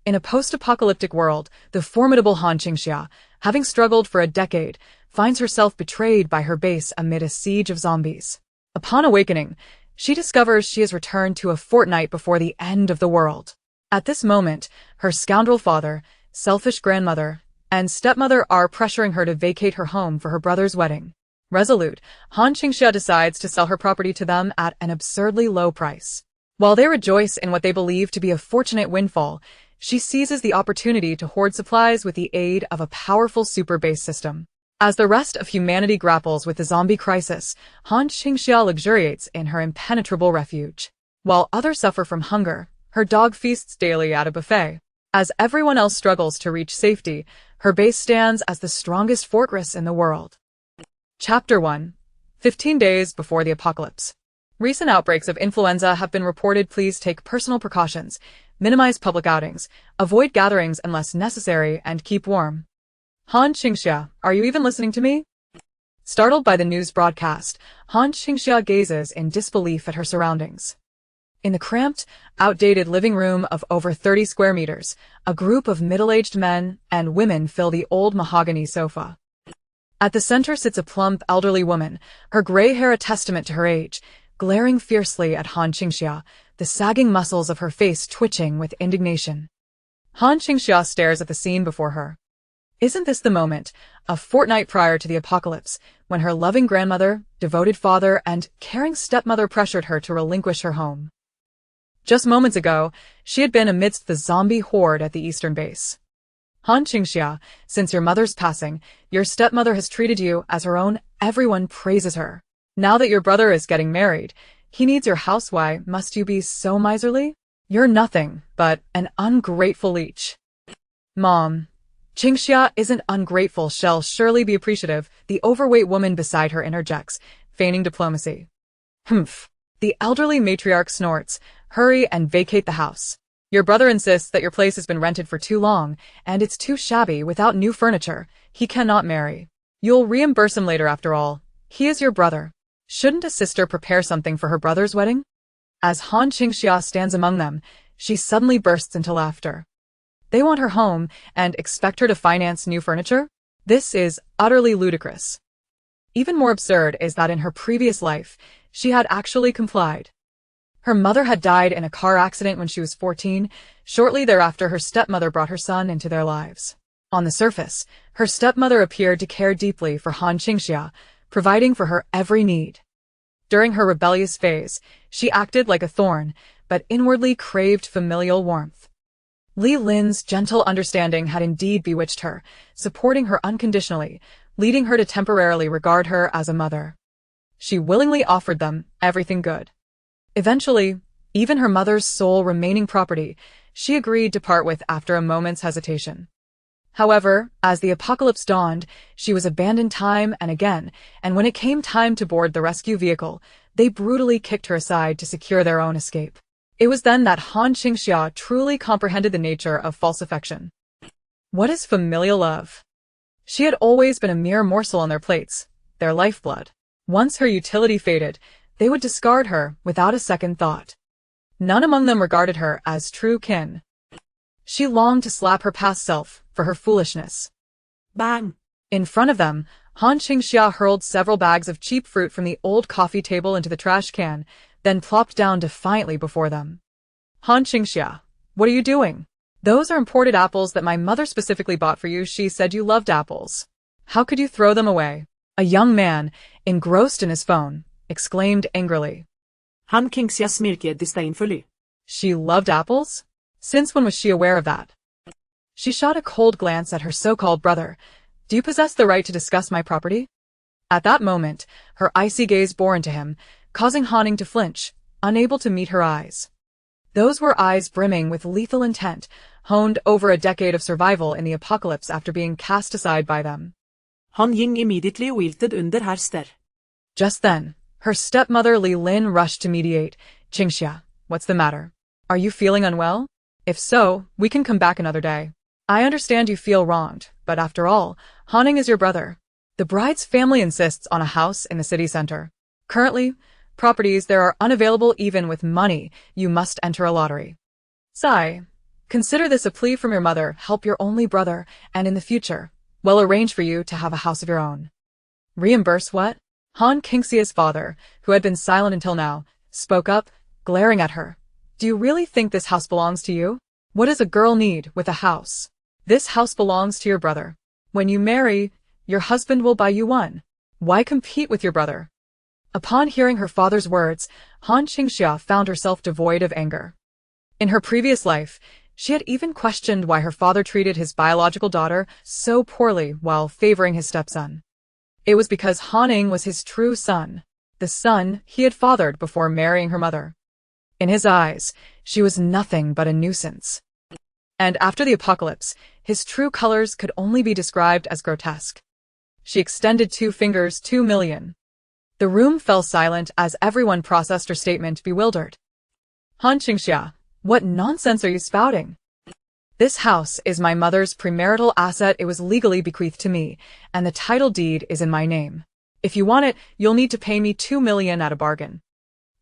In a post-apocalyptic world, the formidable Han Qingxia, having struggled for a decade, finds herself betrayed by her base amid a siege of zombies. Upon awakening, she discovers she has returned to a fortnight before the end of the world. At this moment, her scoundrel father, selfish grandmother, and stepmother are pressuring her to vacate her home for her brother's wedding. Resolute, Han Qingxia decides to sell her property to them at an absurdly low price. While they rejoice in what they believe to be a fortunate windfall, she seizes the opportunity to hoard supplies with the aid of a powerful super-base system. As the rest of humanity grapples with the zombie crisis, Han Qingxia luxuriates in her impenetrable refuge. While others suffer from hunger, her dog feasts daily at a buffet. As everyone else struggles to reach safety, her base stands as the strongest fortress in the world. Chapter 1. 15 days before the apocalypse. Recent outbreaks of influenza have been reported. Please take personal precautions, minimize public outings, avoid gatherings unless necessary, and keep warm. Han Qingxia, are you even listening to me? Startled by the news broadcast, Han Qingxia gazes in disbelief at her surroundings. In the cramped, outdated living room of over 30 square meters, a group of middle-aged men and women fill the old mahogany sofa. At the center sits a plump, elderly woman, her gray hair a testament to her age, glaring fiercely at Han Qingxia, the sagging muscles of her face twitching with indignation. Han Qingxia stares at the scene before her. Isn't this the moment, a fortnight prior to the apocalypse, when her loving grandmother, devoted father, and caring stepmother pressured her to relinquish her home? Just moments ago, she had been amidst the zombie horde at the eastern base. Han Qingxia, since your mother's passing, your stepmother has treated you as her own. Everyone praises her. Now that your brother is getting married, he needs your house. Why must you be so miserly? You're nothing but an ungrateful leech. Mom, Qingxia isn't ungrateful. She'll surely be appreciative, the overweight woman beside her interjects, feigning diplomacy. Humph. The elderly matriarch snorts. Hurry and vacate the house. Your brother insists that your place has been rented for too long, and it's too shabby without new furniture. He cannot marry. You'll reimburse him later after all. He is your brother. Shouldn't a sister prepare something for her brother's wedding? As Han Qingxia stands among them, she suddenly bursts into laughter. They want her home and expect her to finance new furniture? This is utterly ludicrous. Even more absurd is that in her previous life, she had actually complied. Her mother had died in a car accident when she was 14. Shortly thereafter, her stepmother brought her son into their lives. On the surface, her stepmother appeared to care deeply for Han Qingxia, providing for her every need. During her rebellious phase, she acted like a thorn, but inwardly craved familial warmth. Li Lin's gentle understanding had indeed bewitched her, supporting her unconditionally, leading her to temporarily regard her as a mother. She willingly offered them everything good. Eventually, even her mother's sole remaining property, she agreed to part with after a moment's hesitation. However, as the apocalypse dawned, she was abandoned time and again, and when it came time to board the rescue vehicle, they brutally kicked her aside to secure their own escape. It was then that Han Qingxia truly comprehended the nature of false affection. What is familial love? She had always been a mere morsel on their plates, their lifeblood. Once her utility faded, they would discard her without a second thought. None among them regarded her as true kin. She longed to slap her past self for her foolishness. Bang! In front of them, Han Qingxia hurled several bags of cheap fruit from the old coffee table into the trash can, then plopped down defiantly before them. Han Qingxia, what are you doing? Those are imported apples that my mother specifically bought for you. She said you loved apples. How could you throw them away? A young man, engrossed in his phone, exclaimed angrily. Han Qingxia smirket disdainfully. She loved apples? Since when was she aware of that? She shot a cold glance at her so-called brother. Do you possess the right to discuss my property? At that moment, her icy gaze bore into him, causing Hanning to flinch, unable to meet her eyes. Those were eyes brimming with lethal intent, honed over a decade of survival in the apocalypse after being cast aside by them. Han Ying immediately wilted under her stare. Just then, her stepmother Li Lin rushed to mediate. Qingxia, what's the matter? Are you feeling unwell? If so, we can come back another day. I understand you feel wronged, but after all, Hanning is your brother. The bride's family insists on a house in the city center. Currently, properties there are unavailable even with money. You must enter a lottery. Sigh. Consider this a plea from your mother, help your only brother, and in the future, we'll arrange for you to have a house of your own. Reimburse what? Han Qingxia's father, who had been silent until now, spoke up, glaring at her. Do you really think this house belongs to you? What does a girl need with a house? This house belongs to your brother. When you marry, your husband will buy you one. Why compete with your brother? Upon hearing her father's words, Han Qingxia found herself devoid of anger. In her previous life, she had even questioned why her father treated his biological daughter so poorly while favoring his stepson. It was because Han Ying was his true son, the son he had fathered before marrying her mother. In his eyes, she was nothing but a nuisance. And after the apocalypse, his true colors could only be described as grotesque. She extended 2 fingers, 2 million. The room fell silent as everyone processed her statement, bewildered. Han Qingxia, what nonsense are you spouting? This house is my mother's premarital asset. It was legally bequeathed to me, and the title deed is in my name. If you want it, you'll need to pay me 2 million at a bargain.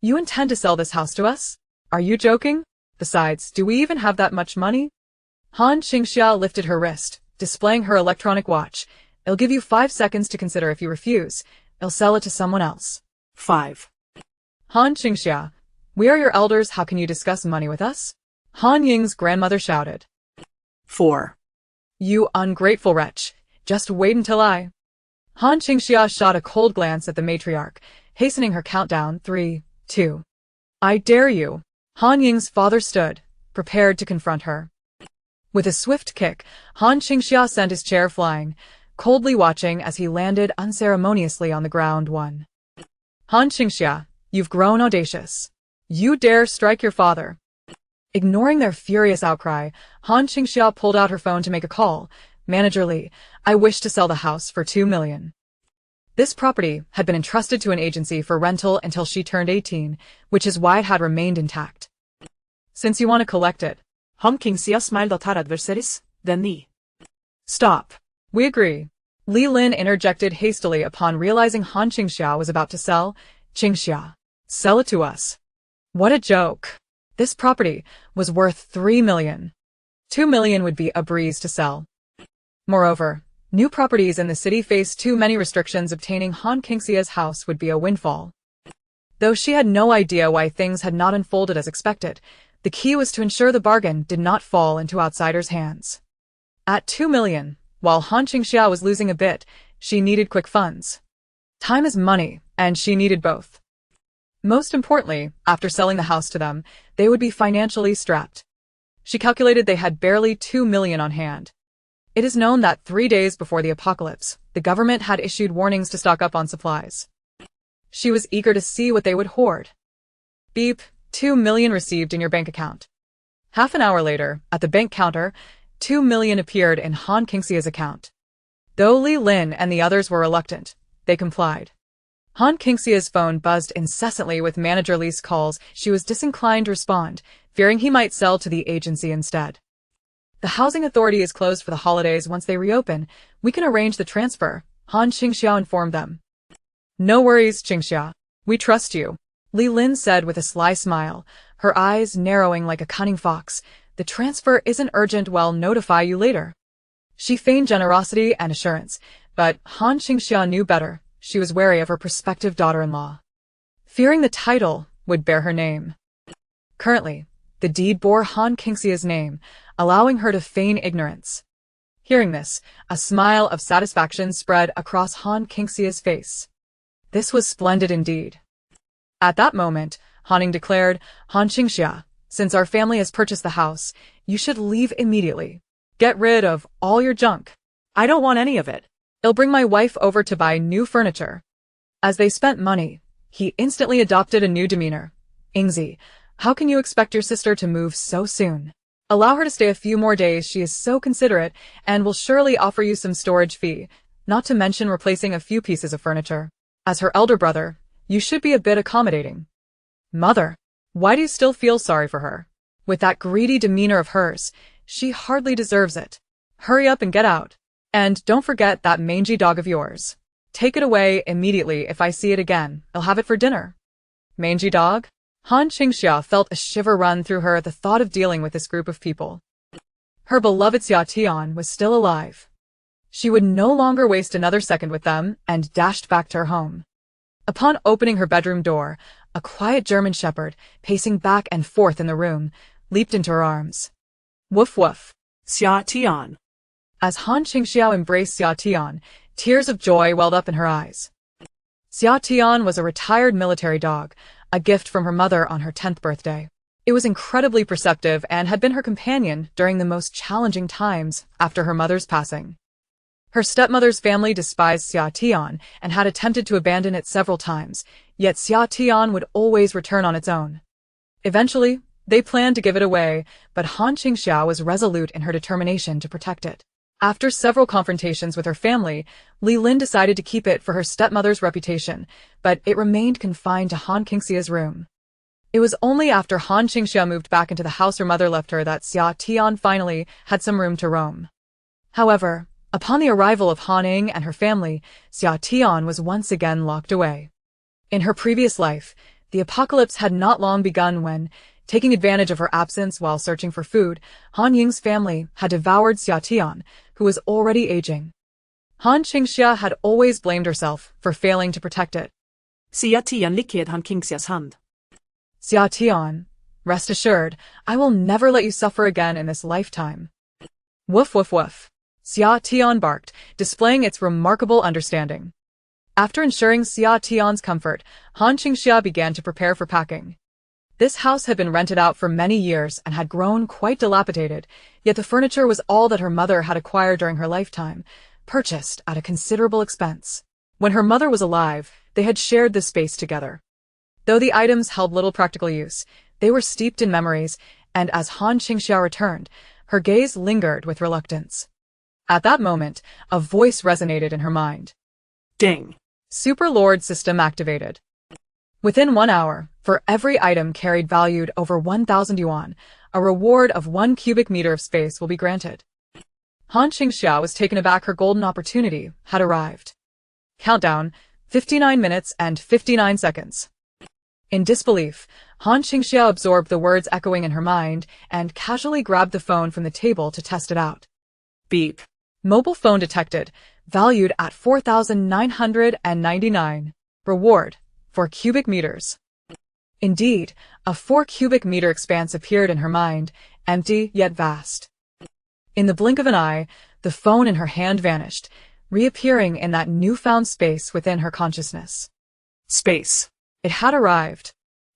You intend to sell this house to us? Are you joking? Besides, do we even have that much money? Han Qingxia lifted her wrist, displaying her electronic watch. It'll give you 5 seconds to consider. If you refuse, I'll sell it to someone else. 5. Han Qingxia, we are your elders. How can you discuss money with us? Han Ying's grandmother shouted. 4. You ungrateful wretch. Just wait until I... Han Qingxia shot a cold glance at the matriarch, hastening her countdown. 3, 2. I dare you. Han Ying's father stood, prepared to confront her. With a swift kick, Han Qingxia sent his chair flying, coldly watching as he landed unceremoniously on the ground. 1. Han Qingxia, you've grown audacious. You dare strike your father. Ignoring their furious outcry, Han Qingxia pulled out her phone to make a call. Manager Li, I wish to sell the house for 2 million. This property had been entrusted to an agency for rental until she turned 18, which is why it had remained intact. Since you want to collect it, Han Qingxia smiled at her adversaries, then Ni. Stop. We agree. Li Lin interjected hastily upon realizing Han Qingxia was about to sell. Qingxia, sell it to us. What a joke. This property was worth 3 million. 2 million would be a breeze to sell. Moreover, new properties in the city faced too many restrictions. Obtaining Han Qingxia's house would be a windfall. Though she had no idea why things had not unfolded as expected, the key was to ensure the bargain did not fall into outsiders' hands. At 2 million, while Han Qingxia was losing a bit, she needed quick funds. Time is money, and she needed both. Most importantly, after selling the house to them, they would be financially strapped. She calculated they had barely 2 million on hand. It is known that 3 days before the apocalypse, the government had issued warnings to stock up on supplies. She was eager to see what they would hoard. Beep, 2 million received in your bank account. Half an hour later, at the bank counter, 2 million appeared in Han Qingxia's account. Though Li Lin and the others were reluctant, they complied. Han Qingxia's phone buzzed incessantly with Manager Li's calls. She was disinclined to respond, fearing he might sell to the agency instead. The housing authority is closed for the holidays. Once they reopen, we can arrange the transfer, Han Qingxia informed them. No worries, Qingxia. We trust you, Li Lin said with a sly smile, her eyes narrowing like a cunning fox. The transfer isn't urgent. We'll notify you later. She feigned generosity and assurance, but Han Qingxia knew better. She was wary of her prospective daughter-in-law, fearing the title would bear her name. Currently, the deed bore Han Qingxia's name, allowing her to feign ignorance. Hearing this, a smile of satisfaction spread across Han Qingxia's face. This was splendid indeed. At that moment, Han Ying declared, Han Qingxia, since our family has purchased the house, you should leave immediately. Get rid of all your junk. I don't want any of it. I'll bring my wife over to buy new furniture. As they spent money, he instantly adopted a new demeanor. Yingzi, how can you expect your sister to move so soon? Allow her to stay a few more days. She is so considerate and will surely offer you some storage fee, not to mention replacing a few pieces of furniture. As her elder brother, you should be a bit accommodating. Mother, why do you still feel sorry for her? With that greedy demeanor of hers, she hardly deserves it. Hurry up and get out. And don't forget that mangy dog of yours. Take it away immediately. If I see it again, I'll have it for dinner. Mangy dog? Han Qingxia felt a shiver run through her at the thought of dealing with this group of people. Her beloved Xia Tian was still alive. She would no longer waste another second with them and dashed back to her home. Upon opening her bedroom door, a quiet German shepherd, pacing back and forth in the room, leaped into her arms. Woof woof. Xia Tian. As Han Qingxia embraced Xia Tian, tears of joy welled up in her eyes. Xia Tian was a retired military dog, a gift from her mother on her 10th birthday. It was incredibly perceptive and had been her companion during the most challenging times after her mother's passing. Her stepmother's family despised Xia Tian and had attempted to abandon it several times, yet Xia Tian would always return on its own. Eventually, they planned to give it away, but Han Qingxia was resolute in her determination to protect it. After several confrontations with her family, Li Lin decided to keep it for her stepmother's reputation, but it remained confined to Han Qingxia's room. It was only after Han Qingxia moved back into the house her mother left her that Xia Tian finally had some room to roam. However, upon the arrival of Han Ning and her family, Xia Tian was once again locked away. In her previous life, the apocalypse had not long begun when, taking advantage of her absence while searching for food, Han Ying's family had devoured Xia Tian, who was already aging. Han Qingxia had always blamed herself for failing to protect it. Xia Tian lickade Han Qingxias hand. Xia Tian, rest assured, I will never let you suffer again in this lifetime. Woof woof woof. Xia Tian barked, displaying its remarkable understanding. After ensuring Xia Tian's comfort, Han Qingxia began to prepare for packing. This house had been rented out for many years and had grown quite dilapidated, yet the furniture was all that her mother had acquired during her lifetime, purchased at a considerable expense. When her mother was alive, they had shared this space together. Though the items held little practical use, they were steeped in memories, and as Han Qingxia returned, her gaze lingered with reluctance. At that moment, a voice resonated in her mind. Ding. Super Lord system activated. Within 1 hour, for every item carried valued over 1,000 yuan, a reward of 1 cubic meter of space will be granted. Han Qingxia was taken aback. Her golden opportunity had arrived. Countdown, 59 minutes and 59 seconds. In disbelief, Han Qingxia absorbed the words echoing in her mind and casually grabbed the phone from the table to test it out. Beep. Mobile phone detected, valued at 4,999. Reward, 4 cubic meters. Indeed, a 4 cubic meter expanse appeared in her mind, empty yet vast. In the blink of an eye, the phone in her hand vanished, reappearing in that newfound space within her consciousness. Space. It had arrived.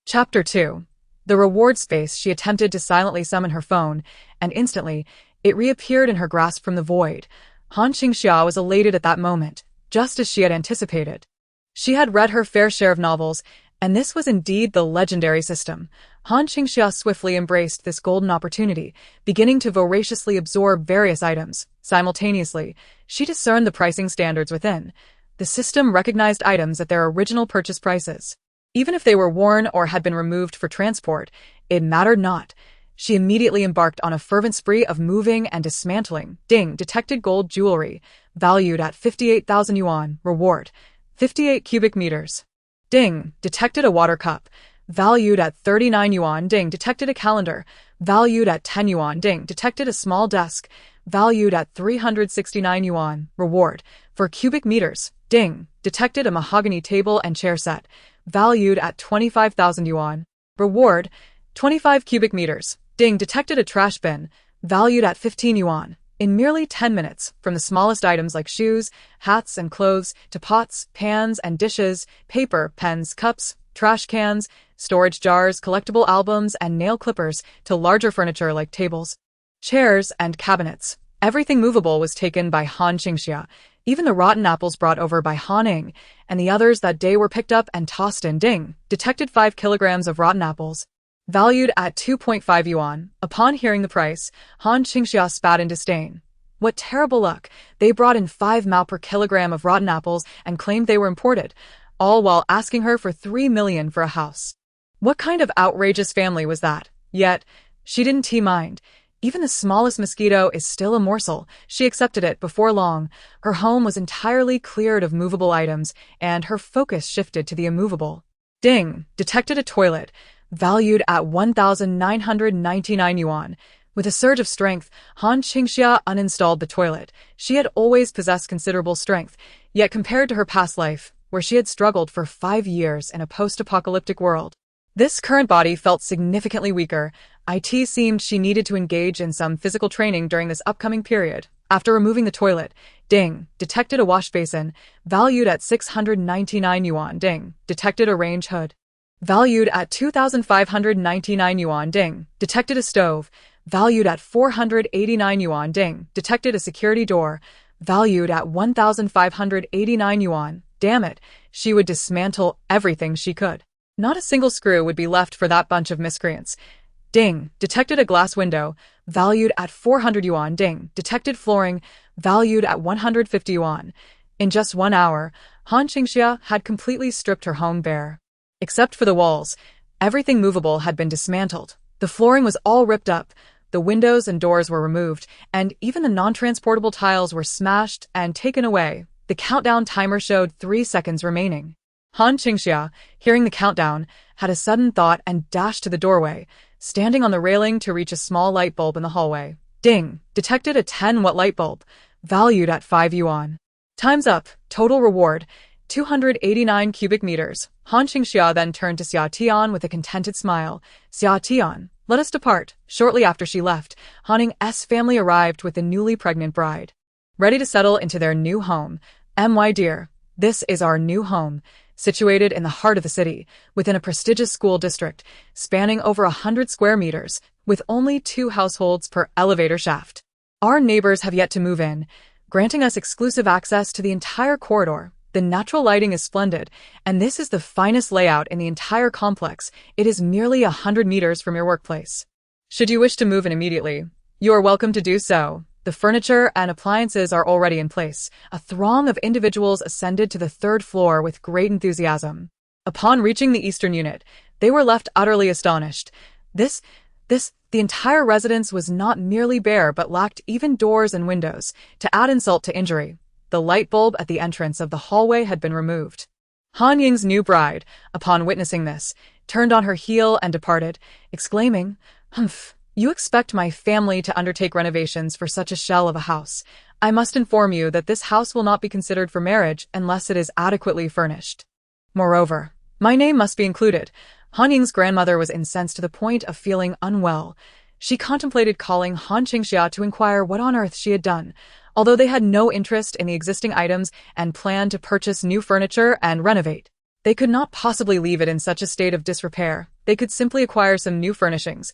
Chapter 2. The reward space. She attempted to silently summon her phone, and instantly, it reappeared in her grasp from the void. Han Qingxia was elated at that moment, just as she had anticipated. She had read her fair share of novels, and this was indeed the legendary system. Han Qingxia swiftly embraced this golden opportunity, beginning to voraciously absorb various items. Simultaneously, she discerned the pricing standards within. The system recognized items at their original purchase prices. Even if they were worn or had been removed for transport, it mattered not. She immediately embarked on a fervent spree of moving and dismantling. Ding, detected gold jewelry, valued at 58,000 yuan. Reward, 58 cubic meters. Ding, detected a water cup, valued at 39 yuan. Ding, detected a calendar, valued at 10 yuan. Ding, detected a small desk, valued at 369 yuan. Reward, 4 cubic meters. Ding, detected a mahogany table and chair set, valued at 25,000 yuan. Reward, 25 cubic meters. Ding, detected a trash bin, valued at 15 yuan. In merely 10 minutes, from the smallest items like shoes, hats, and clothes, to pots, pans, and dishes, paper, pens, cups, trash cans, storage jars, collectible albums, and nail clippers, to larger furniture like tables, chairs, and cabinets. Everything movable was taken by Han Qingxia. Even the rotten apples brought over by Han Ning, and the others that day were picked up and tossed in. Ding, detected 5 kilograms of rotten apples, valued at 2.5 yuan. Upon hearing the price, Han Qingxia spat in disdain. What terrible luck! They brought in 5 mao per kilogram of rotten apples and claimed they were imported, all while asking her for 3 million for a house. What kind of outrageous family was that? Yet, she didn't mind. Even the smallest mosquito is still a morsel. She accepted it. Before long, her home was entirely cleared of movable items, and her focus shifted to the immovable. Ding, detected a toilet, valued at 1,999 yuan, With a surge of strength, Han Qingxia uninstalled the toilet. She had always possessed considerable strength, yet compared to her past life, where she had struggled for 5 years in a post-apocalyptic world, this current body felt significantly weaker. It seemed she needed to engage in some physical training during this upcoming period. After removing the toilet, Ding detected a wash basin, valued at 699 yuan. Ding detected a range hood, valued at 2,599 yuan. Ding detected a stove, valued at 489 yuan. Ding detected a security door, valued at 1,589 yuan. Damn it, she would dismantle everything she could. Not a single screw would be left for that bunch of miscreants. Ding detected a glass window, valued at 400 yuan. Ding detected flooring, valued at 150 yuan. In just 1 hour, Han Qingxia had completely stripped her home bare. Except for the walls, everything movable had been dismantled. The flooring was all ripped up, the windows and doors were removed, and even the non-transportable tiles were smashed and taken away. The countdown timer showed 3 seconds remaining. Han Qingxia, hearing the countdown, had a sudden thought and dashed to the doorway, standing on the railing to reach a small light bulb in the hallway. Ding detected a 10-watt light bulb, valued at 5 yuan. Time's up. Total reward, 289 cubic meters. Han Qingxia then turned to Xia Tian with a contented smile. Xia Tian, let us depart. Shortly after she left, Han Ning's family arrived with the newly pregnant bride, ready to settle into their new home. My dear, this is our new home, situated in the heart of the city, within a prestigious school district, spanning over 100 square meters, with only 2 households per elevator shaft. Our neighbors have yet to move in, granting us exclusive access to the entire corridor. The natural lighting is splendid, and this is the finest layout in the entire complex. It is merely 100 meters from your workplace. Should you wish to move in immediately, you are welcome to do so. The furniture and appliances are already in place. A throng of individuals ascended to the 3rd floor with great enthusiasm. Upon reaching the eastern unit, they were left utterly astonished. The entire residence was not merely bare but lacked even doors and windows. To add insult to injury, the light bulb at the entrance of the hallway had been removed. Han Ying's new bride, upon witnessing this, turned on her heel and departed, exclaiming, "Humph. You expect my family to undertake renovations for such a shell of a house. I must inform you that this house will not be considered for marriage unless it is adequately furnished. Moreover, my name must be included." Han Ying's grandmother was incensed to the point of feeling unwell. She contemplated calling Han Qingxia to inquire what on earth she had done. Although they had no interest in the existing items and planned to purchase new furniture and renovate, they could not possibly leave it in such a state of disrepair. They could simply acquire some new furnishings.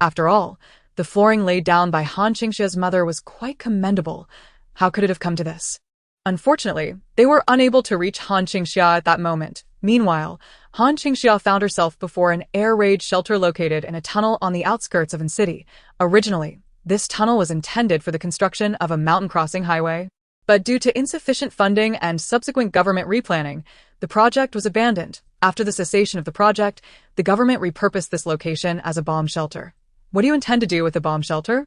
After all, the flooring laid down by Han Qingxia's mother was quite commendable. How could it have come to this? Unfortunately, they were unable to reach Han Qingxia at that moment. Meanwhile, Han Qingxia found herself before an air raid shelter located in a tunnel on the outskirts of An City. Originally, this tunnel was intended for the construction of a mountain crossing highway, but due to insufficient funding and subsequent government replanning, the project was abandoned. After the cessation of the project, the government repurposed this location as a bomb shelter. "What do you intend to do with the bomb shelter?"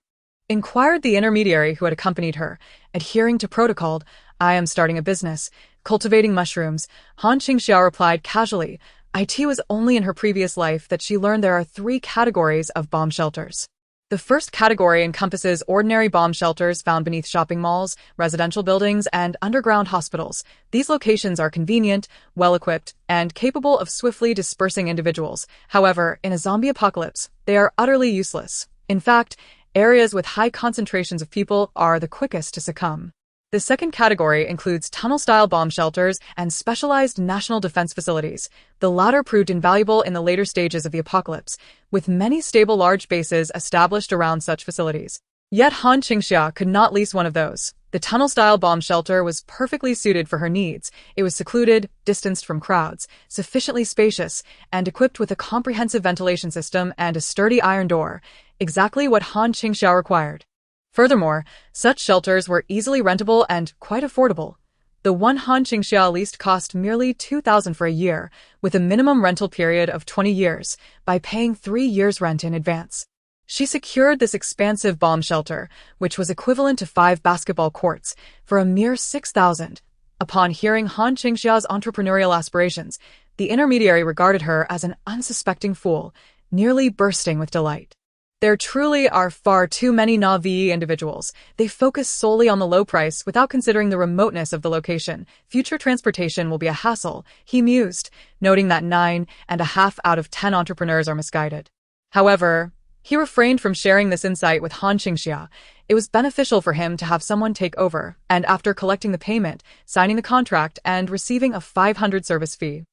inquired the intermediary who had accompanied her. Adhering to protocol, "I am starting a business, cultivating mushrooms," Han Qingxia replied casually. It was only in her previous life that she learned there are 3 categories of bomb shelters. The first category encompasses ordinary bomb shelters found beneath shopping malls, residential buildings, and underground hospitals. These locations are convenient, well-equipped, and capable of swiftly dispersing individuals. However, in a zombie apocalypse, they are utterly useless. In fact, areas with high concentrations of people are the quickest to succumb. The second category includes tunnel-style bomb shelters and specialized national defense facilities. The latter proved invaluable in the later stages of the apocalypse, with many stable large bases established around such facilities. Yet Han Qingxia could not lease one of those. The tunnel-style bomb shelter was perfectly suited for her needs. It was secluded, distanced from crowds, sufficiently spacious, and equipped with a comprehensive ventilation system and a sturdy iron door, exactly what Han Qingxia required. Furthermore, such shelters were easily rentable and quite affordable. The one Han Qingxia leased cost merely 2,000 for a year, with a minimum rental period of 20 years, by paying 3 years' rent in advance. She secured this expansive bomb shelter, which was equivalent to 5 basketball courts, for a mere 6,000. Upon hearing Han Qingxia's entrepreneurial aspirations, the intermediary regarded her as an unsuspecting fool, nearly bursting with delight. There truly are far too many Na'vi individuals. They focus solely on the low price without considering the remoteness of the location. Future transportation will be a hassle, he mused, noting that 9.5 out of 10 entrepreneurs are misguided. However, he refrained from sharing this insight with Qingxia. It was beneficial for him to have someone take over, and after collecting the payment, signing the contract, and receiving a 500 service fee,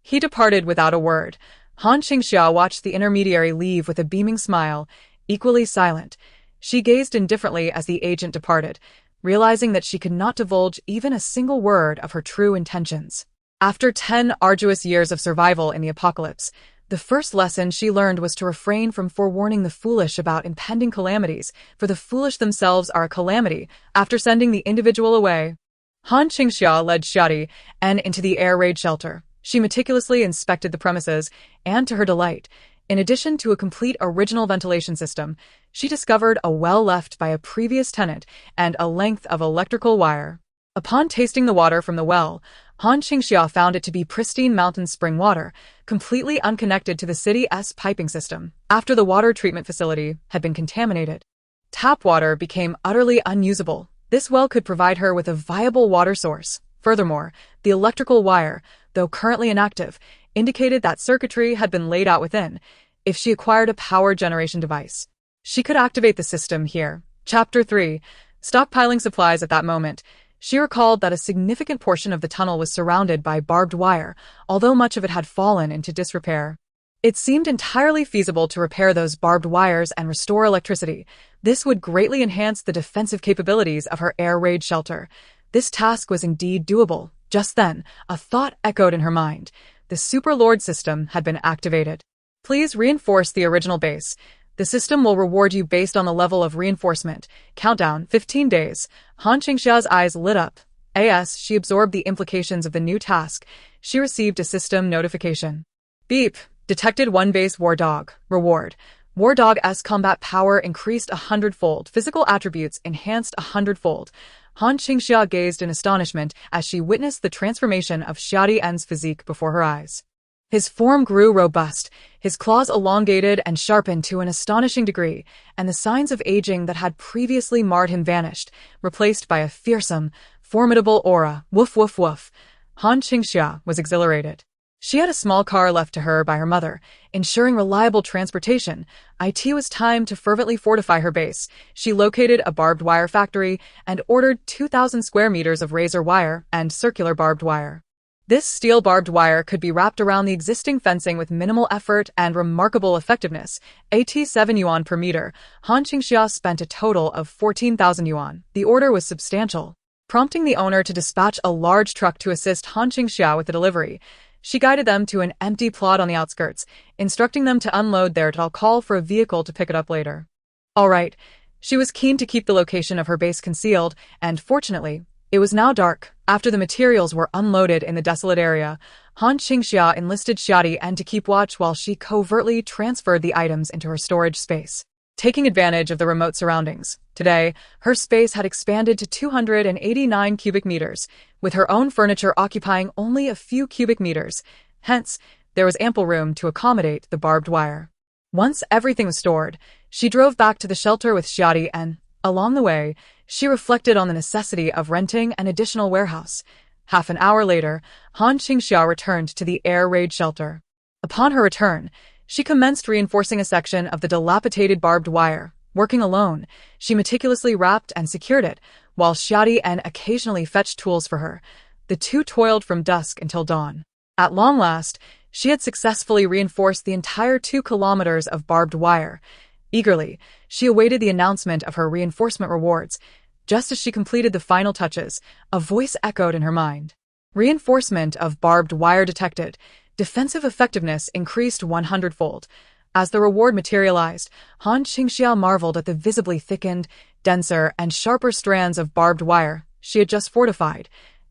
he departed without a word. Qingxia watched the intermediary leave with a beaming smile, equally silent. She gazed indifferently as the agent departed, realizing that she could not divulge even a single word of her true intentions. After 10 arduous years of survival in the apocalypse, the first lesson she learned was to refrain from forewarning the foolish about impending calamities, for the foolish themselves are a calamity. After sending the individual away, Qingxia led Xiadi and into the air raid shelter. She meticulously inspected the premises, and to her delight, in addition to a complete original ventilation system, she discovered a well left by a previous tenant and a length of electrical wire. Upon tasting the water from the well, Qingxia found it to be pristine mountain spring water, completely unconnected to the city's piping system. After the water treatment facility had been contaminated, tap water became utterly unusable. This well could provide her with a viable water source. Furthermore, the electrical wire, though currently inactive, indicated that circuitry had been laid out within. If she acquired a power generation device, she could activate the system here. Chapter 3. Stockpiling supplies. At that moment, she recalled that a significant portion of the tunnel was surrounded by barbed wire, although much of it had fallen into disrepair. It seemed entirely feasible to repair those barbed wires and restore electricity. This would greatly enhance the defensive capabilities of her air raid shelter. This task was indeed doable. Just then, a thought echoed in her mind. The Superlord system had been activated. Please reinforce the original base. The system will reward you based on the level of reinforcement. Countdown, 15 days. Qingxia's eyes lit up. As she absorbed the implications of the new task, she received a system notification. Beep. Detected 1 base War Dog. Reward. War Dog's combat power increased 100-fold. Physical attributes enhanced 100-fold. Qingxia gazed in astonishment as she witnessed the transformation of Xiadi's physique before her eyes. His form grew robust, his claws elongated and sharpened to an astonishing degree, and the signs of aging that had previously marred him vanished, replaced by a fearsome, formidable aura. Woof woof woof. Qingxia was exhilarated. She had a small car left to her by her mother, ensuring reliable transportation. It was time to fervently fortify her base. She located a barbed wire factory and ordered 2,000 square meters of razor wire and circular barbed wire. This steel barbed wire could be wrapped around the existing fencing with minimal effort and remarkable effectiveness. 7 yuan per meter. Qingxia spent a total of 14,000 yuan. The order was substantial, prompting the owner to dispatch a large truck to assist Qingxia with the delivery. She guided them to an empty plot on the outskirts, instructing them to unload there. I'll call for a vehicle to pick it up later. All right. She was keen to keep the location of her base concealed, and fortunately, it was now dark. After the materials were unloaded in the desolate area, Qingxia enlisted Xiadi and to keep watch while she covertly transferred the items into her storage space. Taking advantage of the remote surroundings, today, her space had expanded to 289 cubic meters, with her own furniture occupying only a few cubic meters. Hence, there was ample room to accommodate the barbed wire. Once everything was stored, she drove back to the shelter with Xiadi and, along the way, she reflected on the necessity of renting an additional warehouse. Half an hour later, Qingxia returned to the air raid shelter. Upon her return, she commenced reinforcing a section of the dilapidated barbed wire. Working alone, she meticulously wrapped and secured it, while Xiadi occasionally fetched tools for her. The two toiled from dusk until dawn. At long last, she had successfully reinforced the entire 2 kilometers of barbed wire. Eagerly, she awaited the announcement of her reinforcement rewards. Just as she completed the final touches, a voice echoed in her mind. Reinforcement of barbed wire detected. Defensive effectiveness increased 100-fold. As the reward materialized, Qingxia marveled at the visibly thickened, denser, and sharper strands of barbed wire she had just fortified.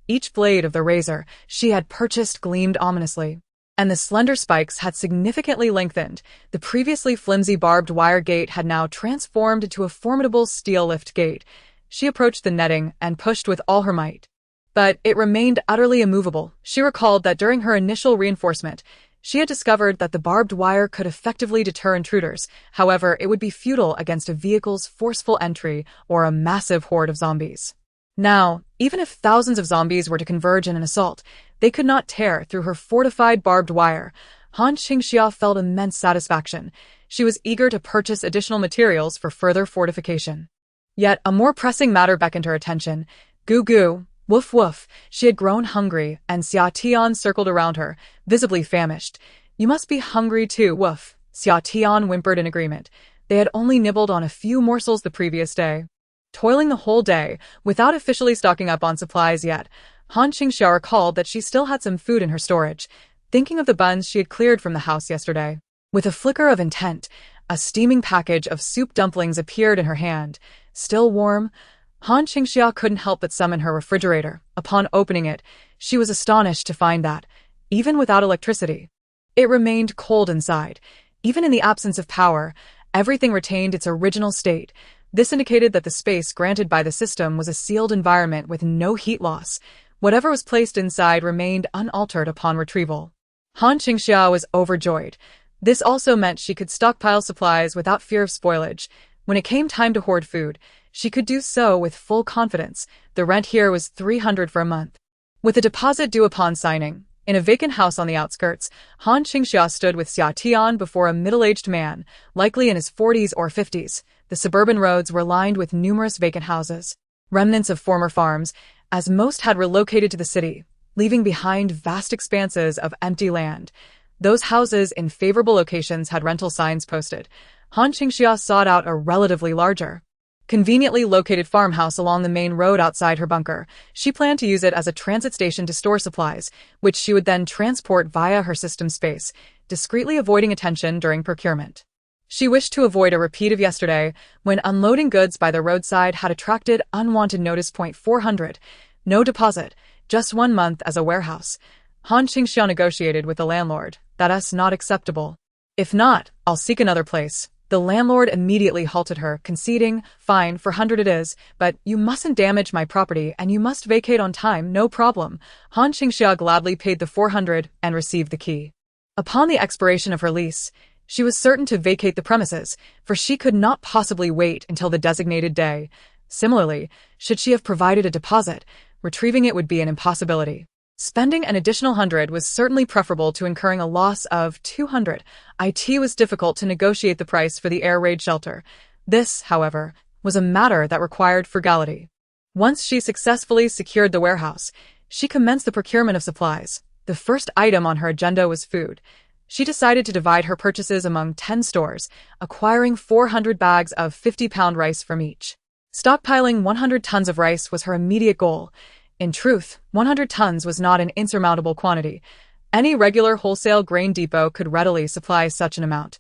Each blade of the razor she had purchased gleamed ominously, and the slender spikes had significantly lengthened. The previously flimsy barbed wire gate had now transformed into a formidable steel lift gate. She approached the netting and pushed with all her might. But it remained utterly immovable. She recalled that during her initial reinforcement, She had discovered that the barbed wire could effectively deter intruders. However, it would be futile against a vehicle's forceful entry or a massive horde of zombies. Now, even if thousands of zombies were to converge in an assault, they could not tear through her fortified barbed wire. Qingxia felt immense satisfaction. She was eager to purchase additional materials for further fortification. Yet a more pressing matter beckoned her attention. Goo goo, woof woof. She had grown hungry, and Xia Tian circled around her, visibly famished. You must be hungry too, woof. Xia Tian whimpered in agreement. They had only nibbled on a few morsels the previous day. Toiling the whole day, without officially stocking up on supplies yet, Qingxia recalled that she still had some food in her storage, thinking of the buns she had cleared from the house yesterday. With a flicker of intent, a steaming package of soup dumplings appeared in her hand. Still warm, Qingxia couldn't help but summon her refrigerator. Upon opening it, she was astonished to find that, even without electricity, it remained cold inside. Even in the absence of power, everything retained its original state. This indicated that the space granted by the system was a sealed environment with no heat loss. Whatever was placed inside remained unaltered upon retrieval. Qingxia was overjoyed. This also meant she could stockpile supplies without fear of spoilage. When it came time to hoard food, she could do so with full confidence. The rent here was 300 for a month, with a deposit due upon signing. In a vacant house on the outskirts, Qingxia stood with Xia Tian before a middle-aged man, likely in his 40s or 50s. The suburban roads were lined with numerous vacant houses, remnants of former farms, as most had relocated to the city, leaving behind vast expanses of empty land. Those houses in favorable locations had rental signs posted. Qingxia sought out a relatively larger, conveniently located farmhouse along the main road outside her bunker. She planned to use it as a transit station to store supplies, which she would then transport via her system space, discreetly avoiding attention during procurement. She wished to avoid a repeat of yesterday, when unloading goods by the roadside had attracted unwanted notice. 400. No deposit, just 1 month as a warehouse. Qingxia negotiated with the landlord. That's not acceptable. If not, I'll seek another place. The landlord immediately halted her, conceding, fine, 400 it is, but you mustn't damage my property and you must vacate on time, no problem. Qingxia gladly paid the 400 and received the key. Upon the expiration of her lease, she was certain to vacate the premises, for she could not possibly wait until the designated day. Similarly, should she have provided a deposit, retrieving it would be an impossibility. Spending an additional 100 was certainly preferable to incurring a loss of 200. It was difficult to negotiate the price for the air raid shelter. This, however, was a matter that required frugality. Once she successfully secured the warehouse, she commenced the procurement of supplies. The first item on her agenda was food. She decided to divide her purchases among 10 stores, acquiring 400 bags of 50-pound rice from each. Stockpiling 100 tons of rice was her immediate goal. In truth, 100 tons was not an insurmountable quantity. Any regular wholesale grain depot could readily supply such an amount.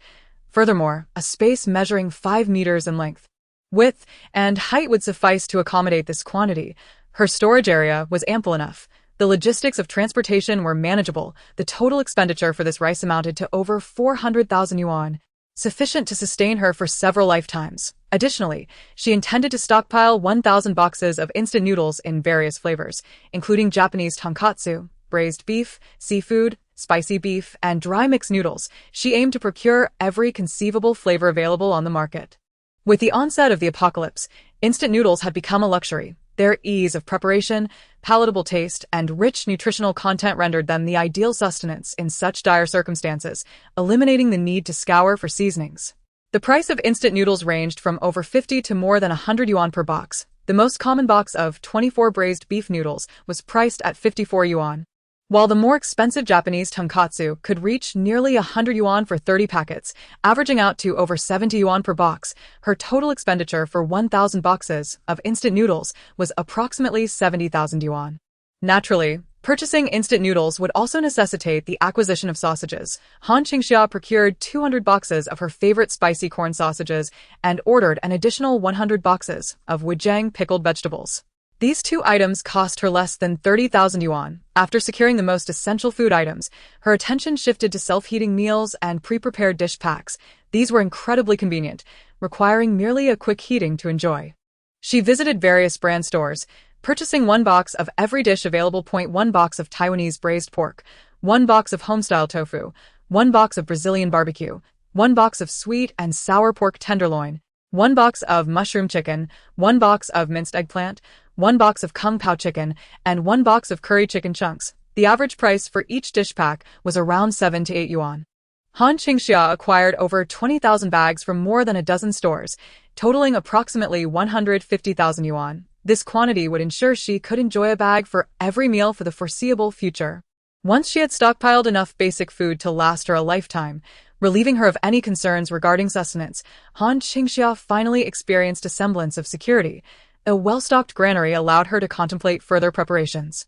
Furthermore, a space measuring 5 meters in length, width, and height would suffice to accommodate this quantity. Her storage area was ample enough. The logistics of transportation were manageable. The total expenditure for this rice amounted to over 400,000 yuan, sufficient to sustain her for several lifetimes. Additionally, she intended to stockpile 1,000 boxes of instant noodles in various flavors, including Japanese tonkatsu, braised beef, seafood, spicy beef, and dry mixed noodles. She aimed to procure every conceivable flavor available on the market. With the onset of the apocalypse, instant noodles had become a luxury. Their ease of preparation, palatable taste, and rich nutritional content rendered them the ideal sustenance in such dire circumstances, eliminating the need to scour for seasonings. The price of instant noodles ranged from over 50 to more than 100 yuan per box. The most common box of 24 braised beef noodles was priced at 54 yuan, while the more expensive Japanese tonkatsu could reach nearly 100 yuan for 30 packets, averaging out to over 70 yuan per box. Her total expenditure for 1,000 boxes of instant noodles was approximately 70,000 yuan. Naturally, purchasing instant noodles would also necessitate the acquisition of sausages. Qingxia procured 200 boxes of her favorite spicy corn sausages and ordered an additional 100 boxes of wujang pickled vegetables. These two items cost her less than 30,000 yuan. After securing the most essential food items, her attention shifted to self-heating meals and pre-prepared dish packs. These were incredibly convenient, requiring merely a quick heating to enjoy. She visited various brand stores, purchasing 1 box of every dish available. 1 box of Taiwanese braised pork, 1 box of homestyle tofu, 1 box of Brazilian barbecue, 1 box of sweet and sour pork tenderloin, 1 box of mushroom chicken, 1 box of minced eggplant, 1 box of kung pao chicken, and 1 box of curry chicken chunks. The average price for each dish pack was around 7 to 8 yuan. Han Qingxia acquired over 20,000 bags from more than a dozen stores, totaling approximately 150,000 yuan. This quantity would ensure she could enjoy a bag for every meal for the foreseeable future. Once she had stockpiled enough basic food to last her a lifetime, relieving her of any concerns regarding sustenance, Han Qingxia finally experienced a semblance of security. A well-stocked granary allowed her to contemplate further preparations.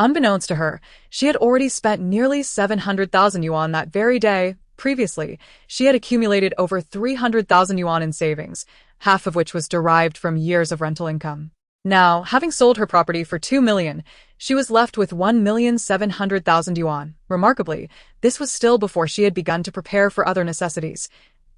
Unbeknownst to her, she had already spent nearly 700,000 yuan that very day. Previously, she had accumulated over 300,000 yuan in savings, half of which was derived from years of rental income. Now, having sold her property for 2 million, she was left with 1,700,000 yuan. Remarkably, this was still before she had begun to prepare for other necessities.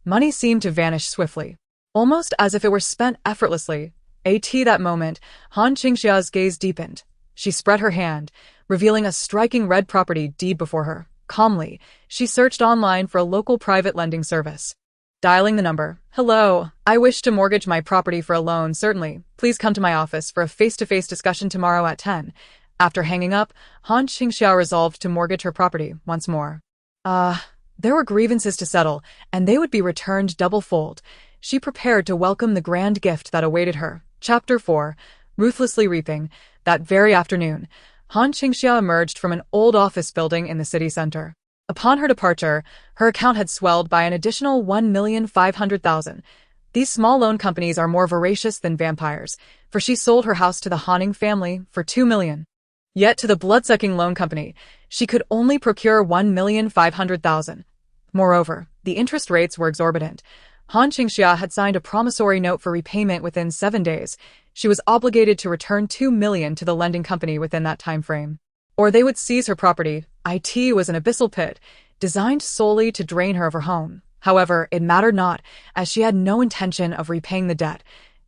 Money seemed to vanish swiftly, almost as if it were spent effortlessly. At that moment, Han Qingxia's gaze deepened. She spread her hand, revealing a striking red property deed before her. Calmly, she searched online for a local private lending service. Dialing the number. "Hello, I wish to mortgage my property for a loan, certainly. Please come to my office for a face-to-face discussion tomorrow at 10. After hanging up, Han Qingxia resolved to mortgage her property once more. There were grievances to settle, and they would be returned double-fold. She prepared to welcome the grand gift that awaited her. Chapter 4. Ruthlessly Reaping. That very afternoon, Han Qingxia emerged from an old office building in the city center. Upon her departure, her account had swelled by an additional 1,500,000. These small loan companies are more voracious than vampires, for she sold her house to the Hanning family for 2 million. Yet to the blood-sucking loan company, she could only procure 1,500,000. Moreover, the interest rates were exorbitant. Han Qingxia had signed a promissory note for repayment within 7 days. She was obligated to return 2 million to the lending company within that time frame, or they would seize her property. It was an abyssal pit, designed solely to drain her of her home. However, it mattered not, as she had no intention of repaying the debt.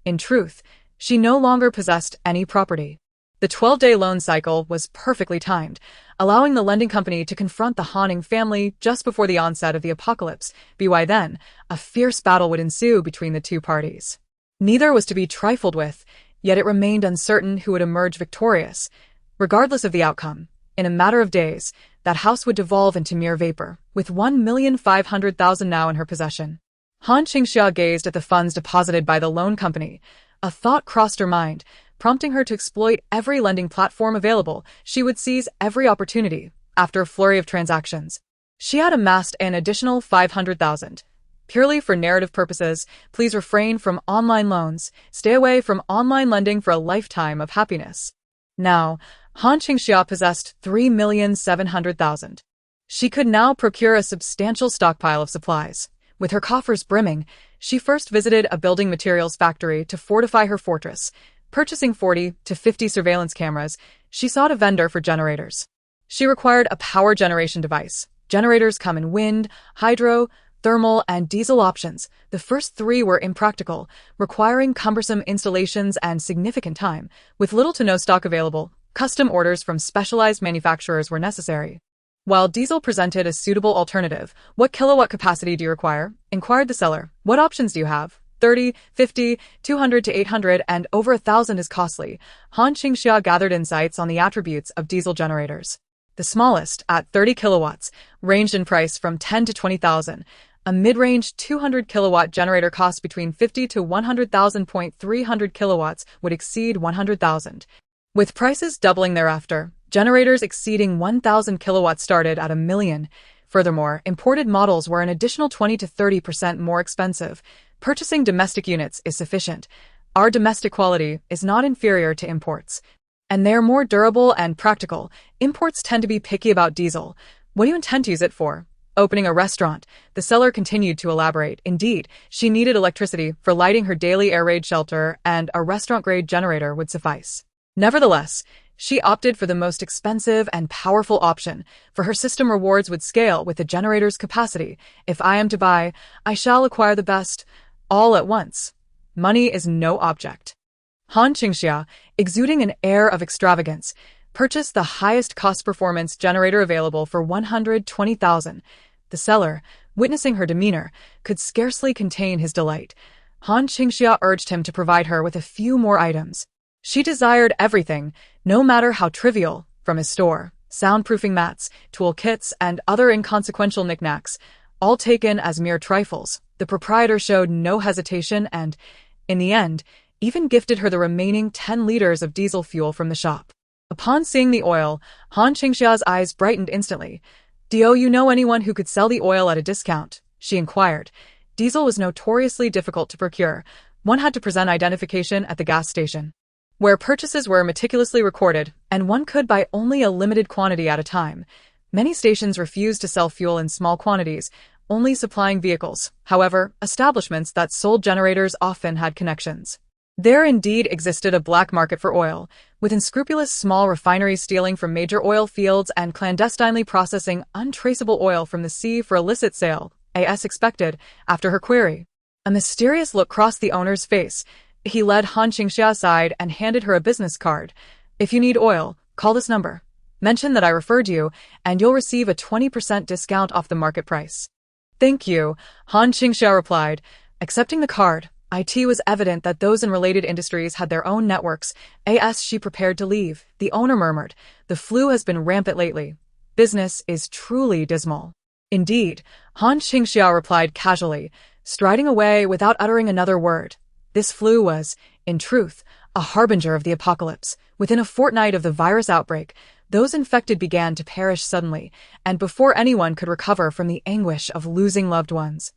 In truth, she no longer possessed any property. The 12-day loan cycle was perfectly timed, allowing the lending company to confront the Hanning family just before the onset of the apocalypse. By then, a fierce battle would ensue between the two parties. Neither was to be trifled with, yet it remained uncertain who would emerge victorious. Regardless of the outcome, in a matter of days, that house would devolve into mere vapor, with 1,500,000 now in her possession. Han Qingxia gazed at the funds deposited by the loan company. A thought crossed her mind, prompting her to exploit every lending platform available. She would seize every opportunity. After a flurry of transactions, she had amassed an additional 500,000. Purely for narrative purposes, please refrain from online loans. Stay away from online lending for a lifetime of happiness. Now, Han Qingxia possessed 3,700,000. She could now procure a substantial stockpile of supplies. With her coffers brimming, she first visited a building materials factory to fortify her fortress. Purchasing 40 to 50 surveillance cameras, she sought a vendor for generators. She required a power generation device. Generators come in wind, hydro, thermal, and diesel options. The first 3 were impractical, requiring cumbersome installations and significant time. With little to no stock available, custom orders from specialized manufacturers were necessary. While diesel presented a suitable alternative, "What kilowatt capacity do you require?" inquired the seller. "What options do you have?" 30, 50, 200 to 800, and over 1,000 is costly. Han Qingxia gathered insights on the attributes of diesel generators. The smallest, at 30 kilowatts, ranged in price from 10 to 20,000. A mid-range 200 kilowatt generator cost between 50 to 100,000. 300 kilowatts would exceed 100,000. With prices doubling thereafter, generators exceeding 1,000 kilowatts started at 1 million. Furthermore, imported models were an additional 20 to 30% more expensive. Purchasing domestic units is sufficient. Our domestic quality is not inferior to imports, and they are more durable and practical. Imports tend to be picky about diesel. What do you intend to use it for? Opening a restaurant, the seller continued to elaborate. Indeed, she needed electricity for lighting her daily air raid shelter, and a restaurant-grade generator would suffice. Nevertheless, she opted for the most expensive and powerful option, for her system rewards would scale with the generator's capacity. If I am to buy, I shall acquire the best, all at once. Money is no object. Han Qingxia, exuding an air of extravagance, purchased the highest cost-performance generator available for 120,000. The seller, witnessing her demeanor, could scarcely contain his delight. Han Qingxia urged him to provide her with a few more items. She desired everything, no matter how trivial, from his store, soundproofing mats, tool kits, and other inconsequential knickknacks, all taken as mere trifles. The proprietor showed no hesitation and, in the end, even gifted her the remaining 10 liters of diesel fuel from the shop. Upon seeing the oil, Han Qingxia's eyes brightened instantly. "Do you know anyone who could sell the oil at a discount?" she inquired. Diesel was notoriously difficult to procure. One had to present identification at the gas station, where purchases were meticulously recorded, and one could buy only a limited quantity at a time. Many stations refused to sell fuel in small quantities, only supplying vehicles. However, establishments that sold generators often had connections. There indeed existed a black market for oil, with unscrupulous small refineries stealing from major oil fields and clandestinely processing untraceable oil from the sea for illicit sale, as expected, after her query. A mysterious look crossed the owner's face. He led Han Qingxia aside and handed her a business card. "If you need oil, call this number. Mention that I referred you, and you'll receive a 20% discount off the market price." "Thank you," Han Qingxia replied. Accepting the card, it was evident that those in related industries had their own networks. As she prepared to leave, the owner murmured, "The flu has been rampant lately. Business is truly dismal." "Indeed," Han Qingxia replied casually, striding away without uttering another word. This flu was, in truth, a harbinger of the apocalypse. Within a fortnight of the virus outbreak, those infected began to perish suddenly, and before anyone could recover from the anguish of losing loved ones,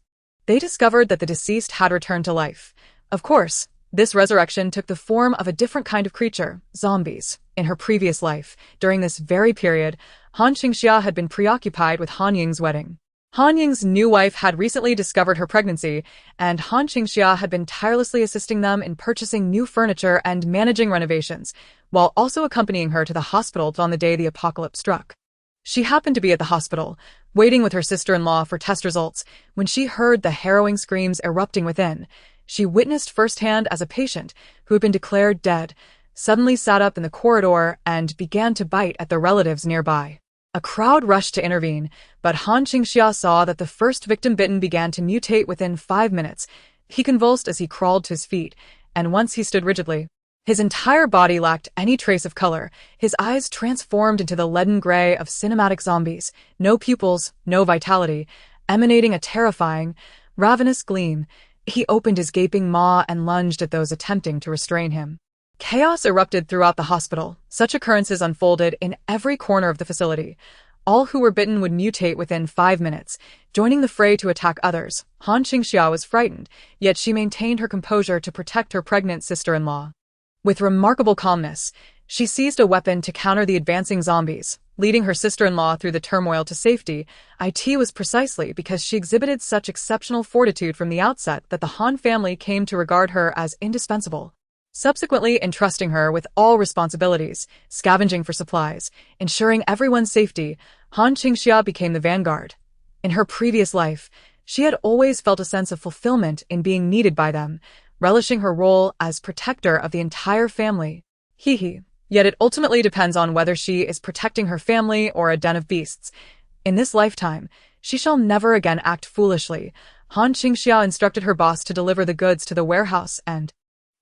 they discovered that the deceased had returned to life. Of course, this resurrection took the form of a different kind of creature, zombies. In her previous life, during this very period, Han Qingxia had been preoccupied with Han Ying's wedding. Han Ying's new wife had recently discovered her pregnancy, and Han Qingxia had been tirelessly assisting them in purchasing new furniture and managing renovations, while also accompanying her to the hospital on the day the apocalypse struck. She happened to be at the hospital, waiting with her sister-in-law for test results, when she heard the harrowing screams erupting within. She witnessed firsthand as a patient, who had been declared dead, suddenly sat up in the corridor and began to bite at the relatives nearby. A crowd rushed to intervene, but Han Qingxia saw that the first victim bitten began to mutate within 5 minutes. He convulsed as he crawled to his feet, and once he stood rigidly. His entire body lacked any trace of color, his eyes transformed into the leaden gray of cinematic zombies, no pupils, no vitality, emanating a terrifying, ravenous gleam. He opened his gaping maw and lunged at those attempting to restrain him. Chaos erupted throughout the hospital. Such occurrences unfolded in every corner of the facility. All who were bitten would mutate within 5 minutes, joining the fray to attack others. Han Qingxia was frightened, yet she maintained her composure to protect her pregnant sister-in-law. With remarkable calmness, she seized a weapon to counter the advancing zombies, leading her sister-in-law through the turmoil to safety. It was precisely because she exhibited such exceptional fortitude from the outset that the Han family came to regard her as indispensable, subsequently entrusting her with all responsibilities, scavenging for supplies, ensuring everyone's safety. Han Qingxia became the vanguard. In her previous life, she had always felt a sense of fulfillment in being needed by them, relishing her role as protector of the entire family. Yet it ultimately depends on whether she is protecting her family or a den of beasts. In this lifetime, she shall never again act foolishly. Han Qingxia instructed her boss to deliver the goods to the warehouse and,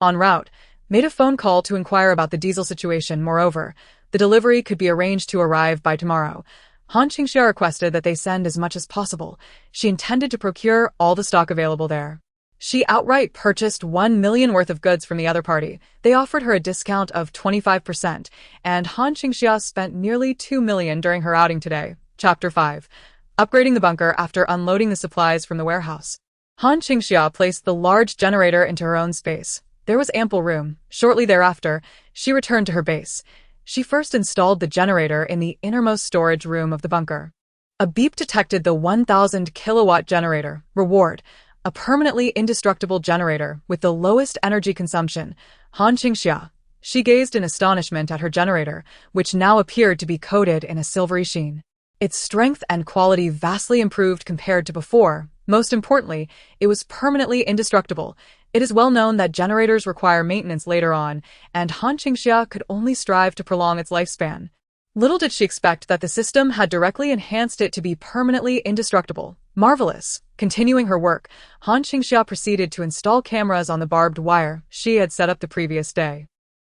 en route, made a phone call to inquire about the diesel situation. Moreover, the delivery could be arranged to arrive by tomorrow. Han Qingxia requested that they send as much as possible. She intended to procure all the stock available there. She outright purchased 1 million worth of goods from the other party. They offered her a discount of 25%, and Han Qingxia spent nearly 2 million during her outing today. Chapter 5. Upgrading the bunker after unloading the supplies from the warehouse. Han Qingxia placed the large generator into her own space. There was ample room. Shortly thereafter, she returned to her base. She first installed the generator in the innermost storage room of the bunker. A beep detected the 1,000 kilowatt generator, Reborn, a permanently indestructible generator with the lowest energy consumption. Han Qingxia. She gazed in astonishment at her generator, which now appeared to be coated in a silvery sheen. Its strength and quality vastly improved compared to before. Most importantly, it was permanently indestructible. It is well known that generators require maintenance later on, and Han Qingxia could only strive to prolong its lifespan. Little did she expect that the system had directly enhanced it to be permanently indestructible. Marvelous. Continuing her work, Han Qingxia proceeded to install cameras on the barbed wire she had set up the previous day.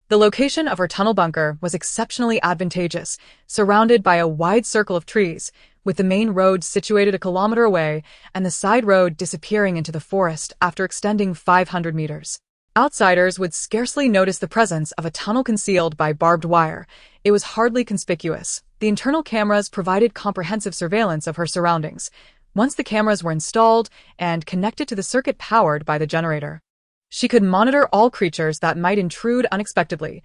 The location of her tunnel bunker was exceptionally advantageous, surrounded by a wide circle of trees, with the main road situated a kilometer away and the side road disappearing into the forest after extending 500 meters. Outsiders would scarcely notice the presence of a tunnel concealed by barbed wire. It was hardly conspicuous. The internal cameras provided comprehensive surveillance of her surroundings. Once the cameras were installed and connected to the circuit powered by the generator, she could monitor all creatures that might intrude unexpectedly.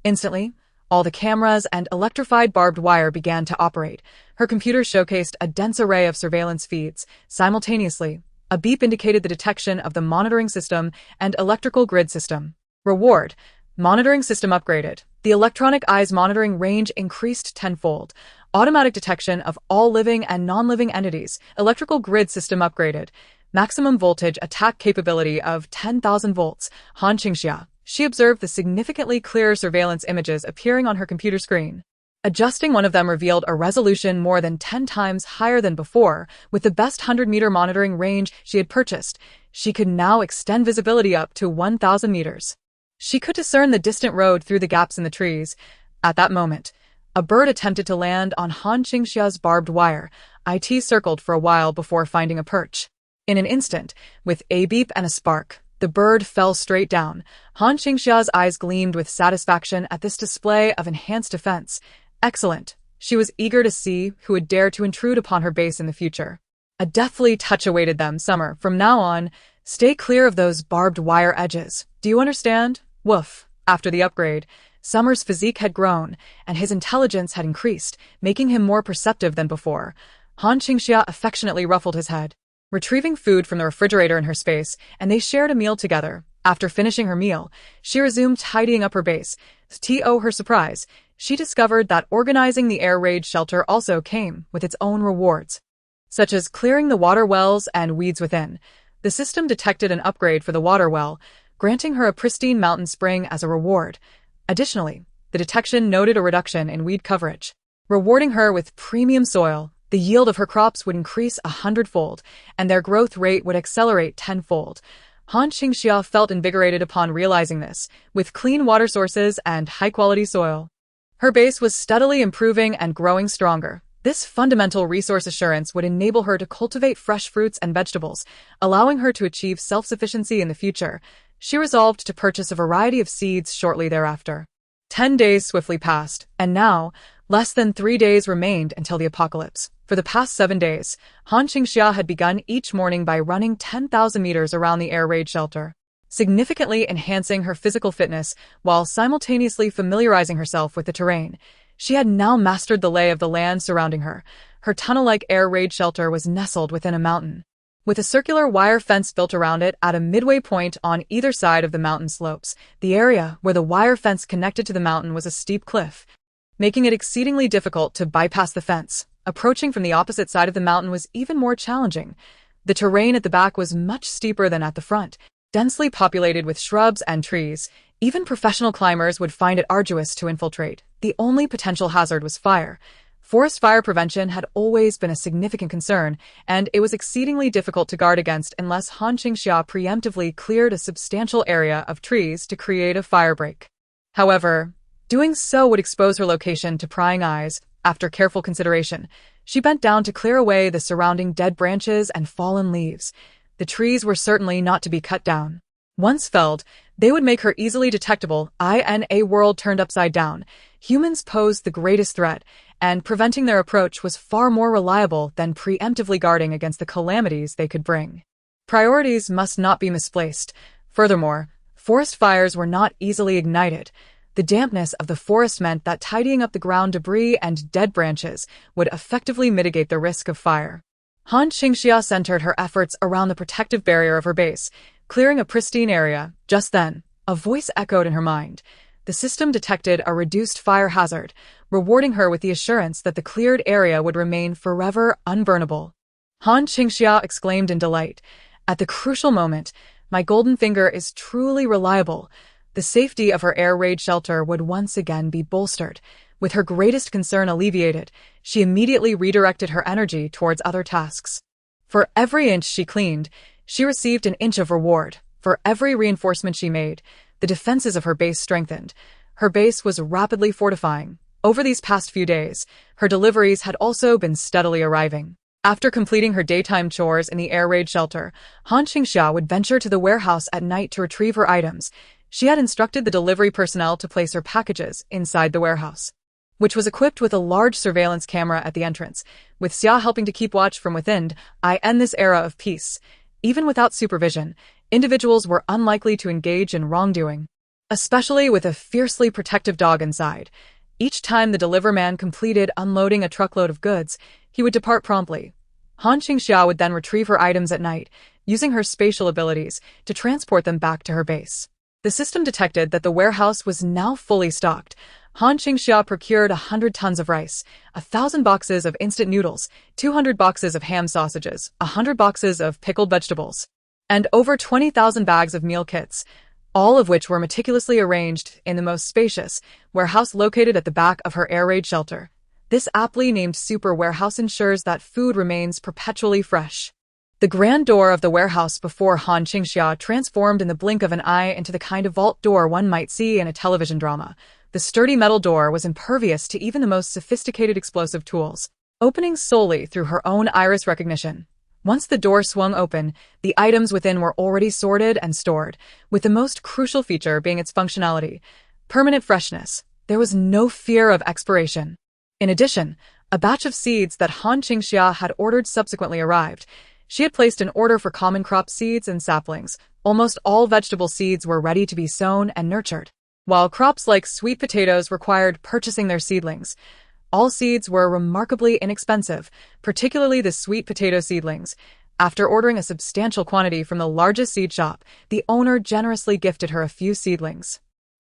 Instantly, all the cameras and electrified barbed wire began to operate. Her computer showcased a dense array of surveillance feeds. Simultaneously, a beep indicated the detection of the monitoring system and electrical grid system. Reward: monitoring system upgraded. The electronic eyes monitoring range increased tenfold. Automatic detection of all living and non-living entities. Electrical grid system upgraded. Maximum voltage attack capability of 10,000 volts. Han Qingxia. She observed the significantly clearer surveillance images appearing on her computer screen. Adjusting one of them revealed a resolution more than 10 times higher than before. With the best 100-meter monitoring range she had purchased, she could now extend visibility up to 1,000 meters. She could discern the distant road through the gaps in the trees. At that moment, a bird attempted to land on Han Qingxia's barbed wire. It circled for a while before finding a perch. In an instant, with a beep and a spark, the bird fell straight down. Han Qingxia's eyes gleamed with satisfaction at this display of enhanced defense. Excellent. She was eager to see who would dare to intrude upon her base in the future. A deathly touch awaited them. Summer, from now on, stay clear of those barbed wire edges. Do you understand? Woof. After the upgrade, Summer's physique had grown, and his intelligence had increased, making him more perceptive than before. Han Qingxia affectionately ruffled his head, retrieving food from the refrigerator in her space, and they shared a meal together. After finishing her meal, she resumed tidying up her base. To her surprise, she discovered that organizing the air raid shelter also came with its own rewards, such as clearing the water wells and weeds within. The system detected an upgrade for the water well, granting her a pristine mountain spring as a reward. Additionally, the detection noted a reduction in weed coverage, rewarding her with premium soil. The yield of her crops would increase 100-fold, and their growth rate would accelerate 10-fold. Han Qingxia felt invigorated upon realizing this. With clean water sources and high-quality soil, her base was steadily improving and growing stronger. This fundamental resource assurance would enable her to cultivate fresh fruits and vegetables, allowing her to achieve self-sufficiency in the future. She resolved to purchase a variety of seeds shortly thereafter. 10 days swiftly passed, and now, less than 3 days remained until the apocalypse. For the past 7 days, Han Qingxia had begun each morning by running 10,000 meters around the air raid shelter, significantly enhancing her physical fitness while simultaneously familiarizing herself with the terrain. She had now mastered the lay of the land surrounding her. Her tunnel-like air raid shelter was nestled within a mountain, with a circular wire fence built around it at a midway point on either side of the mountain slopes. The area where the wire fence connected to the mountain was a steep cliff, making it exceedingly difficult to bypass the fence. Approaching from the opposite side of the mountain was even more challenging. The terrain at the back was much steeper than at the front, densely populated with shrubs and trees. Even professional climbers would find it arduous to infiltrate. The only potential hazard was fire. Forest fire prevention had always been a significant concern, and it was exceedingly difficult to guard against unless Han Qingxia preemptively cleared a substantial area of trees to create a firebreak. However, doing so would expose her location to prying eyes. After careful consideration, she bent down to clear away the surrounding dead branches and fallen leaves. The trees were certainly not to be cut down. Once felled, they would make her easily detectable. In a world turned upside down, humans posed the greatest threat, and preventing their approach was far more reliable than preemptively guarding against the calamities they could bring. Priorities must not be misplaced. Furthermore, forest fires were not easily ignited. The dampness of the forest meant that tidying up the ground debris and dead branches would effectively mitigate the risk of fire. Han Qingxia centered her efforts around the protective barrier of her base, clearing a pristine area. Just then, a voice echoed in her mind. The system detected a reduced fire hazard, rewarding her with the assurance that the cleared area would remain forever unburnable. Han Qingxia exclaimed in delight. At the crucial moment, my golden finger is truly reliable. The safety of her air raid shelter would once again be bolstered. With her greatest concern alleviated, she immediately redirected her energy towards other tasks. For every inch she cleaned, she received an inch of reward. For every reinforcement she made, the defenses of her base strengthened. Her base was rapidly fortifying. Over these past few days, her deliveries had also been steadily arriving. After completing her daytime chores in the air raid shelter, Qingxia would venture to the warehouse at night to retrieve her items. She had instructed the delivery personnel to place her packages inside the warehouse, which was equipped with a large surveillance camera at the entrance, with Xia helping to keep watch from within. I end this era of peace. Even without supervision, individuals were unlikely to engage in wrongdoing, especially with a fiercely protective dog inside. Each time the deliver man completed unloading a truckload of goods, he would depart promptly. Qingxia would then retrieve her items at night, using her spatial abilities to transport them back to her base. The system detected that the warehouse was now fully stocked. Qingxia procured 100 tons of rice, 1,000 boxes of instant noodles, 200 boxes of ham sausages, 100 boxes of pickled vegetables, and over 20,000 bags of meal kits, all of which were meticulously arranged in the most spacious warehouse located at the back of her air raid shelter. This aptly named super warehouse ensures that food remains perpetually fresh. The grand door of the warehouse before Qingxia transformed in the blink of an eye into the kind of vault door one might see in a television drama. The sturdy metal door was impervious to even the most sophisticated explosive tools, opening solely through her own iris recognition. Once the door swung open, the items within were already sorted and stored, with the most crucial feature being its functionality, permanent freshness. There was no fear of expiration. In addition, a batch of seeds that Qingxia had ordered subsequently arrived. She had placed an order for common crop seeds and saplings. Almost all vegetable seeds were ready to be sown and nurtured, while crops like sweet potatoes required purchasing their seedlings. All seeds were remarkably inexpensive, particularly the sweet potato seedlings. After ordering a substantial quantity from the largest seed shop, the owner generously gifted her a few seedlings.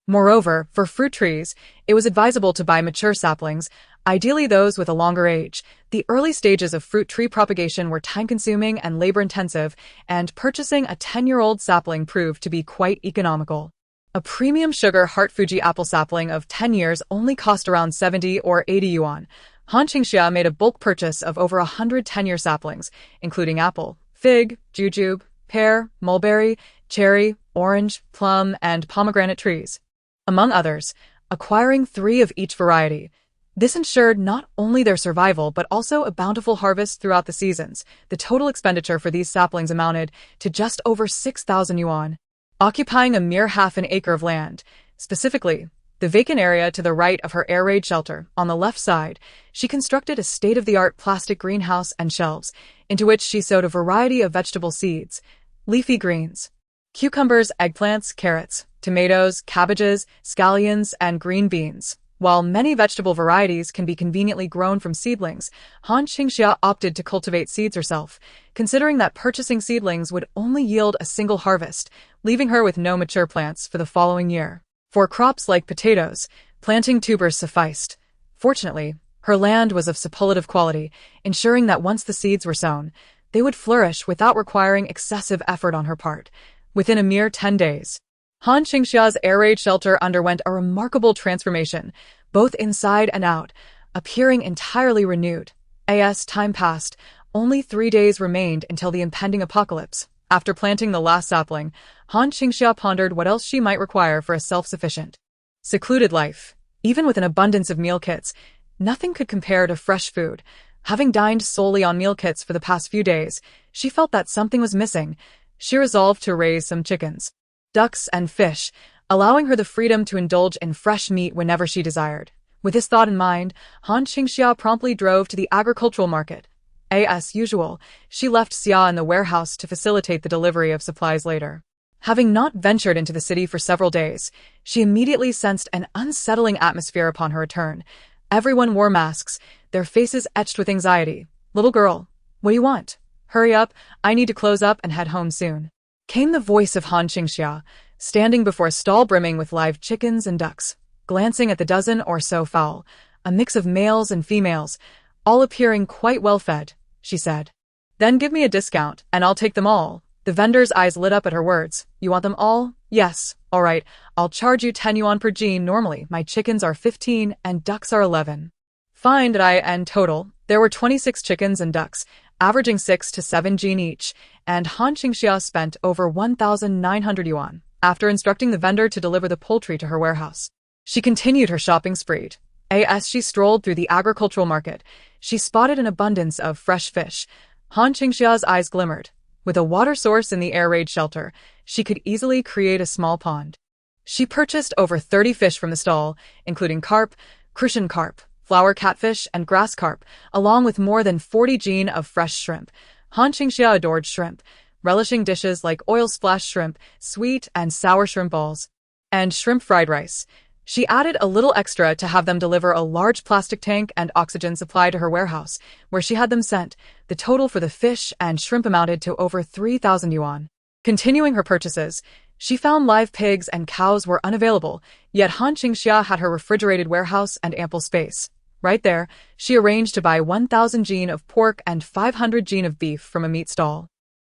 Moreover, for fruit trees, it was advisable to buy mature saplings, ideally those with a longer age. The early stages of fruit tree propagation were time-consuming and labor-intensive, and purchasing a 10-year-old sapling proved to be quite economical. A premium sugar heart Fuji apple sapling of 10 years only cost around 70 or 80 yuan. Qingxia made a bulk purchase of over 100 10-year saplings, including apple, fig, jujube, pear, mulberry, cherry, orange, plum, and pomegranate trees, among others, acquiring 3 of each variety. This ensured not only their survival but also a bountiful harvest throughout the seasons. The total expenditure for these saplings amounted to just over 6,000 yuan. Occupying a mere half an acre of land, specifically, the vacant area to the right of her air raid shelter, on the left side, she constructed a state-of-the-art plastic greenhouse and shelves, into which she sowed a variety of vegetable seeds, leafy greens, cucumbers, eggplants, carrots, tomatoes, cabbages, scallions, and green beans. While many vegetable varieties can be conveniently grown from seedlings, Qingxia opted to cultivate seeds herself, considering that purchasing seedlings would only yield a single harvest, leaving her with no mature plants for the following year. For crops like potatoes, planting tubers sufficed. Fortunately, her land was of superlative quality, ensuring that once the seeds were sown, they would flourish without requiring excessive effort on her part. Within a mere 10 days, Qingxia's air raid shelter underwent a remarkable transformation, both inside and out, appearing entirely renewed. As time passed, only 3 days remained until the impending apocalypse. After planting the last sapling, Qingxia pondered what else she might require for a self-sufficient, secluded life. Even with an abundance of meal kits, nothing could compare to fresh food. Having dined solely on meal kits for the past few days, she felt that something was missing. She resolved to raise some chickens, ducks, and fish, allowing her the freedom to indulge in fresh meat whenever she desired. With this thought in mind, Qingxia promptly drove to the agricultural market. As usual, she left Xia in the warehouse to facilitate the delivery of supplies later. Having not ventured into the city for several days, she immediately sensed an unsettling atmosphere upon her return. Everyone wore masks, their faces etched with anxiety. "Little girl, what do you want? Hurry up, I need to close up and head home soon," came the voice of Qingxia, standing before a stall brimming with live chickens and ducks. Glancing at the dozen or so fowl, a mix of males and females, all appearing quite well fed, she said, "Then give me a discount, and I'll take them all." The vendor's eyes lit up at her words. You want them all? Yes. All right. I'll charge you 10 yuan per jean. Normally, my chickens are 15 and ducks are 11. Fine, did I? And total, there were 26 chickens and ducks, averaging 6 to 7 jean each, and Han Qingxia spent over 1,900 yuan after instructing the vendor to deliver the poultry to her warehouse. She continued her shopping spree. As she strolled through the agricultural market, she spotted an abundance of fresh fish. Han Qingxia's eyes glimmered. With a water source in the air raid shelter, she could easily create a small pond. She purchased over 30 fish from the stall, including carp, crucian carp, flower catfish, and grass carp, along with more than 40 jean of fresh shrimp. Han Qingxia adored shrimp, relishing dishes like oil-splashed shrimp, sweet and sour shrimp balls, and shrimp fried rice. She added a little extra to have them deliver a large plastic tank and oxygen supply to her warehouse, where she had them sent. The total for the fish and shrimp amounted to over 3,000 yuan. Continuing her purchases, she found live pigs and cows were unavailable, yet Han Qingxia had her refrigerated warehouse and ample space. Right there, she arranged to buy 1,000 jean of pork and 500 jean of beef from a meat stall.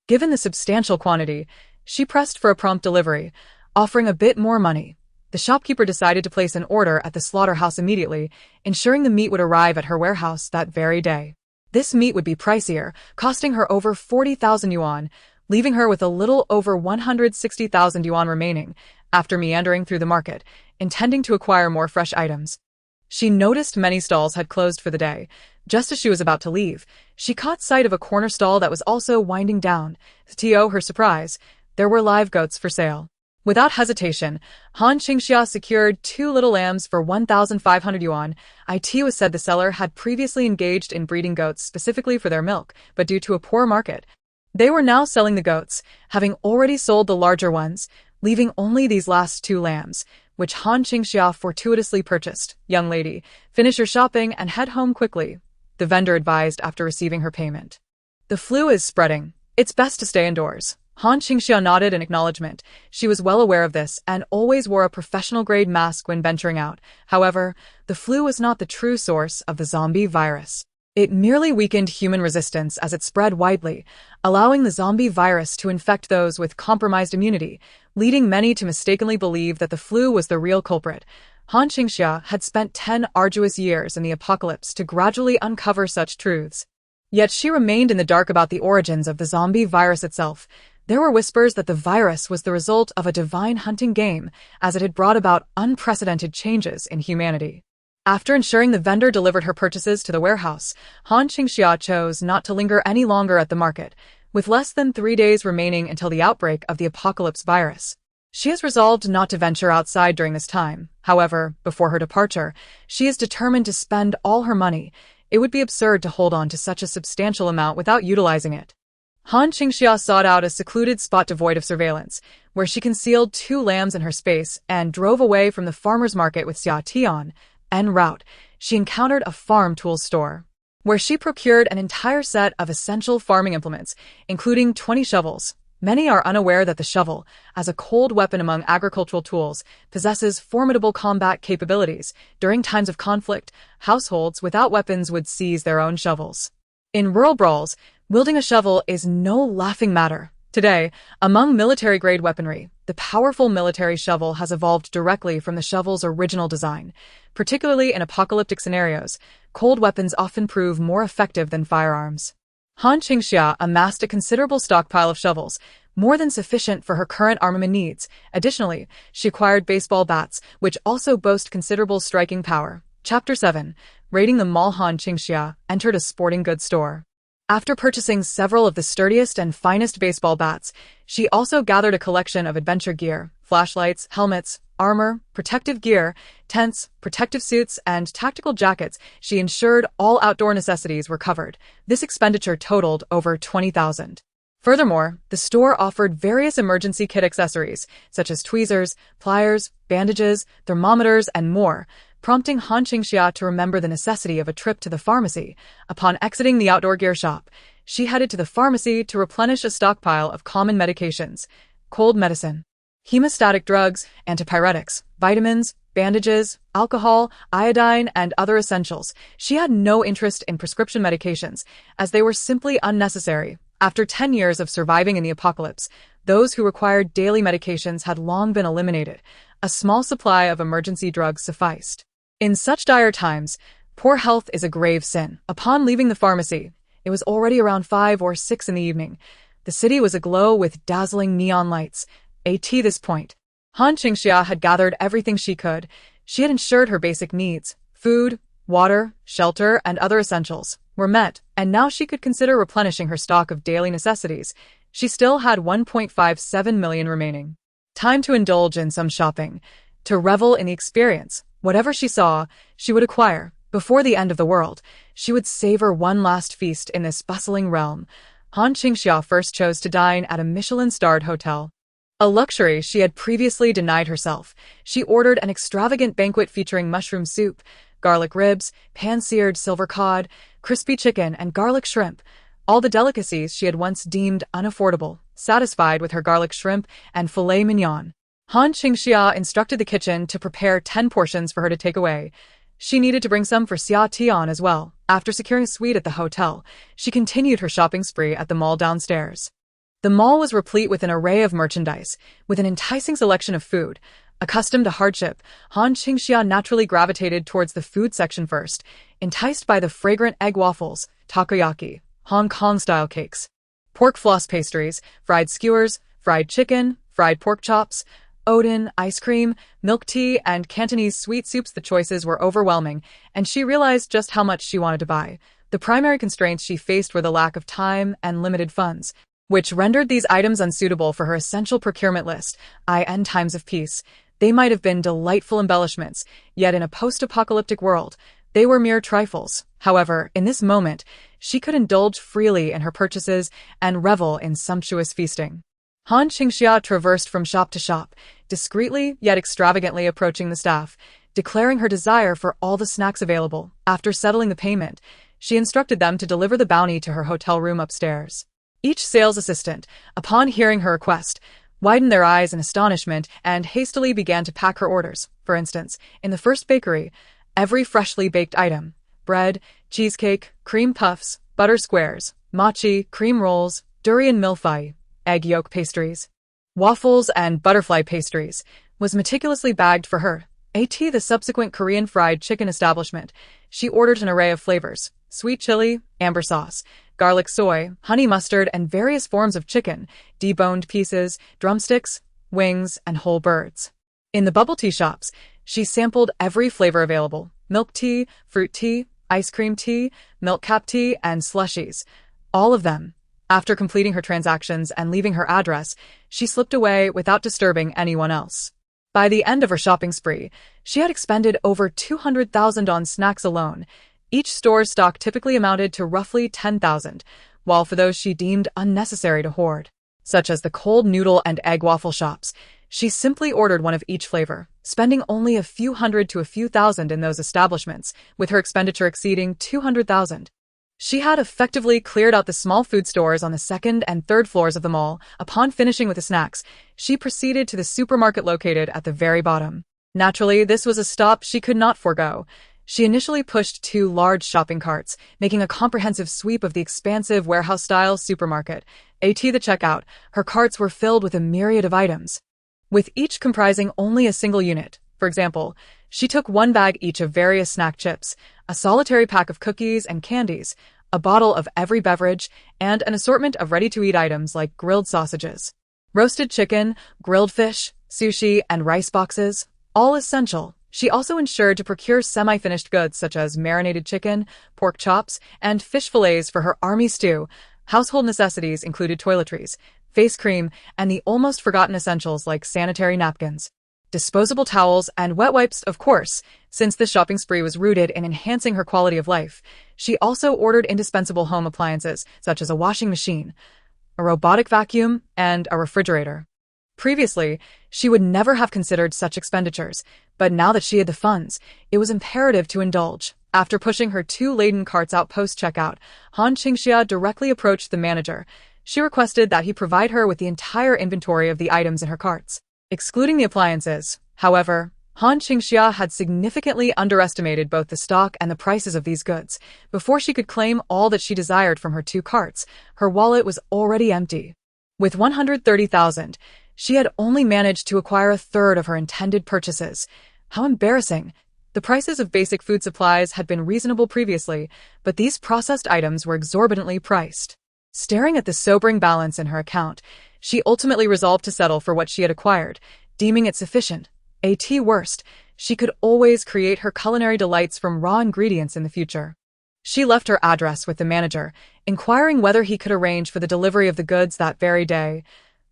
Given the substantial quantity, she pressed for a prompt delivery, offering a bit more money. The shopkeeper decided to place an order at the slaughterhouse immediately, ensuring the meat would arrive at her warehouse that very day. This meat would be pricier, costing her over 40,000 yuan, leaving her with a little over 160,000 yuan remaining, after meandering through the market, intending to acquire more fresh items. She noticed many stalls had closed for the day. Just as she was about to leave, she caught sight of a corner stall that was also winding down. To her surprise, there were live goats for sale. Without hesitation, Han Qingxia secured 2 little lambs for 1,500 yuan. It was said the seller had previously engaged in breeding goats specifically for their milk, but due to a poor market, they were now selling the goats, having already sold the larger ones, leaving only these last 2 lambs, which Han Qingxia fortuitously purchased. Young lady, finish your shopping and head home quickly, the vendor advised after receiving her payment. The flu is spreading. It's best to stay indoors. Han Qingxia nodded in acknowledgement. She was well aware of this and always wore a professional-grade mask when venturing out. However, the flu was not the true source of the zombie virus. It merely weakened human resistance as it spread widely, allowing the zombie virus to infect those with compromised immunity, leading many to mistakenly believe that the flu was the real culprit. Han Qingxia had spent 10 arduous years in the apocalypse to gradually uncover such truths. Yet she remained in the dark about the origins of the zombie virus itself. There were whispers that the virus was the result of a divine hunting game, as it had brought about unprecedented changes in humanity. After ensuring the vendor delivered her purchases to the warehouse, Han Qingxia chose not to linger any longer at the market, with less than 3 days remaining until the outbreak of the apocalypse virus. She has resolved not to venture outside during this time. However, before her departure, she is determined to spend all her money. It would be absurd to hold on to such a substantial amount without utilizing it. Han Qingxia sought out a secluded spot devoid of surveillance, where she concealed 2 lambs in her space and drove away from the farmer's market with Xia Tian. En route, she encountered a farm tools store, where she procured an entire set of essential farming implements, including 20 shovels. Many are unaware that the shovel, as a cold weapon among agricultural tools, possesses formidable combat capabilities. During times of conflict, households without weapons would seize their own shovels. In rural brawls, wielding a shovel is no laughing matter. Today, among military-grade weaponry, the powerful military shovel has evolved directly from the shovel's original design. Particularly in apocalyptic scenarios, cold weapons often prove more effective than firearms. Han Qingxia amassed a considerable stockpile of shovels, more than sufficient for her current armament needs. Additionally, she acquired baseball bats, which also boast considerable striking power. Chapter 7. Raiding the Mall. Han Qingxia entered a sporting goods store. After purchasing several of the sturdiest and finest baseball bats, she also gathered a collection of adventure gear, flashlights, helmets, armor, protective gear, tents, protective suits, and tactical jackets. She ensured all outdoor necessities were covered. This expenditure totaled over 20,000. Furthermore, the store offered various emergency kit accessories, such as tweezers, pliers, bandages, thermometers, and more, prompting Han Qingxia to remember the necessity of a trip to the pharmacy. Upon exiting the outdoor gear shop, she headed to the pharmacy to replenish a stockpile of common medications: cold medicine, hemostatic drugs, antipyretics, vitamins, bandages, alcohol, iodine, and other essentials. She had no interest in prescription medications, as they were simply unnecessary. After 10 years of surviving in the apocalypse, those who required daily medications had long been eliminated. A small supply of emergency drugs sufficed. In such dire times, poor health is a grave sin. Upon leaving the pharmacy, it was already around 5 or 6 in the evening. The city was aglow with dazzling neon lights. At this point, Qingxia had gathered everything she could. She had ensured her basic needs, food, water, shelter, and other essentials, were met, and now she could consider replenishing her stock of daily necessities. She still had 1.57 million remaining. Time to indulge in some shopping, to revel in the experience. Whatever she saw, she would acquire. Before the end of the world, she would savor one last feast in this bustling realm. Qingxia first chose to dine at a Michelin-starred hotel. A luxury she had previously denied herself. She ordered an extravagant banquet featuring mushroom soup, garlic ribs, pan-seared silver cod, crispy chicken, and garlic shrimp, all the delicacies she had once deemed unaffordable. Satisfied with her garlic shrimp and filet mignon, Qingxia instructed the kitchen to prepare 10 portions for her to take away. She needed to bring some for Xia Tian as well. After securing a suite at the hotel, she continued her shopping spree at the mall downstairs. The mall was replete with an array of merchandise, with an enticing selection of food. Accustomed to hardship, Qingxia naturally gravitated towards the food section first, enticed by the fragrant egg waffles, takoyaki, Hong Kong-style cakes, pork floss pastries, fried skewers, fried chicken, fried pork chops, oden, ice cream, milk tea, and Cantonese sweet soups. The choices were overwhelming, and she realized just how much she wanted to buy. The primary constraints she faced were the lack of time and limited funds, which rendered these items unsuitable for her essential procurement list. In times of peace, they might have been delightful embellishments, yet in a post-apocalyptic world, they were mere trifles. However, in this moment, she could indulge freely in her purchases and revel in sumptuous feasting. Qingxia traversed from shop to shop, discreetly yet extravagantly approaching the staff, declaring her desire for all the snacks available. After settling the payment, she instructed them to deliver the bounty to her hotel room upstairs. Each sales assistant, upon hearing her request, widened their eyes in astonishment and hastily began to pack her orders. For instance, in the first bakery, every freshly baked item, bread, cheesecake, cream puffs, butter squares, mochi, cream rolls, durian milfai, egg yolk pastries, waffles, and butterfly pastries, was meticulously bagged for her. At the subsequent Korean fried chicken establishment, she ordered an array of flavors: sweet chili, amber sauce, garlic soy, honey mustard, and various forms of chicken, deboned pieces, drumsticks, wings, and whole birds. In the bubble tea shops, she sampled every flavor available: milk tea, fruit tea, ice cream tea, milk cap tea, and slushies. All of them. After completing her transactions and leaving her address, she slipped away without disturbing anyone else. By the end of her shopping spree, she had expended over 200,000 on snacks alone. Each store's stock typically amounted to roughly 10,000, while for those she deemed unnecessary to hoard, such as the cold noodle and egg waffle shops, she simply ordered one of each flavor, spending only a few hundred to a few thousand in those establishments, with her expenditure exceeding 200,000. She had effectively cleared out the small food stores on the second and third floors of the mall. Upon finishing with the snacks, she proceeded to the supermarket located at the very bottom. Naturally, this was a stop she could not forego. She initially pushed 2 large shopping carts, making a comprehensive sweep of the expansive warehouse-style supermarket. At the checkout, her carts were filled with a myriad of items, with each comprising only a single unit. For example, she took 1 bag each of various snack chips, a solitary pack of cookies and candies, a bottle of every beverage, and an assortment of ready-to-eat items like grilled sausages, roasted chicken, grilled fish, sushi, and rice boxes, all essential. She also ensured to procure semi-finished goods such as marinated chicken, pork chops, and fish fillets for her army stew. Household necessities included toiletries, face cream, and the almost forgotten essentials like sanitary napkins, disposable towels, and wet wipes. Of course, since this shopping spree was rooted in enhancing her quality of life, she also ordered indispensable home appliances such as a washing machine, a robotic vacuum, and a refrigerator. Previously, she would never have considered such expenditures, but now that she had the funds, it was imperative to indulge. After pushing her 2 laden carts out post-checkout, Qingxia directly approached the manager. She requested that he provide her with the entire inventory of the items in her carts, excluding the appliances. However, Han Qingxia had significantly underestimated both the stock and the prices of these goods. Before she could claim all that she desired from her 2 carts, her wallet was already empty. With 130,000, she had only managed to acquire a third of her intended purchases. How embarrassing! The prices of basic food supplies had been reasonable previously, but these processed items were exorbitantly priced. Staring at the sobering balance in her account, she ultimately resolved to settle for what she had acquired, deeming it sufficient. At worst, she could always create her culinary delights from raw ingredients in the future. She left her address with the manager, inquiring whether he could arrange for the delivery of the goods that very day.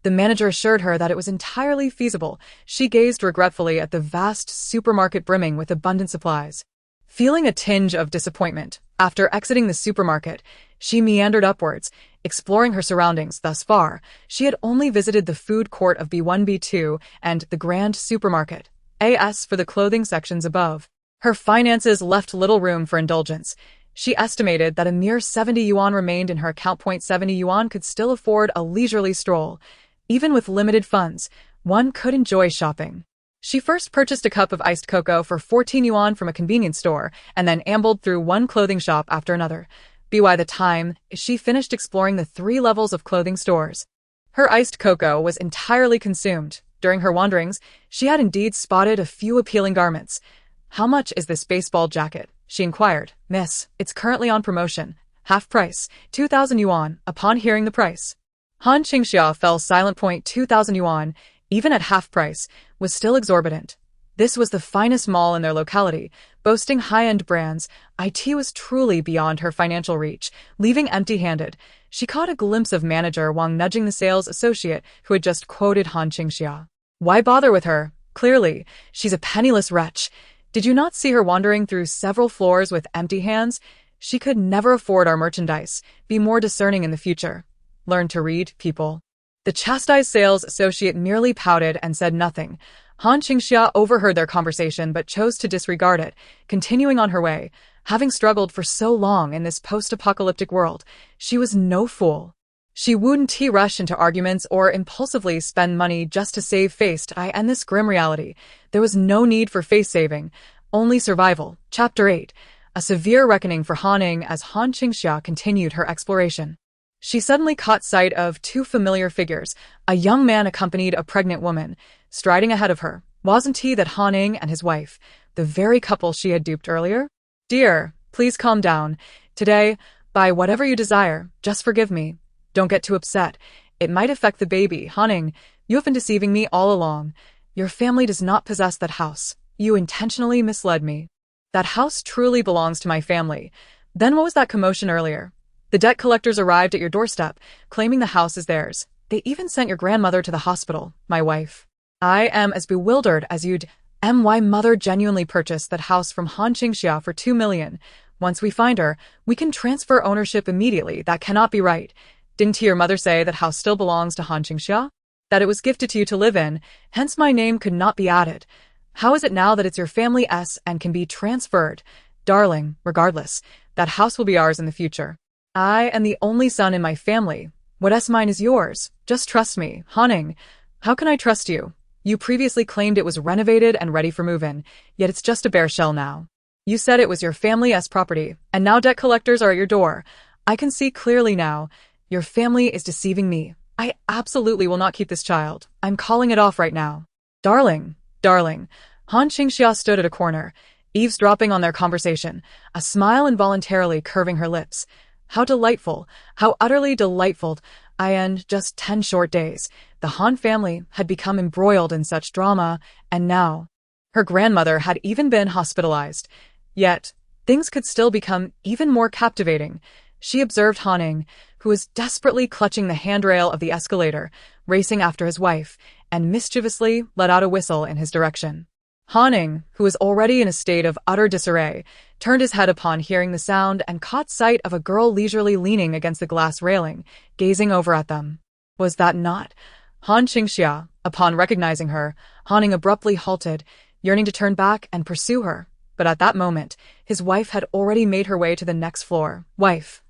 The manager assured her that it was entirely feasible. She gazed regretfully at the vast supermarket brimming with abundant supplies. Feeling a tinge of disappointment, after exiting the supermarket, she meandered upwards, exploring her surroundings. Thus far, she had only visited the food court of B1, B2, and the grand supermarket, AS for the clothing sections above. Her finances left little room for indulgence. She estimated that a mere 70 yuan remained in her account. 70 yuan could still afford a leisurely stroll. Even with limited funds, one could enjoy shopping. She first purchased a cup of iced cocoa for 14 yuan from a convenience store, and then ambled through one clothing shop after another. By the time she finished exploring the 3 levels of clothing stores, her iced cocoa was entirely consumed. During her wanderings, she had indeed spotted a few appealing garments. "How much is this baseball jacket?" she inquired. "Miss, it's currently on promotion. Half price, 2,000 yuan." Upon hearing the price, Han Qingxia fell silent. 2,000 yuan, even at half price, was still exorbitant. This was the finest mall in their locality, boasting high-end brands. It was truly beyond her financial reach. Leaving empty-handed, she caught a glimpse of manager Wang nudging the sales associate who had just quoted Han Qingxia. Why bother with her? Clearly, she's a penniless wretch. Did you not see her wandering through several floors with empty hands? She could never afford our merchandise. Be more discerning in the future. Learn to read, people. The chastised sales associate merely pouted and said nothing. Han Qingxia overheard their conversation but chose to disregard it, continuing on her way. Having struggled for so long in this post-apocalyptic world, she was no fool. She wouldn't rush into arguments or impulsively spend money just to save face in this grim reality. There was no need for face-saving, only survival. Chapter 8. A severe reckoning for Haning. As Han Qingxia continued her exploration, she suddenly caught sight of 2 familiar figures. A young man accompanied a pregnant woman, striding ahead of her. Wasn't he that Haning and his wife, the very couple she had duped earlier? "Dear, please calm down. Today, buy whatever you desire. Just forgive me. Don't get too upset. It might affect the baby." "Haning, you have been deceiving me all along. Your family does not possess that house. You intentionally misled me. That house truly belongs to my family. Then what was that commotion earlier? The debt collectors arrived at your doorstep, claiming the house is theirs. They even sent your grandmother to the hospital, my wife. I am as bewildered as you'd. My mother genuinely purchased that house from Han Qingxia for 2 million. Once we find her, we can transfer ownership immediately. That cannot be right. Didn't your mother say that house still belongs to Han Qingxia? That it was gifted to you to live in, hence my name could not be added. How is it now that it's your family's and can be transferred? Darling, regardless, that house will be ours in the future. I am the only son in my family. What's mine is yours. Just trust me." "Haning, how can I trust you? You previously claimed it was renovated and ready for move-in, yet it's just a bare shell now. You said it was your family's property, and now debt collectors are at your door. I can see clearly now. Your family is deceiving me. I absolutely will not keep this child. I'm calling it off right now." Darling. Han Qingxia stood at a corner, eavesdropping on their conversation, a smile involuntarily curving her lips. How delightful, how utterly delightful. And just 10 short days, the Han family had become embroiled in such drama, and now her grandmother had even been hospitalized. Yet, things could still become even more captivating. She observed Haning, who was desperately clutching the handrail of the escalator, racing after his wife, and mischievously let out a whistle in his direction. Haning, who was already in a state of utter disarray, turned his head upon hearing the sound and caught sight of a girl leisurely leaning against the glass railing, gazing over at them. Was that not Han Qingxia? Upon recognizing her, Haning abruptly halted, yearning to turn back and pursue her. But at that moment, his wife had already made her way to the next floor. Wife.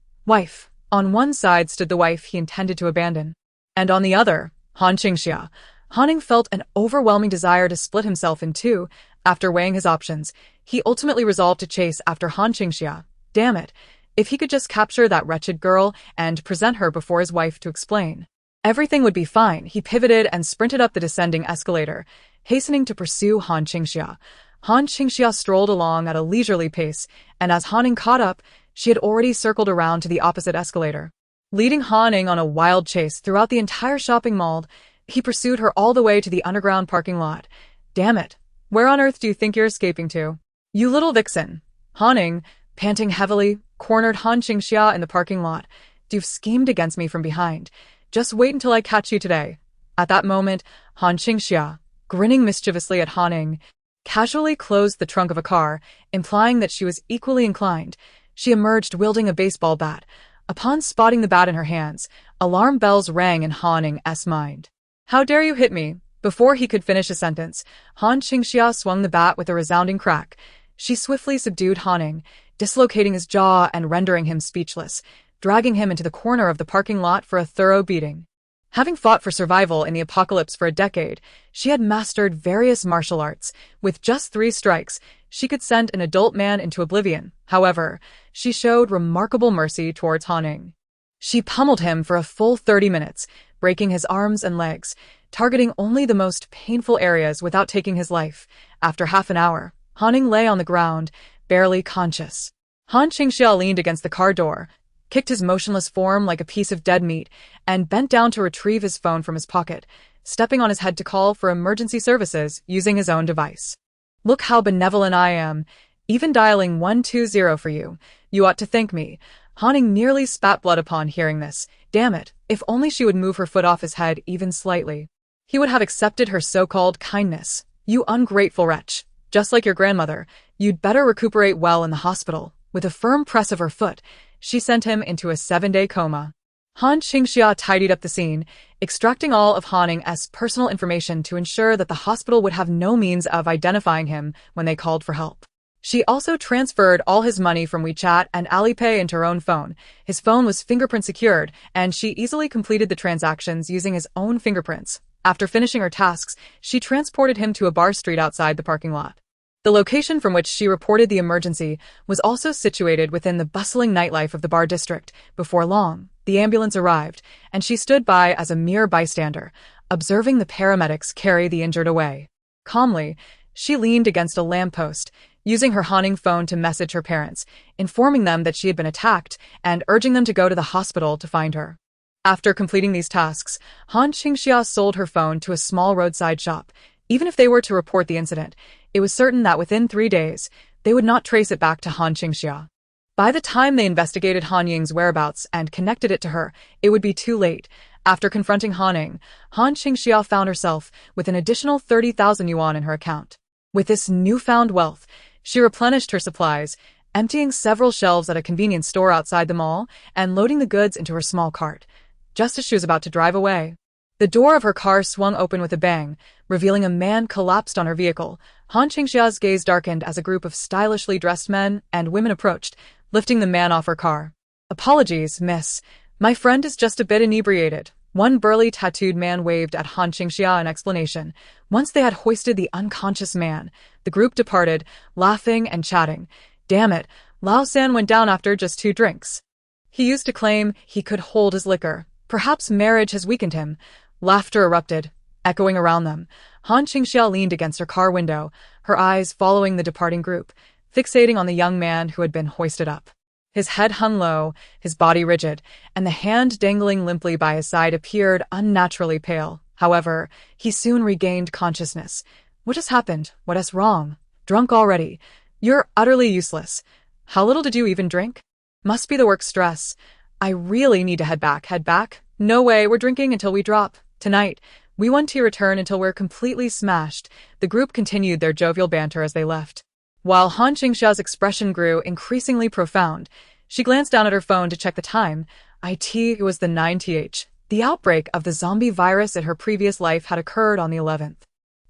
On one side stood the wife he intended to abandon, and on the other, Han Qingxia. Haning felt an overwhelming desire to split himself in two, After weighing his options, he ultimately resolved to chase after Han Qingxia. Damn it. If he could just capture that wretched girl and present her before his wife to explain, everything would be fine. He pivoted and sprinted up the descending escalator, hastening to pursue Han Qingxia. Han Qingxia strolled along at a leisurely pace, and as Hanning caught up, she had already circled around to the opposite escalator. Leading Hanning on a wild chase throughout the entire shopping mall, he pursued her all the way to the underground parking lot. Damn it. Where on earth do you think you're escaping to? You little vixen. Hanning, panting heavily, cornered Han Qingxia in the parking lot. You've schemed against me from behind. Just wait until I catch you today. At that moment, Han Qingxia, grinning mischievously at Hanning, casually closed the trunk of a car, implying that she was equally inclined. She emerged wielding a baseball bat. Upon spotting the bat in her hands, alarm bells rang in Hanning's mind. How dare you hit me? Before he could finish a sentence, Han Qingxia swung the bat with a resounding crack. She swiftly subdued Hanning, dislocating his jaw and rendering him speechless, dragging him into the corner of the parking lot for a thorough beating. Having fought for survival in the apocalypse for a decade, she had mastered various martial arts. With just 3 strikes, she could send an adult man into oblivion. However, she showed remarkable mercy towards Hanning. She pummeled him for a full 30 minutes, breaking his arms and legs, targeting only the most painful areas without taking his life. After half an hour, Hanning lay on the ground, barely conscious. Han Qingxia leaned against the car door, kicked his motionless form like a piece of dead meat, and bent down to retrieve his phone from his pocket, stepping on his head to call for emergency services using his own device. Look how benevolent I am, even dialing 120 for you. You ought to thank me. Hanning nearly spat blood upon hearing this. Damn it, if only she would move her foot off his head even slightly. He would have accepted her so-called kindness. You ungrateful wretch. Just like your grandmother, you'd better recuperate well in the hospital. With a firm press of her foot, she sent him into a 7-day coma. Han Qingxia tidied up the scene, extracting all of Hanning's personal information to ensure that the hospital would have no means of identifying him when they called for help. She also transferred all his money from WeChat and Alipay into her own phone. His phone was fingerprint secured, and she easily completed the transactions using his own fingerprints. After finishing her tasks, she transported him to a bar street outside the parking lot. The location from which she reported the emergency was also situated within the bustling nightlife of the bar district. Before long, the ambulance arrived, and she stood by as a mere bystander, observing the paramedics carry the injured away. Calmly, she leaned against a lamppost, using her Hanning phone to message her parents, informing them that she had been attacked and urging them to go to the hospital to find her. After completing these tasks, Han Qingxia sold her phone to a small roadside shop. Even if they were to report the incident, it was certain that within 3 days, they would not trace it back to Han Qingxia. By the time they investigated Han Ying's whereabouts and connected it to her, it would be too late. After confronting Hanning, Han Qingxia found herself with an additional 30,000 yuan in her account. With this newfound wealth, she replenished her supplies, emptying several shelves at a convenience store outside the mall and loading the goods into her small cart. Just as she was about to drive away, the door of her car swung open with a bang, revealing a man collapsed on her vehicle. Han Qingxia's gaze darkened as a group of stylishly dressed men and women approached, lifting the man off her car. Apologies, miss. My friend is just a bit inebriated. One burly tattooed man waved at Han Qingxia in explanation. Once they had hoisted the unconscious man, the group departed, laughing and chatting. Damn it, Lao San went down after just 2 drinks. He used to claim he could hold his liquor. Perhaps marriage has weakened him. Laughter erupted, echoing around them. Han Qingxia leaned against her car window, her eyes following the departing group, fixating on the young man who had been hoisted up. His head hung low, his body rigid, and the hand dangling limply by his side appeared unnaturally pale. However, he soon regained consciousness. What has happened? What is wrong? Drunk already? You're utterly useless. How little did you even drink? Must be the work stress. I really need to head back. Head back? No way, we're drinking until we drop. Tonight, we want to return until we're completely smashed. The group continued their jovial banter as they left. While Han Qingxia's expression grew increasingly profound, she glanced down at her phone to check the time. It was the 9th. The outbreak of the zombie virus in her previous life had occurred on the 11th.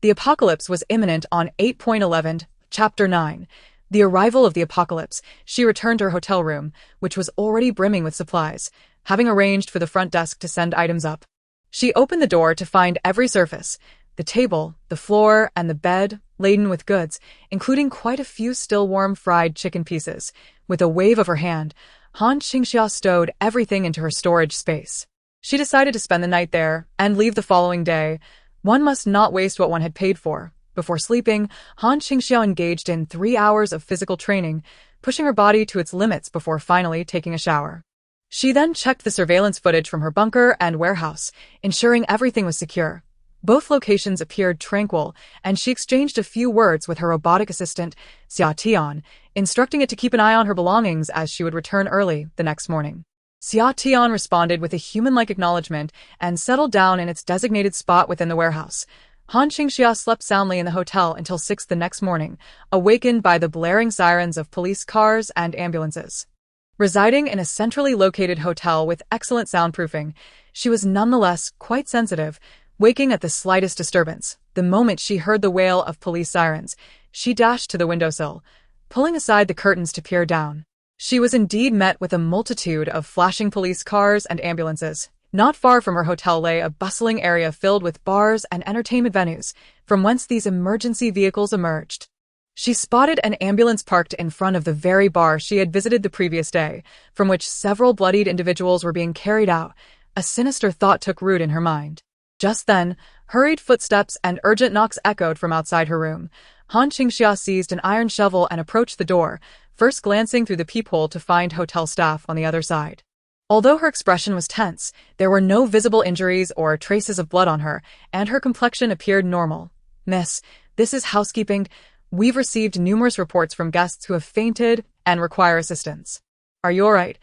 The apocalypse was imminent on 8.11, Chapter 9. The arrival of the apocalypse, she returned to her hotel room, which was already brimming with supplies, having arranged for the front desk to send items up. She opened the door to find every surface, The table, the floor, and the bed, laden with goods, including quite a few still warm fried chicken pieces. With a wave of her hand, Qingxia stowed everything into her storage space. She decided to spend the night there and leave the following day. One must not waste what one had paid for. Before sleeping, Qingxia engaged in 3 hours of physical training, pushing her body to its limits before finally taking a shower. She then checked the surveillance footage from her bunker and warehouse, ensuring everything was secure. Both locations appeared tranquil, and she exchanged a few words with her robotic assistant, Xia Tian, instructing it to keep an eye on her belongings as she would return early the next morning. Xia Tian responded with a human-like acknowledgement and settled down in its designated spot within the warehouse. Qingxia slept soundly in the hotel until 6 the next morning, awakened by the blaring sirens of police cars and ambulances. Residing in a centrally located hotel with excellent soundproofing, she was nonetheless quite sensitive, waking at the slightest disturbance. The moment she heard the wail of police sirens, she dashed to the windowsill, pulling aside the curtains to peer down. She was indeed met with a multitude of flashing police cars and ambulances. Not far from her hotel lay a bustling area filled with bars and entertainment venues, from whence these emergency vehicles emerged. She spotted an ambulance parked in front of the very bar she had visited the previous day, from which several bloodied individuals were being carried out. A sinister thought took root in her mind. Just then, hurried footsteps and urgent knocks echoed from outside her room. Qingxia seized an iron shovel and approached the door, first glancing through the peephole to find hotel staff on the other side. Although her expression was tense, there were no visible injuries or traces of blood on her, and her complexion appeared normal. "Miss, this is housekeeping. We've received numerous reports from guests who have fainted and require assistance." "Are you all right?"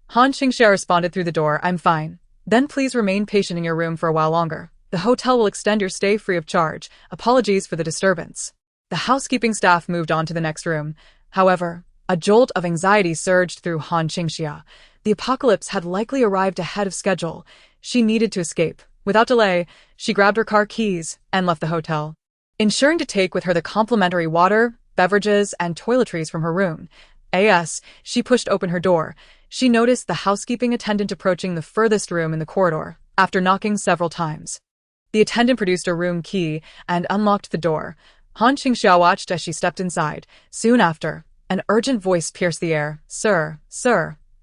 Qingxia responded through the door. "I'm fine." "Then please remain patient in your room for a while longer. The hotel will extend your stay free of charge. Apologies for the disturbance." The housekeeping staff moved on to the next room. However, a jolt of anxiety surged through Qingxia. The apocalypse had likely arrived ahead of schedule. She needed to escape. Without delay, she grabbed her car keys and left the hotel, ensuring to take with her the complimentary water, beverages, and toiletries from her room. As she pushed open her door, she noticed the housekeeping attendant approaching the furthest room in the corridor, after knocking several times. The attendant produced a room key and unlocked the door. Qingxia watched as she stepped inside. Soon after, an urgent voice pierced the air. Sir,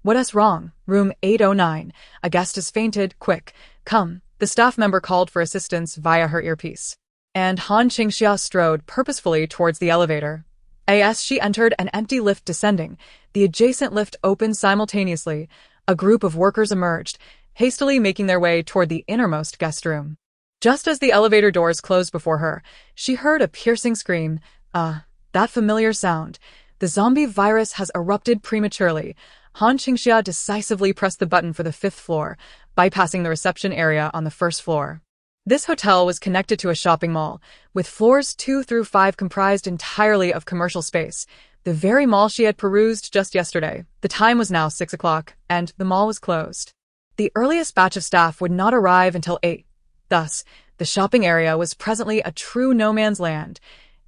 what is wrong? Room 809. A guest has fainted. Quick, come." The staff member called for assistance via her earpiece, and Qingxia strode purposefully towards the elevator. As she entered an empty lift descending, the adjacent lift opened simultaneously. A group of workers emerged, hastily making their way toward the innermost guest room. Just as the elevator doors closed before her, she heard a piercing scream. That familiar sound. The zombie virus has erupted prematurely. Qingxia decisively pressed the button for the 5th floor, bypassing the reception area on the 1st floor. This hotel was connected to a shopping mall, with floors 2 through 5 comprised entirely of commercial space, the very mall she had perused just yesterday. The time was now 6 o'clock, and the mall was closed. The earliest batch of staff would not arrive until 8. Thus, the shopping area was presently a true no-man's land.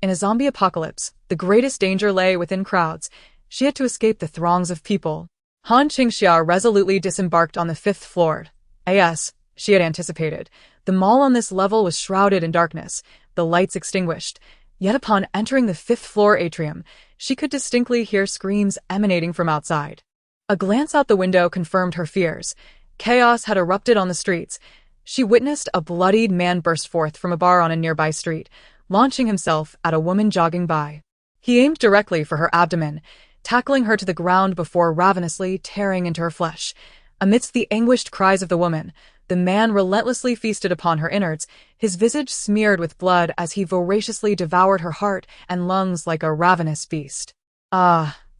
In a zombie apocalypse, the greatest danger lay within crowds. She had to escape the throngs of people. Qingxia resolutely disembarked on the 5th floor. As she had anticipated, the mall on this level was shrouded in darkness, the lights extinguished. Yet upon entering the 5th floor atrium, she could distinctly hear screams emanating from outside. A glance out the window confirmed her fears. Chaos had erupted on the streets. She witnessed a bloodied man burst forth from a bar on a nearby street, launching himself at a woman jogging by. He aimed directly for her abdomen, tackling her to the ground before ravenously tearing into her flesh. Amidst the anguished cries of the woman, the man relentlessly feasted upon her innards, his visage smeared with blood as he voraciously devoured her heart and lungs like a ravenous beast.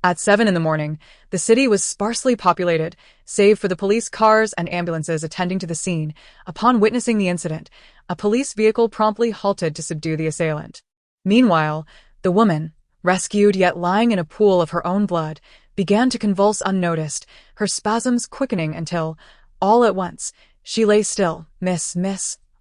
At 7 in the morning, the city was sparsely populated, save for the police cars and ambulances attending to the scene. Upon witnessing the incident, a police vehicle promptly halted to subdue the assailant. Meanwhile, the woman, rescued yet lying in a pool of her own blood, began to convulse unnoticed, her spasms quickening until, all at once, she lay still. Miss,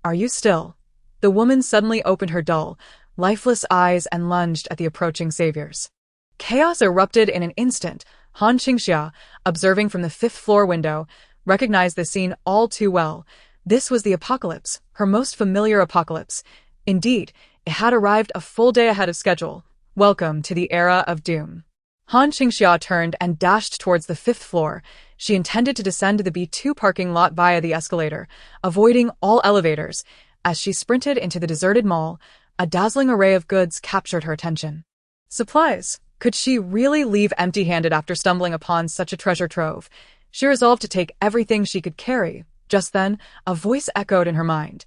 are you still?" The woman suddenly opened her dull, lifeless eyes and lunged at the approaching saviors. Chaos erupted in an instant. Qingxia, observing from the 5th floor window, recognized the scene all too well. This was the apocalypse, her most familiar apocalypse. Indeed, it had arrived a full day ahead of schedule. Welcome to the era of doom. Han Qingxia turned and dashed towards the 5th floor. She intended to descend to the B2 parking lot via the escalator, avoiding all elevators. As she sprinted into the deserted mall, a dazzling array of goods captured her attention. Supplies. Could she really leave empty-handed after stumbling upon such a treasure trove? She resolved to take everything she could carry. Just then, a voice echoed in her mind.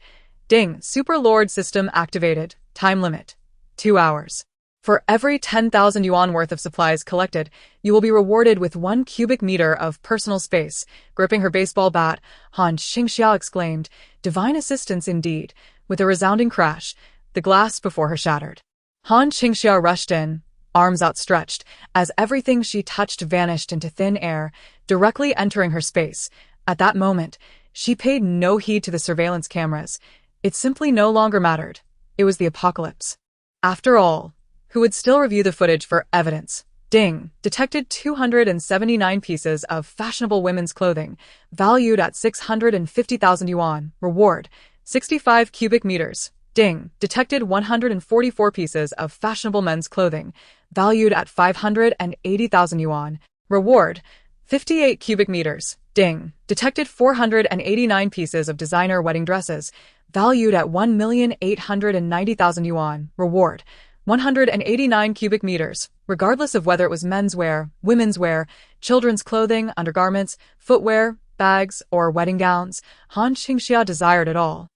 Ding, Super Lord system activated. Time limit. 2 hours. For every 10,000 yuan worth of supplies collected, you will be rewarded with 1 cubic meter of personal space. Gripping her baseball bat, Han Qingxia exclaimed, divine assistance indeed. With a resounding crash, the glass before her shattered. Han Qingxia rushed in, arms outstretched, as everything she touched vanished into thin air, directly entering her space. At that moment, she paid no heed to the surveillance cameras. It simply no longer mattered. It was the apocalypse. After all, who would still review the footage for evidence? Ding, detected 279 pieces of fashionable women's clothing, valued at 650,000 yuan. Reward, 65 cubic meters. Ding, detected 144 pieces of fashionable men's clothing, valued at 580,000 yuan. Reward, 58 cubic meters. Ding, detected 489 pieces of designer wedding dresses, valued at 1,890,000 yuan. Reward, 189 cubic meters. Regardless of whether it was men's wear, women's wear, children's clothing, undergarments, footwear, bags, or wedding gowns, Han Qingxia desired it all.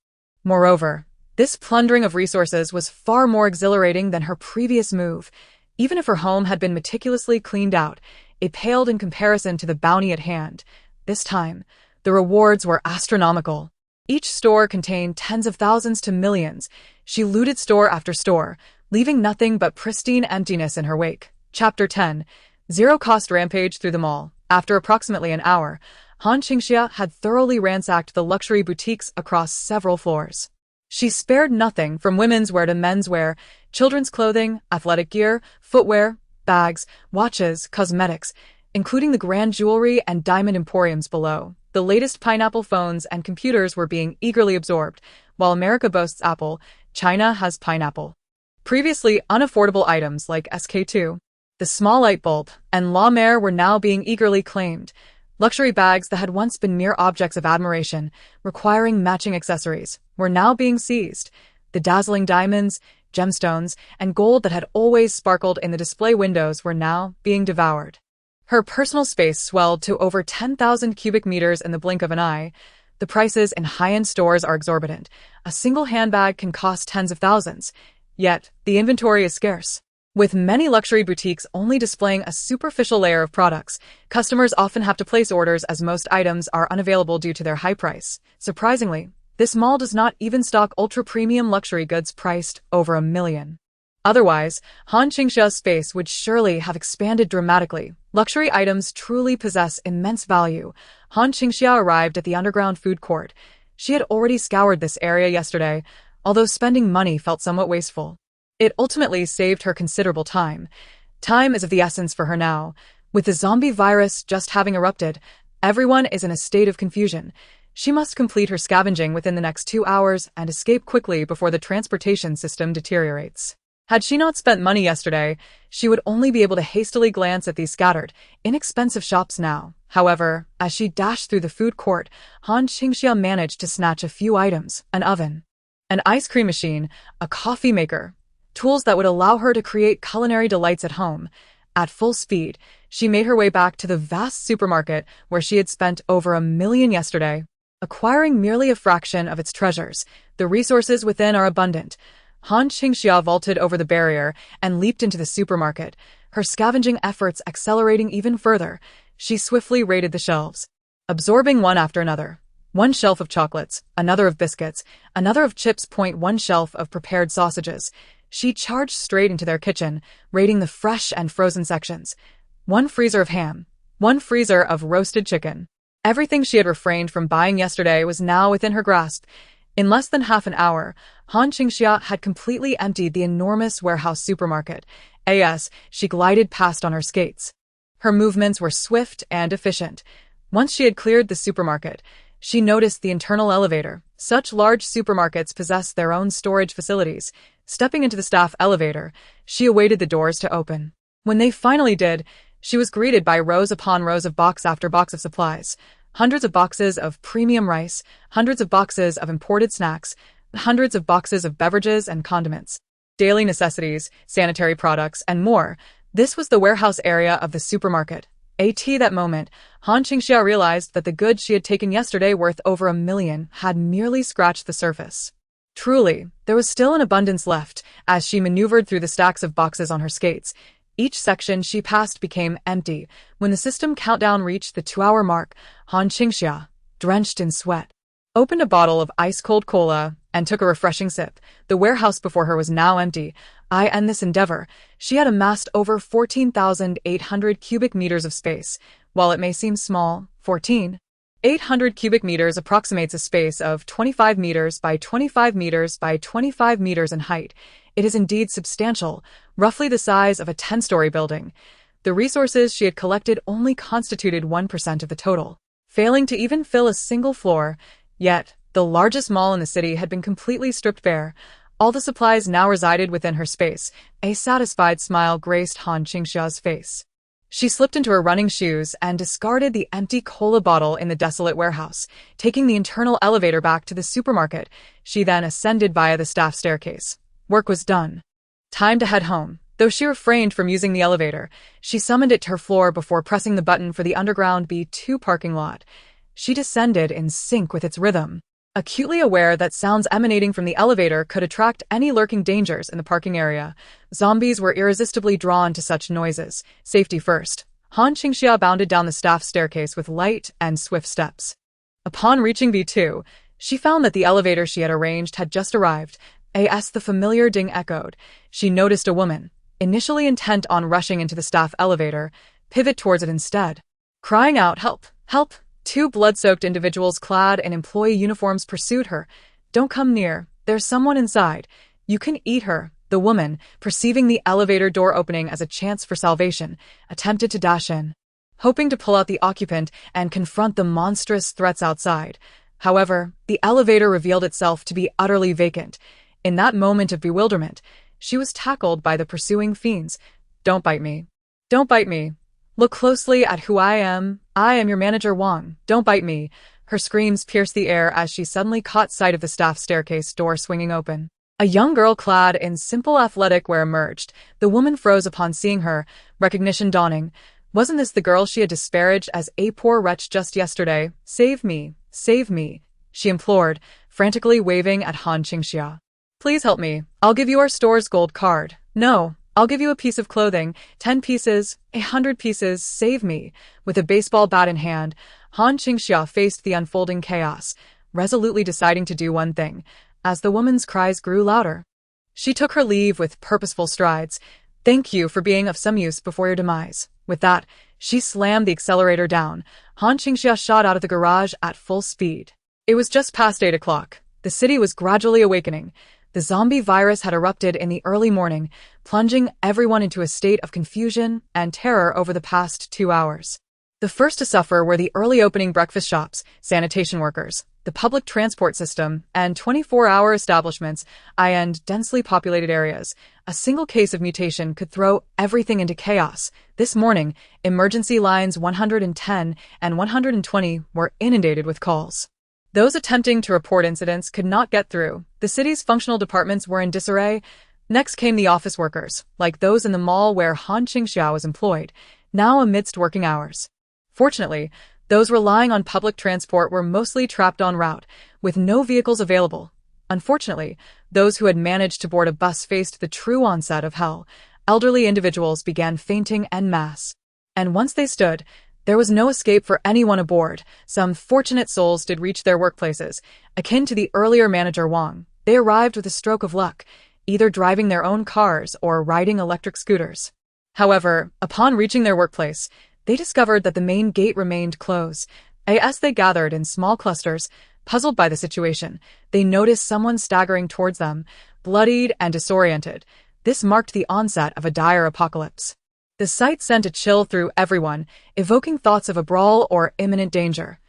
Moreover, this plundering of resources was far more exhilarating than her previous move. Even if her home had been meticulously cleaned out, it paled in comparison to the bounty at hand. This time, the rewards were astronomical. Each store contained tens of thousands to millions. She looted store after store, leaving nothing but pristine emptiness in her wake. Chapter 10. Zero-cost rampage through the mall. After approximately an hour, Han Qingxia had thoroughly ransacked the luxury boutiques across several floors. She spared nothing from women's wear to men's wear, children's clothing, athletic gear, footwear, bags, watches, cosmetics, including the grand jewelry and diamond emporiums below. The latest pineapple phones and computers were being eagerly absorbed. While America boasts Apple, China has pineapple. Previously unaffordable items like SK2, the small light bulb, and La Mer were now being eagerly claimed. Luxury bags that had once been mere objects of admiration, requiring matching accessories, were now being seized. The dazzling diamonds, gemstones, and gold that had always sparkled in the display windows were now being devoured. Her personal space swelled to over 10,000 cubic meters in the blink of an eye. The prices in high-end stores are exorbitant. A single handbag can cost tens of thousands. Yet, the inventory is scarce. With many luxury boutiques only displaying a superficial layer of products, customers often have to place orders as most items are unavailable due to their high price. Surprisingly, this mall does not even stock ultra-premium luxury goods priced over $1 million. Otherwise, Han Qingxia's space would surely have expanded dramatically. Luxury items truly possess immense value. Han Qingxia arrived at the underground food court. She had already scoured this area yesterday, although spending money felt somewhat wasteful. It ultimately saved her considerable time. Time is of the essence for her now. With the zombie virus just having erupted, everyone is in a state of confusion. She must complete her scavenging within the next 2 hours and escape quickly before the transportation system deteriorates. Had she not spent money yesterday, she would only be able to hastily glance at these scattered, inexpensive shops now. However, as she dashed through the food court, Han Qingxia managed to snatch a few items: an oven, an ice cream machine, a coffee maker, tools that would allow her to create culinary delights at home. At full speed, she made her way back to the vast supermarket where she had spent over $1 million yesterday. Acquiring merely a fraction of its treasures, the resources within are abundant. Han Qingxia vaulted over the barrier and leaped into the supermarket, her scavenging efforts accelerating even further. She swiftly raided the shelves, absorbing one after another. One shelf of chocolates, another of biscuits, another of chips. One shelf of prepared sausages. She charged straight into their kitchen, raiding the fresh and frozen sections. One freezer of ham, one freezer of roasted chicken. Everything she had refrained from buying yesterday was now within her grasp. In less than half an hour, Han Qingxia had completely emptied the enormous warehouse supermarket. She glided past on her skates. Her movements were swift and efficient. Once she had cleared the supermarket, She noticed the internal elevator. Such large supermarkets possess their own storage facilities. Stepping into the staff elevator, she awaited the doors to open. When they finally did, she was greeted by rows upon rows of box after box of supplies. Hundreds of boxes of premium rice, hundreds of boxes of imported snacks, hundreds of boxes of beverages and condiments, daily necessities, sanitary products, and more. This was the warehouse area of the supermarket. At that moment, Han Qingxia realized that the goods she had taken yesterday worth over $1 million had merely scratched the surface. Truly, there was still an abundance left as she maneuvered through the stacks of boxes on her skates. Each section she passed became empty. When the system countdown reached the 2-hour mark, Han Qingxia, drenched in sweat, opened a bottle of ice-cold cola and took a refreshing sip. The warehouse before her was now empty. In this endeavor, she had amassed over 14,800 cubic meters of space. While it may seem small, 14,800 cubic meters approximates a space of 25 meters by 25 meters by 25 meters in height. It is indeed substantial, roughly the size of a 10-story building. The resources she had collected only constituted 1% of the total, failing to even fill a single floor. Yet, the largest mall in the city had been completely stripped bare. All the supplies now resided within her space. A satisfied smile graced Han Qingxia's face. She slipped into her running shoes and discarded the empty cola bottle in the desolate warehouse. Taking the internal elevator back to the supermarket, she then ascended via the staff staircase. Work was done. Time to head home. Though she refrained from using the elevator, she summoned it to her floor before pressing the button for the underground B2 parking lot. She descended in sync with its rhythm, acutely aware that sounds emanating from the elevator could attract any lurking dangers in the parking area. Zombies were irresistibly drawn to such noises. Safety first. Han Qingxia bounded down the staff staircase with light and swift steps. Upon reaching B2, she found that the elevator she had arranged had just arrived. The familiar ding echoed. She noticed a woman, initially intent on rushing into the staff elevator, pivot towards it instead. Crying out, "Help! Help!" 2 blood-soaked individuals clad in employee uniforms pursued her. "Don't come near. There's someone inside. You can eat her." The woman, perceiving the elevator door opening as a chance for salvation, attempted to dash in, hoping to pull out the occupant and confront the monstrous threats outside. However, the elevator revealed itself to be utterly vacant. In that moment of bewilderment, she was tackled by the pursuing fiends. "Don't bite me. Don't bite me. Look closely at who I am. I am your manager Wang. Don't bite me." Her screams pierced the air as she suddenly caught sight of the staff staircase door swinging open. A young girl clad in simple athletic wear emerged. The woman froze upon seeing her, recognition dawning. Wasn't this the girl she had disparaged as a poor wretch just yesterday? "Save me, save me," she implored, frantically waving at Han Qingxia. "Please help me. I'll give you our store's gold card." "No. I'll give you a piece of clothing, 10 pieces, 100 pieces, save me." With a baseball bat in hand, Han Qingxia faced the unfolding chaos, resolutely deciding to do one thing. As the woman's cries grew louder, she took her leave with purposeful strides. "Thank you for being of some use before your demise." With that, she slammed the accelerator down. Han Qingxia shot out of the garage at full speed. It was just past 8 o'clock. The city was gradually awakening. The zombie virus had erupted in the early morning, plunging everyone into a state of confusion and terror over the past 2 hours. The first to suffer were the early opening breakfast shops, sanitation workers, the public transport system, and 24-hour establishments and densely populated areas. A single case of mutation could throw everything into chaos. This morning, emergency lines 110 and 120 were inundated with calls. Those attempting to report incidents could not get through. The city's functional departments were in disarray. Next came the office workers, like those in the mall where Han Qingxia was employed, now amidst working hours. Fortunately, those relying on public transport were mostly trapped en route, with no vehicles available. Unfortunately, those who had managed to board a bus faced the true onset of hell. Elderly individuals began fainting en masse. And once they stood, there was no escape for anyone aboard. Some fortunate souls did reach their workplaces, akin to the earlier manager Wang. They arrived with a stroke of luck, either driving their own cars or riding electric scooters. However, upon reaching their workplace, they discovered that the main gate remained closed. As they gathered in small clusters, puzzled by the situation, they noticed someone staggering towards them, bloodied and disoriented. This marked the onset of a dire apocalypse. The sight sent a chill through everyone, evoking thoughts of a brawl or imminent danger.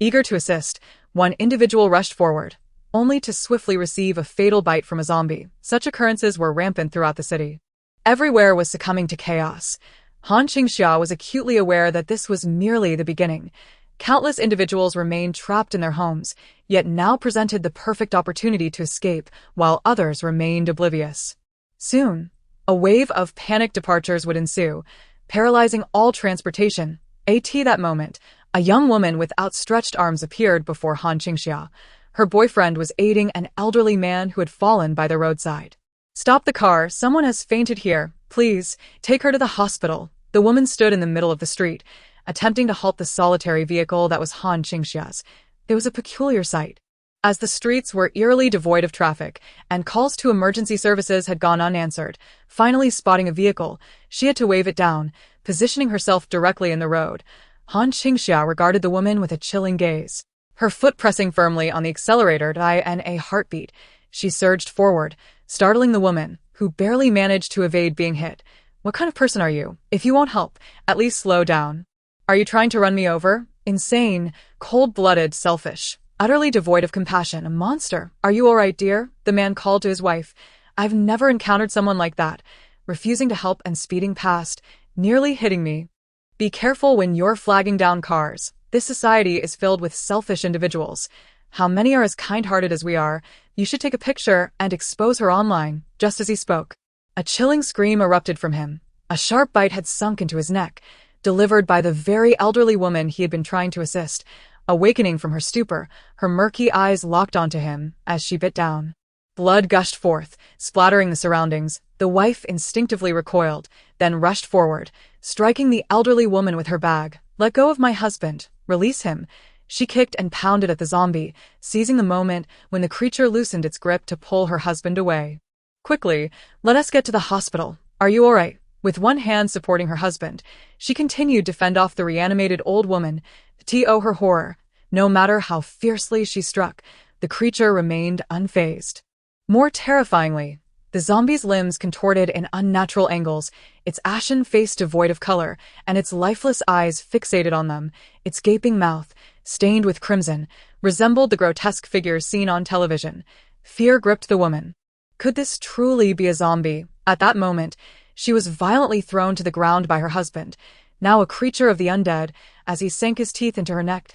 Eager to assist, one individual rushed forward, only to swiftly receive a fatal bite from a zombie. Such occurrences were rampant throughout the city. Everywhere was succumbing to chaos. Qingxia was acutely aware that this was merely the beginning. Countless individuals remained trapped in their homes, yet now presented the perfect opportunity to escape, while others remained oblivious. Soon, a wave of panicked departures would ensue, paralyzing all transportation. At that moment, a young woman with outstretched arms appeared before Qingxia. Her boyfriend was aiding an elderly man who had fallen by the roadside. "Stop the car, someone has fainted here. Please, take her to the hospital." The woman stood in the middle of the street, attempting to halt the solitary vehicle that was Qingxia's. It was a peculiar sight. As the streets were eerily devoid of traffic, and calls to emergency services had gone unanswered, finally spotting a vehicle, she had to wave it down, positioning herself directly in the road. Qingxia regarded the woman with a chilling gaze. Her foot pressing firmly on the accelerator and a heartbeat, she surged forward, startling the woman, who barely managed to evade being hit. "What kind of person are you? If you won't help, at least slow down. Are you trying to run me over? Insane, cold-blooded, selfish, utterly devoid of compassion, a monster. Are you all right, dear?" the man called to his wife. "I've never encountered someone like that, refusing to help and speeding past, nearly hitting me. Be careful when you're flagging down cars. This society is filled with selfish individuals. How many are as kind-hearted as we are? You should take a picture and expose her online." Just as he spoke, a chilling scream erupted from him. A sharp bite had sunk into his neck, delivered by the very elderly woman he had been trying to assist. Awakening from her stupor, her murky eyes locked onto him as she bit down. Blood gushed forth, splattering the surroundings. The wife instinctively recoiled, then rushed forward, striking the elderly woman with her bag. "Let go of my husband. Release him." She kicked and pounded at the zombie, seizing the moment when the creature loosened its grip to pull her husband away. "Quickly, let us get to the hospital. Are you all right?" With one hand supporting her husband, she continued to fend off the reanimated old woman. To her horror, no matter how fiercely she struck, the creature remained unfazed. More terrifyingly, the zombie's limbs contorted in unnatural angles, its ashen face devoid of color, and its lifeless eyes fixated on them. Its gaping mouth, stained with crimson, resembled the grotesque figures seen on television. Fear gripped the woman. Could this truly be a zombie? At that moment, she was violently thrown to the ground by her husband, now a creature of the undead, as he sank his teeth into her neck.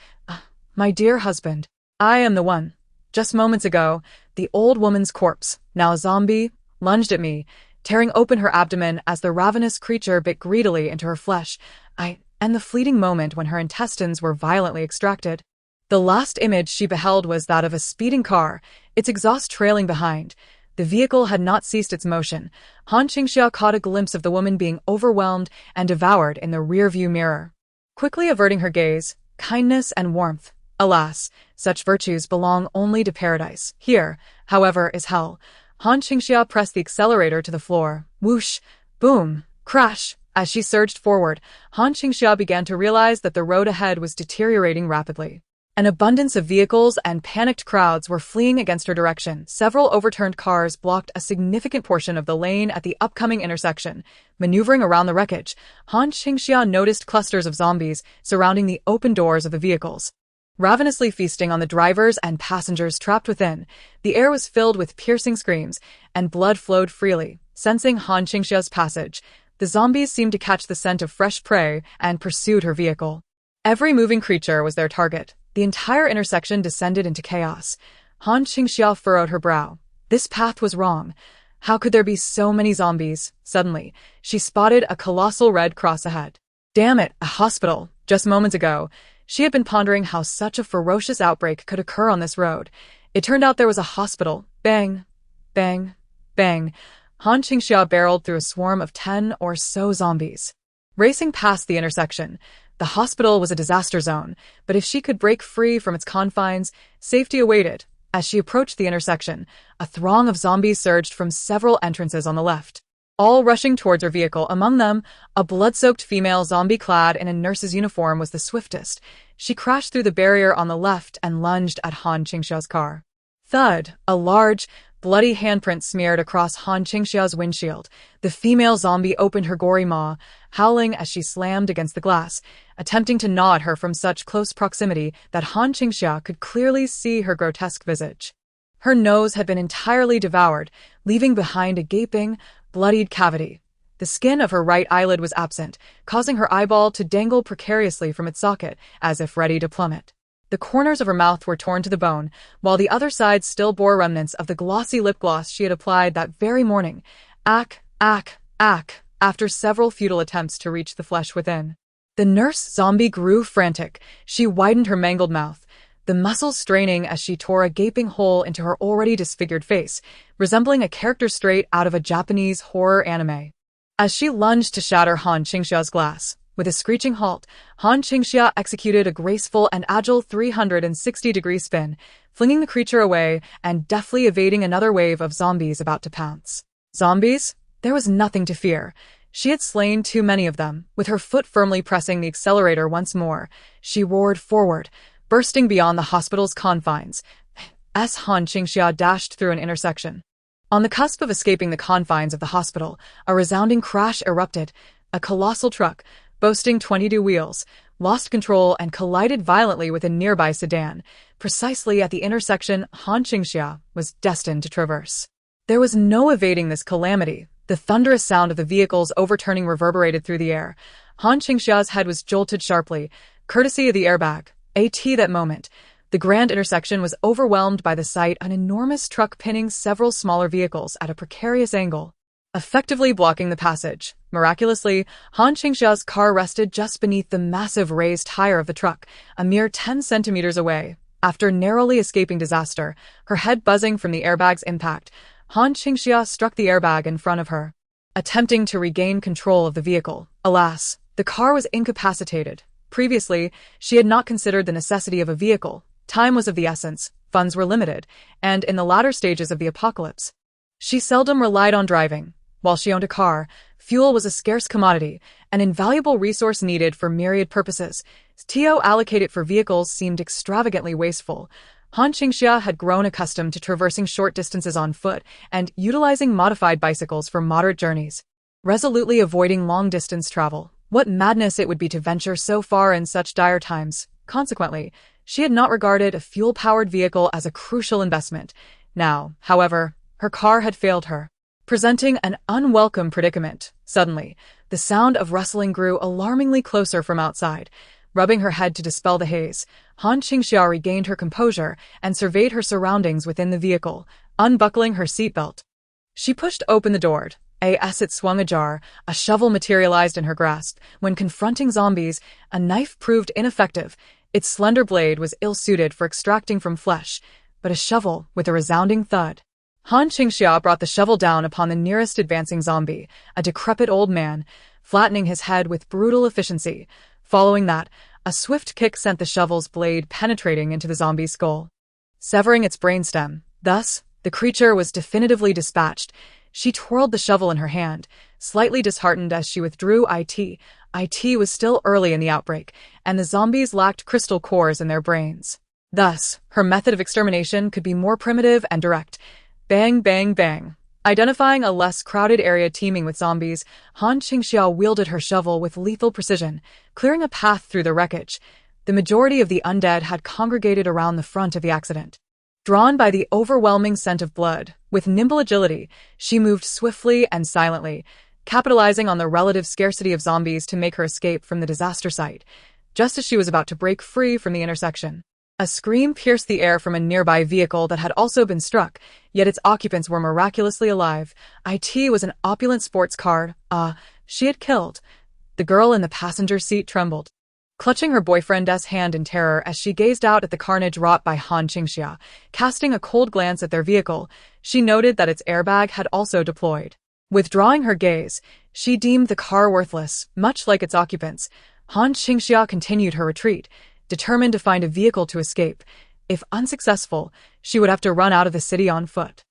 "My dear husband, I am the one. Just moments ago, the old woman's corpse, now a zombie, lunged at me, tearing open her abdomen as the ravenous creature bit greedily into her flesh. And the fleeting moment when her intestines were violently extracted. The last image she beheld was that of a speeding car, its exhaust trailing behind. The vehicle had not ceased its motion. Qingxia caught a glimpse of the woman being overwhelmed and devoured in the rearview mirror. Quickly averting her gaze, kindness and warmth. Alas, such virtues belong only to paradise. Here, however, is hell. Qingxia pressed the accelerator to the floor. Whoosh! Boom! Crash! As she surged forward, Qingxia began to realize that the road ahead was deteriorating rapidly. An abundance of vehicles and panicked crowds were fleeing against her direction. Several overturned cars blocked a significant portion of the lane at the upcoming intersection. Maneuvering around the wreckage, Qingxia noticed clusters of zombies surrounding the open doors of the vehicles. Ravenously feasting on the drivers and passengers trapped within, the air was filled with piercing screams, and blood flowed freely. Sensing Qingxia's passage, the zombies seemed to catch the scent of fresh prey and pursued her vehicle. Every moving creature was their target. The entire intersection descended into chaos. Qingxia furrowed her brow. This path was wrong. How could there be so many zombies? Suddenly, she spotted a colossal red cross ahead. Damn it, a hospital. Just moments ago, she had been pondering how such a ferocious outbreak could occur on this road. It turned out there was a hospital. Bang, bang, bang. Qingxia barreled through a swarm of 10 or so zombies. Racing past the intersection, the hospital was a disaster zone, but if she could break free from its confines, safety awaited. As she approached the intersection, a throng of zombies surged from several entrances on the left, all rushing towards her vehicle. Among them, a blood-soaked female zombie clad in a nurse's uniform was the swiftest. She crashed through the barrier on the left and lunged at Qingxia's car. Thud! A large, bloody handprints smeared across Han Qingxia's windshield. The female zombie opened her gory maw, howling as she slammed against the glass, attempting to gnaw at her from such close proximity that Han Qingxia could clearly see her grotesque visage. Her nose had been entirely devoured, leaving behind a gaping, bloodied cavity. The skin of her right eyelid was absent, causing her eyeball to dangle precariously from its socket, as if ready to plummet. The corners of her mouth were torn to the bone, while the other side still bore remnants of the glossy lip gloss she had applied that very morning. Ack, after several futile attempts to reach the flesh within. The nurse zombie grew frantic. She widened her mangled mouth, the muscles straining as she tore a gaping hole into her already disfigured face, resembling a character straight out of a Japanese horror anime. As she lunged to shatter Han Qingxia's glass, with a screeching halt, Han Qingxia executed a graceful and agile 360-degree spin, flinging the creature away and deftly evading another wave of zombies about to pounce. Zombies? There was nothing to fear. She had slain too many of them. With her foot firmly pressing the accelerator once more, she roared forward, bursting beyond the hospital's confines. As Han Qingxia dashed through an intersection. On the cusp of escaping the confines of the hospital, a resounding crash erupted. A colossal truck, boasting 22 wheels, lost control and collided violently with a nearby sedan, precisely at the intersection Han Qingxia was destined to traverse. There was no evading this calamity. The thunderous sound of the vehicle's overturning reverberated through the air. Han Qingxia's head was jolted sharply, courtesy of the airbag. That moment, the grand intersection was overwhelmed by the sight of an enormous truck pinning several smaller vehicles at a precarious angle, effectively blocking the passage. Miraculously, Han Qingxia's car rested just beneath the massive raised tire of the truck, a mere 10 centimeters away. After narrowly escaping disaster, her head buzzing from the airbag's impact, Han Qingxia struck the airbag in front of her, attempting to regain control of the vehicle. Alas, the car was incapacitated. Previously, she had not considered the necessity of a vehicle. Time was of the essence, funds were limited, and in the latter stages of the apocalypse, she seldom relied on driving. While she owned a car, fuel was a scarce commodity, an invaluable resource needed for myriad purposes. To allocate it for vehicles seemed extravagantly wasteful. Han Qingxia had grown accustomed to traversing short distances on foot and utilizing modified bicycles for moderate journeys, resolutely avoiding long-distance travel. What madness it would be to venture so far in such dire times. Consequently, she had not regarded a fuel-powered vehicle as a crucial investment. Now, however, her car had failed her, presenting an unwelcome predicament. Suddenly, the sound of rustling grew alarmingly closer from outside. Rubbing her head to dispel the haze, Han Qingxia regained her composure and surveyed her surroundings within the vehicle, unbuckling her seatbelt. She pushed open the door. As it swung ajar, a shovel materialized in her grasp. When confronting zombies, a knife proved ineffective. Its slender blade was ill-suited for extracting from flesh, but a shovel with a resounding thud. Han Qingxia brought the shovel down upon the nearest advancing zombie, a decrepit old man, flattening his head with brutal efficiency. Following that, a swift kick sent the shovel's blade penetrating into the zombie's skull, severing its brainstem. Thus, the creature was definitively dispatched. She twirled the shovel in her hand, slightly disheartened as she withdrew. It was still early in the outbreak, and the zombies lacked crystal cores in their brains. Thus, her method of extermination could be more primitive and direct. Bang, bang, bang. Identifying a less crowded area teeming with zombies, Han Qingxia wielded her shovel with lethal precision, clearing a path through the wreckage. The majority of the undead had congregated around the front of the accident. Drawn by the overwhelming scent of blood, with nimble agility, she moved swiftly and silently, capitalizing on the relative scarcity of zombies to make her escape from the disaster site. Just as she was about to break free from the intersection, a scream pierced the air from a nearby vehicle that had also been struck, yet its occupants were miraculously alive. It was an opulent sports car. She had killed. The girl in the passenger seat trembled, clutching her boyfriend's hand in terror as she gazed out at the carnage wrought by Han Qingxia. Casting a cold glance at their vehicle, she noted that its airbag had also deployed. Withdrawing her gaze, she deemed the car worthless, much like its occupants. Han Qingxia continued her retreat, determined to find a vehicle to escape. If unsuccessful, she would have to run out of the city on foot.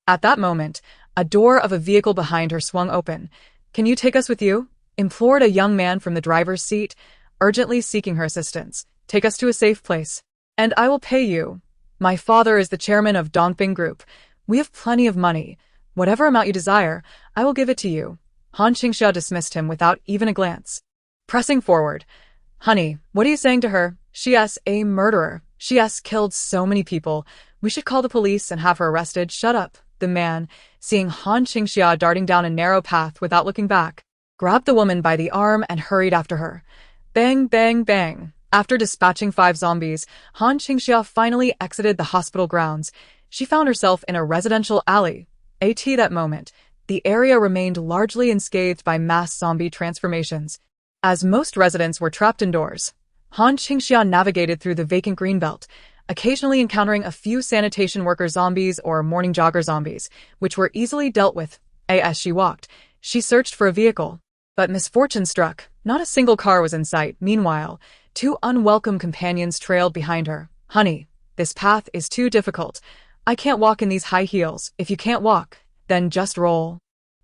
At that moment, a door of a vehicle behind her swung open. "Can you take us with you?" implored a young man from the driver's seat, urgently seeking her assistance. "Take us to a safe place, and I will pay you. My father is the chairman of Dongping Group. We have plenty of money. Whatever amount you desire, I will give it to you. Han Qingxia dismissed him without even a glance. Pressing forward. Honey, what are you saying to her? She's a murderer. She's killed so many people. We should call the police and have her arrested. Shut up. The man, seeing Han Qingxia darting down a narrow path without looking back, grabbed the woman by the arm and hurried after her. Bang, bang, bang. After dispatching 5 zombies, Han Qingxia finally exited the hospital grounds. She found herself in a residential alley. At that moment, the area remained largely unscathed by mass zombie transformations. As most residents were trapped indoors, Han Qingxia navigated through the vacant greenbelt, occasionally encountering a few sanitation worker zombies or morning jogger zombies, which were easily dealt with. As she walked, she searched for a vehicle. But misfortune struck. Not a single car was in sight. Meanwhile, 2 unwelcome companions trailed behind her. Honey, this path is too difficult. I can't walk in these high heels. If you can't walk, then just roll.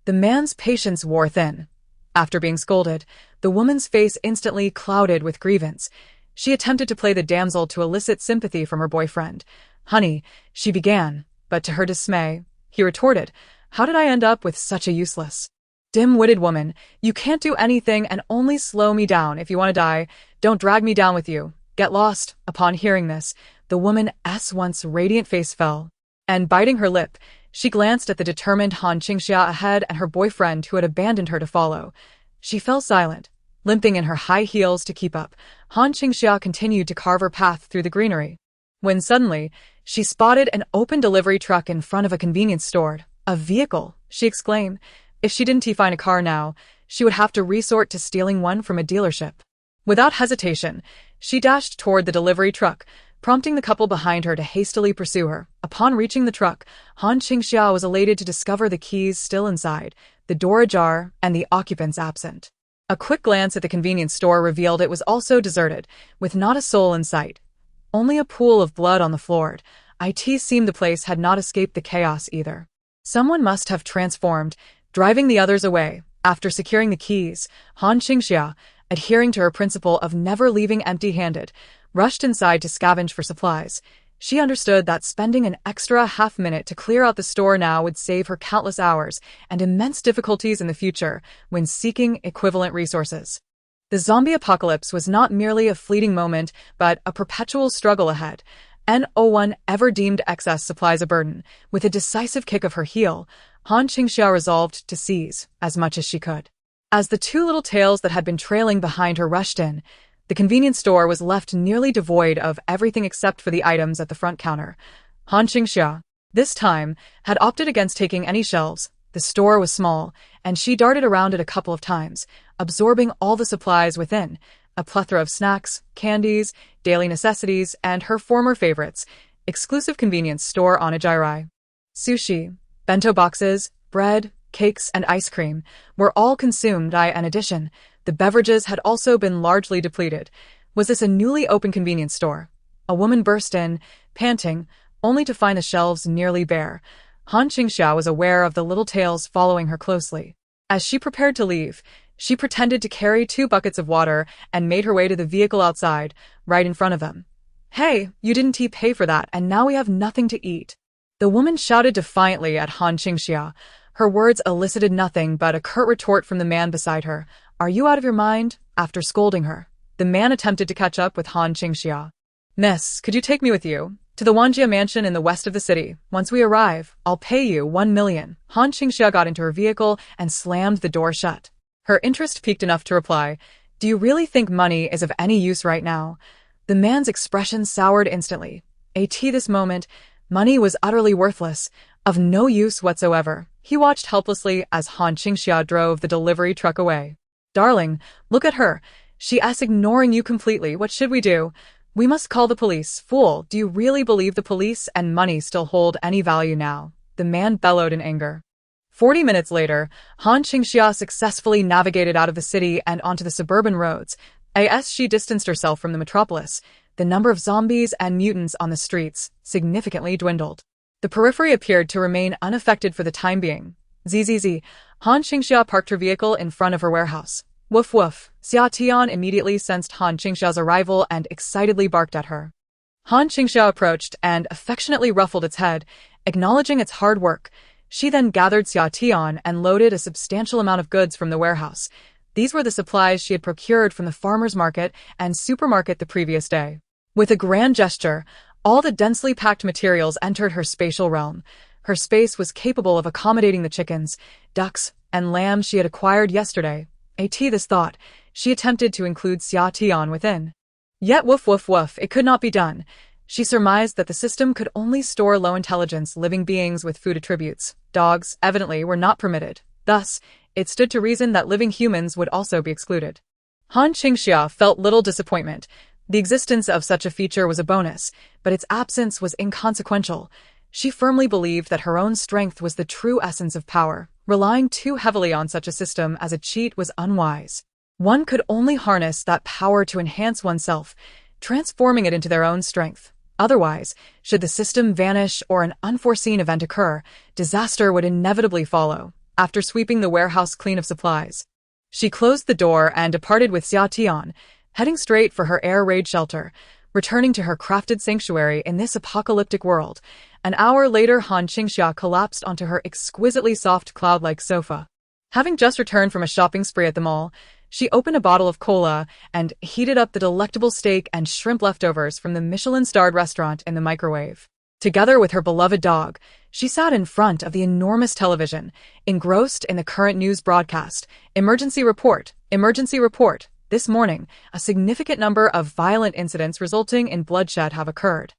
The man's patience wore thin. After being scolded, the woman's face instantly clouded with grievance. She attempted to play the damsel to elicit sympathy from her boyfriend. Honey, she began, but to her dismay, he retorted, how did I end up with such a useless, dim-witted woman? You can't do anything and only slow me down if you want to die. Don't drag me down with you. Get lost. Upon hearing this, the woman's once radiant face fell, and biting her lip, she glanced at the determined Han Qingxia ahead and her boyfriend who had abandoned her to follow. She fell silent, limping in her high heels to keep up. Han Qingxia continued to carve her path through the greenery, when suddenly, she spotted an open delivery truck in front of a convenience store. A vehicle, she exclaimed. If she didn't find a car now, she would have to resort to stealing one from a dealership. Without hesitation, she dashed toward the delivery truck, prompting the couple behind her to hastily pursue her. Upon reaching the truck, Han Qingxia was elated to discover the keys still inside, the door ajar, and the occupants absent. A quick glance at the convenience store revealed it was also deserted, with not a soul in sight. Only a pool of blood on the floor. It seemed the place had not escaped the chaos either. Someone must have transformed, driving the others away. After securing the keys, Han Qingxia, adhering to her principle of never leaving empty-handed, rushed inside to scavenge for supplies. She understood that spending an extra half-minute to clear out the store now would save her countless hours and immense difficulties in the future when seeking equivalent resources. The zombie apocalypse was not merely a fleeting moment, but a perpetual struggle ahead. No one ever deemed excess supplies a burden. With a decisive kick of her heel, Han Qingxia resolved to seize as much as she could. As the 2 little tails that had been trailing behind her rushed in, the convenience store was left nearly devoid of everything except for the items at the front counter. Han Qingxia, this time, had opted against taking any shelves. The store was small, and she darted around it a couple of times, absorbing all the supplies within, a plethora of snacks, candies, daily necessities, and her former favorites, exclusive convenience store onigiri. Sushi, bento boxes, bread, cakes, and ice cream were all consumed. In addition, the beverages had also been largely depleted. Was this a newly opened convenience store? A woman burst in, panting, only to find the shelves nearly bare. Han Qingxia was aware of the little tails following her closely. As she prepared to leave, she pretended to carry 2 buckets of water and made her way to the vehicle outside, right in front of them. Hey, you didn't pay for that, and now we have nothing to eat. The woman shouted defiantly at Han Qingxia. Her words elicited nothing but a curt retort from the man beside her. Are you out of your mind? After scolding her, the man attempted to catch up with Han Qingxia. Miss, could you take me with you? To the Qingxia mansion in the west of the city. Once we arrive, I'll pay you 1 million. Han Qingxia got into her vehicle and slammed the door shut. Her interest piqued enough to reply, do you really think money is of any use right now? The man's expression soured instantly. At this moment, money was utterly worthless, of no use whatsoever. He watched helplessly as Han Qingxia drove the delivery truck away. Darling, look at her. She's ignoring you completely. What should we do? We must call the police. Fool, do you really believe the police and money still hold any value now? The man bellowed in anger. 40 minutes later, Han Qingxia successfully navigated out of the city and onto the suburban roads. As she distanced herself from the metropolis, the number of zombies and mutants on the streets significantly dwindled. The periphery appeared to remain unaffected for the time being. Zzz. Han Qingxia parked her vehicle in front of her warehouse. Woof woof. Xia Tian immediately sensed Han Qingxia's arrival and excitedly barked at her. Han Qingxia approached and affectionately ruffled its head, acknowledging its hard work. She then gathered Xia Tian and loaded a substantial amount of goods from the warehouse. These were the supplies she had procured from the farmer's market and supermarket the previous day. With a grand gesture, all the densely packed materials entered her spatial realm. Her space was capable of accommodating the chickens, ducks, and lambs she had acquired yesterday. This thought, she attempted to include Xia Tian within. Yet woof woof woof, it could not be done. She surmised that the system could only store low-intelligence living beings with food attributes. Dogs, evidently, were not permitted. Thus, it stood to reason that living humans would also be excluded. Han Qingxia felt little disappointment. The existence of such a feature was a bonus, but its absence was inconsequential. She firmly believed that her own strength was the true essence of power. Relying too heavily on such a system as a cheat was unwise. One could only harness that power to enhance oneself, transforming it into their own strength. Otherwise, should the system vanish or an unforeseen event occur, disaster would inevitably follow. After sweeping the warehouse clean of supplies, she closed the door and departed with Xia Tian, heading straight for her air raid shelter, returning to her crafted sanctuary in this apocalyptic world. An hour later, Han Qingxia collapsed onto her exquisitely soft cloud-like sofa. Having just returned from a shopping spree at the mall, she opened a bottle of cola and heated up the delectable steak and shrimp leftovers from the Michelin-starred restaurant in the microwave. Together with her beloved dog, she sat in front of the enormous television, engrossed in the current news broadcast. Emergency report! Emergency report! This morning, a significant number of violent incidents resulting in bloodshed have occurred.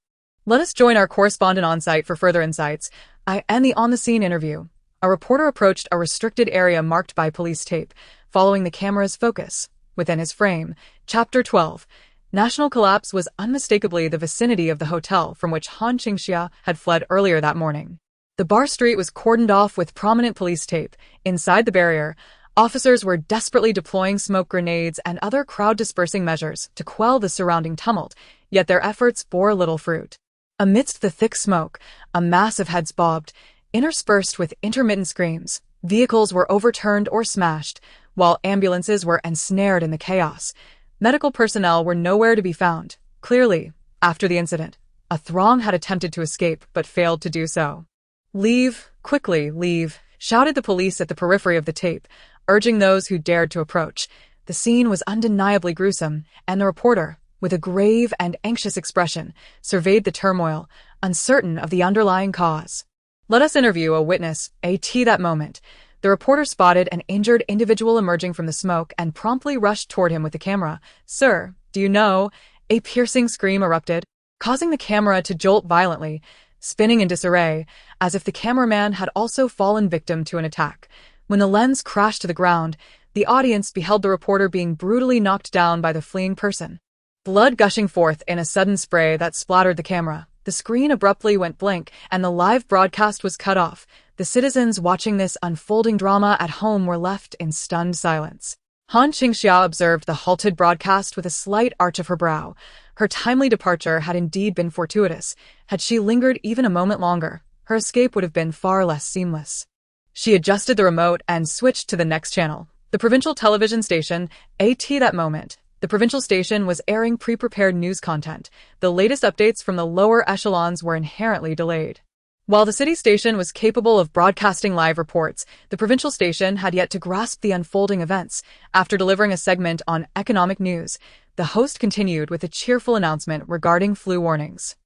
Let us join our correspondent on site for further insights. And the on-the-scene interview. A reporter approached a restricted area marked by police tape, following the camera's focus. Within his frame, Chapter 12. National collapse was unmistakably the vicinity of the hotel from which Han Qingxia had fled earlier that morning. The bar street was cordoned off with prominent police tape. Inside the barrier, officers were desperately deploying smoke grenades and other crowd-dispersing measures to quell the surrounding tumult, yet their efforts bore little fruit. Amidst the thick smoke, a mass of heads bobbed, interspersed with intermittent screams. Vehicles were overturned or smashed, while ambulances were ensnared in the chaos. Medical personnel were nowhere to be found. Clearly, after the incident, a throng had attempted to escape but failed to do so. "Leave, quickly, leave," shouted the police at the periphery of the tape, urging those who dared to approach. The scene was undeniably gruesome, and the reporter, with a grave and anxious expression, surveyed the turmoil, uncertain of the underlying cause. Let us interview a witness. That moment, the reporter spotted an injured individual emerging from the smoke and promptly rushed toward him with the camera. "Sir, do you know?" A piercing scream erupted, causing the camera to jolt violently, spinning in disarray, as if the cameraman had also fallen victim to an attack. When the lens crashed to the ground, the audience beheld the reporter being brutally knocked down by the fleeing person. Blood gushing forth in a sudden spray that splattered the camera. The screen abruptly went blank, and the live broadcast was cut off. The citizens watching this unfolding drama at home were left in stunned silence. Han Qingxia observed the halted broadcast with a slight arch of her brow. Her timely departure had indeed been fortuitous. Had she lingered even a moment longer, her escape would have been far less seamless. She adjusted the remote and switched to the next channel. The provincial television station, that moment. The provincial station was airing pre-prepared news content. The latest updates from the lower echelons were inherently delayed. While the city station was capable of broadcasting live reports, the provincial station had yet to grasp the unfolding events. After delivering a segment on economic news, the host continued with a cheerful announcement regarding flu warnings.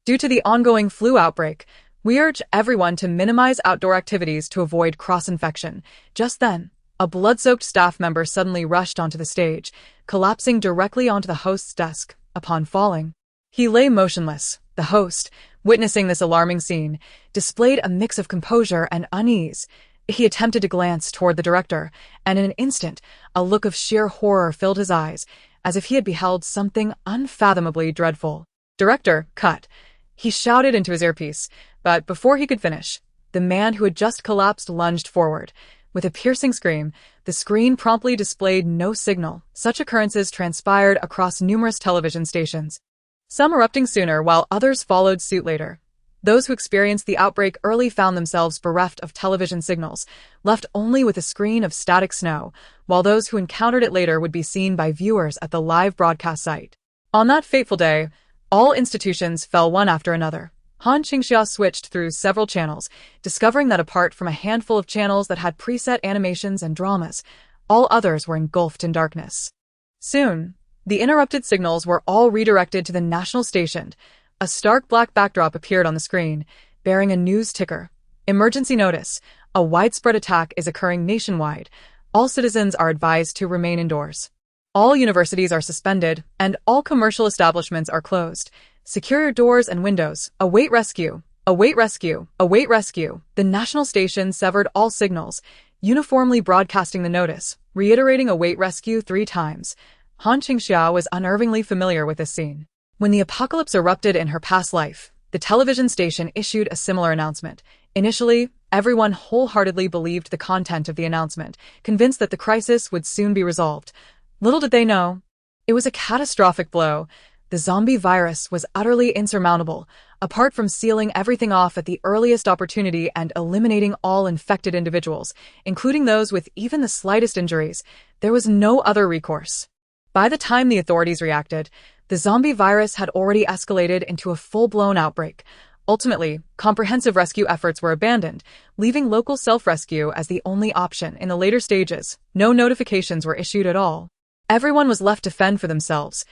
Due to the ongoing flu outbreak, we urge everyone to minimize outdoor activities to avoid cross-infection. Just then, a blood-soaked staff member suddenly rushed onto the stage, collapsing directly onto the host's desk. Upon falling, he lay motionless. The host, witnessing this alarming scene, displayed a mix of composure and unease. He attempted to glance toward the director, and in an instant, a look of sheer horror filled his eyes, as if he had beheld something unfathomably dreadful. "Director, cut!" he shouted into his earpiece, but before he could finish, the man who had just collapsed lunged forward. With a piercing scream, the screen promptly displayed no signal. Such occurrences transpired across numerous television stations, some erupting sooner while others followed suit later. Those who experienced the outbreak early found themselves bereft of television signals, left only with a screen of static snow, while those who encountered it later would be seen by viewers at the live broadcast site. On that fateful day, All institutions fell one after another. Han Qingxia switched through several channels, discovering that apart from a handful of channels that had preset animations and dramas, all others were engulfed in darkness. Soon, the interrupted signals were all redirected to the national station. A stark black backdrop appeared on the screen, bearing a news ticker. Emergency notice. A widespread attack is occurring nationwide. All citizens are advised to remain indoors. All universities are suspended, and all commercial establishments are closed. Secure your doors and windows. Await rescue. Await rescue. Await rescue. The national station severed all signals, uniformly broadcasting the notice, reiterating await rescue 3 times. Han Qingxia was unnervingly familiar with this scene. When the apocalypse erupted in her past life, the television station issued a similar announcement. Initially, everyone wholeheartedly believed the content of the announcement, convinced that the crisis would soon be resolved. Little did they know, it was a catastrophic blow. The zombie virus was utterly insurmountable. Apart from sealing everything off at the earliest opportunity and eliminating all infected individuals, including those with even the slightest injuries, there was no other recourse. By the time the authorities reacted, the zombie virus had already escalated into a full-blown outbreak. Ultimately, comprehensive rescue efforts were abandoned, leaving local self-rescue as the only option. In the later stages, no notifications were issued at all. Everyone was left to fend for themselves.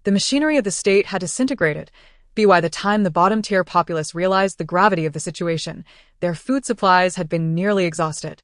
The machinery of the state had disintegrated. By the time the bottom-tier populace realized the gravity of the situation, their food supplies had been nearly exhausted.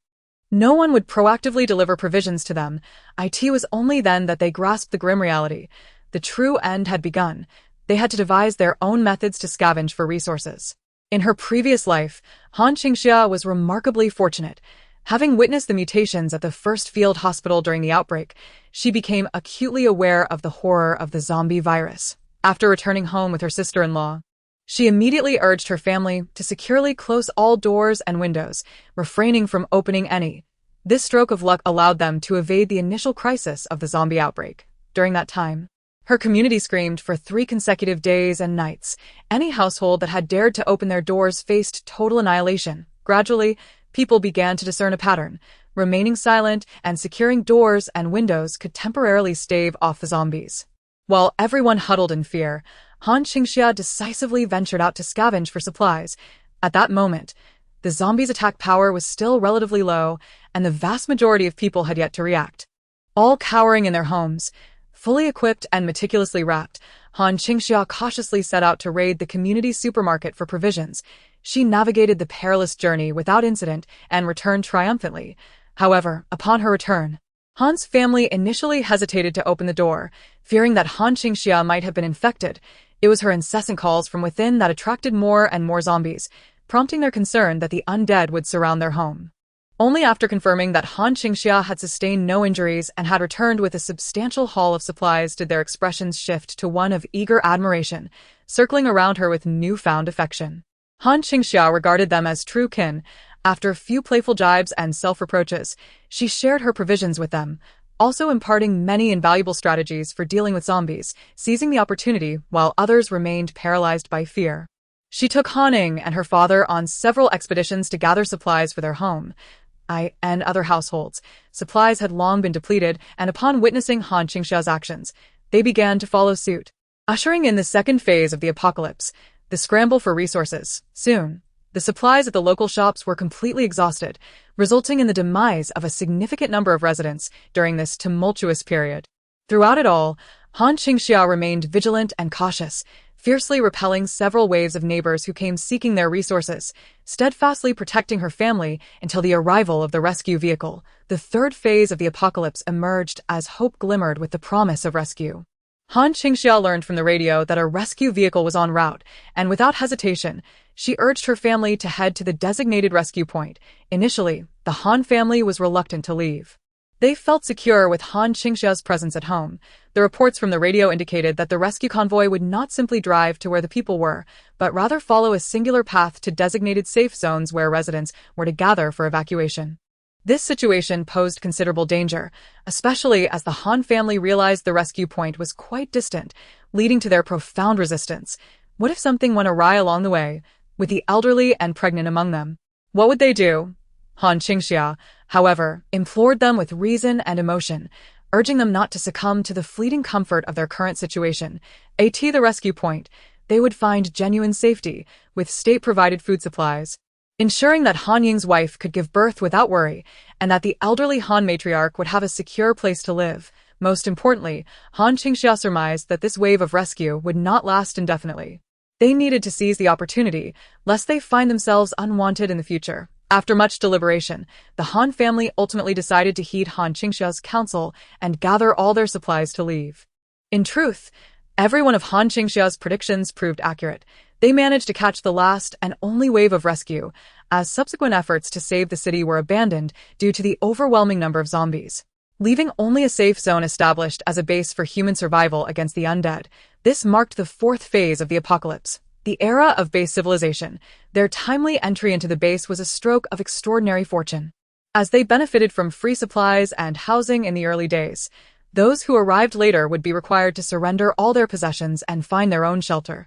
No one would proactively deliver provisions to them. It was only then that they grasped the grim reality. The true end had begun. They had to devise their own methods to scavenge for resources. In her previous life, Han Qingxia was remarkably fortunate. Having witnessed the mutations at the first field hospital during the outbreak, she became acutely aware of the horror of the zombie virus. After returning home with her sister-in-law, she immediately urged her family to securely close all doors and windows, refraining from opening any. This stroke of luck allowed them to evade the initial crisis of the zombie outbreak. During that time, her community screamed for 3 consecutive days and nights. Any household that had dared to open their doors faced total annihilation. Gradually, people began to discern a pattern. Remaining silent and securing doors and windows could temporarily stave off the zombies. While everyone huddled in fear, Han Qingxia decisively ventured out to scavenge for supplies. At that moment, the zombies' attack power was still relatively low, and the vast majority of people had yet to react. All cowering in their homes, fully equipped and meticulously wrapped, Han Qingxia cautiously set out to raid the community supermarket for provisions. She navigated the perilous journey without incident and returned triumphantly. However, upon her return, Han's family initially hesitated to open the door, fearing that Han Qingxia might have been infected. It was her incessant calls from within that attracted more and more zombies, prompting their concern that the undead would surround their home. Only after confirming that Han Qingxia had sustained no injuries and had returned with a substantial haul of supplies did their expressions shift to one of eager admiration, circling around her with newfound affection. Han Qingxia regarded them as true kin. After a few playful jibes and self-reproaches, she shared her provisions with them, also imparting many invaluable strategies for dealing with zombies, seizing the opportunity while others remained paralyzed by fear. She took Hanning and her father on several expeditions to gather supplies for their home and other households. Supplies had long been depleted, and upon witnessing Han Qingxia's actions, they began to follow suit, ushering in the second phase of the apocalypse, the scramble for resources. Soon, the supplies at the local shops were completely exhausted, resulting in the demise of a significant number of residents during this tumultuous period. Throughout it all, Han Qingxia remained vigilant and cautious, fiercely repelling several waves of neighbors who came seeking their resources, steadfastly protecting her family until the arrival of the rescue vehicle. The third phase of the apocalypse emerged as hope glimmered with the promise of rescue. Han Qingxia learned from the radio that a rescue vehicle was en route, and without hesitation, she urged her family to head to the designated rescue point. Initially, the Han family was reluctant to leave. They felt secure with Han Qingxia's presence at home. The reports from the radio indicated that the rescue convoy would not simply drive to where the people were, but rather follow a singular path to designated safe zones where residents were to gather for evacuation. This situation posed considerable danger, especially as the Han family realized the rescue point was quite distant, leading to their profound resistance. What if something went awry along the way, with the elderly and pregnant among them? What would they do? Han Qingxia, however, implored them with reason and emotion. urging them not to succumb to the fleeting comfort of their current situation. At the rescue point, they would find genuine safety, with state-provided food supplies, ensuring that Han Ying's wife could give birth without worry, and that the elderly Han matriarch would have a secure place to live. Most importantly, Han Qingxia surmised that this wave of rescue would not last indefinitely. They needed to seize the opportunity, lest they find themselves unwanted in the future. After much deliberation, the Han family ultimately decided to heed Han Qingxia's counsel and gather all their supplies to leave. In truth, every one of Han Qingxia's predictions proved accurate. They managed to catch the last and only wave of rescue, as subsequent efforts to save the city were abandoned due to the overwhelming number of zombies. Leaving only a safe zone established as a base for human survival against the undead, this marked the fourth phase of the apocalypse, the era of base civilization. Their timely entry into the base was a stroke of extraordinary fortune. As they benefited from free supplies and housing in the early days, those who arrived later would be required to surrender all their possessions and find their own shelter.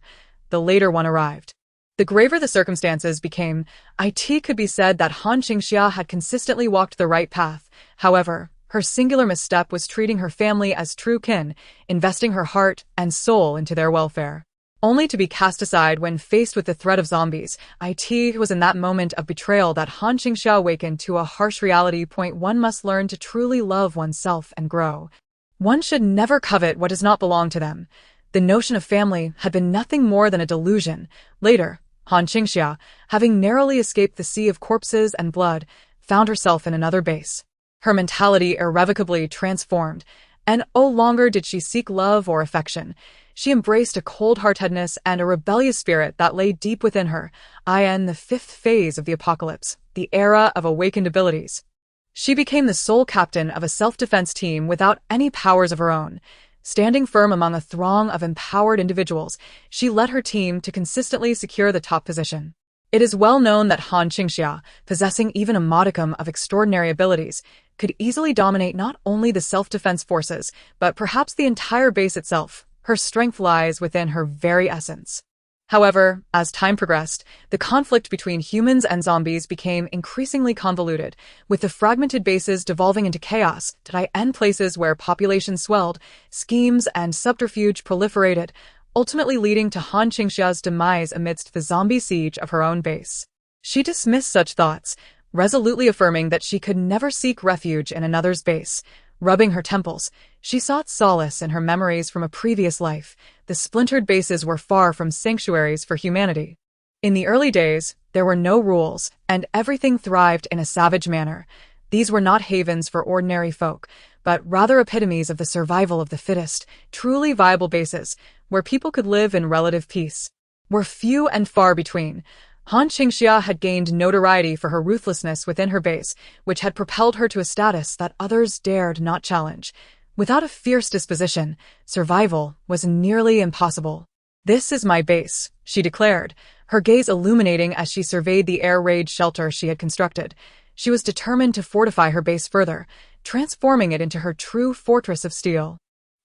The later one arrived. The graver the circumstances became, it could be said that Han Qingxia had consistently walked the right path. However, her singular misstep was treating her family as true kin, investing her heart and soul into their welfare, only to be cast aside when faced with the threat of zombies. It was in that moment of betrayal that Han Qingxia awakened to a harsh reality. One must learn to truly love oneself and grow. One should never covet what does not belong to them. The notion of family had been nothing more than a delusion. Later, Han Qingxia, having narrowly escaped the sea of corpses and blood, found herself in another base. Her mentality irrevocably transformed, and no longer did she seek love or affection. She embraced a cold-heartedness and a rebellious spirit that lay deep within her. In the fifth phase of the apocalypse, the era of awakened abilities, she became the sole captain of a self-defense team without any powers of her own. Standing firm among a throng of empowered individuals, she led her team to consistently secure the top position. It is well known that Han Qingxia, possessing even a modicum of extraordinary abilities, could easily dominate not only the self-defense forces, but perhaps the entire base itself. Her strength lies within her very essence. However, as time progressed, the conflict between humans and zombies became increasingly convoluted, with the fragmented bases devolving into chaos. Places where population swelled, schemes and subterfuge proliferated, ultimately leading to Han Qingxia's demise amidst the zombie siege of her own base. She dismissed such thoughts, resolutely affirming that she could never seek refuge in another's base. Rubbing her temples, she sought solace in her memories from a previous life. The splintered bases were far from sanctuaries for humanity. In the early days, there were no rules, and everything thrived in a savage manner. These were not havens for ordinary folk, but rather epitomes of the survival of the fittest. Truly viable bases, where people could live in relative peace, were few and far between. Han Qingxia had gained notoriety for her ruthlessness within her base, which had propelled her to a status that others dared not challenge. Without a fierce disposition, survival was nearly impossible. "This is my base," she declared, her gaze illuminating as she surveyed the air-raid shelter she had constructed. She was determined to fortify her base further, transforming it into her true fortress of steel.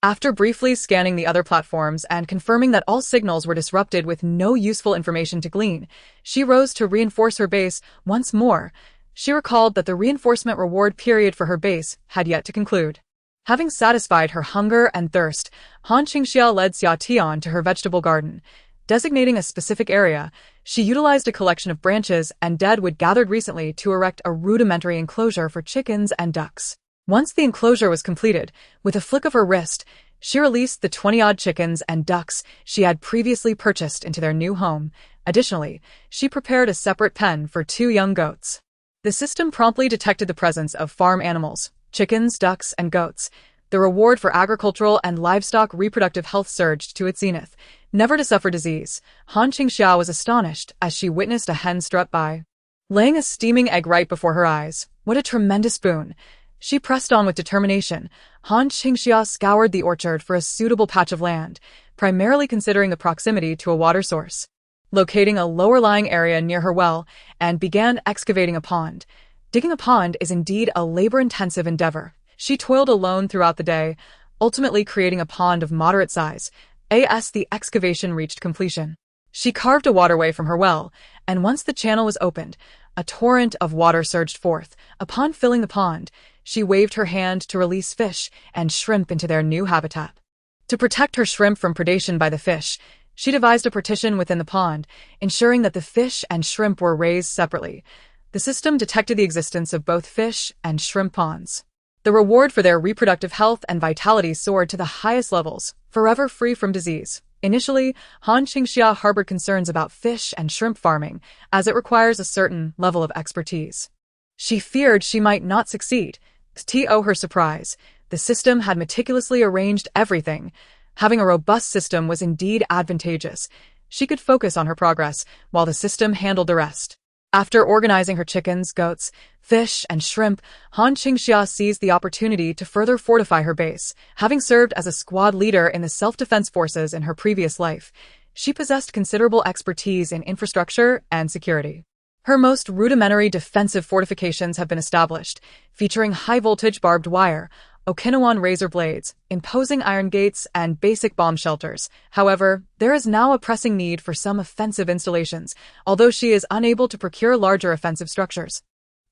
After briefly scanning the other platforms and confirming that all signals were disrupted with no useful information to glean, she rose to reinforce her base once more. She recalled that the reinforcement reward period for her base had yet to conclude. Having satisfied her hunger and thirst, Han Qingxia led Xia Tian to her vegetable garden. Designating a specific area, she utilized a collection of branches and dead wood gathered recently to erect a rudimentary enclosure for chickens and ducks. Once the enclosure was completed, with a flick of her wrist, she released the 20-odd chickens and ducks she had previously purchased into their new home. Additionally, she prepared a separate pen for 2 young goats. The system promptly detected the presence of farm animals, chickens, ducks, and goats. The reward for agricultural and livestock reproductive health surged to its zenith. Never to suffer disease, Han Qingxia was astonished as she witnessed a hen strut by, laying a steaming egg right before her eyes. What a tremendous boon! She pressed on with determination. Han Qingxia scoured the orchard for a suitable patch of land, primarily considering the proximity to a water source. Locating a lower-lying area near her well, and began excavating a pond. Digging a pond is indeed a labor-intensive endeavor. She toiled alone throughout the day, ultimately creating a pond of moderate size. As the excavation reached completion, she carved a waterway from her well, and once the channel was opened, a torrent of water surged forth. Upon filling the pond, she waved her hand to release fish and shrimp into their new habitat. To protect her shrimp from predation by the fish, she devised a partition within the pond, ensuring that the fish and shrimp were raised separately. The system detected the existence of both fish and shrimp ponds. The reward for their reproductive health and vitality soared to the highest levels, forever free from disease. Initially, Qingxia harbored concerns about fish and shrimp farming, as it requires a certain level of expertise. She feared she might not succeed. To her surprise, the system had meticulously arranged everything. Having a robust system was indeed advantageous. She could focus on her progress, while the system handled the rest. After organizing her chickens, goats, fish, and shrimp, Qingxia seized the opportunity to further fortify her base. Having served as a squad leader in the self-defense forces in her previous life, she possessed considerable expertise in infrastructure and security. Her most rudimentary defensive fortifications have been established, featuring high-voltage barbed wire, Okinawan razor blades, imposing iron gates, and basic bomb shelters. However, there is now a pressing need for some offensive installations, although she is unable to procure larger offensive structures.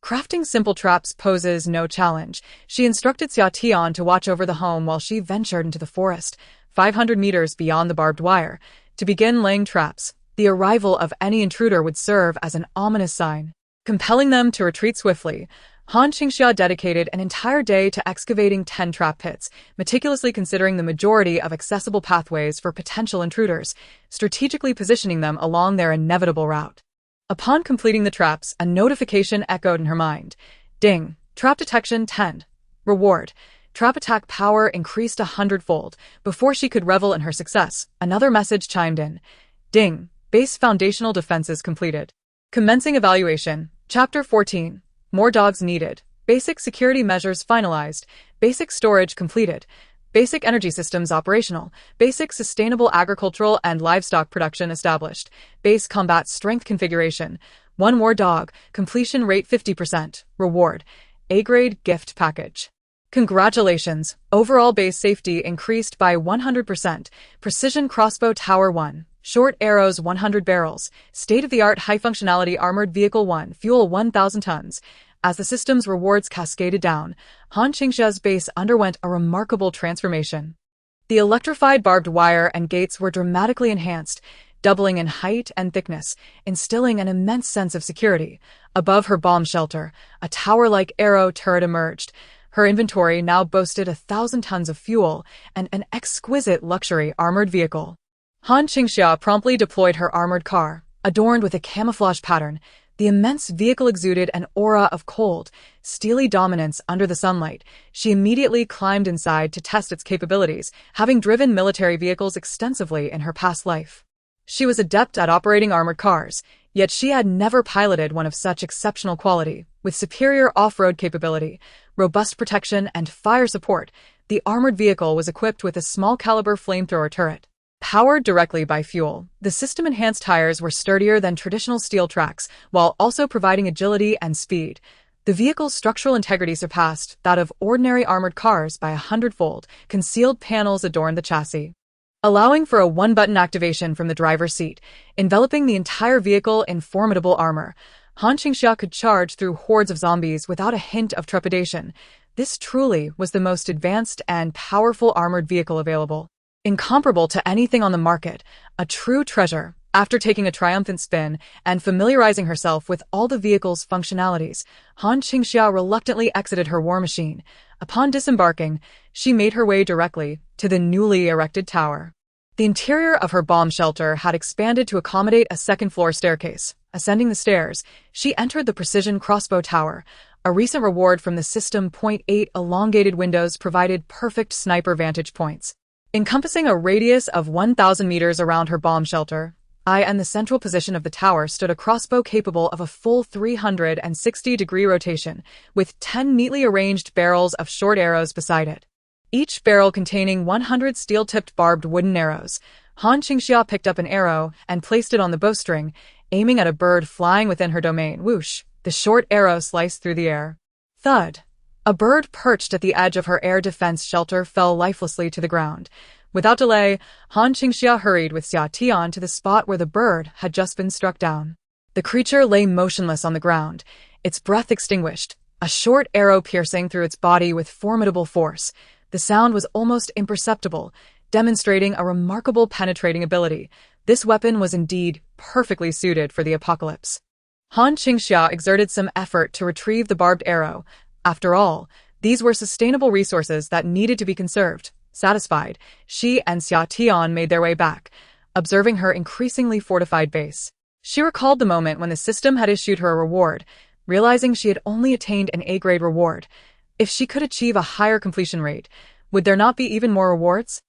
Crafting simple traps poses no challenge. She instructed Xia to watch over the home while she ventured into the forest, 500 meters beyond the barbed wire, to begin laying traps. The arrival of any intruder would serve as an ominous sign, compelling them to retreat swiftly. Qingxia dedicated an entire day to excavating 10 trap pits, meticulously considering the majority of accessible pathways for potential intruders, strategically positioning them along their inevitable route. Upon completing the traps, a notification echoed in her mind. Ding! Trap detection 10. Reward. Trap attack power increased 100-fold. Before she could revel in her success, another message chimed in. Ding! Base foundational defenses completed. Commencing evaluation. Chapter 14. More dogs needed. Basic security measures finalized. Basic storage completed. Basic energy systems operational. Basic sustainable agricultural and livestock production established. Base combat strength configuration. 1 more dog. Completion rate 50%. Reward. A-grade gift package. Congratulations. Overall base safety increased by 100%. Precision crossbow tower 1. Short arrows 100 barrels. State-of-the-art high-functionality armored vehicle 1. Fuel 1,000 tons. As the system's rewards cascaded down, Qingxia's base underwent a remarkable transformation. The electrified barbed wire and gates were dramatically enhanced, doubling in height and thickness, instilling an immense sense of security. Above her bomb shelter, a tower-like arrow turret emerged. Her inventory now boasted 1,000 tons of fuel and an exquisite luxury armored vehicle. Qingxia promptly deployed her armored car, adorned with a camouflage pattern. The immense vehicle exuded an aura of cold, steely dominance under the sunlight. She immediately climbed inside to test its capabilities, having driven military vehicles extensively in her past life. She was adept at operating armored cars, yet she had never piloted one of such exceptional quality. With superior off-road capability, robust protection, and fire support, the armored vehicle was equipped with a small-caliber flamethrower turret. Powered directly by fuel, the system-enhanced tires were sturdier than traditional steel tracks, while also providing agility and speed. The vehicle's structural integrity surpassed that of ordinary armored cars by 100-fold. Concealed panels adorned the chassis, allowing for a one-button activation from the driver's seat, enveloping the entire vehicle in formidable armor. Qingxia could charge through hordes of zombies without a hint of trepidation. This truly was the most advanced and powerful armored vehicle available. Incomparable to anything on the market, a true treasure. After taking a triumphant spin and familiarizing herself with all the vehicle's functionalities, Qingxia reluctantly exited her war machine. Upon disembarking, she made her way directly to the newly erected tower. The interior of her bomb shelter had expanded to accommodate a second-floor staircase. Ascending the stairs, she entered the precision crossbow tower. A recent reward from the system. 8 elongated windows provided perfect sniper vantage points, encompassing a radius of 1,000 meters around her bomb shelter. In the central position of the tower stood a crossbow capable of a full 360-degree rotation, with 10 neatly arranged barrels of short arrows beside it, each barrel containing 100 steel-tipped barbed wooden arrows. Qingxia picked up an arrow and placed it on the bowstring, aiming at a bird flying within her domain. Whoosh! The short arrow sliced through the air. Thud! A bird perched at the edge of her air defense shelter fell lifelessly to the ground. Without delay, Qingxia hurried with Xia to the spot where the bird had just been struck down. The creature lay motionless on the ground, its breath extinguished. a short arrow piercing through its body with formidable force. The sound was almost imperceptible, demonstrating a remarkable penetrating ability. This weapon was indeed perfectly suited for the apocalypse. Han Qingxia exerted some effort to retrieve the barbed arrow. After all, these were sustainable resources that needed to be conserved. Satisfied, she and Xia Tian made their way back, observing her increasingly fortified base. She recalled the moment when the system had issued her a reward, realizing she had only attained an A-grade reward. If she could achieve a higher completion rate, would there not be even more rewards?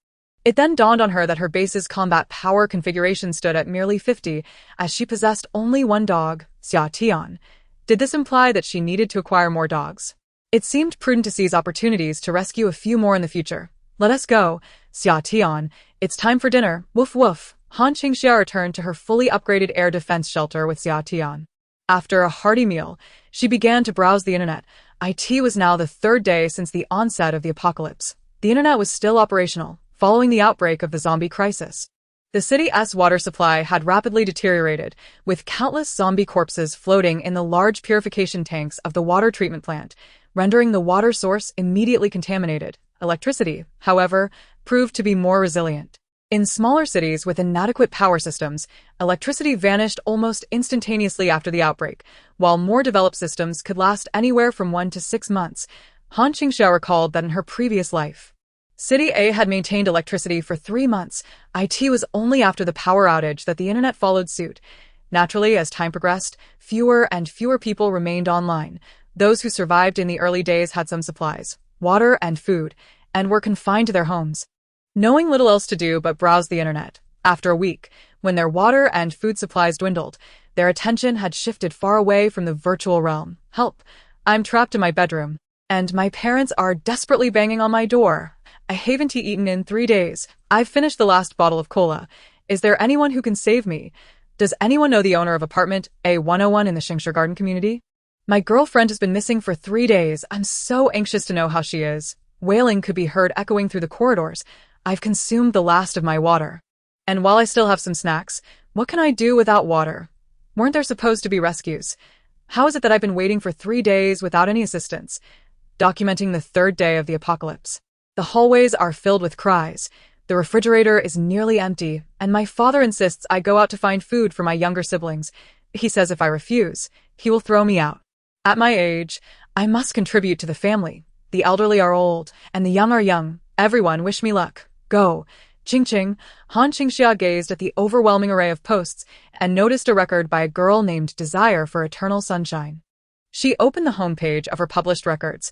It then dawned on her that her base's combat power configuration stood at merely 50, as she possessed only one dog, Xia Tian. Did this imply that she needed to acquire more dogs? It seemed prudent to seize opportunities to rescue a few more in the future. Let us go, Xia Tian. It's time for dinner. Woof woof. Han Qingxia returned to her fully upgraded air defense shelter with Xia Tian. After a hearty meal, she began to browse the internet. It was now the third day since the onset of the apocalypse. The internet was still operational, following the outbreak of the zombie crisis. The city's water supply had rapidly deteriorated, with countless zombie corpses floating in the large purification tanks of the water treatment plant, rendering the water source immediately contaminated. Electricity, however, proved to be more resilient. In smaller cities with inadequate power systems, electricity vanished almost instantaneously after the outbreak, while more developed systems could last anywhere from 1 to 6 months. Han Qingxia recalled that in her previous life, City A had maintained electricity for 3 months. It was only after the power outage that the internet followed suit. Naturally, as time progressed, fewer and fewer people remained online. Those who survived in the early days had some supplies, water and food, and were confined to their homes, knowing little else to do but browse the internet. After a week, when their water and food supplies dwindled, their attention had shifted far away from the virtual realm. Help! I'm trapped in my bedroom, and my parents are desperately banging on my door. I haven't eaten in 3 days. I've finished the last bottle of cola. Is there anyone who can save me? Does anyone know the owner of apartment A101 in the Qingxia Garden community? My girlfriend has been missing for 3 days. I'm so anxious to know how she is. Wailing could be heard echoing through the corridors. I've consumed the last of my water. And while I still have some snacks, what can I do without water? Weren't there supposed to be rescues? How is it that I've been waiting for 3 days without any assistance? Documenting the third day of the apocalypse. The hallways are filled with cries. The refrigerator is nearly empty, and my father insists I go out to find food for my younger siblings. He says if I refuse, he will throw me out. At my age, I must contribute to the family. The elderly are old, and the young are young. Everyone wish me luck. Go. Qingqing. Han Qingxia gazed at the overwhelming array of posts and noticed a record by a girl named Desire for Eternal Sunshine. She opened the homepage of her published records.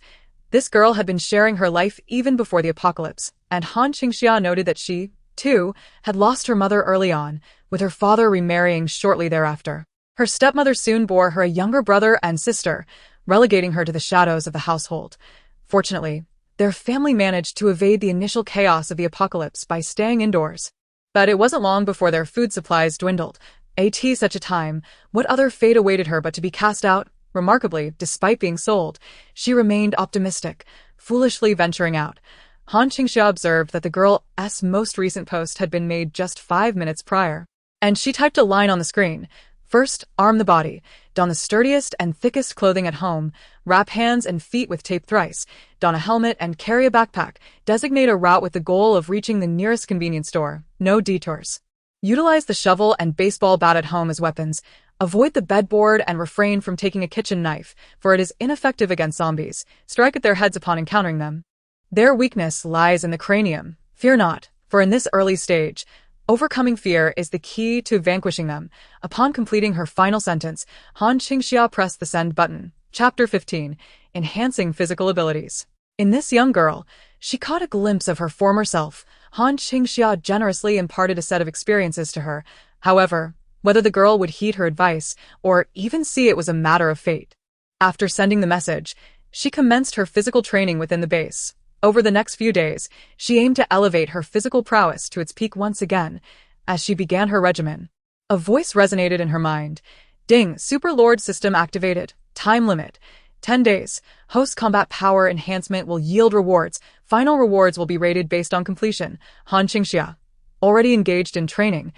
This girl had been sharing her life even before the apocalypse, and Han Qingxia noted that she, too, had lost her mother early on, with her father remarrying shortly thereafter. Her stepmother soon bore her a younger brother and sister, relegating her to the shadows of the household. Fortunately, their family managed to evade the initial chaos of the apocalypse by staying indoors. But it wasn't long before their food supplies dwindled. At such a time, what other fate awaited her but to be cast out? Remarkably, despite being sold, she remained optimistic, foolishly venturing out. Han Qingxia observed that the girl's most recent post had been made just 5 minutes prior, and she typed a line on the screen. First, arm the body, don the sturdiest and thickest clothing at home, wrap hands and feet with tape thrice, don a helmet and carry a backpack, designate a route with the goal of reaching the nearest convenience store, no detours. Utilize the shovel and baseball bat at home as weapons, avoid the bedboard and refrain from taking a kitchen knife, for it is ineffective against zombies. Strike at their heads upon encountering them. Their weakness lies in the cranium. Fear not, for in this early stage, overcoming fear is the key to vanquishing them. Upon completing her final sentence, Han Qingxia pressed the send button. Chapter 15. Enhancing Physical Abilities. In this young girl, she caught a glimpse of her former self. Han Qingxia generously imparted a set of experiences to her. However, whether the girl would heed her advice or even see it was a matter of fate. After sending the message, she commenced her physical training within the base. Over the next few days, she aimed to elevate her physical prowess to its peak once again. As she began her regimen, a voice resonated in her mind. Ding, Super Lord system activated. Time limit. 10 days. Host combat power enhancement will yield rewards. Final rewards will be rated based on completion. Han Qingxia, already engaged in training,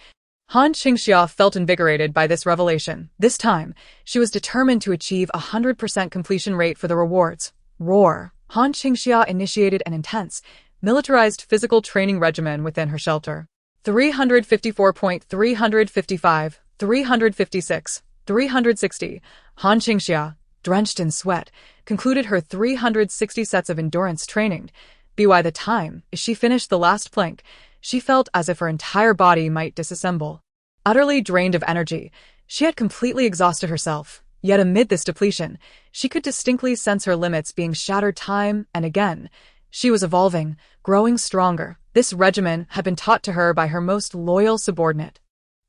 Han Qingxia felt invigorated by this revelation. This time, she was determined to achieve 100% completion rate for the rewards. Roar! Han Qingxia initiated an intense, militarized physical training regimen within her shelter. 354.355, 356, 360. Han Qingxia, drenched in sweat, concluded her 360 sets of endurance training. By the time she finished the last plank, she felt as if her entire body might disassemble. Utterly drained of energy, she had completely exhausted herself. Yet amid this depletion, she could distinctly sense her limits being shattered time and again. She was evolving, growing stronger. This regimen had been taught to her by her most loyal subordinate,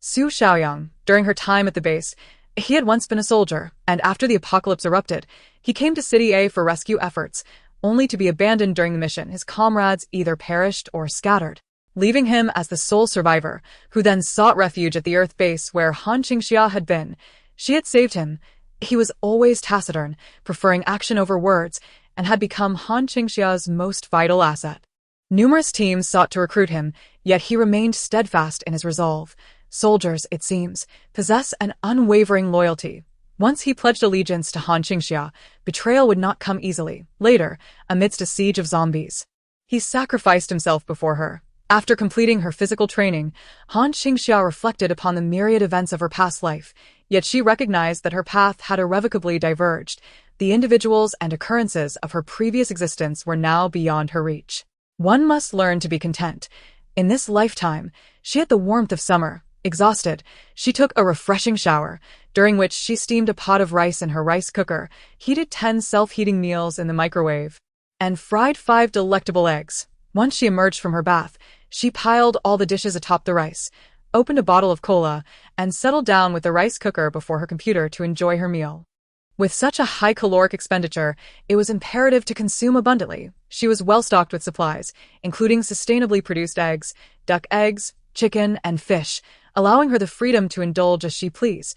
Su Xiaoyang. During her time at the base, he had once been a soldier, and after the apocalypse erupted, he came to City A for rescue efforts, only to be abandoned during the mission. His comrades either perished or scattered, leaving him as the sole survivor, who then sought refuge at the Earth base where Han Qingxia had been. She had saved him. He was always taciturn, preferring action over words, and had become Han Qingxia's most vital asset. Numerous teams sought to recruit him, yet he remained steadfast in his resolve. Soldiers, it seems, possess an unwavering loyalty. Once he pledged allegiance to Han Qingxia, betrayal would not come easily. Later, amidst a siege of zombies, he sacrificed himself before her. After completing her physical training, Han Qingxia reflected upon the myriad events of her past life, yet she recognized that her path had irrevocably diverged. The individuals and occurrences of her previous existence were now beyond her reach. One must learn to be content. In this lifetime, she had the warmth of summer. Exhausted, she took a refreshing shower, during which she steamed a pot of rice in her rice cooker, heated 10 self-heating meals in the microwave, and fried 5 delectable eggs. Once she emerged from her bath, she piled all the dishes atop the rice, opened a bottle of cola, and settled down with the rice cooker before her computer to enjoy her meal. With such a high caloric expenditure, it was imperative to consume abundantly. She was well stocked with supplies, including sustainably produced eggs, duck eggs, chicken, and fish, allowing her the freedom to indulge as she pleased.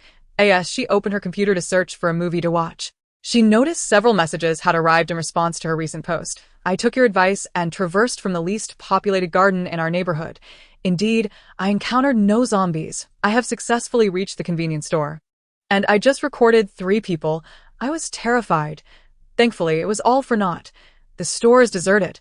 She opened her computer to search for a movie to watch. She noticed several messages had arrived in response to her recent post. I took your advice and traversed from the least populated garden in our neighborhood. Indeed, I encountered no zombies. I have successfully reached the convenience store. And I just recorded 3 people. I was terrified. Thankfully, it was all for naught. The store is deserted.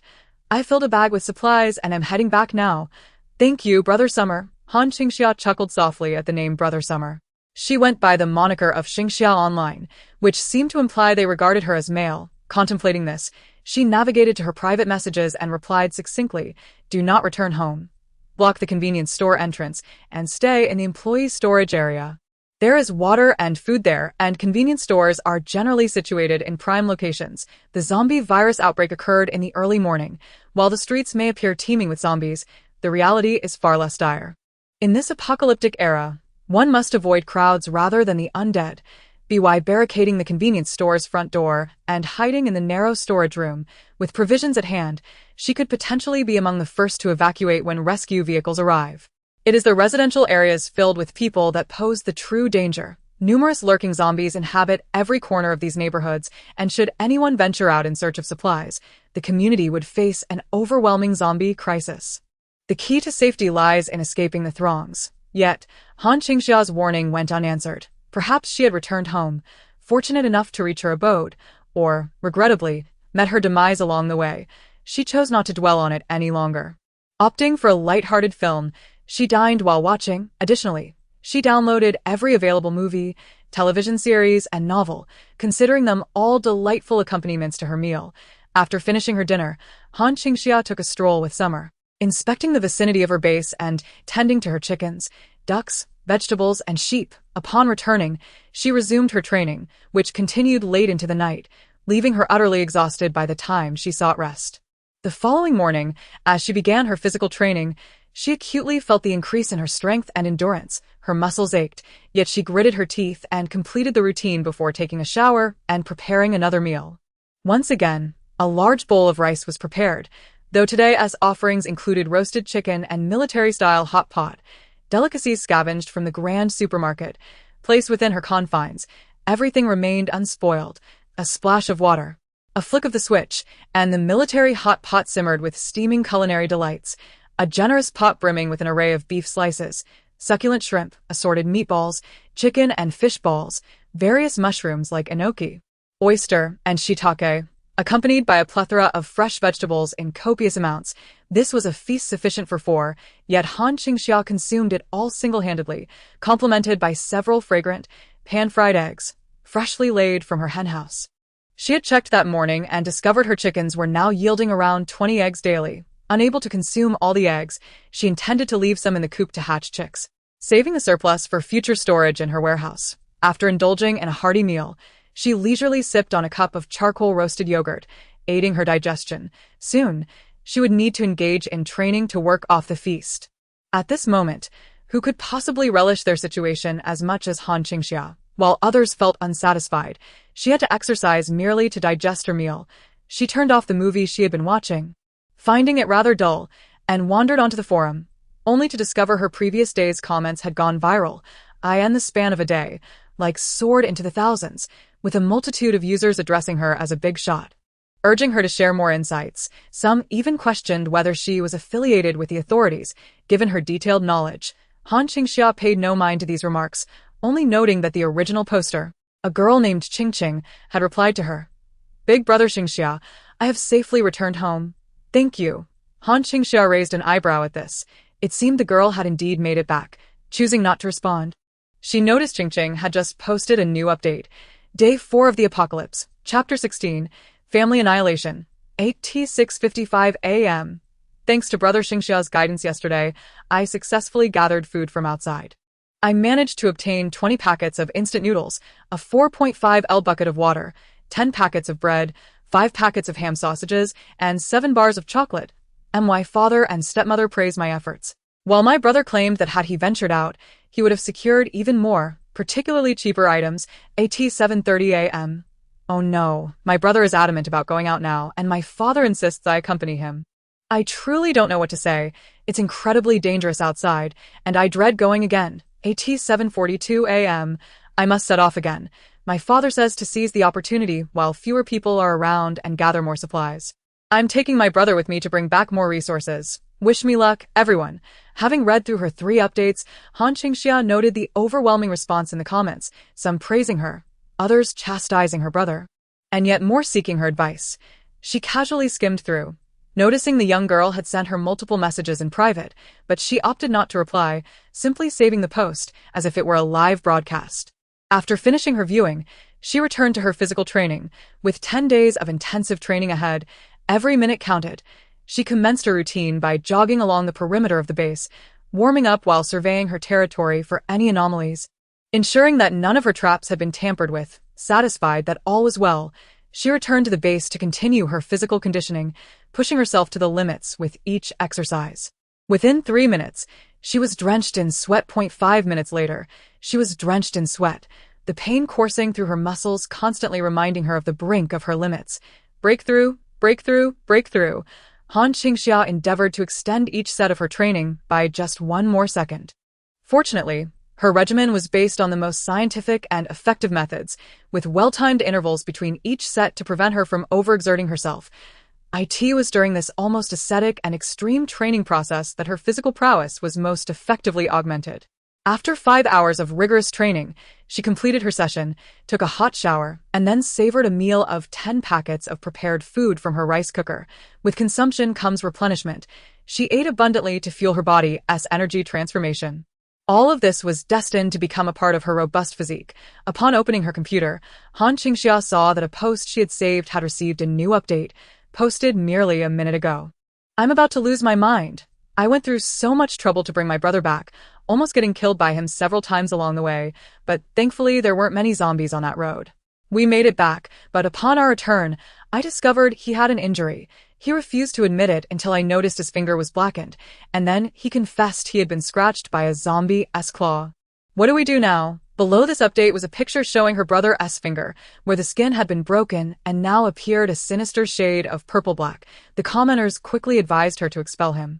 I filled a bag with supplies and am heading back now. Thank you, Brother Summer. Han Qingxia chuckled softly at the name Brother Summer. She went by the moniker of Qingxia online, which seemed to imply they regarded her as male. Contemplating this, she navigated to her private messages and replied succinctly, do not return home. Block the convenience store entrance and stay in the employee storage area. There is water and food there, and convenience stores are generally situated in prime locations. The zombie virus outbreak occurred in the early morning. While the streets may appear teeming with zombies, the reality is far less dire. In this apocalyptic era, one must avoid crowds rather than the undead. By barricading the convenience store's front door and hiding in the narrow storage room, with provisions at hand, she could potentially be among the first to evacuate when rescue vehicles arrive. It is the residential areas filled with people that pose the true danger. Numerous lurking zombies inhabit every corner of these neighborhoods, and should anyone venture out in search of supplies, the community would face an overwhelming zombie crisis. The key to safety lies in escaping the throngs. Yet, Han Qingxia's warning went unanswered. Perhaps she had returned home, fortunate enough to reach her abode, or, regrettably, met her demise along the way. She chose not to dwell on it any longer. Opting for a light-hearted film, she dined while watching. Additionally, she downloaded every available movie, television series, and novel, considering them all delightful accompaniments to her meal. After finishing her dinner, Han Qingxia took a stroll with Summer, inspecting the vicinity of her base and tending to her chickens, ducks, vegetables, and sheep. Upon returning, she resumed her training, which continued late into the night, leaving her utterly exhausted by the time she sought rest. The following morning, as she began her physical training, she acutely felt the increase in her strength and endurance. Her muscles ached, yet she gritted her teeth and completed the routine before taking a shower and preparing another meal. Once again, a large bowl of rice was prepared, though today as offerings included roasted chicken and military-style hot pot, delicacies scavenged from the grand supermarket. Placed within her confines, everything remained unspoiled. A splash of water, a flick of the switch, and the military hot pot simmered with steaming culinary delights. A generous pot brimming with an array of beef slices, Succulent shrimp, assorted meatballs, chicken and fish balls, various mushrooms like enoki, oyster, and shiitake, accompanied by a plethora of fresh vegetables in copious amounts. This was a feast sufficient for four, yet Han Qingxia consumed it all single-handedly, complemented by several fragrant, pan-fried eggs, freshly laid from her henhouse. She had checked that morning and discovered her chickens were now yielding around 20 eggs daily. Unable to consume all the eggs, she intended to leave some in the coop to hatch chicks, saving the surplus for future storage in her warehouse. After indulging in a hearty meal, she leisurely sipped on a cup of charcoal-roasted yogurt, aiding her digestion. Soon, she would need to engage in training to work off the feast. At this moment, who could possibly relish their situation as much as Han Qingxia? While others felt unsatisfied, she had to exercise merely to digest her meal. She turned off the movie she had been watching, finding it rather dull, and wandered onto the forum, only to discover her previous day's comments had gone viral, in the span of a day, like soared into the thousands, with a multitude of users addressing her as a big shot, urging her to share more insights. Some even questioned whether she was affiliated with the authorities, given her detailed knowledge. Han Qingxia paid no mind to these remarks, only noting that the original poster, a girl named Qingxia, had replied to her. Big brother Qingxia, I have safely returned home. Thank you. Han Qingxia raised an eyebrow at this. It seemed the girl had indeed made it back, choosing not to respond. She noticed Qingxia had just posted a new update. Day 4 of the Apocalypse, Chapter 16, Family Annihilation, 8:06:55 a.m. Thanks to Brother Qingxia's guidance yesterday, I successfully gathered food from outside. I managed to obtain 20 packets of instant noodles, a 4.5L bucket of water, 10 packets of bread, 5 packets of ham sausages, and 7 bars of chocolate. My father and stepmother praised my efforts, while my brother claimed that had he ventured out, he would have secured even more, particularly cheaper items. At 7:30 a.m. Oh no, my brother is adamant about going out now, and my father insists I accompany him. I truly don't know what to say. It's incredibly dangerous outside, and I dread going again. At 7:42 a.m. I must set off again. My father says to seize the opportunity while fewer people are around and gather more supplies. I'm taking my brother with me to bring back more resources. Wish me luck, everyone. Having read through her 3 updates, Han Qingxia noted the overwhelming response in the comments, some praising her, others chastising her brother, and yet more seeking her advice. She casually skimmed through, noticing the young girl had sent her multiple messages in private, but she opted not to reply, simply saving the post as if it were a live broadcast. After finishing her viewing, she returned to her physical training. With 10 days of intensive training ahead, every minute counted. She commenced her routine by jogging along the perimeter of the base, warming up while surveying her territory for any anomalies. Ensuring that none of her traps had been tampered with, satisfied that all was well, she returned to the base to continue her physical conditioning, pushing herself to the limits with each exercise. Within 3 minutes, she was drenched in sweat. 5 minutes later, she was drenched in sweat, the pain coursing through her muscles constantly reminding her of the brink of her limits. Breakthrough, breakthrough, breakthrough. Han Qingxia endeavored to extend each set of her training by just 1 more second. Fortunately, her regimen was based on the most scientific and effective methods, with well-timed intervals between each set to prevent her from overexerting herself. It was during this almost ascetic and extreme training process that her physical prowess was most effectively augmented. After 5 hours of rigorous training, she completed her session, took a hot shower, and then savored a meal of 10 packets of prepared food from her rice cooker. With consumption comes replenishment. She ate abundantly to fuel her body's energy transformation. All of this was destined to become a part of her robust physique. Upon opening her computer, Han Qingxia saw that a post she had saved had received a new update, posted merely a minute ago. I'm about to lose my mind. I went through so much trouble to bring my brother back, almost getting killed by him several times along the way, but thankfully there weren't many zombies on that road. We made it back, but upon our return, I discovered he had an injury. He refused to admit it until I noticed his finger was blackened, and then he confessed he had been scratched by a zombie's claw. What do we do now? Below this update was a picture showing her brother's finger, where the skin had been broken and now appeared a sinister shade of purple-black. The commenters quickly advised her to expel him.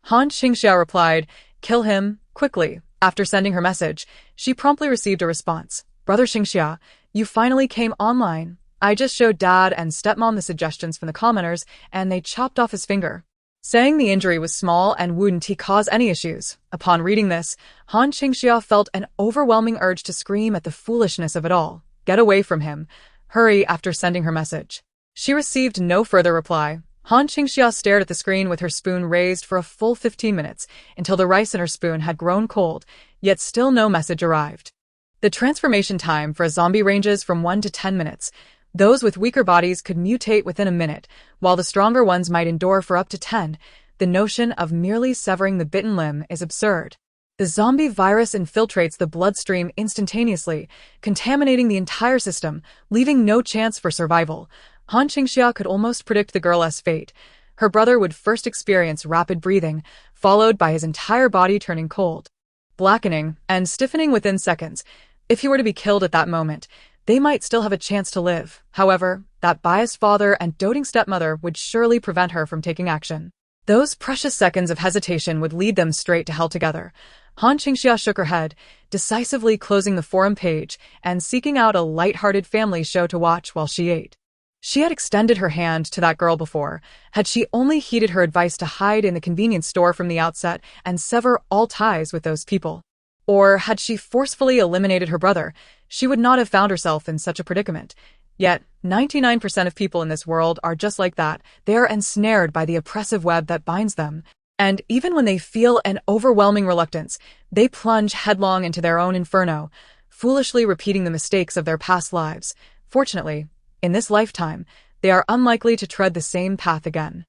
Han Qingxia replied, "Kill him, quickly." After sending her message, she promptly received a response. Brother Qingxia, you finally came online. I just showed Dad and Stepmom the suggestions from the commenters, and they chopped off his finger. saying the injury was small and wouldn't cause any issues. Upon reading this, Qingxia felt an overwhelming urge to scream at the foolishness of it all. Get away from him. Hurry after sending her message. She received no further reply. Qingxia stared at the screen with her spoon raised for a full 15 minutes until the rice in her spoon had grown cold, yet still no message arrived. The transformation time for a zombie ranges from 1 to 10 minutes. Those with weaker bodies could mutate within a minute, while the stronger ones might endure for up to 10. The notion of merely severing the bitten limb is absurd. The zombie virus infiltrates the bloodstream instantaneously, contaminating the entire system, leaving no chance for survival. Qingxia could almost predict the girl's fate. Her brother would first experience rapid breathing, followed by his entire body turning cold, blackening, and stiffening within seconds. If he were to be killed at that moment, they might still have a chance to live. However, that biased father and doting stepmother would surely prevent her from taking action. Those precious seconds of hesitation would lead them straight to hell together. Qingxia shook her head, decisively closing the forum page and seeking out a light-hearted family show to watch while she ate. She had extended her hand to that girl before. Had she only heeded her advice to hide in the convenience store from the outset and sever all ties with those people? Or had she forcefully eliminated her brother, she would not have found herself in such a predicament. Yet, 99% of people in this world are just like that. They are ensnared by the oppressive web that binds them. And even when they feel an overwhelming reluctance, they plunge headlong into their own inferno, foolishly repeating the mistakes of their past lives. Fortunately, in this lifetime, they are unlikely to tread the same path again.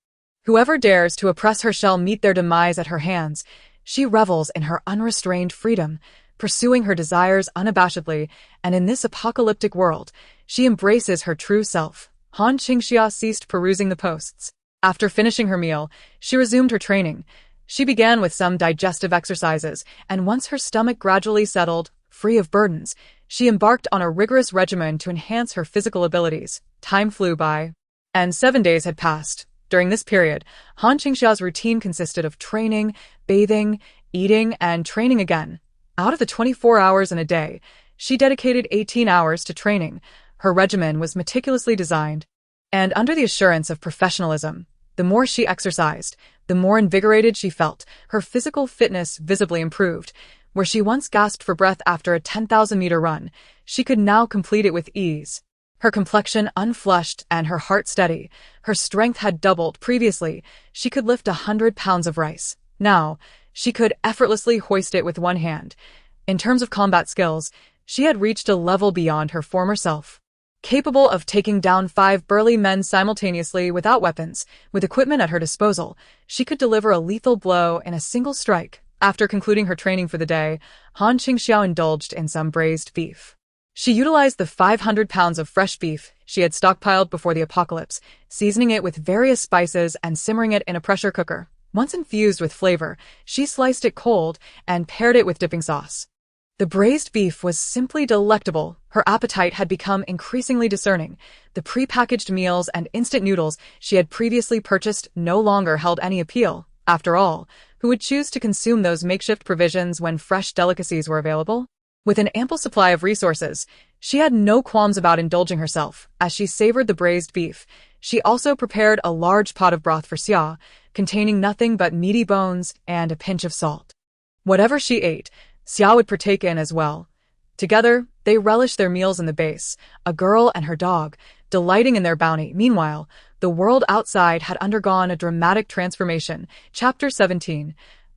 Whoever dares to oppress her shall meet their demise at her hands. She revels in her unrestrained freedom, pursuing her desires unabashedly, and in this apocalyptic world, she embraces her true self. Qingxia ceased perusing the posts. After finishing her meal, she resumed her training. She began with some digestive exercises, and once her stomach gradually settled, free of burdens, she embarked on a rigorous regimen to enhance her physical abilities. Time flew by, and 7 days had passed. During this period, Qingxia's routine consisted of training, bathing, eating, and training again. Out of the 24 hours in a day, she dedicated 18 hours to training. Her regimen was meticulously designed, and under the assurance of professionalism. The more she exercised, the more invigorated she felt. Her physical fitness visibly improved. Where she once gasped for breath after a 10,000-meter run, she could now complete it with ease. Her complexion unflushed and her heart steady. Her strength had doubled. Previously, she could lift 100 pounds of rice. Now, she could effortlessly hoist it with one hand. In terms of combat skills, she had reached a level beyond her former self. Capable of taking down 5 burly men simultaneously without weapons, with equipment at her disposal, she could deliver a lethal blow in a single strike. After concluding her training for the day, Qingxia indulged in some braised beef. She utilized the 500 pounds of fresh beef she had stockpiled before the apocalypse, seasoning it with various spices and simmering it in a pressure cooker. Once infused with flavor, she sliced it cold and paired it with dipping sauce. The braised beef was simply delectable. Her appetite had become increasingly discerning. The pre-packaged meals and instant noodles she had previously purchased no longer held any appeal. After all, who would choose to consume those makeshift provisions when fresh delicacies were available? With an ample supply of resources, she had no qualms about indulging herself. As she savored the braised beef, she also prepared a large pot of broth for Xia, containing nothing but meaty bones and a pinch of salt. Whatever she ate, Xia would partake in as well. Together, they relished their meals in the base, a girl and her dog, delighting in their bounty. Meanwhile, the world outside had undergone a dramatic transformation. Chapter 17.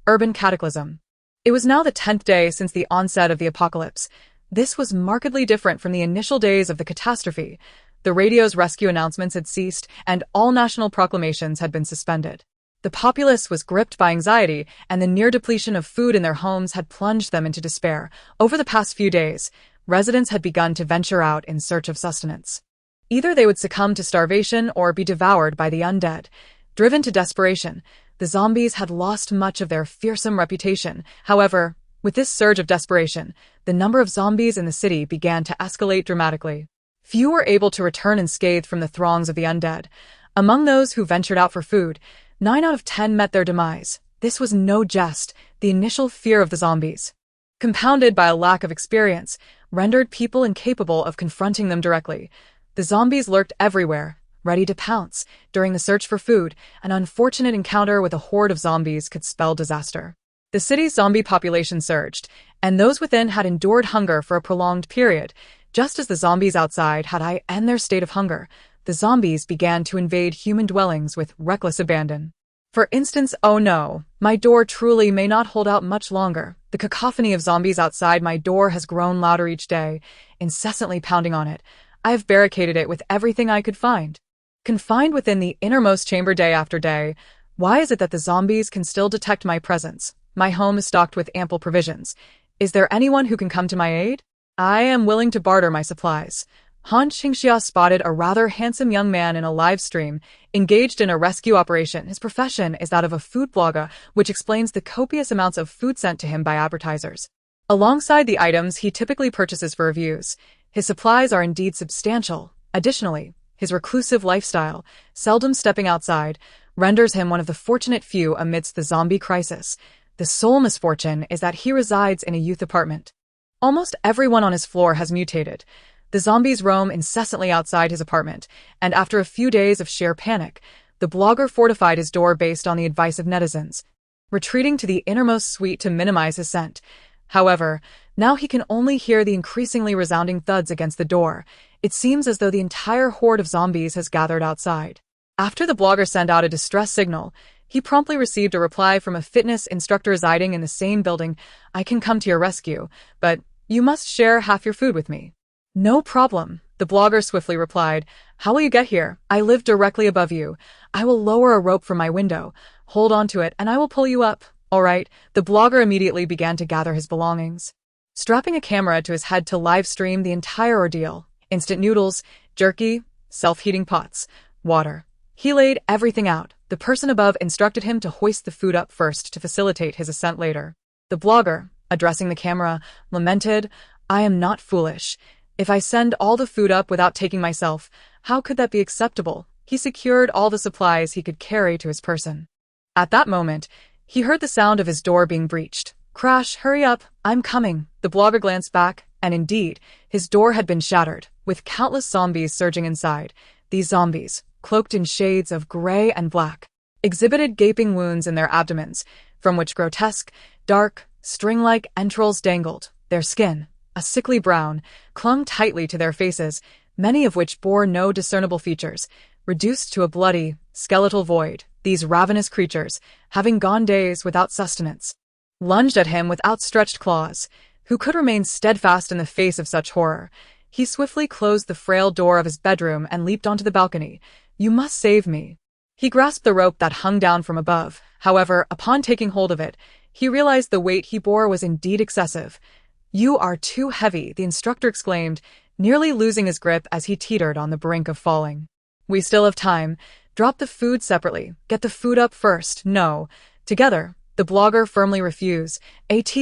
Urban Cataclysm. It was now the 10th day since the onset of the apocalypse. This was markedly different from the initial days of the catastrophe. The radio's rescue announcements had ceased, and all national proclamations had been suspended. The populace was gripped by anxiety, and the near depletion of food in their homes had plunged them into despair. Over the past few days, residents had begun to venture out in search of sustenance. Either they would succumb to starvation or be devoured by the undead. Driven to desperation, the zombies had lost much of their fearsome reputation. However, with this surge of desperation, the number of zombies in the city began to escalate dramatically. Few were able to return unscathed from the throngs of the undead. Among those who ventured out for food, 9 out of 10 met their demise. This was no jest. The initial fear of the zombies, compounded by a lack of experience, rendered people incapable of confronting them directly. The zombies lurked everywhere, ready to pounce. During the search for food, an unfortunate encounter with a horde of zombies could spell disaster. The city's zombie population surged, and those within had endured hunger for a prolonged period. Just as the zombies outside had to end their state of hunger, the zombies began to invade human dwellings with reckless abandon. For instance, oh no, my door truly may not hold out much longer. The cacophony of zombies outside my door has grown louder each day, incessantly pounding on it. I have barricaded it with everything I could find. Confined within the innermost chamber day after day, why is it that the zombies can still detect my presence? My home is stocked with ample provisions. Is there anyone who can come to my aid? I am willing to barter my supplies. Han Qingxia spotted a rather handsome young man in a live stream, engaged in a rescue operation. His profession is that of a food blogger, which explains the copious amounts of food sent to him by advertisers. Alongside the items he typically purchases for reviews, his supplies are indeed substantial. Additionally, his reclusive lifestyle, seldom stepping outside, renders him one of the fortunate few amidst the zombie crisis. The sole misfortune is that he resides in a youth apartment. Almost everyone on his floor has mutated. The zombies roam incessantly outside his apartment, and after a few days of sheer panic, the blogger fortified his door based on the advice of netizens, retreating to the innermost suite to minimize his scent. However, now he can only hear the increasingly resounding thuds against the door. It seems as though the entire horde of zombies has gathered outside. After the blogger sent out a distress signal, he promptly received a reply from a fitness instructor residing in the same building. I can come to your rescue, but you must share half your food with me. No problem, the blogger swiftly replied. How will you get here? I live directly above you. I will lower a rope from my window. Hold on to it, and I will pull you up. All right, the blogger immediately began to gather his belongings, strapping a camera to his head to live stream the entire ordeal. Instant noodles, jerky, self-heating pots, water. He laid everything out. The person above instructed him to hoist the food up first to facilitate his ascent later. The blogger, addressing the camera, lamented, I am not foolish. If I send all the food up without taking myself, how could that be acceptable? He secured all the supplies he could carry to his person. At that moment, he heard the sound of his door being breached. Crash, hurry up, I'm coming. The blogger glanced back, and indeed, his door had been shattered, with countless zombies surging inside. These zombies, cloaked in shades of gray and black, exhibited gaping wounds in their abdomens, from which grotesque, dark, string-like entrails dangled. Their skin, a sickly brown, clung tightly to their faces, many of which bore no discernible features. Reduced to a bloody, skeletal void, these ravenous creatures, having gone days without sustenance, lunged at him with outstretched claws. Who could remain steadfast in the face of such horror? He swiftly closed the frail door of his bedroom and leaped onto the balcony. You must save me. He grasped the rope that hung down from above. However, upon taking hold of it, he realized the weight he bore was indeed excessive. You are too heavy, the instructor exclaimed, nearly losing his grip as he teetered on the brink of falling. We still have time. Drop the food separately. Get the food up first. No. Together. The blogger firmly refused.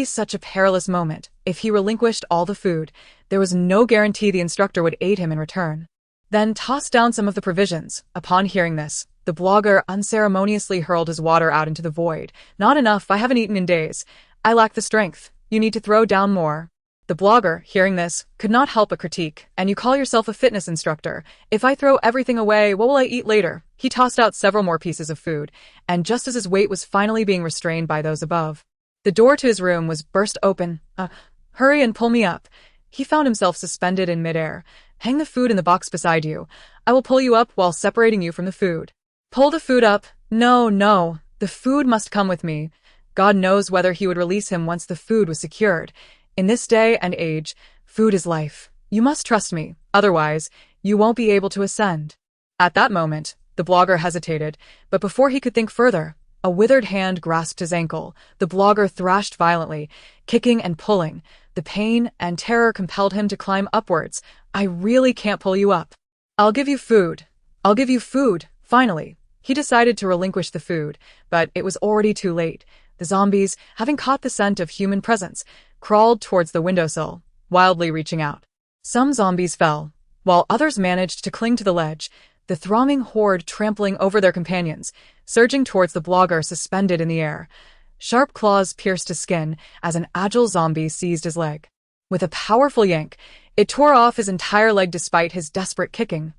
Such a perilous moment. If he relinquished all the food, there was no guarantee the instructor would aid him in return. Then toss down some of the provisions. Upon hearing this, the blogger unceremoniously hurled his water out into the void. Not enough. I haven't eaten in days. I lack the strength. You need to throw down more. The blogger, hearing this, could not help but critique. And you call yourself a fitness instructor. If I throw everything away, what will I eat later? He tossed out several more pieces of food, and just as his weight was finally being restrained by those above, the door to his room was burst open. Hurry and pull me up. He found himself suspended in midair. Hang the food in the box beside you. I will pull you up while separating you from the food. Pull the food up. No. The food must come with me. God knows whether he would release him once the food was secured. In this day and age, food is life. You must trust me, otherwise, you won't be able to ascend. At that moment, the blogger hesitated, but before he could think further, a withered hand grasped his ankle. The blogger thrashed violently, kicking and pulling. The pain and terror compelled him to climb upwards. I really can't pull you up. I'll give you food. Finally, he decided to relinquish the food, but it was already too late. The zombies, having caught the scent of human presence, crawled towards the windowsill, wildly reaching out. Some zombies fell, while others managed to cling to the ledge, the thronging horde trampling over their companions, surging towards the blogger suspended in the air. Sharp claws pierced his skin as an agile zombie seized his leg. With a powerful yank, It tore off his entire leg despite his desperate kicking.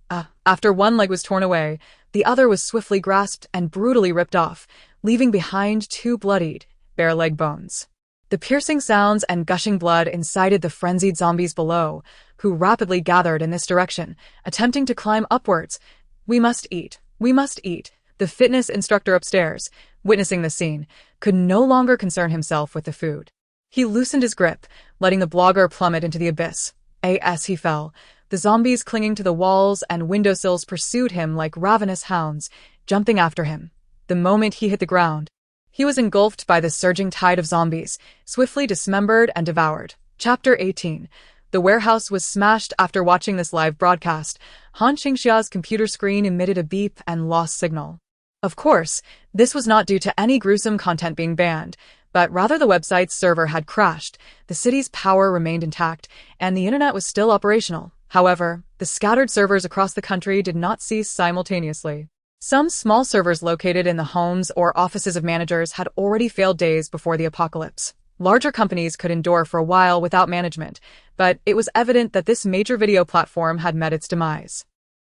After one leg was torn away, the other was swiftly grasped and brutally ripped off, leaving behind two bloodied, bare leg bones. The piercing sounds and gushing blood incited the frenzied zombies below, who rapidly gathered in this direction, attempting to climb upwards. "We must eat. We must eat." The fitness instructor upstairs, witnessing the scene, could no longer concern himself with the food. He loosened his grip, letting the blogger plummet into the abyss. As he fell, the zombies clinging to the walls and windowsills pursued him like ravenous hounds, jumping after him. The moment he hit the ground, he was engulfed by the surging tide of zombies, swiftly dismembered and devoured. Chapter 18. The warehouse was smashed. After watching this live broadcast, Han Qingxia's computer screen emitted a beep and lost signal. Of course, this was not due to any gruesome content being banned, but rather the website's server had crashed, the city's power remained intact, and the internet was still operational. However, the scattered servers across the country did not cease simultaneously. Some small servers located in the homes or offices of managers had already failed days before the apocalypse. Larger companies could endure for a while without management, but it was evident that this major video platform had met its demise.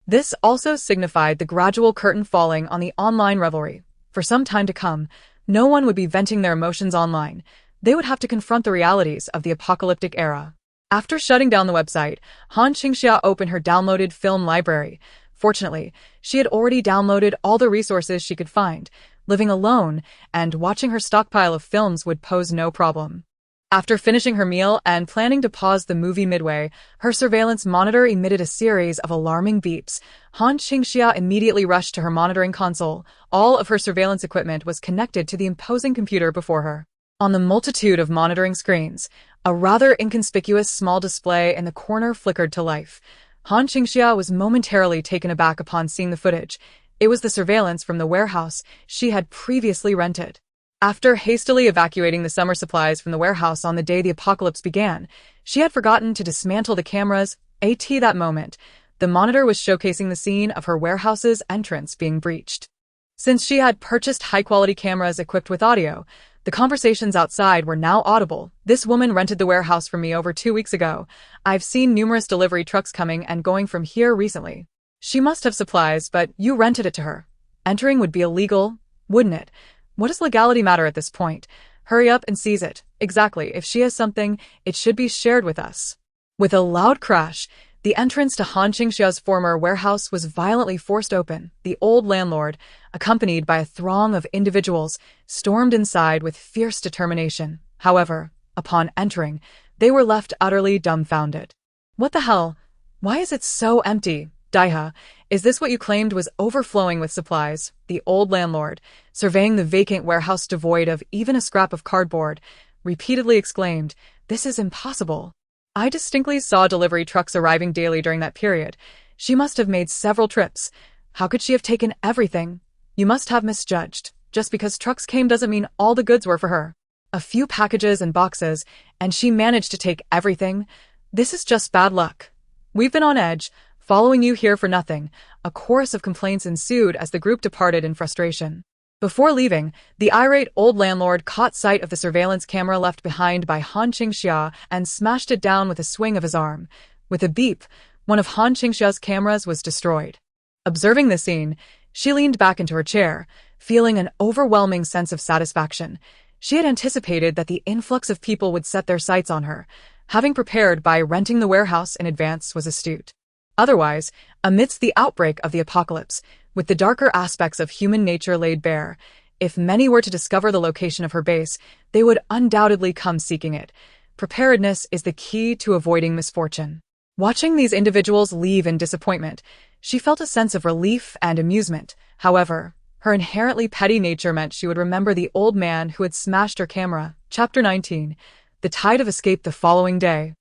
This also signified the gradual curtain falling on the online revelry. For some time to come, no one would be venting their emotions online. They would have to confront the realities of the apocalyptic era. After shutting down the website, Han Qingxia opened her downloaded film library. Fortunately, she had already downloaded all the resources she could find. Living alone and watching her stockpile of films would pose no problem. After finishing her meal and planning to pause the movie midway, her surveillance monitor emitted a series of alarming beeps. Han Qingxia immediately rushed to her monitoring console. All of her surveillance equipment was connected to the imposing computer before her. On the multitude of monitoring screens, a rather inconspicuous small display in the corner flickered to life. Han Qingxia was momentarily taken aback upon seeing the footage. It was the surveillance from the warehouse she had previously rented. After hastily evacuating the summer supplies from the warehouse on the day the apocalypse began, she had forgotten to dismantle the cameras. At that moment, the monitor was showcasing the scene of her warehouse's entrance being breached. Since she had purchased high-quality cameras equipped with audio, the conversations outside were now audible. "This woman rented the warehouse from me over 2 weeks ago. I've seen numerous delivery trucks coming and going from here recently. She must have supplies, but you rented it to her. Entering would be illegal, wouldn't it? What does legality matter at this point? Hurry up and seize it. Exactly. If she has something, it should be shared with us." With a loud crash, the entrance to Han Qingxia's former warehouse was violently forced open. The old landlord, accompanied by a throng of individuals, stormed inside with fierce determination. However, upon entering, they were left utterly dumbfounded. "What the hell? Why is it so empty? Daiha, is this what you claimed was overflowing with supplies?" The old landlord, surveying the vacant warehouse devoid of even a scrap of cardboard, repeatedly exclaimed, "This is impossible. I distinctly saw delivery trucks arriving daily during that period. She must have made several trips. How could she have taken everything? You must have misjudged. Just because trucks came doesn't mean all the goods were for her. A few packages and boxes, and she managed to take everything. This is just bad luck. We've been on edge, following you here for nothing." A chorus of complaints ensued as the group departed in frustration. Before leaving, the irate old landlord caught sight of the surveillance camera left behind by Han Qingxia and smashed it down with a swing of his arm. With a beep, one of Han Qingxia's cameras was destroyed. Observing the scene, she leaned back into her chair, feeling an overwhelming sense of satisfaction. She had anticipated that the influx of people would set their sights on her. Having prepared by renting the warehouse in advance was astute. Otherwise, amidst the outbreak of the apocalypse, with the darker aspects of human nature laid bare, if many were to discover the location of her base, they would undoubtedly come seeking it. Preparedness is the key to avoiding misfortune. Watching these individuals leave in disappointment, she felt a sense of relief and amusement. However, her inherently petty nature meant she would remember the old man who had smashed her camera. Chapter 19. The tide of escape. The following day,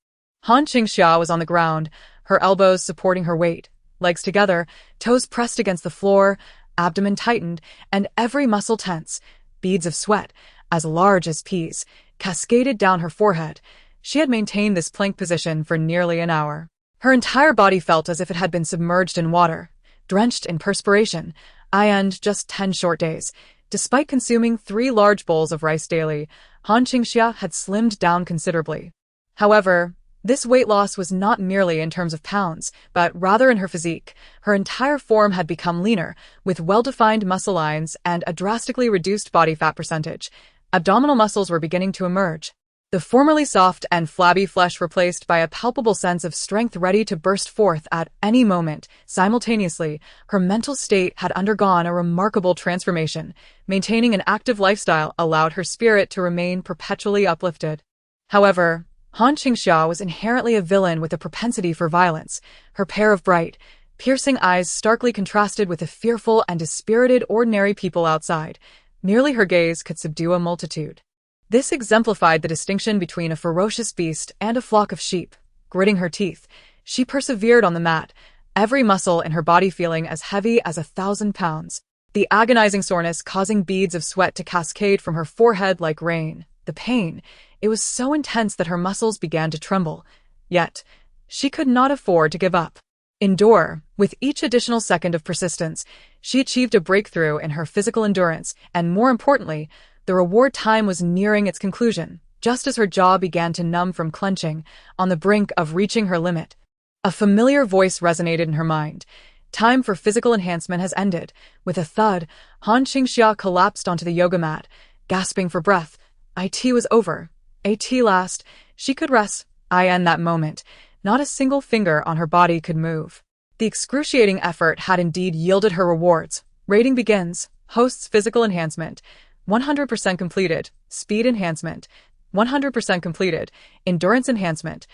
Han Qingxia was on the ground, her elbows supporting her weight, legs together, toes pressed against the floor, abdomen tightened, and every muscle tense. Beads of sweat, as large as peas, cascaded down her forehead. She had maintained this plank position for nearly an hour. Her entire body felt as if it had been submerged in water, drenched in perspiration. And just 10 short days. Despite consuming 3 large bowls of rice daily, Han Qingxia had slimmed down considerably. However, This weight loss was not merely in terms of pounds, but rather in her physique. Her entire form had become leaner, with well-defined muscle lines and a drastically reduced body fat percentage. Abdominal muscles were beginning to emerge. The formerly soft and flabby flesh replaced by a palpable sense of strength ready to burst forth at any moment. Simultaneously, her mental state had undergone a remarkable transformation. Maintaining an active lifestyle allowed her spirit to remain perpetually uplifted. However, Qingxia was inherently a villain with a propensity for violence. Her pair of bright, piercing eyes starkly contrasted with the fearful and dispirited ordinary people outside. Merely her gaze could subdue a multitude. This exemplified the distinction between a ferocious beast and a flock of sheep. Gritting her teeth, she persevered on the mat, every muscle in her body feeling as heavy as 1,000 pounds. The agonizing soreness causing beads of sweat to cascade from her forehead like rain. The pain, it was so intense that her muscles began to tremble. Yet, she could not afford to give up. Endure. With each additional second of persistence, she achieved a breakthrough in her physical endurance, and more importantly, the reward time was nearing its conclusion. Just as her jaw began to numb from clenching, on the brink of reaching her limit, a familiar voice resonated in her mind. Time for physical enhancement has ended. With a thud, Qingxia collapsed onto the yoga mat, gasping for breath. It was over. At last, she could rest. In that moment, not a single finger on her body could move. The excruciating effort had indeed yielded her rewards. Rating begins. Host's physical enhancement, 100% completed. Speed enhancement, 100% completed. Endurance enhancement,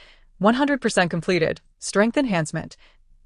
100% completed. Strength enhancement,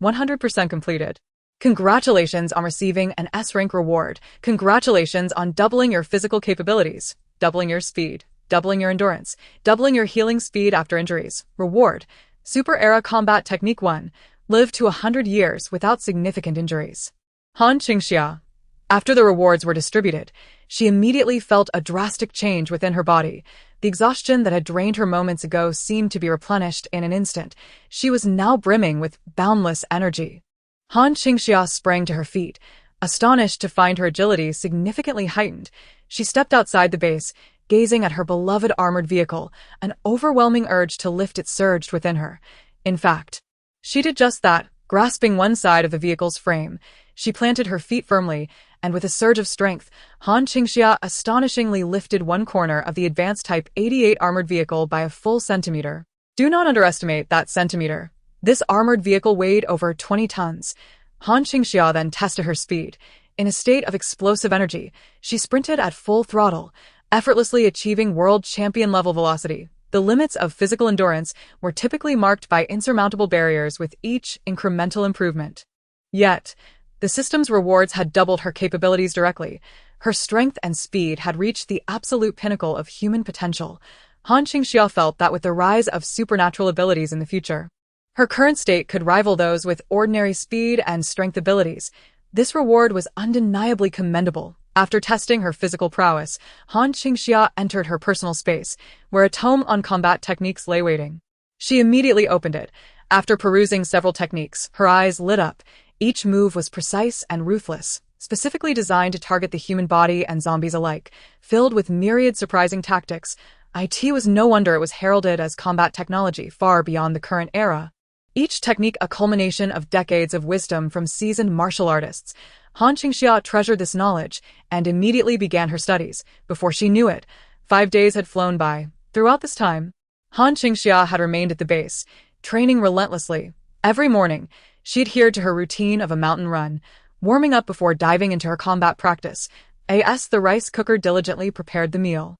100% completed. Congratulations on receiving an S-rank reward. Congratulations on doubling your physical capabilities, doubling your speed, doubling your endurance, doubling your healing speed after injuries. Reward. Super Era Combat Technique 1. Live to 100 years without significant injuries. Qingxia. After the rewards were distributed, she immediately felt a drastic change within her body. The exhaustion that had drained her moments ago seemed to be replenished in an instant. She was now brimming with boundless energy. Qingxia sprang to her feet, astonished to find her agility significantly heightened. She stepped outside the base, gazing at her beloved armored vehicle. An overwhelming urge to lift it surged within her. In fact, she did just that. Grasping one side of the vehicle's frame, she planted her feet firmly, and with a surge of strength, Qingxia astonishingly lifted one corner of the advanced Type 88 armored vehicle by a full centimeter. Do not underestimate that centimeter. This armored vehicle weighed over 20 tons. Qingxia then tested her speed. In a state of explosive energy, she sprinted at full throttle, effortlessly achieving world champion level velocity. The limits of physical endurance were typically marked by insurmountable barriers with each incremental improvement. Yet, the system's rewards had doubled her capabilities directly. Her strength and speed had reached the absolute pinnacle of human potential. Qingxia felt that with the rise of supernatural abilities in the future, her current state could rival those with ordinary speed and strength abilities. This reward was undeniably commendable. After testing her physical prowess, Qingxia entered her personal space, where a tome on combat techniques lay waiting. She immediately opened it. After perusing several techniques, her eyes lit up. Each move was precise and ruthless, specifically designed to target the human body and zombies alike, filled with myriad surprising tactics. It was no wonder it was heralded as combat technology far beyond the current era. Each technique a culmination of decades of wisdom from seasoned martial artists. Qingxia treasured this knowledge and immediately began her studies. Before she knew it, 5 days had flown by. Throughout this time, Qingxia had remained at the base, training relentlessly. Every morning, she adhered to her routine of a mountain run, warming up before diving into her combat practice. The rice cooker diligently prepared the meal.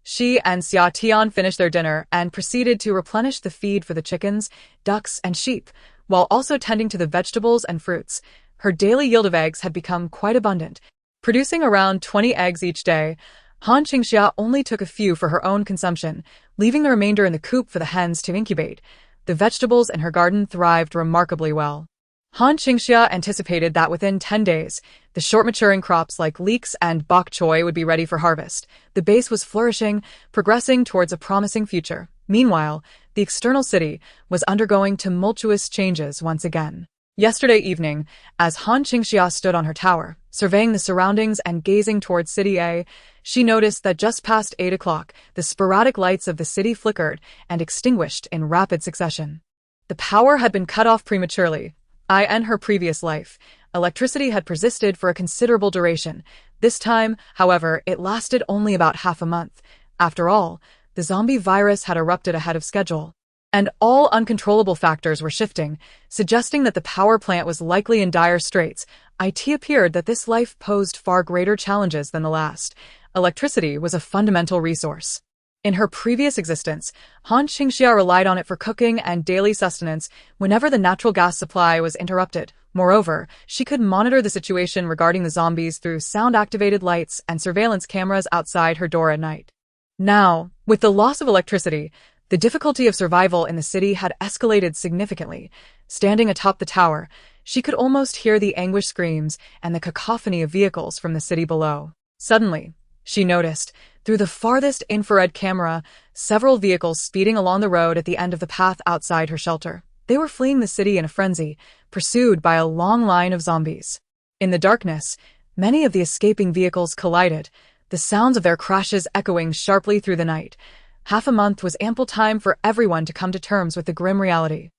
She and Xia Tian finished their dinner and proceeded to replenish the feed for the chickens, ducks, and sheep, while also tending to the vegetables and fruits. Her daily yield of eggs had become quite abundant, producing around 20 eggs each day. Qingxia only took a few for her own consumption, leaving the remainder in the coop for the hens to incubate. The vegetables in her garden thrived remarkably well. Qingxia anticipated that within 10 days, the short-maturing crops like leeks and bok choy would be ready for harvest. The base was flourishing, progressing towards a promising future. Meanwhile, the external city was undergoing tumultuous changes once again. Yesterday evening, as Qingxia stood on her tower, surveying the surroundings and gazing towards City A, She noticed that just past 8 o'clock, the sporadic lights of the city flickered and extinguished in rapid succession. The power had been cut off prematurely. In her previous life, electricity had persisted for a considerable duration. This time, however, it lasted only about half a month. After all, the zombie virus had erupted ahead of schedule. And all uncontrollable factors were shifting, suggesting that the power plant was likely in dire straits. It appeared that this life posed far greater challenges than the last. Electricity was a fundamental resource. In her previous existence, Qingxia relied on it for cooking and daily sustenance whenever the natural gas supply was interrupted. Moreover, she could monitor the situation regarding the zombies through sound-activated lights and surveillance cameras outside her door at night. Now, with the loss of electricity, the difficulty of survival in the city had escalated significantly. Standing atop the tower, she could almost hear the anguished screams and the cacophony of vehicles from the city below. Suddenly, she noticed, through the farthest infrared camera, several vehicles speeding along the road at the end of the path outside her shelter. They were fleeing the city in a frenzy, pursued by a long line of zombies. In the darkness, many of the escaping vehicles collided, the sounds of their crashes echoing sharply through the night. Half a month was ample time for everyone to come to terms with the grim reality.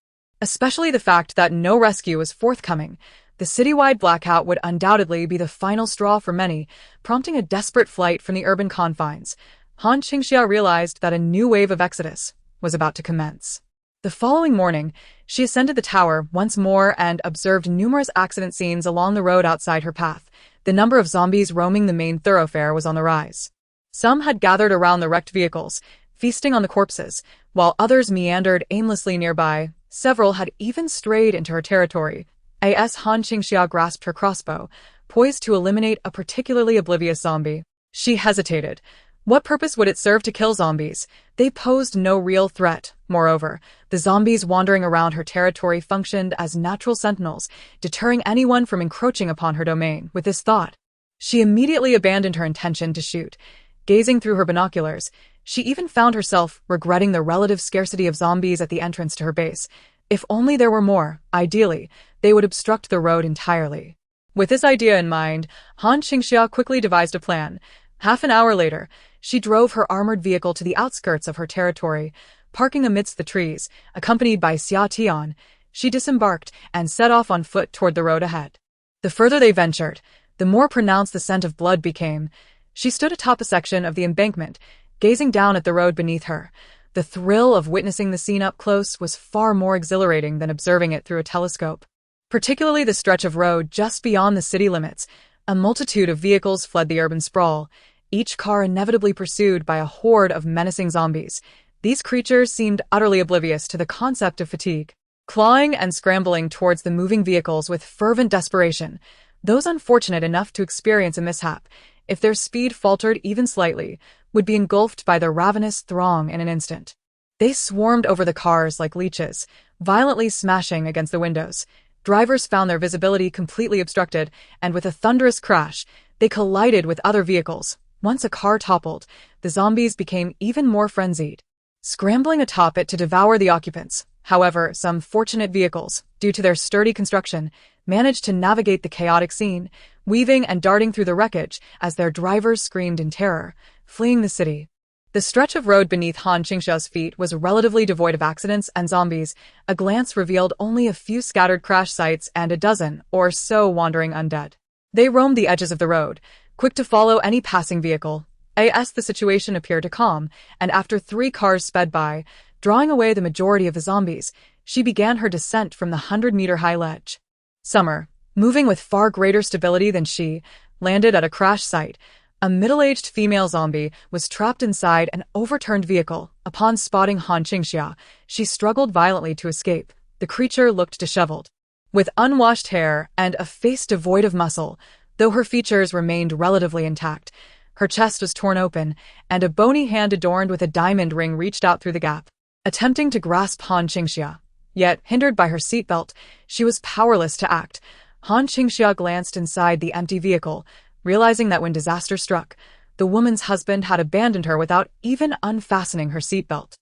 Especially the fact that no rescue was forthcoming. The citywide blackout would undoubtedly be the final straw for many, prompting a desperate flight from the urban confines. Qingxia realized that a new wave of exodus was about to commence. The following morning, she ascended the tower once more and observed numerous accident scenes along the road outside her path. The number of zombies roaming the main thoroughfare was on the rise. Some had gathered around the wrecked vehicles, feasting on the corpses, while others meandered aimlessly nearby. Several had even strayed into her territory. Qingxia grasped her crossbow, poised to eliminate a particularly oblivious zombie. She hesitated. What purpose would it serve to kill zombies? They posed no real threat. Moreover, the zombies wandering around her territory functioned as natural sentinels, deterring anyone from encroaching upon her domain. With this thought, she immediately abandoned her intention to shoot. Gazing through her binoculars, she even found herself regretting the relative scarcity of zombies at the entrance to her base. If only there were more, ideally, they would obstruct the road entirely. With this idea in mind, Qingxia quickly devised a plan. Half an hour later, she drove her armored vehicle to the outskirts of her territory. Parking amidst the trees, accompanied by Xia Tian, she disembarked and set off on foot toward the road ahead. The further they ventured, the more pronounced the scent of blood became. She stood atop a section of the embankment, gazing down at the road beneath her. The thrill of witnessing the scene up close was far more exhilarating than observing it through a telescope. Particularly the stretch of road just beyond the city limits. A multitude of vehicles fled the urban sprawl, each car inevitably pursued by a horde of menacing zombies. These creatures seemed utterly oblivious to the concept of fatigue, clawing and scrambling towards the moving vehicles with fervent desperation. Those unfortunate enough to experience a mishap, if their speed faltered even slightly, would be engulfed by the ravenous throng in an instant. They swarmed over the cars like leeches, violently smashing against the windows. Drivers found their visibility completely obstructed, and with a thunderous crash, they collided with other vehicles. Once a car toppled, the zombies became even more frenzied, scrambling atop it to devour the occupants. However, some fortunate vehicles, due to their sturdy construction, managed to navigate the chaotic scene, weaving and darting through the wreckage as their drivers screamed in terror, fleeing the city. The stretch of road beneath Qingxia's feet was relatively devoid of accidents and zombies. A glance revealed only a few scattered crash sites and a dozen or so wandering undead. They roamed the edges of the road, quick to follow any passing vehicle. The situation appeared to calm, and after 3 cars sped by, drawing away the majority of the zombies, she began her descent from the 100-meter-high ledge. Summer, moving with far greater stability than she, landed at a crash site. A middle-aged female zombie was trapped inside an overturned vehicle. Upon spotting Qingxia, she struggled violently to escape. The creature looked disheveled, with unwashed hair and a face devoid of muscle, though her features remained relatively intact. Her chest was torn open, and a bony hand adorned with a diamond ring reached out through the gap, attempting to grasp Qingxia. Yet, hindered by her seatbelt, she was powerless to act. Qingxia glanced inside the empty vehicle, realizing that when disaster struck, the woman's husband had abandoned her without even unfastening her seatbelt.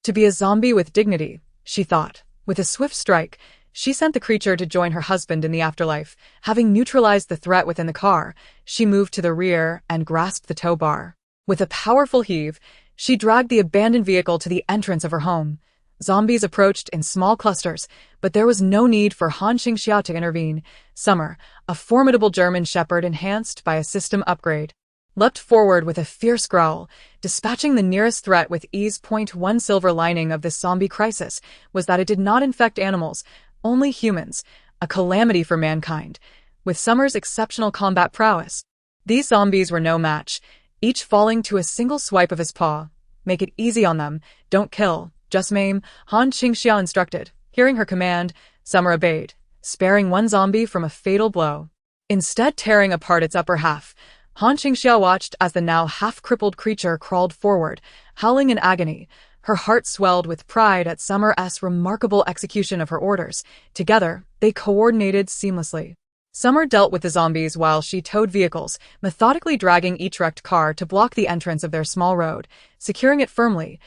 To be a zombie with dignity, she thought. With a swift strike, she sent the creature to join her husband in the afterlife. Having neutralized the threat within the car, she moved to the rear and grasped the tow bar. With a powerful heave, she dragged the abandoned vehicle to the entrance of her home. Zombies approached in small clusters, but there was no need for Han Qingxia to intervene. Summer, a formidable German shepherd enhanced by a system upgrade, leapt forward with a fierce growl, dispatching the nearest threat with ease. One silver lining of this zombie crisis was that it did not infect animals, only humans, a calamity for mankind. With Summer's exceptional combat prowess, these zombies were no match, each falling to a single swipe of his paw. Make it easy on them, don't kill, just maim, Han Qingxia instructed. Hearing her command, Summer obeyed, sparing one zombie from a fatal blow. Instead tearing apart its upper half, Han Qingxia watched as the now half-crippled creature crawled forward, howling in agony. Her heart swelled with pride at Summer's remarkable execution of her orders. Together, they coordinated seamlessly. Summer dealt with the zombies while she towed vehicles, methodically dragging each wrecked car to block the entrance of their small road, securing it firmly.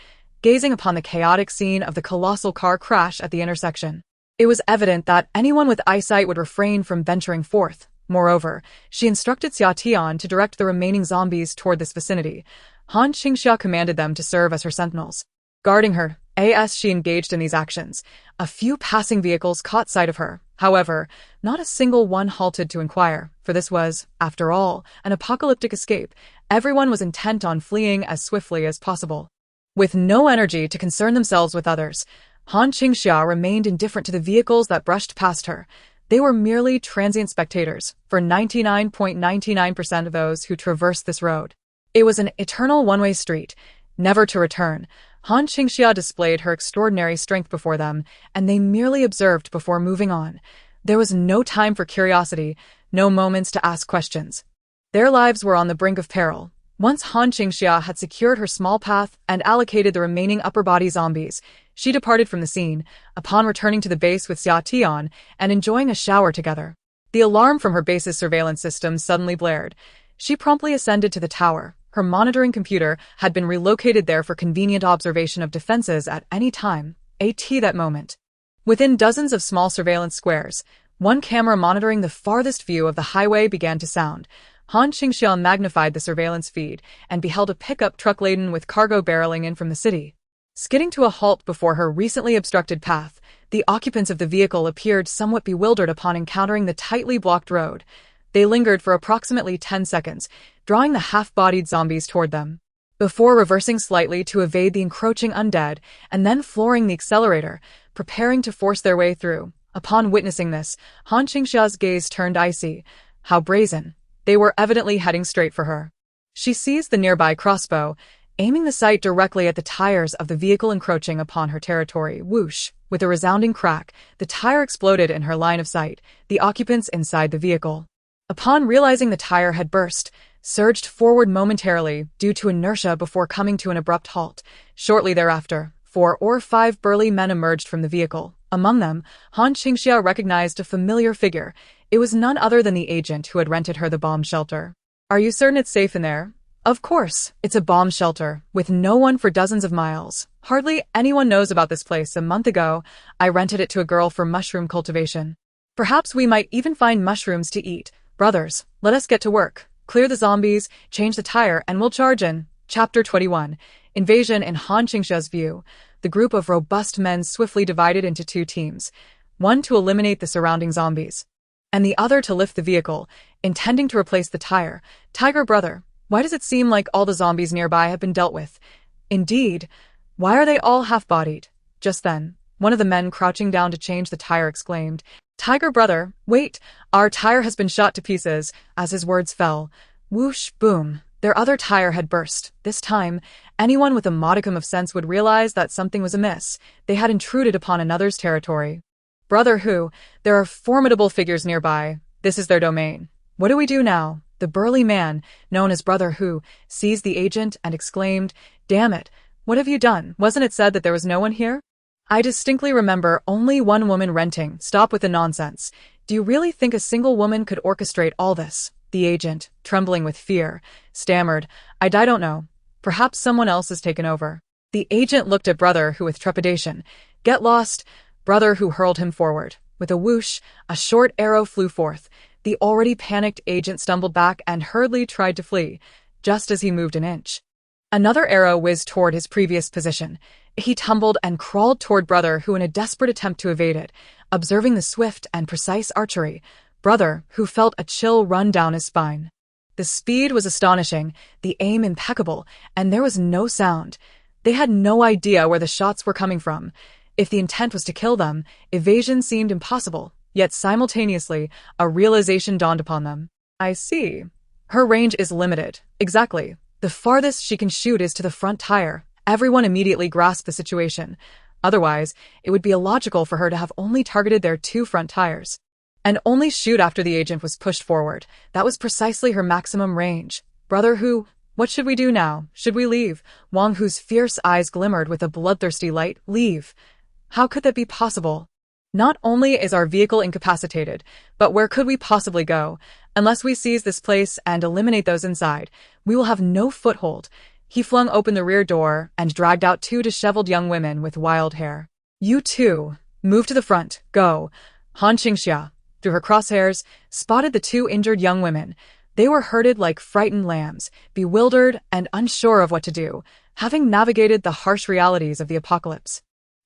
Gazing upon the chaotic scene of the colossal car crash at the intersection, it was evident that anyone with eyesight would refrain from venturing forth. Moreover, she instructed Xia Tian to direct the remaining zombies toward this vicinity. Han Qingxia commanded them to serve as her sentinels, guarding her. As she engaged in these actions, a few passing vehicles caught sight of her. However, not a single one halted to inquire, for this was, after all, an apocalyptic escape. Everyone was intent on fleeing as swiftly as possible. With no energy to concern themselves with others, Han Qingxia remained indifferent to the vehicles that brushed past her. They were merely transient spectators for 99.99% of those who traversed this road. It was an eternal one-way street, never to return. Han Qingxia displayed her extraordinary strength before them, and they merely observed before moving on. There was no time for curiosity, no moments to ask questions. Their lives were on the brink of peril. Once Han Qingxia had secured her small path and allocated the remaining upper body zombies, she departed from the scene, upon returning to the base with Xia Tian and enjoying a shower together. The alarm from her base's surveillance system suddenly blared. She promptly ascended to the tower. Her monitoring computer had been relocated there for convenient observation of defenses at any time. That moment. Within dozens of small surveillance squares, one camera monitoring the farthest view of the highway began to sound. Han Qingxia magnified the surveillance feed and beheld a pickup truck laden with cargo barreling in from the city. Skidding to a halt before her recently obstructed path, the occupants of the vehicle appeared somewhat bewildered upon encountering the tightly blocked road. They lingered for approximately 10 seconds, drawing the half-bodied zombies toward them, before reversing slightly to evade the encroaching undead and then flooring the accelerator, preparing to force their way through. Upon witnessing this, Han Qingxia's gaze turned icy. How brazen! They were evidently heading straight for her. She seized the nearby crossbow, aiming the sight directly at the tires of the vehicle encroaching upon her territory. Whoosh! With a resounding crack, the tire exploded in her line of sight. The occupants inside the vehicle, upon realizing the tire had burst, surged forward momentarily due to inertia before coming to an abrupt halt. Shortly thereafter, 4 or 5 burly men emerged from the vehicle. Among them, Han Qingxia recognized a familiar figure. It was none other than the agent who had rented her the bomb shelter. Are you certain it's safe in there? Of course, it's a bomb shelter, with no one for dozens of miles. Hardly anyone knows about this place. A month ago, I rented it to a girl for mushroom cultivation. Perhaps we might even find mushrooms to eat. Brothers, let us get to work. Clear the zombies, change the tire, and we'll charge in. Chapter 21. Invasion. In Han Qingxia's view, the group of robust men swiftly divided into 2 teams, one to eliminate the surrounding zombies, and the other to lift the vehicle, intending to replace the tire. Tiger brother, why does it seem like all the zombies nearby have been dealt with? Indeed, why are they all half-bodied? Just then, one of the men crouching down to change the tire exclaimed, Tiger brother, wait, our tire has been shot to pieces. As his words fell, whoosh, boom, their other tire had burst. This time, anyone with a modicum of sense would realize that something was amiss. They had intruded upon another's territory. Brother Hu, there are formidable figures nearby. This is their domain. What do we do now? The burly man, known as Brother Hu, seized the agent and exclaimed, Damn it, what have you done? Wasn't it said that there was no one here? I distinctly remember only one woman renting. Stop with the nonsense. Do you really think a single woman could orchestrate all this? The agent, trembling with fear, stammered, I don't know. Perhaps someone else has taken over. The agent looked at Brother Hu with trepidation. Get lost. Brother Hu hurled him forward. With a whoosh, a short arrow flew forth. The already panicked agent stumbled back and hurriedly tried to flee. Just as he moved an inch, Another arrow whizzed toward his previous position. He tumbled and crawled toward Brother, who in a desperate attempt to evade it, observing the swift and precise archery. Brother, who felt a chill run down his spine. The speed was astonishing, the aim impeccable, and there was no sound. They had no idea where the shots were coming from. If the intent was to kill them, evasion seemed impossible, yet simultaneously, a realization dawned upon them. I see. Her range is limited. Exactly. The farthest she can shoot is to the front tire. Everyone immediately grasped the situation. Otherwise, it would be illogical for her to have only targeted their 2 front tires. And only shoot after the agent was pushed forward. That was precisely her maximum range. Brother Hu, what should we do now? Should we leave? Wang Hu's fierce eyes glimmered with a bloodthirsty light. Leave. How could that be possible? Not only is our vehicle incapacitated, but where could we possibly go? Unless we seize this place and eliminate those inside, we will have no foothold. He flung open the rear door and dragged out 2 disheveled young women with wild hair. You two, move to the front, go. Han Qingxia, through her crosshairs, spotted the 2 injured young women. They were herded like frightened lambs, bewildered and unsure of what to do, having navigated the harsh realities of the apocalypse.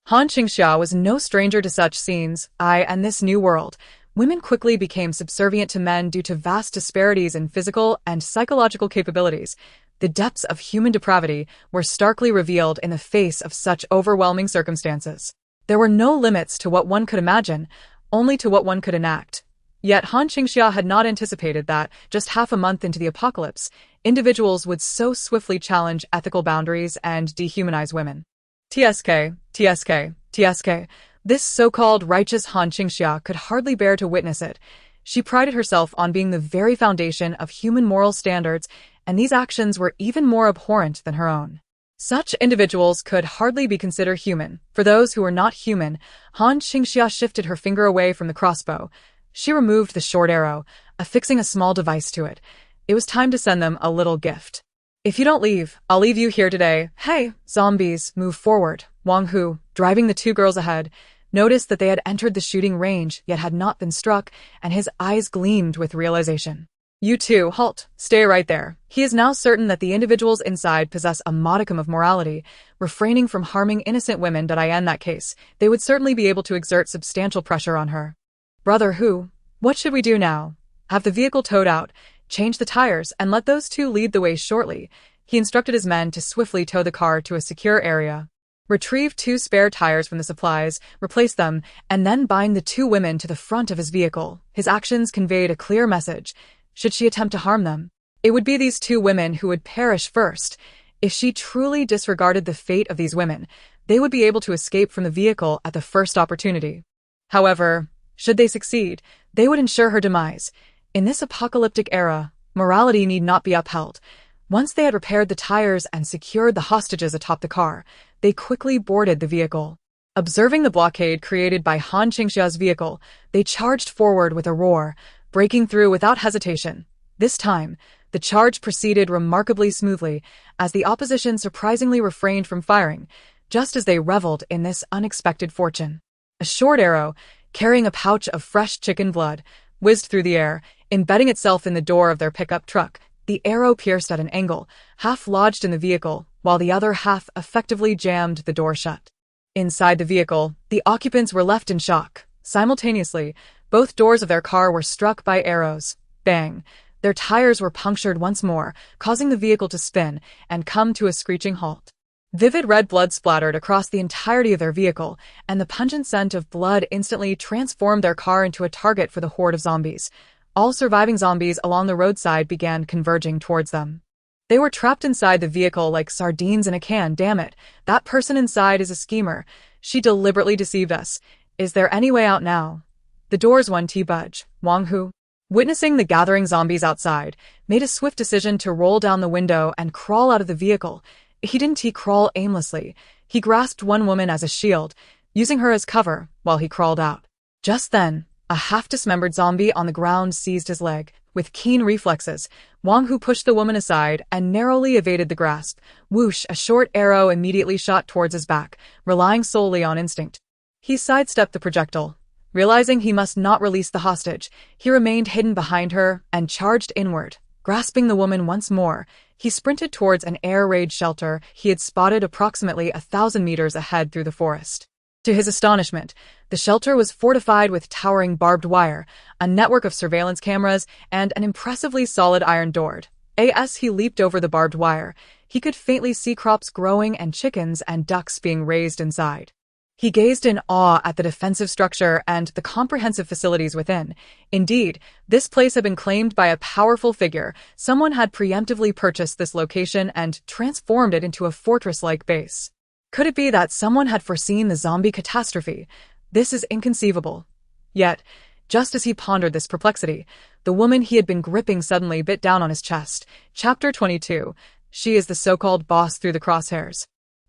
Han Qingxia was no stranger to such scenes, and this new world. Women quickly became subservient to men due to vast disparities in physical and psychological capabilities. The depths of human depravity were starkly revealed in the face of such overwhelming circumstances. There were no limits to what one could imagine, only to what one could enact. Yet Han Qingxia had not anticipated that, just half a month into the apocalypse, individuals would so swiftly challenge ethical boundaries and dehumanize women. TSK, TSK, TSK. This so-called righteous Han Qingxia could hardly bear to witness it. She prided herself on being the very foundation of human moral standards, and these actions were even more abhorrent than her own. Such individuals could hardly be considered human. For those who were not human, Han Qingxia shifted her finger away from the crossbow. She removed the short arrow, affixing a small device to it. It was time to send them a little gift. If you don't leave, I'll leave you here today. Hey, zombies, move forward. Wang Hu, driving the 2 girls ahead, noticed that they had entered the shooting range yet had not been struck, and his eyes gleamed with realization. You two, halt. Stay right there. He is now certain that the individuals inside possess a modicum of morality, refraining from harming innocent women. In that case, they would certainly be able to exert substantial pressure on her. Brother Hu, what should we do now? Have the vehicle towed out, change the tires, and let those 2 lead the way shortly. He instructed his men to swiftly tow the car to a secure area. Retrieve 2 spare tires from the supplies, replace them, and then bind the 2 women to the front of his vehicle. His actions conveyed a clear message. Should she attempt to harm them, it would be these 2 women who would perish first. If she truly disregarded the fate of these women, they would be able to escape from the vehicle at the first opportunity. However, should they succeed, they would ensure her demise. In this apocalyptic era, morality need not be upheld. Once they had repaired the tires and secured the hostages atop the car, they quickly boarded the vehicle. Observing the blockade created by Han Qingxia's vehicle, they charged forward with a roar, breaking through without hesitation. This time, the charge proceeded remarkably smoothly, as the opposition surprisingly refrained from firing, just as they reveled in this unexpected fortune. A short arrow, carrying a pouch of fresh chicken blood, whizzed through the air, embedding itself in the door of their pickup truck. The arrow pierced at an angle, half lodged in the vehicle, while the other half effectively jammed the door shut. Inside the vehicle, the occupants were left in shock. Simultaneously, both doors of their car were struck by arrows. Bang! Their tires were punctured once more, causing the vehicle to spin and come to a screeching halt. Vivid red blood splattered across the entirety of their vehicle, and the pungent scent of blood instantly transformed their car into a target for the horde of zombies. All surviving zombies along the roadside began converging towards them. They were trapped inside the vehicle like sardines in a can. Damn it, that person inside is a schemer. She deliberately deceived us. Is there any way out now? The doors won't budge. Wang Hu, witnessing the gathering zombies outside, made a swift decision to roll down the window and crawl out of the vehicle. He didn't crawl aimlessly. He grasped one woman as a shield, using her as cover while he crawled out. Just then, a half-dismembered zombie on the ground seized his leg. With keen reflexes, Wang Hu pushed the woman aside and narrowly evaded the grasp. Whoosh! A short arrow immediately shot towards his back, relying solely on instinct. He sidestepped the projectile. Realizing he must not release the hostage, he remained hidden behind her and charged inward. Grasping the woman once more, He sprinted towards an air raid shelter he had spotted approximately 1,000 meters ahead through the forest. To his astonishment, the shelter was fortified with towering barbed wire, a network of surveillance cameras, and an impressively solid iron door. As he leaped over the barbed wire, he could faintly see crops growing and chickens and ducks being raised inside. He gazed in awe at the defensive structure and the comprehensive facilities within. Indeed, this place had been claimed by a powerful figure. Someone had preemptively purchased this location and transformed it into a fortress-like base. Could it be that someone had foreseen the zombie catastrophe? This is inconceivable. Yet, just as he pondered this perplexity, the woman he had been gripping suddenly bit down on his chest. Chapter 22. She is the so-called boss through the crosshairs.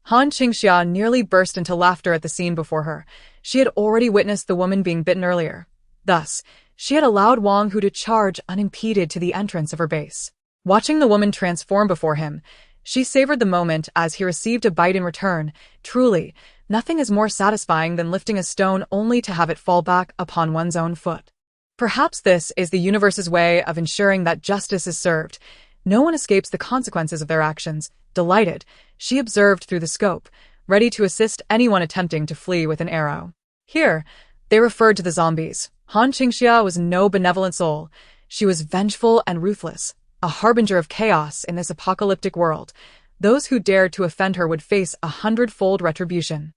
Qingxia nearly burst into laughter at the scene before her. She had already witnessed the woman being bitten earlier. Thus, she had allowed Wang Hu to charge unimpeded to the entrance of her base. Watching the woman transform before him, she savored the moment as he received a bite in return. Truly, nothing is more satisfying than lifting a stone only to have it fall back upon one's own foot. Perhaps this is the universe's way of ensuring that justice is served. No one escapes the consequences of their actions. Delighted, she observed through the scope, ready to assist anyone attempting to flee with an arrow. Here, they referred to the zombies. Qingxia was no benevolent soul. She was vengeful and ruthless, a harbinger of chaos in this apocalyptic world. Those who dared to offend her would face 100-fold retribution.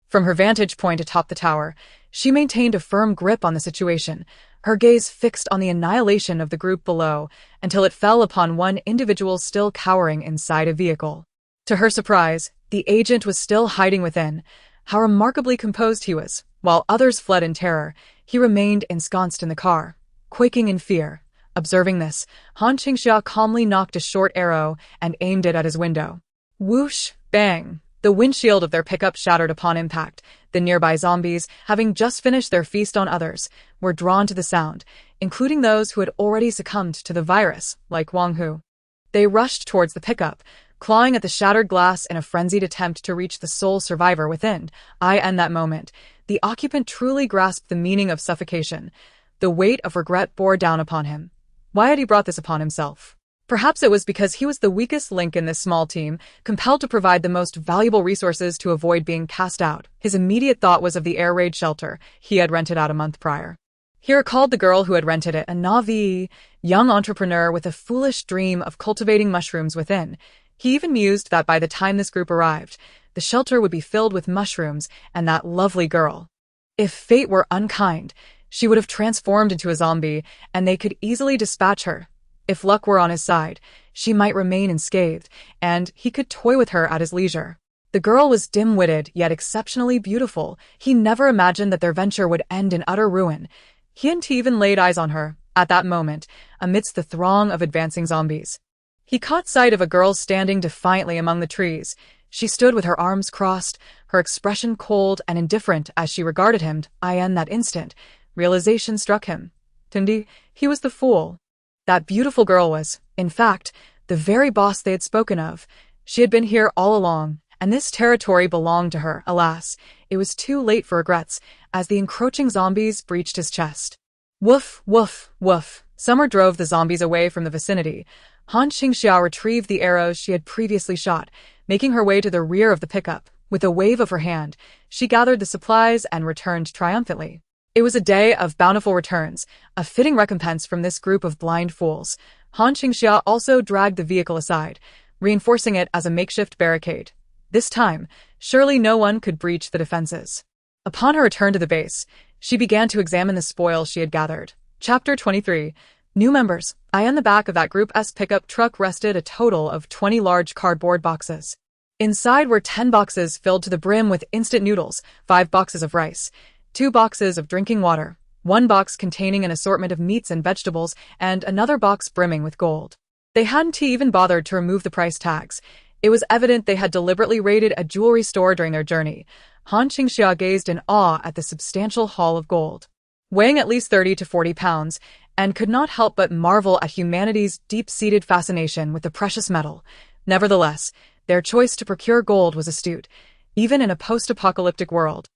From her vantage point atop the tower, she maintained a firm grip on the situation, her gaze fixed on the annihilation of the group below until it fell upon one individual still cowering inside a vehicle. To her surprise, the agent was still hiding within. How remarkably composed he was. While others fled in terror, he remained ensconced in the car, quaking in fear. Observing this, Qingxia calmly nocked a short arrow and aimed it at his window. Whoosh! Bang! The windshield of their pickup shattered upon impact. The nearby zombies, having just finished their feast on others, were drawn to the sound, including those who had already succumbed to the virus, like Wang Hu. They rushed towards the pickup, clawing at the shattered glass in a frenzied attempt to reach the sole survivor within. In that moment, the occupant truly grasped the meaning of suffocation. The weight of regret bore down upon him. Why had he brought this upon himself? Perhaps it was because he was the weakest link in this small team, compelled to provide the most valuable resources to avoid being cast out. His immediate thought was of the air raid shelter he had rented out a month prior. He recalled the girl who had rented it, a naive, young entrepreneur with a foolish dream of cultivating mushrooms within. He even mused that by the time this group arrived, the shelter would be filled with mushrooms and that lovely girl. If fate were unkind, she would have transformed into a zombie, and they could easily dispatch her. If luck were on his side, she might remain unscathed, and he could toy with her at his leisure. The girl was dim-witted, yet exceptionally beautiful. He never imagined that their venture would end in utter ruin. He hadn't even laid eyes on her, at that moment, amidst the throng of advancing zombies. He caught sight of a girl standing defiantly among the trees. She stood with her arms crossed, her expression cold and indifferent as she regarded him. In that instant, realization struck him. Tundi, he was the fool. That beautiful girl was, in fact, the very boss they had spoken of. She had been here all along, and this territory belonged to her. Alas, it was too late for regrets, as the encroaching zombies breached his chest. Woof, woof, woof. Summer drove the zombies away from the vicinity. Qingxia retrieved the arrows she had previously shot, making her way to the rear of the pickup. With a wave of her hand, she gathered the supplies and returned triumphantly. It was a day of bountiful returns, a fitting recompense from this group of blind fools. Qingxia also dragged the vehicle aside, reinforcing it as a makeshift barricade. This time, surely no one could breach the defenses. Upon her return to the base, she began to examine the spoil she had gathered. Chapter 23. New members. In the back of that group's pickup truck rested a total of 20 large cardboard boxes. Inside were 10 boxes filled to the brim with instant noodles, 5 boxes of rice, 2 boxes of drinking water, 1 box containing an assortment of meats and vegetables, and another box brimming with gold. They hadn't even bothered to remove the price tags. It was evident they had deliberately raided a jewelry store during their journey. Qingxia gazed in awe at the substantial haul of gold, weighing at least 30 to 40 pounds, and could not help but marvel at humanity's deep-seated fascination with the precious metal. Nevertheless, their choice to procure gold was astute, even in a post-apocalyptic world.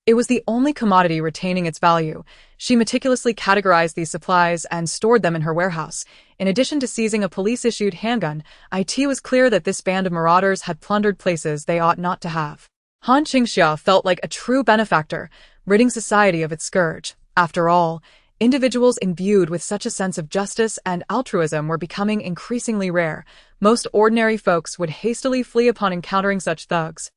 It was the only commodity retaining its value. She meticulously categorized these supplies and stored them in her warehouse. In addition to seizing a police-issued handgun, it was clear that this band of marauders had plundered places they ought not to have. Han Qingxia felt like a true benefactor, ridding society of its scourge. After all, individuals imbued with such a sense of justice and altruism were becoming increasingly rare. Most ordinary folks would hastily flee upon encountering such thugs,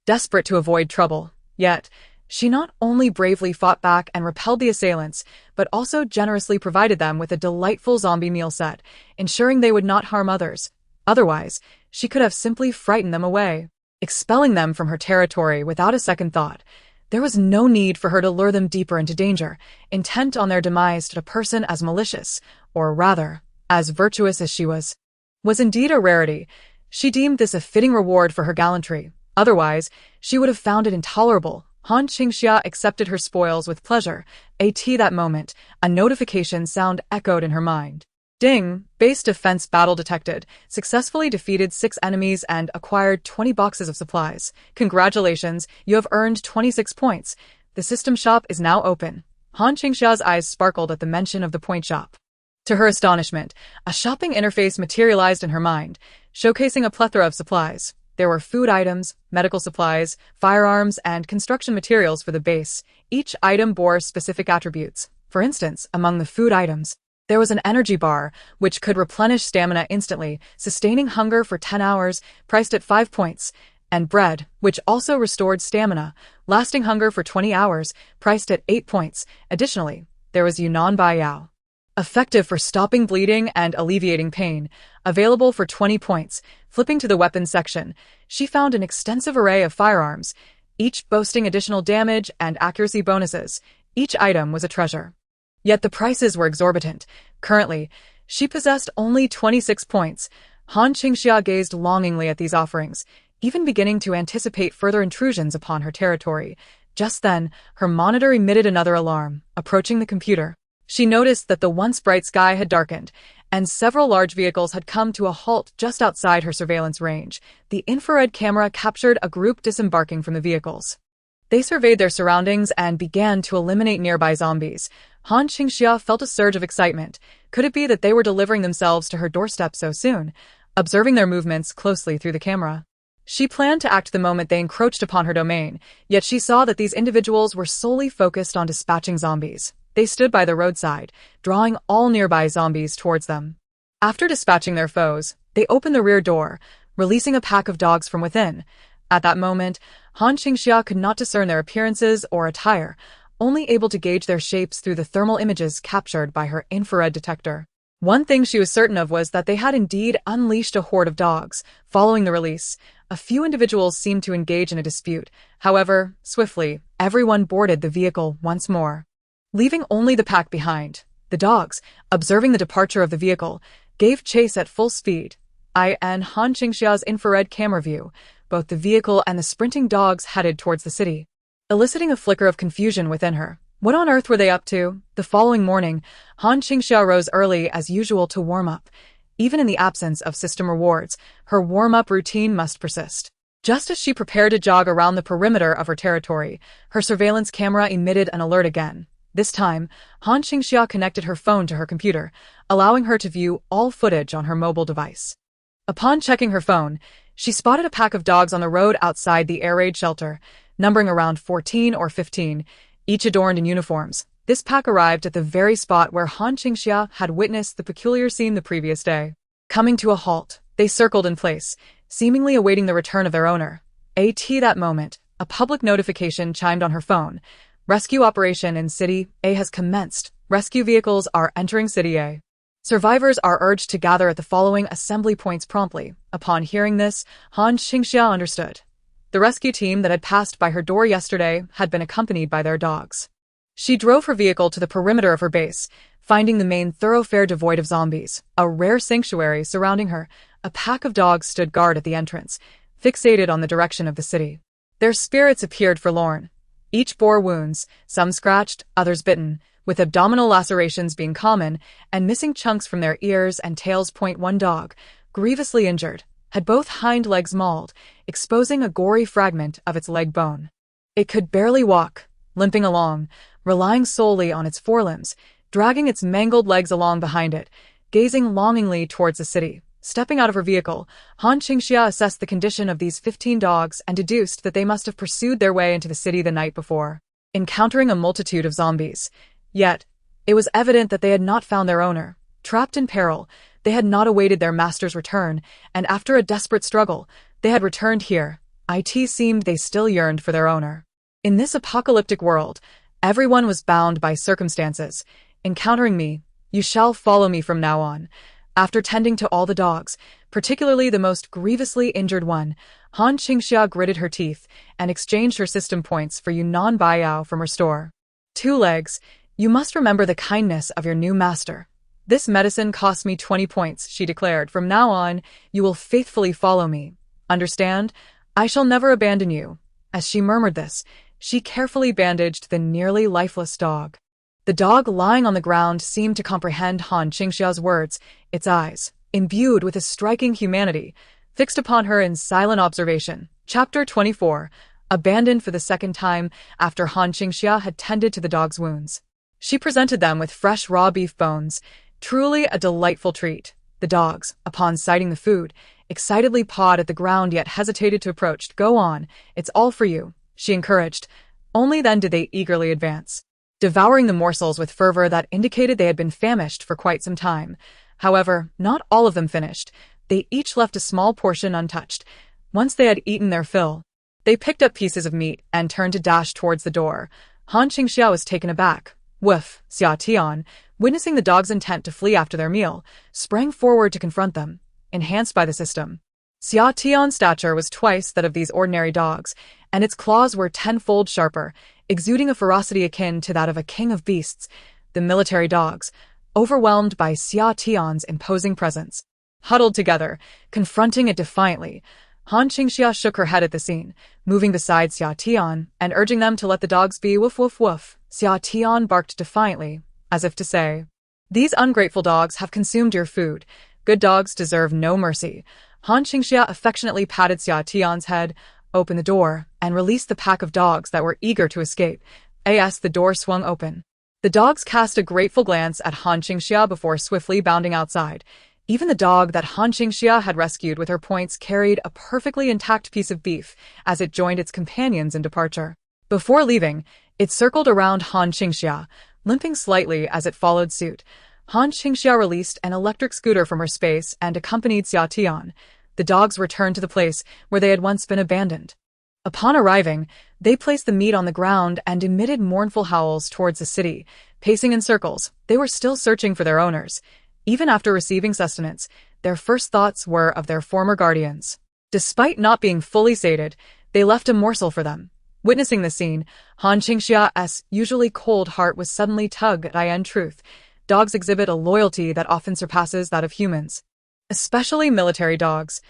desperate to avoid trouble. Yet, she not only bravely fought back and repelled the assailants, but also generously provided them with a delightful zombie meal set, ensuring they would not harm others. Otherwise, she could have simply frightened them away, expelling them from her territory without a second thought. There was no need for her to lure them deeper into danger, intent on their demise to a person as malicious, or rather, as virtuous as she was indeed a rarity. She deemed this a fitting reward for her gallantry. Otherwise, she would have found it intolerable. Han Qingxia accepted her spoils with pleasure. That moment, a notification sound echoed in her mind. Ding! Base defense battle detected. Successfully defeated 6 enemies and acquired 20 boxes of supplies. Congratulations, you have earned 26 points. The system shop is now open. Han Qingxia's eyes sparkled at the mention of the point shop. To her astonishment, a shopping interface materialized in her mind, showcasing a plethora of supplies. There were food items, medical supplies, firearms, and construction materials for the base. Each item bore specific attributes. For instance, among the food items, there was an energy bar, which could replenish stamina instantly, sustaining hunger for 10 hours, priced at 5 points, and bread, which also restored stamina, lasting hunger for 20 hours, priced at 8 points. Additionally, there was Yunnan Baiyao, effective for stopping bleeding and alleviating pain, available for 20 points. Flipping to the weapons section, she found an extensive array of firearms, each boasting additional damage and accuracy bonuses. Each item was a treasure. Yet the prices were exorbitant. Currently, she possessed only 26 points. Han Qingxia gazed longingly at these offerings, even beginning to anticipate further intrusions upon her territory. Just then, her monitor emitted another alarm. Approaching the computer, she noticed that the once bright sky had darkened, and several large vehicles had come to a halt just outside her surveillance range. The infrared camera captured a group disembarking from the vehicles. They surveyed their surroundings and began to eliminate nearby zombies. Han Qingxia felt a surge of excitement. Could it be that they were delivering themselves to her doorstep so soon? Observing their movements closely through the camera, she planned to act the moment they encroached upon her domain, yet she saw that these individuals were solely focused on dispatching zombies. They stood by the roadside, drawing all nearby zombies towards them. After dispatching their foes, they opened the rear door, releasing a pack of dogs from within. At that moment, Han Qingxia could not discern their appearances or attire, only able to gauge their shapes through the thermal images captured by her infrared detector. One thing she was certain of was that they had indeed unleashed a horde of dogs. Following the release, a few individuals seemed to engage in a dispute. However, swiftly, everyone boarded the vehicle once more, leaving only the pack behind. The dogs, observing the departure of the vehicle, gave chase at full speed. Han Qingxia's infrared camera view, both the vehicle and the sprinting dogs headed towards the city, eliciting a flicker of confusion within her. What on earth were they up to? The following morning, Han Qingxia rose early as usual to warm up. Even in the absence of system rewards, her warm-up routine must persist. Just as she prepared to jog around the perimeter of her territory, her surveillance camera emitted an alert again. This time, Han Qingxia connected her phone to her computer, allowing her to view all footage on her mobile device. Upon checking her phone, she spotted a pack of dogs on the road outside the air raid shelter, numbering around 14 or 15, each adorned in uniforms. This pack arrived at the very spot where Han Qingxia had witnessed the peculiar scene the previous day. Coming to a halt, they circled in place, seemingly awaiting the return of their owner. That moment, a public notification chimed on her phone. Rescue operation in City A has commenced. Rescue vehicles are entering City A. Survivors are urged to gather at the following assembly points promptly. Upon hearing this, Han Qingxia understood. The rescue team that had passed by her door yesterday had been accompanied by their dogs. She drove her vehicle to the perimeter of her base, finding the main thoroughfare devoid of zombies, a rare sanctuary surrounding her. A pack of dogs stood guard at the entrance, fixated on the direction of the city. Their spirits appeared forlorn. Each bore wounds, some scratched, others bitten, with abdominal lacerations being common, and missing chunks from their ears and tails. One dog, grievously injured, had both hind legs mauled, exposing a gory fragment of its leg bone. It could barely walk. limping along, relying solely on its forelimbs, dragging its mangled legs along behind it, gazing longingly towards the city. Stepping out of her vehicle, Han Qingxia assessed the condition of these 15 dogs and deduced that they must have pursued their way into the city the night before, encountering a multitude of zombies. Yet, it was evident that they had not found their owner. Trapped in peril, they had not awaited their master's return, and after a desperate struggle, they had returned here. It seemed they still yearned for their owner. In this apocalyptic world, everyone was bound by circumstances. Encountering me, you shall follow me from now on. After tending to all the dogs, particularly the most grievously injured one, Han Qingxia gritted her teeth and exchanged her system points for Yunnan Baiyao from her store. 2 legs, you must remember the kindness of your new master. This medicine cost me 20 points, she declared. From now on, you will faithfully follow me. Understand? I shall never abandon you. As she murmured this, she carefully bandaged the nearly lifeless dog. The dog lying on the ground seemed to comprehend Han Qingxia's words, its eyes, imbued with a striking humanity, fixed upon her in silent observation. Chapter 24. Abandoned for the second time after Han Qingxia had tended to the dog's wounds. She presented them with fresh raw beef bones, truly a delightful treat. The dogs, upon sighting the food, excitedly pawed at the ground yet hesitated to approach. Go on, it's all for you, she encouraged. Only then did they eagerly advance, devouring the morsels with fervor that indicated they had been famished for quite some time. However, not all of them finished. They each left a small portion untouched. Once they had eaten their fill, they picked up pieces of meat and turned to dash towards the door. Han Qingxia was taken aback. Woof! Xia Tian, witnessing the dog's intent to flee after their meal, sprang forward to confront them, enhanced by the system. Xia Tian's stature was twice that of these ordinary dogs, and its claws were 10-fold sharper, exuding a ferocity akin to that of a king of beasts. The military dogs, overwhelmed by Xia Tian's imposing presence, huddled together, confronting it defiantly. Han Qingxia shook her head at the scene, moving beside Xia Tian and urging them to let the dogs be. Woof woof woof. Xia Tian barked defiantly, as if to say, "These ungrateful dogs have consumed your food. Good dogs deserve no mercy." Han Qingxia affectionately patted Xia Tian's head, opened the door, and released the pack of dogs that were eager to escape. As the door swung open, the dogs cast a grateful glance at Han Qingxia before swiftly bounding outside. Even the dog that Han Qingxia had rescued with her points carried a perfectly intact piece of beef as it joined its companions in departure. Before leaving, it circled around Han Qingxia, limping slightly as it followed suit. Han Qingxia released an electric scooter from her space and accompanied Xia Tian. The dogs returned to the place where they had once been abandoned. Upon arriving, they placed the meat on the ground and emitted mournful howls towards the city. Pacing in circles, they were still searching for their owners. Even after receiving sustenance, their first thoughts were of their former guardians. Despite not being fully sated, they left a morsel for them. Witnessing the scene, Han Qingxia's usually cold heart was suddenly tugged at. In truth, dogs exhibit a loyalty that often surpasses that of humans, especially military dogs.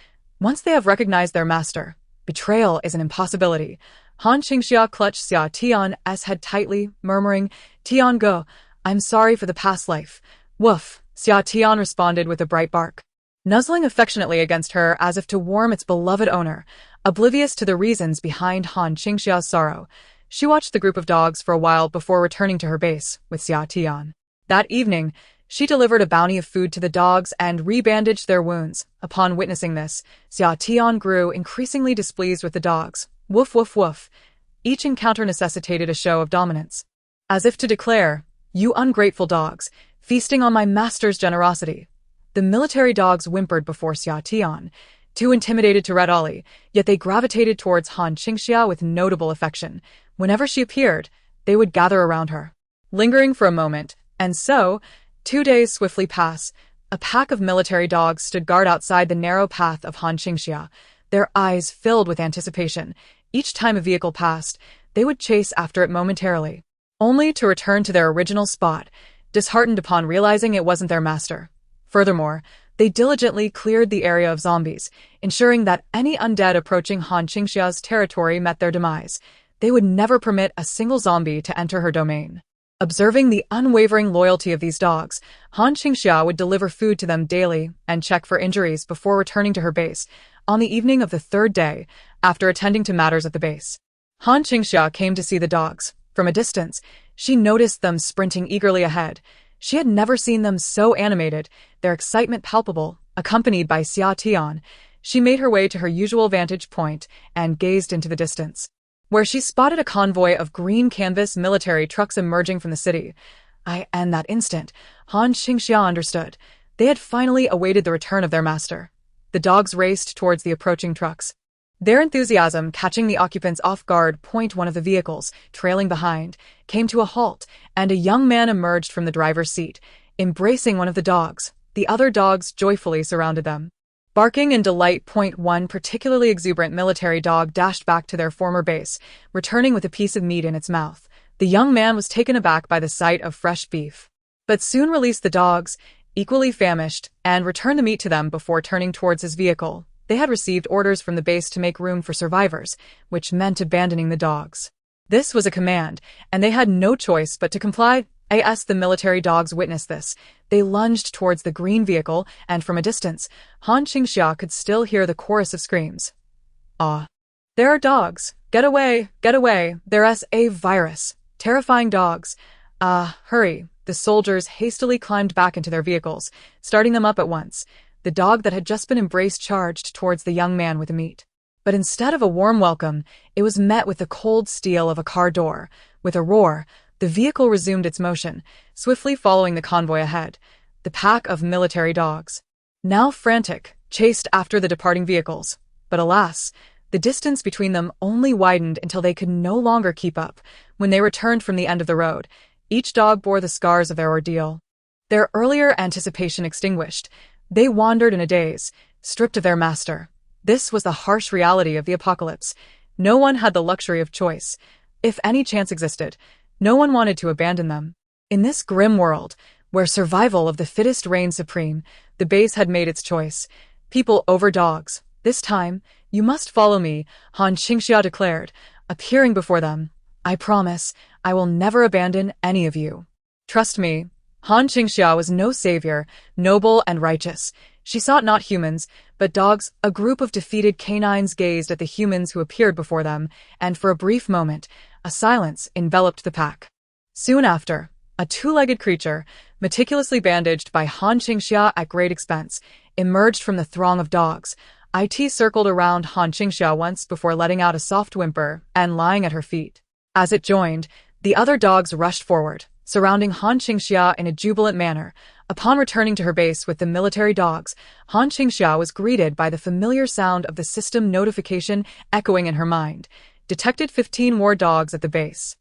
Once they have recognized their master, betrayal is an impossibility. Han Qingxia clutched Xia Tian's head tightly, murmuring, "Tian go, I'm sorry for the past life." Woof! Xia Tian responded with a bright bark, nuzzling affectionately against her as if to warm its beloved owner. Oblivious to the reasons behind Han Qingxia's sorrow, she watched the group of dogs for a while before returning to her base with Xia Tian. That evening, she delivered a bounty of food to the dogs and rebandaged their wounds. Upon witnessing this, Xia Tian grew increasingly displeased with the dogs. Woof woof woof. Each encounter necessitated a show of dominance, as if to declare, "You ungrateful dogs, feasting on my master's generosity." The military dogs whimpered before Xia Tian, too intimidated to rally, yet they gravitated towards Han Qingxia with notable affection. Whenever she appeared, they would gather around her, lingering for a moment, and so, 2 days swiftly pass. A pack of military dogs stood guard outside the narrow path of Han Qingxia, their eyes filled with anticipation. Each time a vehicle passed, they would chase after it momentarily, only to return to their original spot, disheartened upon realizing it wasn't their master. Furthermore, they diligently cleared the area of zombies, ensuring that any undead approaching Han Qingxia's territory met their demise. They would never permit a single zombie to enter her domain. Observing the unwavering loyalty of these dogs, Han Qingxia would deliver food to them daily and check for injuries before returning to her base. On the evening of the 3rd day, after attending to matters at the base, Han Qingxia came to see the dogs. From a distance, she noticed them sprinting eagerly ahead. She had never seen them so animated, their excitement palpable, accompanied by Xia Tian. She made her way to her usual vantage point and gazed into the distance, where she spotted a convoy of green canvas military trucks emerging from the city. And that instant, Qingxia understood. They had finally awaited the return of their master. The dogs raced towards the approaching trucks, their enthusiasm catching the occupants off guard. One of the vehicles, trailing behind, came to a halt, and a young man emerged from the driver's seat, embracing one of the dogs. The other dogs joyfully surrounded them, barking in delight. One particularly exuberant military dog dashed back to their former base, returning with a piece of meat in its mouth. The young man was taken aback by the sight of fresh beef, but soon released the dogs, equally famished, and returned the meat to them before turning towards his vehicle. They had received orders from the base to make room for survivors, which meant abandoning the dogs. This was a command, and they had no choice but to comply. As the military dogs witnessed this, they lunged towards the green vehicle, and from a distance, Qingxia could still hear the chorus of screams. "Ah! There are dogs! Get away! Get away! There's a virus! Terrifying dogs! Hurry!" The soldiers hastily climbed back into their vehicles, starting them up at once. The dog that had just been embraced charged towards the young man with the meat. But instead of a warm welcome, it was met with the cold steel of a car door. With a roar, the vehicle resumed its motion, swiftly following the convoy ahead. The pack of military dogs, now frantic, chased after the departing vehicles. But alas, the distance between them only widened until they could no longer keep up. When they returned from the end of the road, each dog bore the scars of their ordeal, their earlier anticipation extinguished. They wandered in a daze, stripped of their master. This was the harsh reality of the apocalypse. No one had the luxury of choice. If any chance existed, no one wanted to abandon them. In this grim world, where survival of the fittest reigned supreme, the base had made its choice. People over dogs. This time, you must follow me, Qingxia declared, appearing before them. "I promise, I will never abandon any of you. Trust me." Qingxia was no savior, noble and righteous. She sought not humans, but dogs. A group of defeated canines gazed at the humans who appeared before them, and for a brief moment, a silence enveloped the pack. Soon after, a two-legged creature, meticulously bandaged by Qingxia at great expense, emerged from the throng of dogs. It circled around Qingxia once before letting out a soft whimper and lying at her feet. As it joined, the other dogs rushed forward, surrounding Qingxia in a jubilant manner. Upon returning to her base with the military dogs, Qingxia was greeted by the familiar sound of the system notification echoing in her mind. Detected 15 more dogs at the base.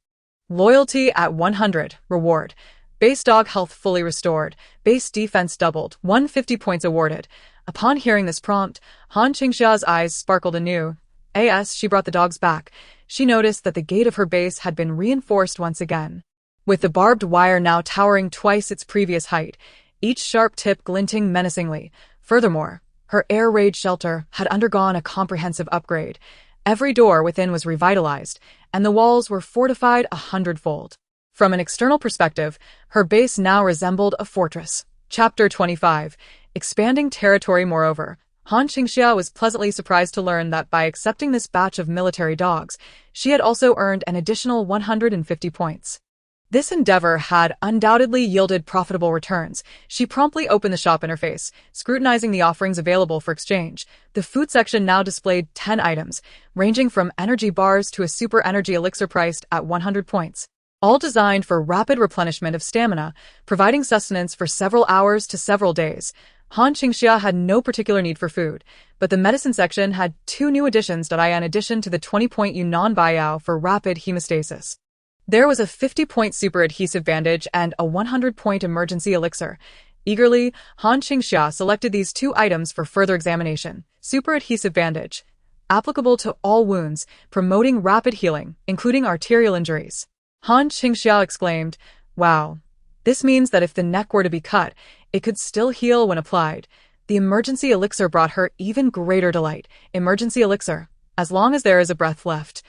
Loyalty at 100. Reward. Base dog health fully restored. Base defense doubled. 150 points awarded. Upon hearing this prompt, Qingxia's eyes sparkled anew. As she brought the dogs back, she noticed that the gate of her base had been reinforced once again, with the barbed wire now towering twice its previous height, each sharp tip glinting menacingly. Furthermore, her air raid shelter had undergone a comprehensive upgrade. Every door within was revitalized, and the walls were fortified 100-fold. From an external perspective, her base now resembled a fortress. Chapter 25. Expanding territory. Moreover, Qingxia was pleasantly surprised to learn that by accepting this batch of military dogs, she had also earned an additional 150 points. This endeavor had undoubtedly yielded profitable returns. She promptly opened the shop interface, scrutinizing the offerings available for exchange. The food section now displayed 10 items, ranging from energy bars to a super energy elixir priced at 100 points, all designed for rapid replenishment of stamina, providing sustenance for several hours to several days. Qingxia had no particular need for food, but the medicine section had 2 new additions. In addition to the 20-point Yunnan Baiyao for rapid hemostasis, there was a 50-point super adhesive bandage and a 100-point emergency elixir. Eagerly, Qingxia selected these 2 items for further examination. Super adhesive bandage, applicable to all wounds, promoting rapid healing, including arterial injuries. Qingxia exclaimed, "Wow. This means that if the neck were to be cut, it could still heal when applied." The emergency elixir brought her even greater delight. Emergency elixir. As long as there is a breath left,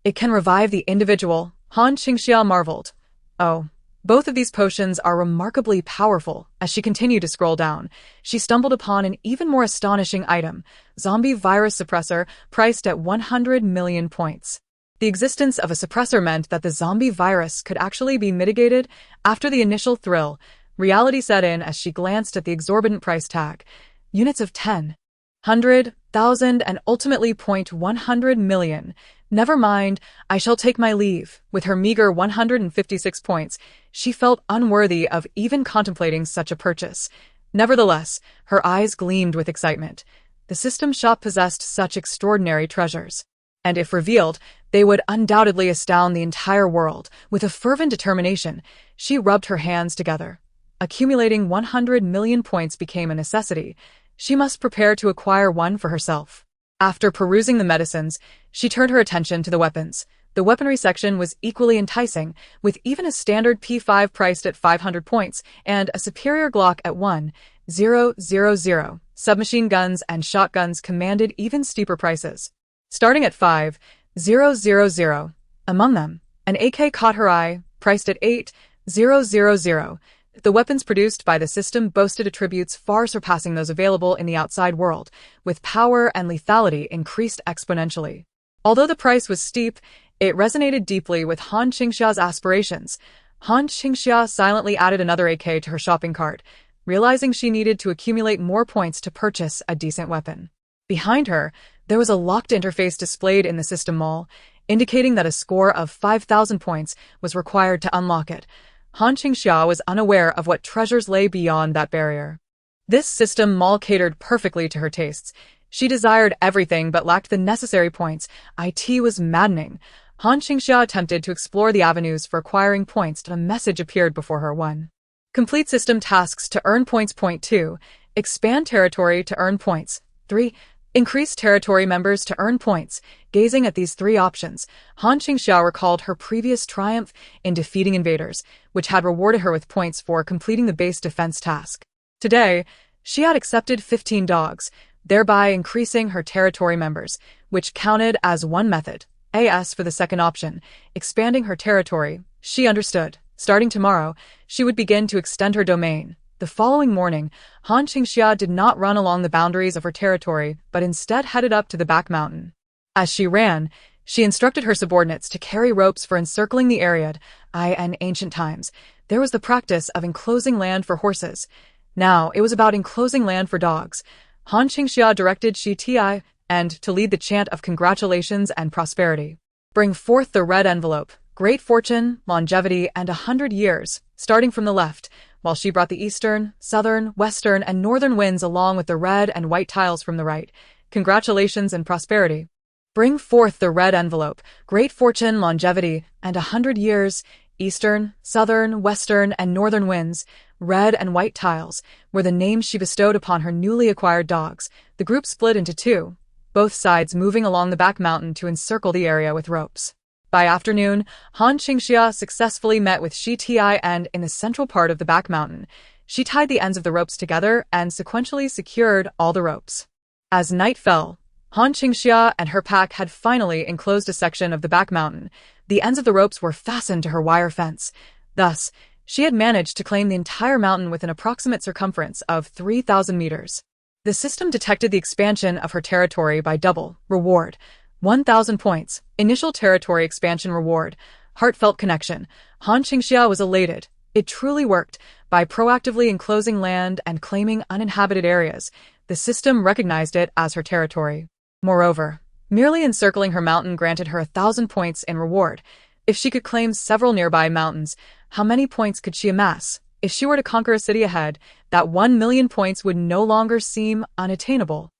it can revive the individual. Qingxia marveled. Oh, both of these potions are remarkably powerful. As she continued to scroll down, she stumbled upon an even more astonishing item. Zombie virus suppressor, priced at 100 million points. The existence of a suppressor meant that the zombie virus could actually be mitigated. After the initial thrill, reality set in as she glanced at the exorbitant price tag. Units of 10, 100, 1,000, and ultimately 100 million. Never mind, I shall take my leave. With her meager 156 points, she felt unworthy of even contemplating such a purchase. Nevertheless, her eyes gleamed with excitement. The system shop possessed such extraordinary treasures, and if revealed, they would undoubtedly astound the entire world. With a fervent determination, she rubbed her hands together. Accumulating 100 million points became a necessity. She must prepare to acquire one for herself. After perusing the medicines, she turned her attention to the weapons. The weaponry section was equally enticing, with even a standard P5 priced at 500 points and a superior Glock at 1,000. Submachine guns and shotguns commanded even steeper prices, starting at 5,000. Among them, an AK caught her eye, priced at 8,000. The weapons produced by the system boasted attributes far surpassing those available in the outside world, with power and lethality increased exponentially. Although the price was steep, it resonated deeply with Han Qingxia's aspirations. Han Qingxia silently added another AK to her shopping cart, realizing she needed to accumulate more points to purchase a decent weapon. Behind her, there was a locked interface displayed in the system mall, indicating that a score of 5,000 points was required to unlock it. Han Qingxia was unaware of what treasures lay beyond that barrier. This system mall catered perfectly to her tastes. She desired everything but lacked the necessary points. It was maddening. Han Qingxia attempted to explore the avenues for acquiring points, but a message appeared before her. 1. Complete system tasks to earn points. 2. Expand territory to earn points. 3. Increase territory members to earn points. Gazing at these three options, Han Qingxia recalled her previous triumph in defeating invaders, which had rewarded her with points for completing the base defense task. Today, she had accepted 15 dogs, thereby increasing her territory members, which counted as one method. As for the second option, expanding her territory, she understood. Starting tomorrow, she would begin to extend her domain. The following morning, Han Qingxia did not run along the boundaries of her territory, but instead headed up to the back mountain. As she ran, she instructed her subordinates to carry ropes for encircling the area. In ancient times, there was the practice of enclosing land for horses. Now, it was about enclosing land for dogs. Han Qingxia directed Shi Ti and to lead the chant of congratulations and prosperity. Bring forth the red envelope, great fortune, longevity, and 100 years, starting from the left, while she brought the eastern, southern, western, and northern winds along with the red and white tiles from the right. Congratulations and prosperity. Bring forth the red envelope, great fortune, longevity, and 100 years, eastern, southern, western, and northern winds. Red and white tiles were the names she bestowed upon her newly acquired dogs. The group split into two, both sides moving along the back mountain to encircle the area with ropes. By afternoon, Han Qingxia successfully met with Shi Ti and in the central part of the back mountain. She tied the ends of the ropes together and sequentially secured all the ropes. As night fell, Han Qingxia and her pack had finally enclosed a section of the back mountain. The ends of the ropes were fastened to her wire fence. Thus, she had managed to claim the entire mountain with an approximate circumference of 3,000 meters. The system detected the expansion of her territory by double. Reward: 1,000 points. Initial territory expansion reward. Heartfelt connection. Han Qingxia was elated. It truly worked. By proactively enclosing land and claiming uninhabited areas, the system recognized it as her territory. Moreover, merely encircling her mountain granted her 1,000 points in reward. If she could claim several nearby mountains, how many points could she amass? If she were to conquer a city ahead, that 1,000,000 points would no longer seem unattainable.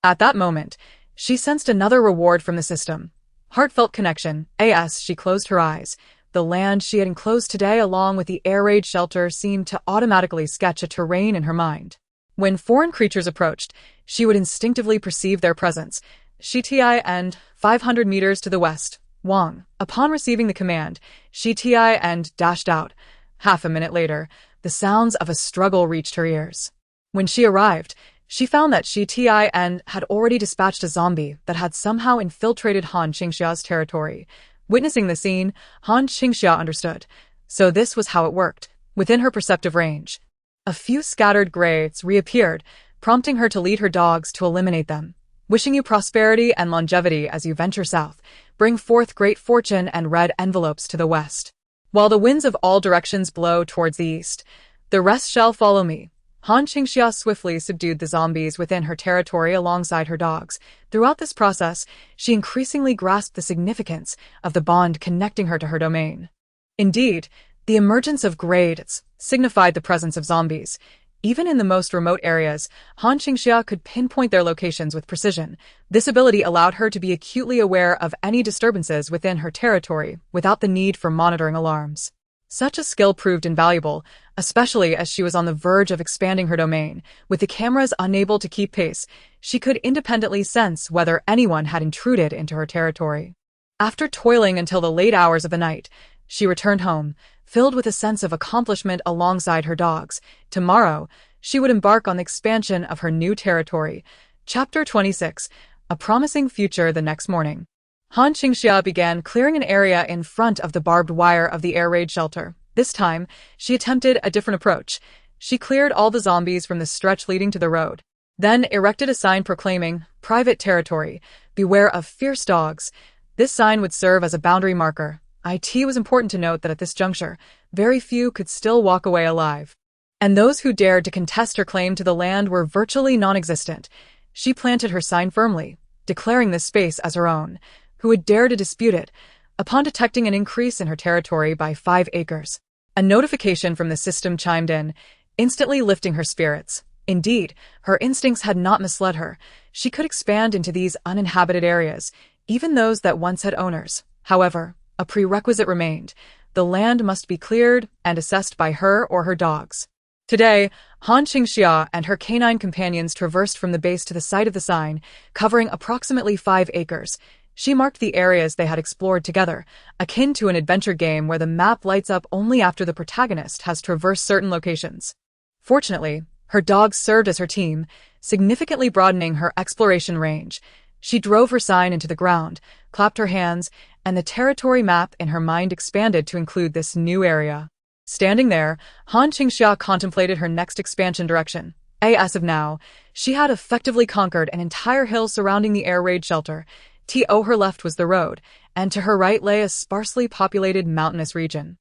At that moment, she sensed another reward from the system. Heartfelt connection. As she closed her eyes, the land she had enclosed today along with the air raid shelter seemed to automatically sketch a terrain in her mind. When foreign creatures approached, she would instinctively perceive their presence. Shi Ti and 500 meters to the west. Wang. Upon receiving the command, Shi Ti and dashed out. Half a minute later, the sounds of a struggle reached her ears. When she arrived, she found that Shi Ti and had already dispatched a zombie that had somehow infiltrated Han Qingxia's territory. Witnessing the scene, Han Qingxia understood. So this was how it worked. Within her perceptive range, a few scattered grays reappeared, prompting her to lead her dogs to eliminate them. Wishing you prosperity and longevity as you venture south. bring forth great fortune and red envelopes to the west. While the winds of all directions blow towards the east, the rest shall follow me. Han Qingxia swiftly subdued the zombies within her territory alongside her dogs. Throughout this process, she increasingly grasped the significance of the bond connecting her to her domain. Indeed, the emergence of grades signified the presence of zombies. Even in the most remote areas, Han Qingxia could pinpoint their locations with precision. This ability allowed her to be acutely aware of any disturbances within her territory without the need for monitoring alarms. Such a skill proved invaluable, especially as she was on the verge of expanding her domain. With the cameras unable to keep pace, she could independently sense whether anyone had intruded into her territory. After toiling until the late hours of the night, she returned home, filled with a sense of accomplishment alongside her dogs. Tomorrow, she would embark on the expansion of her new territory. Chapter 26, A Promising Future. The next morning, Han Qingxia began clearing an area in front of the barbed wire of the air raid shelter. This time, she attempted a different approach. She cleared all the zombies from the stretch leading to the road, then erected a sign proclaiming, "Private territory, beware of fierce dogs." This sign would serve as a boundary marker. It was important to note that at this juncture, very few could still walk away alive, and those who dared to contest her claim to the land were virtually non-existent. She planted her sign firmly, declaring this space as her own. Who would dare to dispute it? Upon detecting an increase in her territory by 5 acres, a notification from the system chimed in, instantly lifting her spirits. Indeed, her instincts had not misled her. She could expand into these uninhabited areas, even those that once had owners. However, a prerequisite remained. The land must be cleared and assessed by her or her dogs. Today, Han Qingxia and her canine companions traversed from the base to the site of the sign, covering approximately 5 acres. She marked the areas they had explored together, akin to an adventure game where the map lights up only after the protagonist has traversed certain locations. Fortunately, her dogs served as her team, significantly broadening her exploration range. She drove her sign into the ground, clapped her hands, and the territory map in her mind expanded to include this new area. Standing there, Han Qingxia contemplated her next expansion direction. As of now, she had effectively conquered an entire hill surrounding the air raid shelter. To her left was the road, and to her right lay a sparsely populated mountainous region.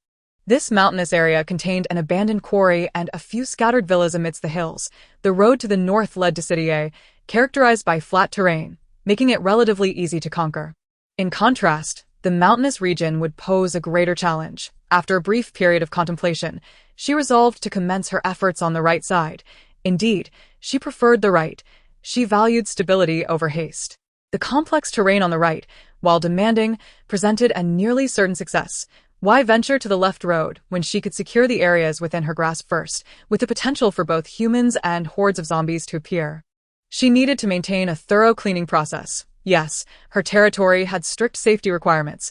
This mountainous area contained an abandoned quarry and a few scattered villas amidst the hills. The road to the north led to City A, characterized by flat terrain, making it relatively easy to conquer. In contrast, the mountainous region would pose a greater challenge. After a brief period of contemplation, she resolved to commence her efforts on the right side. Indeed, she preferred the right. She valued stability over haste. The complex terrain on the right, while demanding, presented a nearly certain success. Why venture to the left road when she could secure the areas within her grasp first, with the potential for both humans and hordes of zombies to appear? She needed to maintain a thorough cleaning process. Yes, her territory had strict safety requirements.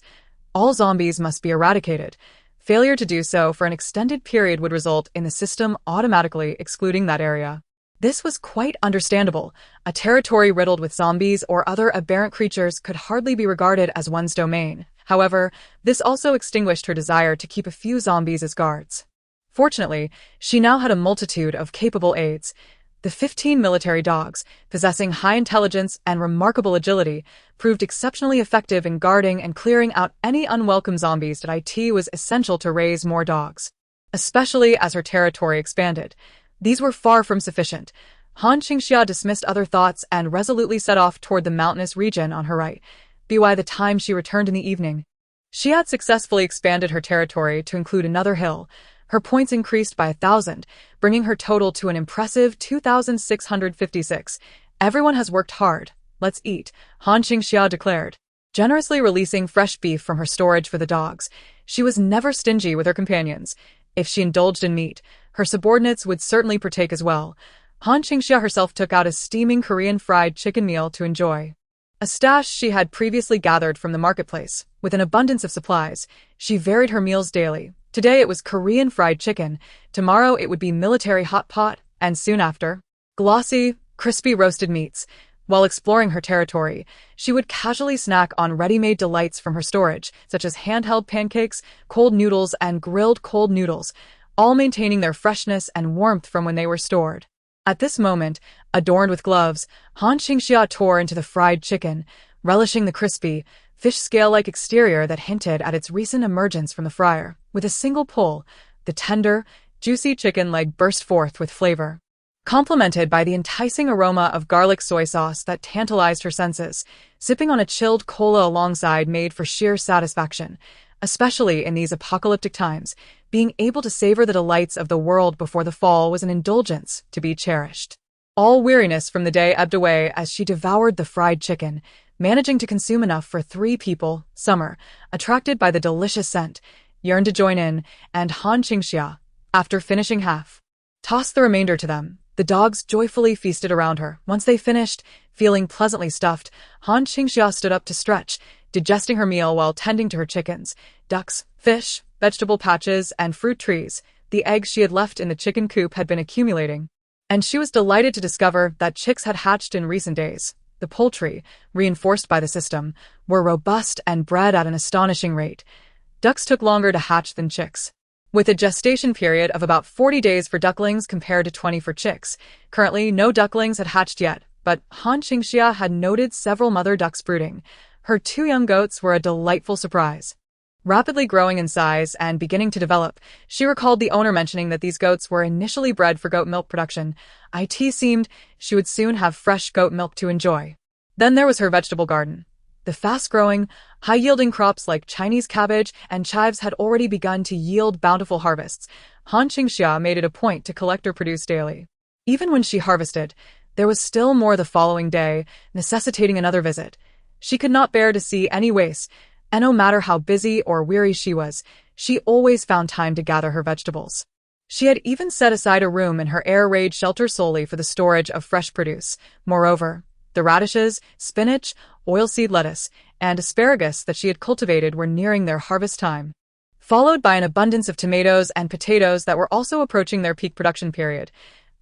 All zombies must be eradicated. Failure to do so for an extended period would result in the system automatically excluding that area. This was quite understandable. A territory riddled with zombies or other aberrant creatures could hardly be regarded as one's domain. However, this also extinguished her desire to keep a few zombies as guards. Fortunately, she now had a multitude of capable aides. The 15 military dogs, possessing high intelligence and remarkable agility, proved exceptionally effective in guarding and clearing out any unwelcome zombies. It was essential to raise more dogs, especially as her territory expanded. These were far from sufficient. Han Qingxia dismissed other thoughts and resolutely set off toward the mountainous region on her right. By the time she returned in the evening, she had successfully expanded her territory to include another hill. Her points increased by 1,000, bringing her total to an impressive 2,656. Everyone has worked hard. Let's eat, Han Qingxia declared, generously releasing fresh beef from her storage for the dogs. She was never stingy with her companions. If she indulged in meat, her subordinates would certainly partake as well. Han Qingxia herself took out a steaming Korean fried chicken meal to enjoy, a stash she had previously gathered from the marketplace. With an abundance of supplies, she varied her meals daily. Today it was Korean fried chicken, tomorrow it would be military hot pot, and soon after, glossy, crispy roasted meats. While exploring her territory, she would casually snack on ready-made delights from her storage, such as handheld pancakes, cold noodles, and grilled cold noodles, all maintaining their freshness and warmth from when they were stored. At this moment, adorned with gloves, Han Qingxia tore into the fried chicken, relishing the crispy, fish scale-like exterior that hinted at its recent emergence from the fryer. With a single pull, the tender, juicy chicken leg burst forth with flavor, complemented by the enticing aroma of garlic soy sauce that tantalized her senses. Sipping on a chilled cola alongside made for sheer satisfaction, especially in these apocalyptic times. Being able to savor the delights of the world before the fall was an indulgence to be cherished. All weariness from the day ebbed away as she devoured the fried chicken, managing to consume enough for 3 people. Summer, attracted by the delicious scent, yearned to join in, and Han Qingxia, after finishing half, tossed the remainder to them. The dogs joyfully feasted around her. Once they finished, feeling pleasantly stuffed, Han Qingxia stood up to stretch, digesting her meal while tending to her chickens, ducks, fish, vegetable patches, and fruit trees. The eggs she had left in the chicken coop had been accumulating, and she was delighted to discover that chicks had hatched in recent days. The poultry, reinforced by the system, were robust and bred at an astonishing rate. Ducks took longer to hatch than chicks, with a gestation period of about 40 days for ducklings compared to 20 for chicks. Currently, no ducklings had hatched yet, but Han Qingxia had noted several mother ducks brooding. Her 2 young goats were a delightful surprise. Rapidly growing in size and beginning to develop, she recalled the owner mentioning that these goats were initially bred for goat milk production. It seemed she would soon have fresh goat milk to enjoy. Then there was her vegetable garden. The fast-growing, high-yielding crops like Chinese cabbage and chives had already begun to yield bountiful harvests. Han Qingxia made it a point to collect her produce daily. Even when she harvested, there was still more the following day, necessitating another visit. She could not bear to see any waste, and no matter how busy or weary she was, she always found time to gather her vegetables. She had even set aside a room in her air-raid shelter solely for the storage of fresh produce. Moreover, the radishes, spinach, oilseed lettuce, and asparagus that she had cultivated were nearing their harvest time, followed by an abundance of tomatoes and potatoes that were also approaching their peak production period.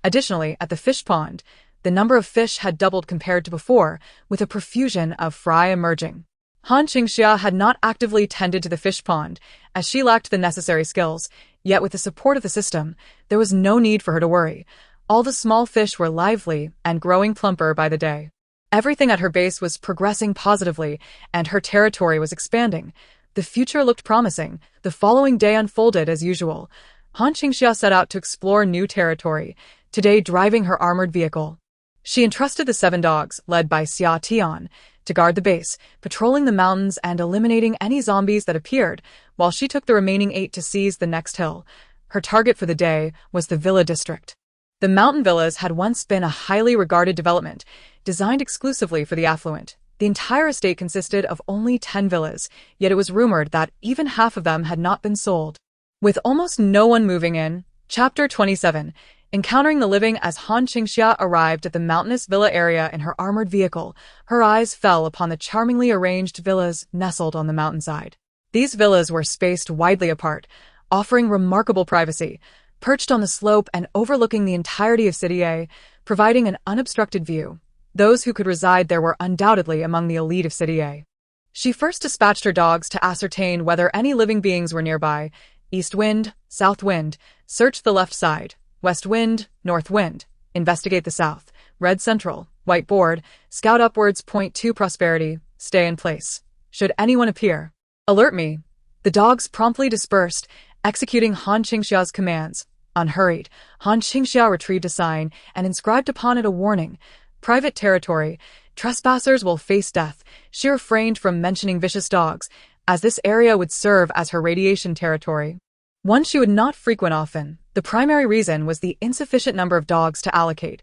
Additionally, at the fish pond, the number of fish had doubled compared to before, with a profusion of fry emerging. Han Qingxia had not actively tended to the fish pond, as she lacked the necessary skills, yet with the support of the system, there was no need for her to worry. All the small fish were lively and growing plumper by the day. Everything at her base was progressing positively, and her territory was expanding. The future looked promising. The following day unfolded as usual. Han Qingxia set out to explore new territory, today driving her armored vehicle. She entrusted the 7 dogs, led by Xia Tian, to guard the base, patrolling the mountains and eliminating any zombies that appeared, while she took the remaining 8 to seize the next hill. Her target for the day was the villa district. The mountain villas had once been a highly regarded development, designed exclusively for the affluent. The entire estate consisted of only 10 villas, yet it was rumored that even half of them had not been sold. With almost no one moving in, Chapter 27, encountering the living. As Han Qingxia arrived at the mountainous villa area in her armored vehicle, her eyes fell upon the charmingly arranged villas nestled on the mountainside. These villas were spaced widely apart, offering remarkable privacy, perched on the slope and overlooking the entirety of City A, providing an unobstructed view. Those who could reside there were undoubtedly among the elite of City A. She first dispatched her dogs to ascertain whether any living beings were nearby. East wind, south wind, search the left side. West wind, north wind, investigate the south. Red central, white board, scout upwards. Point 2 prosperity, stay in place. Should anyone appear, alert me. The dogs promptly dispersed, executing Han Qingxia's commands. Unhurried, Han Qingxia retrieved a sign and inscribed upon it a warning. Private territory. Trespassers will face death. She refrained from mentioning vicious dogs, as this area would serve as her radiation territory, one she would not frequent often. The primary reason was the insufficient number of dogs to allocate.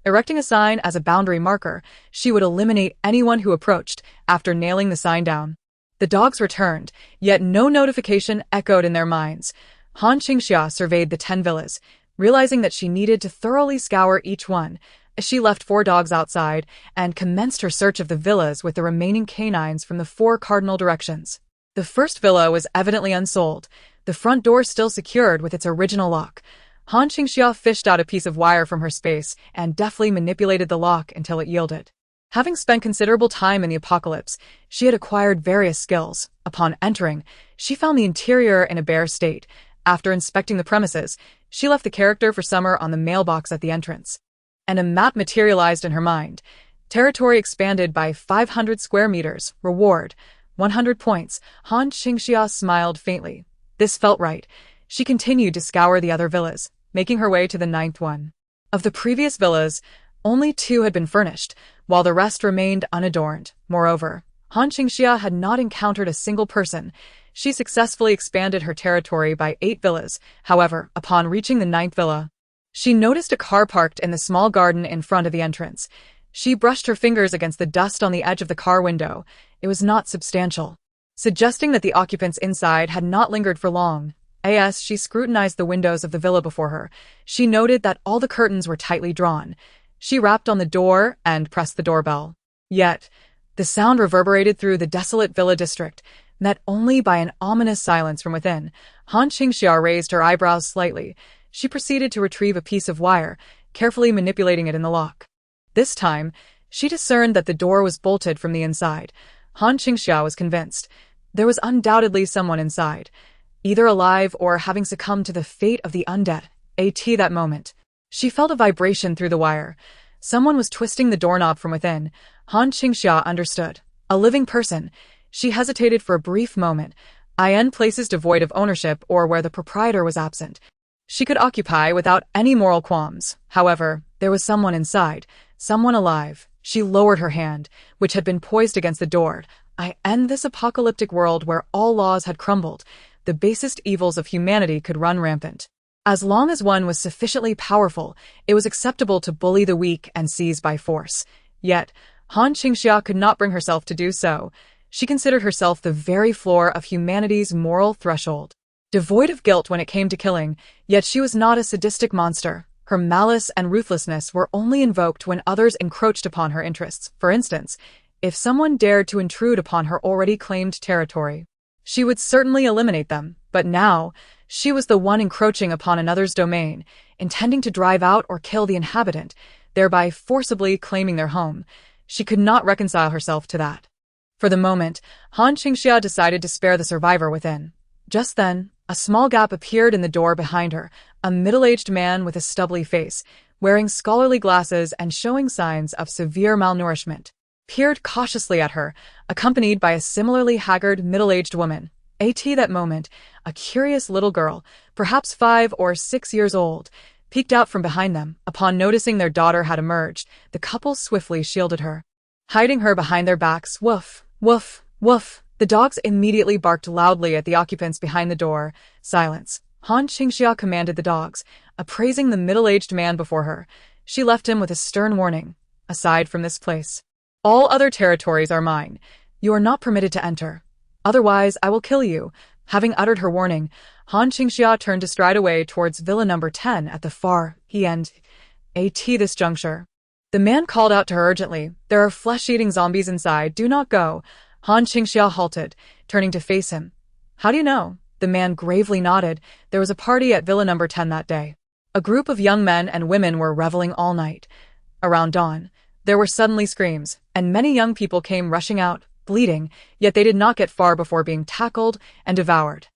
Erecting a sign as a boundary marker, she would eliminate anyone who approached after nailing the sign down. The dogs returned, yet no notification echoed in their minds. Han Qingxia surveyed the 10 villas, realizing that she needed to thoroughly scour each one. She left 4 dogs outside and commenced her search of the villas with the remaining canines from the 4 cardinal directions. The first villa was evidently unsold, the front door still secured with its original lock. Han Qingxia fished out a piece of wire from her space and deftly manipulated the lock until it yielded. Having spent considerable time in the apocalypse, she had acquired various skills. Upon entering, she found the interior in a bare state. After inspecting the premises, she left the character for Summer on the mailbox at the entrance, and a map materialized in her mind. Territory expanded by 500 square meters. Reward. 100 points. Han Qingxia smiled faintly. This felt right. She continued to scour the other villas, making her way to the ninth one. Of the previous villas, only 2 had been furnished, while the rest remained unadorned. Moreover, Han Qingxia had not encountered a single person. She successfully expanded her territory by 8 villas. However, upon reaching the 9th villa, she noticed a car parked in the small garden in front of the entrance. She brushed her fingers against the dust on the edge of the car window. It was not substantial, suggesting that the occupants inside had not lingered for long. As she scrutinized the windows of the villa before her, she noted that all the curtains were tightly drawn. She rapped on the door and pressed the doorbell. Yet, the sound reverberated through the desolate villa district, met only by an ominous silence from within. Han Qingxia raised her eyebrows slightly. She proceeded to retrieve a piece of wire, carefully manipulating it in the lock. This time, she discerned that the door was bolted from the inside. Han Qingxia was convinced. There was undoubtedly someone inside, either alive or having succumbed to the fate of the undead. At that moment, she felt a vibration through the wire. Someone was twisting the doorknob from within. Han Qingxia understood. A living person. She hesitated for a brief moment. In places devoid of ownership or where the proprietor was absent, she could occupy without any moral qualms. However, there was someone inside, someone alive. She lowered her hand, which had been poised against the door. In this apocalyptic world where all laws had crumbled, the basest evils of humanity could run rampant. As long as one was sufficiently powerful, it was acceptable to bully the weak and seize by force. Yet, Han Qingxia could not bring herself to do so. She considered herself the very floor of humanity's moral threshold. Devoid of guilt when it came to killing, yet she was not a sadistic monster. Her malice and ruthlessness were only invoked when others encroached upon her interests. For instance, if someone dared to intrude upon her already claimed territory, she would certainly eliminate them. But now, she was the one encroaching upon another's domain, intending to drive out or kill the inhabitant, thereby forcibly claiming their home. She could not reconcile herself to that. For the moment, Han Qingxia decided to spare the survivor within. Just then, a small gap appeared in the door behind her. A middle-aged man with a stubbly face, wearing scholarly glasses and showing signs of severe malnourishment, peered cautiously at her, accompanied by a similarly haggard middle-aged woman. At that moment, a curious little girl, perhaps 5 or 6 years old, peeked out from behind them. Upon noticing their daughter had emerged, the couple swiftly shielded her, hiding her behind their backs. Woof, woof, woof. The dogs immediately barked loudly at the occupants behind the door. Silence. Han Qingxia commanded the dogs, appraising the middle-aged man before her. She left him with a stern warning. Aside from this place, all other territories are mine. You are not permitted to enter. Otherwise, I will kill you. Having uttered her warning, Han Qingxia turned to stride away towards Villa number 10 at the far end. At this juncture, the man called out to her urgently, "There are flesh-eating zombies inside, do not go." Han Qingxia halted, turning to face him. "How do you know?" The man gravely nodded. There was a party at Villa number 10 that day. A group of young men and women were reveling all night. Around dawn, there were suddenly screams, and many young people came rushing out, bleeding, yet they did not get far before being tackled and devoured.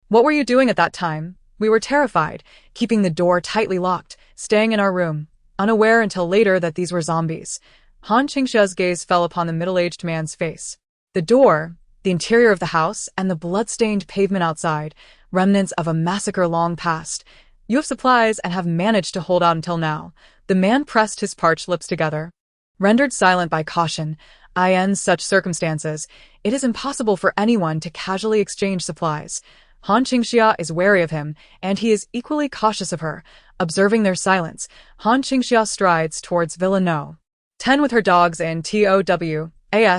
"What were you doing at that time?" "We were terrified, keeping the door tightly locked, staying in our room, unaware until later that these were zombies." Han Qingxia's gaze fell upon the middle-aged man's face. The door, the interior of the house, and the blood-stained pavement outside, remnants of a massacre long past. "You have supplies and have managed to hold out until now." The man pressed his parched lips together, rendered silent by caution. In such circumstances, it is impossible for anyone to casually exchange supplies. Han Qingxia is wary of him, and he is equally cautious of her. Observing their silence, Han Qingxia strides towards Villa No. 10 with her dogs in tow.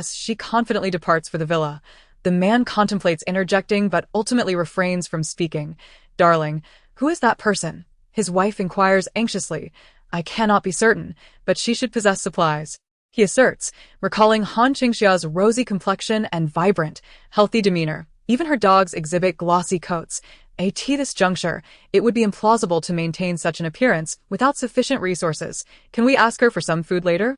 She confidently departs for the villa. The man contemplates interjecting but ultimately refrains from speaking. "Darling, who is that person?" His wife inquires anxiously. "I cannot be certain, but she should possess supplies," he asserts, recalling Han Qingxia's rosy complexion and vibrant, healthy demeanor. Even her dogs exhibit glossy coats. At this juncture, it would be implausible to maintain such an appearance without sufficient resources. "Can we ask her for some food later?"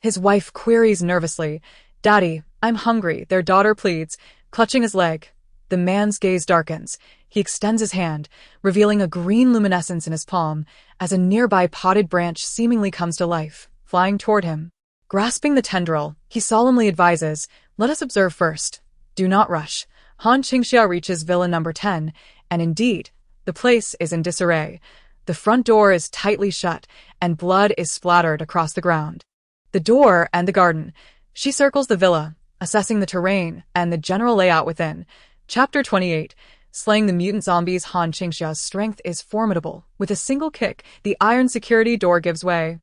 His wife queries nervously. "Daddy, I'm hungry," their daughter pleads, clutching his leg. The man's gaze darkens. He extends his hand, revealing a green luminescence in his palm, as a nearby potted branch seemingly comes to life, flying toward him. Grasping the tendril, he solemnly advises, "Let us observe first. Do not rush. Han Qingxia reaches villa number 10, and indeed, the place is in disarray. The front door is tightly shut, and blood is splattered across the ground. The door and the garden. She circles the villa, assessing the terrain and the general layout within. Chapter 28. Slaying the mutant zombies. Han Qingxia's strength is formidable. With a single kick, the iron security door gives way.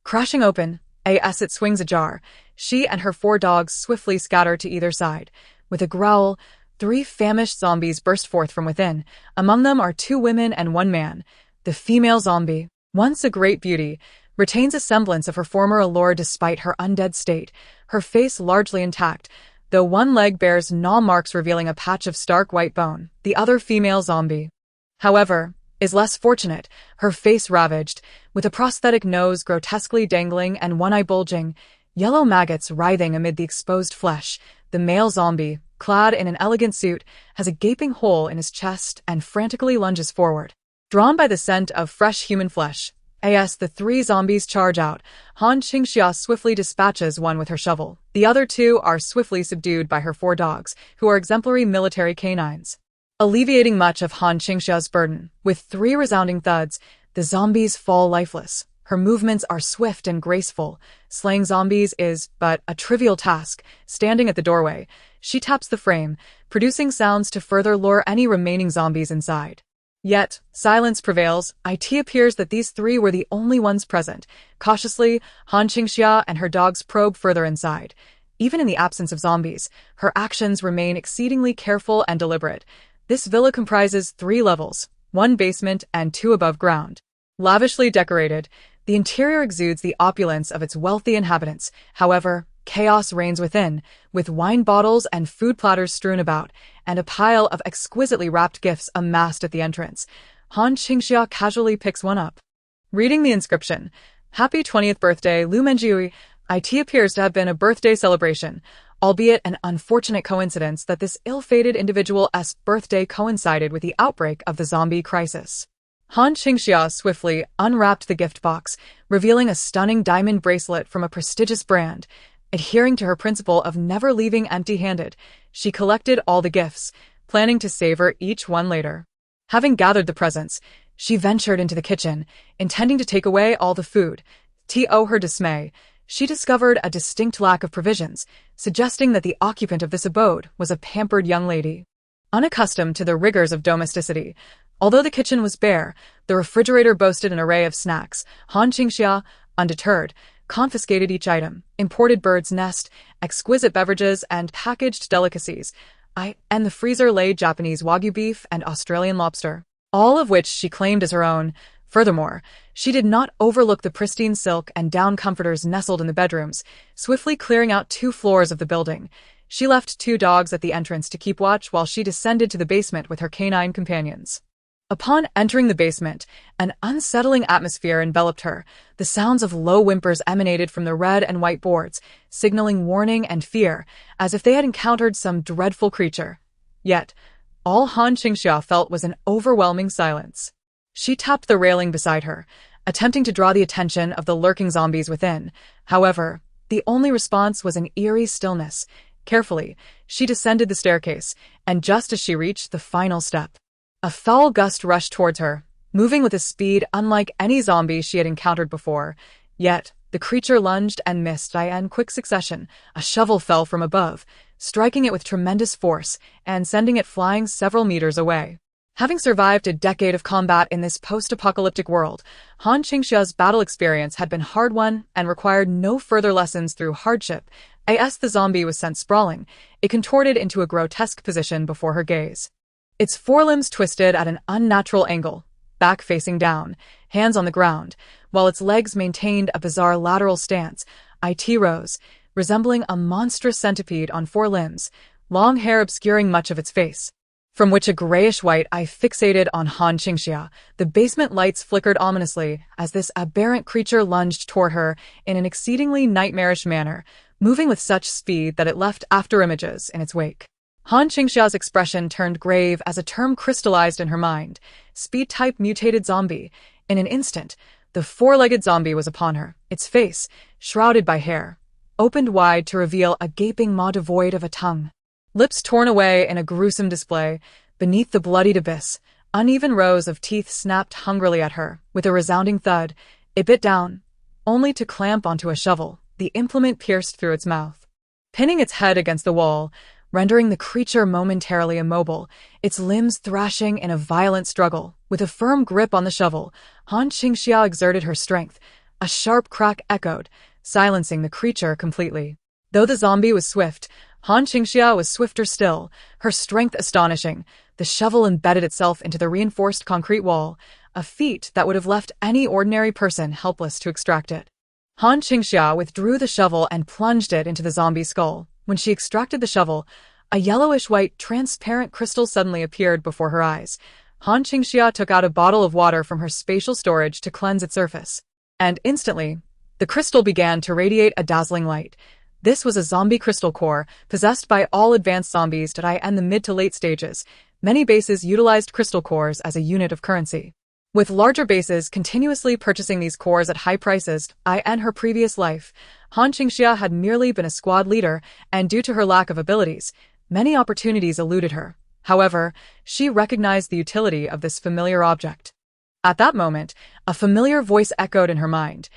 Crashing open, as it swings ajar, she and her 4 dogs swiftly scatter to either side. With a growl, 3 famished zombies burst forth from within. Among them are 2 women and 1 man. The female zombie, once a great beauty, retains a semblance of her former allure despite her undead state, her face largely intact, though one leg bears gnaw marks revealing a patch of stark white bone. The other female zombie, however, is less fortunate, her face ravaged, with a prosthetic nose grotesquely dangling and one eye bulging, yellow maggots writhing amid the exposed flesh. The male zombie, clad in an elegant suit, has a gaping hole in his chest and frantically lunges forward. Drawn by the scent of fresh human flesh, the 3 zombies charge out. Han Qingxia swiftly dispatches one with her shovel. The other 2 are swiftly subdued by her 4 dogs, who are exemplary military canines. Alleviating much of Han Qingxia's burden, with 3 resounding thuds, the zombies fall lifeless. Her movements are swift and graceful. Slaying zombies is but a trivial task. Standing at the doorway, she taps the frame, producing sounds to further lure any remaining zombies inside. Yet, silence prevails. It appears that these 3 were the only ones present. Cautiously, Han Qingxia and her dogs probe further inside. Even in the absence of zombies, her actions remain exceedingly careful and deliberate. This villa comprises 3 levels, 1 basement and 2 above ground. Lavishly decorated, the interior exudes the opulence of its wealthy inhabitants. However, chaos reigns within, with wine bottles and food platters strewn about, and a pile of exquisitely wrapped gifts amassed at the entrance. Han Qingxia casually picks one up. Reading the inscription, "Happy 20th birthday, Lu Menjiui," it appears to have been a birthday celebration, albeit an unfortunate coincidence that this ill-fated individual's birthday coincided with the outbreak of the zombie crisis. Han Qingxia swiftly unwrapped the gift box, revealing a stunning diamond bracelet from a prestigious brand. Adhering to her principle of never leaving empty-handed, she collected all the gifts, planning to savor each one later. Having gathered the presents, she ventured into the kitchen, intending to take away all the food. To her dismay, she discovered a distinct lack of provisions, suggesting that the occupant of this abode was a pampered young lady. Unaccustomed to the rigors of domesticity, although the kitchen was bare, the refrigerator boasted an array of snacks. Han Qingxia, undeterred, confiscated each item, imported bird's nest, exquisite beverages, and packaged delicacies. And the freezer lay Japanese Wagyu beef and Australian lobster, all of which she claimed as her own. Furthermore, she did not overlook the pristine silk and down comforters nestled in the bedrooms. Swiftly clearing out 2 floors of the building, she left 2 dogs at the entrance to keep watch while she descended to the basement with her canine companions. Upon entering the basement, an unsettling atmosphere enveloped her. The sounds of low whimpers emanated from the red and white boards, signaling warning and fear, as if they had encountered some dreadful creature. Yet, all Han Qingxia felt was an overwhelming silence. She tapped the railing beside her, attempting to draw the attention of the lurking zombies within. However, the only response was an eerie stillness. Carefully, she descended the staircase, and just as she reached the final step, a foul gust rushed towards her, moving with a speed unlike any zombie she had encountered before. Yet, the creature lunged and missed in quick succession. A shovel fell from above, striking it with tremendous force and sending it flying several meters away. Having survived a decade of combat in this post-apocalyptic world, Han Qingxia's battle experience had been hard-won and required no further lessons through hardship. As the zombie was sent sprawling, it contorted into a grotesque position before her gaze. Its forelimbs twisted at an unnatural angle, back facing down, hands on the ground, while its legs maintained a bizarre lateral stance. It rose, resembling a monstrous centipede on 4 limbs, long hair obscuring much of its face, from which a grayish-white eye fixated on Han Qingxia. The basement lights flickered ominously as this aberrant creature lunged toward her in an exceedingly nightmarish manner, moving with such speed that it left afterimages in its wake. Han Qingxia's expression turned grave as a term crystallized in her mind. Speed-type mutated zombie. In an instant, the 4-legged zombie was upon her, its face, shrouded by hair, opened wide to reveal a gaping maw devoid of a tongue. Lips torn away in a gruesome display. Beneath the bloodied abyss, uneven rows of teeth snapped hungrily at her. With a resounding thud, it bit down, only to clamp onto a shovel, the implement pierced through its mouth, pinning its head against the wall, rendering the creature momentarily immobile, its limbs thrashing in a violent struggle. With a firm grip on the shovel, Qingxia exerted her strength. A sharp crack echoed, silencing the creature completely. Though the zombie was swift, Qingxia was swifter still, her strength astonishing. The shovel embedded itself into the reinforced concrete wall, a feat that would have left any ordinary person helpless to extract it. Qingxia withdrew the shovel and plunged it into the zombie's skull. When she extracted the shovel, a yellowish-white, transparent crystal suddenly appeared before her eyes. Qingxia took out a bottle of water from her spatial storage to cleanse its surface. And instantly, the crystal began to radiate a dazzling light. This was a zombie crystal core, possessed by all advanced zombies in the mid to late stages. Many bases utilized crystal cores as a unit of currency, with larger bases continuously purchasing these cores at high prices. In her previous life, Qingxia had merely been a squad leader, and due to her lack of abilities, many opportunities eluded her. However, she recognized the utility of this familiar object. At that moment, a familiar voice echoed in her mind.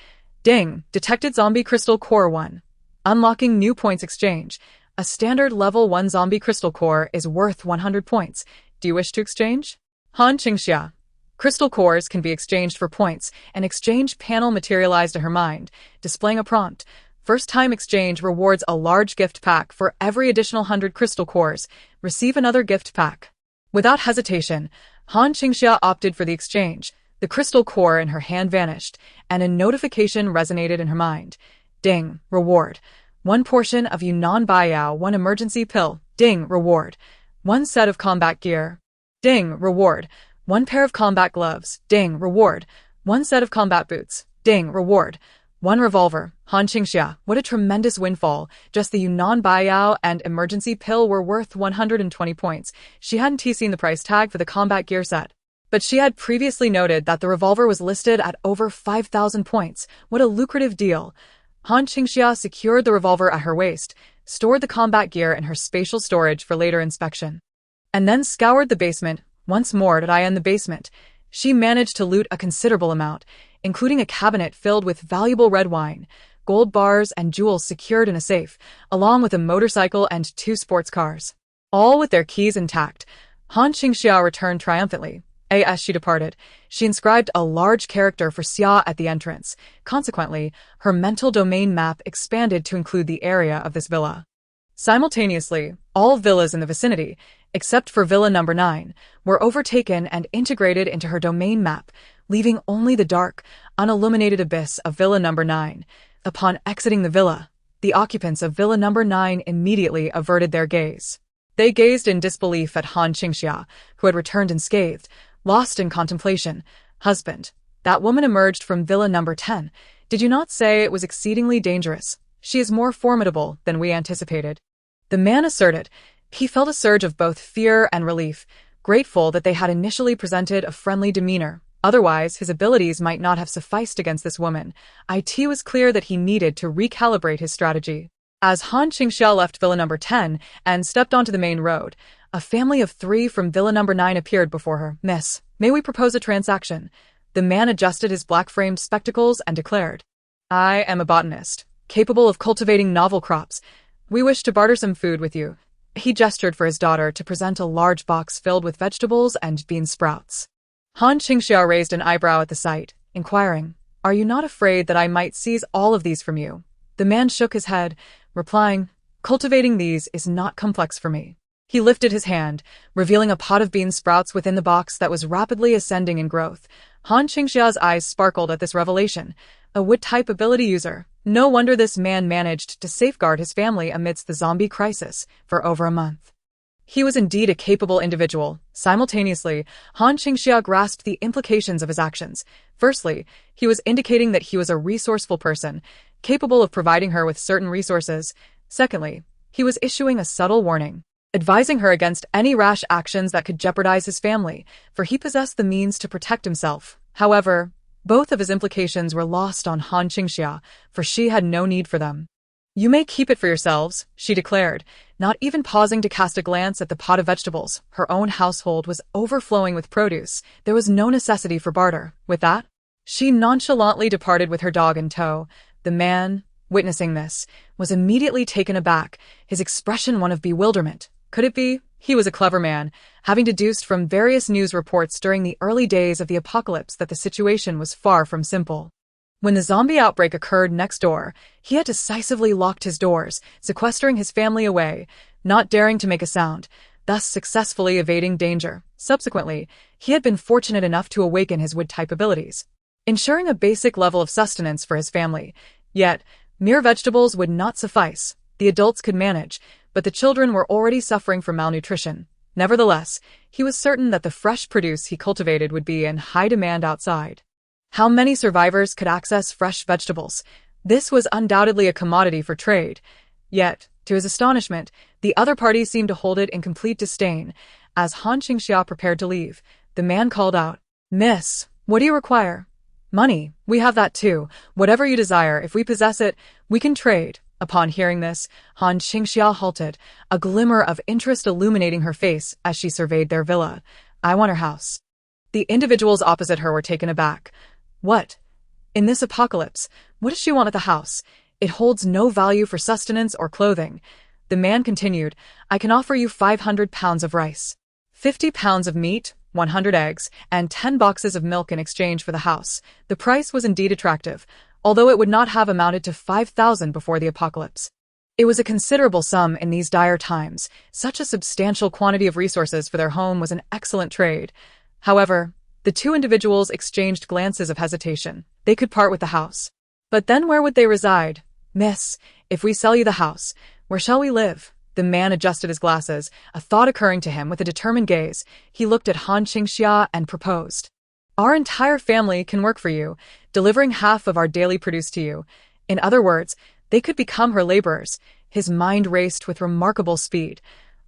Ding! Detected Zombie Crystal Core 1. Unlocking new points exchange. A standard level 1 zombie crystal core is worth 100 points. Do you wish to exchange? Qingxia. Crystal cores can be exchanged for points. An exchange panel materialized in her mind, displaying a prompt. First-time exchange rewards a large gift pack for every additional 100 crystal cores. Receive another gift pack. Without hesitation, Qingxia opted for the exchange. The crystal core in her hand vanished, and a notification resonated in her mind. Ding, reward. 1 portion of Yunnan Baiyao, 1 emergency pill. Ding, reward. 1 set of combat gear. Ding, reward. 1 pair of combat gloves. Ding, reward. 1 set of combat boots. Ding, reward. 1 revolver. Qingxia, what a tremendous windfall. Just the Yunnan Baiyao and emergency pill were worth 120 points. She hadn't seen the price tag for the combat gear set, but she had previously noted that the revolver was listed at over 5,000 points. What a lucrative deal. Qingxia secured the revolver at her waist, stored the combat gear in her spatial storage for later inspection, and then scoured the basement. Once more in the basement, she managed to loot a considerable amount, including a cabinet filled with valuable red wine, gold bars and jewels secured in a safe, along with a motorcycle and 2 sports cars, all with their keys intact. Qingxia returned triumphantly. As she departed, she inscribed a large character for Xia at the entrance. Consequently, her mental domain map expanded to include the area of this villa. Simultaneously, all villas in the vicinity, except for Villa Number 9, were overtaken and integrated into her domain map, leaving only the dark, unilluminated abyss of Villa Number 9. Upon exiting the villa, the occupants of Villa Number 9 immediately averted their gaze. They gazed in disbelief at Qingxia, who had returned unscathed, lost in contemplation. Husband, that woman emerged from Villa Number 10. Did you not say it was exceedingly dangerous? She is more formidable than we anticipated. The man asserted. He felt a surge of both fear and relief, grateful that they had initially presented a friendly demeanor. Otherwise, his abilities might not have sufficed against this woman. It was clear that he needed to recalibrate his strategy. As Qingxia left Villa Number 10 and stepped onto the main road, a family of 3 from Villa Number 9 appeared before her. Miss, may we propose a transaction? The man adjusted his black-framed spectacles and declared, I am a botanist, capable of cultivating novel crops. We wish to barter some food with you. He gestured for his daughter to present a large box filled with vegetables and bean sprouts. Qingxia raised an eyebrow at the sight, inquiring, Are you not afraid that I might seize all of these from you? The man shook his head, replying, Cultivating these is not complex for me. He lifted his hand, revealing a pot of bean sprouts within the box that was rapidly ascending in growth. Qingxia's eyes sparkled at this revelation. A wood-type ability user. No wonder this man managed to safeguard his family amidst the zombie crisis for over a month. He was indeed a capable individual. Simultaneously, Qingxia grasped the implications of his actions. Firstly, he was indicating that he was a resourceful person, capable of providing her with certain resources. Secondly, he was issuing a subtle warning, advising her against any rash actions that could jeopardize his family, for he possessed the means to protect himself. However, both of his implications were lost on Qingxia, for she had no need for them. You may keep it for yourselves, she declared, not even pausing to cast a glance at the pot of vegetables. Her own household was overflowing with produce. There was no necessity for barter. With that, she nonchalantly departed with her dog in tow. The man, witnessing this, was immediately taken aback, his expression one of bewilderment. Could it be? He was a clever man, having deduced from various news reports during the early days of the apocalypse that the situation was far from simple. When the zombie outbreak occurred next door, he had decisively locked his doors, sequestering his family away, not daring to make a sound, thus successfully evading danger. Subsequently, he had been fortunate enough to awaken his wood-type abilities, ensuring a basic level of sustenance for his family. Yet, mere vegetables would not suffice. The adults could manage, but the children were already suffering from malnutrition. Nevertheless, he was certain that the fresh produce he cultivated would be in high demand outside. How many survivors could access fresh vegetables? This was undoubtedly a commodity for trade. Yet, to his astonishment, the other party seemed to hold it in complete disdain. As Qingxia prepared to leave, the man called out, "Miss, what do you require?" "Money. We have that too. Whatever you desire, if we possess it, we can trade." Upon hearing this, Qingxia halted, a glimmer of interest illuminating her face as she surveyed their villa. "I want her house." The individuals opposite her were taken aback. What? In this apocalypse, what does she want at the house? It holds no value for sustenance or clothing. The man continued, "I can offer you 500 pounds of rice, 50 pounds of meat, 100 eggs, and 10 boxes of milk in exchange for the house." The price was indeed attractive, although it would not have amounted to 5,000 before the apocalypse. It was a considerable sum in these dire times. Such a substantial quantity of resources for their home was an excellent trade. However, the two individuals exchanged glances of hesitation. They could part with the house. But then where would they reside? "Miss, if we sell you the house, where shall we live?" The man adjusted his glasses, a thought occurring to him with a determined gaze. He looked at Qingxia and proposed, "Our entire family can work for you, delivering half of our daily produce to you." In other words, they could become her laborers. His mind raced with remarkable speed.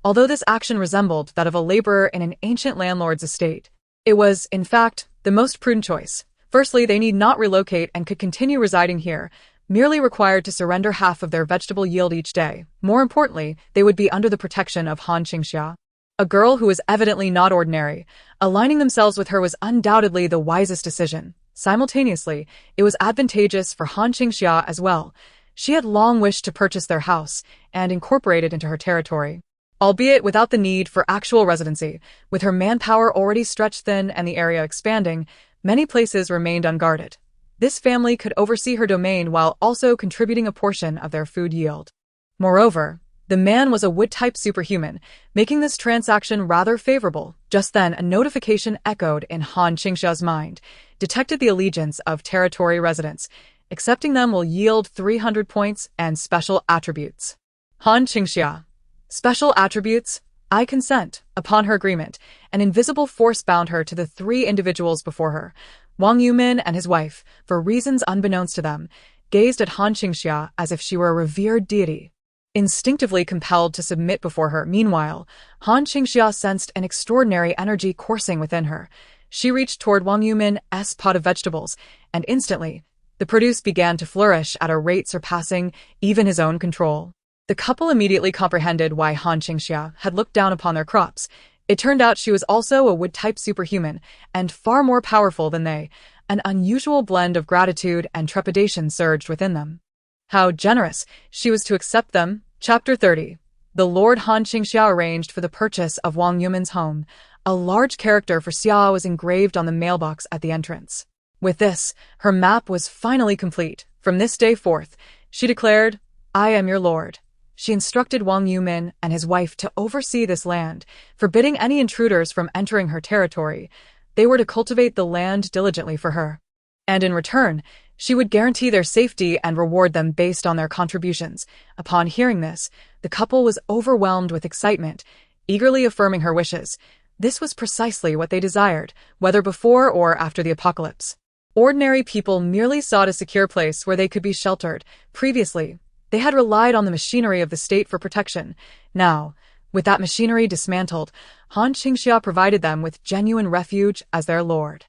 Although this action resembled that of a laborer in an ancient landlord's estate, it was, in fact, the most prudent choice. Firstly, they need not relocate and could continue residing here, merely required to surrender half of their vegetable yield each day. More importantly, they would be under the protection of Qingxia, a girl who was evidently not ordinary. Aligning themselves with her was undoubtedly the wisest decision. Simultaneously, it was advantageous for Qingxia as well. She had long wished to purchase their house and incorporate it into her territory, albeit without the need for actual residency. With her manpower already stretched thin and the area expanding, many places remained unguarded. This family could oversee her domain while also contributing a portion of their food yield. Moreover, the man was a wood-type superhuman, making this transaction rather favorable. Just then, a notification echoed in Qingxia's mind. Detected the allegiance of territory residents. Accepting them will yield 300 points and special attributes. Qingxia. Special attributes? I consent. Upon her agreement, an invisible force bound her to the three individuals before her. Wang Yumin and his wife, for reasons unbeknownst to them, gazed at Qingxia as if she were a revered deity, instinctively compelled to submit before her. Meanwhile, Qingxia sensed an extraordinary energy coursing within her. She reached toward Wang Yumin's pot of vegetables, and instantly, the produce began to flourish at a rate surpassing even his own control. The couple immediately comprehended why Qingxia had looked down upon their crops. It turned out she was also a wood-type superhuman, and far more powerful than they. An unusual blend of gratitude and trepidation surged within them. How generous she was to accept them. Chapter 30. The Lord Qingxia arranged for the purchase of Wang Yumin's home. A large character for Xia was engraved on the mailbox at the entrance. With this, her map was finally complete. From this day forth, she declared, "I am your lord." She instructed Wang Yumin and his wife to oversee this land, forbidding any intruders from entering her territory. They were to cultivate the land diligently for her, and in return, she would guarantee their safety and reward them based on their contributions. Upon hearing this, the couple was overwhelmed with excitement, eagerly affirming her wishes. This was precisely what they desired, whether before or after the apocalypse. Ordinary people merely sought a secure place where they could be sheltered. Previously, they had relied on the machinery of the state for protection. Now, with that machinery dismantled, Qingxia provided them with genuine refuge as their lord.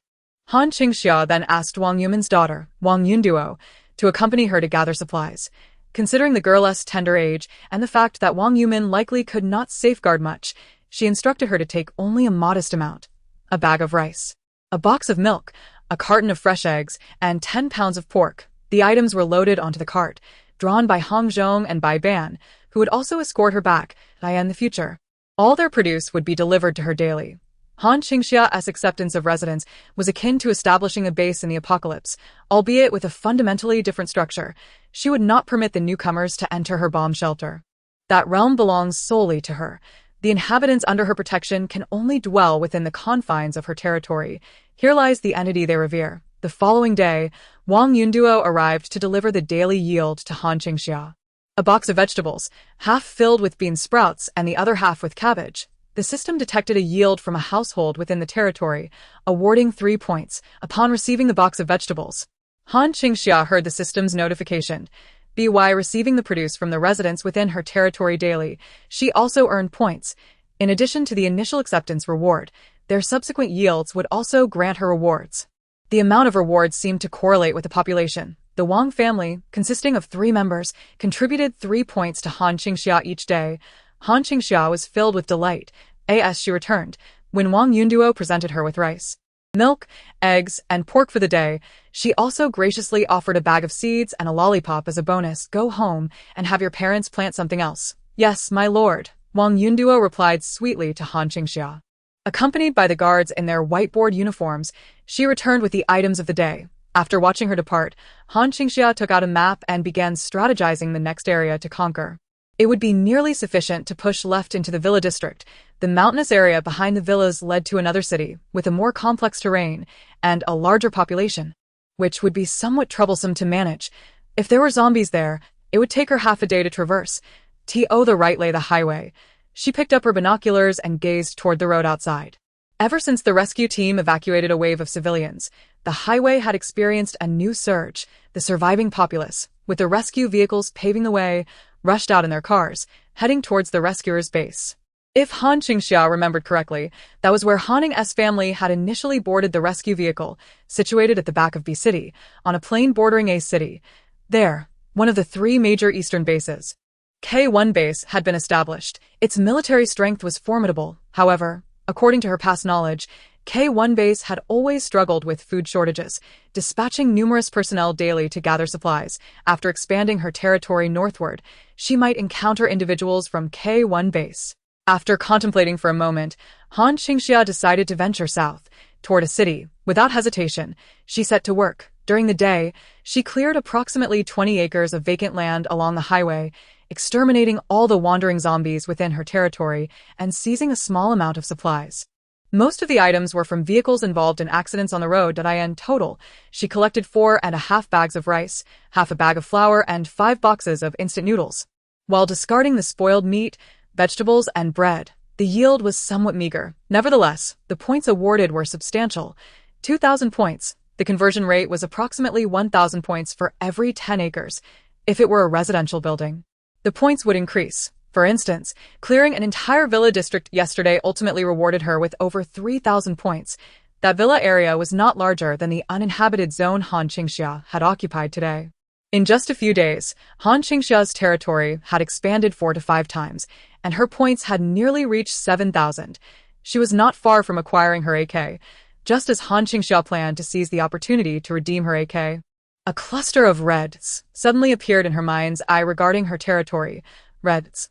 Qingxia then asked Wang Yumin's daughter, Wang Yunduo, to accompany her to gather supplies. Considering the girl's tender age and the fact that Wang Yumin likely could not safeguard much, she instructed her to take only a modest amount. A bag of rice, a box of milk, a carton of fresh eggs, and 10 pounds of pork. The items were loaded onto the cart, drawn by Hong Zhong and Bai Ban, who would also escort her back, in the future. All their produce would be delivered to her daily. Han Qingxia's acceptance of residence was akin to establishing a base in the apocalypse, albeit with a fundamentally different structure. She would not permit the newcomers to enter her bomb shelter. That realm belongs solely to her. The inhabitants under her protection can only dwell within the confines of her territory. Here lies the entity they revere. The following day, Wang Yunduo arrived to deliver the daily yield to Han Qingxia. A box of vegetables, half filled with bean sprouts and the other half with cabbage. The system detected a yield from a household within the territory, awarding 3 points upon receiving the box of vegetables. Han Qingxia heard the system's notification. By receiving the produce from the residents within her territory daily, she also earned points. In addition to the initial acceptance reward, their subsequent yields would also grant her rewards. The amount of rewards seemed to correlate with the population. The Wang family, consisting of 3 members, contributed 3 points to Han Qingxia each day. Han Qingxia was filled with delight as she returned, when Wang Yunduo presented her with rice, milk, eggs, and pork for the day. She also graciously offered a bag of seeds and a lollipop as a bonus. Go home and have your parents plant something else. Yes, my lord, Wang Yunduo replied sweetly to Han Qingxia. Accompanied by the guards in their whiteboard uniforms, she returned with the items of the day. After watching her depart, Han Qingxia took out a map and began strategizing the next area to conquer. It would be nearly sufficient to push left into the villa district. The mountainous area behind the villas led to another city, with a more complex terrain and a larger population, which would be somewhat troublesome to manage. If there were zombies there, it would take her half a day to traverse. To the right lay the highway. She picked up her binoculars and gazed toward the road outside. Ever since the rescue team evacuated a wave of civilians, the highway had experienced a new surge. The surviving populace, with the rescue vehicles paving the way, rushed out in their cars, heading towards the rescuers' base. If Han Qingxia remembered correctly, that was where Haning's family had initially boarded the rescue vehicle, situated at the back of B City, on a plain bordering A City. There, one of the 3 major eastern bases. K1 base had been established. Its military strength was formidable. However, according to her past knowledge, K1 base had always struggled with food shortages, dispatching numerous personnel daily to gather supplies. After expanding her territory northward, she might encounter individuals from K1 base. After contemplating for a moment, Han Qingxia decided to venture south, toward a city. Without hesitation, she set to work. During the day, she cleared approximately 20 acres of vacant land along the highway, exterminating all the wandering zombies within her territory and seizing a small amount of supplies. Most of the items were from vehicles involved in accidents on the road. In total, she collected 4.5 bags of rice, half a bag of flour, and 5 boxes of instant noodles. While discarding the spoiled meat, vegetables, and bread, the yield was somewhat meager. Nevertheless, the points awarded were substantial. 2,000 points. The conversion rate was approximately 1,000 points for every 10 acres. If it were a residential building, the points would increase. For instance, clearing an entire villa district yesterday ultimately rewarded her with over 3,000 points. That villa area was not larger than the uninhabited zone Han Qingxia had occupied today. In just a few days, Han Qingxia's territory had expanded 4 to 5 times, and her points had nearly reached 7,000. She was not far from acquiring her AK, just as Han Qingxia planned to seize the opportunity to redeem her AK. A cluster of reds suddenly appeared in her mind's eye regarding her territory. Reds.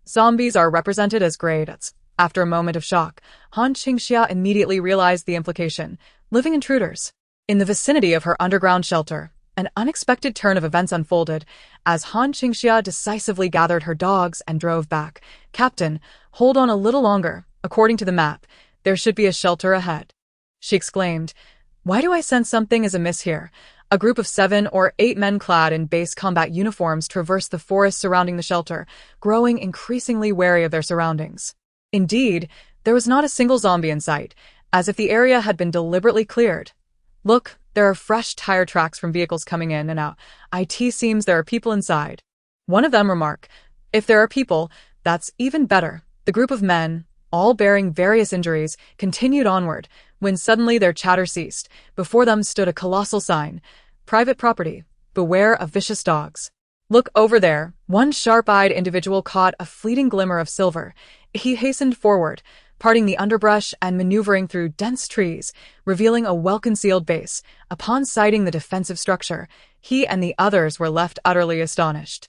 Zombies are represented as grades. After a moment of shock, Han Qingxia immediately realized the implication. Living intruders. In the vicinity of her underground shelter, an unexpected turn of events unfolded as Han Qingxia decisively gathered her dogs and drove back. Captain, hold on a little longer. According to the map, there should be a shelter ahead, she exclaimed. Why do I sense something is amiss here? A group of 7 or 8 men clad in base combat uniforms traversed the forest surrounding the shelter, growing increasingly wary of their surroundings. Indeed, there was not a single zombie in sight, as if the area had been deliberately cleared. Look, there are fresh tire tracks from vehicles coming in and out. It seems there are people inside. One of them remarked, if there are people, that's even better. The group of men, all bearing various injuries, continued onward, when suddenly their chatter ceased. Before them stood a colossal sign. Private property. Beware of vicious dogs. Look over there. One sharp-eyed individual caught a fleeting glimmer of silver. He hastened forward, parting the underbrush and maneuvering through dense trees, revealing a well-concealed base. Upon sighting the defensive structure, he and the others were left utterly astonished.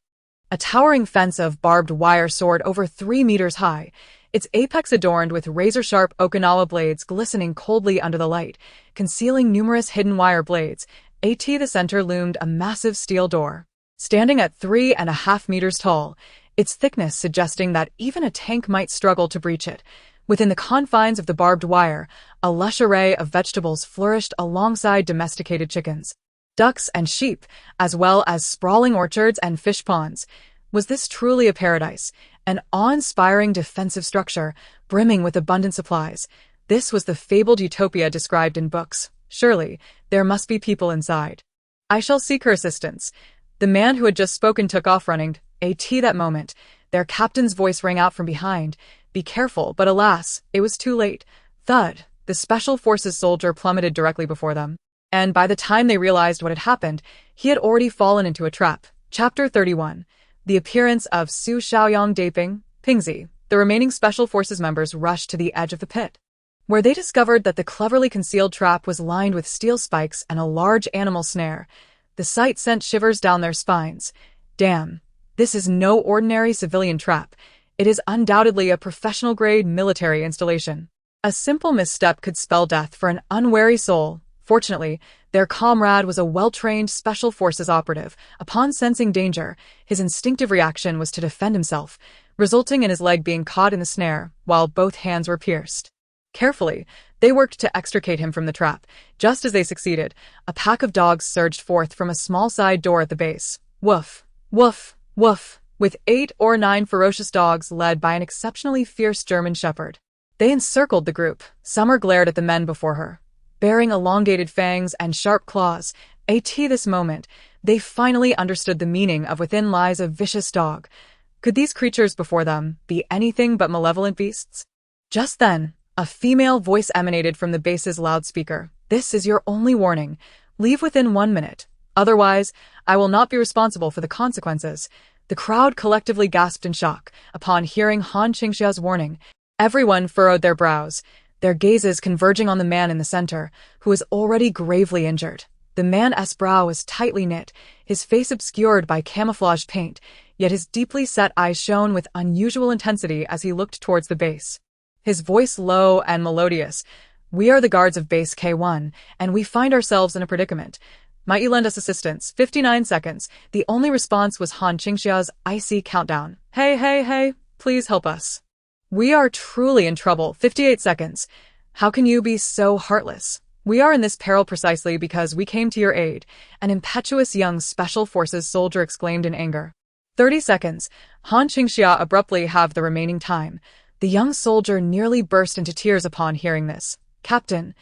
A towering fence of barbed wire soared over 3 meters high, its apex adorned with razor-sharp Okinawa blades glistening coldly under the light, concealing numerous hidden wire blades. At the center loomed a massive steel door. Standing at 3.5 meters tall, its thickness suggesting that even a tank might struggle to breach it. Within the confines of the barbed wire, a lush array of vegetables flourished alongside domesticated chickens, ducks, and sheep, as well as sprawling orchards and fish ponds. Was this truly a paradise? An awe-inspiring defensive structure, brimming with abundant supplies. This was the fabled utopia described in books. Surely, there must be people inside. I shall seek her assistance. The man who had just spoken took off running. At that moment, their captain's voice rang out from behind. Be careful, but alas, it was too late. Thud! The Special Forces soldier plummeted directly before them. And by the time they realized what had happened, he had already fallen into a trap. Chapter 31. The appearance of Su Xiaoyang Daping, Qingxia. The remaining Special Forces members rushed to the edge of the pit, where they discovered that the cleverly concealed trap was lined with steel spikes and a large animal snare. The sight sent shivers down their spines. Damn, this is no ordinary civilian trap. It is undoubtedly a professional-grade military installation. A simple misstep could spell death for an unwary soul. Fortunately, their comrade was a well-trained Special Forces operative. Upon sensing danger, his instinctive reaction was to defend himself, resulting in his leg being caught in the snare, while both hands were pierced. Carefully, they worked to extricate him from the trap. Just as they succeeded, a pack of dogs surged forth from a small side door at the base. Woof, woof, woof, with 8 or 9 ferocious dogs led by an exceptionally fierce German shepherd. They encircled the group. Summer glared at the men before her, bearing elongated fangs and sharp claws. At this moment, they finally understood the meaning of "within lies a vicious dog." Could these creatures before them be anything but malevolent beasts? Just then, a female voice emanated from the base's loudspeaker. This is your only warning. Leave within 1 minute. Otherwise, I will not be responsible for the consequences. The crowd collectively gasped in shock upon hearing Han Qingxia's warning. Everyone furrowed their brows, their gazes converging on the man in the center, who was already gravely injured. The man's brow was tightly knit, his face obscured by camouflage paint, yet his deeply set eyes shone with unusual intensity as he looked towards the base. His voice low and melodious. We are the guards of base K1, and we find ourselves in a predicament. Might you lend us assistance? 59 seconds. The only response was Han Qingxia's icy countdown. Hey, please help us. We are truly in trouble. 58 seconds. How can you be so heartless? We are in this peril precisely because we came to your aid, an impetuous young Special Forces soldier exclaimed in anger. 30 seconds. Han Qingxia abruptly halved the remaining time. The young soldier nearly burst into tears upon hearing this. Captain,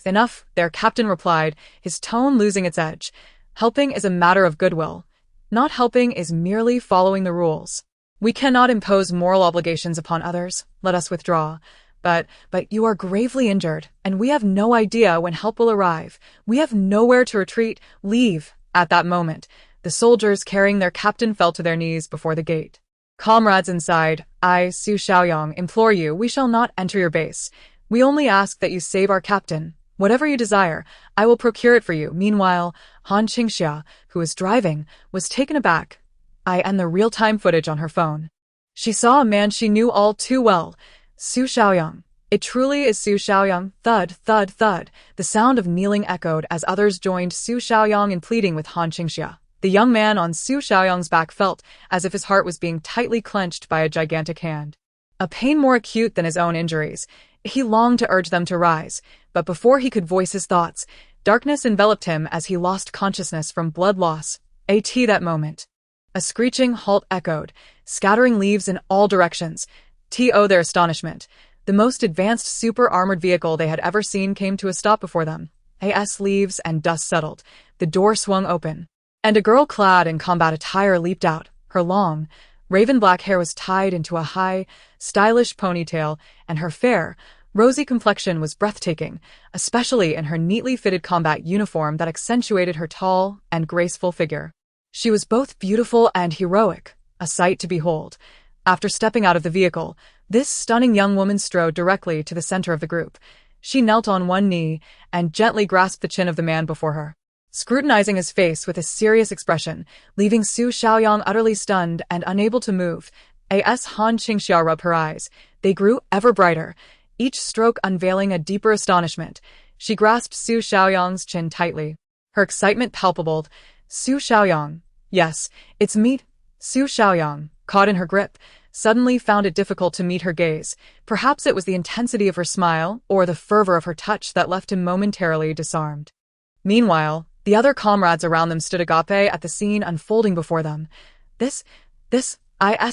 enough, their captain replied, his tone losing its edge. Helping is a matter of goodwill. Not helping is merely following the rules. We cannot impose moral obligations upon others. Let us withdraw. But you are gravely injured, and we have no idea when help will arrive. We have nowhere to retreat. Leave. At that moment, the soldiers carrying their captain fell to their knees before the gate. Comrades inside, I, Su Xiaoyang, implore you, we shall not enter your base. We only ask that you save our captain. Whatever you desire, I will procure it for you. Meanwhile, Han Qingxia, who was driving, was taken aback. And the real-time footage on her phone. She saw a man she knew all too well. Su Xiaoyang. It truly is Su Xiaoyang. Thud, thud, thud. The sound of kneeling echoed as others joined Su Xiaoyang in pleading with Han Qingxia. The young man on Su Xiaoyang's back felt as if his heart was being tightly clenched by a gigantic hand. A pain more acute than his own injuries. He longed to urge them to rise, but before he could voice his thoughts, darkness enveloped him as he lost consciousness from blood loss. At that moment, a screeching halt echoed, scattering leaves in all directions. To their astonishment, the most advanced super-armored vehicle they had ever seen came to a stop before them. As leaves and dust settled, the door swung open, and a girl clad in combat attire leaped out. Her long, raven black hair was tied into a high, stylish ponytail, and her fair, rosy complexion was breathtaking, especially in her neatly fitted combat uniform that accentuated her tall and graceful figure. She was both beautiful and heroic, a sight to behold. After stepping out of the vehicle, this stunning young woman strode directly to the center of the group. She knelt on one knee and gently grasped the chin of the man before her, scrutinizing his face with a serious expression, leaving Su Xiaoyang utterly stunned and unable to move. As Han Qingxia rubbed her eyes, they grew ever brighter, each stroke unveiling a deeper astonishment. She grasped Su Xiaoyang's chin tightly, her excitement palpable. Su Xiaoyang, yes, it's me. Su Xiaoyang, caught in her grip, suddenly found it difficult to meet her gaze. Perhaps it was the intensity of her smile or the fervor of her touch that left him momentarily disarmed. Meanwhile, the other comrades around them stood agape at the scene unfolding before them. This is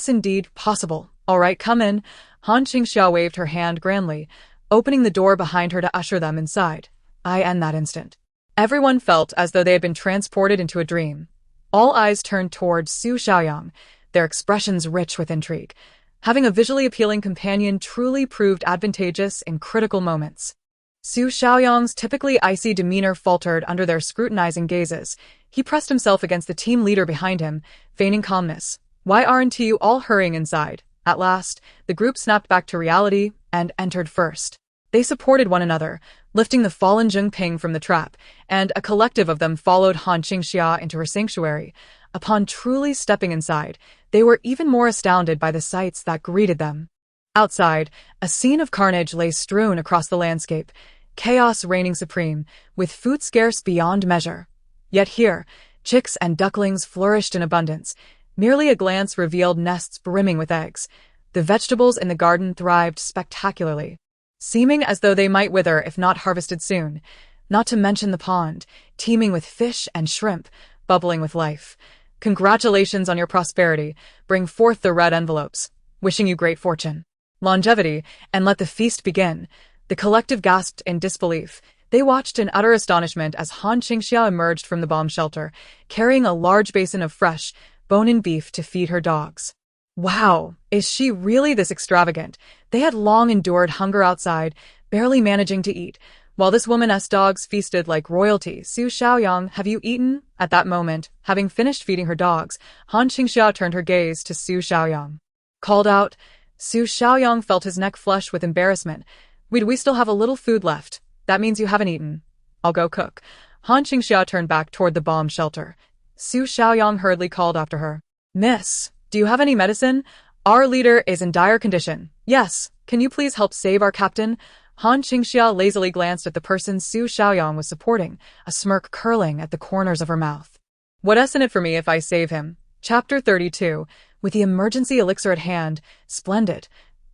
indeed possible. All right, come in. Han Qingxia waved her hand grandly, opening the door behind her to usher them inside. In that instant, everyone felt as though they had been transported into a dream. All eyes turned towards Su Xiaoyang, their expressions rich with intrigue. Having a visually appealing companion truly proved advantageous in critical moments. Su Xiaoyang's typically icy demeanor faltered under their scrutinizing gazes. He pressed himself against the team leader behind him, feigning calmness. Why aren't you all hurrying inside? At last, the group snapped back to reality and entered first. They supported one another, lifting the fallen Zhengping from the trap, and a collective of them followed Han Qingxia into her sanctuary. Upon truly stepping inside, they were even more astounded by the sights that greeted them. Outside, a scene of carnage lay strewn across the landscape, chaos reigning supreme, with food scarce beyond measure. Yet here, chicks and ducklings flourished in abundance. Merely a glance revealed nests brimming with eggs. The vegetables in the garden thrived spectacularly, seeming as though they might wither if not harvested soon. Not to mention the pond, teeming with fish and shrimp, bubbling with life. Congratulations on your prosperity. Bring forth the red envelopes. Wishing you great fortune, longevity, and let the feast begin. The collective gasped in disbelief. They watched in utter astonishment as Han Qingxia emerged from the bomb shelter, carrying a large basin of fresh, bone-in beef to feed her dogs. Wow, is she really this extravagant? They had long endured hunger outside, barely managing to eat, while this woman's dogs feasted like royalty. Su Xiaoyang, have you eaten? At that moment, having finished feeding her dogs, Han Qingxia turned her gaze to Su Xiaoyang. Called out. Su Xiaoyang felt his neck flush with embarrassment. We still have a little food left. That means you haven't eaten. I'll go cook. Han Qingxia turned back toward the bomb shelter. Su Xiaoyang hurriedly called after her. Miss, do you have any medicine? Our leader is in dire condition. Yes, can you please help save our captain? Han Qingxia lazily glanced at the person Su Xiaoyang was supporting, a smirk curling at the corners of her mouth. What's in it for me if I save him? Chapter 32. With the emergency elixir at hand, splendid.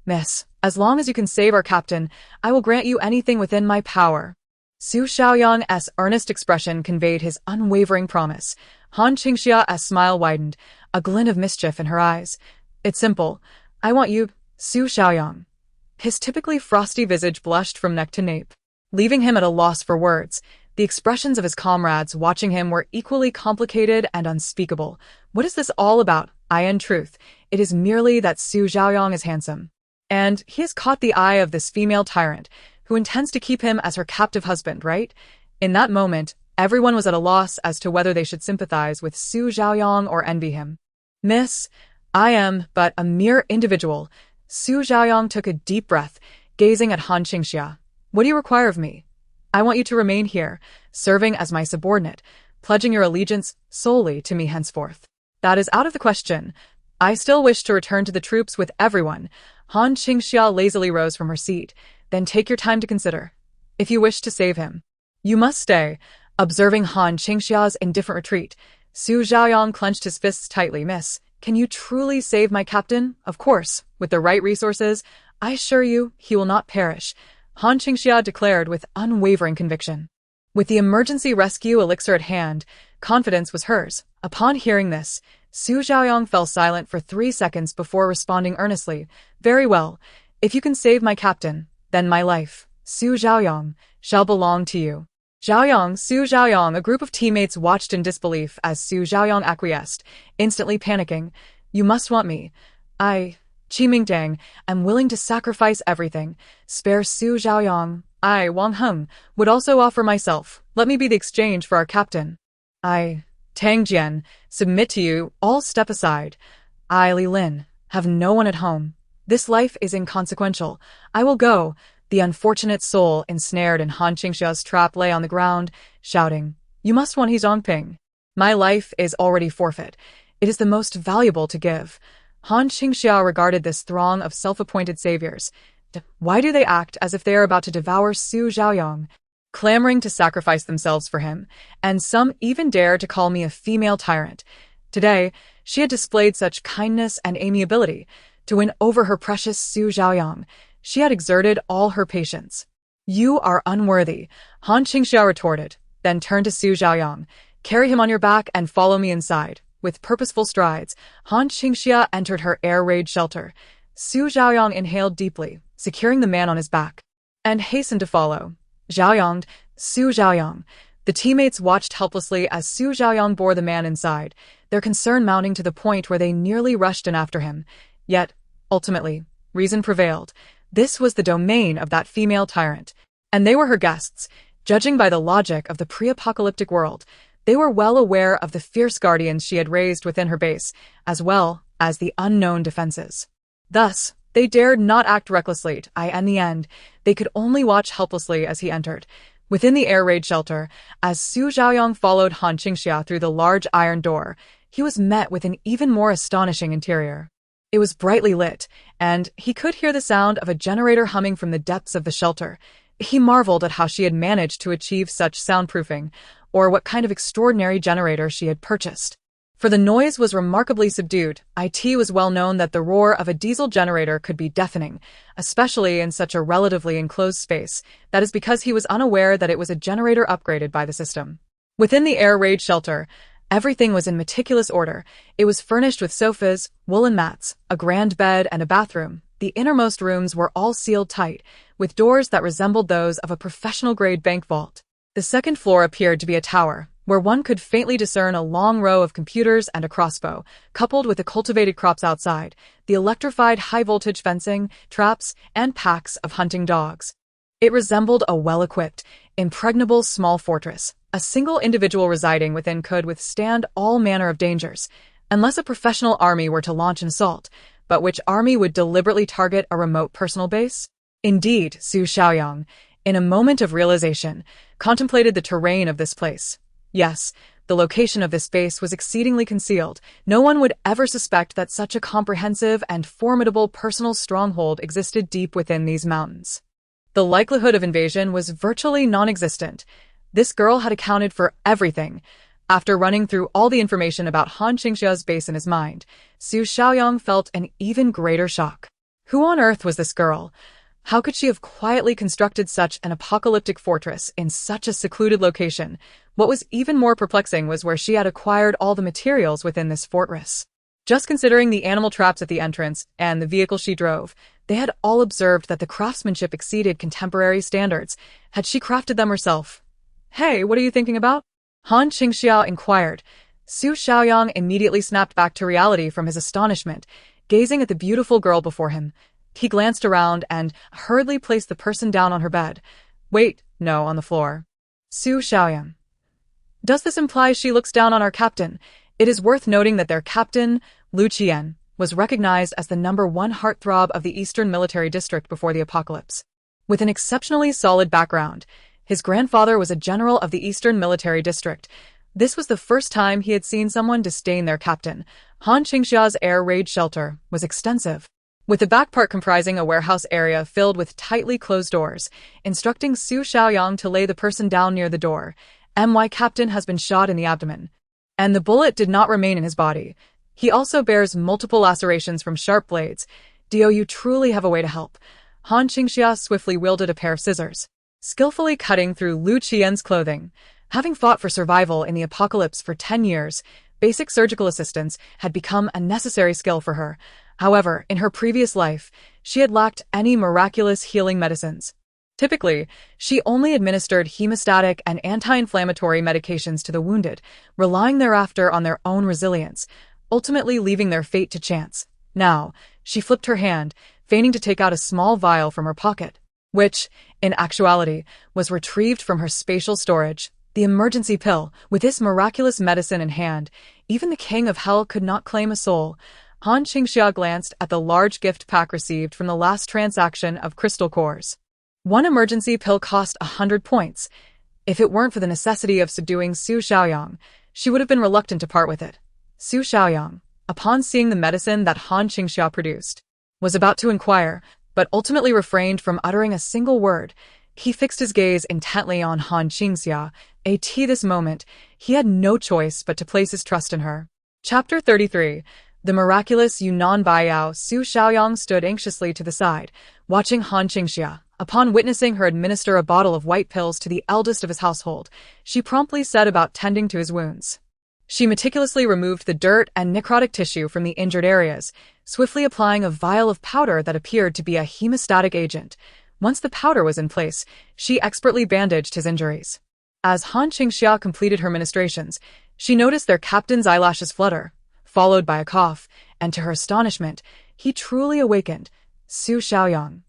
Miss, as long as you can save our captain, I will grant you anything within my power. Su Xiaoyang's earnest expression conveyed his unwavering promise. Han Qingxia's smile widened, a glint of mischief in her eyes. It's simple. I want you, Su Xiaoyang. His typically frosty visage blushed from neck to nape, leaving him at a loss for words. The expressions of his comrades watching him were equally complicated and unspeakable. What is this all about? In truth, it is merely that Su Xiaoyang is handsome, and he has caught the eye of this female tyrant, who intends to keep him as her captive husband, right? In that moment, everyone was at a loss as to whether they should sympathize with Su Xiaoyang or envy him. Miss, I am but a mere individual. Su Xiaoyang took a deep breath, gazing at Han Qingxia. What do you require of me? I want you to remain here, serving as my subordinate, pledging your allegiance solely to me henceforth. That is out of the question. I still wish to return to the troops with everyone. Han Qingxia lazily rose from her seat. Then take your time to consider. If you wish to save him, you must stay. Observing Han Qingxia's indifferent retreat, Su Xiaoyang clenched his fists tightly. Miss, can you truly save my captain? Of course, with the right resources, I assure you he will not perish, Han Qingxia declared with unwavering conviction. With the emergency rescue elixir at hand, confidence was hers. Upon hearing this, Su Xiaoyang fell silent for 3 seconds before responding earnestly. Very well. If you can save my captain, then my life, Su Xiaoyang, shall belong to you. Xiaoyang, Su Xiaoyang, a group of teammates watched in disbelief as Su Xiaoyang acquiesced, instantly panicking. You must want me. I, Qimingdang, am willing to sacrifice everything. Spare Su Xiaoyang. I, Wang Heng, would also offer myself. Let me be the exchange for our captain. I, Tang Jian, submit to you, all step aside. I, Li Lin, have no one at home. This life is inconsequential. I will go. The unfortunate soul ensnared in Han Qingxia's trap lay on the ground, shouting, You must want He Zhongping. My life is already forfeit. It is the most valuable to give. Han Qingxia regarded this throng of self-appointed saviors. Why do they act as if they are about to devour Su Zhaoyong, clamoring to sacrifice themselves for him? And some even dare to call me a female tyrant. Today, she had displayed such kindness and amiability. To win over her precious Su Zhaoyong, she had exerted all her patience. You are unworthy, Han Qingxia retorted, then turned to Su Zhaoyong. Carry him on your back and follow me inside. With purposeful strides, Han Qingxia entered her air raid shelter. Su Zhaoyong inhaled deeply, securing the man on his back, and hastened to follow. Zhaoyong, Su Zhaoyong. The teammates watched helplessly as Su Zhaoyong bore the man inside, their concern mounting to the point where they nearly rushed in after him. Yet, ultimately, reason prevailed. This was the domain of that female tyrant, and they were her guests. Judging by the logic of the pre-apocalyptic world, they were well aware of the fierce guardians she had raised within her base, as well as the unknown defenses. Thus, they dared not act recklessly. In the end, they could only watch helplessly as he entered. Within the air raid shelter, as Su Zhaoyong followed Han Qingxia through the large iron door, he was met with an even more astonishing interior. It was brightly lit, and he could hear the sound of a generator humming from the depths of the shelter. He marveled at how she had managed to achieve such soundproofing, or what kind of extraordinary generator she had purchased. For the noise was remarkably subdued. It was well known that the roar of a diesel generator could be deafening, especially in such a relatively enclosed space. That is because he was unaware that it was a generator upgraded by the system. Within the air raid shelter, everything was in meticulous order. It was furnished with sofas, woolen mats, a grand bed, and a bathroom. The innermost rooms were all sealed tight, with doors that resembled those of a professional-grade bank vault. The second floor appeared to be a tower, where one could faintly discern a long row of computers and a crossbow, coupled with the cultivated crops outside, the electrified high-voltage fencing, traps, and packs of hunting dogs. It resembled a well-equipped, impregnable small fortress. A single individual residing within could withstand all manner of dangers, unless a professional army were to launch an assault. But which army would deliberately target a remote personal base? Indeed, Su Zhaoyong, in a moment of realization, contemplated the terrain of this place. Yes, the location of this base was exceedingly concealed. No one would ever suspect that such a comprehensive and formidable personal stronghold existed deep within these mountains. The likelihood of invasion was virtually non-existent. This girl had accounted for everything. After running through all the information about Han Qingxia's base in his mind, Su Zhaoyong felt an even greater shock. Who on earth was this girl? How could she have quietly constructed such an apocalyptic fortress in such a secluded location? What was even more perplexing was where she had acquired all the materials within this fortress. Just considering the animal traps at the entrance and the vehicle she drove, they had all observed that the craftsmanship exceeded contemporary standards. Had she crafted them herself? Hey, what are you thinking about? Han Qingxia inquired. Su Zhaoyong immediately snapped back to reality from his astonishment, gazing at the beautiful girl before him. He glanced around and hurriedly placed the person down on her bed. Wait, no, on the floor. Su Zhaoyong. Does this imply she looks down on our captain? It is worth noting that their captain, Lu Qian, was recognized as the #1 heartthrob of the Eastern Military District before the apocalypse. With an exceptionally solid background, his grandfather was a general of the Eastern Military District. This was the first time he had seen someone disdain their captain. Han Qingxia's air raid shelter was extensive, with the back part comprising a warehouse area filled with tightly closed doors. Instructing Su Zhaoyong to lay the person down near the door, My captain has been shot in the abdomen, and the bullet did not remain in his body. He also bears multiple lacerations from sharp blades. You truly have a way to help. Han Qingxia swiftly wielded a pair of scissors, skillfully cutting through Lu Qian's clothing. Having fought for survival in the apocalypse for 10 years, basic surgical assistance had become a necessary skill for her. However, in her previous life, she had lacked any miraculous healing medicines. Typically, she only administered hemostatic and anti-inflammatory medications to the wounded, relying thereafter on their own resilience, ultimately leaving their fate to chance. Now, she flipped her hand, feigning to take out a small vial from her pocket, which, in actuality, was retrieved from her spatial storage. The emergency pill. With this miraculous medicine in hand, even the king of hell could not claim a soul. Han Qingxia glanced at the large gift pack received from the last transaction of crystal cores. One emergency pill cost 100 points. If it weren't for the necessity of subduing Su Xiaoyang, she would have been reluctant to part with it. Su Xiaoyang, upon seeing the medicine that Han Qingxia produced, was about to inquire, but ultimately refrained from uttering a single word. He fixed his gaze intently on Han Qingxia. At this moment, he had no choice but to place his trust in her. Chapter 33. The miraculous Yunnan Baiyao. Su Xiaoyang stood anxiously to the side, watching Han Qingxia. Upon witnessing her administer a bottle of white pills to the eldest of his household, she promptly set about tending to his wounds. She meticulously removed the dirt and necrotic tissue from the injured areas, swiftly applying a vial of powder that appeared to be a hemostatic agent. Once the powder was in place, she expertly bandaged his injuries. As Han Qingxia completed her ministrations, she noticed their captain's eyelashes flutter, followed by a cough, and to her astonishment, he truly awakened. Su Xiaoyang.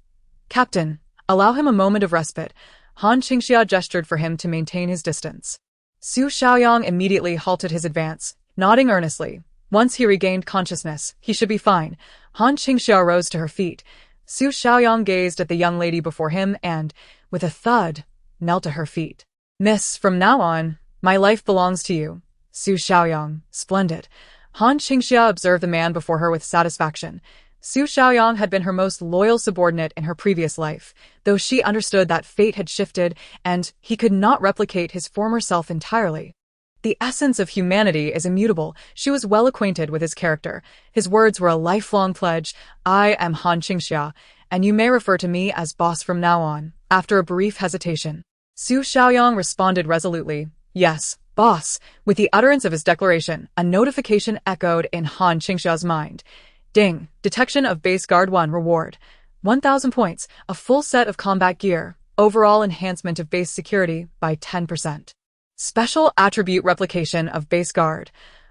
Captain, allow him a moment of respite. Han Qingxia gestured for him to maintain his distance. Su Xiaoyang immediately halted his advance, nodding earnestly. Once he regained consciousness, he should be fine. Han Qingxia rose to her feet. Su Xiaoyang gazed at the young lady before him and, with a thud, knelt to her feet. Miss, from now on, my life belongs to you. Su Xiaoyang, splendid. Han Qingxia observed the man before her with satisfaction. Su Xiaoyang had been her most loyal subordinate in her previous life, though she understood that fate had shifted and he could not replicate his former self entirely. The essence of humanity is immutable. She was well acquainted with his character. His words were a lifelong pledge. I am Han Qingxia, and you may refer to me as boss from now on. After a brief hesitation, Su Xiaoyang responded resolutely, yes, boss. With the utterance of his declaration, a notification echoed in Han Qingxia's mind. Ding. Detection of base guard 1 reward. 1,000 points, a full set of combat gear, overall enhancement of base security by 10%. Special attribute replication of base guard.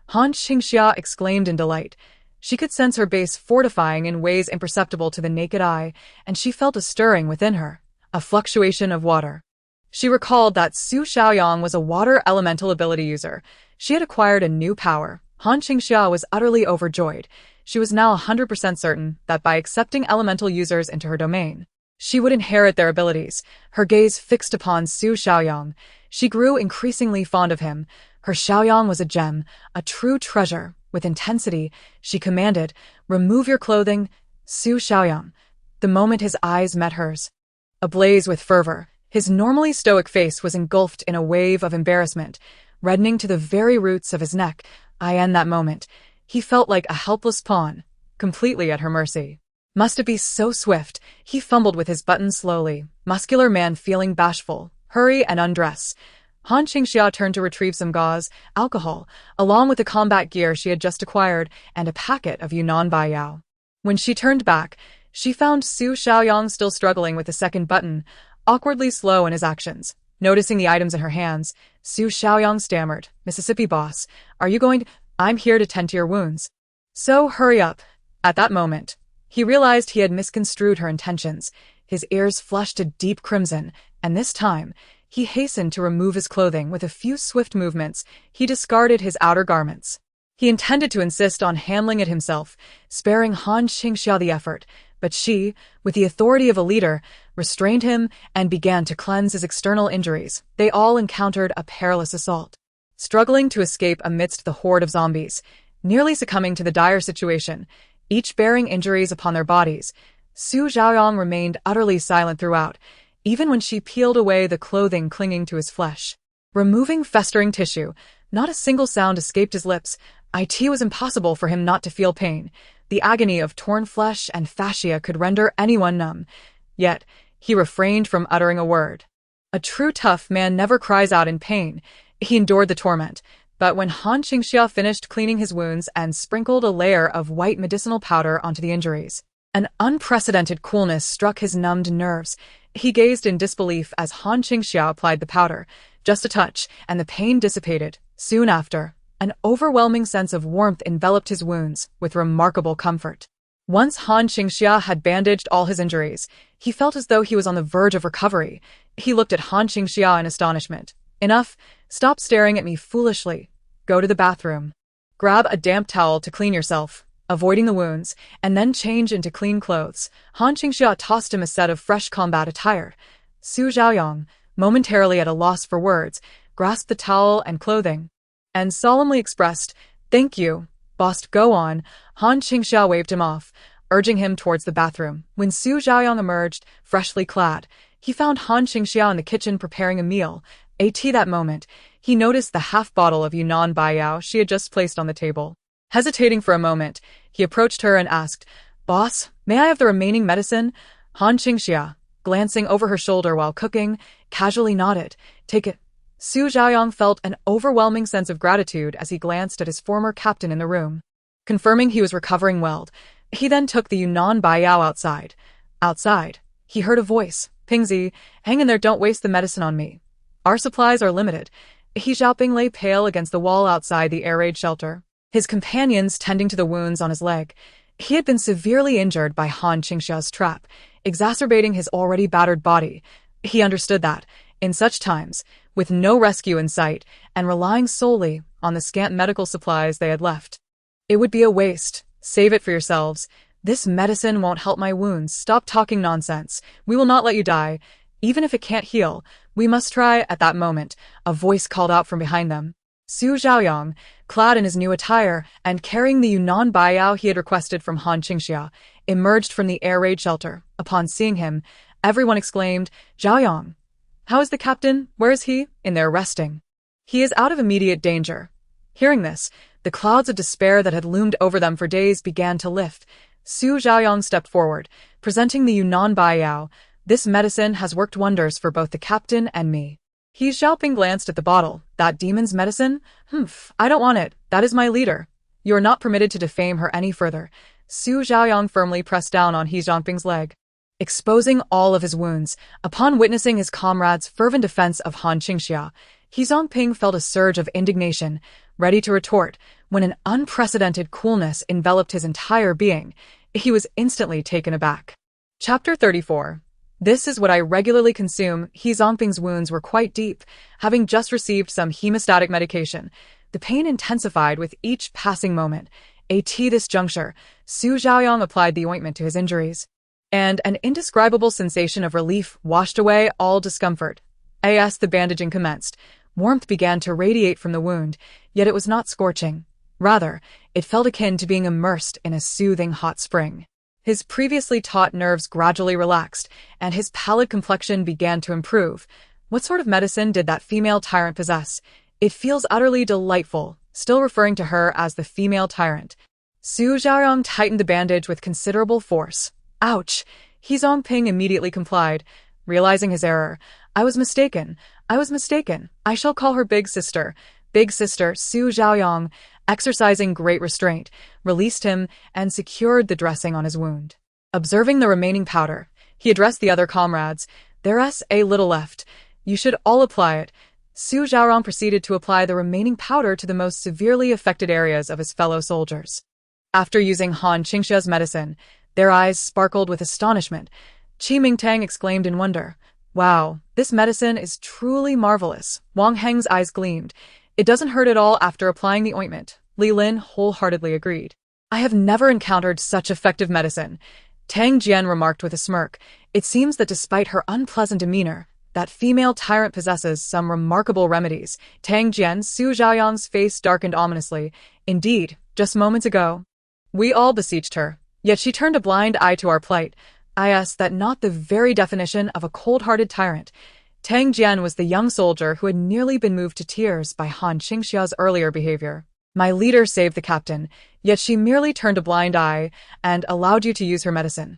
Han Qingxia exclaimed in delight. She could sense her base fortifying in ways imperceptible to the naked eye, and she felt a stirring within her, a fluctuation of water. She recalled that Su Xiaoyang was a water elemental ability user. She had acquired a new power. Han Qingxia was utterly overjoyed. She was now 100% certain that by accepting elemental users into her domain, she would inherit their abilities. Her gaze fixed upon Su Xiaoyang. She grew increasingly fond of him. Her Xiaoyang was a gem, a true treasure. With intensity, she commanded, remove your clothing, Su Xiaoyang. The moment his eyes met hers, ablaze with fervor, his normally stoic face was engulfed in a wave of embarrassment, reddening to the very roots of his neck. In that moment, he felt like a helpless pawn, completely at her mercy. Must it be so swift? He fumbled with his buttons slowly, muscular man feeling bashful. Hurry and undress. Han Qingxia turned to retrieve some gauze, alcohol, along with the combat gear she had just acquired, and a packet of Yunnan Baiyao. When she turned back, she found Su Xiaoyang still struggling with the second button, awkwardly slow in his actions. Noticing the items in her hands, Su Xiaoyang stammered, Mississippi boss, are you going to— I'm here to tend to your wounds. So hurry up. At that moment, he realized he had misconstrued her intentions. His ears flushed a deep crimson, and this time, he hastened to remove his clothing. With a few swift movements, he discarded his outer garments. He intended to insist on handling it himself, sparing Han Qingxia the effort, but she, with the authority of a leader, restrained him and began to cleanse his external injuries. They all encountered a perilous assault. Struggling to escape amidst the horde of zombies, nearly succumbing to the dire situation, each bearing injuries upon their bodies, Su Xiaoyang remained utterly silent throughout, even when she peeled away the clothing clinging to his flesh. Removing festering tissue, not a single sound escaped his lips. It was impossible for him not to feel pain. The agony of torn flesh and fascia could render anyone numb. Yet, he refrained from uttering a word. A true tough man never cries out in pain. He endured the torment, but when Han Qingxia finished cleaning his wounds and sprinkled a layer of white medicinal powder onto the injuries, an unprecedented coolness struck his numbed nerves. He gazed in disbelief as Han Qingxia applied the powder. Just a touch, and the pain dissipated. Soon after, an overwhelming sense of warmth enveloped his wounds with remarkable comfort. Once Han Qingxia had bandaged all his injuries, he felt as though he was on the verge of recovery. He looked at Han Qingxia in astonishment. Enough, stop staring at me foolishly. Go to the bathroom. Grab a damp towel to clean yourself, avoiding the wounds, and then change into clean clothes. Han Qingxia tossed him a set of fresh combat attire. Su Zhaoyang, momentarily at a loss for words, grasped the towel and clothing, and solemnly expressed, "Thank you, boss, go on." Han Qingxia waved him off, urging him towards the bathroom. When Su Zhaoyang emerged, freshly clad, he found Han Qingxia in the kitchen preparing a meal. That moment, he noticed the half-bottle of Yunnan Baiyao she had just placed on the table. Hesitating for a moment, he approached her and asked, "Boss, may I have the remaining medicine?" Han Qingxia, glancing over her shoulder while cooking, casually nodded. "Take it." Su Zhaoyang felt an overwhelming sense of gratitude as he glanced at his former captain in the room. Confirming he was recovering well, he then took the Yunnan Baiyao outside. Outside, he heard a voice. "Pingzi, hang in there, don't waste the medicine on me. Our supplies are limited." He Xiaoping lay pale against the wall outside the air raid shelter, his companions tending to the wounds on his leg. He had been severely injured by Han Qingxia's trap, exacerbating his already battered body. He understood that, in such times, with no rescue in sight, and relying solely on the scant medical supplies they had left, it would be a waste. Save it for yourselves. This medicine won't help my wounds. Stop talking nonsense. We will not let you die. Even if it can't heal, we must try. At that moment, a voice called out from behind them. Su Zhaoyang, clad in his new attire and carrying the Yunnan Baiyao he had requested from Han Qingxia, emerged from the air raid shelter. Upon seeing him, everyone exclaimed, "Zhaoyang! How is the captain? Where is he?" "In there resting. He is out of immediate danger." Hearing this, the clouds of despair that had loomed over them for days began to lift. Su Zhaoyang stepped forward, presenting the Yunnan Baiyao. "This medicine has worked wonders for both the captain and me." He Xiaoping glanced at the bottle. "That demon's medicine? I don't want it. That is my leader." "You are not permitted to defame her any further." Su Zhaoyang firmly pressed down on He Xiaoping's leg, exposing all of his wounds. Upon witnessing his comrade's fervent defense of Han Qingxia, He Xiaoping felt a surge of indignation, ready to retort, when an unprecedented coolness enveloped his entire being. He was instantly taken aback. Chapter 34. This is what I regularly consume. He Xiaoping's wounds were quite deep, having just received some hemostatic medication. The pain intensified with each passing moment. At this juncture, Su Zhaoyang applied the ointment to his injuries, and an indescribable sensation of relief washed away all discomfort. As the bandaging commenced, warmth began to radiate from the wound, yet it was not scorching. Rather, it felt akin to being immersed in a soothing hot spring. His previously taut nerves gradually relaxed, and his pallid complexion began to improve. What sort of medicine did that female tyrant possess? It feels utterly delightful, still referring to her as the female tyrant. Su Zhaoyang tightened the bandage with considerable force. "Ouch!" He Xiaoping immediately complied, realizing his error. I was mistaken. I shall call her Big Sister." Big Sister. Su Zhaoyang, exercising great restraint, released him and secured the dressing on his wound. Observing the remaining powder, he addressed the other comrades. "There's a little left. You should all apply it." Su Zhaoyang proceeded to apply the remaining powder to the most severely affected areas of his fellow soldiers. After using Han Qingxia's medicine, their eyes sparkled with astonishment. Qi Mingtang exclaimed in wonder, "Wow, this medicine is truly marvelous." Wang Heng's eyes gleamed. "It doesn't hurt at all after applying the ointment." Li Lin wholeheartedly agreed. "I have never encountered such effective medicine." Tang Jian remarked with a smirk. "It seems that despite her unpleasant demeanor, that female tyrant possesses some remarkable remedies." Tang Jian, Su Zhaoyang's face darkened ominously. "Indeed, just moments ago, we all beseeched her, yet she turned a blind eye to our plight. That not the very definition of a cold-hearted tyrant." Tang Jian was the young soldier who had nearly been moved to tears by Han Qingxia's earlier behavior. "My leader saved the captain, yet she merely turned a blind eye and allowed you to use her medicine.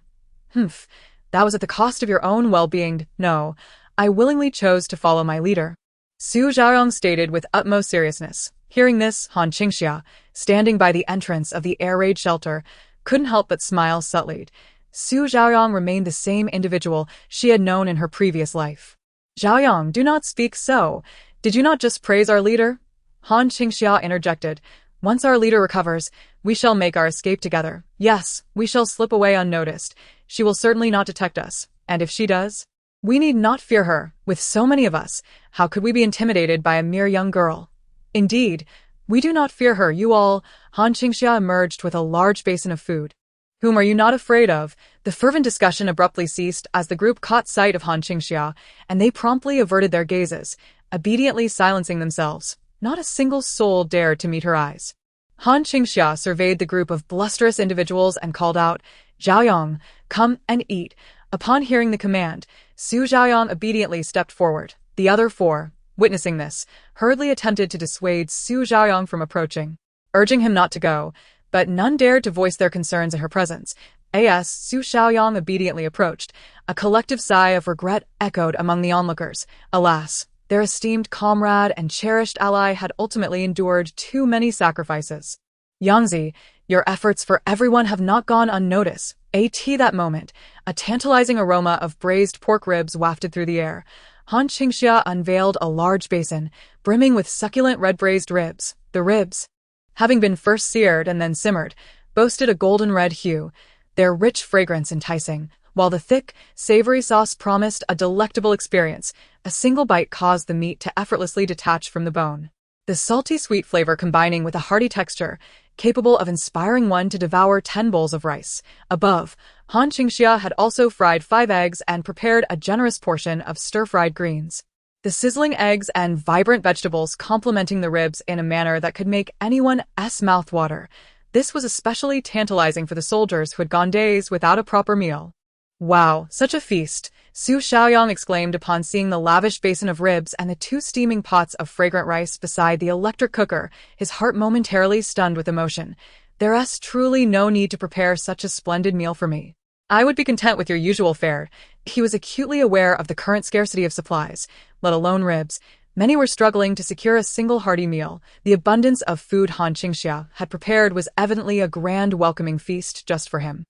That was at the cost of your own well-being." "No, I willingly chose to follow my leader," Su Zhaoyang stated with utmost seriousness. Hearing this, Han Qingxia, standing by the entrance of the air raid shelter, couldn't help but smile subtly. Su Zhaoyang remained the same individual she had known in her previous life. "Zhaoyang, do not speak so. Did you not just praise our leader?" Han Qingxia interjected. "Once our leader recovers, we shall make our escape together. Yes, we shall slip away unnoticed. She will certainly not detect us, and if she does, We need not fear her. With so many of us, how could we be intimidated by a mere young girl? Indeed, we do not fear her, you all. Han Qingxia emerged with a large basin of food. Whom are you not afraid of? The fervent discussion abruptly ceased as the group caught sight of Han Qingxia, and they promptly averted their gazes, obediently silencing themselves. Not a single soul dared to meet her eyes. Han Qingxia surveyed the group of blusterous individuals and called out, "Zhaoyang, come and eat." Upon hearing the command, Su Zhaoyang obediently stepped forward. The other four, witnessing this, hurriedly attempted to dissuade Su Zhaoyang from approaching, urging him not to go, but none dared to voice their concerns in her presence. As Su Zhaoyang obediently approached, a collective sigh of regret echoed among the onlookers. Alas, their esteemed comrade and cherished ally had ultimately endured too many sacrifices. Yangzi, your efforts for everyone have not gone unnoticed. At that moment, a tantalizing aroma of braised pork ribs wafted through the air. Han Qingxia unveiled a large basin, brimming with succulent red braised ribs. The ribs, having been first seared and then simmered, boasted a golden red hue, their rich fragrance enticing, while the thick, savory sauce promised a delectable experience. A single bite caused the meat to effortlessly detach from the bone, the salty sweet flavor combining with a hearty texture, capable of inspiring one to devour 10 bowls of rice. Above, Han Qingxia had also fried 5 eggs and prepared a generous portion of stir-fried greens, the sizzling eggs and vibrant vegetables complementing the ribs in a manner that could make anyone's mouth water. This was especially tantalizing for the soldiers who had gone days without a proper meal. Wow, such a feast! Su Zhaoyang exclaimed upon seeing the lavish basin of ribs and the 2 steaming pots of fragrant rice beside the electric cooker, his heart momentarily stunned with emotion. There's truly no need to prepare such a splendid meal for me. I would be content with your usual fare. He was acutely aware of the current scarcity of supplies, let alone ribs. Many were struggling to secure a single hearty meal. The abundance of food Han Qingxia had prepared was evidently a grand welcoming feast just for him.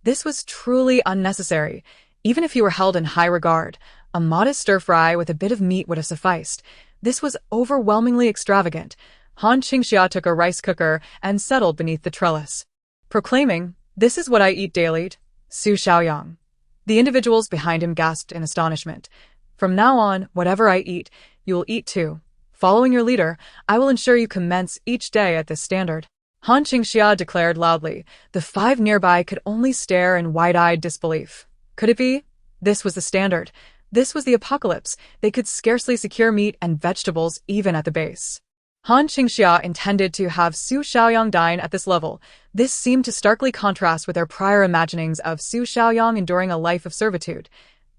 This was truly unnecessary. Even if he were held in high regard, a modest stir-fry with a bit of meat would have sufficed. This was overwhelmingly extravagant. Han Qingxia took a rice cooker and settled beneath the trellis, proclaiming, "This is what I eat daily." Su Zhaoyang. The individuals behind him gasped in astonishment. "From now on, whatever I eat, you will eat too. Following your leader, I will ensure you commence each day at this standard." Han Qingxia declared loudly. The 5 nearby could only stare in wide-eyed disbelief. Could it be? This was the standard. This was the apocalypse. They could scarcely secure meat and vegetables even at the base. Han Qingxia intended to have Su Zhaoyang dine at this level. This seemed to starkly contrast with their prior imaginings of Su Zhaoyang enduring a life of servitude,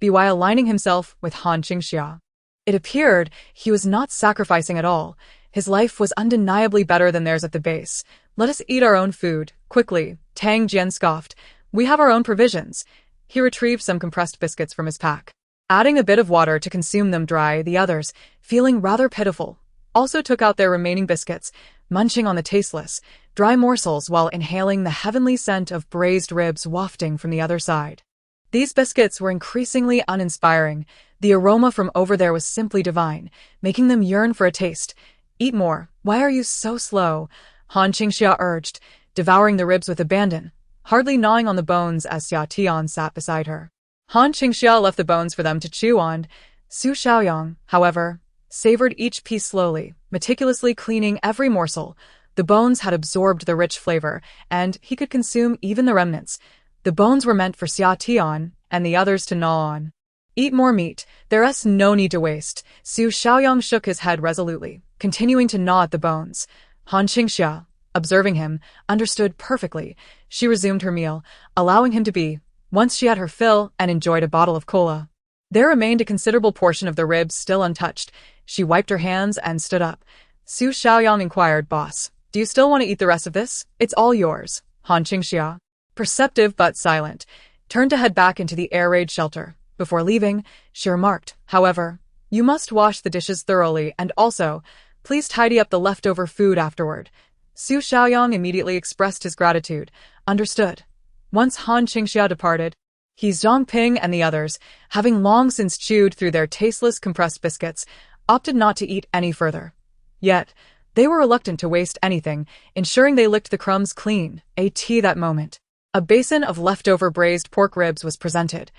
while aligning himself with Han Qingxia. It appeared he was not sacrificing at all. His life was undeniably better than theirs at the base. "Let us eat our own food, quickly," Tang Jian scoffed. "We have our own provisions." He retrieved some compressed biscuits from his pack, adding a bit of water to consume them dry. The others, feeling rather pitiful, also took out their remaining biscuits, munching on the tasteless, dry morsels while inhaling the heavenly scent of braised ribs wafting from the other side. These biscuits were increasingly uninspiring. The aroma from over there was simply divine, making them yearn for a taste. "Eat more. Why are you so slow?" Han Qingxia urged, devouring the ribs with abandon, hardly gnawing on the bones as Xia Tian sat beside her. Han Qingxia left the bones for them to chew on. Su Zhaoyang, however, savored each piece slowly, meticulously cleaning every morsel. The bones had absorbed the rich flavor, and he could consume even the remnants. The bones were meant for Xia Tian and the others to gnaw on. "Eat more meat. There's no need to waste." Su Zhaoyang shook his head resolutely, continuing to gnaw at the bones. Han Qingxia, observing him, understood perfectly. She resumed her meal, allowing him to be. Once she had her fill and enjoyed a bottle of cola, there remained a considerable portion of the ribs still untouched. She wiped her hands and stood up. Su Zhaoyang inquired, "Boss, do you still want to eat the rest of this? It's all yours." Han Qingxia, perceptive but silent, turned to head back into the air raid shelter. Before leaving, she remarked, "However, you must wash the dishes thoroughly and also, please tidy up the leftover food afterward." Su Zhaoyang immediately expressed his gratitude. Understood. Once Han Qingxia departed, he Zhongping and the others, having long since chewed through their tasteless compressed biscuits, opted not to eat any further. Yet, they were reluctant to waste anything, ensuring they licked the crumbs clean. At that moment, a basin of leftover braised pork ribs was presented.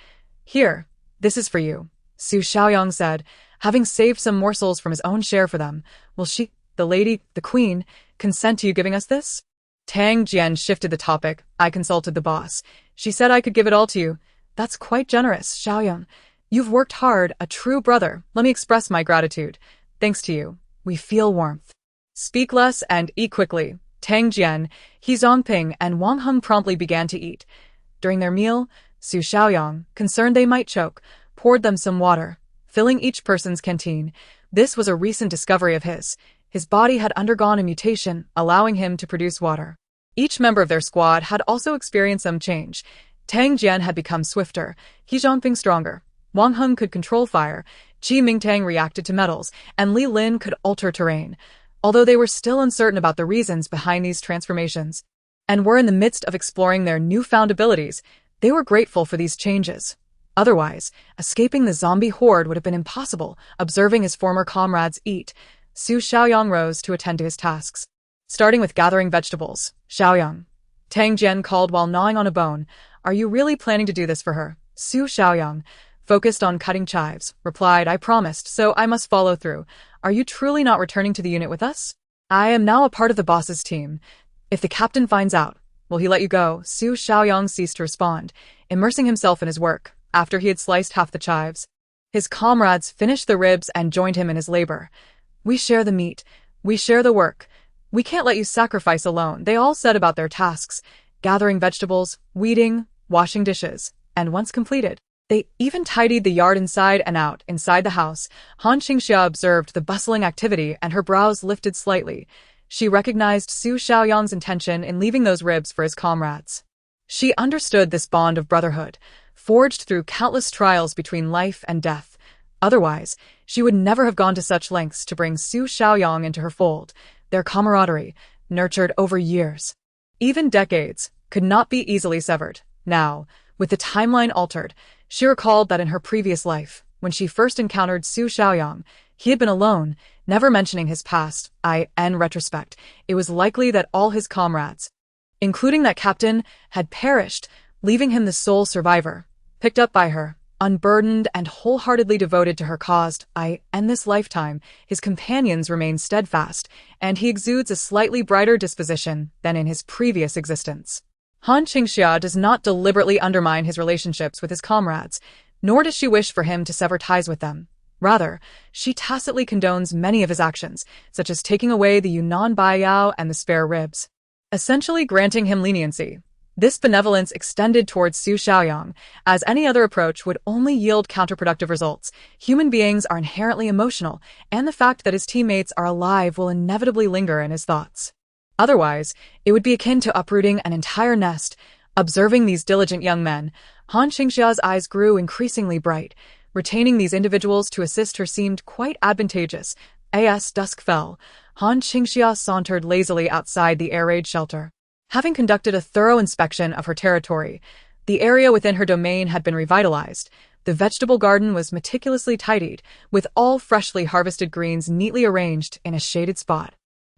"Here, this is for you." Su Xiaoyang said, having saved some morsels from his own share for them. Will she, the lady, the queen, consent to you giving us this? Tang Jian shifted the topic. I consulted the boss. She said I could give it all to you. That's quite generous, Xiaoyang. You've worked hard, a true brother. Let me express my gratitude. Thanks to you, we feel warmth. Speak less and eat quickly. Tang Jian, He Zongping, and Wang Heng promptly began to eat. During their meal, Su Xiaoyang, concerned they might choke, poured them some water, filling each person's canteen. This was a recent discovery of his. His body had undergone a mutation, allowing him to produce water. Each member of their squad had also experienced some change. Tang Jian had become swifter, He Zongping stronger. Wang Heng could control fire, Qi Mingtang reacted to metals, and Li Lin could alter terrain. Although they were still uncertain about the reasons behind these transformations, and were in the midst of exploring their newfound abilities, they were grateful for these changes. Otherwise, escaping the zombie horde would have been impossible. Observing his former comrades eat, Su Xiaoyang rose to attend to his tasks. Starting with gathering vegetables, Xiaoyang, Tang Jian called while gnawing on a bone. Are you really planning to do this for her? Su Xiaoyang, focused on cutting chives, replied, I promised, so I must follow through. Are you truly not returning to the unit with us? I am now a part of the boss's team. If the captain finds out, will he let you go? Su Xiaoyang ceased to respond, immersing himself in his work. After he had sliced half the chives, his comrades finished the ribs and joined him in his labor. We share the meat. We share the work. We can't let you sacrifice alone, they all said about their tasks, gathering vegetables, weeding, washing dishes, and once completed, they even tidied the yard inside and out. Inside the house, Han Qingxia observed the bustling activity and her brows lifted slightly. She recognized Su Xiaoyang's intention in leaving those ribs for his comrades. She understood this bond of brotherhood, forged through countless trials between life and death. Otherwise, she would never have gone to such lengths to bring Su Xiaoyang into her fold. Their camaraderie, nurtured over years, even decades, could not be easily severed. Now, with the timeline altered, she recalled that in her previous life, when she first encountered Su Xiaoyang, he had been alone, never mentioning his past. In retrospect, it was likely that all his comrades, including that captain, had perished, leaving him the sole survivor. Picked up by her, unburdened and wholeheartedly devoted to her cause, in this lifetime, his companions remain steadfast, and he exudes a slightly brighter disposition than in his previous existence. Han Qingxia does not deliberately undermine his relationships with his comrades, nor does she wish for him to sever ties with them. Rather, she tacitly condones many of his actions, such as taking away the Yunnan Baiyao and the spare ribs, essentially granting him leniency. This benevolence extended towards Su Xiaoyang, as any other approach would only yield counterproductive results. Human beings are inherently emotional, and the fact that his teammates are alive will inevitably linger in his thoughts. Otherwise, it would be akin to uprooting an entire nest. Observing these diligent young men, Han Qingxia's eyes grew increasingly bright. Retaining these individuals to assist her seemed quite advantageous. As dusk fell, Han Qingxia sauntered lazily outside the air raid shelter. Having conducted a thorough inspection of her territory, the area within her domain had been revitalized. The vegetable garden was meticulously tidied, with all freshly harvested greens neatly arranged in a shaded spot.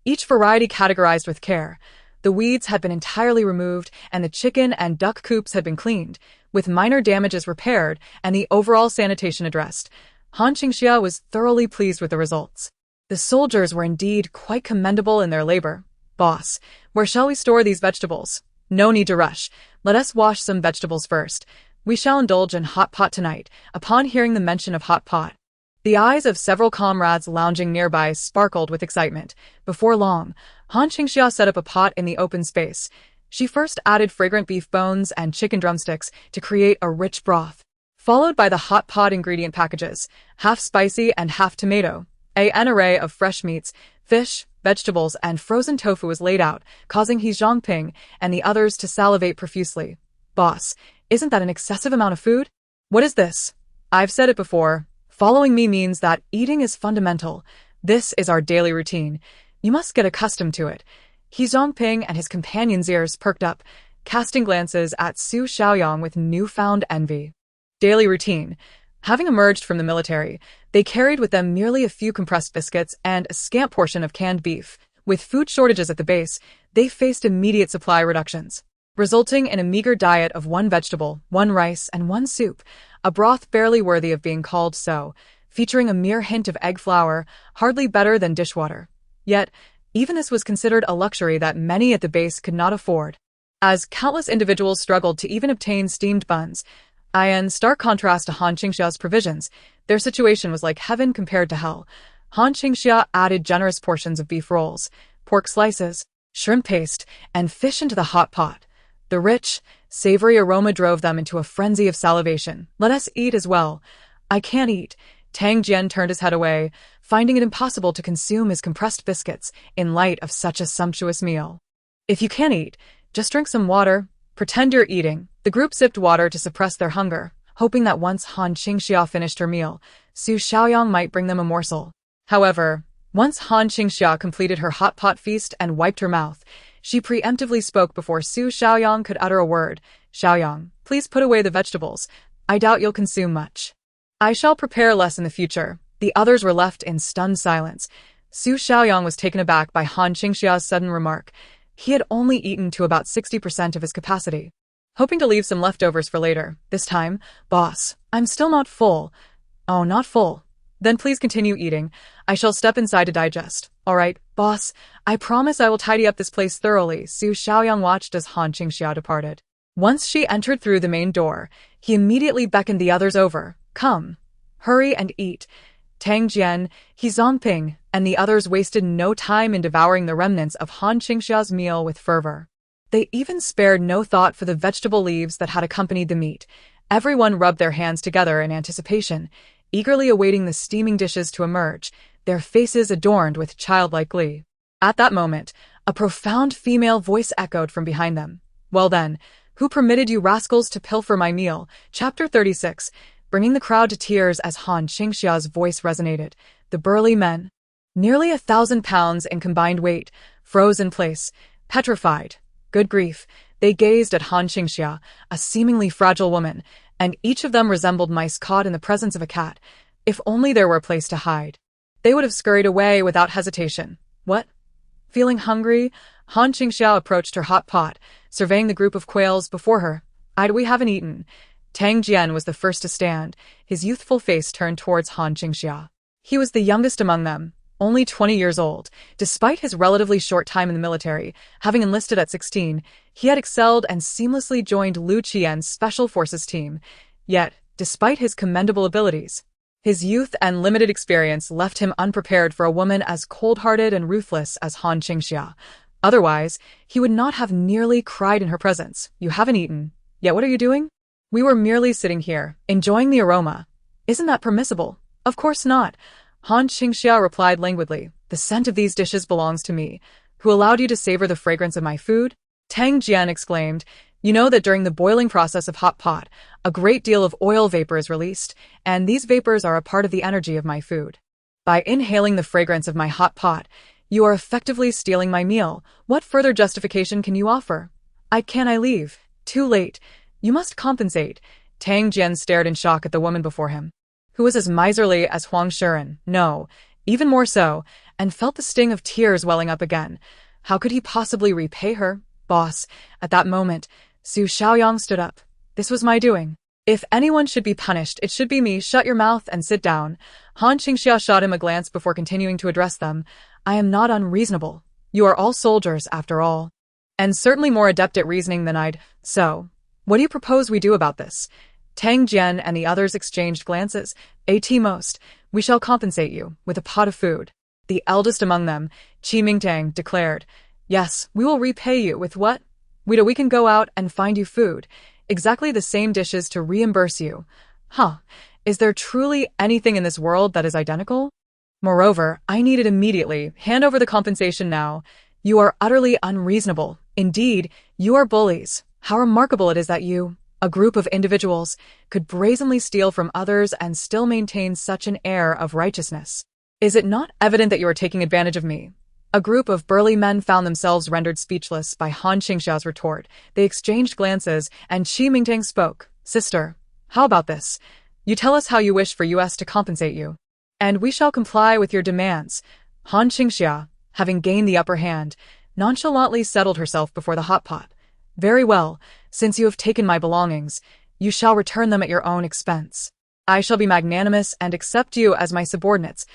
Each variety categorized with care. The weeds had been entirely removed, and the chicken and duck coops had been cleaned, with minor damages repaired and the overall sanitation addressed. Han Qingxia was thoroughly pleased with the results. The soldiers were indeed quite commendable in their labor. Boss, where shall we store these vegetables? No need to rush. Let us wash some vegetables first. We shall indulge in hot pot tonight. Upon hearing the mention of hot pot, the eyes of several comrades lounging nearby sparkled with excitement. Before long, Han Qingxia set up a pot in the open space. She first added fragrant beef bones and chicken drumsticks to create a rich broth, followed by the hot pot ingredient packages, half spicy and half tomato. An array of fresh meats, fish, vegetables, and frozen tofu was laid out, causing He Zongping and the others to salivate profusely. Boss, isn't that an excessive amount of food? What is this? I've said it before. Following me means that eating is fundamental. This is our daily routine. You must get accustomed to it. He Zongping and his companions' ears perked up, casting glances at Su Xiaoyang with newfound envy. Daily routine. Having emerged from the military, they carried with them merely a few compressed biscuits and a scant portion of canned beef. With food shortages at the base, they faced immediate supply reductions, resulting in a meager diet of one vegetable, one rice, and one soup. a broth barely worthy of being called so, featuring a mere hint of egg flour, hardly better than dishwater. Yet, even this was considered a luxury that many at the base could not afford, as countless individuals struggled to even obtain steamed buns. In stark contrast to Han Qingxia's provisions, their situation was like heaven compared to hell. Han Qingxia added generous portions of beef rolls, pork slices, shrimp paste, and fish into the hot pot. The rich, savory aroma drove them into a frenzy of salivation. "Let us eat as well." "I can't eat." Tang Jian turned his head away, finding it impossible to consume his compressed biscuits in light of such a sumptuous meal. "If you can't eat, just drink some water. Pretend you're eating." The group sipped water to suppress their hunger, hoping that once Han Qingxia finished her meal, Su Xiaoyang might bring them a morsel. However, once Han Qingxia completed her hot pot feast and wiped her mouth, she preemptively spoke before Su Xiaoyang could utter a word. "Xiaoyang, please put away the vegetables. I doubt you'll consume much." "I shall prepare less in the future." The others were left in stunned silence. Su Xiaoyang was taken aback by Han Qingxia's sudden remark. He had only eaten to about 60% of his capacity, hoping to leave some leftovers for later. This time, "Boss, I'm still not full." "Oh, not full? Then please continue eating. I shall step inside to digest." "All right, boss. I promise I will tidy up this place thoroughly." Su Xiaoyang watched as Han Qingxia departed. Once she entered through the main door, he immediately beckoned the others over. "Come, hurry and eat." Tang Jian, He Zongping, and the others wasted no time in devouring the remnants of Han Qingxia's meal with fervor. They even spared no thought for the vegetable leaves that had accompanied the meat. Everyone rubbed their hands together in anticipation, eagerly awaiting the steaming dishes to emerge, their faces adorned with childlike glee. At that moment, a profound female voice echoed from behind them. "Well then, who permitted you rascals to pilfer my meal?" Chapter 36, bringing the crowd to tears as Han Qingxia's voice resonated. The burly men, nearly 1,000 pounds in combined weight, froze in place, petrified. Good grief, they gazed at Han Qingxia, a seemingly fragile woman, and each of them resembled mice caught in the presence of a cat. If only there were a place to hide, they would have scurried away without hesitation. "What? Feeling hungry?" Han Qingxia approached her hot pot, surveying the group of quails before her. "We haven't eaten." Tang Jian was the first to stand, his youthful face turned towards Han Qingxia. He was the youngest among them, only 20 years old. Despite his relatively short time in the military, having enlisted at 16, he had excelled and seamlessly joined Lu Qian's Special Forces team. Yet, despite his commendable abilities, his youth and limited experience left him unprepared for a woman as cold-hearted and ruthless as Han Qingxia. Otherwise, he would not have nearly cried in her presence. "You haven't eaten. Yet what are you doing?" "We were merely sitting here, enjoying the aroma." "Isn't that permissible?" "Of course not." Han Qingxia replied languidly. "The scent of these dishes belongs to me. Who allowed you to savor the fragrance of my food?" Tang Jian exclaimed. "You know that during the boiling process of hot pot, a great deal of oil vapor is released, and these vapors are a part of the energy of my food. By inhaling the fragrance of my hot pot, you are effectively stealing my meal. What further justification can you offer?" I leave?" "Too late. You must compensate." Tang Jian stared in shock at the woman before him, who was as miserly as Huang Shiren, no, even more so, and felt the sting of tears welling up again. How could he possibly repay her? "Boss." At that moment, Su Xiaoyang stood up. "This was my doing. If anyone should be punished, it should be me. Shut your mouth and sit down." Han Qingxia shot him a glance before continuing to address them. "I am not unreasonable. You are all soldiers, after all, and certainly more adept at reasoning than I'd. So, what do you propose we do about this?" Tang Jian and the others exchanged glances. "At most, we shall compensate you with a pot of food." The eldest among them, Qi Mingtang, declared. "Yes, we will repay you with what? We can go out and find you food. Exactly the same dishes to reimburse you." "Huh, is there truly anything in this world that is identical? Moreover, I need it immediately. Hand over the compensation now." "You are utterly unreasonable. Indeed, you are bullies. How remarkable it is that you, a group of individuals, could brazenly steal from others and still maintain such an air of righteousness. Is it not evident that you are taking advantage of me?" A group of burly men found themselves rendered speechless by Han Qingxia's retort. They exchanged glances, and Qi Mingtang spoke. "Sister, how about this? You tell us how you wish for us to compensate you, and we shall comply with your demands." Han Qingxia, having gained the upper hand, nonchalantly settled herself before the hot pot. "Very well, since you have taken my belongings." you shall return them at your own expense. I shall be magnanimous and accept you as my subordinates.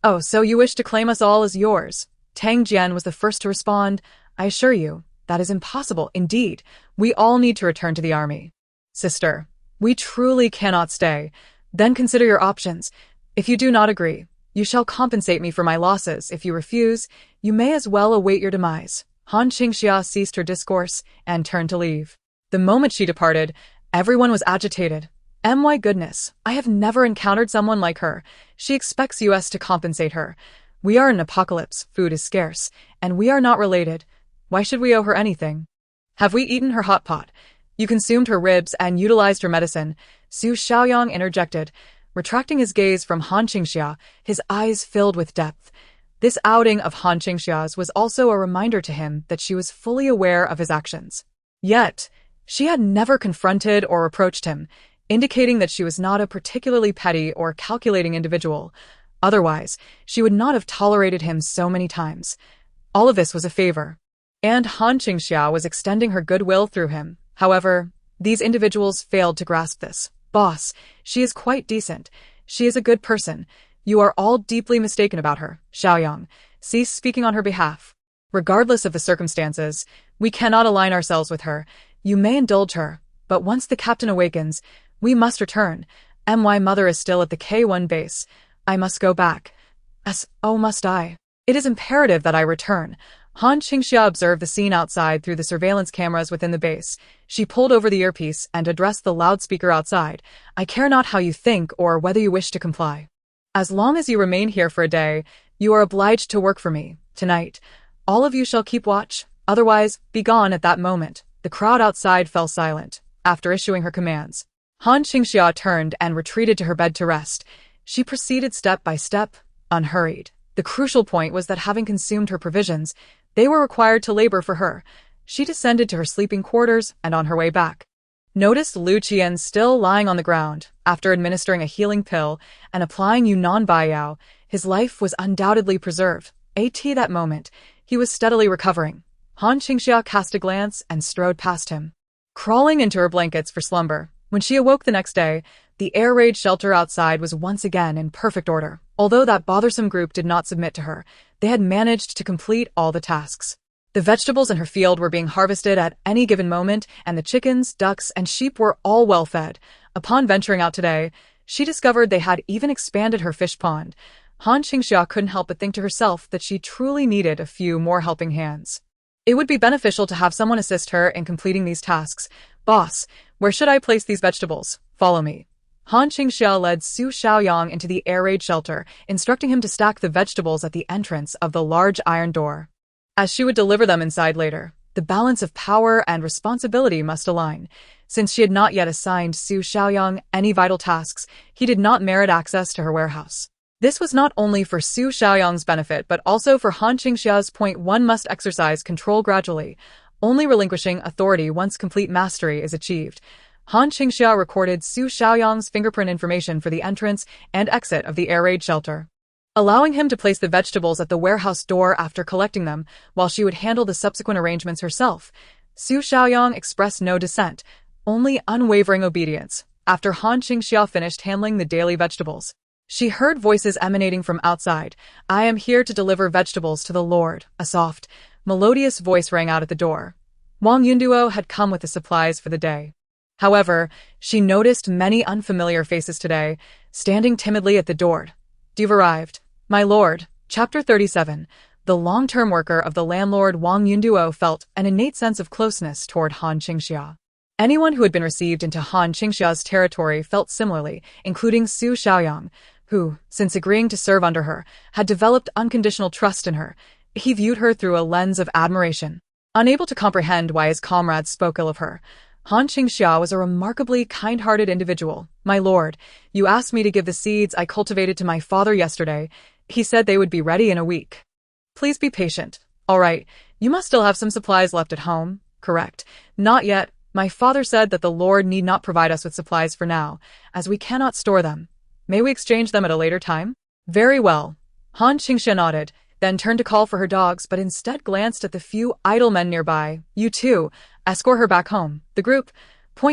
Oh, so you wish to claim us all as yours? Tang Jian was the first to respond. I assure you, that is impossible. Indeed, we all need to return to the army. Sister, we truly cannot stay. Then consider your options. If you do not agree, you shall compensate me for my losses. If you refuse, you may as well await your demise. Han Qingxia ceased her discourse and turned to leave. The moment she departed, everyone was agitated. My goodness, I have never encountered someone like her. She expects us to compensate her. We are in an apocalypse, food is scarce, and we are not related. Why should we owe her anything? Have we eaten her hot pot? You consumed her ribs and utilized her medicine, Su Xiaoyang interjected, retracting his gaze from Han Qingxia, his eyes filled with depth. This outing of Han Qingxia's was also a reminder to him that she was fully aware of his actions. Yet, she had never confronted or reproached him, indicating that she was not a particularly petty or calculating individual. Otherwise, she would not have tolerated him so many times. All of this was a favor. And Han Qingxia was extending her goodwill through him. However, these individuals failed to grasp this. Boss, she is quite decent. She is a good person. You are all deeply mistaken about her. Xiaoyang, cease speaking on her behalf. Regardless of the circumstances, we cannot align ourselves with her. You may indulge her, but once the captain awakens, we must return. My mother is still at the K1 base. I must go back. Must I? It is imperative that I return. Han Qingxia observed the scene outside through the surveillance cameras within the base. She pulled over the earpiece and addressed the loudspeaker outside. I care not how you think or whether you wish to comply. As long as you remain here for a day, you are obliged to work for me. Tonight, all of you shall keep watch. Otherwise, be gone at that moment. The crowd outside fell silent. After issuing her commands, Han Qingxia turned and retreated to her bed to rest. She proceeded step by step, unhurried. The crucial point was that having consumed her provisions, they were required to labor for her. She descended to her sleeping quarters and on her way back, noticed Lu Qian still lying on the ground. After administering a healing pill and applying Yunnan Baiyao, his life was undoubtedly preserved. At that moment, he was steadily recovering. Han Qingxia cast a glance and strode past him, crawling into her blankets for slumber. When she awoke the next day, the air raid shelter outside was once again in perfect order. Although that bothersome group did not submit to her, they had managed to complete all the tasks. The vegetables in her field were being harvested at any given moment, and the chickens, ducks, and sheep were all well fed. Upon venturing out today, she discovered they had even expanded her fish pond. Han Qingxia couldn't help but think to herself that she truly needed a few more helping hands. It would be beneficial to have someone assist her in completing these tasks. Boss, where should I place these vegetables? Follow me. Han Qingxia led Su Xiaoyang into the air raid shelter, instructing him to stack the vegetables at the entrance of the large iron door, as she would deliver them inside later. The balance of power and responsibility must align. Since she had not yet assigned Su Xiaoyang any vital tasks, he did not merit access to her warehouse. This was not only for Su Xiaoyang's benefit but also for Han Qingxia's. One must exercise control gradually, only relinquishing authority once complete mastery is achieved. Han Qingxia recorded Su Xiaoyang's fingerprint information for the entrance and exit of the air raid shelter, allowing him to place the vegetables at the warehouse door after collecting them, while she would handle the subsequent arrangements herself. Su Xiaoyang expressed no dissent, only unwavering obedience. After Han Qingxia finished handling the daily vegetables, she heard voices emanating from outside. I am here to deliver vegetables to the Lord. A soft, melodious voice rang out at the door. Wang Yunduo had come with the supplies for the day. However, she noticed many unfamiliar faces today, standing timidly at the door. You've arrived, my lord. Chapter 37. The long-term worker of the landlord Wang Yunduo felt an innate sense of closeness toward Han Qingxia. Anyone who had been received into Han Qingxia's territory felt similarly, including Su Xiaoyang, who, since agreeing to serve under her, had developed unconditional trust in her. He viewed her through a lens of admiration. Unable to comprehend why his comrades spoke ill of her, Han Qingxia was a remarkably kind-hearted individual. My lord, you asked me to give the seeds I cultivated to my father yesterday. He said they would be ready in a week. Please be patient. All right, you must still have some supplies left at home. Correct. Not yet. My father said that the Lord need not provide us with supplies for now, as we cannot store them. May we exchange them at a later time? Very well. Han Qingxia nodded, then turned to call for her dogs but instead glanced at the few idle men nearby. You too, escort her back home. The group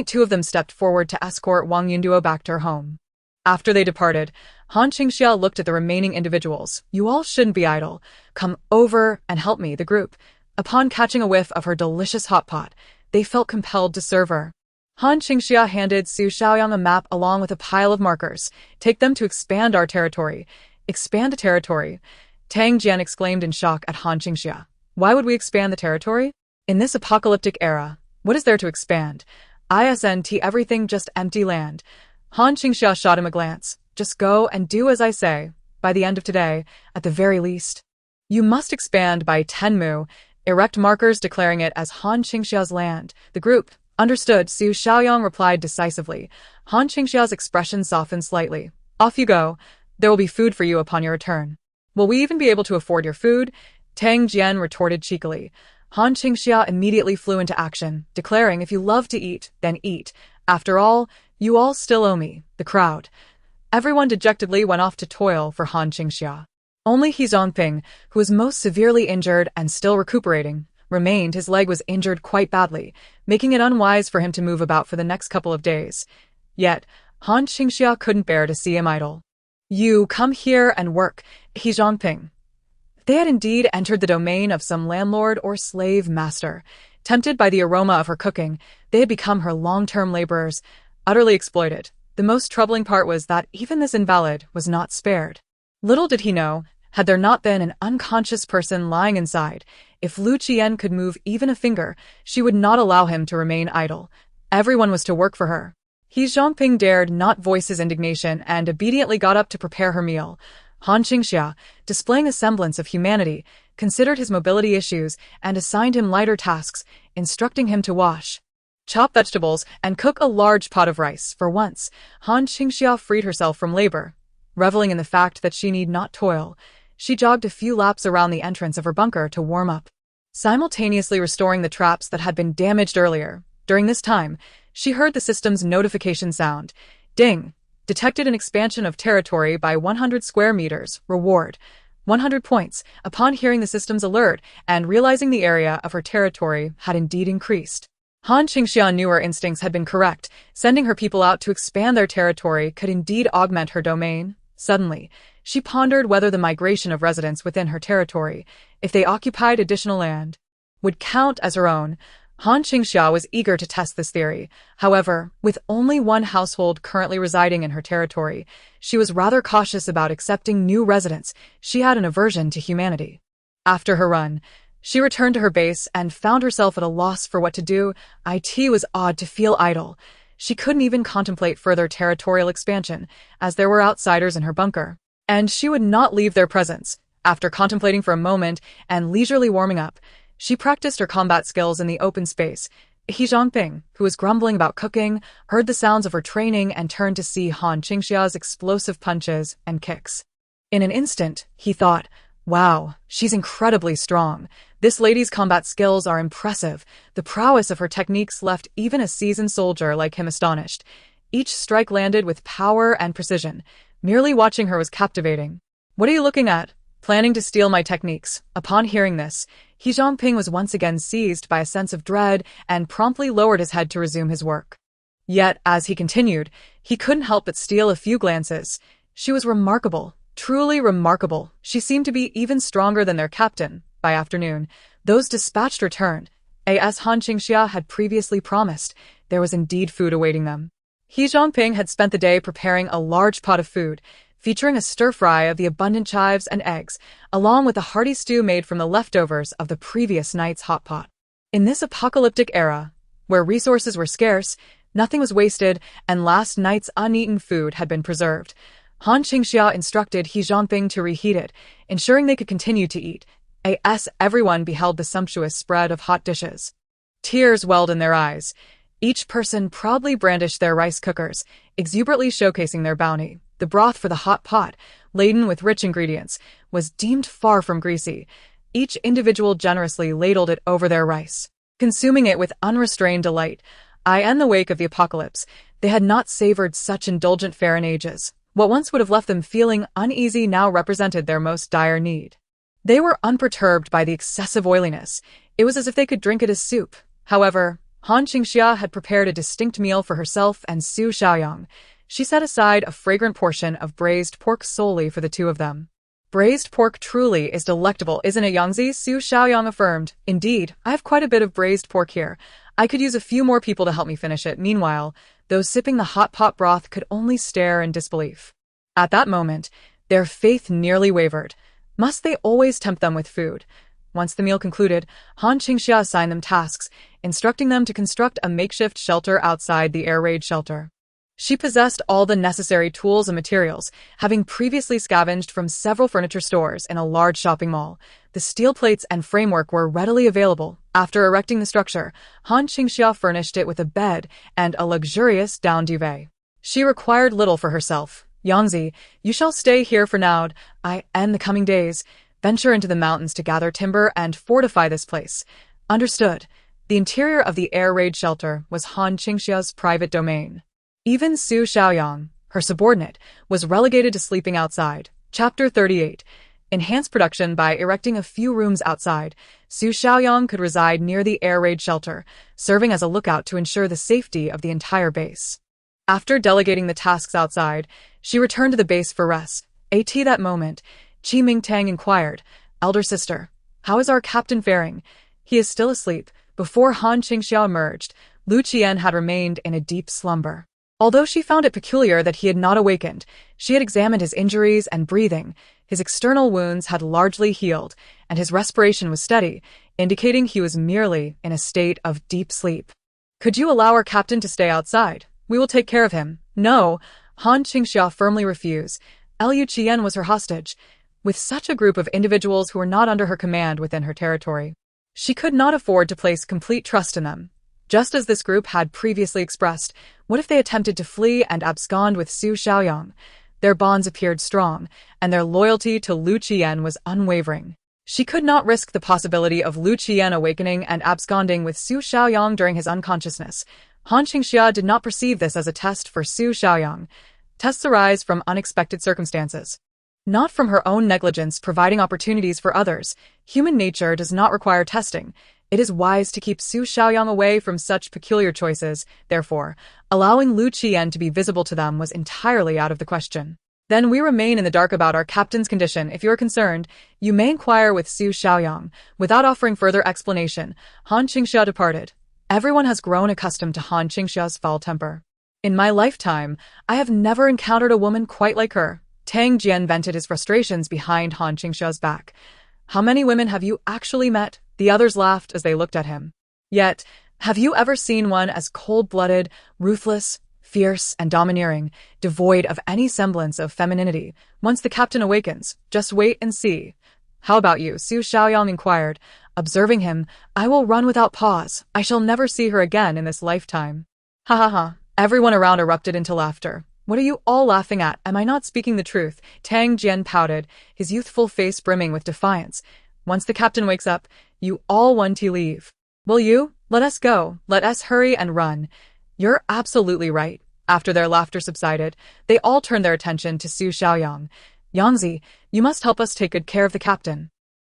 Two of them stepped forward to escort Wang Yunduo back to her home. After they departed, Han Qingxia looked at the remaining individuals. You all shouldn't be idle. Come over and help me, the group. Upon catching a whiff of her delicious hot pot, they felt compelled to serve her. Han Qingxia handed Su Xiaoyang a map along with a pile of markers. Take them to expand our territory. Expand a territory? Tang Jian exclaimed in shock at Han Qingxia. Why would we expand the territory? In this apocalyptic era, what is there to expand? Isn't everything just empty land? Han Qingxia shot him a glance. Just go and do as I say, by the end of today, at the very least. You must expand by 10 mu, erect markers declaring it as Han Qingxia's land. The group, understood, Su Xiaoyang replied decisively. Han Qingxia's expression softened slightly. Off you go. There will be food for you upon your return. Will we even be able to afford your food? Tang Jian retorted cheekily. Han Qingxia immediately flew into action, declaring if you love to eat, then eat. After all, you all still owe me, the crowd. Everyone dejectedly went off to toil for Han Qingxia. Only He Zhongping, who was most severely injured and still recuperating, remained. His leg was injured quite badly, making it unwise for him to move about for the next couple of days. Yet, Han Qingxia couldn't bear to see him idle. You come here and work, He Zhongping. They had indeed entered the domain of some landlord or slave master. Tempted by the aroma of her cooking, they had become her long-term laborers, utterly exploited. The most troubling part was that even this invalid was not spared. Little did he know, had there not been an unconscious person lying inside, if Lu Qian could move even a finger, she would not allow him to remain idle. Everyone was to work for her. He Zhongping dared not voice his indignation and obediently got up to prepare her meal. Han Qingxia, displaying a semblance of humanity, considered his mobility issues and assigned him lighter tasks, instructing him to wash, chop vegetables, and cook a large pot of rice. For once, Han Qingxia freed herself from labor. Reveling in the fact that she need not toil, she jogged a few laps around the entrance of her bunker to warm up, simultaneously restoring the traps that had been damaged earlier. During this time, she heard the system's notification sound. Ding! Detected an expansion of territory by 100 square meters. Reward 100 points. Upon hearing the system's alert and realizing the area of her territory had indeed increased, Han Qingxia knew her instincts had been correct. Sending her people out to expand their territory could indeed augment her domain. Suddenly, she pondered whether the migration of residents within her territory, if they occupied additional land, would count as her own. Han Qingxia was eager to test this theory. However, with only one household currently residing in her territory, she was rather cautious about accepting new residents. She had an aversion to humanity. After her run, she returned to her base and found herself at a loss for what to do. It was odd to feel idle. She couldn't even contemplate further territorial expansion, as there were outsiders in her bunker, and she would not leave their presence. After contemplating for a moment and leisurely warming up, she practiced her combat skills in the open space. He Zhongping, who was grumbling about cooking, heard the sounds of her training and turned to see Han Qingxia's explosive punches and kicks. In an instant, he thought, wow, she's incredibly strong. This lady's combat skills are impressive. The prowess of her techniques left even a seasoned soldier like him astonished. Each strike landed with power and precision. Merely watching her was captivating. What are you looking at? Planning to steal my techniques. Upon hearing this, He Zhongping was once again seized by a sense of dread and promptly lowered his head to resume his work. Yet, as he continued, he couldn't help but steal a few glances. She was remarkable, truly remarkable. She seemed to be even stronger than their captain. By afternoon, those dispatched returned. As Han Qingxia had previously promised, there was indeed food awaiting them. He Zhongping had spent the day preparing a large pot of food, featuring a stir-fry of the abundant chives and eggs, along with a hearty stew made from the leftovers of the previous night's hot pot. In this apocalyptic era, where resources were scarce, nothing was wasted, and last night's uneaten food had been preserved, Han Qingxia instructed He Zhongping to reheat it, ensuring they could continue to eat. As everyone beheld the sumptuous spread of hot dishes, tears welled in their eyes. Each person proudly brandished their rice cookers, exuberantly showcasing their bounty. The broth for the hot pot, laden with rich ingredients, was deemed far from greasy. Each individual generously ladled it over their rice, consuming it with unrestrained delight. In the wake of the apocalypse, they had not savored such indulgent fare in ages. What once would have left them feeling uneasy now represented their most dire need. They were unperturbed by the excessive oiliness. It was as if they could drink it as soup. However, Han Qingxia had prepared a distinct meal for herself and Su Xiaoyang. She set aside a fragrant portion of braised pork solely for the two of them. Braised pork truly is delectable, isn't it, Yangzi? Su Xiaoyang affirmed. Indeed, I have quite a bit of braised pork here. I could use a few more people to help me finish it. Meanwhile, those sipping the hot pot broth could only stare in disbelief. At that moment, their faith nearly wavered. Must they always tempt them with food? Once the meal concluded, Han Qingxia assigned them tasks, instructing them to construct a makeshift shelter outside the air raid shelter. She possessed all the necessary tools and materials, having previously scavenged from several furniture stores in a large shopping mall. The steel plates and framework were readily available. After erecting the structure, Han Qingxia furnished it with a bed and a luxurious down duvet. She required little for herself. Yangzi, you shall stay here for now. I, and the coming days, venture into the mountains to gather timber and fortify this place. Understood. The interior of the air raid shelter was Han Qingxia's private domain. Even Su Xiaoyang, her subordinate, was relegated to sleeping outside. Chapter 38. Enhanced production by erecting a few rooms outside. Su Xiaoyang could reside near the air raid shelter, serving as a lookout to ensure the safety of the entire base. After delegating the tasks outside, she returned to the base for rest. At that moment, Qi Mingtang inquired, "Elder sister, how is our captain faring?" "He is still asleep." Before Han Qingxia emerged, Lu Qian had remained in a deep slumber. Although she found it peculiar that he had not awakened, she had examined his injuries and breathing. His external wounds had largely healed, and his respiration was steady, indicating he was merely in a state of deep sleep. "Could you allow our captain to stay outside? We will take care of him." "No," Han Qingxia firmly refused. Liu Qian was her hostage, with such a group of individuals who were not under her command within her territory. She could not afford to place complete trust in them. Just as this group had previously expressed, what if they attempted to flee and abscond with Su Xiaoyang? Their bonds appeared strong, and their loyalty to Lu Qian was unwavering. She could not risk the possibility of Lu Qian awakening and absconding with Su Xiaoyang during his unconsciousness. Han Qingxia did not perceive this as a test for Su Xiaoyang. Tests arise from unexpected circumstances, not from her own negligence providing opportunities for others. Human nature does not require testing. It is wise to keep Su Xiaoyang away from such peculiar choices. Therefore, allowing Lu Qian to be visible to them was entirely out of the question. "Then we remain in the dark about our captain's condition. If you are concerned, you may inquire with Su Xiaoyang." Without offering further explanation, Han Qingxia departed. Everyone has grown accustomed to Han Qingxia's foul temper. "In my lifetime, I have never encountered a woman quite like her." Tang Jian vented his frustrations behind Han Qingxia's back. "How many women have you actually met?" The others laughed as they looked at him. "Yet, have you ever seen one as cold-blooded, ruthless, fierce, and domineering, devoid of any semblance of femininity? Once the captain awakens, just wait and see." "How about you?" Su Xiaoyang inquired. Observing him, "I will run without pause. I shall never see her again in this lifetime." "Ha ha ha." Everyone around erupted into laughter. "What are you all laughing at? Am I not speaking the truth?" Tang Jian pouted, his youthful face brimming with defiance. "Once the captain wakes up, you all want to leave. Will you? Let us go. Let us hurry and run." "You're absolutely right." After their laughter subsided, they all turned their attention to Su Xiaoyang. "Yangzi, you must help us take good care of the captain."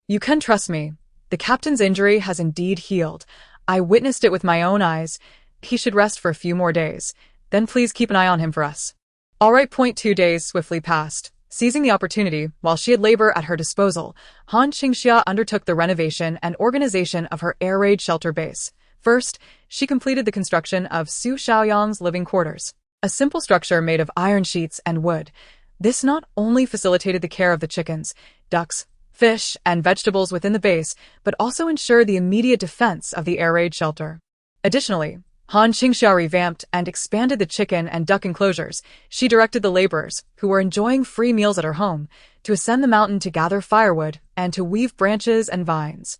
"You can trust me. The captain's injury has indeed healed. I witnessed it with my own eyes. He should rest for a few more days. Then please keep an eye on him for us." All right. 2 days swiftly passed. Seizing the opportunity, while she had labor at her disposal, Han Qingxia undertook the renovation and organization of her air raid shelter base. First, she completed the construction of Su Xiaoyang's living quarters, a simple structure made of iron sheets and wood. This not only facilitated the care of the chickens, ducks, fish, and vegetables within the base, but also ensured the immediate defense of the air raid shelter. Additionally, Han Qingxia revamped and expanded the chicken and duck enclosures. She directed the laborers, who were enjoying free meals at her home, to ascend the mountain to gather firewood and to weave branches and vines.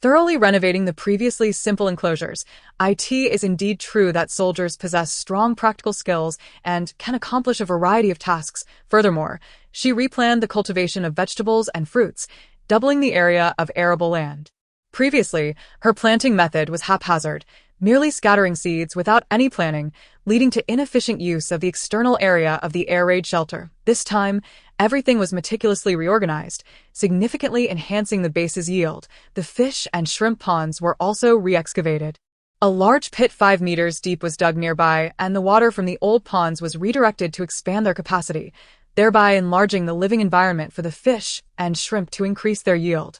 Thoroughly renovating the previously simple enclosures, it is indeed true that soldiers possess strong practical skills and can accomplish a variety of tasks. Furthermore, she replanned the cultivation of vegetables and fruits, doubling the area of arable land. Previously, her planting method was haphazard, merely scattering seeds without any planning, leading to inefficient use of the external area of the air raid shelter. This time, everything was meticulously reorganized, significantly enhancing the base's yield. The fish and shrimp ponds were also re-excavated. A large pit 5 meters deep was dug nearby, and the water from the old ponds was redirected to expand their capacity, thereby enlarging the living environment for the fish and shrimp to increase their yield.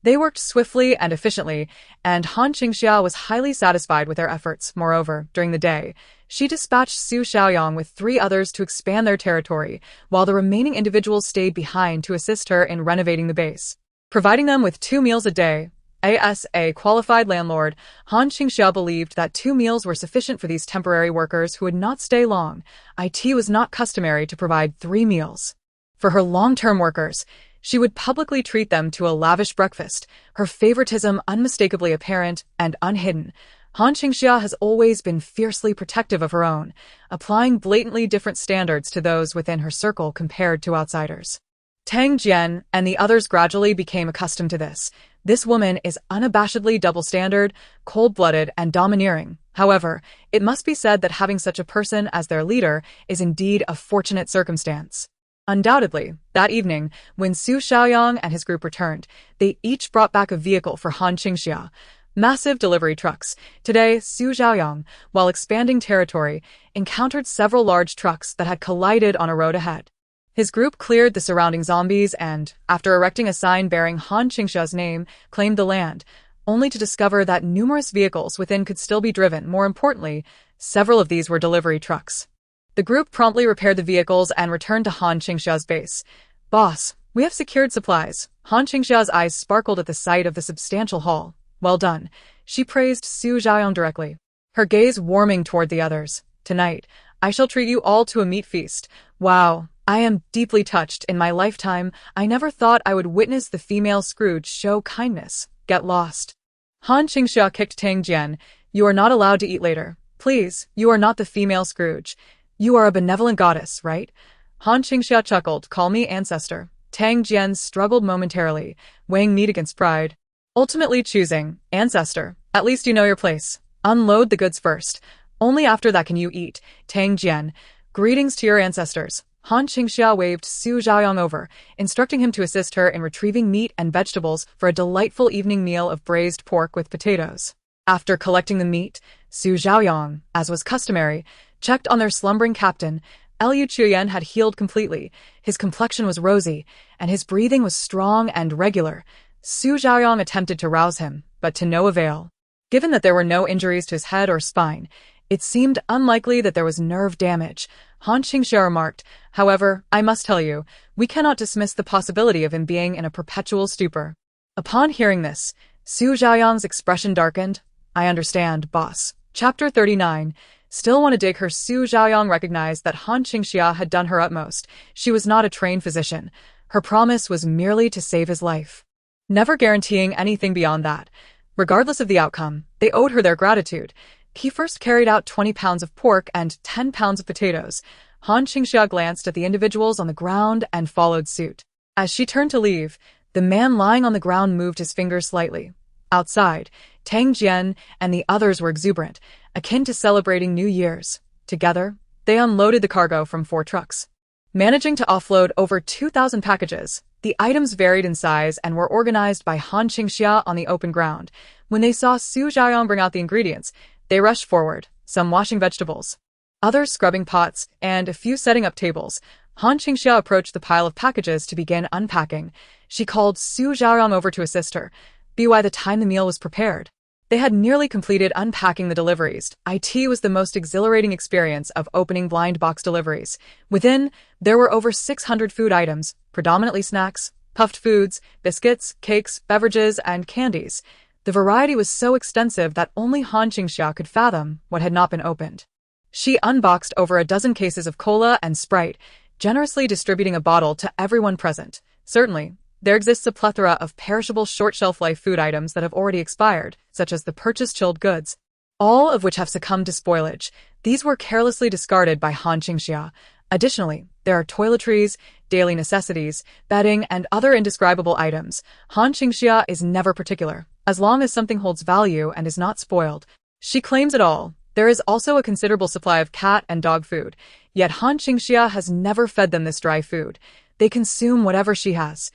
They worked swiftly and efficiently, and Han Qingxia was highly satisfied with their efforts. Moreover, during the day, she dispatched Su Xiaoyang with 3 others to expand their territory, while the remaining individuals stayed behind to assist her in renovating the base. Providing them with 2 meals a day, as a qualified landlord, Han Qingxia believed that 2 meals were sufficient for these temporary workers who would not stay long. It was not customary to provide 3 meals. For her long-term workers, she would publicly treat them to a lavish breakfast, her favoritism unmistakably apparent and unhidden. Han Qingxia has always been fiercely protective of her own, applying blatantly different standards to those within her circle compared to outsiders. Tang Jian and the others gradually became accustomed to this. This woman is unabashedly double-standard, cold-blooded, and domineering. However, it must be said that having such a person as their leader is indeed a fortunate circumstance. Undoubtedly, that evening, when Su Xiaoyang and his group returned, they each brought back a vehicle for Han Qingxia. Massive delivery trucks. Today, Su Xiaoyang, while expanding territory, encountered several large trucks that had collided on a road ahead. His group cleared the surrounding zombies and, after erecting a sign bearing Han Qingxia's name, claimed the land, only to discover that numerous vehicles within could still be driven. More importantly, several of these were delivery trucks. The group promptly repaired the vehicles and returned to Han Qingxia's base. "Boss, we have secured supplies." Han Qingxia's eyes sparkled at the sight of the substantial haul. "Well done," she praised Su Xiaoyang directly, her gaze warming toward the others. "Tonight, I shall treat you all to a meat feast." "Wow. I am deeply touched. In my lifetime, I never thought I would witness the female Scrooge show kindness. Get lost." Han Qingxia kicked Tang Jian. "You are not allowed to eat later. Please, you are not the female Scrooge. You are a benevolent goddess, right?" Han Qingxia chuckled. "Call me ancestor." Tang Jian struggled momentarily, weighing meat against pride. Ultimately choosing ancestor. "At least you know your place. Unload the goods first. Only after that can you eat." Tang Jian, "Greetings to your ancestors." Han Qingxia waved Su Xiaoyang over, instructing him to assist her in retrieving meat and vegetables for a delightful evening meal of braised pork with potatoes. After collecting the meat, Su Xiaoyang, as was customary, checked on their slumbering captain. Liu Chuyan had healed completely, his complexion was rosy, and his breathing was strong and regular. Su Xiaoyang attempted to rouse him, but to no avail. Given that there were no injuries to his head or spine, it seemed unlikely that there was nerve damage. Han Qingxia remarked, "However, I must tell you, we cannot dismiss the possibility of him being in a perpetual stupor." Upon hearing this, Su Xiaoyang's expression darkened. "I understand, boss." Chapter 39. Still want to dig her. Su Xiaoyang recognized that Han Qingxia had done her utmost. She was not a trained physician. Her promise was merely to save his life, never guaranteeing anything beyond that. Regardless of the outcome, they owed her their gratitude. He first carried out 20 pounds of pork and 10 pounds of potatoes. Han Qingxia glanced at the individuals on the ground and followed suit. As she turned to leave, the man lying on the ground moved his fingers slightly. Outside, Tang Jian and the others were exuberant, akin to celebrating New Year's. Together, they unloaded the cargo from 4 trucks. Managing to offload over 2,000 packages, the items varied in size and were organized by Han Qingxia on the open ground. When they saw Su Xiaoyang bring out the ingredients, they rushed forward, some washing vegetables, others scrubbing pots, and a few setting up tables. Han Qingxia approached the pile of packages to begin unpacking. She called Su Xiaoyang over to assist her. By the time the meal was prepared, they had nearly completed unpacking the deliveries. It was the most exhilarating experience of opening blind box deliveries. Within, there were over 600 food items, predominantly snacks, puffed foods, biscuits, cakes, beverages, and candies. The variety was so extensive that only Han Qingxia could fathom what had not been opened. She unboxed over a dozen cases of cola and Sprite, generously distributing a bottle to everyone present. Certainly, there exists a plethora of perishable short shelf-life food items that have already expired, such as the purchased chilled goods, all of which have succumbed to spoilage. These were carelessly discarded by Han Qingxia. Additionally, there are toiletries, daily necessities, bedding, and other indescribable items. Han Qingxia is never particular. As long as something holds value and is not spoiled, she claims it all. There is also a considerable supply of cat and dog food, yet Han Qingxia has never fed them this dry food. They consume whatever she has.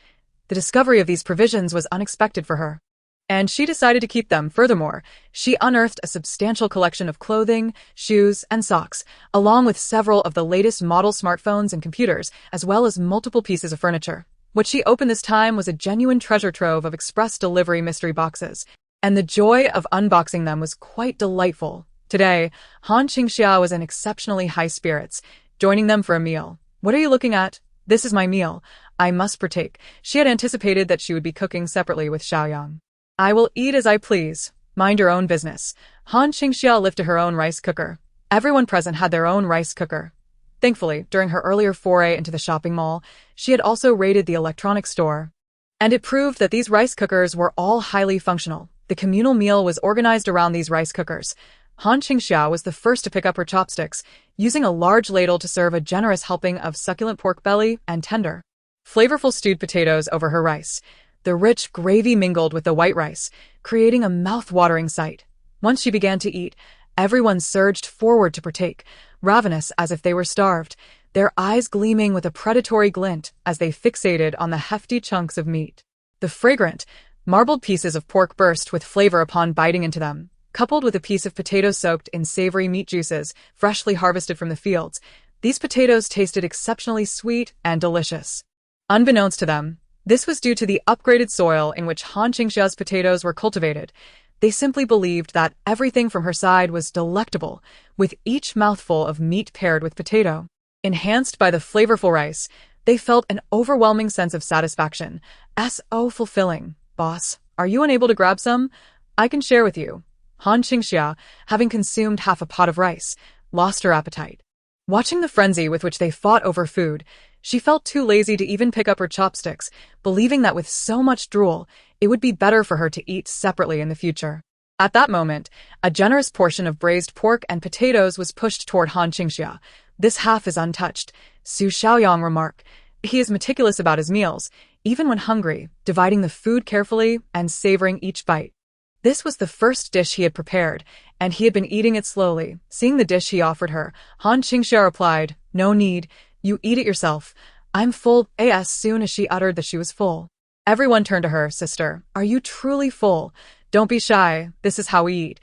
The discovery of these provisions was unexpected for her. And she decided to keep them. Furthermore, she unearthed a substantial collection of clothing, shoes, and socks, along with several of the latest model smartphones and computers, as well as multiple pieces of furniture. What she opened this time was a genuine treasure trove of express delivery mystery boxes, and the joy of unboxing them was quite delightful. Today, Han Qingxia was in exceptionally high spirits, joining them for a meal. What are you looking at? This is my meal. I must partake. She had anticipated that she would be cooking separately with Xiaoyang. I will eat as I please. Mind your own business. Han Qingxia lifted her own rice cooker. Everyone present had their own rice cooker. Thankfully, during her earlier foray into the shopping mall, she had also raided the electronics store. And it proved that these rice cookers were all highly functional. The communal meal was organized around these rice cookers. Han Qingxia was the first to pick up her chopsticks, using a large ladle to serve a generous helping of succulent pork belly and tender, flavorful stewed potatoes over her rice. The rich gravy mingled with the white rice, creating a mouth-watering sight. Once she began to eat, everyone surged forward to partake, ravenous as if they were starved, their eyes gleaming with a predatory glint as they fixated on the hefty chunks of meat. The fragrant, marbled pieces of pork burst with flavor upon biting into them, coupled with a piece of potato soaked in savory meat juices, freshly harvested from the fields. These potatoes tasted exceptionally sweet and delicious. Unbeknownst to them, this was due to the upgraded soil in which Han Qingxia's potatoes were cultivated. They simply believed that everything from her side was delectable, with each mouthful of meat paired with potato. Enhanced by the flavorful rice, they felt an overwhelming sense of satisfaction. So fulfilling. Boss, are you unable to grab some? I can share with you. Han Qingxia, having consumed half a pot of rice, lost her appetite. Watching the frenzy with which they fought over food, she felt too lazy to even pick up her chopsticks, believing that with so much drool, it would be better for her to eat separately in the future. At that moment, a generous portion of braised pork and potatoes was pushed toward Han Qingxia. This half is untouched, Su Xiaoyang remarked. He is meticulous about his meals, even when hungry, dividing the food carefully and savoring each bite. This was the first dish he had prepared, and he had been eating it slowly. Seeing the dish he offered her, Han Qingxia replied, "No need, you eat it yourself. I'm full." As soon as she uttered that she was full, everyone turned to her. "Sister, are you truly full? Don't be shy, this is how we eat.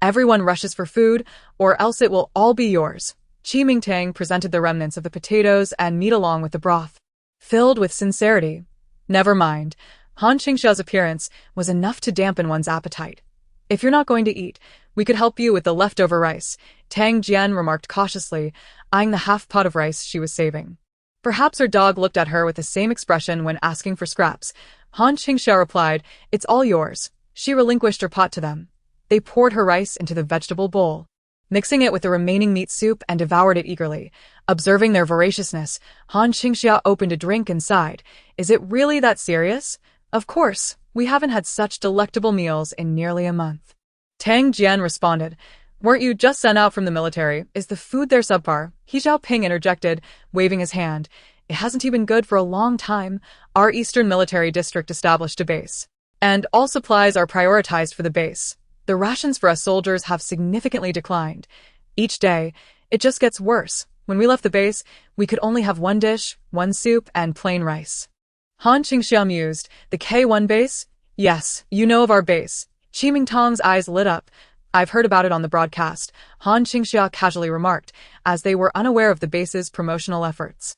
Everyone rushes for food, or else it will all be yours." Qi Mingtang presented the remnants of the potatoes and meat along with the broth, filled with sincerity. Never mind. Han Qingxia's appearance was enough to dampen one's appetite. "If you're not going to eat, we could help you with the leftover rice," Tang Jian remarked cautiously, eyeing the half pot of rice she was saving. Perhaps her dog looked at her with the same expression when asking for scraps. Han Qingxia replied, "It's all yours." She relinquished her pot to them. They poured her rice into the vegetable bowl, mixing it with the remaining meat soup, and devoured it eagerly. Observing their voraciousness, Han Qingxia opened a drink and sighed. "Is it really that serious? Of course, we haven't had such delectable meals in nearly a month." Tang Jian responded, "Weren't you just sent out from the military? Is the food there subpar?" He Xiaoping interjected, waving his hand. "It hasn't even been good for a long time. Our Eastern Military District established a base, and all supplies are prioritized for the base. The rations for us soldiers have significantly declined. Each day, it just gets worse. When we left the base, we could only have one dish, one soup, and plain rice." Han Qingxia mused, "The K1 base? Yes, you know of our base." Qi Mingtang's eyes lit up. "I've heard about it on the broadcast," Han Qingxia casually remarked, as they were unaware of the base's promotional efforts.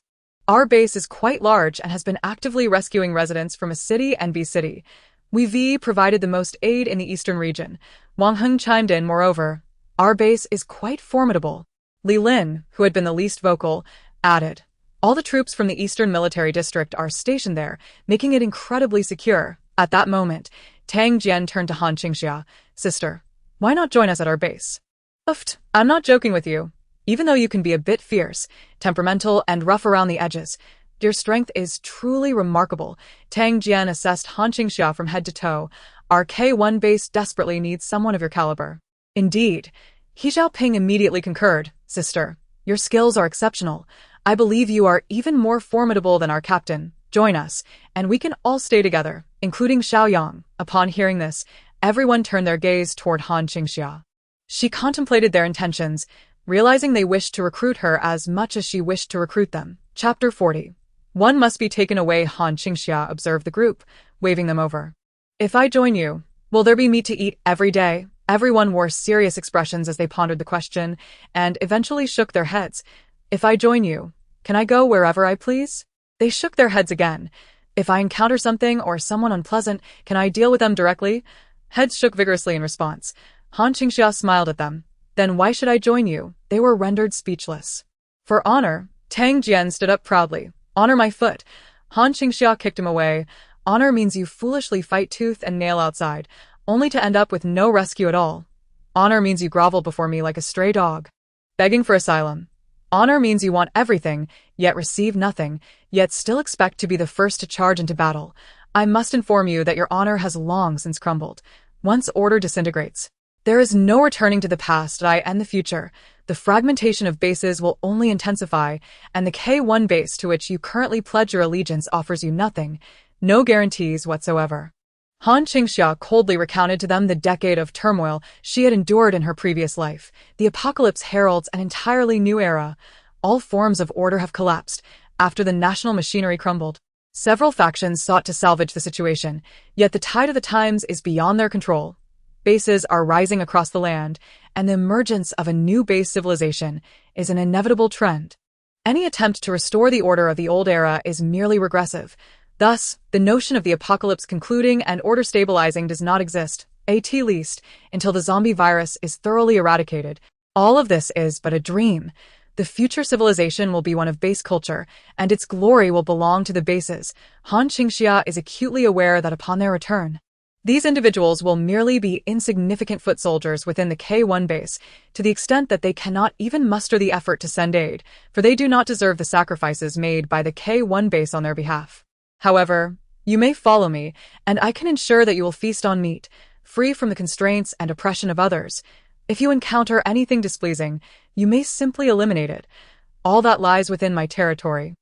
"Our base is quite large and has been actively rescuing residents from a city and B city. We've provided the most aid in the eastern region." Wang Heng chimed in, "Moreover, our base is quite formidable." Li Lin, who had been the least vocal, added, "All the troops from the Eastern Military District are stationed there, making it incredibly secure." At that moment, Tang Jian turned to Han Qingxia. "Sister, why not join us at our base?" "Uft, I'm not joking with you. Even though you can be a bit fierce, temperamental, and rough around the edges, your strength is truly remarkable." Tang Jian assessed Han Qingxia from head to toe. "Our K1 base desperately needs someone of your caliber." "Indeed." He Xiaoping immediately concurred. "Sister, your skills are exceptional. I believe you are even more formidable than our captain. Join us, and we can all stay together, including Xiaoyang." Upon hearing this, everyone turned their gaze toward Han Qingxia. She contemplated their intentions, realizing they wished to recruit her as much as she wished to recruit them. Chapter 40. "One must be taken away," Han Qingxia observed the group, waving them over. "If I join you, Will there be meat to eat every day? Everyone wore serious expressions as they pondered the question, and eventually shook their heads. If I join you, can I go wherever I please? They shook their heads again. If I encounter something or someone unpleasant, can I deal with them directly? Heads shook vigorously in response. Han Qingxia smiled at them. Then why should I join you? They were rendered speechless. For honor, Tang Jian stood up proudly. Honor my foot. Han Qingxia kicked him away. Honor means you foolishly fight tooth and nail outside, only to end up with no rescue at all. Honor means you grovel before me like a stray dog, begging for asylum. Honor means you want everything, yet receive nothing, yet still expect to be the first to charge into battle. I must inform you that your honor has long since crumbled. Once order disintegrates, there is no returning to the past and the future. The fragmentation of bases will only intensify, and the K1 base to which you currently pledge your allegiance offers you nothing, no guarantees whatsoever. Han Qingxia coldly recounted to them the decade of turmoil she had endured in her previous life. The apocalypse heralds an entirely new era. All forms of order have collapsed after the national machinery crumbled. Several factions sought to salvage the situation, yet the tide of the times is beyond their control. Bases are rising across the land, and the emergence of a new base civilization is an inevitable trend. Any attempt to restore the order of the old era is merely regressive. Thus, the notion of the apocalypse concluding and order stabilizing does not exist, at least, until the zombie virus is thoroughly eradicated. All of this is but a dream. The future civilization will be one of base culture, and its glory will belong to the bases. Han Qingxia is acutely aware that upon their return, these individuals will merely be insignificant foot soldiers within the K1 base, to the extent that they cannot even muster the effort to send aid, for they do not deserve the sacrifices made by the K1 base on their behalf. However, you may follow me, and I can ensure that you will feast on meat, free from the constraints and oppression of others. If you encounter anything displeasing, you may simply eliminate it. All that lies within my territory.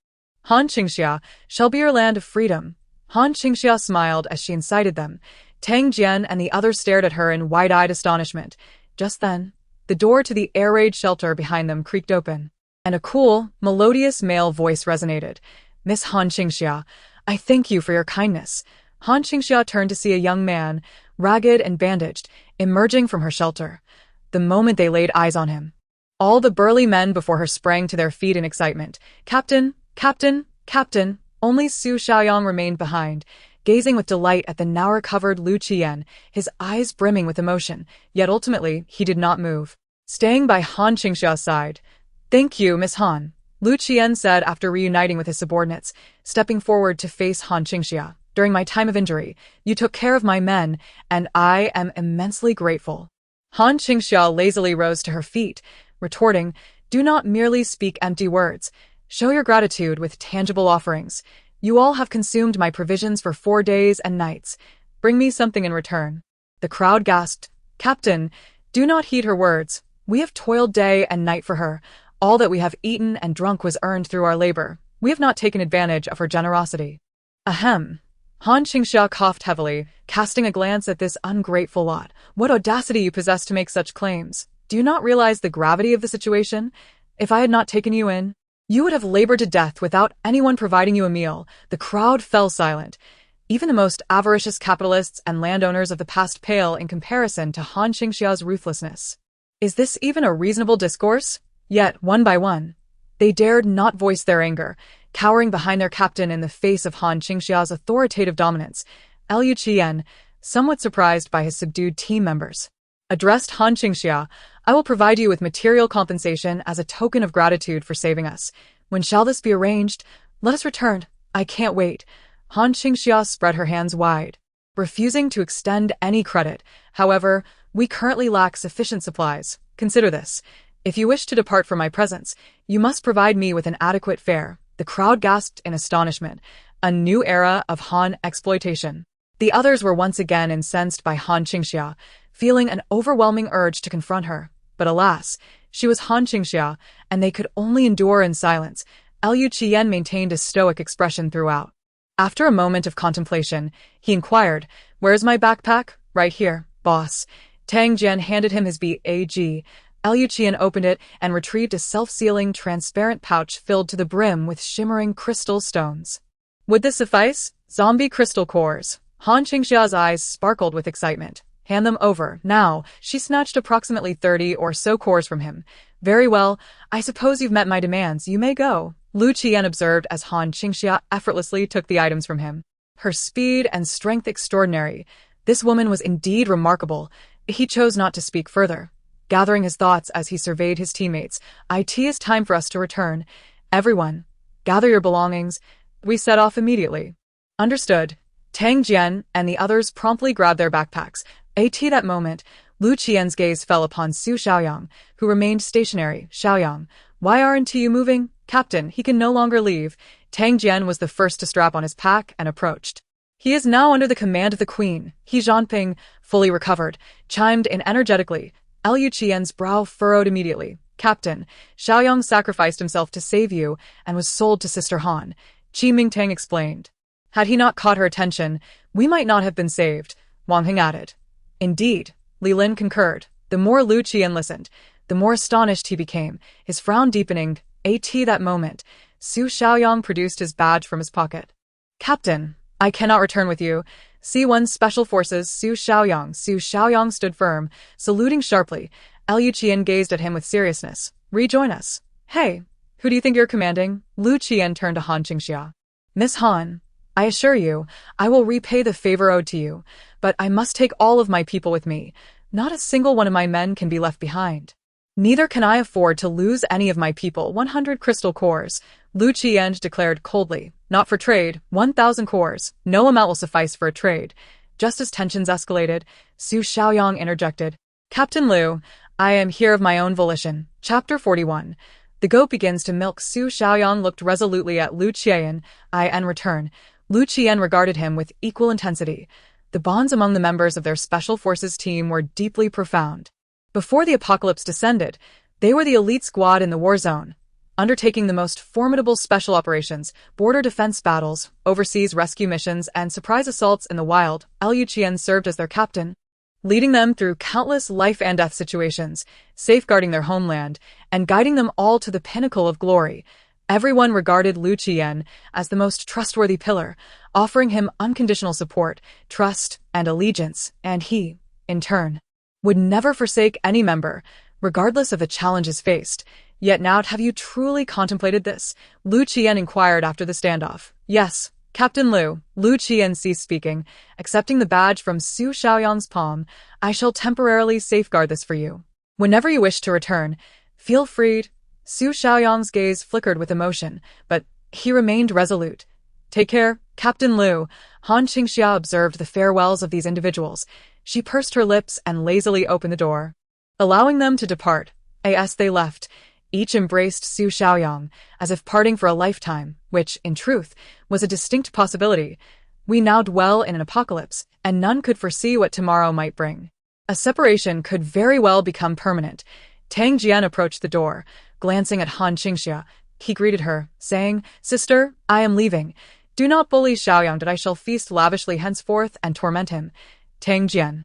Han Qingxia shall be your land of freedom. Han Qingxia smiled as she incited them. Tang Jian and the others stared at her in wide-eyed astonishment. Just then, the door to the air raid shelter behind them creaked open, and a cool, melodious male voice resonated. Miss Han Qingxia, I thank you for your kindness. Han Qingxia turned to see a young man, ragged and bandaged, emerging from her shelter. The moment they laid eyes on him, all the burly men before her sprang to their feet in excitement. Captain, Captain, Captain! Only Su Xiaoyang remained behind, gazing with delight at the now-recovered Lu Qian, his eyes brimming with emotion, yet ultimately he did not move, staying by Han Qingxia's side. Thank you, Miss Han, Lu Qian said after reuniting with his subordinates, stepping forward to face Han Qingxia. During my time of injury, you took care of my men, and I am immensely grateful. Han Qingxia lazily rose to her feet, retorting, Do not merely speak empty words. Show your gratitude with tangible offerings. You all have consumed my provisions for 4 days and nights. Bring me something in return. The crowd gasped. Captain, do not heed her words. We have toiled day and night for her. All that we have eaten and drunk was earned through our labor. We have not taken advantage of her generosity. Ahem. Han Qingxia coughed heavily, casting a glance at this ungrateful lot. What audacity you possess to make such claims. Do you not realize the gravity of the situation? If I had not taken you in, you would have labored to death without anyone providing you a meal. The crowd fell silent. Even the most avaricious capitalists and landowners of the past pale in comparison to Han Qingxia's ruthlessness. Is this even a reasonable discourse? Yet, one by one, they dared not voice their anger, cowering behind their captain in the face of Han Qingxia's authoritative dominance. Liu Qian, somewhat surprised by his subdued team members, addressed Han Qingxia. I will provide you with material compensation as a token of gratitude for saving us. When shall this be arranged? Let us return. I can't wait. Han Qingxia spread her hands wide, refusing to extend any credit. However, we currently lack sufficient supplies. Consider this. If you wish to depart from my presence, you must provide me with an adequate fare. The crowd gasped in astonishment. A new era of Han exploitation. The others were once again incensed by Han Qingxia, feeling an overwhelming urge to confront her. But alas, she was Han Qingxia, and they could only endure in silence. Liu Qian maintained a stoic expression throughout. After a moment of contemplation, he inquired, Where's my backpack? Right here, boss. Tang Jian handed him his bag. Liu Qian opened it and retrieved a self-sealing, transparent pouch filled to the brim with shimmering crystal stones. Would this suffice? Zombie crystal cores. Han Qingxia's eyes sparkled with excitement. Hand them over, now. She snatched approximately 30 or so cores from him. Very well, I suppose you've met my demands, you may go. Lu Qian observed as Han Qingxia effortlessly took the items from him. Her speed and strength extraordinary. This woman was indeed remarkable. He chose not to speak further. Gathering his thoughts as he surveyed his teammates, "It is time for us to return. Everyone, gather your belongings. We set off immediately." Understood. Tang Jian and the others promptly grabbed their backpacks. At that moment, Lu Qian's gaze fell upon Su Xiaoyang, who remained stationary. "Xiaoyang, why aren't you moving?" "Captain, he can no longer leave." Tang Jian was the first to strap on his pack and approached. "He is now under the command of the queen." He Zhanping, fully recovered, chimed in energetically. Lu Qian's brow furrowed immediately. "Captain, Xiaoyang sacrificed himself to save you and was sold to Sister Han," Qi Mingtang explained. "Had he not caught her attention, we might not have been saved," Wang Heng added. "Indeed," Li Lin concurred. The more Lu Qian listened, the more astonished he became, his frown deepening. At that moment, Su Xiaoyang produced his badge from his pocket. "Captain, I cannot return with you. C1 Special Forces Su Xiaoyang." Su Xiaoyang stood firm, saluting sharply. Lu Qian gazed at him with seriousness. "Rejoin us." "Hey, who do you think you're commanding?" Lu Qian turned to Han Qingxia. "Miss Han, I assure you, I will repay the favor owed to you, but I must take all of my people with me. Not a single one of my men can be left behind. Neither can I afford to lose any of my people. 100 crystal cores," Lu Qian declared coldly. "Not for trade, 1,000 cores. No amount will suffice for a trade." Just as tensions escalated, Su Xiaoyang interjected. "Captain Lu, I am here of my own volition." Chapter 41. The goat begins to milk. Su Xiaoyang looked resolutely at Lu Qian. In return, Lu Qian regarded him with equal intensity. The bonds among the members of their Special Forces team were deeply profound. Before the apocalypse descended, they were the elite squad in the war zone, undertaking the most formidable special operations, border defense battles, overseas rescue missions, and surprise assaults in the wild. Lu Qian served as their captain, leading them through countless life and death situations, safeguarding their homeland, and guiding them all to the pinnacle of glory. Everyone regarded Lu Qian as the most trustworthy pillar, offering him unconditional support, trust, and allegiance, and he, in turn, would never forsake any member, regardless of the challenges faced. "Yet now, have you truly contemplated this?" Lu Qian inquired after the standoff. "Yes, Captain Lu." Lu Qian ceased speaking, accepting the badge from Su Xiaoyang's palm. "I shall temporarily safeguard this for you. Whenever you wish to return, feel free." Su Xiaoyang's gaze flickered with emotion, but he remained resolute. "Take care, Captain Lu." Han Qingxia observed the farewells of these individuals. She pursed her lips and lazily opened the door, allowing them to depart. As they left, each embraced Su Xiaoyang, as if parting for a lifetime, which, in truth, was a distinct possibility. We now dwell in an apocalypse, and none could foresee what tomorrow might bring. A separation could very well become permanent. Tang Jian approached the door, glancing at Han Qingxia. He greeted her, saying, "Sister, I am leaving. Do not bully Xiaoyang, that I shall feast lavishly henceforth and torment him." Tang Jian.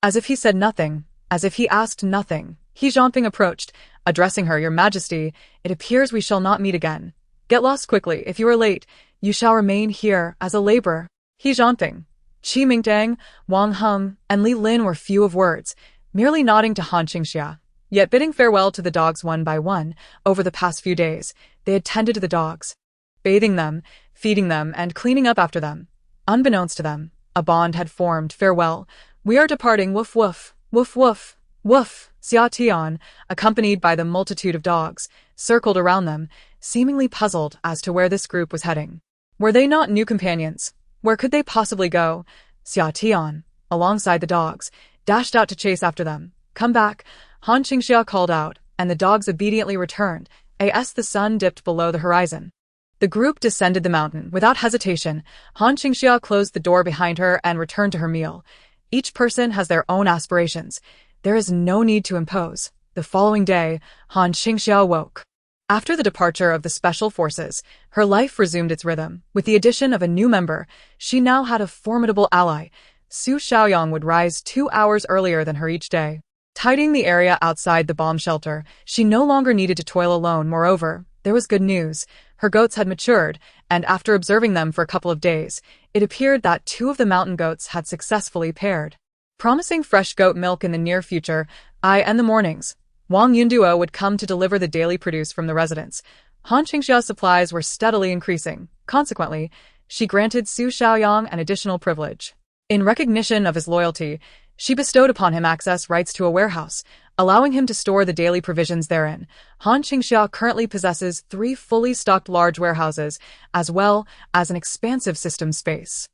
As if he said nothing, as if he asked nothing, He Zhanping approached, addressing her, "Your Majesty, it appears we shall not meet again. Get lost quickly. If you are late, you shall remain here as a laborer." He Zhanping, Qi Mingtang, Wang Heng, and Li Lin were few of words, merely nodding to Han Qingxia, yet bidding farewell to the dogs one by one. Over the past few days, they had tended to the dogs, bathing them, feeding them, and cleaning up after them. Unbeknownst to them, a bond had formed. "Farewell. We are departing. Woof woof, woof woof, woof." Xia Tian, accompanied by the multitude of dogs, circled around them, seemingly puzzled as to where this group was heading. Were they not new companions? Where could they possibly go? Xia Tian, alongside the dogs, dashed out to chase after them. "Come back," Han Qingxia called out, and the dogs obediently returned, as the sun dipped below the horizon. The group descended the mountain. Without hesitation, Han Qingxia closed the door behind her and returned to her meal. Each person has their own aspirations. There is no need to impose. The following day, Han Qingxia awoke. After the departure of the Special Forces, her life resumed its rhythm. With the addition of a new member, she now had a formidable ally. Su Xiaoyang would rise 2 hours earlier than her each day, tidying the area outside the bomb shelter. She no longer needed to toil alone. Moreover, there was good news. Her goats had matured, and after observing them for a couple of days, it appeared that two of the mountain goats had successfully paired. Promising fresh goat milk in the near future, in the mornings, Wang Yunduo would come to deliver the daily produce from the residence. Han Qingxia's supplies were steadily increasing. Consequently, she granted Su Xiaoyang an additional privilege. In recognition of his loyalty, she bestowed upon him access rights to a warehouse, allowing him to store the daily provisions therein. Han Qingxia currently possesses 3 fully stocked large warehouses, as well as an expansive system space.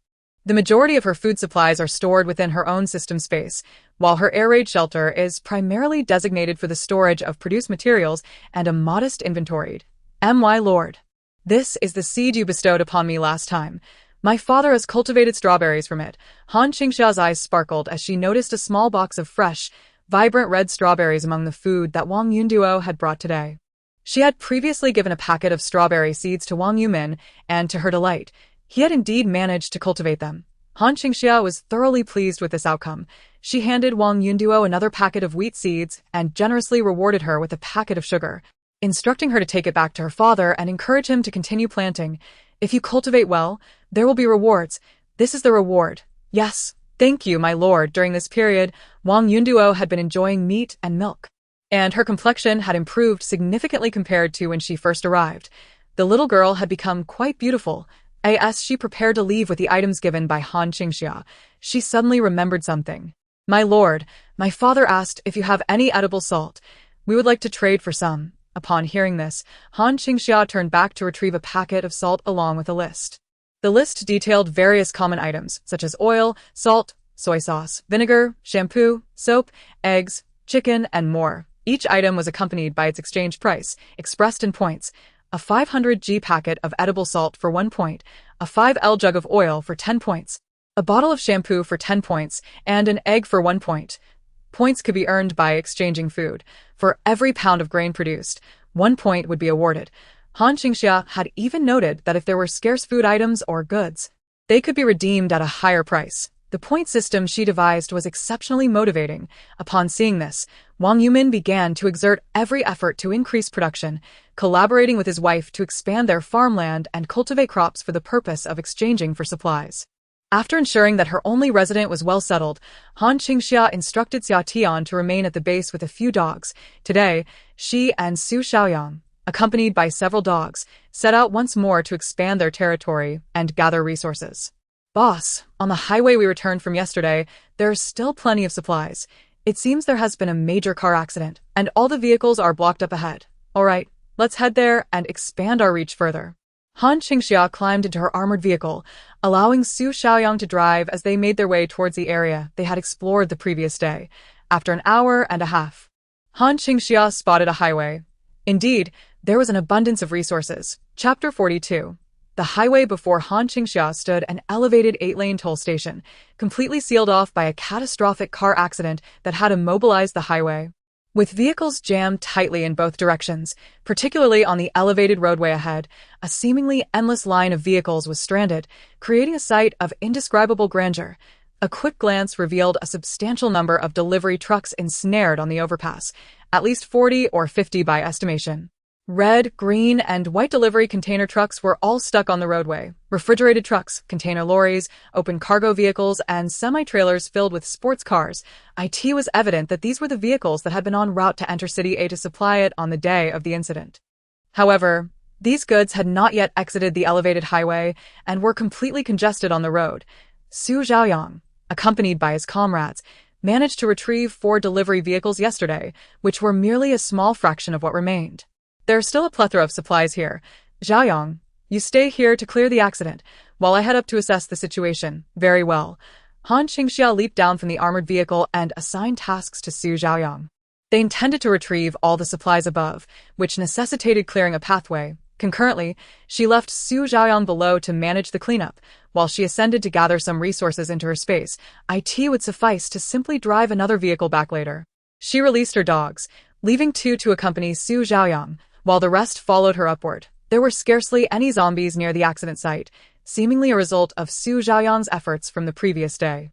The majority of her food supplies are stored within her own system space, while her air raid shelter is primarily designated for the storage of produced materials and a modest inventory. My lord, this is the seed you bestowed upon me last time. My father has cultivated strawberries from it. Han Qingxia's eyes sparkled as she noticed a small box of fresh, vibrant red strawberries among the food that Wang Yunduo had brought today. She had previously given a packet of strawberry seeds to Wang Yumin, and to her delight, he had indeed managed to cultivate them. Han Qingxia was thoroughly pleased with this outcome. She handed Wang Yunduo another packet of wheat seeds and generously rewarded her with a packet of sugar, instructing her to take it back to her father and encourage him to continue planting. If you cultivate well, there will be rewards. This is the reward. Yes, thank you, my lord. During this period, Wang Yunduo had been enjoying meat and milk, and her complexion had improved significantly compared to when she first arrived. The little girl had become quite beautiful. As she prepared to leave with the items given by Han Qingxia, she suddenly remembered something. My lord, my father asked if you have any edible salt. We would like to trade for some. Upon hearing this, Han Qingxia turned back to retrieve a packet of salt along with a list. The list detailed various common items, such as oil, salt, soy sauce, vinegar, shampoo, soap, eggs, chicken, and more. Each item was accompanied by its exchange price, expressed in points. A 500g packet of edible salt for 1 point, a 5L jug of oil for 10 points, a bottle of shampoo for 10 points, and an egg for 1 point. Points could be earned by exchanging food. For every pound of grain produced, 1 point would be awarded. Han Qingxia had even noted that if there were scarce food items or goods, they could be redeemed at a higher price. The point system she devised was exceptionally motivating. Upon seeing this, Wang Yumin began to exert every effort to increase production, collaborating with his wife to expand their farmland and cultivate crops for the purpose of exchanging for supplies. After ensuring that her only resident was well settled, Han Qingxia instructed Xia Tian to remain at the base with a few dogs. Today, she and Su Xiaoyang, accompanied by several dogs, set out once more to expand their territory and gather resources. Boss, on the highway we returned from yesterday, there's still plenty of supplies. It seems there has been a major car accident, and all the vehicles are blocked up ahead. All right, let's head there and expand our reach further. Han Qingxia climbed into her armored vehicle, allowing Su Xiaoyang to drive as they made their way towards the area they had explored the previous day. After an hour and a half, Han Qingxia spotted a highway. Indeed, there was an abundance of resources. Chapter 42. The highway before Han Qingxia stood an elevated 8-lane toll station, completely sealed off by a catastrophic car accident that had immobilized the highway. With vehicles jammed tightly in both directions, particularly on the elevated roadway ahead, a seemingly endless line of vehicles was stranded, creating a sight of indescribable grandeur. A quick glance revealed a substantial number of delivery trucks ensnared on the overpass, at least 40 or 50 by estimation. Red, green, and white delivery container trucks were all stuck on the roadway. Refrigerated trucks, container lorries, open cargo vehicles, and semi-trailers filled with sports cars. It was evident that these were the vehicles that had been en route to enter City A to supply it on the day of the incident. However, these goods had not yet exited the elevated highway and were completely congested on the road. Su Xiaoyang, accompanied by his comrades, managed to retrieve 4 delivery vehicles yesterday, which were merely a small fraction of what remained. There's still a plethora of supplies here. Xiaoyang, you stay here to clear the accident, while I head up to assess the situation. Very well. Han Qingxia leaped down from the armored vehicle and assigned tasks to Su Xiaoyang. They intended to retrieve all the supplies above, which necessitated clearing a pathway. Concurrently, she left Su Xiaoyang below to manage the cleanup, while she ascended to gather some resources into her space. It would suffice to simply drive another vehicle back later. She released her dogs, leaving 2 to accompany Su Xiaoyang, while the rest followed her upward. There were scarcely any zombies near the accident site, seemingly a result of Su Xiaoyang's efforts from the previous day.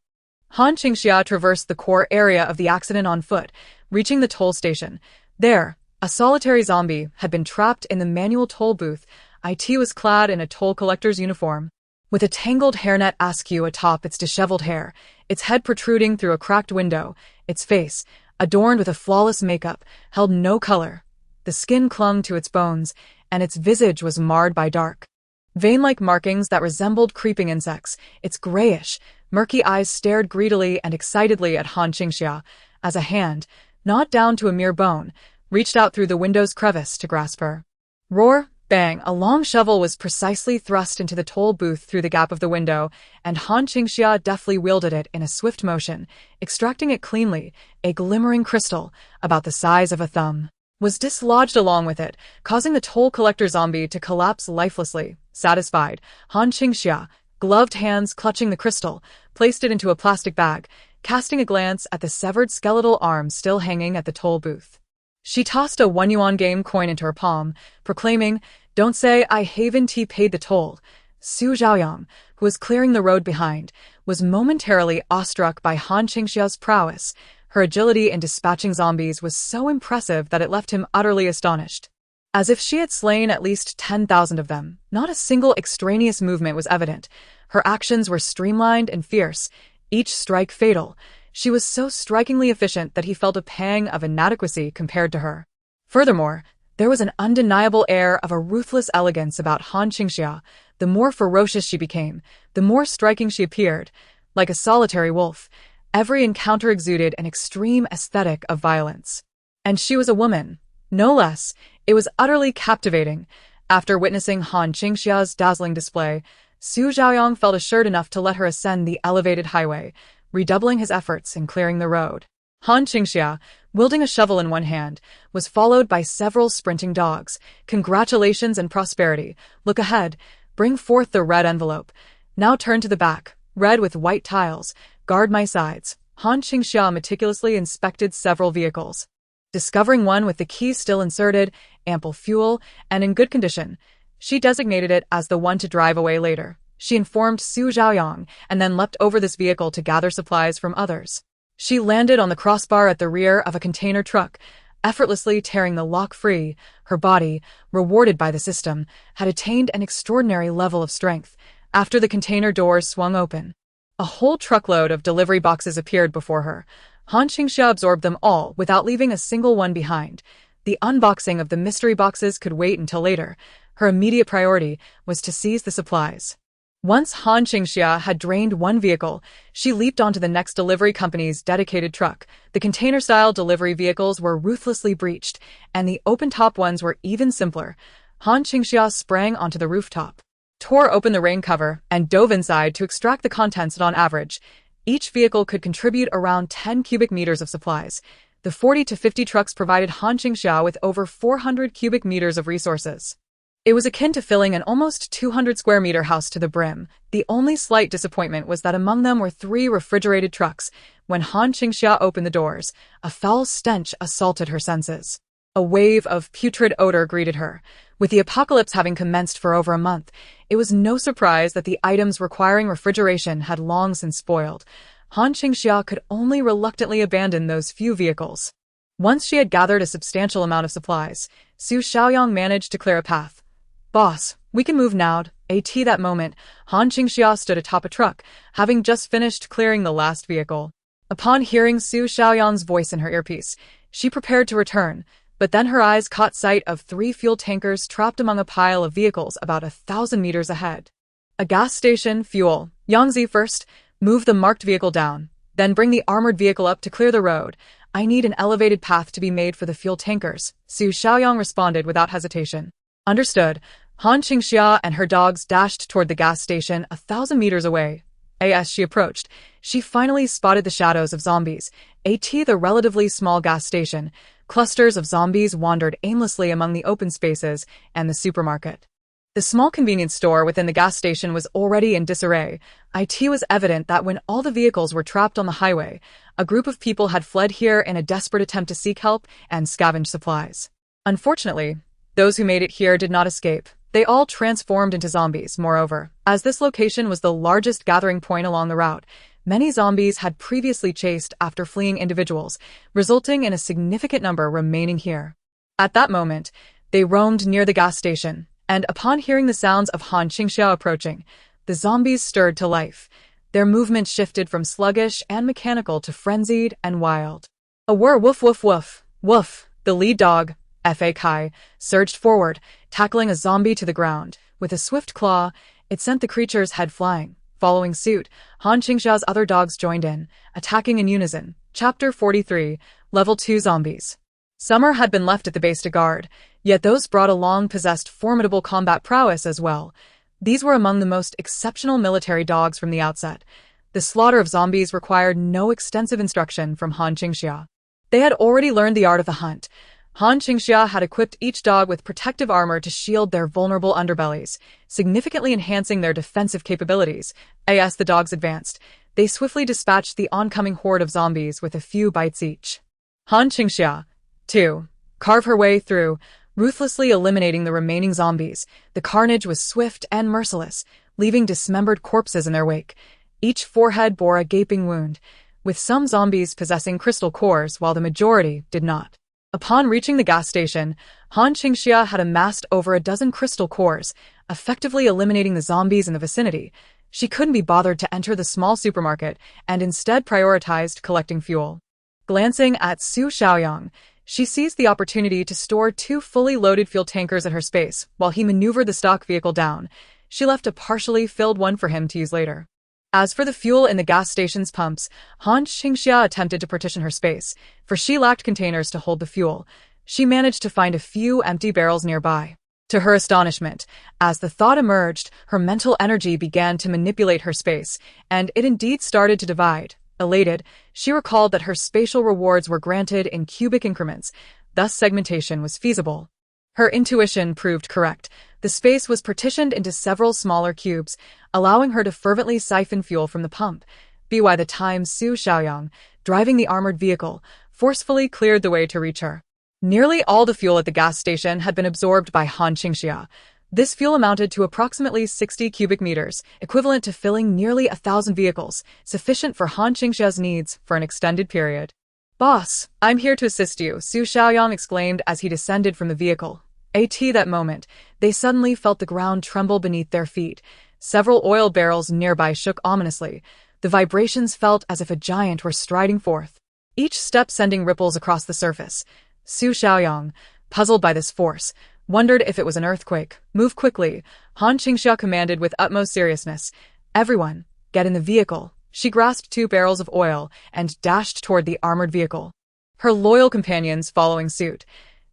Han Qingxia traversed the core area of the accident on foot, reaching the toll station. There, a solitary zombie had been trapped in the manual toll booth. IT was clad in a toll collector's uniform, with a tangled hairnet askew atop its disheveled hair, its head protruding through a cracked window, its face, adorned with a flawless makeup, held no color. The skin clung to its bones, and its visage was marred by dark, vein-like markings that resembled creeping insects. Its grayish, murky eyes stared greedily and excitedly at Han Qingxia, as a hand, not down to a mere bone, reached out through the window's crevice to grasp her. Roar! Bang! A long shovel was precisely thrust into the toll booth through the gap of the window, and Han Qingxia deftly wielded it in a swift motion, extracting it cleanly. A glimmering crystal, about the size of a thumb, was dislodged along with it, causing the toll collector zombie to collapse lifelessly. Satisfied, Han Qingxia, gloved hands clutching the crystal, placed it into a plastic bag, casting a glance at the severed skeletal arm still hanging at the toll booth. She tossed a 1 yuan game coin into her palm, proclaiming, "Don't say I haven't paid the toll." Su Zhaoyang, who was clearing the road behind, was momentarily awestruck by Han Qingxia's prowess. Her agility in dispatching zombies was so impressive that it left him utterly astonished. As if she had slain at least 10,000 of them, not a single extraneous movement was evident. Her actions were streamlined and fierce, each strike fatal. She was so strikingly efficient that he felt a pang of inadequacy compared to her. Furthermore, there was an undeniable air of a ruthless elegance about Han Qingxia. The more ferocious she became, the more striking she appeared. Like a solitary wolf, every encounter exuded an extreme aesthetic of violence. And she was a woman, no less. It was utterly captivating. After witnessing Han Qingxia's dazzling display, Su Zhaoyang felt assured enough to let her ascend the elevated highway, redoubling his efforts in clearing the road. Han Qingxia, wielding a shovel in one hand, was followed by several sprinting dogs. "Congratulations and prosperity. Look ahead. Bring forth the red envelope. Now turn to the back. Red with white tiles. Guard my sides." Han Qingxia meticulously inspected several vehicles. Discovering one with the key still inserted, ample fuel, and in good condition, she designated it as the one to drive away later. She informed Su Zhaoyang and then leapt over this vehicle to gather supplies from others. She landed on the crossbar at the rear of a container truck, effortlessly tearing the lock free. Her body, rewarded by the system, had attained an extraordinary level of strength. After the container doors swung open, a whole truckload of delivery boxes appeared before her. Han Qingxia absorbed them all without leaving a single one behind. The unboxing of the mystery boxes could wait until later. Her immediate priority was to seize the supplies. Once Han Qingxia had drained one vehicle, she leaped onto the next delivery company's dedicated truck. The container-style delivery vehicles were ruthlessly breached, and the open-top ones were even simpler. Han Qingxia sprang onto the rooftop, tore open the rain cover, and dove inside to extract the contents. On average, each vehicle could contribute around 10 cubic meters of supplies. The 40 to 50 trucks provided Han Qingxia with over 400 cubic meters of resources. It was akin to filling an almost 200-square-meter house to the brim. The only slight disappointment was that among them were 3 refrigerated trucks. When Han Qingxia opened the doors, a foul stench assaulted her senses. A wave of putrid odor greeted her. With the apocalypse having commenced for over a month, it was no surprise that the items requiring refrigeration had long since spoiled. Han Qingxia could only reluctantly abandon those few vehicles. Once she had gathered a substantial amount of supplies, Su Zhaoyang managed to clear a path. "Boss, we can move now." At that moment, Han Qingxia stood atop a truck, having just finished clearing the last vehicle. Upon hearing Su Zhaoyang's voice in her earpiece, she prepared to return, but then her eyes caught sight of 3 fuel tankers trapped among a pile of vehicles about 1,000 meters ahead. "A gas station, fuel. Yangzi first. Move the marked vehicle down. Then bring the armored vehicle up to clear the road. I need an elevated path to be made for the fuel tankers." Su Zhaoyang responded without hesitation. "Understood." Han Qingxia and her dogs dashed toward the gas station 1,000 meters away. As she approached, she finally spotted the shadows of zombies. At the relatively small gas station, clusters of zombies wandered aimlessly among the open spaces and the supermarket. The small convenience store within the gas station was already in disarray. It was evident that when all the vehicles were trapped on the highway, a group of people had fled here in a desperate attempt to seek help and scavenge supplies. Unfortunately, those who made it here did not escape. They all transformed into zombies. Moreover, as this location was the largest gathering point along the route, many zombies had previously chased after fleeing individuals, resulting in a significant number remaining here. At that moment, they roamed near the gas station, and upon hearing the sounds of Han Qingxia approaching, the zombies stirred to life. Their movements shifted from sluggish and mechanical to frenzied and wild. A whir woof woof woof, woof, the lead dog, Fa Kai, surged forward, tackling a zombie to the ground. With a swift claw, it sent the creature's head flying. Following suit, Han Qingxia's other dogs joined in, attacking in unison. Chapter 43, Level 2 Zombies. Summer had been left at the base to guard, yet those brought along possessed formidable combat prowess as well. These were among the most exceptional military dogs from the outset. The slaughter of zombies required no extensive instruction from Han Qingxia. They had already learned the art of the hunt. Han Qingxia had equipped each dog with protective armor to shield their vulnerable underbellies, significantly enhancing their defensive capabilities. As the dogs advanced, they swiftly dispatched the oncoming horde of zombies with a few bites each. Han Qingxia, too, carved her way through, ruthlessly eliminating the remaining zombies. The carnage was swift and merciless, leaving dismembered corpses in their wake. Each forehead bore a gaping wound, with some zombies possessing crystal cores while the majority did not. Upon reaching the gas station, Han Qingxia had amassed over a dozen crystal cores, effectively eliminating the zombies in the vicinity. She couldn't be bothered to enter the small supermarket and instead prioritized collecting fuel. Glancing at Su Xiaoyang, she seized the opportunity to store 2 fully loaded fuel tankers at her space. While he maneuvered the stock vehicle down, she left a partially filled one for him to use later. As for the fuel in the gas station's pumps, Han Qingxia attempted to partition her space, for she lacked containers to hold the fuel. She managed to find a few empty barrels nearby. To her astonishment, as the thought emerged, her mental energy began to manipulate her space, and it indeed started to divide. Elated, she recalled that her spatial rewards were granted in cubic increments, thus segmentation was feasible. Her intuition proved correct. The space was partitioned into several smaller cubes, allowing her to fervently siphon fuel from the pump. By the time Su Xiaoyang, driving the armored vehicle, forcefully cleared the way to reach her. Nearly all the fuel at the gas station had been absorbed by Han Qingxia. This fuel amounted to approximately 60 cubic meters, equivalent to filling nearly 1,000 vehicles, sufficient for Han Qingxia's needs for an extended period. "Boss, I'm here to assist you," Su Xiaoyang exclaimed as he descended from the vehicle. At that moment, they suddenly felt the ground tremble beneath their feet. Several oil barrels nearby shook ominously. The vibrations felt as if a giant were striding forth, each step sending ripples across the surface. Su Xiaoyang, puzzled by this force, wondered if it was an earthquake. "Move quickly," Han Qingxia commanded with utmost seriousness. "Everyone, get in the vehicle." She grasped 2 barrels of oil and dashed toward the armored vehicle, her loyal companions following suit.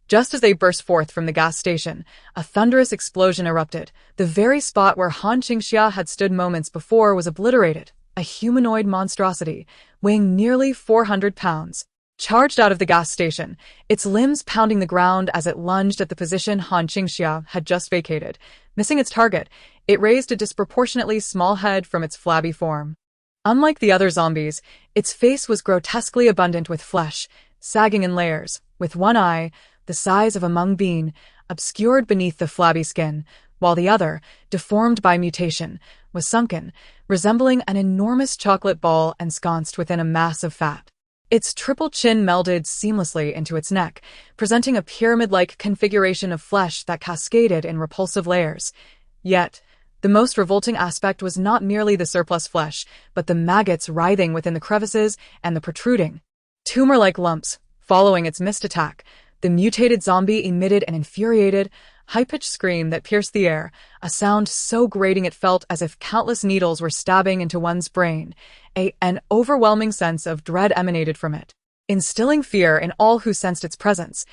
Just as they burst forth from the gas station, a thunderous explosion erupted. The very spot where Han Qingxia had stood moments before was obliterated. A humanoid monstrosity, weighing nearly 400 pounds, charged out of the gas station, its limbs pounding the ground as it lunged at the position Han Qingxia had just vacated. Missing its target, it raised a disproportionately small head from its flabby form. Unlike the other zombies, its face was grotesquely abundant with flesh, sagging in layers, with one eye, the size of a mung bean, obscured beneath the flabby skin, while the other, deformed by mutation, was sunken, resembling an enormous chocolate ball ensconced within a mass of fat. Its triple chin melded seamlessly into its neck, presenting a pyramid-like configuration of flesh that cascaded in repulsive layers. Yet, the most revolting aspect was not merely the surplus flesh, but the maggots writhing within the crevices and the protruding, tumor-like lumps. Following its missed attack, the mutated zombie emitted an infuriated, high-pitched scream that pierced the air, a sound so grating it felt as if countless needles were stabbing into one's brain. An overwhelming sense of dread emanated from it, instilling fear in all who sensed its presence.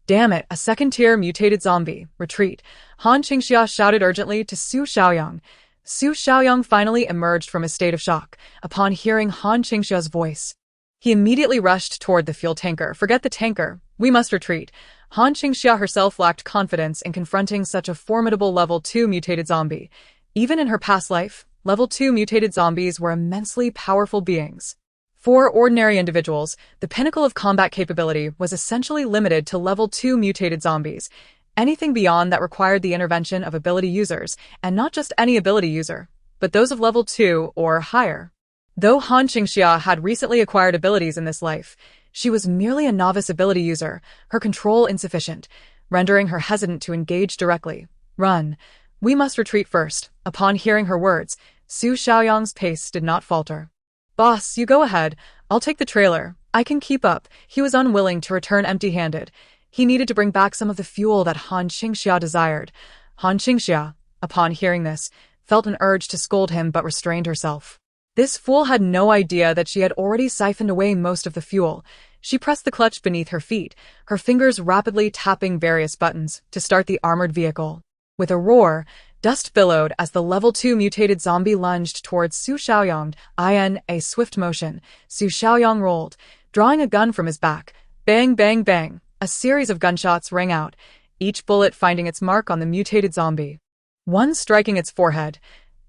"Damn it, a second-tier mutated zombie. Retreat," Han Qingxia shouted urgently to Su Xiaoyang. Su Xiaoyang finally emerged from a state of shock upon hearing Han Qingxia's voice. He immediately rushed toward the fuel tanker. "Forget the tanker. We must retreat." Han Qingxia herself lacked confidence in confronting such a formidable level 2 mutated zombie. Even in her past life, level 2 mutated zombies were immensely powerful beings. For ordinary individuals, the pinnacle of combat capability was essentially limited to level 2 mutated zombies. Anything beyond that required the intervention of ability users, and not just any ability user, but those of level 2 or higher. Though Han Qingxia had recently acquired abilities in this life, she was merely a novice ability user, her control insufficient, rendering her hesitant to engage directly. Run. We must retreat first. Upon hearing her words, Su Xiaoyang's pace did not falter. Boss, you go ahead. I'll take the trailer. I can keep up. He was unwilling to return empty-handed. He needed to bring back some of the fuel that Han Qingxia desired. Han Qingxia, upon hearing this, felt an urge to scold him but restrained herself. This fool had no idea that she had already siphoned away most of the fuel. She pressed the clutch beneath her feet, her fingers rapidly tapping various buttons to start the armored vehicle. With a roar, dust billowed as the level 2 mutated zombie lunged towards Su Xiaoyang. In a swift motion, Su Xiaoyang rolled, drawing a gun from his back. Bang, bang, bang. A series of gunshots rang out, each bullet finding its mark on the mutated zombie. One striking its forehead.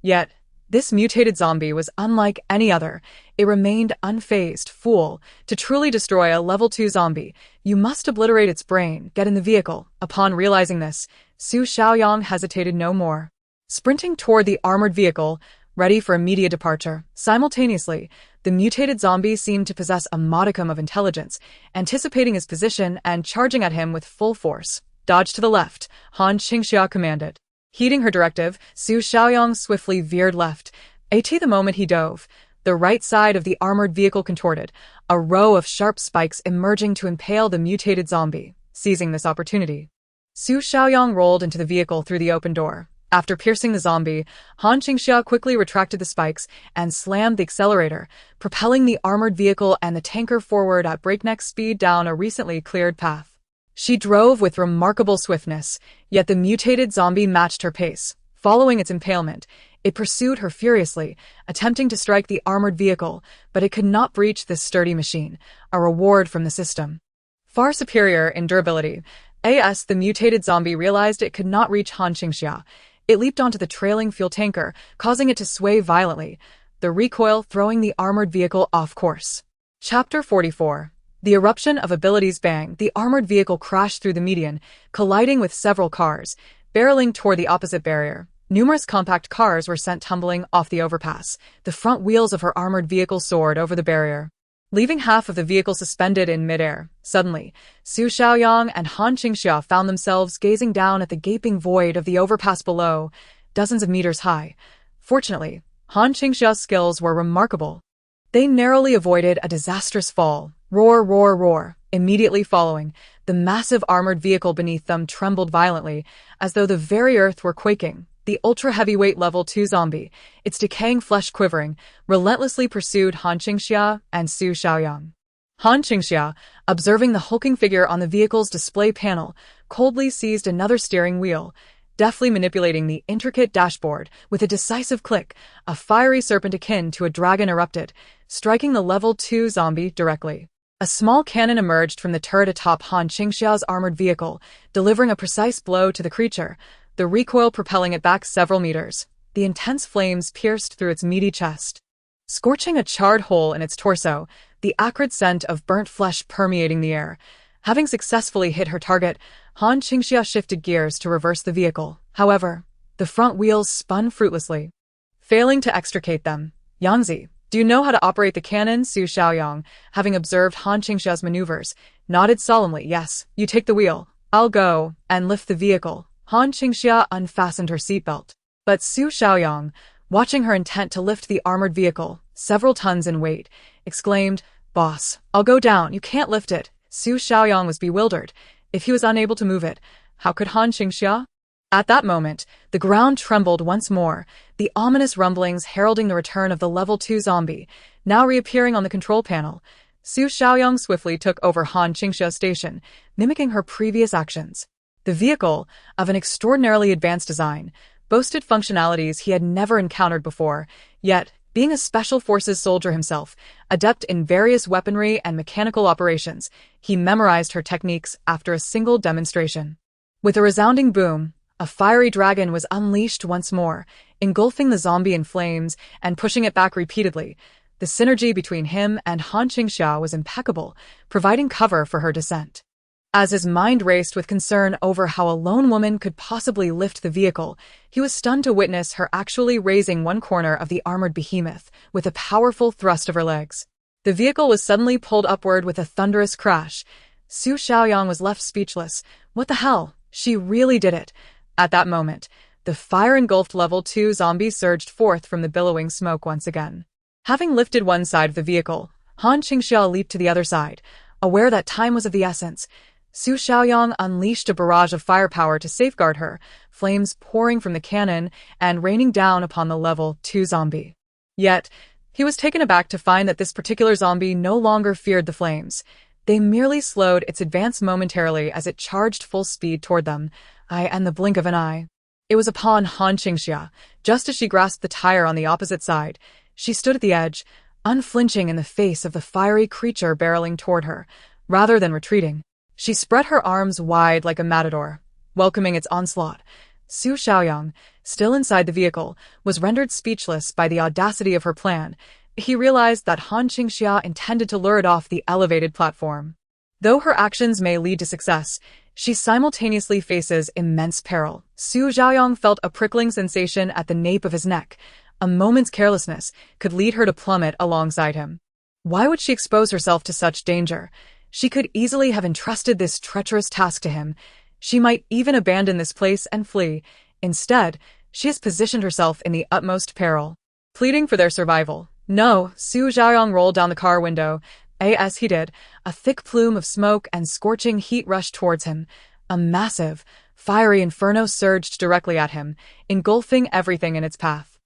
Yet, this mutated zombie was unlike any other. It remained unfazed. Fool, to truly destroy a level 2 zombie, you must obliterate its brain. Get in the vehicle. Upon realizing this, Su Xiaoyang hesitated no more. Sprinting toward the armored vehicle, ready for immediate departure. Simultaneously, the mutated zombie seemed to possess a modicum of intelligence, anticipating his position and charging at him with full force. Dodge to the left, Han Qingxia commanded. Heeding her directive, Su Xiaoyang swiftly veered left. The moment he dove, the right side of the armored vehicle contorted, a row of sharp spikes emerging to impale the mutated zombie. Seizing this opportunity, Su Xiaoyang rolled into the vehicle through the open door. After piercing the zombie, Han Qingxia quickly retracted the spikes and slammed the accelerator, propelling the armored vehicle and the tanker forward at breakneck speed down a recently cleared path. She drove with remarkable swiftness, yet the mutated zombie matched her pace. Following its impalement, it pursued her furiously, attempting to strike the armored vehicle, but it could not breach this sturdy machine, a reward from the system. Far superior in durability, the mutated zombie realized it could not reach Han Qingxia. It leaped onto the trailing fuel tanker, causing it to sway violently, the recoil throwing the armored vehicle off course. Chapter 44. The eruption of abilities. Bang, the armored vehicle crashed through the median, colliding with several cars, barreling toward the opposite barrier. Numerous compact cars were sent tumbling off the overpass. The front wheels of her armored vehicle soared over the barrier, leaving half of the vehicle suspended in midair. Suddenly, Su Xiaoyang and Han Qingxia found themselves gazing down at the gaping void of the overpass below, dozens of meters high. Fortunately, Han Qingxia's skills were remarkable. They narrowly avoided a disastrous fall. Roar, roar, roar. Immediately following, the massive armored vehicle beneath them trembled violently, as though the very earth were quaking. The ultra-heavyweight level 2 zombie, its decaying flesh quivering, relentlessly pursued Han Qingxia and Su Xiaoyang. Han Qingxia, observing the hulking figure on the vehicle's display panel, coldly seized another steering wheel, deftly manipulating the intricate dashboard. With a decisive click, a fiery serpent akin to a dragon erupted, striking the level 2 zombie directly. A small cannon emerged from the turret atop Han Qingxia's armored vehicle, delivering a precise blow to the creature, the recoil propelling it back several meters. The intense flames pierced through its meaty chest, scorching a charred hole in its torso, the acrid scent of burnt flesh permeating the air. Having successfully hit her target, Han Qingxia shifted gears to reverse the vehicle. However, the front wheels spun fruitlessly, failing to extricate them. Yangzi, do you know how to operate the cannon? Su Xiaoyang, having observed Han Qingxia's maneuvers, nodded solemnly. Yes, you take the wheel. I'll go and lift the vehicle. Han Qingxia unfastened her seatbelt. But Su Xiaoyang, watching her intent to lift the armored vehicle, several tons in weight, exclaimed, Boss, I'll go down. You can't lift it. Su Xiaoyang was bewildered. If he was unable to move it, how could Han Qingxia? At that moment, the ground trembled once more, the ominous rumblings heralding the return of the level 2 zombie, now reappearing on the control panel. Su Xiaoyang swiftly took over Han Qingxia's station, mimicking her previous actions. The vehicle, of an extraordinarily advanced design, boasted functionalities he had never encountered before, yet, being a special forces soldier himself, adept in various weaponry and mechanical operations, he memorized her techniques after a single demonstration. With a resounding boom, a fiery dragon was unleashed once more, engulfing the zombie in flames and pushing it back repeatedly. The synergy between him and Han Qingxia was impeccable, providing cover for her descent. As his mind raced with concern over how a lone woman could possibly lift the vehicle, he was stunned to witness her actually raising one corner of the armored behemoth with a powerful thrust of her legs. The vehicle was suddenly pulled upward with a thunderous crash. Su Xiaoyang was left speechless. What the hell? She really did it. At that moment, the fire-engulfed level 2 zombie surged forth from the billowing smoke once again. Having lifted one side of the vehicle, Han Qingxia leaped to the other side, aware that time was of the essence. Su Xiaoyang unleashed a barrage of firepower to safeguard her, flames pouring from the cannon and raining down upon the level 2 zombie. Yet, he was taken aback to find that this particular zombie no longer feared the flames. They merely slowed its advance momentarily as it charged full speed toward them, in the blink of an eye. It was upon Han Qingxia, just as she grasped the tire on the opposite side. She stood at the edge, unflinching in the face of the fiery creature barreling toward her, rather than retreating. She spread her arms wide like a matador, welcoming its onslaught. Su Xiaoyang, still inside the vehicle, was rendered speechless by the audacity of her plan. He realized that Han Qingxia intended to lure it off the elevated platform. Though her actions may lead to success, she simultaneously faces immense peril. Su Xiaoyang felt a prickling sensation at the nape of his neck. A moment's carelessness could lead her to plummet alongside him. Why would she expose herself to such danger? She could easily have entrusted this treacherous task to him. She might even abandon this place and flee. Instead, she has positioned herself in the utmost peril. Pleading for their survival. No, Su Xiaoyang rolled down the car window. As he did, a thick plume of smoke and scorching heat rushed towards him. A massive, fiery inferno surged directly at him, engulfing everything in its path.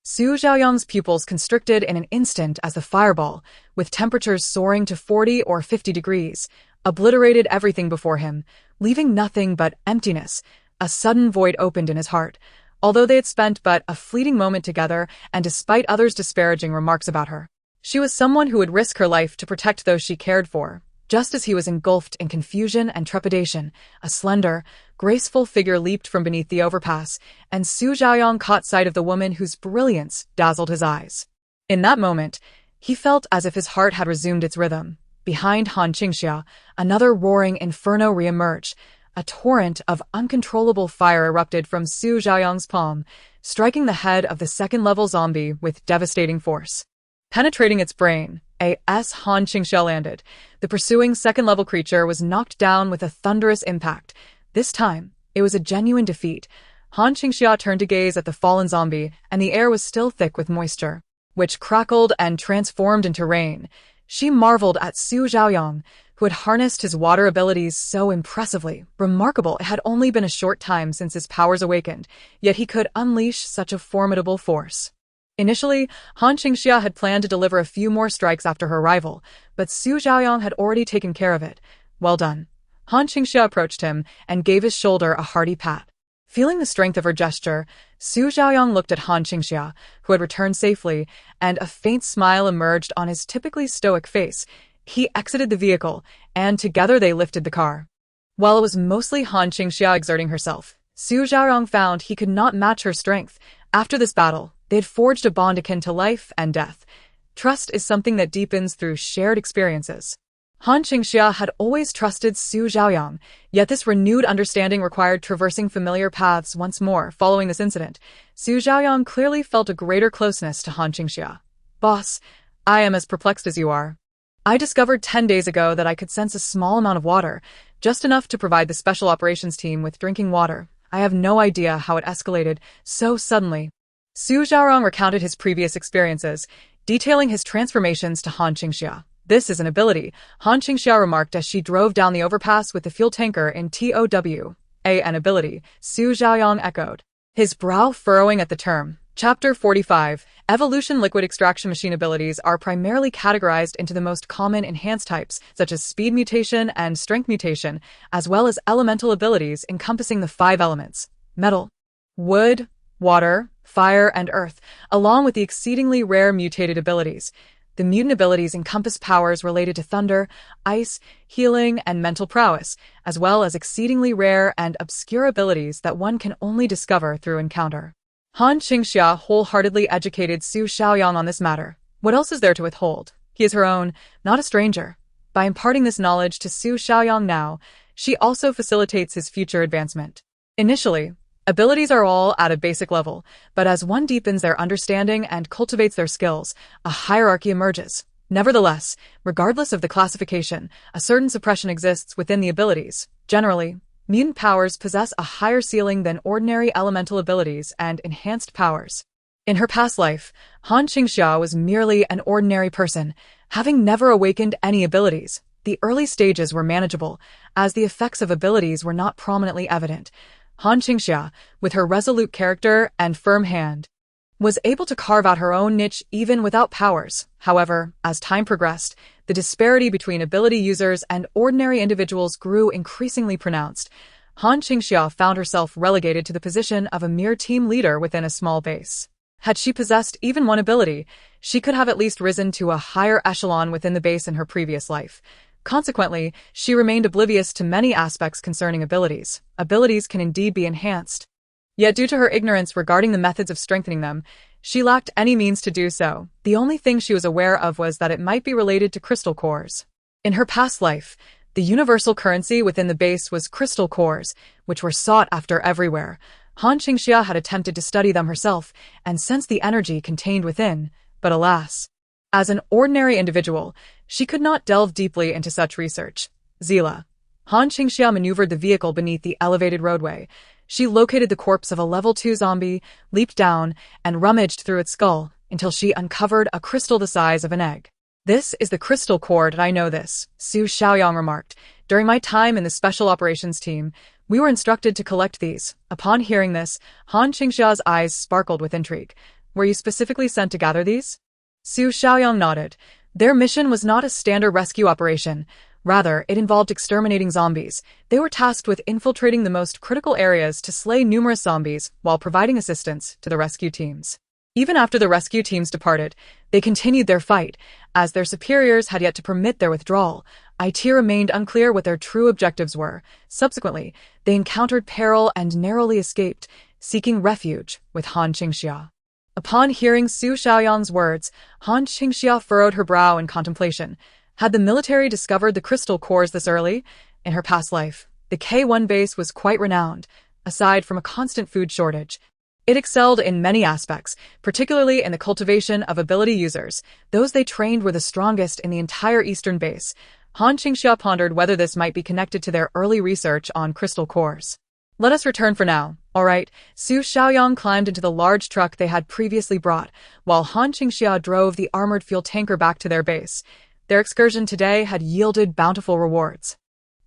Su Xiaoyang's pupils constricted in an instant as the fireball, with temperatures soaring to 40 or 50 degrees, obliterated everything before him, leaving nothing but emptiness. A sudden void opened in his heart. Although they had spent but a fleeting moment together, and despite others' disparaging remarks about her, she was someone who would risk her life to protect those she cared for. Just as he was engulfed in confusion and trepidation, a slender, graceful figure leaped from beneath the overpass, and Su Xiaoyang caught sight of the woman whose brilliance dazzled his eyes. In that moment, he felt as if his heart had resumed its rhythm. Behind Han Qingxia, another roaring inferno re-emerged. A torrent of uncontrollable fire erupted from Su Xiaoyang's palm, striking the head of the second-level zombie with devastating force. Penetrating its brain, Han Qingxia landed. The pursuing second-level creature was knocked down with a thunderous impact. This time, it was a genuine defeat. Han Qingxia turned to gaze at the fallen zombie, and the air was still thick with moisture, which crackled and transformed into rain. She marveled at Su Xiaoyang, who had harnessed his water abilities so impressively. Remarkable, it had only been a short time since his powers awakened, yet he could unleash such a formidable force. Initially, Han Qingxia had planned to deliver a few more strikes after her arrival, but Su Xiaoyang had already taken care of it. Well done. Han Qingxia approached him and gave his shoulder a hearty pat. Feeling the strength of her gesture, Su Xiaoyang looked at Han Qingxia, who had returned safely, and a faint smile emerged on his typically stoic face. He exited the vehicle, and together they lifted the car. While it was mostly Han Qingxia exerting herself, Su Xiaoyang found he could not match her strength. After this battle, they had forged a bond akin to life and death. Trust is something that deepens through shared experiences. Han Qingxia had always trusted Su Xiaoyang, yet this renewed understanding required traversing familiar paths once more. Following this incident, Su Xiaoyang clearly felt a greater closeness to Han Qingxia. Boss, I am as perplexed as you are. I discovered 10 days ago that I could sense a small amount of water, just enough to provide the special operations team with drinking water. I have no idea how it escalated so suddenly. Su Xiaoyang recounted his previous experiences, detailing his transformations to Han Qingxia. This is an ability, Han Qingxia remarked as she drove down the overpass with the fuel tanker in TOW. An ability, Su Xiaoyang echoed, his brow furrowing at the term. Chapter 45. Evolution. Liquid extraction machine abilities are primarily categorized into the most common enhanced types, such as speed mutation and strength mutation, as well as elemental abilities encompassing the 5 elements: metal, wood, water, fire, and earth, along with the exceedingly rare mutated abilities. The mutant abilities encompass powers related to thunder, ice, healing, and mental prowess, as well as exceedingly rare and obscure abilities that one can only discover through encounter. Han Qingxia wholeheartedly educated Su Xiaoyang on this matter. What else is there to withhold? He is her own, not a stranger. By imparting this knowledge to Su Xiaoyang now, she also facilitates his future advancement. Initially, abilities are all at a basic level, but as one deepens their understanding and cultivates their skills, a hierarchy emerges. Nevertheless, regardless of the classification, a certain suppression exists within the abilities. Generally, Mutant powers possess a higher ceiling than ordinary elemental abilities and enhanced powers. In her past life, Han Qingxia was merely an ordinary person, having never awakened any abilities. The early stages were manageable, as the effects of abilities were not prominently evident. Han Qingxia, with her resolute character and firm hand, was able to carve out her own niche even without powers. However, as time progressed, the disparity between ability users and ordinary individuals grew increasingly pronounced. Han Qingxia found herself relegated to the position of a mere team leader within a small base. Had she possessed even one ability, she could have at least risen to a higher echelon within the base in her previous life. Consequently, she remained oblivious to many aspects concerning abilities. Abilities can indeed be enhanced. Yet due to her ignorance regarding the methods of strengthening them, she lacked any means to do so. The only thing she was aware of was that it might be related to crystal cores. In her past life, the universal currency within the base was crystal cores, which were sought after everywhere. Han Qingxia had attempted to study them herself and sensed the energy contained within, but alas, as an ordinary individual, she could not delve deeply into such research. Zila. Han Qingxia maneuvered the vehicle beneath the elevated roadway. She located the corpse of a level 2 zombie, leaped down, and rummaged through its skull until she uncovered a crystal the size of an egg. "This is the crystal cord, I know this," Su Xiaoyang remarked. "During my time in the Special Operations Team, we were instructed to collect these." Upon hearing this, Han Qingxia's eyes sparkled with intrigue. "Were you specifically sent to gather these?" Su Xiaoyang nodded. Their mission was not a standard rescue operation. Rather, it involved exterminating zombies. They were tasked with infiltrating the most critical areas to slay numerous zombies while providing assistance to the rescue teams. Even after the rescue teams departed, they continued their fight, as their superiors had yet to permit their withdrawal. It remained unclear what their true objectives were. Subsequently, they encountered peril and narrowly escaped, seeking refuge with Han Qingxia. Upon hearing Su Xiaoyang's words, Han Qingxia furrowed her brow in contemplation. Had the military discovered the crystal cores this early? In her past life, the K1 base was quite renowned. Aside from a constant food shortage, it excelled in many aspects, particularly in the cultivation of ability users. Those they trained were the strongest in the entire eastern base. Han Qingxia pondered whether this might be connected to their early research on crystal cores. "Let us return for now, all right?" Su Xiaoyang climbed into the large truck they had previously brought, while Han Qingxia drove the armored fuel tanker back to their base. Their excursion today had yielded bountiful rewards.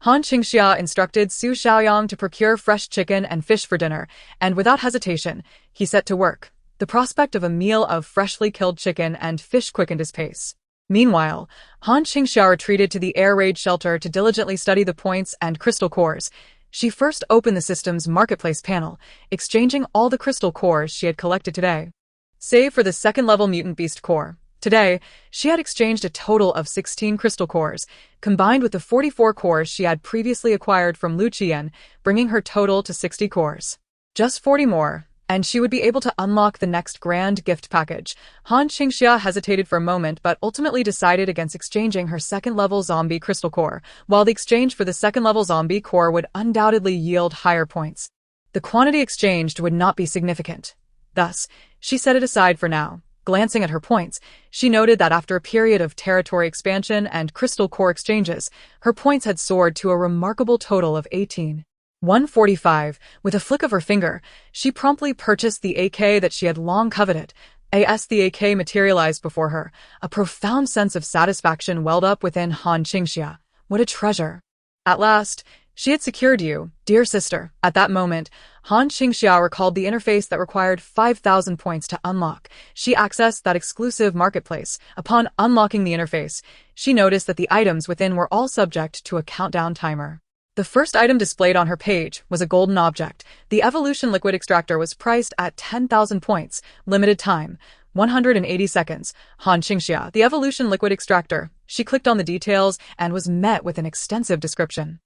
Han Qingxia instructed Su Xiaoyang to procure fresh chicken and fish for dinner, and without hesitation, he set to work. The prospect of a meal of freshly killed chicken and fish quickened his pace. Meanwhile, Han Qingxia retreated to the air raid shelter to diligently study the points and crystal cores. She first opened the system's marketplace panel, exchanging all the crystal cores she had collected today. Save for the second-level mutant beast core. Today, she had exchanged a total of 16 crystal cores, combined with the 44 cores she had previously acquired from Lu Qian, bringing her total to 60 cores. Just 40 more, and she would be able to unlock the next grand gift package. Han Qingxia hesitated for a moment but ultimately decided against exchanging her second-level zombie crystal core. While the exchange for the second-level zombie core would undoubtedly yield higher points, the quantity exchanged would not be significant. Thus, she set it aside for now. Glancing at her points, she noted that after a period of territory expansion and crystal core exchanges, her points had soared to a remarkable total of 18,145. With a flick of her finger, she promptly purchased the AK that she had long coveted. The AK materialized before her. A profound sense of satisfaction welled up within Han Qingxia. What a treasure! At last, she had secured you, dear sister. At that moment, Han Qingxia recalled the interface that required 5,000 points to unlock. She accessed that exclusive marketplace. Upon unlocking the interface, she noticed that the items within were all subject to a countdown timer. The first item displayed on her page was a golden object. The evolution liquid extractor was priced at 10,000 points. Limited time, 180 seconds. Han Qingxia, the evolution liquid extractor. She clicked on the details and was met with an extensive description.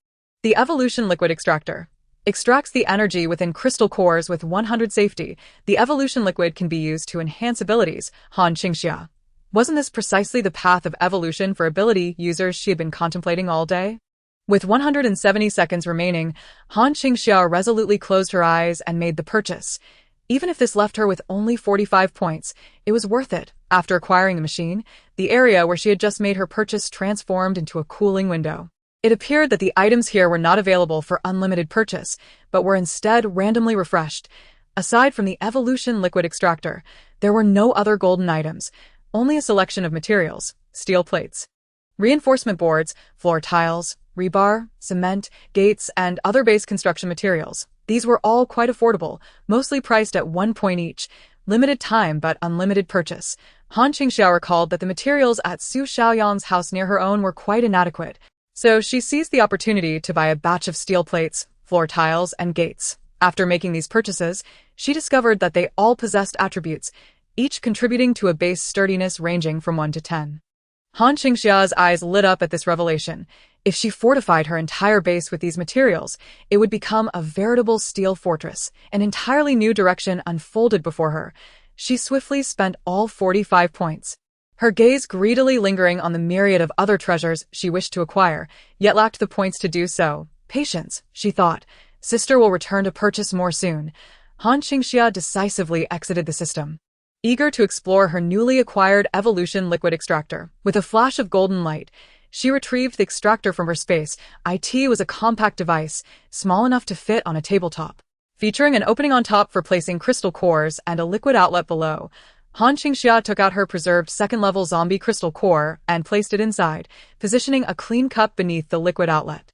The evolution liquid extractor extracts the energy within crystal cores with 100 safety. The evolution liquid can be used to enhance abilities. Han Qingxia. Wasn't this precisely the path of evolution for ability users she had been contemplating all day? With 170 seconds remaining, Han Qingxia resolutely closed her eyes and made the purchase. Even if this left her with only 45 points, it was worth it. After acquiring the machine, the area where she had just made her purchase transformed into a cooling window. It appeared that the items here were not available for unlimited purchase, but were instead randomly refreshed. Aside from the evolution liquid extractor, there were no other golden items, only a selection of materials: steel plates, reinforcement boards, floor tiles, rebar, cement, gates, and other base construction materials. These were all quite affordable, mostly priced at 1 point each. Limited time but unlimited purchase. Han Qingxia recalled that the materials at Su Xiaoyang's house near her own were quite inadequate, so she seized the opportunity to buy a batch of steel plates, floor tiles, and gates. After making these purchases, she discovered that they all possessed attributes, each contributing to a base sturdiness ranging from 1 to 10. Han Qingxia's eyes lit up at this revelation. If she fortified her entire base with these materials, it would become a veritable steel fortress. An entirely new direction unfolded before her. She swiftly spent all 45 points, her gaze greedily lingering on the myriad of other treasures she wished to acquire, yet lacked the points to do so. Patience, she thought. Sister will return to purchase more soon. Han Qingxia decisively exited the system, eager to explore her newly acquired evolution liquid extractor. With a flash of golden light, she retrieved the extractor from her space. It was a compact device, small enough to fit on a tabletop, featuring an opening on top for placing crystal cores and a liquid outlet below. Han Qingxia took out her preserved second-level zombie crystal core and placed it inside, positioning a clean cup beneath the liquid outlet.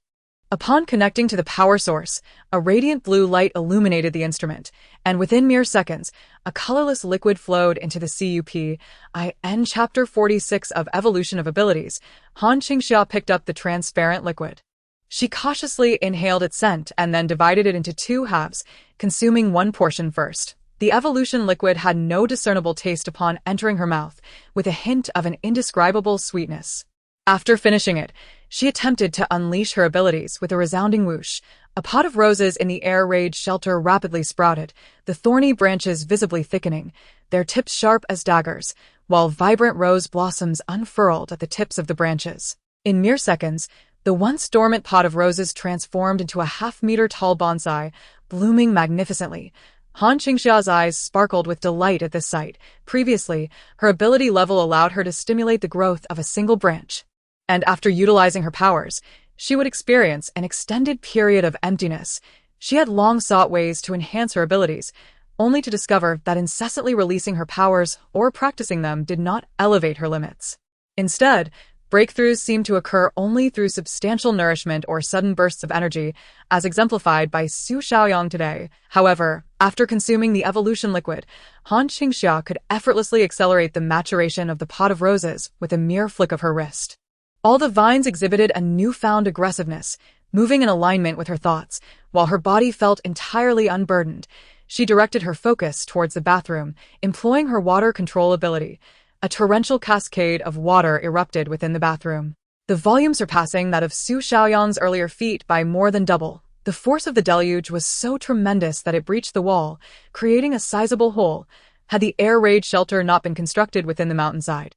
Upon connecting to the power source, a radiant blue light illuminated the instrument, and within mere seconds, a colorless liquid flowed into the CUP-IN Chapter 46 of Evolution of Abilities. Han Qingxia picked up the transparent liquid. She cautiously inhaled its scent and then divided it into 2 halves, consuming one portion first. The evolution liquid had no discernible taste upon entering her mouth, with a hint of an indescribable sweetness. After finishing it, she attempted to unleash her abilities with a resounding whoosh. A pot of roses in the air raid shelter rapidly sprouted, the thorny branches visibly thickening, their tips sharp as daggers, while vibrant rose blossoms unfurled at the tips of the branches. In mere seconds, the once dormant pot of roses transformed into a half-meter-tall bonsai, blooming magnificently. Han Qingxia's eyes sparkled with delight at this sight. Previously, her ability level allowed her to stimulate the growth of a single branch, and after utilizing her powers, she would experience an extended period of emptiness. She had long sought ways to enhance her abilities, only to discover that incessantly releasing her powers or practicing them did not elevate her limits. Instead, breakthroughs seemed to occur only through substantial nourishment or sudden bursts of energy, as exemplified by Su Xiaoyang today. However, after consuming the evolution liquid, Han Qingxia could effortlessly accelerate the maturation of the pot of roses with a mere flick of her wrist. All the vines exhibited a newfound aggressiveness, moving in alignment with her thoughts, while her body felt entirely unburdened. She directed her focus towards the bathroom, employing her water control ability. A torrential cascade of water erupted within the bathroom, the volume surpassing that of Su Xiaoyang's earlier feat by more than double. The force of the deluge was so tremendous that it breached the wall, creating a sizable hole. Had the air raid shelter not been constructed within the mountainside,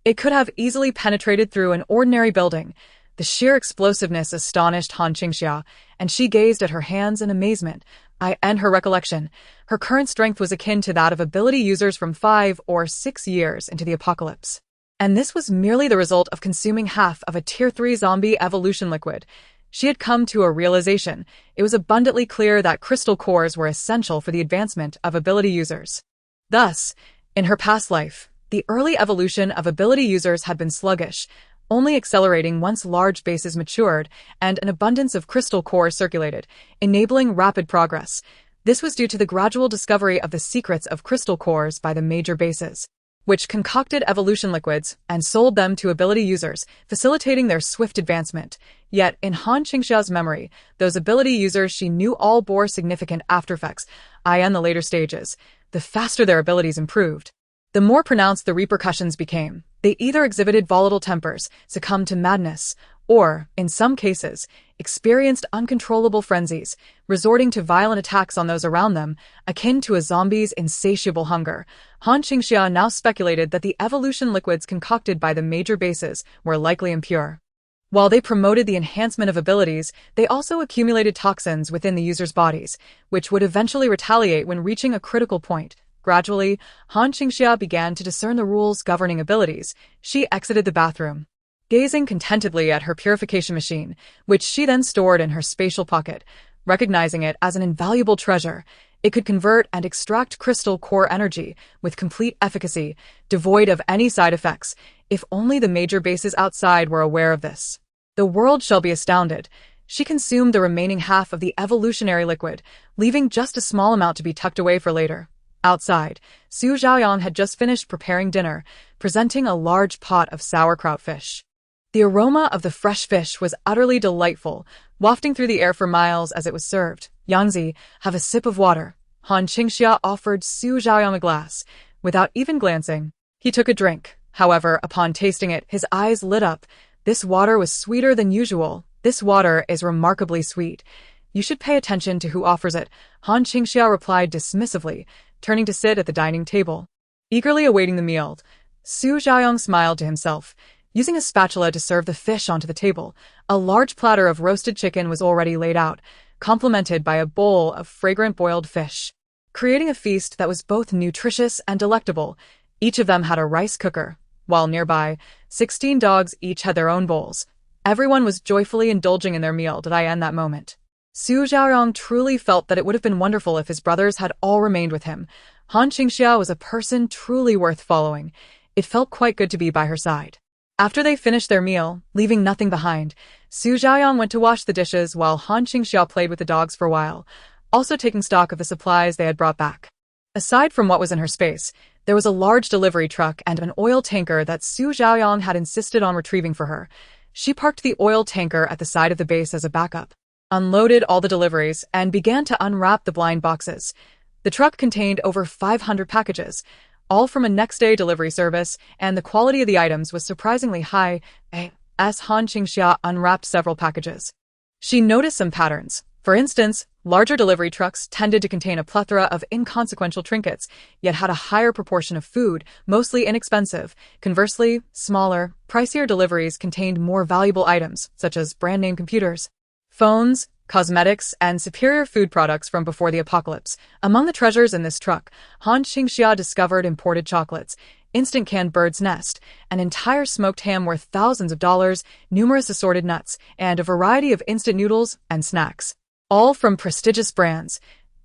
it could have easily penetrated through an ordinary building. The sheer explosiveness astonished Han Qingxia, and she gazed at her hands in amazement. And her recollection, her current strength was akin to that of ability users from 5 or 6 years into the apocalypse. And this was merely the result of consuming half of a Tier 3 zombie evolution liquid. She had come to a realization. It was abundantly clear that crystal cores were essential for the advancement of ability users. Thus, in her past life, the early evolution of ability users had been sluggish, only accelerating once large bases matured and an abundance of crystal cores circulated, enabling rapid progress. This was due to the gradual discovery of the secrets of crystal cores by the major bases, which concocted evolution liquids and sold them to ability users, facilitating their swift advancement. Yet, in Han Qingxia's memory, those ability users she knew all bore significant aftereffects. In the later stages, the faster their abilities improved, the more pronounced the repercussions became. They either exhibited volatile tempers, succumbed to madness, or, in some cases, experienced uncontrollable frenzies, resorting to violent attacks on those around them, akin to a zombie's insatiable hunger. Han Qingxia now speculated that the evolution liquids concocted by the major bases were likely impure. While they promoted the enhancement of abilities, they also accumulated toxins within the users' bodies, which would eventually retaliate when reaching a critical point. Gradually, Han Qingxia began to discern the rules governing abilities. She exited the bathroom, gazing contentedly at her purification machine, which she then stored in her spatial pocket, recognizing it as an invaluable treasure. It could convert and extract crystal core energy with complete efficacy, devoid of any side effects, if only the major bases outside were aware of this. The world shall be astounded. She consumed the remaining half of the evolutionary liquid, leaving just a small amount to be tucked away for later. Outside, Su Xiaoyang had just finished preparing dinner, presenting a large pot of sauerkraut fish. The aroma of the fresh fish was utterly delightful, wafting through the air for miles as it was served. Yangzi, have a sip of water. Han Qingxia offered Su Xiaoyang a glass. Without even glancing, he took a drink. However, upon tasting it, his eyes lit up. This water was sweeter than usual. This water is remarkably sweet. You should pay attention to who offers it, Han Qingxia replied dismissively, turning to sit at the dining table. Eagerly awaiting the meal, Su Xiaoyang smiled to himself. Using a spatula to serve the fish onto the table, a large platter of roasted chicken was already laid out, complemented by a bowl of fragrant boiled fish, creating a feast that was both nutritious and delectable. Each of them had a rice cooker, while nearby, 16 dogs each had their own bowls. Everyone was joyfully indulging in their meal to end that moment. Su Xiaoyang truly felt that it would have been wonderful if his brothers had all remained with him. Han Qingxia was a person truly worth following. It felt quite good to be by her side. After they finished their meal, leaving nothing behind, Su Xiaoyang went to wash the dishes while Han Qingxia played with the dogs for a while, also taking stock of the supplies they had brought back. Aside from what was in her space, there was a large delivery truck and an oil tanker that Su Xiaoyang had insisted on retrieving for her. She parked the oil tanker at the side of the base as a backup, unloaded all the deliveries, and began to unwrap the blind boxes. The truck contained over 500 packages, all from a next-day delivery service, and the quality of the items was surprisingly high. As Han Qingxia unwrapped several packages, she noticed some patterns. For instance, larger delivery trucks tended to contain a plethora of inconsequential trinkets, yet had a higher proportion of food, mostly inexpensive. Conversely, smaller, pricier deliveries contained more valuable items, such as brand-name computers, phones, cosmetics, and superior food products from before the apocalypse. Among the treasures in this truck, Han Qingxia discovered imported chocolates, instant canned bird's nest, an entire smoked ham worth thousands of dollars, numerous assorted nuts, and a variety of instant noodles and snacks, all from prestigious brands.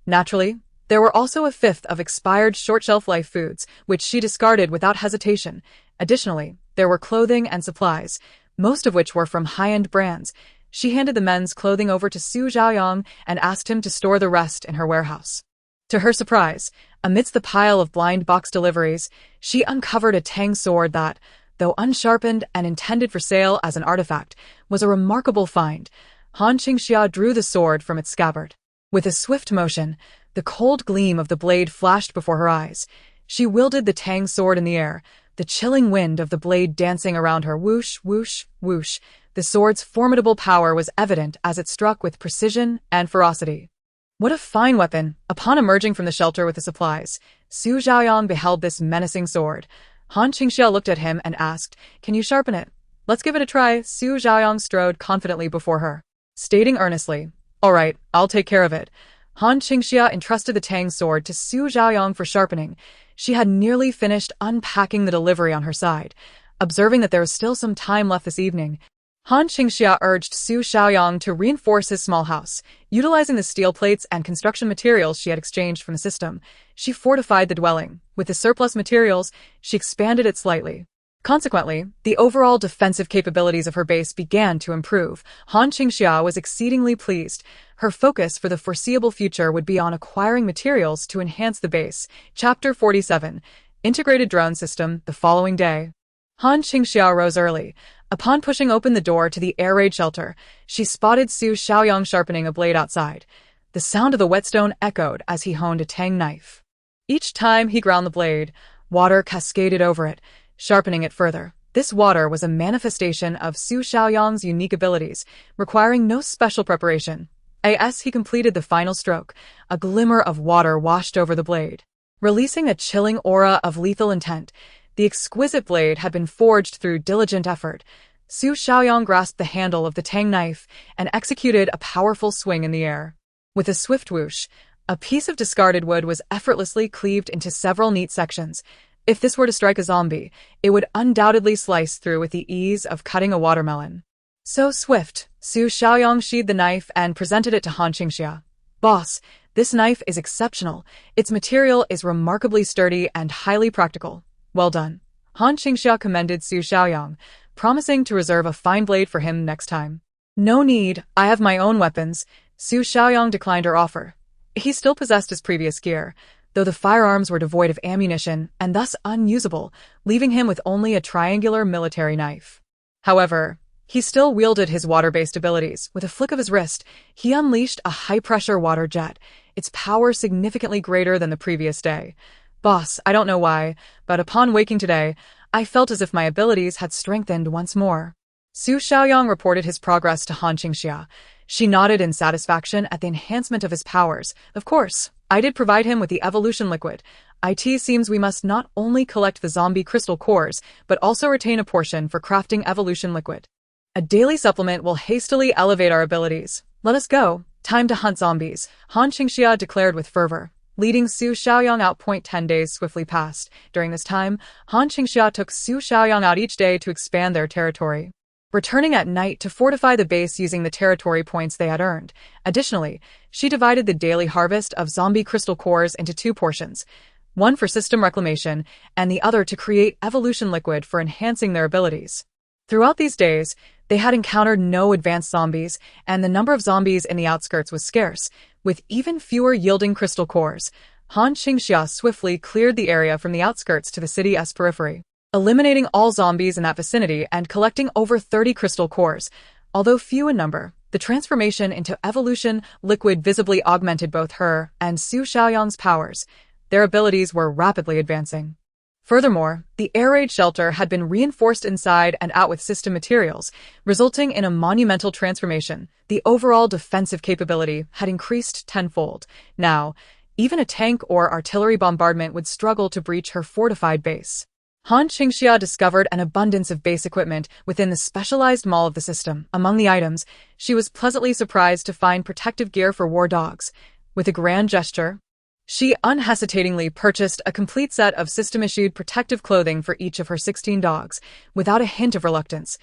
Naturally, there were also a fifth of expired short-shelf-life foods, which she discarded without hesitation. Additionally, there were clothing and supplies, most of which were from high-end brands. She handed the men's clothing over to Su Xiaoyang and asked him to store the rest in her warehouse. To her surprise, amidst the pile of blind box deliveries, she uncovered a tang sword that, though unsharpened and intended for sale as an artifact, was a remarkable find. Han Qingxia drew the sword from its scabbard. With a swift motion, the cold gleam of the blade flashed before her eyes. She wielded the tang sword in the air, the chilling wind of the blade dancing around her. Whoosh, whoosh, whoosh. The sword's formidable power was evident as it struck with precision and ferocity. What a fine weapon! Upon emerging from the shelter with the supplies, Su Xiaoyang beheld this menacing sword. Han Qingxia looked at him and asked, "Can you sharpen it?" "Let's give it a try." Su Xiaoyang strode confidently before her, stating earnestly, "All right, I'll take care of it." Han Qingxia entrusted the tang sword to Su Xiaoyang for sharpening. She had nearly finished unpacking the delivery on her side. Observing that there was still some time left this evening, Han Qingxia urged Su Xiaoyang to reinforce his small house. Utilizing the steel plates and construction materials she had exchanged from the system, she fortified the dwelling. With the surplus materials, she expanded it slightly. Consequently, the overall defensive capabilities of her base began to improve. Han Qingxia was exceedingly pleased. Her focus for the foreseeable future would be on acquiring materials to enhance the base. Chapter 47. Integrated Drone System. The following day, Han Qingxia rose early. Upon pushing open the door to the air raid shelter, she spotted Su Xiaoyang sharpening a blade outside. The sound of the whetstone echoed as he honed a tang knife. Each time he ground the blade, water cascaded over it, sharpening it further. This water was a manifestation of Su Xiaoyang's unique abilities, requiring no special preparation. As he completed the final stroke, a glimmer of water washed over the blade, releasing a chilling aura of lethal intent. The exquisite blade had been forged through diligent effort. Su Xiaoyang grasped the handle of the tang knife and executed a powerful swing in the air. With a swift whoosh, a piece of discarded wood was effortlessly cleaved into several neat sections. If this were to strike a zombie, it would undoubtedly slice through with the ease of cutting a watermelon. So swift, Su Xiaoyang sheathed the knife and presented it to Han Qingxia. Boss, this knife is exceptional. Its material is remarkably sturdy and highly practical. Well done. Han Qingxia commended Su Xiaoyang, promising to reserve a fine blade for him next time. No need, I have my own weapons. Su Xiaoyang declined her offer. He still possessed his previous gear, though the firearms were devoid of ammunition and thus unusable, leaving him with only a triangular military knife. However, he still wielded his water-based abilities. With a flick of his wrist, he unleashed a high-pressure water jet, its power significantly greater than the previous day. Boss, I don't know why, but upon waking today, I felt as if my abilities had strengthened once more. Su Xiaoyang reported his progress to Han Qingxia. She nodded in satisfaction at the enhancement of his powers. Of course, I did provide him with the evolution liquid. It seems we must not only collect the zombie crystal cores, but also retain a portion for crafting evolution liquid. A daily supplement will hastily elevate our abilities. Let us go. Time to hunt zombies, Han Qingxia declared with fervor. Leading Su Xiaoyang out. 10 days swiftly passed. During this time, Han Qingxia took Su Xiaoyang out each day to expand their territory, returning at night to fortify the base using the territory points they had earned. Additionally, she divided the daily harvest of zombie crystal cores into 2 portions, one for system reclamation and the other to create evolution liquid for enhancing their abilities. Throughout these days, they had encountered no advanced zombies, and the number of zombies in the outskirts was scarce, with even fewer yielding crystal cores. Han Qingxia swiftly cleared the area from the outskirts to the city's periphery, eliminating all zombies in that vicinity and collecting over 30 crystal cores. Although few in number, the transformation into evolution liquid visibly augmented both her and Su Xiaoyang's powers. Their abilities were rapidly advancing. Furthermore, the air raid shelter had been reinforced inside and out with system materials, resulting in a monumental transformation. The overall defensive capability had increased tenfold. Now, even a tank or artillery bombardment would struggle to breach her fortified base. Han Qingxia discovered an abundance of base equipment within the specialized mall of the system. Among the items, she was pleasantly surprised to find protective gear for war dogs. With a grand gesture, she unhesitatingly purchased a complete set of system-issued protective clothing for each of her 16 dogs, without a hint of reluctance.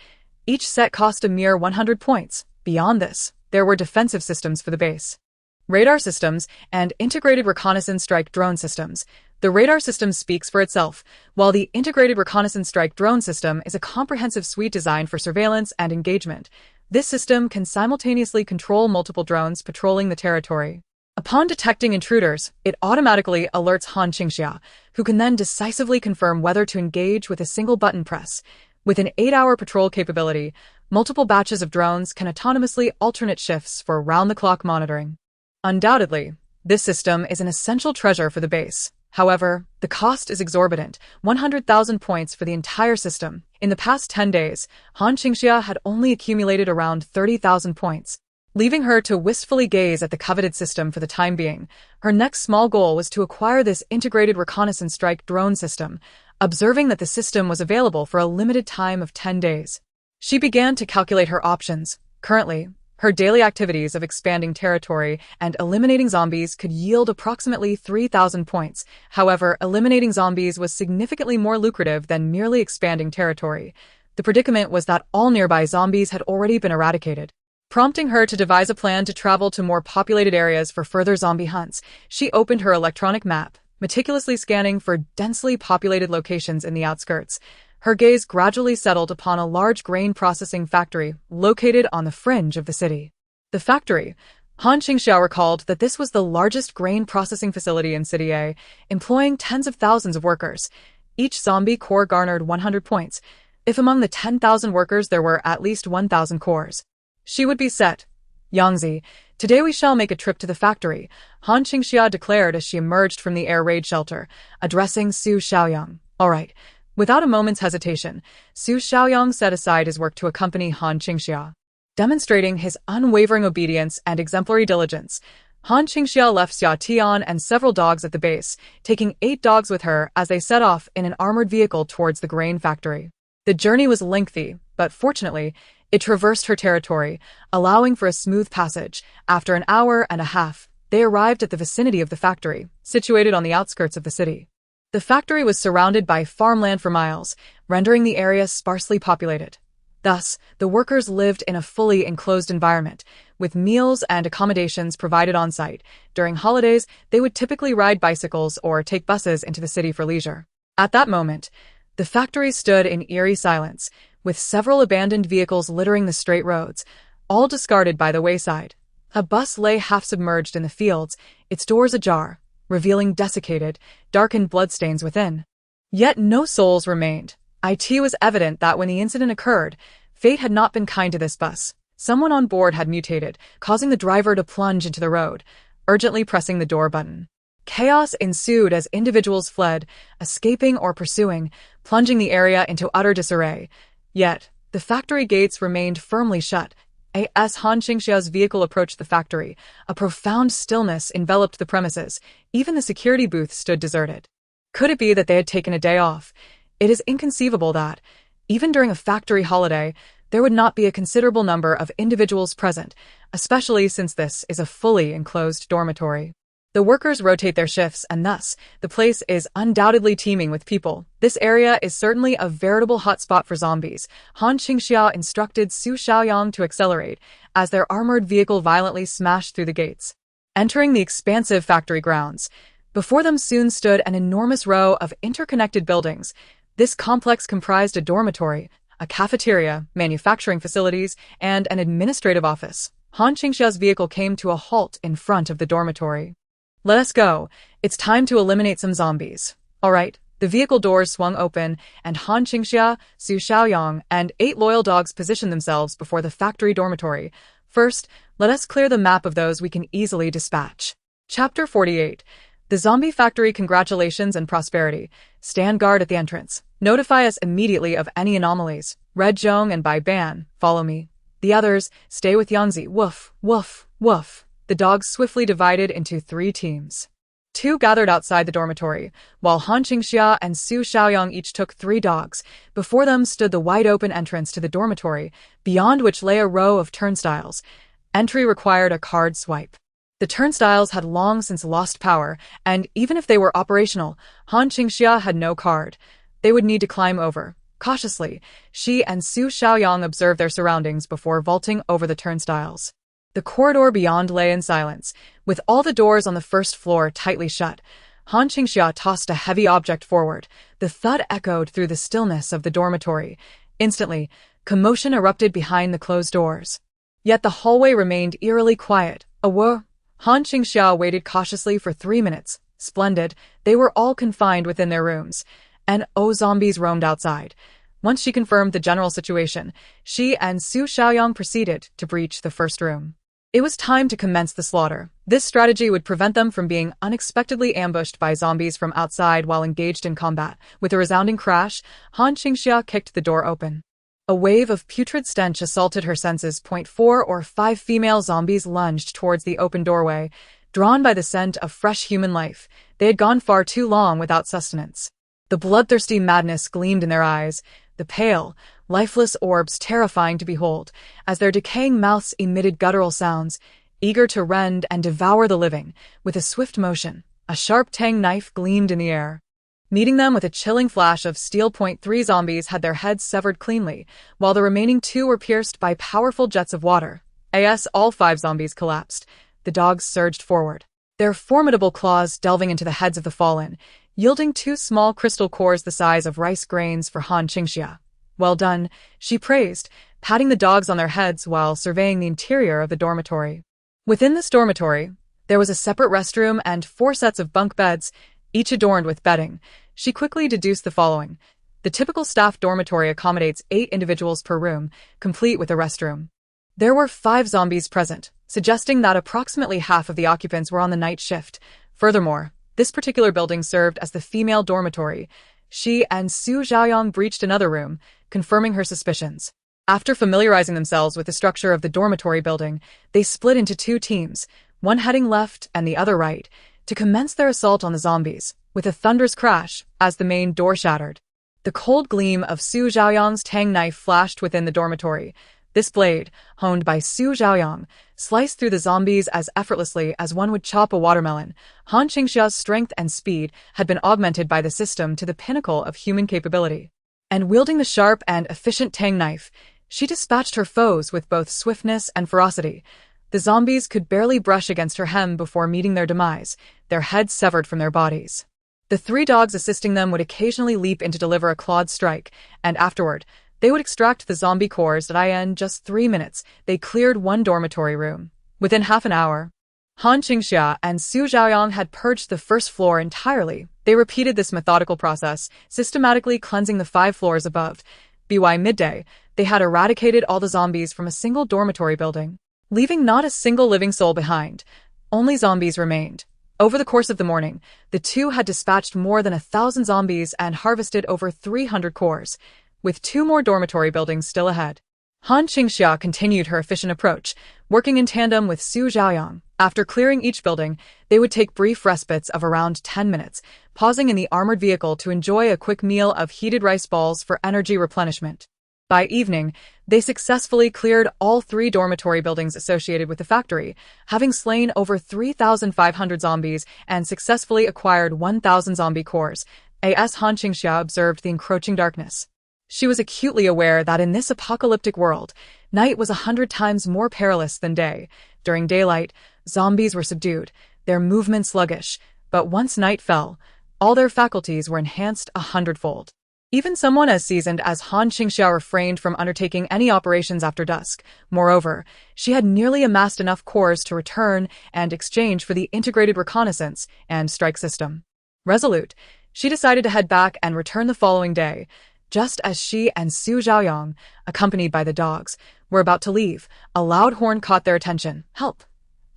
Each set cost a mere 100 points. Beyond this, there were defensive systems for the base, radar systems, and integrated reconnaissance strike drone systems. The radar system speaks for itself, while the integrated reconnaissance strike drone system is a comprehensive suite designed for surveillance and engagement. This system can simultaneously control multiple drones patrolling the territory. Upon detecting intruders, it automatically alerts Han Qingxia, who can then decisively confirm whether to engage with a single button press. With an 8-hour patrol capability, multiple batches of drones can autonomously alternate shifts for round-the-clock monitoring. Undoubtedly, this system is an essential treasure for the base. However, the cost is exorbitant, 100,000 points for the entire system. In the past 10 days, Han Qingxia had only accumulated around 30,000 points. Leaving her to wistfully gaze at the coveted system for the time being, her next small goal was to acquire this integrated reconnaissance strike drone system. Observing that the system was available for a limited time of 10 days, she began to calculate her options. Currently, her daily activities of expanding territory and eliminating zombies could yield approximately 3,000 points. However, eliminating zombies was significantly more lucrative than merely expanding territory. The predicament was that all nearby zombies had already been eradicated. Prompting her to devise a plan to travel to more populated areas for further zombie hunts, she opened her electronic map, meticulously scanning for densely populated locations in the outskirts. Her gaze gradually settled upon a large grain processing factory located on the fringe of the city. The factory, Han Qingxia recalled that this was the largest grain processing facility in City A, employing tens of thousands of workers. Each zombie core garnered 100 points. If among the 10,000 workers there were at least 1,000 cores, she would be set. Yangzi, today we shall make a trip to the factory, Han Qingxia declared as she emerged from the air raid shelter, addressing Su Xiaoyang. All right. Without a moment's hesitation, Su Xiaoyang set aside his work to accompany Han Qingxia. Demonstrating his unwavering obedience and exemplary diligence, Han Qingxia left Xia Tian and several dogs at the base, taking 8 dogs with her as they set off in an armored vehicle towards the grain factory. The journey was lengthy, but fortunately, it traversed her territory, allowing for a smooth passage. After an hour and a half, they arrived at the vicinity of the factory, situated on the outskirts of the city. The factory was surrounded by farmland for miles, rendering the area sparsely populated. Thus, the workers lived in a fully enclosed environment, with meals and accommodations provided on site. During holidays, they would typically ride bicycles or take buses into the city for leisure. At that moment, the factory stood in eerie silence, with several abandoned vehicles littering the straight roads, all discarded by the wayside. A bus lay half-submerged in the fields, its doors ajar, revealing desiccated, darkened bloodstains within. Yet no souls remained. It was evident that when the incident occurred, fate had not been kind to this bus. Someone on board had mutated, causing the driver to plunge into the road, urgently pressing the door button. Chaos ensued as individuals fled, escaping or pursuing, plunging the area into utter disarray. Yet, the factory gates remained firmly shut. As Han Qingxia's vehicle approached the factory, a profound stillness enveloped the premises. Even the security booth stood deserted. Could it be that they had taken a day off? It is inconceivable that, even during a factory holiday, there would not be a considerable number of individuals present, especially since this is a fully enclosed dormitory. The workers rotate their shifts, and thus, the place is undoubtedly teeming with people. This area is certainly a veritable hotspot for zombies. Han Qingxia instructed Su Xiaoyang to accelerate, as their armored vehicle violently smashed through the gates. Entering the expansive factory grounds, before them soon stood an enormous row of interconnected buildings. This complex comprised a dormitory, a cafeteria, manufacturing facilities, and an administrative office. Han Qingxia's vehicle came to a halt in front of the dormitory. "Let us go. It's time to eliminate some zombies." "All right." The vehicle doors swung open, and Han Qingxia, Su Xiaoyang, and 8 loyal dogs positioned themselves before the factory dormitory. "First, let us clear the map of those we can easily dispatch." Chapter 48. The Zombie Factory. Congratulations and prosperity. Stand guard at the entrance. Notify us immediately of any anomalies. Red Zhong and Bai Ban, follow me. The others, stay with Yangzi. Woof, woof, woof. The dogs swiftly divided into 3 teams. 2 gathered outside the dormitory, while Han Qingxia and Su Xiaoyang each took 3 dogs. Before them stood the wide-open entrance to the dormitory, beyond which lay a row of turnstiles. Entry required a card swipe. The turnstiles had long since lost power, and even if they were operational, Han Qingxia had no card. They would need to climb over. Cautiously, she and Su Xiaoyang observed their surroundings before vaulting over the turnstiles. The corridor beyond lay in silence, with all the doors on the first floor tightly shut. Han Qingxia tossed a heavy object forward. The thud echoed through the stillness of the dormitory. Instantly, commotion erupted behind the closed doors. Yet the hallway remained eerily quiet. A whir. Han Qingxia waited cautiously for 3 minutes. Splendid, they were all confined within their rooms. And zombies roamed outside. Once she confirmed the general situation, she and Su Xiaoyang proceeded to breach the first room. It was time to commence the slaughter. This strategy would prevent them from being unexpectedly ambushed by zombies from outside while engaged in combat. With a resounding crash, Han Qingxia kicked the door open. A wave of putrid stench assaulted her senses. 4 or 5 female zombies lunged towards the open doorway, drawn by the scent of fresh human life. They had gone far too long without sustenance. The bloodthirsty madness gleamed in their eyes, the pale, lifeless orbs terrifying to behold, as their decaying mouths emitted guttural sounds, eager to rend and devour the living. With a swift motion, a sharp tang knife gleamed in the air. Meeting them with a chilling flash of steel. 3 zombies had their heads severed cleanly, while the remaining 2 were pierced by powerful jets of water. All 5 zombies collapsed. The dogs surged forward, their formidable claws delving into the heads of the fallen, yielding 2 small crystal cores the size of rice grains for Han Qingxia. "Well done," she praised, patting the dogs on their heads while surveying the interior of the dormitory. Within this dormitory, there was a separate restroom and 4 sets of bunk beds, each adorned with bedding. She quickly deduced the following. The typical staff dormitory accommodates 8 individuals per room, complete with a restroom. There were 5 zombies present, suggesting that approximately half of the occupants were on the night shift. Furthermore, this particular building served as the female dormitory. She and Su Xiaoyang breached another room, confirming her suspicions. After familiarizing themselves with the structure of the dormitory building, they split into 2 teams, one heading left and the other right, to commence their assault on the zombies, with a thunderous crash as the main door shattered. The cold gleam of Su Xiaoyang's tang knife flashed within the dormitory. This blade, honed by Su Zhaoyang, sliced through the zombies as effortlessly as one would chop a watermelon. Han Qingxia's strength and speed had been augmented by the system to the pinnacle of human capability. And wielding the sharp and efficient Tang knife, she dispatched her foes with both swiftness and ferocity. The zombies could barely brush against her hem before meeting their demise, their heads severed from their bodies. The three dogs assisting them would occasionally leap in to deliver a clawed strike, and afterward, they would extract the zombie cores that in just 3 minutes, they cleared one dormitory room. Within half an hour, Han Qingxia and Su Zhaoyang had purged the first floor entirely. They repeated this methodical process, systematically cleansing the 5 floors above. By midday, they had eradicated all the zombies from a single dormitory building, leaving not a single living soul behind. Only zombies remained. Over the course of the morning, the two had dispatched more than 1,000 zombies and harvested over 300 cores, with 2 more dormitory buildings still ahead. Han Qingxia continued her efficient approach, working in tandem with Su Zhaoyang. After clearing each building, they would take brief respites of around 10 minutes, pausing in the armored vehicle to enjoy a quick meal of heated rice balls for energy replenishment. By evening, they successfully cleared all 3 dormitory buildings associated with the factory, having slain over 3,500 zombies and successfully acquired 1,000 zombie cores. As Han Qingxia observed the encroaching darkness, she was acutely aware that in this apocalyptic world, night was 100 times more perilous than day. During daylight, zombies were subdued, their movement sluggish, but once night fell, all their faculties were enhanced 100-fold. Even someone as seasoned as Han Qingxia refrained from undertaking any operations after dusk. Moreover, she had nearly amassed enough cores to return and exchange for the integrated reconnaissance and strike system. Resolute, she decided to head back and return the following day. Just as she and Su Zhaoyang, accompanied by the dogs, were about to leave, a loud horn caught their attention. Help!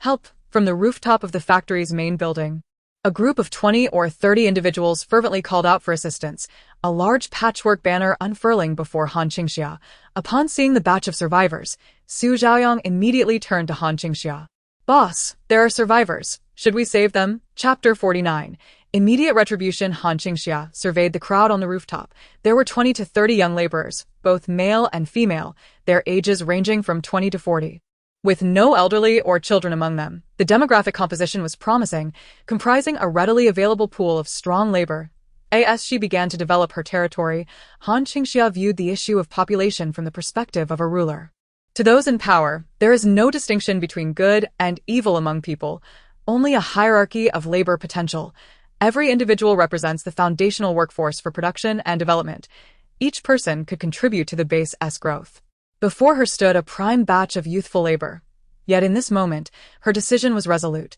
Help! From the rooftop of the factory's main building. A group of 20 or 30 individuals fervently called out for assistance, a large patchwork banner unfurling before Han Qingxia. Upon seeing the batch of survivors, Su Zhaoyang immediately turned to Han Qingxia. Boss, there are survivors. Should we save them? Chapter 49. Immediate retribution. Han Qingxia surveyed the crowd on the rooftop. There were 20 to 30 young laborers, both male and female, their ages ranging from 20 to 40. With no elderly or children among them, the demographic composition was promising, comprising a readily available pool of strong labor. As she began to develop her territory, Han Qingxia viewed the issue of population from the perspective of a ruler. To those in power, there is no distinction between good and evil among people, only a hierarchy of labor potential. Every individual represents the foundational workforce for production and development. Each person could contribute to the base's growth. Before her stood a prime batch of youthful labor. Yet in this moment, her decision was resolute.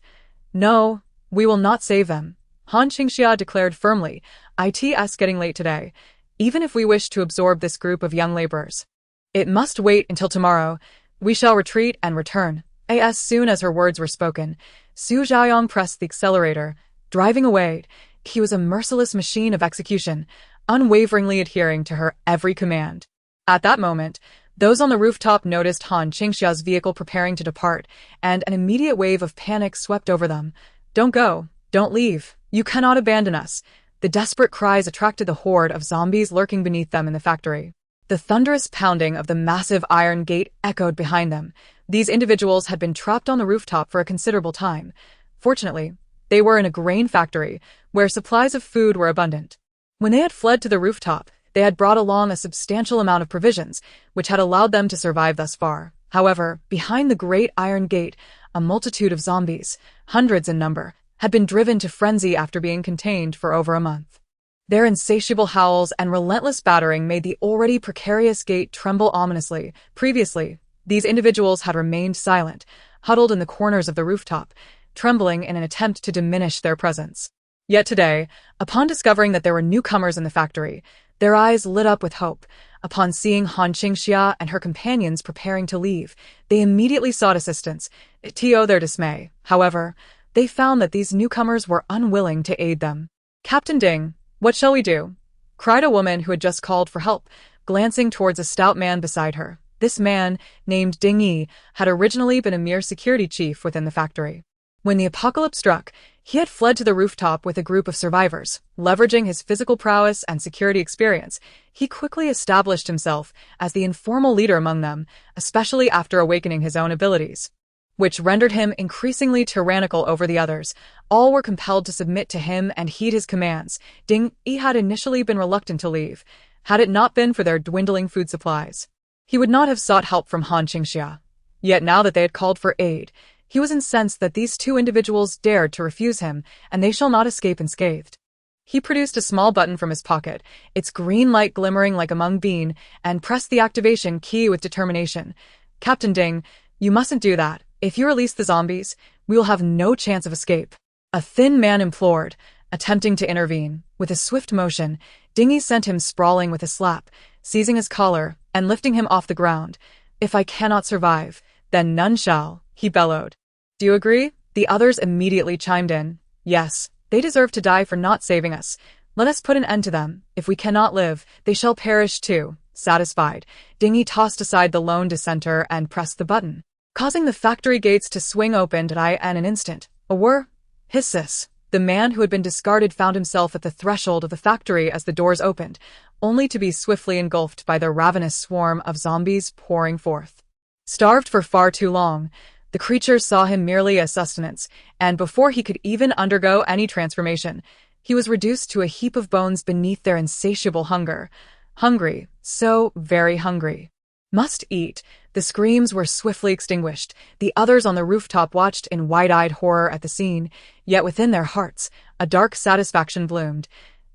No, we will not save them. Han Qingxia declared firmly, "It's getting late today, even if we wish to absorb this group of young laborers. It must wait until tomorrow. We shall retreat and return." As soon as her words were spoken, Su Zhaoyang pressed the accelerator, driving away. He was a merciless machine of execution, unwaveringly adhering to her every command. At that moment, those on the rooftop noticed Han Qingxia's vehicle preparing to depart, and an immediate wave of panic swept over them. "Don't go, don't leave, you cannot abandon us." The desperate cries attracted the horde of zombies lurking beneath them in the factory. The thunderous pounding of the massive iron gate echoed behind them. These individuals had been trapped on the rooftop for a considerable time. Fortunately, they were in a grain factory, where supplies of food were abundant. When they had fled to the rooftop, they had brought along a substantial amount of provisions, which had allowed them to survive thus far. However, behind the great iron gate, a multitude of zombies, hundreds in number, had been driven to frenzy after being contained for over a month. Their insatiable howls and relentless battering made the already precarious gate tremble ominously. Previously, these individuals had remained silent, huddled in the corners of the rooftop, trembling in an attempt to diminish their presence. Yet today, upon discovering that there were newcomers in the factory, their eyes lit up with hope. Upon seeing Han Qingxia and her companions preparing to leave, they immediately sought assistance. To their dismay, however, they found that these newcomers were unwilling to aid them. "Captain Ding, what shall we do?" cried a woman who had just called for help, glancing towards a stout man beside her. This man, named Ding Yi, had originally been a mere security chief within the factory. When the apocalypse struck, He had fled to the rooftop with a group of survivors. Leveraging his physical prowess and security experience, he quickly established himself as the informal leader among them, especially after awakening his own abilities, which rendered him increasingly tyrannical over the others. All were compelled to submit to him and heed his commands. Ding Yi had initially been reluctant to leave, had it not been for their dwindling food supplies. He would not have sought help from Han Qingxia. Yet now that they had called for aid, he was incensed that these two individuals dared to refuse him, and they shall not escape unscathed. He produced a small button from his pocket, its green light glimmering like a mung bean, and pressed the activation key with determination. "Captain Ding, you mustn't do that. If you release the zombies, we will have no chance of escape," a thin man implored, attempting to intervene. With a swift motion, Dingy sent him sprawling with a slap, seizing his collar and lifting him off the ground. "If I cannot survive, then none shall," he bellowed. "Do you agree?" The others immediately chimed in. "Yes, they deserve to die for not saving us. Let us put an end to them. If we cannot live, they shall perish too." Satisfied, Dingy tossed aside the lone dissenter and pressed the button, causing the factory gates to swing open in an instant. A whir, hiss. The man who had been discarded found himself at the threshold of the factory as the doors opened, only to be swiftly engulfed by the ravenous swarm of zombies pouring forth. Starved for far too long, the creatures saw him merely as sustenance, and before he could even undergo any transformation, he was reduced to a heap of bones beneath their insatiable hunger. Hungry, so very hungry. Must eat. The screams were swiftly extinguished. The others on the rooftop watched in wide-eyed horror at the scene, yet within their hearts, a dark satisfaction bloomed.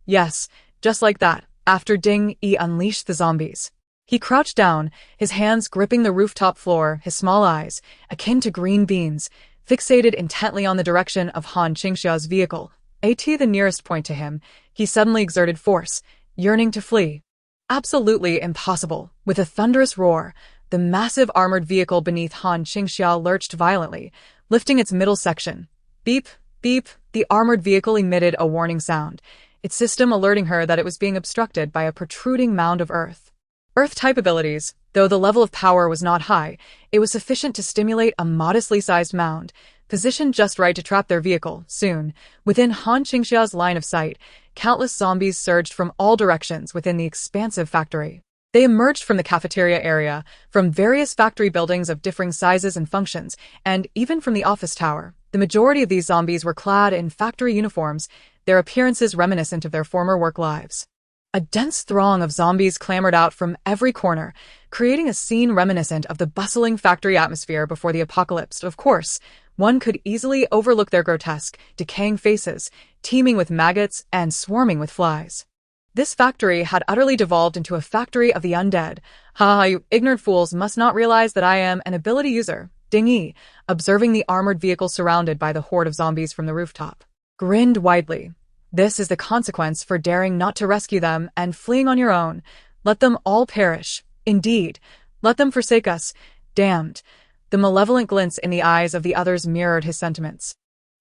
Yes, just like that, after Ding Yi unleashed the zombies. He crouched down, his hands gripping the rooftop floor, his small eyes, akin to green beans, fixated intently on the direction of Han Qingxia's vehicle. At the nearest point to him, he suddenly exerted force, yearning to flee. Absolutely impossible. With a thunderous roar, the massive armored vehicle beneath Han Qingxia lurched violently, lifting its middle section. Beep, beep, the armored vehicle emitted a warning sound, its system alerting her that it was being obstructed by a protruding mound of earth. Earth-type abilities, though the level of power was not high, it was sufficient to stimulate a modestly sized mound, positioned just right to trap their vehicle. Soon, within Han Qingxia's line of sight, countless zombies surged from all directions within the expansive factory. They emerged from the cafeteria area, from various factory buildings of differing sizes and functions, and even from the office tower. The majority of these zombies were clad in factory uniforms, their appearances reminiscent of their former work lives. A dense throng of zombies clamored out from every corner, creating a scene reminiscent of the bustling factory atmosphere before the apocalypse. Of course, one could easily overlook their grotesque, decaying faces, teeming with maggots and swarming with flies. This factory had utterly devolved into a factory of the undead. "Ha, you ignorant fools must not realize that I am an ability user," Ding Yi, observing the armored vehicle surrounded by the horde of zombies from the rooftop, grinned widely. "This is the consequence for daring not to rescue them and fleeing on your own. Let them all perish. Indeed, let them forsake us. Damned." The malevolent glints in the eyes of the others mirrored his sentiments.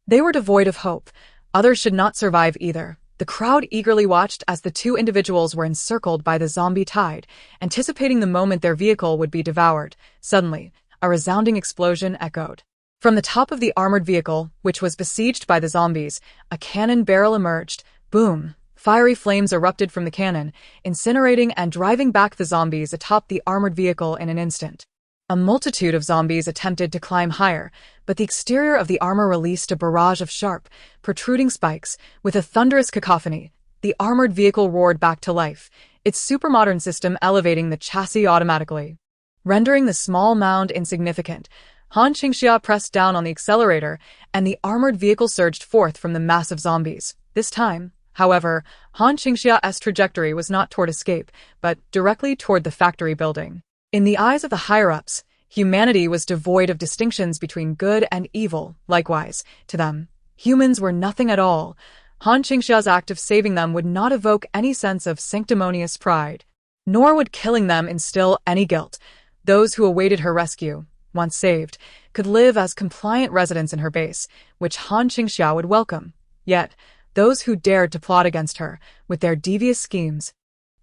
They were devoid of hope. Others should not survive either. The crowd eagerly watched as the two individuals were encircled by the zombie tide, anticipating the moment their vehicle would be devoured. Suddenly, a resounding explosion echoed. From the top of the armored vehicle, which was besieged by the zombies, a cannon barrel emerged. Boom! Fiery flames erupted from the cannon, incinerating and driving back the zombies atop the armored vehicle in an instant. A multitude of zombies attempted to climb higher, but the exterior of the armor released a barrage of sharp, protruding spikes. With a thunderous cacophony, the armored vehicle roared back to life, its supermodern system elevating the chassis automatically. Rendering the small mound insignificant, Han Qingxia pressed down on the accelerator, and the armored vehicle surged forth from the mass of zombies. This time, however, Han Qingxia's trajectory was not toward escape, but directly toward the factory building. In the eyes of the higher-ups, humanity was devoid of distinctions between good and evil. Likewise, to them, humans were nothing at all. Han Qingxia's act of saving them would not evoke any sense of sanctimonious pride, nor would killing them instill any guilt. Those who awaited her rescue, once saved, could live as compliant residents in her base, which Han Qingxia would welcome. Yet, those who dared to plot against her, with their devious schemes,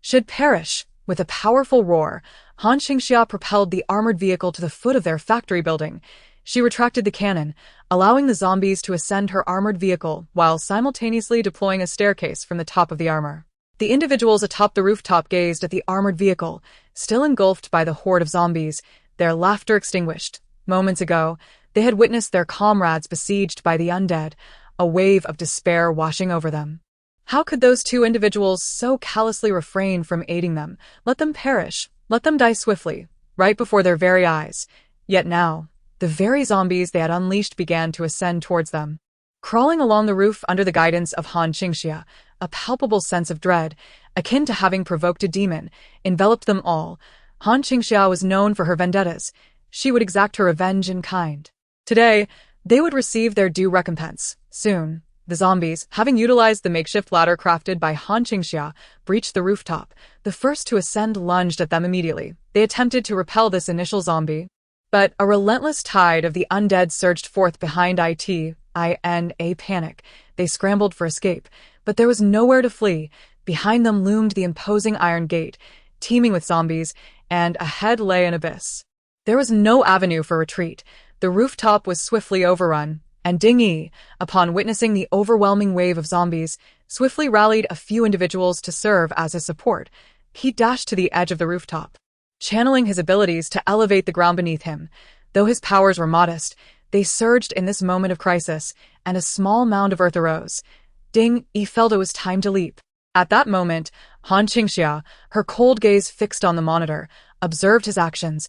should perish. With a powerful roar, Han Qingxia propelled the armored vehicle to the foot of their factory building. She retracted the cannon, allowing the zombies to ascend her armored vehicle while simultaneously deploying a staircase from the top of the armor. The individuals atop the rooftop gazed at the armored vehicle, still engulfed by the horde of zombies, their laughter extinguished. Moments ago, they had witnessed their comrades besieged by the undead, a wave of despair washing over them. How could those two individuals so callously refrain from aiding them? Let them perish, let them die swiftly, right before their very eyes. Yet now, the very zombies they had unleashed began to ascend towards them. Crawling along the roof under the guidance of Han Qingxia, a palpable sense of dread, akin to having provoked a demon, enveloped them all. Han Qingxia was known for her vendettas. She would exact her revenge in kind. Today, they would receive their due recompense. Soon, the zombies, having utilized the makeshift ladder crafted by Han Qingxia, breached the rooftop. The first to ascend lunged at them immediately. They attempted to repel this initial zombie, but a relentless tide of the undead surged forth behind in a panic. They scrambled for escape, but there was nowhere to flee. Behind them loomed the imposing iron gate, teeming with zombies, and ahead lay an abyss. There was no avenue for retreat. The rooftop was swiftly overrun, and Ding Yi, upon witnessing the overwhelming wave of zombies, swiftly rallied a few individuals to serve as his support. He dashed to the edge of the rooftop, channeling his abilities to elevate the ground beneath him. Though his powers were modest, they surged in this moment of crisis, and a small mound of earth arose. Ding Yi felt it was time to leap. At that moment, Han Qingxia, her cold gaze fixed on the monitor, observed his actions.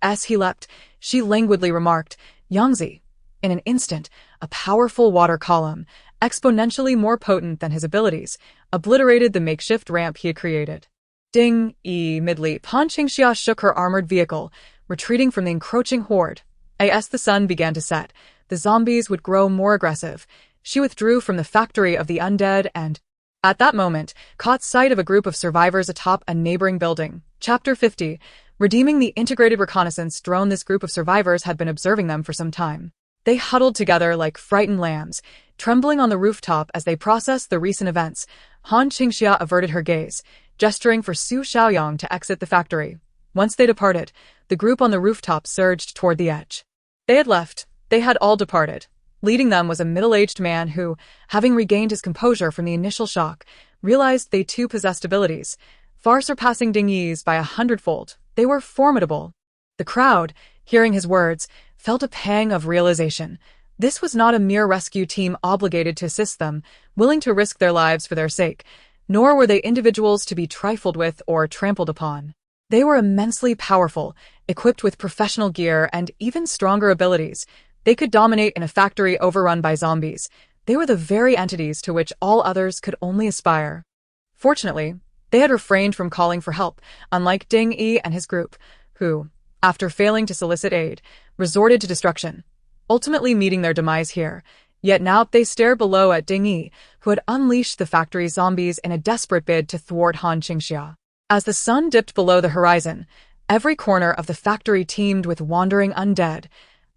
As he leapt, she languidly remarked, "Yangzi." In an instant, a powerful water column, exponentially more potent than his abilities, obliterated the makeshift ramp he had created. Ding Yi mid-leap, Han Qingxia shook her armored vehicle, retreating from the encroaching horde. As the sun began to set, the zombies would grow more aggressive. She withdrew from the factory of the undead and, at that moment, caught sight of a group of survivors atop a neighboring building. Chapter 50. Redeeming the integrated reconnaissance drone. This group of survivors had been observing them for some time. They huddled together like frightened lambs, trembling on the rooftop as they processed the recent events. Han Qingxia averted her gaze, gesturing for Su Xiaoyang to exit the factory. Once they departed, the group on the rooftop surged toward the edge. They had left. They had all departed. Leading them was a middle-aged man who, having regained his composure from the initial shock, realized they too possessed abilities, far surpassing Ding Yi's by 100-fold. They were formidable. The crowd, hearing his words, felt a pang of realization. This was not a mere rescue team obligated to assist them, willing to risk their lives for their sake, nor were they individuals to be trifled with or trampled upon. They were immensely powerful, equipped with professional gear and even stronger abilities. They could dominate in a factory overrun by zombies. They were the very entities to which all others could only aspire. Fortunately, they had refrained from calling for help, unlike Ding Yi and his group, who, after failing to solicit aid, resorted to destruction, ultimately meeting their demise here. Yet now they stared below at Ding Yi, who had unleashed the factory's zombies in a desperate bid to thwart Han Qingxia. As the sun dipped below the horizon, every corner of the factory teemed with wandering undead.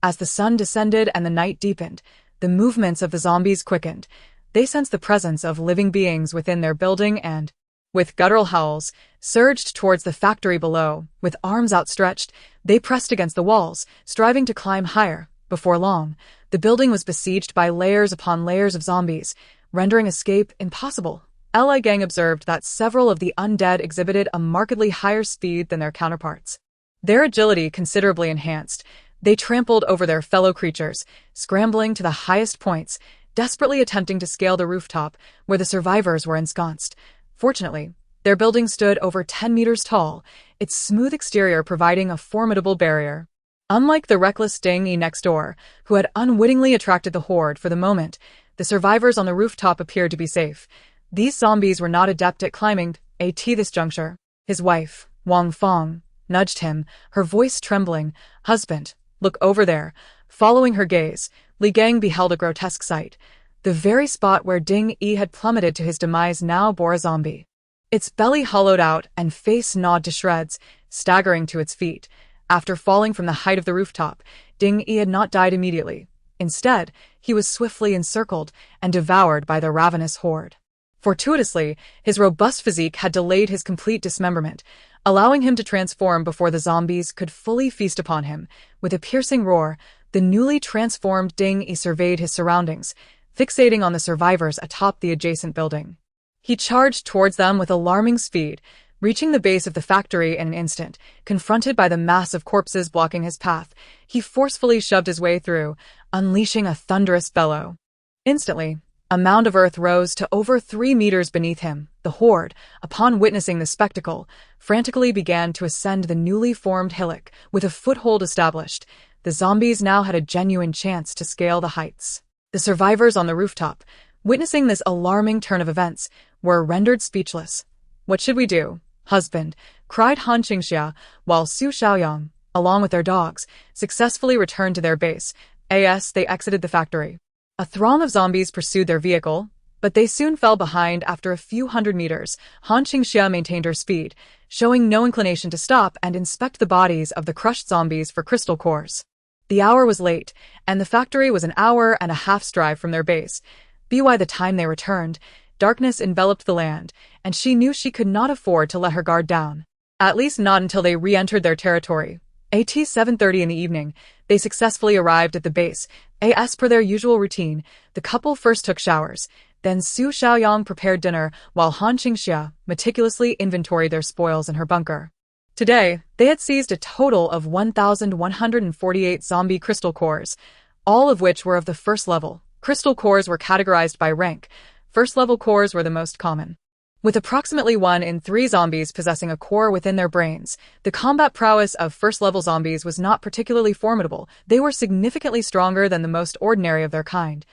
As the sun descended and the night deepened, the movements of the zombies quickened. They sensed the presence of living beings within their building and, with guttural howls, surged towards the factory below. With arms outstretched, they pressed against the walls, striving to climb higher. Before long, the building was besieged by layers upon layers of zombies, rendering escape impossible. Li Gang observed that several of the undead exhibited a markedly higher speed than their counterparts. Their agility considerably enhanced. They trampled over their fellow creatures, scrambling to the highest points, desperately attempting to scale the rooftop where the survivors were ensconced. Fortunately, their building stood over 10 meters tall, its smooth exterior providing a formidable barrier. Unlike the reckless Ding Yi next door, who had unwittingly attracted the horde for the moment, the survivors on the rooftop appeared to be safe. These zombies were not adept at climbing. At this juncture, his wife, Wang Fong, nudged him, her voice trembling. "Husband, look over there." Following her gaze, Li Gang beheld a grotesque sight. The very spot where Ding Yi had plummeted to his demise now bore a zombie. Its belly hollowed out and face gnawed to shreds, staggering to its feet. After falling from the height of the rooftop, Ding Yi had not died immediately. Instead, he was swiftly encircled and devoured by the ravenous horde. Fortuitously, his robust physique had delayed his complete dismemberment, allowing him to transform before the zombies could fully feast upon him. With a piercing roar, The newly transformed Ding surveyed his surroundings, fixating on the survivors atop the adjacent building. He charged towards them with alarming speed, reaching the base of the factory in an instant. Confronted by the mass of corpses blocking his path, he forcefully shoved his way through, unleashing a thunderous bellow. Instantly, a mound of earth rose to over 3 meters beneath him. The horde, upon witnessing the spectacle, frantically began to ascend the newly formed hillock. With a foothold established, the zombies now had a genuine chance to scale the heights. The survivors on the rooftop, witnessing this alarming turn of events, were rendered speechless. "What should we do, husband?" cried Han Qingxia, while Su Xiaoyang, along with their dogs, successfully returned to their base. They exited the factory. A throng of zombies pursued their vehicle, but they soon fell behind after a few hundred meters. Han Qingxia maintained her speed, showing no inclination to stop and inspect the bodies of the crushed zombies for crystal cores. The hour was late, and the factory was an hour and a half's drive from their base. By the time they returned, darkness enveloped the land, and she knew she could not afford to let her guard down. At least not until they re-entered their territory. At 7:30 in the evening, they successfully arrived at the base. As per their usual routine, the couple first took showers. Then Su Xiaoyang prepared dinner, while Han Qingxia meticulously inventoried their spoils in her bunker. Today, they had seized a total of 1,148 zombie crystal cores, all of which were of the first level. Crystal cores were categorized by rank. First-level cores were the most common. With approximately 1 in 3 zombies possessing a core within their brains, the combat prowess of first-level zombies was not particularly formidable. They were significantly stronger than the most ordinary of their kind.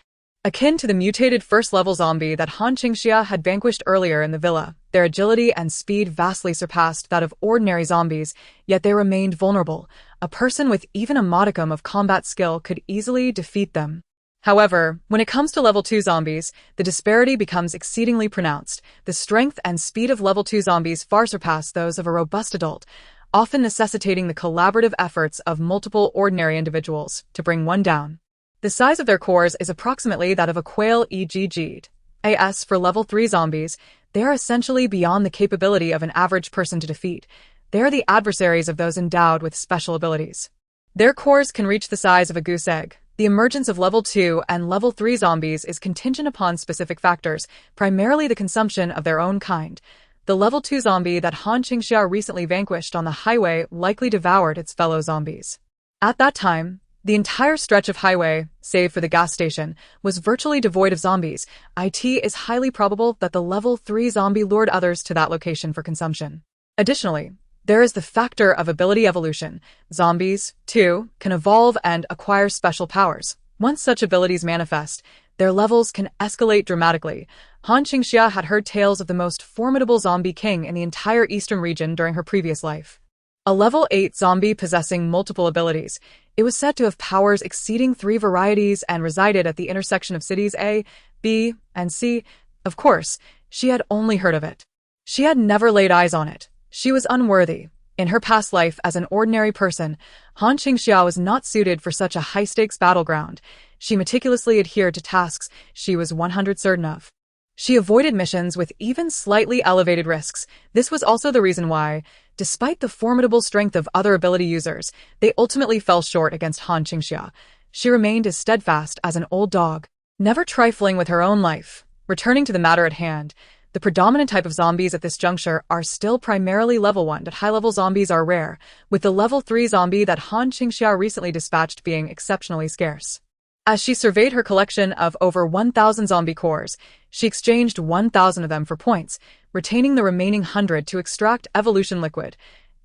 Akin to the mutated first-level zombie that Han Qingxia had vanquished earlier in the villa, their agility and speed vastly surpassed that of ordinary zombies, yet they remained vulnerable. A person with even a modicum of combat skill could easily defeat them. However, when it comes to level 2 zombies, the disparity becomes exceedingly pronounced. The strength and speed of level 2 zombies far surpass those of a robust adult, often necessitating the collaborative efforts of multiple ordinary individuals to bring one down. The size of their cores is approximately that of a quail egg'd. As for level 3 zombies, they are essentially beyond the capability of an average person to defeat. They are the adversaries of those endowed with special abilities. Their cores can reach the size of a goose egg. The emergence of level 2 and level 3 zombies is contingent upon specific factors, primarily the consumption of their own kind. The level 2 zombie that Han Qingxia recently vanquished on the highway likely devoured its fellow zombies. At that time, the entire stretch of highway, save for the gas station, was virtually devoid of zombies. It is highly probable that the level 3 zombie lured others to that location for consumption. Additionally, there is the factor of ability evolution. Zombies, too, can evolve and acquire special powers. Once such abilities manifest, their levels can escalate dramatically. Han Qingxia had heard tales of the most formidable zombie king in the entire eastern region during her previous life. A level 8 zombie possessing multiple abilities. It was said to have powers exceeding 3 varieties and resided at the intersection of cities A, B, and C. Of course, she had only heard of it. She had never laid eyes on it. She was unworthy. In her past life as an ordinary person, Han Qingxia was not suited for such a high-stakes battleground. She meticulously adhered to tasks she was 100% certain of. She avoided missions with even slightly elevated risks. This was also the reason why, despite the formidable strength of other ability users, they ultimately fell short against Han Qingxia. She remained as steadfast as an old dog, never trifling with her own life. Returning to the matter at hand, the predominant type of zombies at this juncture are still primarily level 1, but high-level zombies are rare, with the level 3 zombie that Han Qingxia recently dispatched being exceptionally scarce. As she surveyed her collection of over 1,000 zombie cores, she exchanged 1,000 of them for points, retaining the remaining 100 to extract evolution liquid.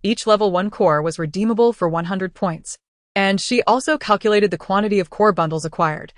Each level 1 core was redeemable for 100 points. And she also calculated the quantity of core bundles acquired.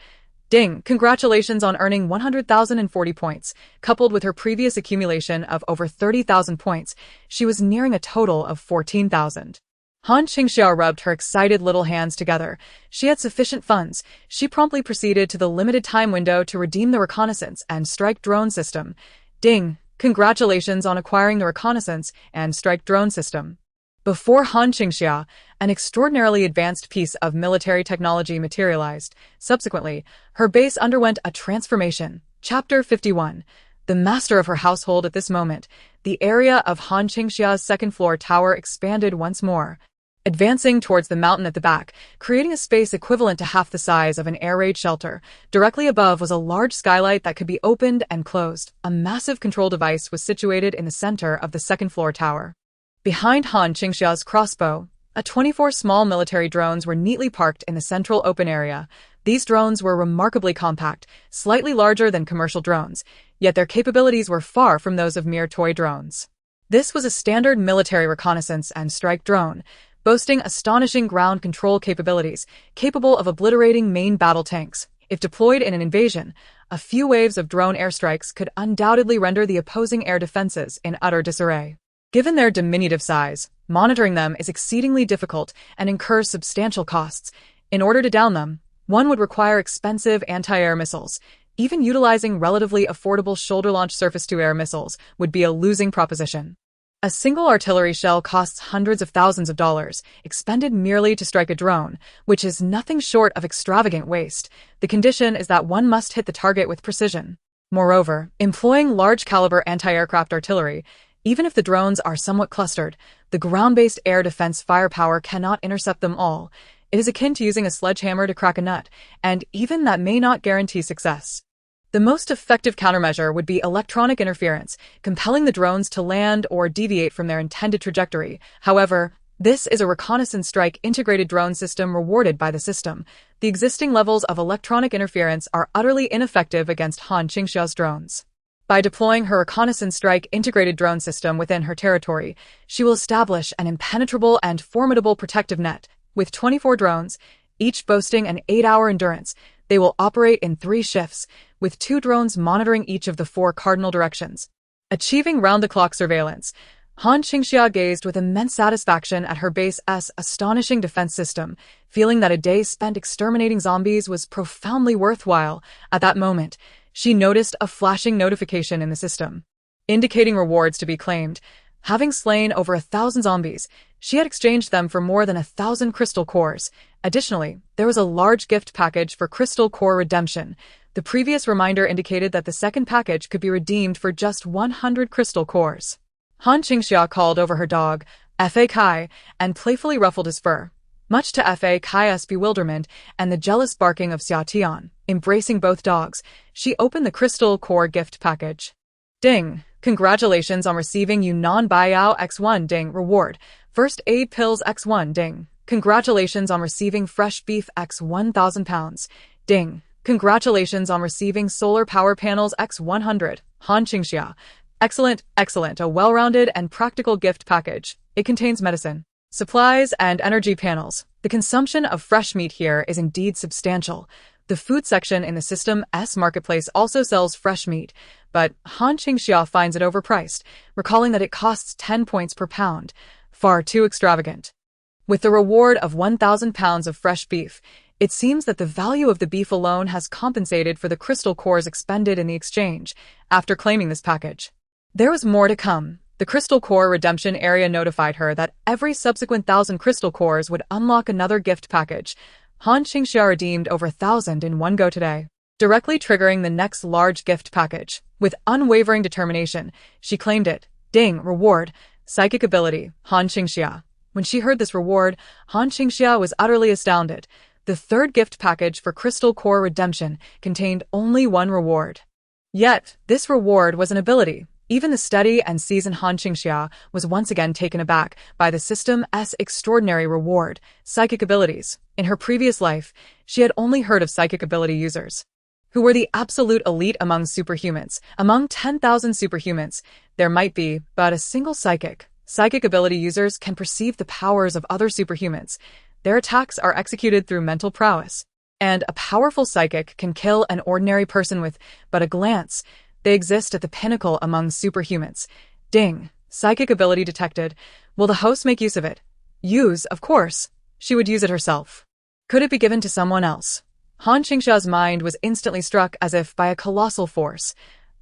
Ding, congratulations on earning 100,040 points. Coupled with her previous accumulation of over 30,000 points, she was nearing a total of 14,000. Han Qingxia rubbed her excited little hands together. She had sufficient funds. She promptly proceeded to the limited time window to redeem the reconnaissance and strike drone system. Ding, congratulations on acquiring the reconnaissance and strike drone system. Before Han Qingxia, an extraordinarily advanced piece of military technology materialized. Subsequently, her base underwent a transformation. Chapter 51. The master of her household at this moment, the area of Han Qingxia's second-floor tower expanded once more. advancing towards the mountain at the back, creating a space equivalent to half the size of an air raid shelter. Directly above was a large skylight that could be opened and closed. A massive control device was situated in the center of the second-floor tower. Behind Han Qingxia's crossbow, 24 small military drones were neatly parked in the central open area. These drones were remarkably compact, slightly larger than commercial drones, yet their capabilities were far from those of mere toy drones. This was a standard military reconnaissance and strike drone, boasting astonishing ground control capabilities, capable of obliterating main battle tanks. If deployed in an invasion, a few waves of drone airstrikes could undoubtedly render the opposing air defenses in utter disarray. Given their diminutive size, monitoring them is exceedingly difficult and incurs substantial costs. In order to down them, one would require expensive anti-air missiles. Even utilizing relatively affordable shoulder-launched surface-to-air missiles would be a losing proposition. A single artillery shell costs hundreds of thousands of dollars, expended merely to strike a drone, which is nothing short of extravagant waste. The condition is that one must hit the target with precision. Moreover, employing large-caliber anti-aircraft artillery, even if the drones are somewhat clustered, the ground-based air defense firepower cannot intercept them all. It is akin to using a sledgehammer to crack a nut, and even that may not guarantee success. The most effective countermeasure would be electronic interference, compelling the drones to land or deviate from their intended trajectory. However, this is a reconnaissance strike integrated drone system rewarded by the system. The existing levels of electronic interference are utterly ineffective against Han Qingxia's drones. By deploying her reconnaissance strike integrated drone system within her territory, she will establish an impenetrable and formidable protective net. With 24 drones, each boasting an 8-hour endurance, they will operate in 3 shifts, with 2 drones monitoring each of the 4 cardinal directions. Achieving round-the-clock surveillance, Han Qingxia gazed with immense satisfaction at her base's astonishing defense system, feeling that a day spent exterminating zombies was profoundly worthwhile. At that moment, she noticed a flashing notification in the system, indicating rewards to be claimed. Having slain over 1,000 zombies, she had exchanged them for more than 1,000 crystal cores. Additionally, there was a large gift package for crystal core redemption. The previous reminder indicated that the second package could be redeemed for just 100 crystal cores. Han Qingxia called over her dog, Fa Kai, and playfully ruffled his fur, much to Fa Kai's bewilderment and the jealous barking of Xia Tian. Embracing both dogs, she opened the crystal core gift package. Ding! Congratulations on receiving Yunnan Baiyao X1 Ding reward. First aid pills X1 Ding. Congratulations on receiving fresh beef X 1,000 pounds. Ding. Congratulations on receiving solar power panels X 100. Han Qingxia. Excellent, excellent. A well-rounded and practical gift package. It contains medicine, supplies, and energy panels. The consumption of fresh meat here is indeed substantial. The food section in the system's marketplace also sells fresh meat, but Han Qingxia finds it overpriced, recalling that it costs 10 points per pound. Far too extravagant. With the reward of 1,000 pounds of fresh beef, it seems that the value of the beef alone has compensated for the crystal cores expended in the exchange. After claiming this package, there was more to come. The crystal core redemption area notified her that every subsequent 1,000 crystal cores would unlock another gift package. Han Qingxia redeemed over 1,000 in one go today, directly triggering the next large gift package. With unwavering determination, she claimed it. Ding, reward, psychic ability, Han Qingxia. When she heard this reward, Han Qingxia was utterly astounded. The third gift package for crystal core redemption contained only one reward. Yet, this reward was an ability. Even the steady and seasoned Han Qingxia was once again taken aback by the system's extraordinary reward, psychic abilities. In her previous life, she had only heard of psychic ability users, who were the absolute elite among superhumans. Among 10,000 superhumans, there might be but a single psychic. Psychic ability users can perceive the powers of other superhumans. Their attacks are executed through mental prowess, and a powerful psychic can kill an ordinary person with but a glance. They exist at the pinnacle among superhumans. Ding. Psychic ability detected. Will the host make use of it? Use, of course. She would use it herself. Could it be given to someone else? Han Qingxia's mind was instantly struck as if by a colossal force.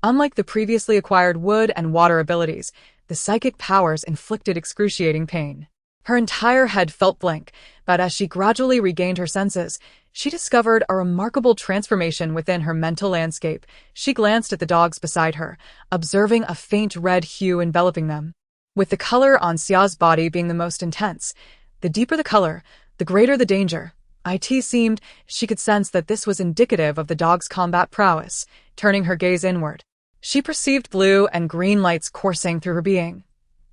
Unlike the previously acquired wood and water abilities, the psychic powers inflicted excruciating pain. Her entire head felt blank, but as she gradually regained her senses, she discovered a remarkable transformation within her mental landscape. She glanced at the dogs beside her, observing a faint red hue enveloping them, with the color on Xia's body being the most intense. The deeper the color, the greater the danger. It seemed she could sense that this was indicative of the dog's combat prowess. Turning her gaze inward, she perceived blue and green lights coursing through her being.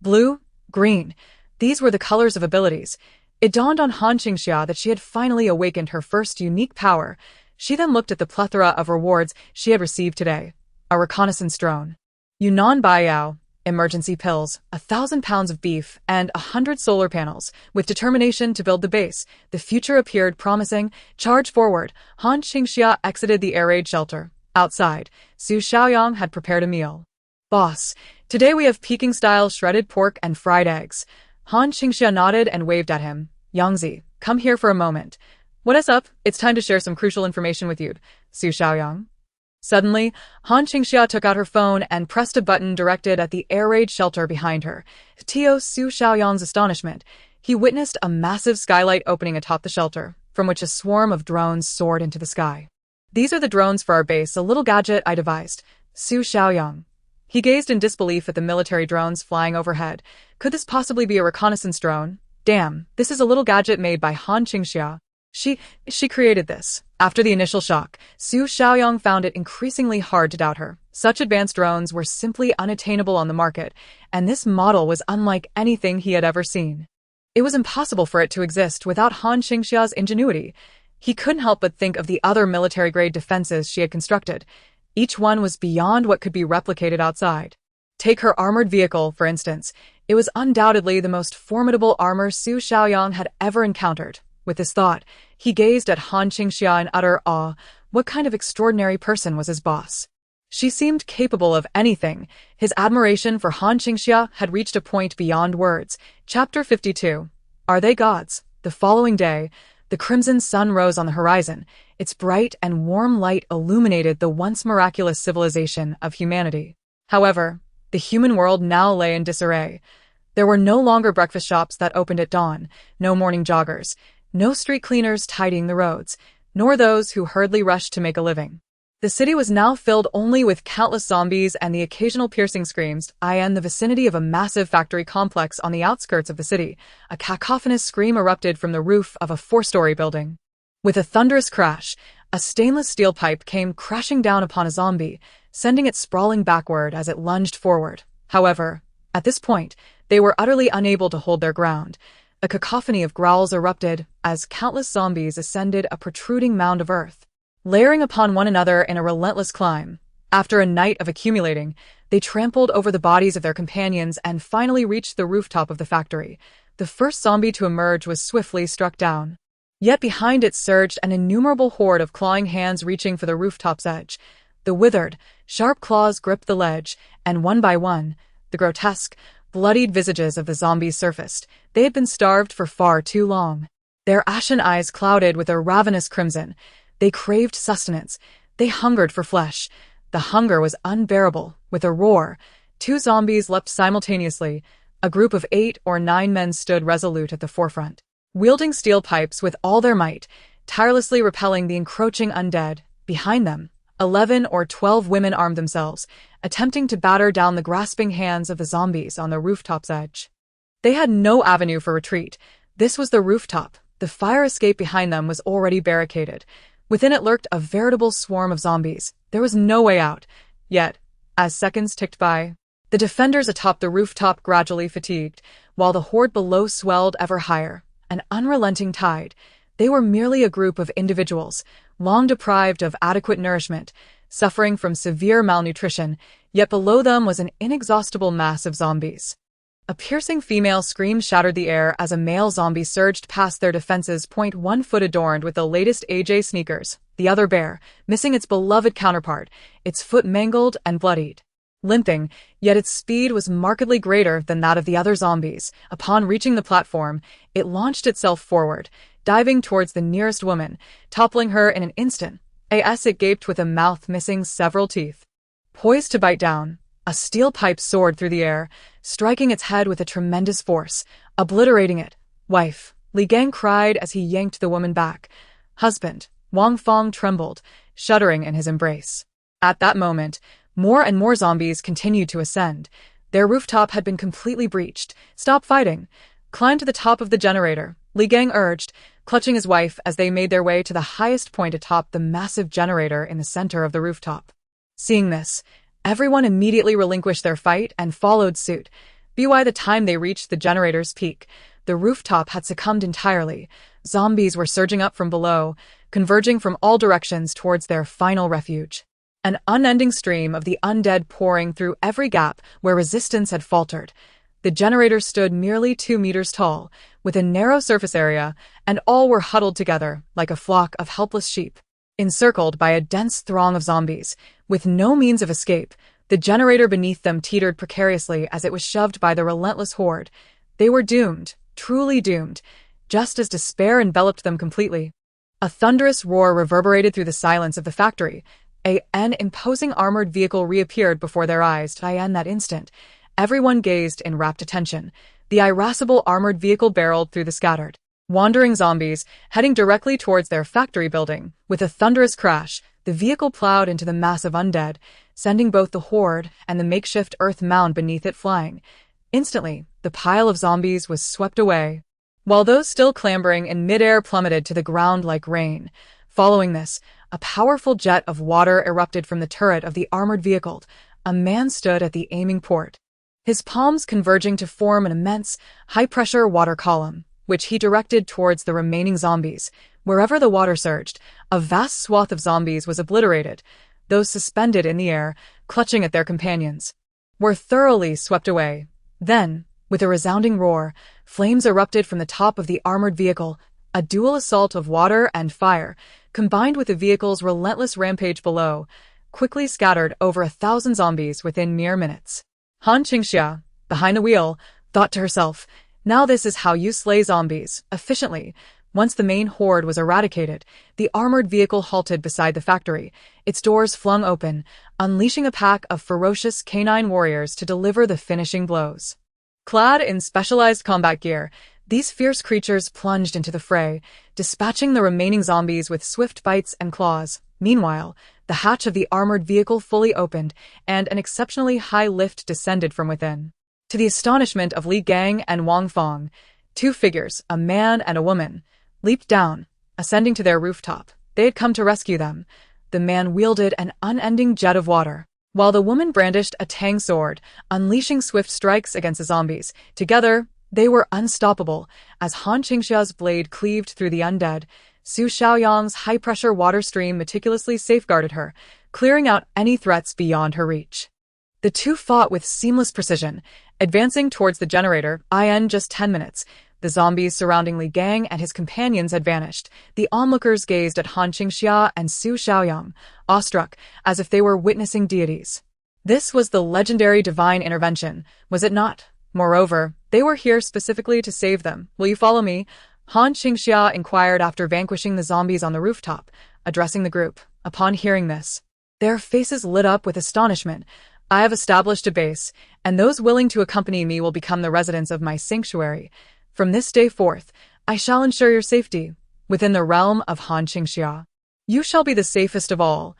Blue, green, these were the colors of abilities. It dawned on Qingxia that she had finally awakened her first unique power. She then looked at the plethora of rewards she had received today. A reconnaissance drone, Yunnan Baiyao, emergency pills, 1,000 pounds of beef, and 100 solar panels. With determination to build the base, the future appeared promising. Charge forward. Qingxia exited the air raid shelter. Outside, Su Xiaoyang had prepared a meal. Boss, today we have Peking-style shredded pork and fried eggs. Qingxia nodded and waved at him. Yangzi, come here for a moment. What is up? It's time to share some crucial information with you, Su Xiaoyang. Suddenly, Qingxia took out her phone and pressed a button directed at the air raid shelter behind her. To Su Xiaoyang's astonishment, he witnessed a massive skylight opening atop the shelter, from which a swarm of drones soared into the sky. These are the drones for our base, a little gadget I devised, Su Xiaoyang. He gazed in disbelief at the military drones flying overhead. Could this possibly be a reconnaissance drone? Damn, this is a little gadget made by Qingxia. She created this. After the initial shock, Su Xiaoyang found it increasingly hard to doubt her. Such advanced drones were simply unattainable on the market, and this model was unlike anything he had ever seen. It was impossible for it to exist without Qingxia's ingenuity. He couldn't help but think of the other military-grade defenses she had constructed. Each one was beyond what could be replicated outside. Take her armored vehicle, for instance. It was undoubtedly the most formidable armor Su Xiaoyang had ever encountered. With this thought, he gazed at Qingxia in utter awe. What kind of extraordinary person was his boss? She seemed capable of anything. His admiration for Qingxia had reached a point beyond words. Chapter 52. Are they gods? The following day, the crimson sun rose on the horizon. Its bright and warm light illuminated the once miraculous civilization of humanity. However, the human world now lay in disarray. There were no longer breakfast shops that opened at dawn, no morning joggers, no street cleaners tidying the roads, nor those who hurriedly rushed to make a living. The city was now filled only with countless zombies and the occasional piercing screams. In the vicinity of a massive factory complex on the outskirts of the city, a cacophonous scream erupted from the roof of a 4-story building. With a thunderous crash, a stainless steel pipe came crashing down upon a zombie, sending it sprawling backward as it lunged forward. However, at this point, they were utterly unable to hold their ground. A cacophony of growls erupted as countless zombies ascended a protruding mound of earth, layering upon one another in a relentless climb. After a night of accumulating, they trampled over the bodies of their companions and finally reached the rooftop of the factory. The first zombie to emerge was swiftly struck down. Yet behind it surged an innumerable horde of clawing hands reaching for the rooftop's edge. The withered, sharp claws gripped the ledge, and one by one, the grotesque, bloodied visages of the zombies surfaced. They had been starved for far too long. Their ashen eyes clouded with a ravenous crimson. They craved sustenance. They hungered for flesh. The hunger was unbearable. With a roar, 2 zombies leapt simultaneously. A group of 8 or 9 men stood resolute at the forefront, wielding steel pipes with all their might, tirelessly repelling the encroaching undead. Behind them, 11 or 12 women armed themselves, attempting to batter down the grasping hands of the zombies on the rooftop's edge. They had no avenue for retreat. This was the rooftop. The fire escape behind them was already barricaded. Within it lurked a veritable swarm of zombies. There was no way out. Yet, as seconds ticked by, the defenders atop the rooftop gradually fatigued, while the horde below swelled ever higher. An unrelenting tide. They were merely a group of individuals, long deprived of adequate nourishment, suffering from severe malnutrition, yet below them was an inexhaustible mass of zombies. A piercing female scream shattered the air as a male zombie surged past their defenses. 1 foot adorned with the latest AJ sneakers, the other bare, missing its beloved counterpart, its foot mangled and bloodied. Limping, yet its speed was markedly greater than that of the other zombies. Upon reaching the platform, it launched itself forward, diving towards the nearest woman, toppling her in an instant. As it gaped with a mouth missing several teeth. Poised to bite down, a steel pipe soared through the air, striking its head with a tremendous force, obliterating it. Wife, Li Gang cried as he yanked the woman back. Husband, Wang Fong trembled, shuddering in his embrace. At that moment, more and more zombies continued to ascend. Their rooftop had been completely breached. Stop fighting. Climb to the top of the generator. Li Gang urged, clutching his wife as they made their way to the highest point atop the massive generator in the center of the rooftop. Seeing this, everyone immediately relinquished their fight and followed suit. By the time they reached the generator's peak, the rooftop had succumbed entirely. Zombies were surging up from below, converging from all directions towards their final refuge. An unending stream of the undead pouring through every gap where resistance had faltered. The generator stood merely 2 meters tall, with a narrow surface area, and all were huddled together like a flock of helpless sheep. Encircled by a dense throng of zombies, with no means of escape, the generator beneath them teetered precariously as it was shoved by the relentless horde. They were doomed, truly doomed, just as despair enveloped them completely. A thunderous roar reverberated through the silence of the factory. An imposing armored vehicle reappeared before their eyes. In that instant, everyone gazed in rapt attention. The irascible armored vehicle barreled through the scattered, wandering zombies, heading directly towards their factory building. With a thunderous crash, the vehicle plowed into the mass of undead, sending both the horde and the makeshift earth mound beneath it flying. Instantly, the pile of zombies was swept away, while those still clambering in midair plummeted to the ground like rain. Following this, a powerful jet of water erupted from the turret of the armored vehicle. A man stood at the aiming port, his palms converging to form an immense, high-pressure water column, which he directed towards the remaining zombies. Wherever the water surged, a vast swath of zombies was obliterated. Those suspended in the air, clutching at their companions, were thoroughly swept away. Then, with a resounding roar, flames erupted from the top of the armored vehicle. A dual assault of water and fire, combined with the vehicle's relentless rampage below, quickly scattered over 1,000 zombies within mere minutes. Qingxia, behind the wheel, thought to herself, now this is how you slay zombies, efficiently. Once the main horde was eradicated, the armored vehicle halted beside the factory, its doors flung open, unleashing a pack of ferocious canine warriors to deliver the finishing blows. Clad in specialized combat gear, these fierce creatures plunged into the fray, dispatching the remaining zombies with swift bites and claws. Meanwhile, the hatch of the armored vehicle fully opened, and an exceptionally high lift descended from within. To the astonishment of Li Gang and Wang Fang, 2 figures, a man and a woman, leaped down, ascending to their rooftop. They had come to rescue them. The man wielded an unending jet of water, while the woman brandished a tang sword, unleashing swift strikes against the zombies. Together, they were unstoppable. As Qingxia's blade cleaved through the undead, Su Xiaoyang's high-pressure water stream meticulously safeguarded her, clearing out any threats beyond her reach. The two fought with seamless precision, advancing towards the generator. In just 10 minutes, the zombies surrounding Li Gang and his companions had vanished. The onlookers gazed at Qingxia and Su Xiaoyang, awestruck, as if they were witnessing deities. This was the legendary divine intervention, was it not? Moreover, they were here specifically to save them. Will you follow me? Qingxia inquired after vanquishing the zombies on the rooftop, addressing the group. Upon hearing this, their faces lit up with astonishment. I have established a base, and those willing to accompany me will become the residents of my sanctuary. From this day forth, I shall ensure your safety. Within the realm of Qingxia, you shall be the safest of all.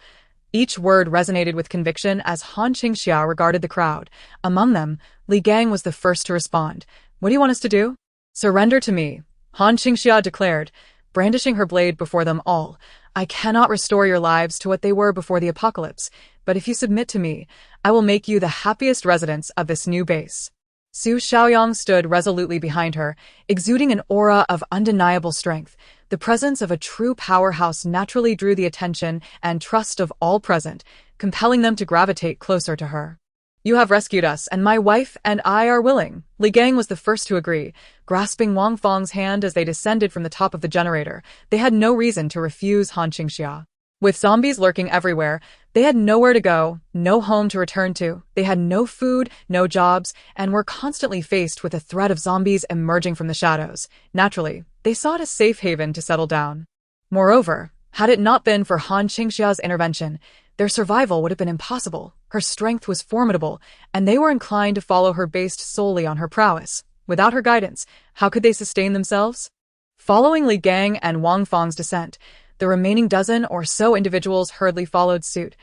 Each word resonated with conviction as Qingxia regarded the crowd. Among them, Li Gang was the first to respond. What do you want us to do? Surrender to me, Qingxia declared, brandishing her blade before them all. I cannot restore your lives to what they were before the apocalypse, but if you submit to me, I will make you the happiest residents of this new base. Su Xiaoyang stood resolutely behind her, exuding an aura of undeniable strength. The presence of a true powerhouse naturally drew the attention and trust of all present, compelling them to gravitate closer to her. You have rescued us, and my wife and I are willing. Li Gang was the first to agree, grasping Wang Fang's hand as they descended from the top of the generator. They had no reason to refuse Qingxia. With zombies lurking everywhere, they had nowhere to go, no home to return to. They had no food, no jobs, and were constantly faced with a threat of zombies emerging from the shadows. Naturally, they sought a safe haven to settle down. Moreover, had it not been for Qingxia's intervention, their survival would have been impossible. Her strength was formidable, and they were inclined to follow her based solely on her prowess. Without her guidance, how could they sustain themselves? Following Li Gang and Wang Fang's descent, the remaining dozen or so individuals hurriedly followed suit.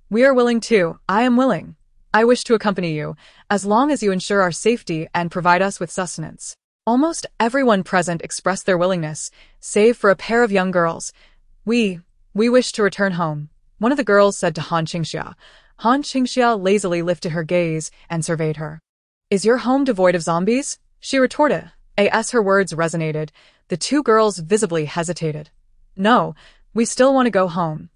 We are willing too. I am willing. I wish to accompany you, as long as you ensure our safety and provide us with sustenance. Almost everyone present expressed their willingness, save for a pair of young girls. We wish to return home, one of the girls said to Han Qingxia. Han Qingxia lazily lifted her gaze and surveyed her. Is your home devoid of zombies? She retorted. As her words resonated, the two girls visibly hesitated. No, we still want to go home,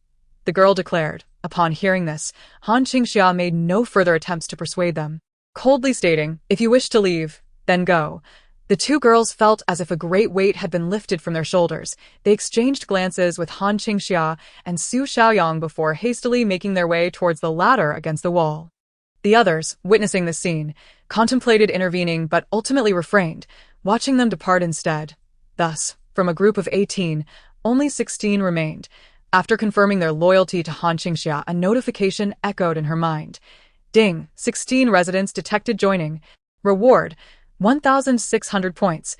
the girl declared. Upon hearing this, Han Qingxia made no further attempts to persuade them, coldly stating, if you wish to leave, then go. The two girls felt as if a great weight had been lifted from their shoulders. They exchanged glances with Han Qingxia and Su Xiaoyang before hastily making their way towards the ladder against the wall. The others, witnessing the scene, contemplated intervening but ultimately refrained, watching them depart instead. Thus, from a group of 18, only 16 remained. After confirming their loyalty to Han Qingxia, a notification echoed in her mind. Ding, 16 residents detected joining. Reward, 1,600 points.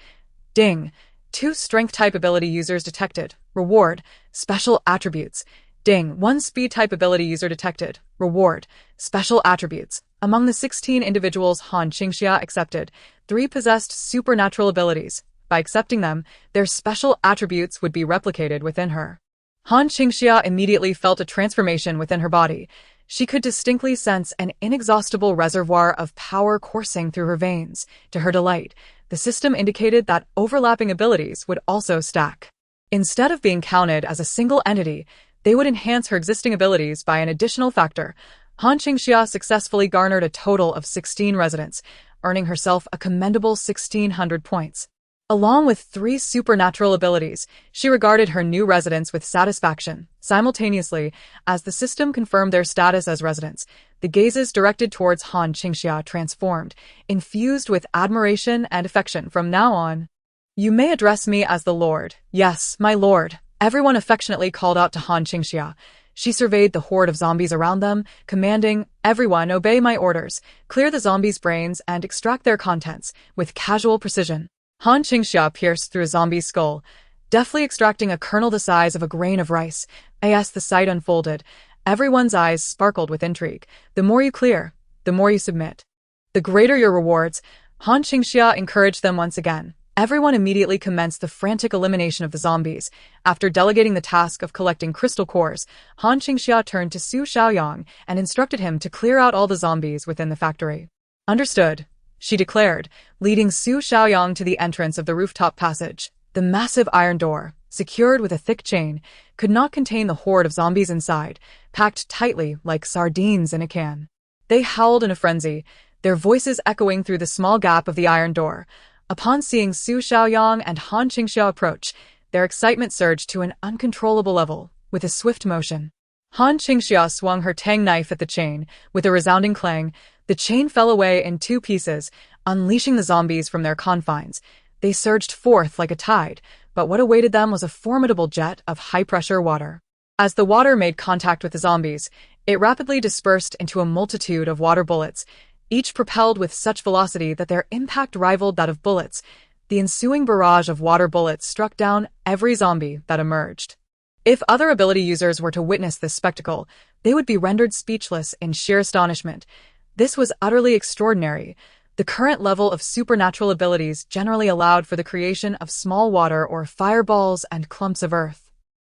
Ding, 2 strength-type ability users detected. Reward, special attributes. Ding, 1 speed-type ability user detected. Reward, special attributes. Among the 16 individuals Han Qingxia accepted, 3 possessed supernatural abilities. By accepting them, their special attributes would be replicated within her. Han Qingxia immediately felt a transformation within her body. She could distinctly sense an inexhaustible reservoir of power coursing through her veins. To her delight, the system indicated that overlapping abilities would also stack. Instead of being counted as a single entity, they would enhance her existing abilities by an additional factor. Han Qingxia successfully garnered a total of 16 residents, earning herself a commendable 1,600 points. Along with 3 supernatural abilities, she regarded her new residents with satisfaction. Simultaneously, as the system confirmed their status as residents, the gazes directed towards Han Qingxia transformed, infused with admiration and affection from now on. You may address me as the Lord. Yes, my Lord. Everyone affectionately called out to Han Qingxia. She surveyed the horde of zombies around them, commanding, everyone obey my orders, clear the zombies' brains and extract their contents, with casual precision. Han Qingxia pierced through a zombie's skull, deftly extracting a kernel the size of a grain of rice. As the sight unfolded, everyone's eyes sparkled with intrigue. The more you clear, the more you submit, the greater your rewards. Han Qingxia encouraged them once again. Everyone immediately commenced the frantic elimination of the zombies. After delegating the task of collecting crystal cores, Han Qingxia turned to Su Xiaoyang and instructed him to clear out all the zombies within the factory. Understood, she declared, leading Su Xiaoyang to the entrance of the rooftop passage. The massive iron door, secured with a thick chain, could not contain the horde of zombies inside, packed tightly like sardines in a can. They howled in a frenzy, their voices echoing through the small gap of the iron door. Upon seeing Su Xiaoyang and Han Qingxia approach, their excitement surged to an uncontrollable level. With a swift motion, Han Qingxia swung her tang knife at the chain. With a resounding clang, the chain fell away in 2 pieces, unleashing the zombies from their confines. They surged forth like a tide, but what awaited them was a formidable jet of high-pressure water. As the water made contact with the zombies, it rapidly dispersed into a multitude of water bullets, each propelled with such velocity that their impact rivaled that of bullets. The ensuing barrage of water bullets struck down every zombie that emerged. If other ability users were to witness this spectacle, they would be rendered speechless in sheer astonishment. This was utterly extraordinary. The current level of supernatural abilities generally allowed for the creation of small water or fireballs and clumps of earth.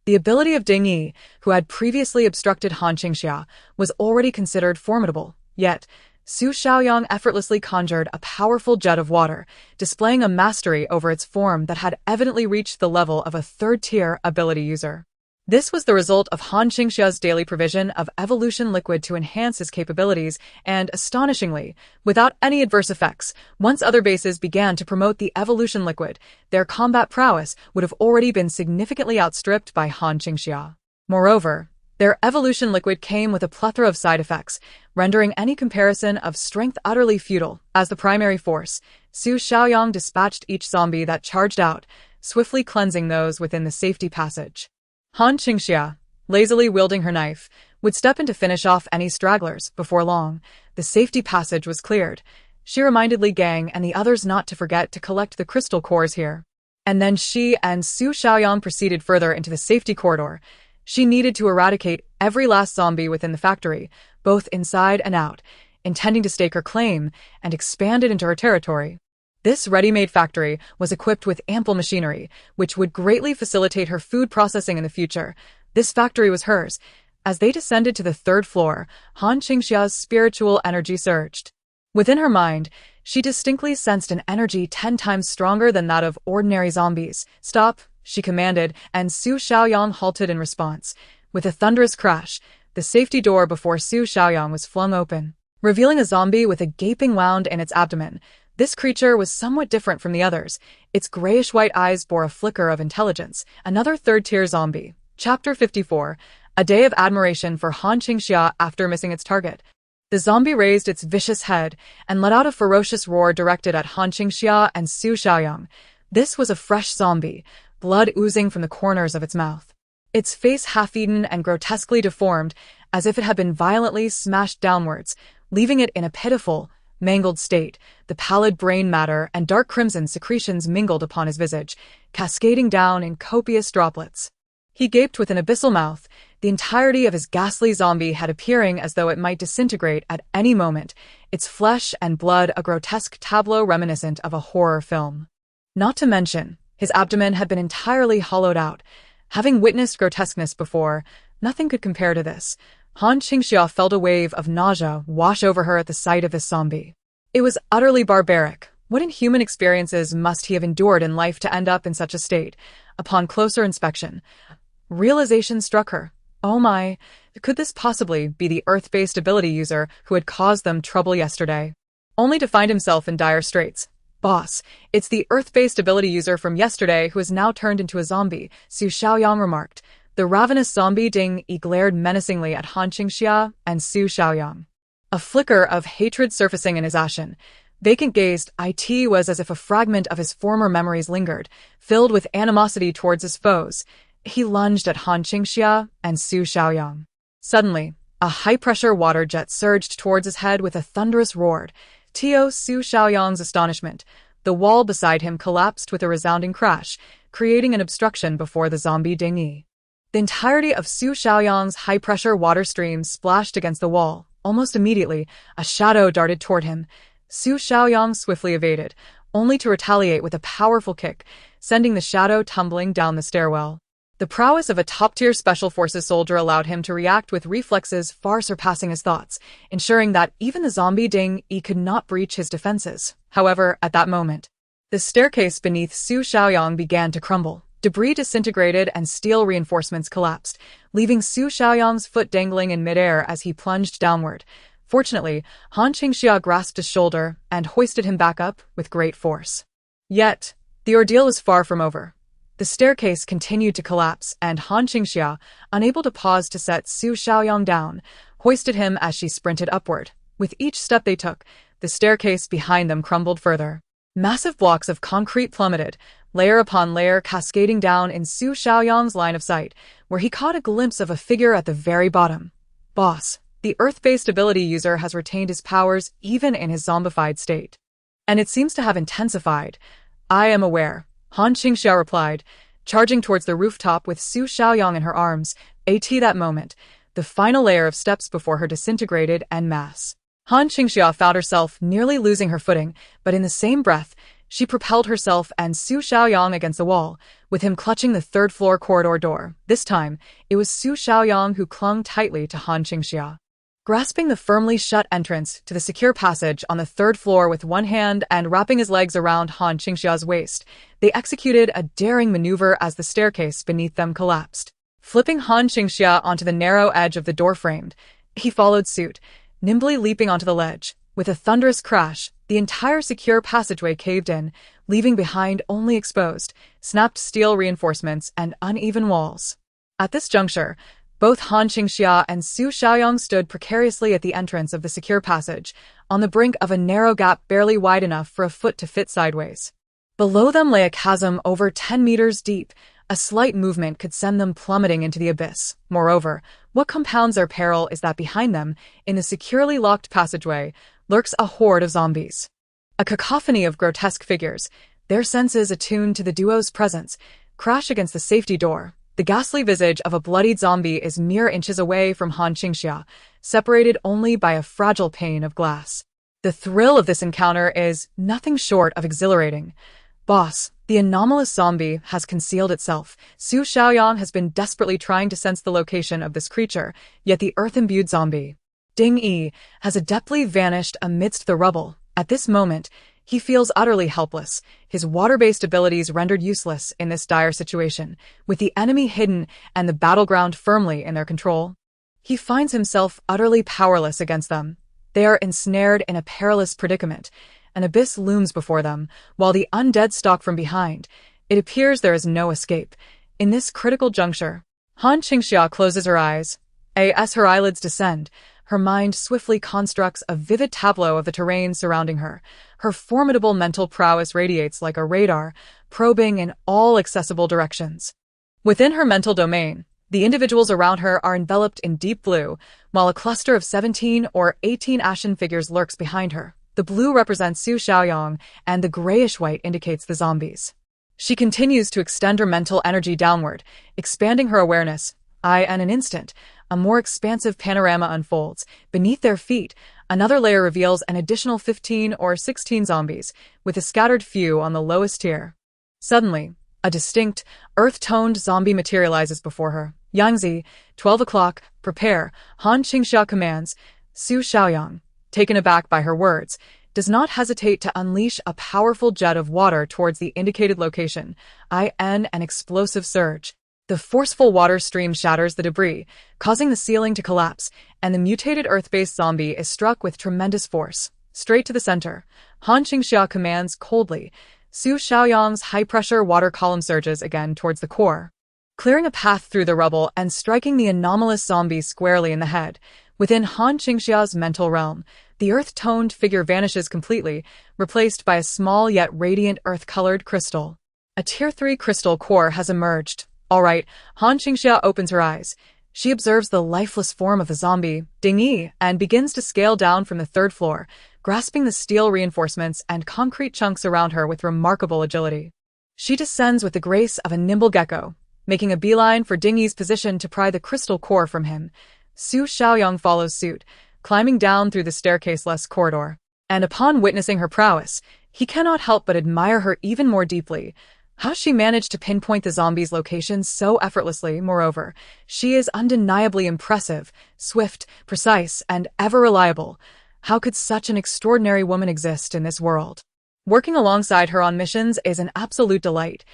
The ability of Ding Yi, who had previously obstructed Han Qingxia, was already considered formidable. Yet, Su Xiaoyang effortlessly conjured a powerful jet of water, displaying a mastery over its form that had evidently reached the level of a 3rd-tier ability user. This was the result of Han Qingxia's daily provision of evolution liquid to enhance his capabilities, and, astonishingly, without any adverse effects. Once other bases began to promote the evolution liquid, their combat prowess would have already been significantly outstripped by Han Qingxia. Moreover, their evolution liquid came with a plethora of side effects, rendering any comparison of strength utterly futile. As the primary force, Su Xiaoyang dispatched each zombie that charged out, swiftly cleansing those within the safety passage. Han Qingxia, lazily wielding her knife, would step in to finish off any stragglers. Before long, the safety passage was cleared. She reminded Li Gang and the others not to forget to collect the crystal cores here. And then she and Su Xiaoyang proceeded further into the safety corridor. She needed to eradicate every last zombie within the factory, both inside and out, intending to stake her claim and expand it into her territory. This ready-made factory was equipped with ample machinery, which would greatly facilitate her food processing in the future. This factory was hers. As they descended to the third floor, Han Qingxia's spiritual energy surged. Within her mind, she distinctly sensed an energy 10 times stronger than that of ordinary zombies. "Stop," she commanded, and Su Xiaoyang halted in response. With a thunderous crash, the safety door before Su Xiaoyang was flung open, revealing a zombie with a gaping wound in its abdomen. This creature was somewhat different from the others. Its grayish-white eyes bore a flicker of intelligence. Another third-tier zombie. Chapter 54. A day of admiration for Han Qingxia after missing its target. The zombie raised its vicious head and let out a ferocious roar directed at Han Qingxia and Su Xiaoyang. This was a fresh zombie, blood oozing from the corners of its mouth. Its face half-eaten and grotesquely deformed, as if it had been violently smashed downwards, leaving it in a pitiful, mangled state. The pallid brain matter and dark crimson secretions mingled upon his visage, cascading down in copious droplets. He gaped with an abyssal mouth, the entirety of his ghastly zombie head appearing as though it might disintegrate at any moment, its flesh and blood a grotesque tableau reminiscent of a horror film. Not to mention, his abdomen had been entirely hollowed out. Having witnessed grotesqueness before, nothing could compare to this. Han Qingxia felt a wave of nausea wash over her at the sight of this zombie. It was utterly barbaric. What inhuman experiences must he have endured in life to end up in such a state? Upon closer inspection, realization struck her. Oh my, could this possibly be the Earth-based ability user who had caused them trouble yesterday? Only to find himself in dire straits. "Boss, it's the Earth-based ability user from yesterday who has now turned into a zombie," Su Xiaoyang remarked. The ravenous zombie Ding-Yi glared menacingly at Han Qingxia and Su Xiaoyang. A flicker of hatred surfacing in his ashen, vacant-gazed it was as if a fragment of his former memories lingered, filled with animosity towards his foes. He lunged at Han Qingxia and Su Xiaoyang. Suddenly, a high-pressure water jet surged towards his head with a thunderous roar. To Su Xiaoyang's astonishment, the wall beside him collapsed with a resounding crash, creating an obstruction before the zombie Ding-Yi. The entirety of Su Xiaoyang's high-pressure water stream splashed against the wall. Almost immediately, a shadow darted toward him. Su Xiaoyang swiftly evaded, only to retaliate with a powerful kick, sending the shadow tumbling down the stairwell. The prowess of a top-tier Special Forces soldier allowed him to react with reflexes far surpassing his thoughts, ensuring that even the zombie Ding-Yi could not breach his defenses. However, at that moment, the staircase beneath Su Xiaoyang began to crumble. Debris disintegrated and steel reinforcements collapsed, leaving Su Xiaoyang's foot dangling in midair as he plunged downward. Fortunately, Han Qingxia grasped his shoulder and hoisted him back up with great force. Yet, the ordeal was far from over. The staircase continued to collapse, and Han Qingxia, unable to pause to set Su Xiaoyang down, hoisted him as she sprinted upward. With each step they took, the staircase behind them crumbled further. Massive blocks of concrete plummeted, layer upon layer cascading down in Su Xiaoyang's line of sight, where he caught a glimpse of a figure at the very bottom. "Boss, the Earth-based ability user has retained his powers even in his zombified state. And it seems to have intensified." "I am aware," Han Qingxia replied, charging towards the rooftop with Su Xiaoyang in her arms. At that moment, the final layer of steps before her disintegrated en masse. Han Qingxia found herself nearly losing her footing, but in the same breath, she propelled herself and Su Xiaoyang against the wall, with him clutching the third-floor corridor door. This time, it was Su Xiaoyang who clung tightly to Han Qingxia. Grasping the firmly shut entrance to the secure passage on the third floor with one hand and wrapping his legs around Han Qingxia's waist, they executed a daring maneuver as the staircase beneath them collapsed. Flipping Han Qingxia onto the narrow edge of the doorframe, he followed suit, nimbly leaping onto the ledge. With a thunderous crash, the entire secure passageway caved in, leaving behind only exposed, snapped steel reinforcements and uneven walls. At this juncture, both Han Qingxia and Su Xiaoyang stood precariously at the entrance of the secure passage, on the brink of a narrow gap barely wide enough for a foot to fit sideways. Below them lay a chasm over 10 meters deep. A slight movement could send them plummeting into the abyss. Moreover, what compounds their peril is that behind them, in the securely locked passageway, lurks a horde of zombies. A cacophony of grotesque figures, their senses attuned to the duo's presence, crash against the safety door. The ghastly visage of a bloodied zombie is mere inches away from Han Qingxia, separated only by a fragile pane of glass. The thrill of this encounter is nothing short of exhilarating. Boss, the anomalous zombie has concealed itself. Su Xiaoyang has been desperately trying to sense the location of this creature, yet the earth-imbued zombie, Ding Yi, has adeptly vanished amidst the rubble. At this moment, he feels utterly helpless, his water-based abilities rendered useless in this dire situation. With the enemy hidden and the battleground firmly in their control, he finds himself utterly powerless against them. They are ensnared in a perilous predicament. An abyss looms before them, while the undead stalk from behind. It appears there is no escape. In this critical juncture, Han Qingxia closes her eyes. As her eyelids descend, her mind swiftly constructs a vivid tableau of the terrain surrounding her. Her formidable mental prowess radiates like a radar, probing in all accessible directions. Within her mental domain, the individuals around her are enveloped in deep blue, while a cluster of 17 or 18 ashen figures lurks behind her. The blue represents Su Xiaoyang, and the grayish-white indicates the zombies. She continues to extend her mental energy downward, expanding her awareness. In an instant, a more expansive panorama unfolds. Beneath their feet, another layer reveals an additional 15 or 16 zombies, with a scattered few on the lowest tier. Suddenly, a distinct, earth-toned zombie materializes before her. Yangzi, 12 o'clock, prepare, Han Qingxia commands. Su Xiaoyang, taken aback by her words, does not hesitate to unleash a powerful jet of water towards the indicated location. An explosive surge. The forceful water stream shatters the debris, causing the ceiling to collapse, and the mutated earth-based zombie is struck with tremendous force. Straight to the center, Han Qingxia commands coldly. Su Xiaoyang's high-pressure water column surges again towards the core, clearing a path through the rubble and striking the anomalous zombie squarely in the head. Within Han Qingxia's mental realm, the earth-toned figure vanishes completely, replaced by a small yet radiant earth-colored crystal. A Tier 3 crystal core has emerged. All right, Han Qingxia opens her eyes. She observes the lifeless form of the zombie, Ding Yi, and begins to scale down from the 3rd floor, grasping the steel reinforcements and concrete chunks around her with remarkable agility. She descends with the grace of a nimble gecko, making a beeline for Ding Yi's position to pry the crystal core from him. Su Xiaoyang follows suit, climbing down through the staircase-less corridor. And upon witnessing her prowess, he cannot help but admire her even more deeply. How she managed to pinpoint the zombie's location so effortlessly, moreover, she is undeniably impressive, swift, precise, and ever reliable. How could such an extraordinary woman exist in this world? Working alongside her on missions is an absolute delight.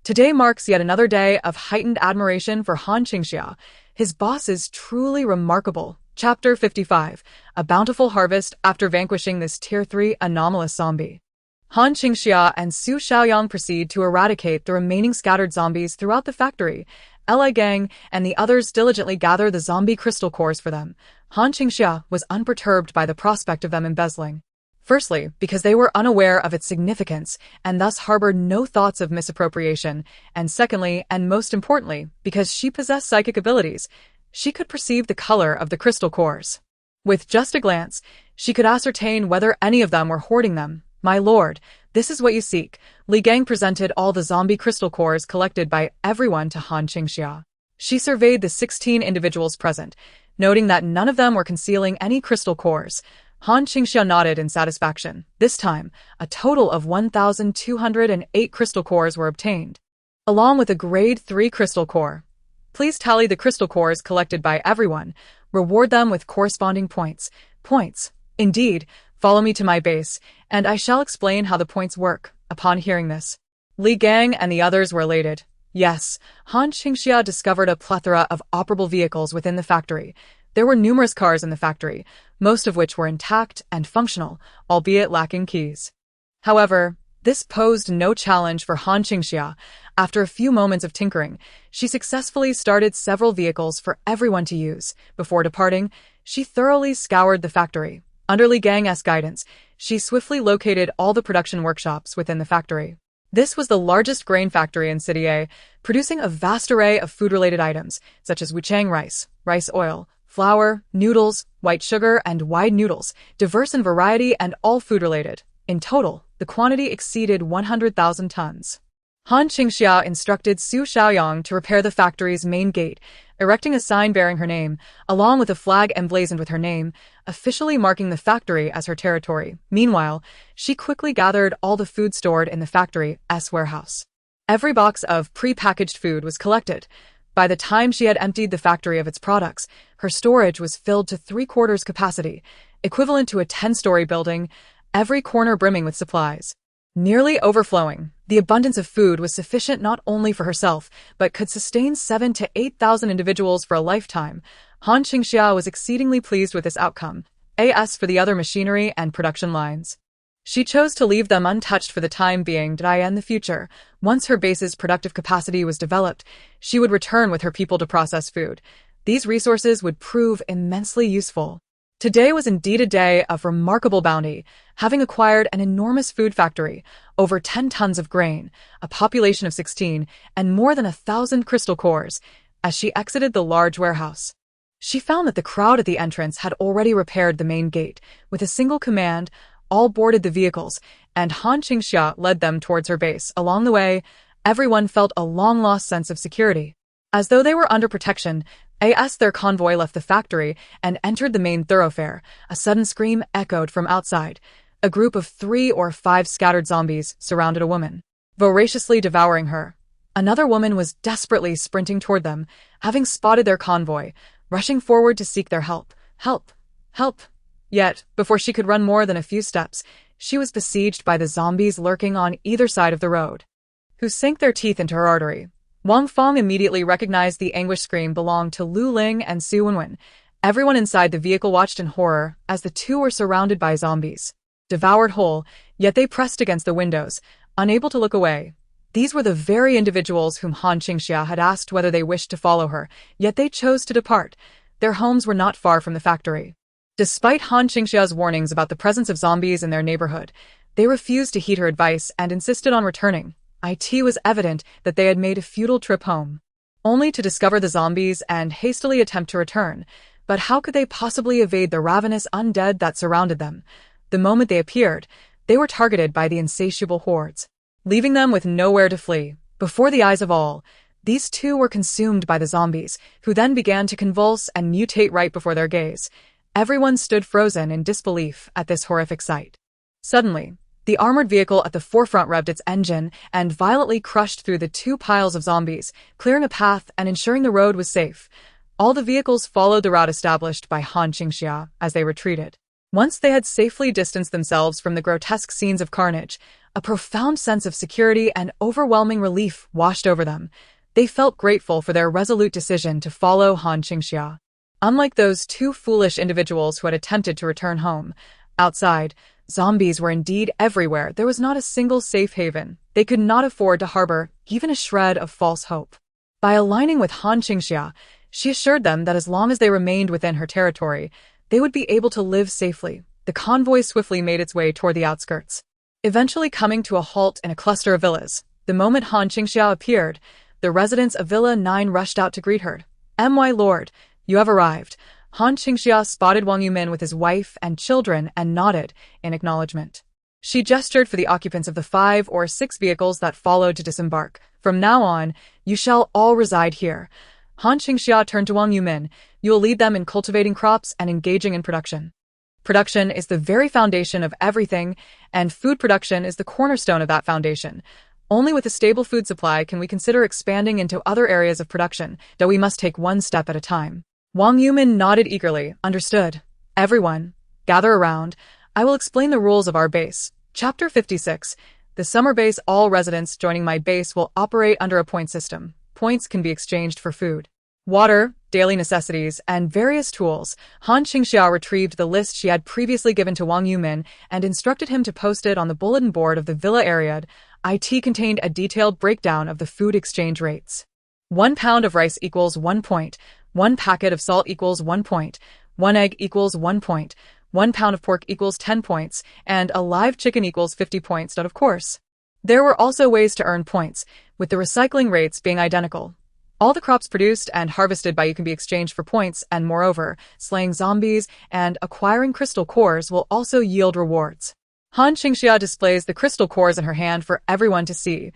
Today marks yet another day of heightened admiration for Han Qingxia. His boss is truly remarkable. Chapter 55. A bountiful harvest after vanquishing this Tier 3 anomalous zombie. Han Qingxia and Su Xiaoyang proceed to eradicate the remaining scattered zombies throughout the factory. Li Gang and the others diligently gather the zombie crystal cores for them. Han Qingxia was unperturbed by the prospect of them embezzling. Firstly, because they were unaware of its significance and thus harbored no thoughts of misappropriation, and secondly, and most importantly, because she possessed psychic abilities. She could perceive the color of the crystal cores. With just a glance, she could ascertain whether any of them were hoarding them. My lord, this is what you seek. Li Gang presented all the zombie crystal cores collected by everyone to Han Qingxia. She surveyed the 16 individuals present, noting that none of them were concealing any crystal cores. Han Qingxia nodded in satisfaction. This time, a total of 1,208 crystal cores were obtained, along with a Grade 3 crystal core. Please tally the crystal cores collected by everyone. Reward them with corresponding points. Points. Indeed. Follow me to my base, and I shall explain how the points work. Upon hearing this, Li Gang and the others were elated. Yes, Han Qingxia discovered a plethora of operable vehicles within the factory. There were numerous cars in the factory, most of which were intact and functional, albeit lacking keys. However, this posed no challenge for Han Qingxia. After a few moments of tinkering, she successfully started several vehicles for everyone to use. Before departing, she thoroughly scoured the factory. Under Li Gang's guidance, she swiftly located all the production workshops within the factory. This was the largest grain factory in City A, producing a vast array of food-related items, such as wuchang rice, rice oil, flour, noodles, white sugar, and wide noodles, diverse in variety and all food-related. In total, the quantity exceeded 100,000 tons. Han Qingxia instructed Su Xiaoyang to repair the factory's main gate, erecting a sign bearing her name, along with a flag emblazoned with her name, officially marking the factory as her territory. Meanwhile, she quickly gathered all the food stored in the factory's warehouse. Every box of pre-packaged food was collected. By the time she had emptied the factory of its products, her storage was filled to 3/4 capacity, equivalent to a 10-story building, every corner brimming with supplies. Nearly overflowing, the abundance of food was sufficient not only for herself, but could sustain 7,000 to 8,000 individuals for a lifetime. Han Qingxia was exceedingly pleased with this outcome, as for the other machinery and production lines. She chose to leave them untouched for the time being. In the future, once her base's productive capacity was developed, she would return with her people to process food. These resources would prove immensely useful. Today was indeed a day of remarkable bounty, having acquired an enormous food factory, over 10 tons of grain, a population of 16, and more than 1,000 crystal cores. As she exited the large warehouse, she found that the crowd at the entrance had already repaired the main gate. With a single command, all boarded the vehicles, and Han Qingxia led them towards her base. Along the way, everyone felt a long-lost sense of security. As though they were under protection, their convoy left the factory and entered the main thoroughfare. A sudden scream echoed from outside. A group of 3 or 5 scattered zombies surrounded a woman, voraciously devouring her. Another woman was desperately sprinting toward them, having spotted their convoy, rushing forward to seek their help. Help! Help! Yet, before she could run more than a few steps, she was besieged by the zombies lurking on either side of the road, who sank their teeth into her artery. Wang Feng immediately recognized the anguished scream belonged to Lu Ling and Su Wenwen. Everyone inside the vehicle watched in horror as the two were surrounded by zombies, devoured whole, yet they pressed against the windows, unable to look away. These were the very individuals whom Han Qingxia had asked whether they wished to follow her, yet they chose to depart. Their homes were not far from the factory. Despite Han Qingxia's warnings about the presence of zombies in their neighborhood, they refused to heed her advice and insisted on returning. It was evident that they had made a futile trip home, only to discover the zombies and hastily attempt to return. But how could they possibly evade the ravenous undead that surrounded them? The moment they appeared, they were targeted by the insatiable hordes, leaving them with nowhere to flee. Before the eyes of all, these two were consumed by the zombies, who then began to convulse and mutate right before their gaze. Everyone stood frozen in disbelief at this horrific sight. Suddenly, the armored vehicle at the forefront revved its engine and violently crushed through the 2 piles of zombies, clearing a path and ensuring the road was safe. All the vehicles followed the route established by Han Qingxia as they retreated. Once they had safely distanced themselves from the grotesque scenes of carnage, a profound sense of security and overwhelming relief washed over them. They felt grateful for their resolute decision to follow Han Qingxia. Unlike those 2 foolish individuals who had attempted to return home, outside, zombies were indeed everywhere. There was not a single safe haven. They could not afford to harbor even a shred of false hope. By aligning with Han Qingxia, she assured them that as long as they remained within her territory, they would be able to live safely. The convoy swiftly made its way toward the outskirts, eventually coming to a halt in a cluster of villas. The moment Han Qingxia appeared, the residents of Villa 9 rushed out to greet her. "My lord, you have arrived." Han Qingxia spotted Wang Yumin with his wife and children and nodded in acknowledgement. She gestured for the occupants of the 5 or 6 vehicles that followed to disembark. "From now on, you shall all reside here." Han Qingxia turned to Wang Yumin. "You will lead them in cultivating crops and engaging in production. Production is the very foundation of everything, and food production is the cornerstone of that foundation. Only with a stable food supply can we consider expanding into other areas of production, though we must take one step at a time." Wang Yumin nodded eagerly. "Understood. Everyone, gather around. I will explain the rules of our base." Chapter 56. The summer base. All residents joining my base will operate under a point system. Points can be exchanged for food, water, daily necessities, and various tools. Han Qingxia retrieved the list she had previously given to Wang Yumin and instructed him to post it on the bulletin board of the villa area. It contained a detailed breakdown of the food exchange rates. 1 pound of rice equals 1 point. 1 packet of salt equals 1 point. 1 egg equals 1 point. 1 pound of pork equals 10 points, and a live chicken equals 50 points. Of course, there were also ways to earn points, with the recycling rates being identical. All the crops produced and harvested by you can be exchanged for points, and moreover, slaying zombies and acquiring crystal cores will also yield rewards. Han Qingxia displays the crystal cores in her hand for everyone to see.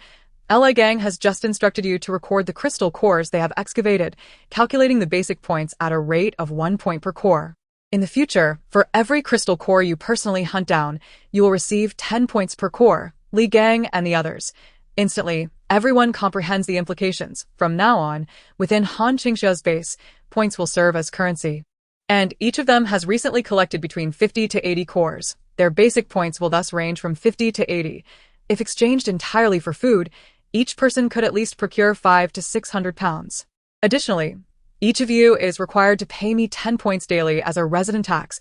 LA Gang has just instructed you to record the crystal cores they have excavated, calculating the basic points at a rate of 1 point per core. In the future, for every crystal core you personally hunt down, you will receive 10 points per core, Li Gang and the others. Instantly, everyone comprehends the implications. From now on, within Han Qingxia's base, points will serve as currency. And each of them has recently collected between 50 to 80 cores. Their basic points will thus range from 50 to 80. If exchanged entirely for food, each person could at least procure 5 to 600 pounds. Additionally, each of you is required to pay me 10 points daily as a resident tax.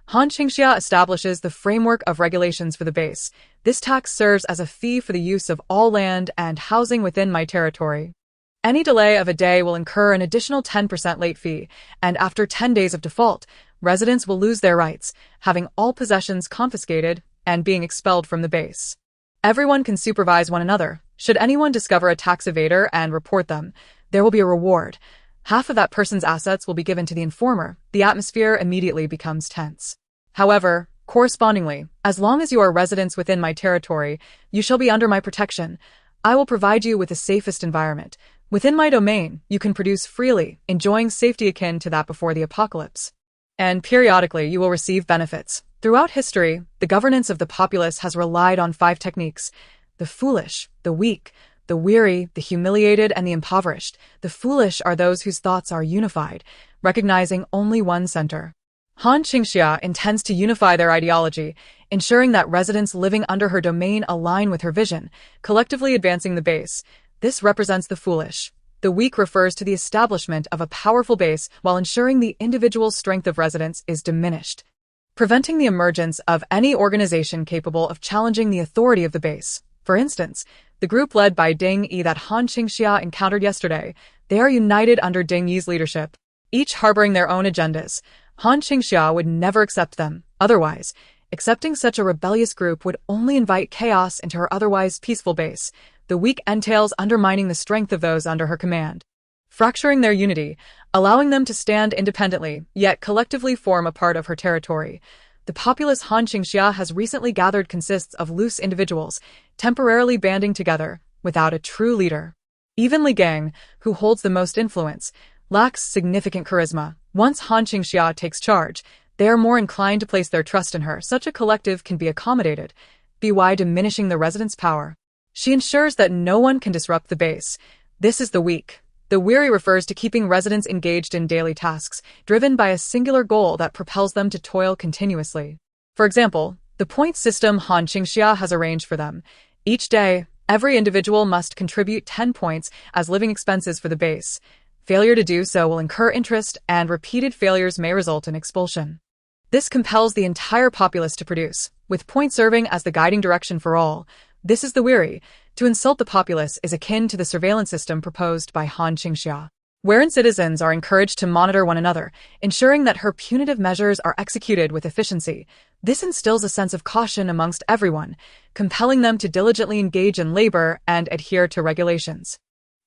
Han Qingxia establishes the framework of regulations for the base. This tax serves as a fee for the use of all land and housing within my territory. Any delay of a day will incur an additional 10% late fee, and after 10 days of default, residents will lose their rights, having all possessions confiscated and being expelled from the base. Everyone can supervise one another. Should anyone discover a tax evader and report them, there will be a reward. Half of that person's assets will be given to the informer. The atmosphere immediately becomes tense. However, correspondingly, as long as you are residents within my territory, you shall be under my protection. I will provide you with the safest environment. Within my domain, you can produce freely, enjoying safety akin to that before the apocalypse. And periodically, you will receive benefits. Throughout history, the governance of the populace has relied on 5 techniques: the foolish, the weak, the weary, the humiliated, and the impoverished. The foolish are those whose thoughts are unified, recognizing only one center. Han Qingxia intends to unify their ideology, ensuring that residents living under her domain align with her vision, collectively advancing the base. This represents the foolish. The weak refers to the establishment of a powerful base while ensuring the individual strength of residents is diminished, preventing the emergence of any organization capable of challenging the authority of the base. For instance, the group led by Ding Yi that Han Qingxia encountered yesterday, they are united under Ding Yi's leadership, each harboring their own agendas. Han Qingxia would never accept them. Otherwise, accepting such a rebellious group would only invite chaos into her otherwise peaceful base. The weak entails undermining the strength of those under her command, fracturing their unity, allowing them to stand independently, yet collectively form a part of her territory. The populace Han Qingxia has recently gathered consists of loose individuals, temporarily banding together, without a true leader. Even Li Gang, who holds the most influence, lacks significant charisma. Once Han Qingxia takes charge, they are more inclined to place their trust in her. Such a collective can be accommodated, by diminishing the residents' power. She ensures that no one can disrupt the base. This is the weak. The weary refers to keeping residents engaged in daily tasks, driven by a singular goal that propels them to toil continuously. For example, the point system Han Qingxia has arranged for them. Each day, every individual must contribute 10 points as living expenses for the base. Failure to do so will incur interest, and repeated failures may result in expulsion. This compels the entire populace to produce, with point serving as the guiding direction for all. This is the weary. To insult the populace is akin to the surveillance system proposed by Han Qingxia, wherein citizens are encouraged to monitor one another, ensuring that her punitive measures are executed with efficiency. This instills a sense of caution amongst everyone, compelling them to diligently engage in labor and adhere to regulations.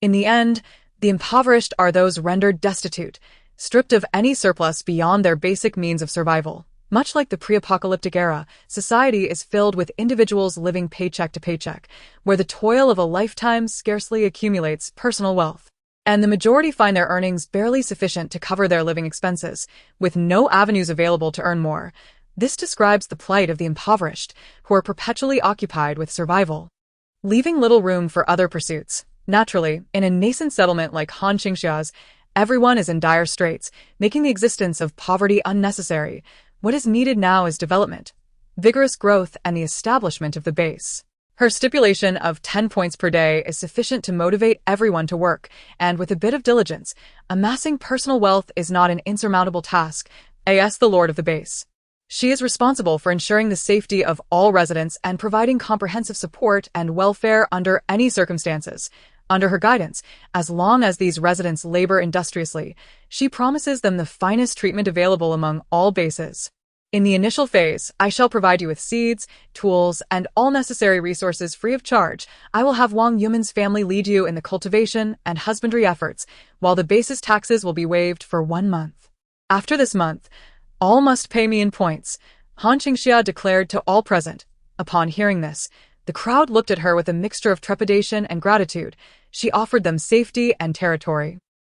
In the end, the impoverished are those rendered destitute, stripped of any surplus beyond their basic means of survival. Much like the pre-apocalyptic era, society is filled with individuals living paycheck to paycheck, where the toil of a lifetime scarcely accumulates personal wealth, and the majority find their earnings barely sufficient to cover their living expenses, with no avenues available to earn more. This describes the plight of the impoverished, who are perpetually occupied with survival, leaving little room for other pursuits. Naturally, in a nascent settlement like Han Qingxia's, everyone is in dire straits, making the existence of poverty unnecessary. What is needed now is development, vigorous growth, and the establishment of the base. Her stipulation of 10 points per day is sufficient to motivate everyone to work, and with a bit of diligence, amassing personal wealth is not an insurmountable task. As the lord of the base, she is responsible for ensuring the safety of all residents and providing comprehensive support and welfare under any circumstances. Under her guidance, as long as these residents labor industriously, she promises them the finest treatment available among all bases. In the initial phase, I shall provide you with seeds, tools, and all necessary resources free of charge. I will have Wang Yuman's family lead you in the cultivation and husbandry efforts, while the base's taxes will be waived for 1 month. After this month, all must pay me in points, Han Qingxia declared to all present. Upon hearing this, The crowd looked at her with a mixture of trepidation and gratitude. She offered them safety and territory,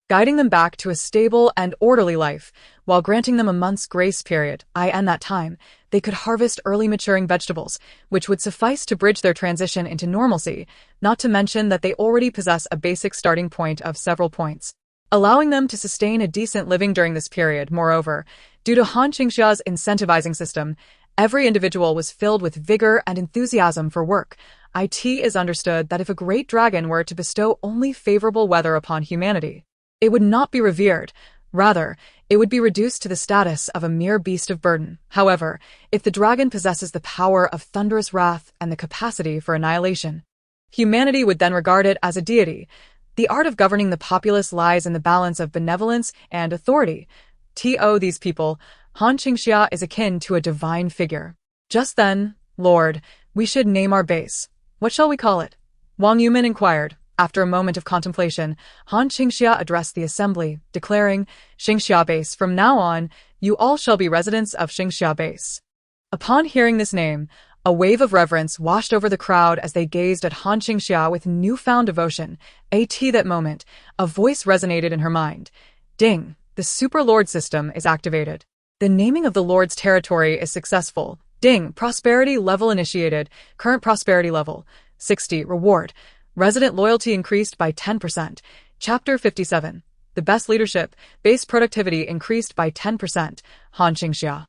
guiding them back to a stable and orderly life, while granting them a month's grace period. In that time, they could harvest early maturing vegetables, which would suffice to bridge their transition into normalcy, not to mention that they already possess a basic starting point of several points, allowing them to sustain a decent living during this period. Moreover, due to Han Qingxia's incentivizing system, every individual was filled with vigor and enthusiasm for work. It is understood that if a great dragon were to bestow only favorable weather upon humanity, it would not be revered. Rather, it would be reduced to the status of a mere beast of burden. However, if the dragon possesses the power of thunderous wrath and the capacity for annihilation, humanity would then regard it as a deity. The art of governing the populace lies in the balance of benevolence and authority. To these people, Han Qingxia is akin to a divine figure. Just then, Lord, we should name our base. What shall we call it? Wang Yumin inquired. After a moment of contemplation, Han Qingxia addressed the assembly, declaring, Qingxia Base, from now on, you all shall be residents of Qingxia Base. Upon hearing this name, a wave of reverence washed over the crowd as they gazed at Han Qingxia with newfound devotion. At that moment, a voice resonated in her mind. Ding! The Super Lord system is activated. The naming of the Lord's territory is successful. Ding! Prosperity level initiated. Current prosperity level 60. Reward. Resident loyalty increased by 10%. Chapter 57. The best leadership. Base productivity increased by 10%. Han Qingxia.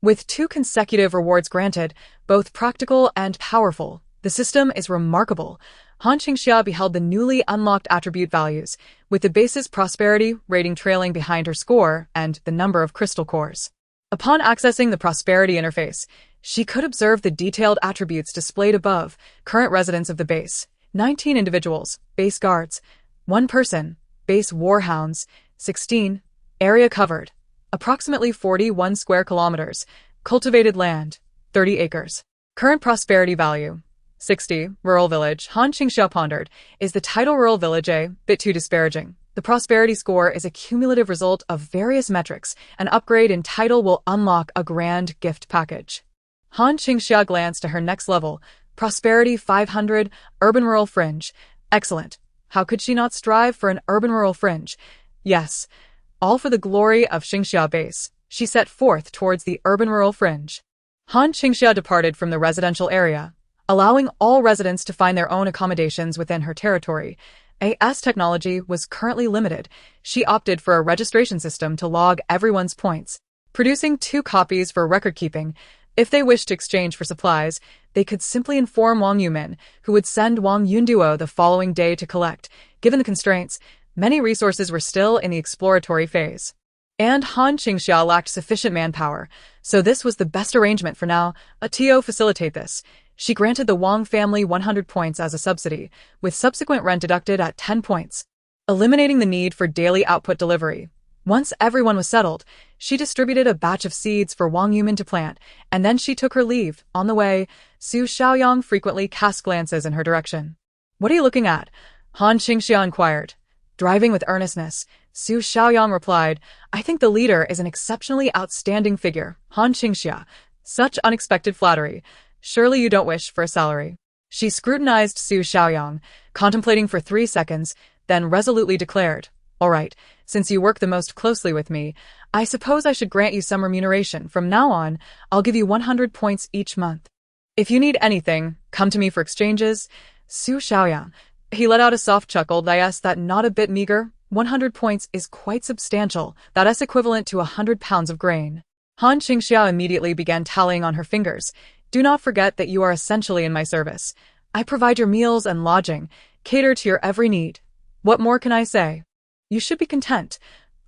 With 2 consecutive rewards granted, both practical and powerful, the system is remarkable. Han Qingxia beheld the newly unlocked attribute values, with the base's prosperity rating trailing behind her score and the number of crystal cores. Upon accessing the prosperity interface, she could observe the detailed attributes displayed above. Current residents of the base: 19 individuals, base guards; 1 person, base warhounds; 16, area covered, approximately 41 square kilometers; cultivated land, 30 acres. Current prosperity value, 60, rural village. Han Qingxia pondered, is the title rural village a bit too disparaging? The prosperity score is a cumulative result of various metrics. An upgrade in title will unlock a grand gift package. Han Qingxia glanced to her next level, prosperity 500, urban-rural fringe. Excellent. How could she not strive for an urban-rural fringe? Yes, all for the glory of Qingxia Base. She set forth towards the urban-rural fringe. Han Qingxia departed from the residential area, allowing all residents to find their own accommodations within her territory. AS technology was currently limited. She opted for a registration system to log everyone's points, producing 2 copies for record-keeping. If they wished to exchange for supplies, they could simply inform Wang Yumin, who would send Wang Yunduo the following day to collect. Given the constraints, many resources were still in the exploratory phase, and Han Qingxia lacked sufficient manpower, so this was the best arrangement for now. To facilitate this, she granted the Wang family 100 points as a subsidy, with subsequent rent deducted at 10 points, eliminating the need for daily output delivery. Once everyone was settled, she distributed a batch of seeds for Wang Yumin to plant, and then she took her leave. On the way, Su Xiaoyang frequently cast glances in her direction. What are you looking at? Han Qingxia inquired. Driving with earnestness, Su Xiaoyang replied, I think the leader is an exceptionally outstanding figure. Han Qingxia. Such unexpected flattery. Surely you don't wish for a salary. She scrutinized Su Xiaoyang, contemplating for 3 seconds, then resolutely declared, All right, since you work the most closely with me, I suppose I should grant you some remuneration. From now on, I'll give you 100 points each month. If you need anything, come to me for exchanges. Su Xiaoyang. He let out a soft chuckle. That's that not a bit meager. 100 points is quite substantial. That is equivalent to 100 pounds of grain. Han Qingxia immediately began tallying on her fingers. Do not forget that you are essentially in my service. I provide your meals and lodging, cater to your every need. What more can I say? You should be content.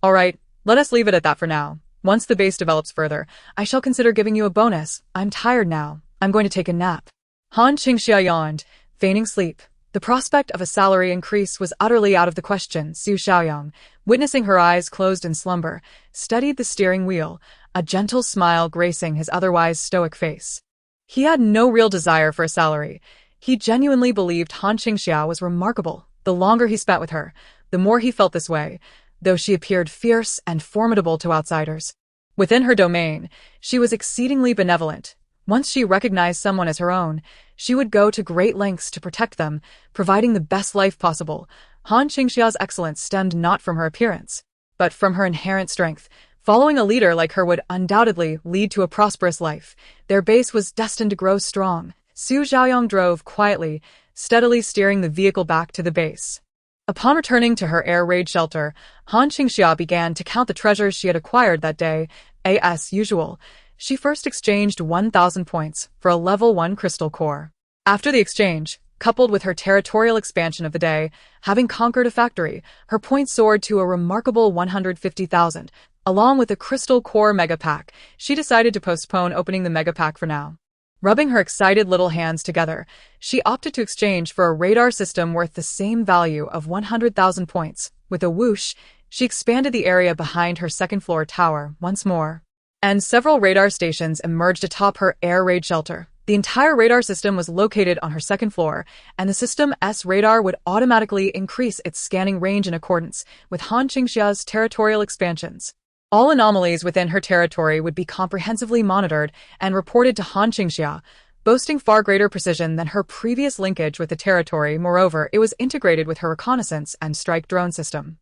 All right, let us leave it at that for now. Once the base develops further, I shall consider giving you a bonus. I'm tired now. I'm going to take a nap. Han Qingxia yawned, feigning sleep. The prospect of a salary increase was utterly out of the question. Su Xiaoyang, witnessing her eyes closed in slumber, steadied the steering wheel, a gentle smile gracing his otherwise stoic face. He had no real desire for a salary. He genuinely believed Han Qingxia was remarkable. The longer he spent with her, the more he felt this way, though she appeared fierce and formidable to outsiders. Within her domain, she was exceedingly benevolent. Once she recognized someone as her own, she would go to great lengths to protect them, providing the best life possible. Han Qingxia's excellence stemmed not from her appearance, but from her inherent strength. Following a leader like her would undoubtedly lead to a prosperous life. Their base was destined to grow strong. Su Xiaoyang drove quietly, steadily steering the vehicle back to the base. Upon returning to her air raid shelter, Han Qingxia began to count the treasures she had acquired that day. As usual, she first exchanged 1,000 points for a level 1 crystal core. After the exchange, coupled with her territorial expansion of the day, having conquered a factory, her points soared to a remarkable 150,000. Along with the crystal core mega pack, she decided to postpone opening the mega pack for now. Rubbing her excited little hands together, she opted to exchange for a radar system worth the same value of 100,000 points. With a whoosh, she expanded the area behind her second-floor tower once more, and several radar stations emerged atop her air raid shelter. The entire radar system was located on her second floor, and the system's radar would automatically increase its scanning range in accordance with Han Qingxia's territorial expansions. All anomalies within her territory would be comprehensively monitored and reported to Han Qingxia, boasting far greater precision than her previous linkage with the territory. Moreover, it was integrated with her reconnaissance and strike drone system.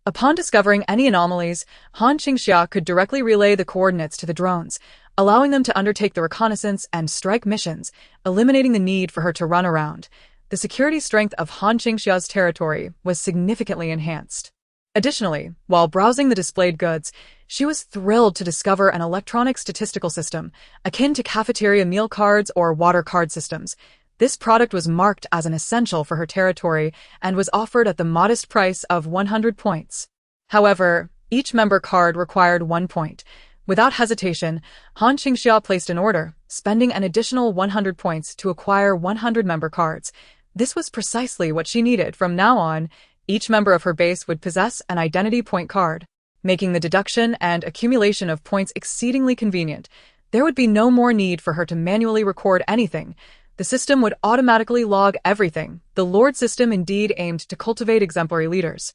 Upon discovering any anomalies, Han Qingxia could directly relay the coordinates to the drones, allowing them to undertake the reconnaissance and strike missions, eliminating the need for her to run around. The security strength of Han Qingxia's territory was significantly enhanced. Additionally, while browsing the displayed goods, she was thrilled to discover an electronic statistical system, akin to cafeteria meal cards or water card systems. This product was marked as an essential for her territory and was offered at the modest price of 100 points. However, each member card required 1 point. Without hesitation, Han Qingxia placed an order, spending an additional 100 points to acquire 100 member cards. This was precisely what she needed. From now on, each member of her base would possess an identity point card, making the deduction and accumulation of points exceedingly convenient. There would be no more need for her to manually record anything. The system would automatically log everything. The Lord system indeed aimed to cultivate exemplary leaders.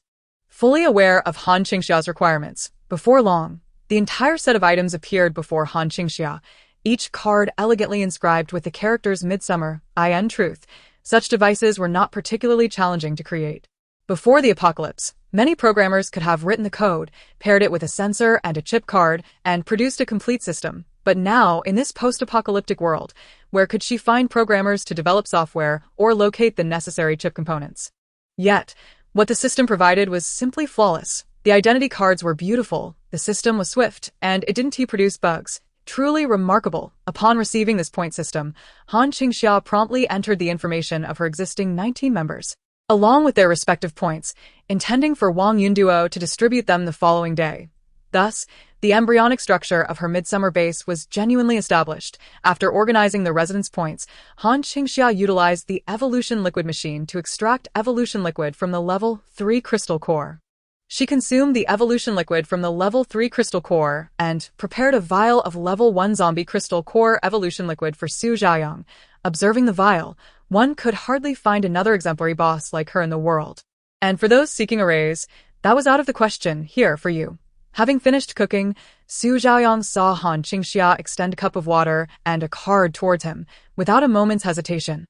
Fully aware of Han Qingxia's requirements, before long, the entire set of items appeared before Han Qingxia, each card elegantly inscribed with the characters Midsummer, in truth. Such devices were not particularly challenging to create. Before the apocalypse, many programmers could have written the code, paired it with a sensor and a chip card, and produced a complete system. But now, in this post-apocalyptic world, where could she find programmers to develop software or locate the necessary chip components? Yet, what the system provided was simply flawless. The identity cards were beautiful, the system was swift, and it didn't produce bugs. Truly remarkable. Upon receiving this point system, Han Qingxia promptly entered the information of her existing 19 members, along with their respective points, intending for Wang Yunduo to distribute them the following day. Thus, the embryonic structure of her midsummer base was genuinely established. After organizing the residence points, Han Qingxia utilized the evolution liquid machine to extract evolution liquid from the level 3 crystal core. She consumed the evolution liquid from the level 3 crystal core and prepared a vial of level 1 zombie crystal core evolution liquid for Su Xiaoyang. Observing the vial, one could hardly find another exemplary boss like her in the world. And for those seeking a raise, that was out of the question here for you. Having finished cooking, Su Xiaoyang saw Han Qingxia extend a cup of water and a card towards him, without a moment's hesitation.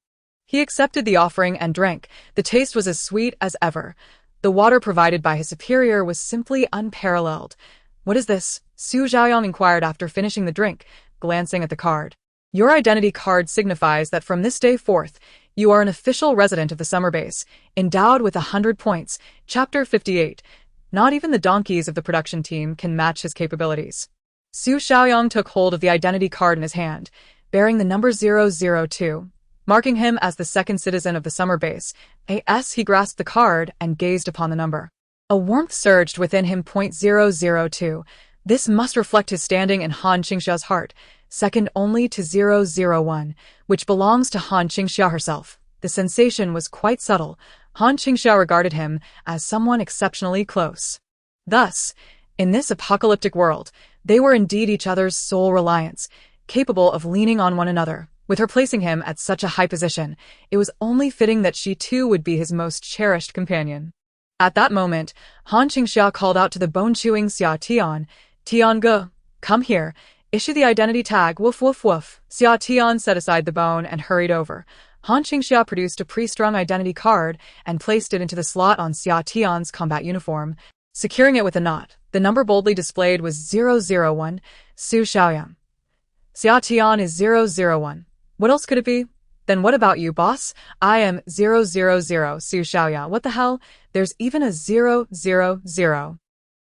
He accepted the offering and drank. The taste was as sweet as ever. The water provided by his superior was simply unparalleled. "What is this?" Su Xiaoyang inquired after finishing the drink, glancing at the card. "Your identity card signifies that from this day forth, you are an official resident of the summer base, endowed with 100 points. Chapter 58. Not even the donkeys of the production team can match his capabilities." Su Xiaoyang took hold of the identity card in his hand, bearing the number 002, marking him as the second citizen of the summer base. He grasped the card and gazed upon the number. A warmth surged within him. 002. This must reflect his standing in Han Qingxia's heart, second only to 001, which belongs to Han Qingxia herself. The sensation was quite subtle. Han Qingxia regarded him as someone exceptionally close. Thus, in this apocalyptic world, they were indeed each other's sole reliance, capable of leaning on one another. With her placing him at such a high position, it was only fitting that she too would be his most cherished companion. At that moment, Han Qingxia called out to the bone-chewing Xia Tian, "Tian Ge, come here." Issue the identity tag, woof woof woof. Xia Tian set aside the bone and hurried over. Han Qingxia produced a pre-strung identity card and placed it into the slot on Xia Tian's combat uniform, securing it with a knot. The number boldly displayed was 001, Su Xiaoyang. Xia Tian is 001. What else could it be? Then what about you, boss? I am 000, Su Xiaoyang. What the hell? There's even a 000.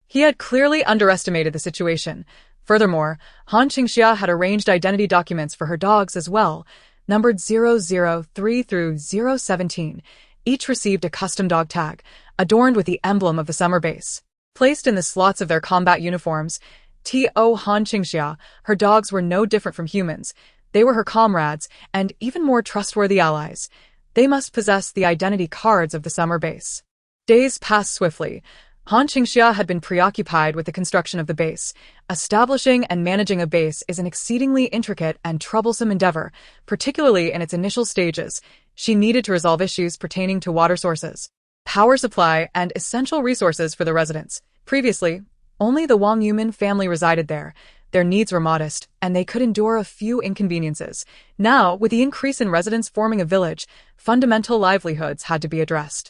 He had clearly underestimated the situation. Furthermore, Han Qingxia had arranged identity documents for her dogs as well, numbered 003 through 017. Each received a custom dog tag, adorned with the emblem of the summer base. Placed in the slots of their combat uniforms, Han Qingxia, her dogs were no different from humans. They were her comrades and even more trustworthy allies. They must possess the identity cards of the summer base. Days passed swiftly. Han Qingxia had been preoccupied with the construction of the base. Establishing and managing a base is an exceedingly intricate and troublesome endeavor, particularly in its initial stages. She needed to resolve issues pertaining to water sources, power supply, and essential resources for the residents. Previously, only the Wang Yumin family resided there. Their needs were modest, and they could endure a few inconveniences. Now, with the increase in residents forming a village, fundamental livelihoods had to be addressed.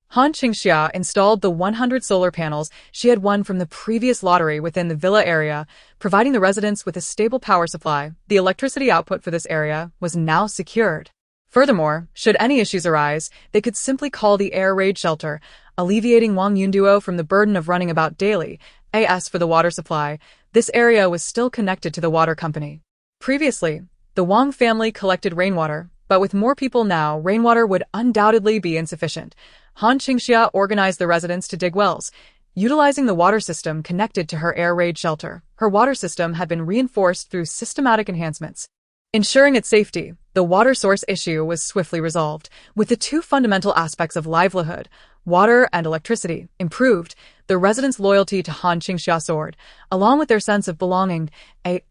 Han Qingxia installed the 100 solar panels she had won from the previous lottery within the villa area, providing the residents with a stable power supply. The electricity output for this area was now secured. Furthermore, should any issues arise, they could simply call the air raid shelter, alleviating Wang Yunduo from the burden of running about daily. As for the water supply, this area was still connected to the water company. Previously, the Wang family collected rainwater, but with more people now, rainwater would undoubtedly be insufficient. Han Qingxia organized the residents to dig wells, utilizing the water system connected to her air raid shelter. Her water system had been reinforced through systematic enhancements. Ensuring its safety, the water source issue was swiftly resolved. With the two fundamental aspects of livelihood, water and electricity, improved, the residents' loyalty to Han Qingxia soared, along with their sense of belonging.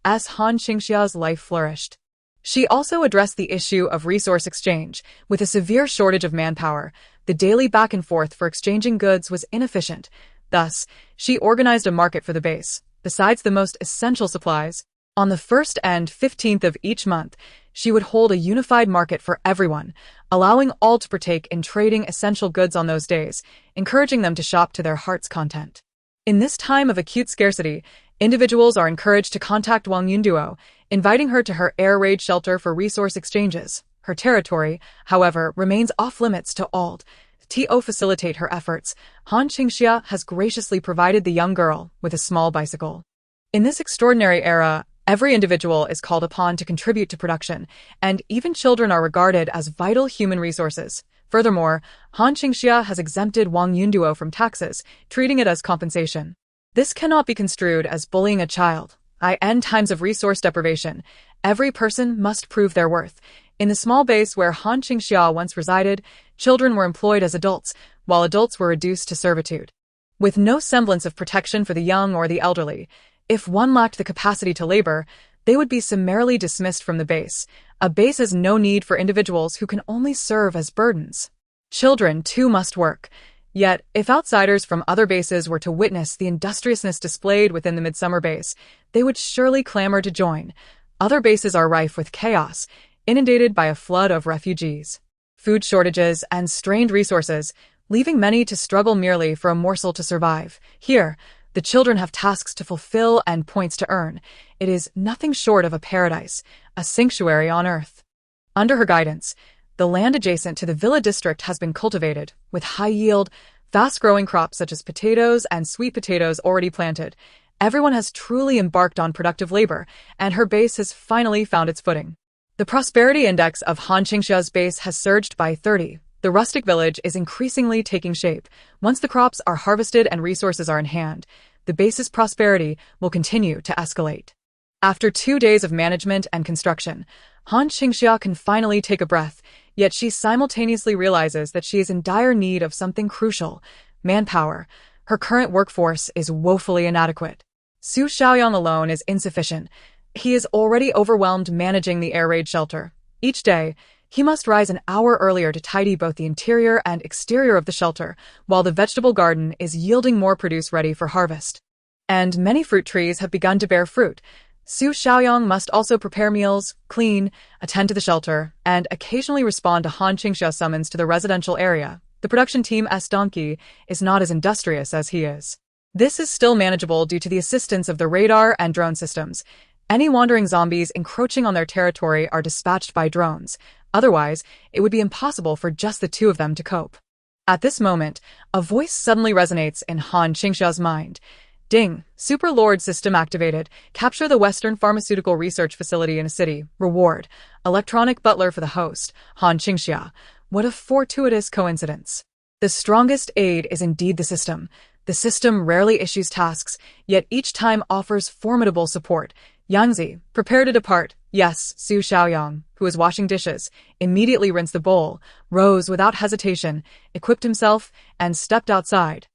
As Han Qingxia's life flourished. She also addressed the issue of resource exchange. With a severe shortage of manpower, the daily back and forth for exchanging goods was inefficient. Thus, she organized a market for the base. Besides the most essential supplies, on the 1st and 15th of each month, she would hold a unified market for everyone, allowing all to partake in trading essential goods on those days, encouraging them to shop to their heart's content. In this time of acute scarcity, individuals are encouraged to contact Wang Yunduo, inviting her to her air raid shelter for resource exchanges. Her territory, however, remains off-limits to all. To facilitate her efforts, Han Qingxia has graciously provided the young girl with a small bicycle. In this extraordinary era, every individual is called upon to contribute to production, and even children are regarded as vital human resources. Furthermore, Han Qingxia has exempted Wang Yunduo from taxes, treating it as compensation. This cannot be construed as bullying a child. In times of resource deprivation, every person must prove their worth. In the small base where Han Qingxia once resided, children were employed as adults, while adults were reduced to servitude. With no semblance of protection for the young or the elderly, if one lacked the capacity to labor, they would be summarily dismissed from the base. A base has no need for individuals who can only serve as burdens. Children, too, must work. Yet, if outsiders from other bases were to witness the industriousness displayed within the midsummer base, they would surely clamor to join. Other bases are rife with chaos, inundated by a flood of refugees, food shortages, and strained resources, leaving many to struggle merely for a morsel to survive. Here, the children have tasks to fulfill and points to earn. It is nothing short of a paradise, a sanctuary on earth. Under her guidance, the land adjacent to the villa district has been cultivated, with high-yield, fast-growing crops such as potatoes and sweet potatoes already planted. Everyone has truly embarked on productive labor, and her base has finally found its footing. The prosperity index of Han Qingxia's base has surged by 30. The rustic village is increasingly taking shape. Once the crops are harvested and resources are in hand, the base's prosperity will continue to escalate. After 2 days of management and construction, Han Qingxia can finally take a breath, yet she simultaneously realizes that she is in dire need of something crucial: manpower. Her current workforce is woefully inadequate. Su Xiaoyang alone is insufficient. He is already overwhelmed managing the air raid shelter. Each day, he must rise an hour earlier to tidy both the interior and exterior of the shelter, while the vegetable garden is yielding more produce ready for harvest. And many fruit trees have begun to bear fruit. Su Xiaoyang must also prepare meals, clean, attend to the shelter, and occasionally respond to Han Qingxia summons to the residential area. The production team's donkey is not as industrious as he is. This is still manageable due to the assistance of the radar and drone systems. Any wandering zombies encroaching on their territory are dispatched by drones. Otherwise, it would be impossible for just the two of them to cope. At this moment, a voice suddenly resonates in Han Qingxia's mind. Ding! Super Lord system activated. Capture the Western Pharmaceutical Research Facility in a city. Reward. Electronic butler for the host, Han Qingxia. What a fortuitous coincidence. The strongest aid is indeed the system. The system rarely issues tasks, yet each time offers formidable support. Yangzi, prepare to depart. Yes, Su Xiaoyang, who was washing dishes, immediately rinsed the bowl, rose without hesitation, equipped himself, and stepped outside.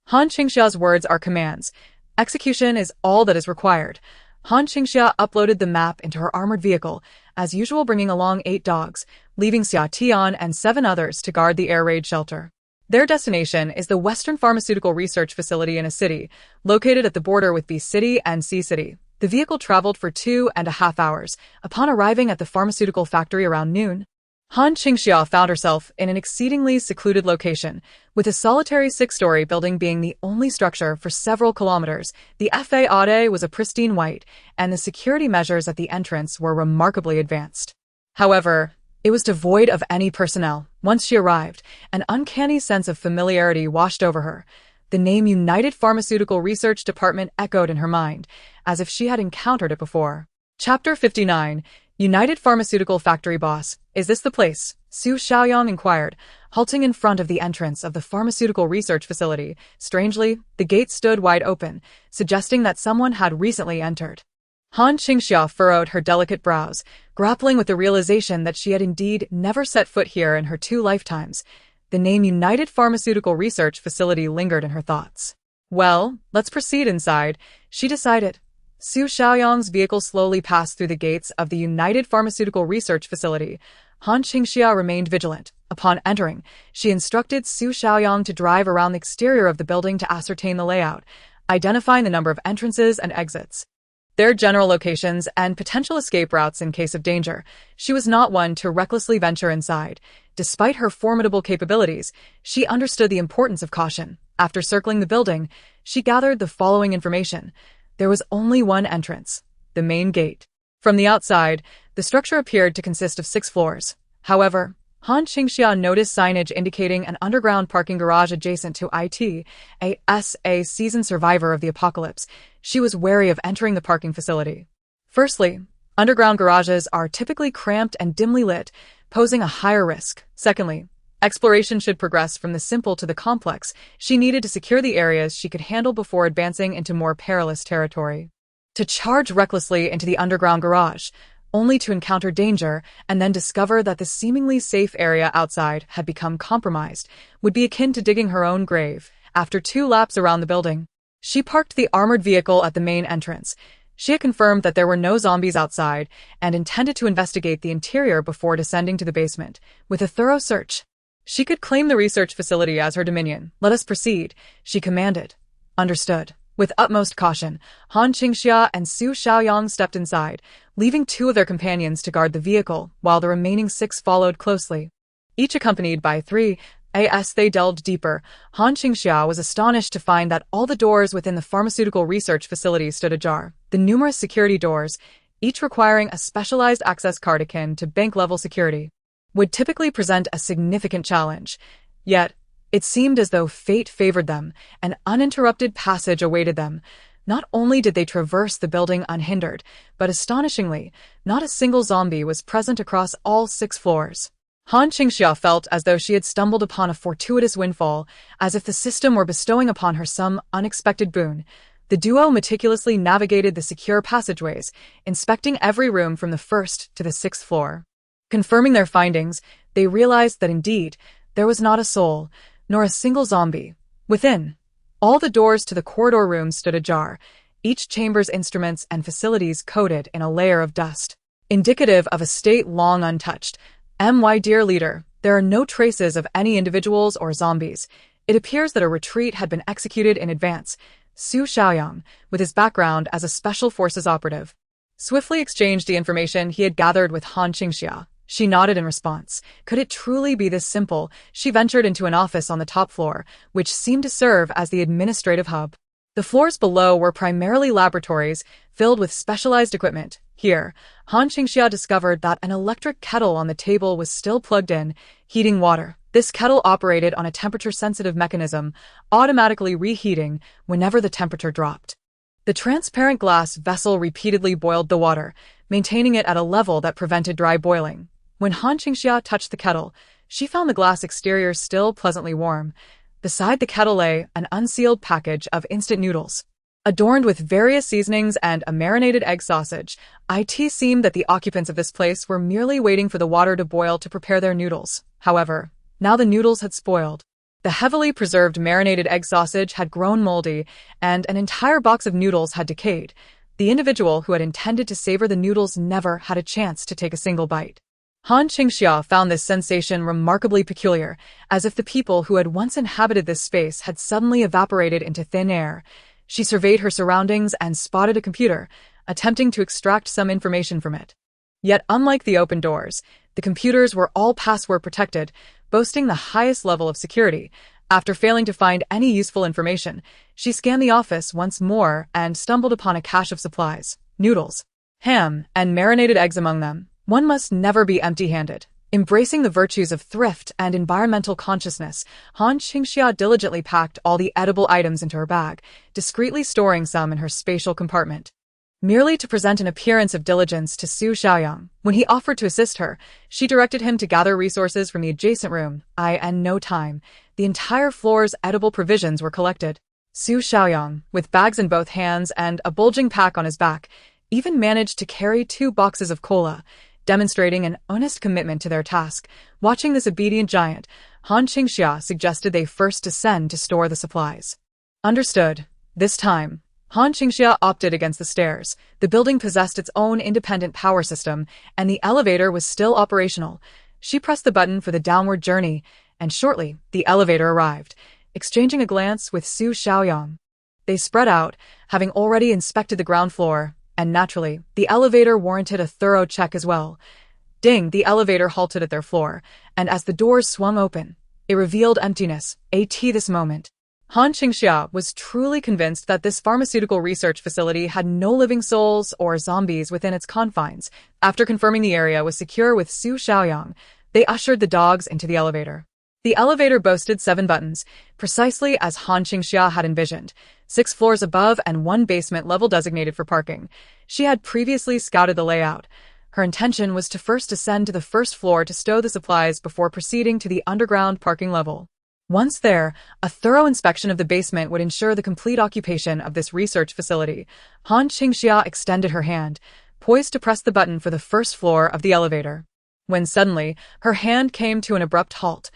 Han Qingxia's words are commands. Execution is all that is required. Han Qingxia uploaded the map into her armored vehicle, as usual bringing along 8 dogs, leaving Xia Tian and 7 others to guard the air raid shelter. Their destination is the Western Pharmaceutical Research Facility in a city, located at the border with B City and C City. The vehicle traveled for 2.5 hours. Upon arriving at the pharmaceutical factory around noon, Han Qingxia found herself in an exceedingly secluded location, with a solitary 6-story building being the only structure for several kilometers. The facade was a pristine white, and the security measures at the entrance were remarkably advanced. However, it was devoid of any personnel. Once she arrived, an uncanny sense of familiarity washed over her. The name United Pharmaceutical Research Department echoed in her mind, as if she had encountered it before. Chapter 59. United Pharmaceutical Factory Boss. Is this the place? Su Xiaoyang inquired, halting in front of the entrance of the pharmaceutical research facility. Strangely, the gate stood wide open, suggesting that someone had recently entered. Han Qingxia furrowed her delicate brows, grappling with the realization that she had indeed never set foot here in her 2 lifetimes. The name United Pharmaceutical Research Facility lingered in her thoughts. Well, let's proceed inside, she decided. Su Xiaoyang's vehicle slowly passed through the gates of the United Pharmaceutical Research Facility. Han Qingxia remained vigilant. Upon entering, she instructed Su Xiaoyang to drive around the exterior of the building to ascertain the layout, identifying the number of entrances and exits, their general locations, and potential escape routes in case of danger. She was not one to recklessly venture inside. Despite her formidable capabilities, she understood the importance of caution. After circling the building, she gathered the following information. There was only one entrance, the main gate. From the outside, the structure appeared to consist of 6 floors. However, Han Qingxia noticed signage indicating an underground parking garage adjacent to it. As a seasoned survivor of the apocalypse, she was wary of entering the parking facility. Firstly, underground garages are typically cramped and dimly lit, posing a higher risk. Secondly, exploration should progress from the simple to the complex. She needed to secure the areas she could handle before advancing into more perilous territory. To charge recklessly into the underground garage, only to encounter danger and then discover that the seemingly safe area outside had become compromised, would be akin to digging her own grave. After 2 laps around the building, she parked the armored vehicle at the main entrance. She had confirmed that there were no zombies outside and intended to investigate the interior before descending to the basement. With a thorough search, she could claim the research facility as her dominion. Let us proceed, she commanded. Understood. With utmost caution, Han Qingxia and Su Xiaoyang stepped inside, leaving 2 of their companions to guard the vehicle, while the remaining 6 followed closely. Each accompanied by 3, as they delved deeper, Han Qingxia was astonished to find that all the doors within the pharmaceutical research facility stood ajar. The numerous security doors, each requiring a specialized access card akin to bank-level security, would typically present a significant challenge. Yet, it seemed as though fate favored them, an uninterrupted passage awaited them. Not only did they traverse the building unhindered, but astonishingly, not a single zombie was present across all 6 floors. Han Qingxia felt as though she had stumbled upon a fortuitous windfall, as if the system were bestowing upon her some unexpected boon. The duo meticulously navigated the secure passageways, inspecting every room from the 1st to the 6th floor. Confirming their findings, they realized that indeed, there was not a soul, nor a single zombie within. All the doors to the corridor rooms stood ajar, each chamber's instruments and facilities coated in a layer of dust, indicative of a state long untouched. My dear leader, there are no traces of any individuals or zombies. It appears that a retreat had been executed in advance. Su Xiaoyang, with his background as a special forces operative, swiftly exchanged the information he had gathered with Han Qingxia. She nodded in response. Could it truly be this simple? She ventured into an office on the top floor, which seemed to serve as the administrative hub. The floors below were primarily laboratories, filled with specialized equipment. Here, Han Qingxia discovered that an electric kettle on the table was still plugged in, heating water. This kettle operated on a temperature-sensitive mechanism, automatically reheating whenever the temperature dropped. The transparent glass vessel repeatedly boiled the water, maintaining it at a level that prevented dry boiling. When Han Qingxia touched the kettle, she found the glass exterior still pleasantly warm. Beside the kettle lay an unsealed package of instant noodles. Adorned with various seasonings and a marinated egg sausage, it seemed that the occupants of this place were merely waiting for the water to boil to prepare their noodles. However, now the noodles had spoiled. The heavily preserved marinated egg sausage had grown moldy, and an entire box of noodles had decayed. The individual who had intended to savor the noodles never had a chance to take a single bite. Han Qingxia found this sensation remarkably peculiar, as if the people who had once inhabited this space had suddenly evaporated into thin air. She surveyed her surroundings and spotted a computer, attempting to extract some information from it. Yet unlike the open doors, the computers were all password protected, boasting the highest level of security. After failing to find any useful information, she scanned the office once more and stumbled upon a cache of supplies, noodles, ham, and marinated eggs among them. One must never be empty-handed. Embracing the virtues of thrift and environmental consciousness, Han Qingxia diligently packed all the edible items into her bag, discreetly storing some in her spatial compartment. Merely to present an appearance of diligence to Su Xiaoyang, when he offered to assist her, she directed him to gather resources from the adjacent room. In no time, the entire floor's edible provisions were collected. Su Xiaoyang, with bags in both hands and a bulging pack on his back, even managed to carry 2 boxes of cola, demonstrating an honest commitment to their task. Watching this obedient giant, Han Qingxia suggested they first descend to store the supplies. Understood. This time, Han Qingxia opted against the stairs. The building possessed its own independent power system, and the elevator was still operational. She pressed the button for the downward journey, and shortly, the elevator arrived. Exchanging a glance with Su Xiaoyang, they spread out, having already inspected the ground floor. And naturally, the elevator warranted a thorough check as well. Ding! The elevator halted at their floor, and as the doors swung open, it revealed emptiness. This moment, Han Qingxia was truly convinced that this pharmaceutical research facility had no living souls or zombies within its confines. After confirming the area was secure with Su Xiaoyang, they ushered the dogs into the elevator. The elevator boasted 7 buttons, precisely as Han Qingxia had envisioned, 6 floors above and 1 basement level designated for parking. She had previously scouted the layout. Her intention was to first ascend to the first floor to stow the supplies before proceeding to the underground parking level. Once there, a thorough inspection of the basement would ensure the complete occupation of this research facility. Han Qingxia extended her hand, poised to press the button for the first floor of the elevator, when suddenly, her hand came to an abrupt halt.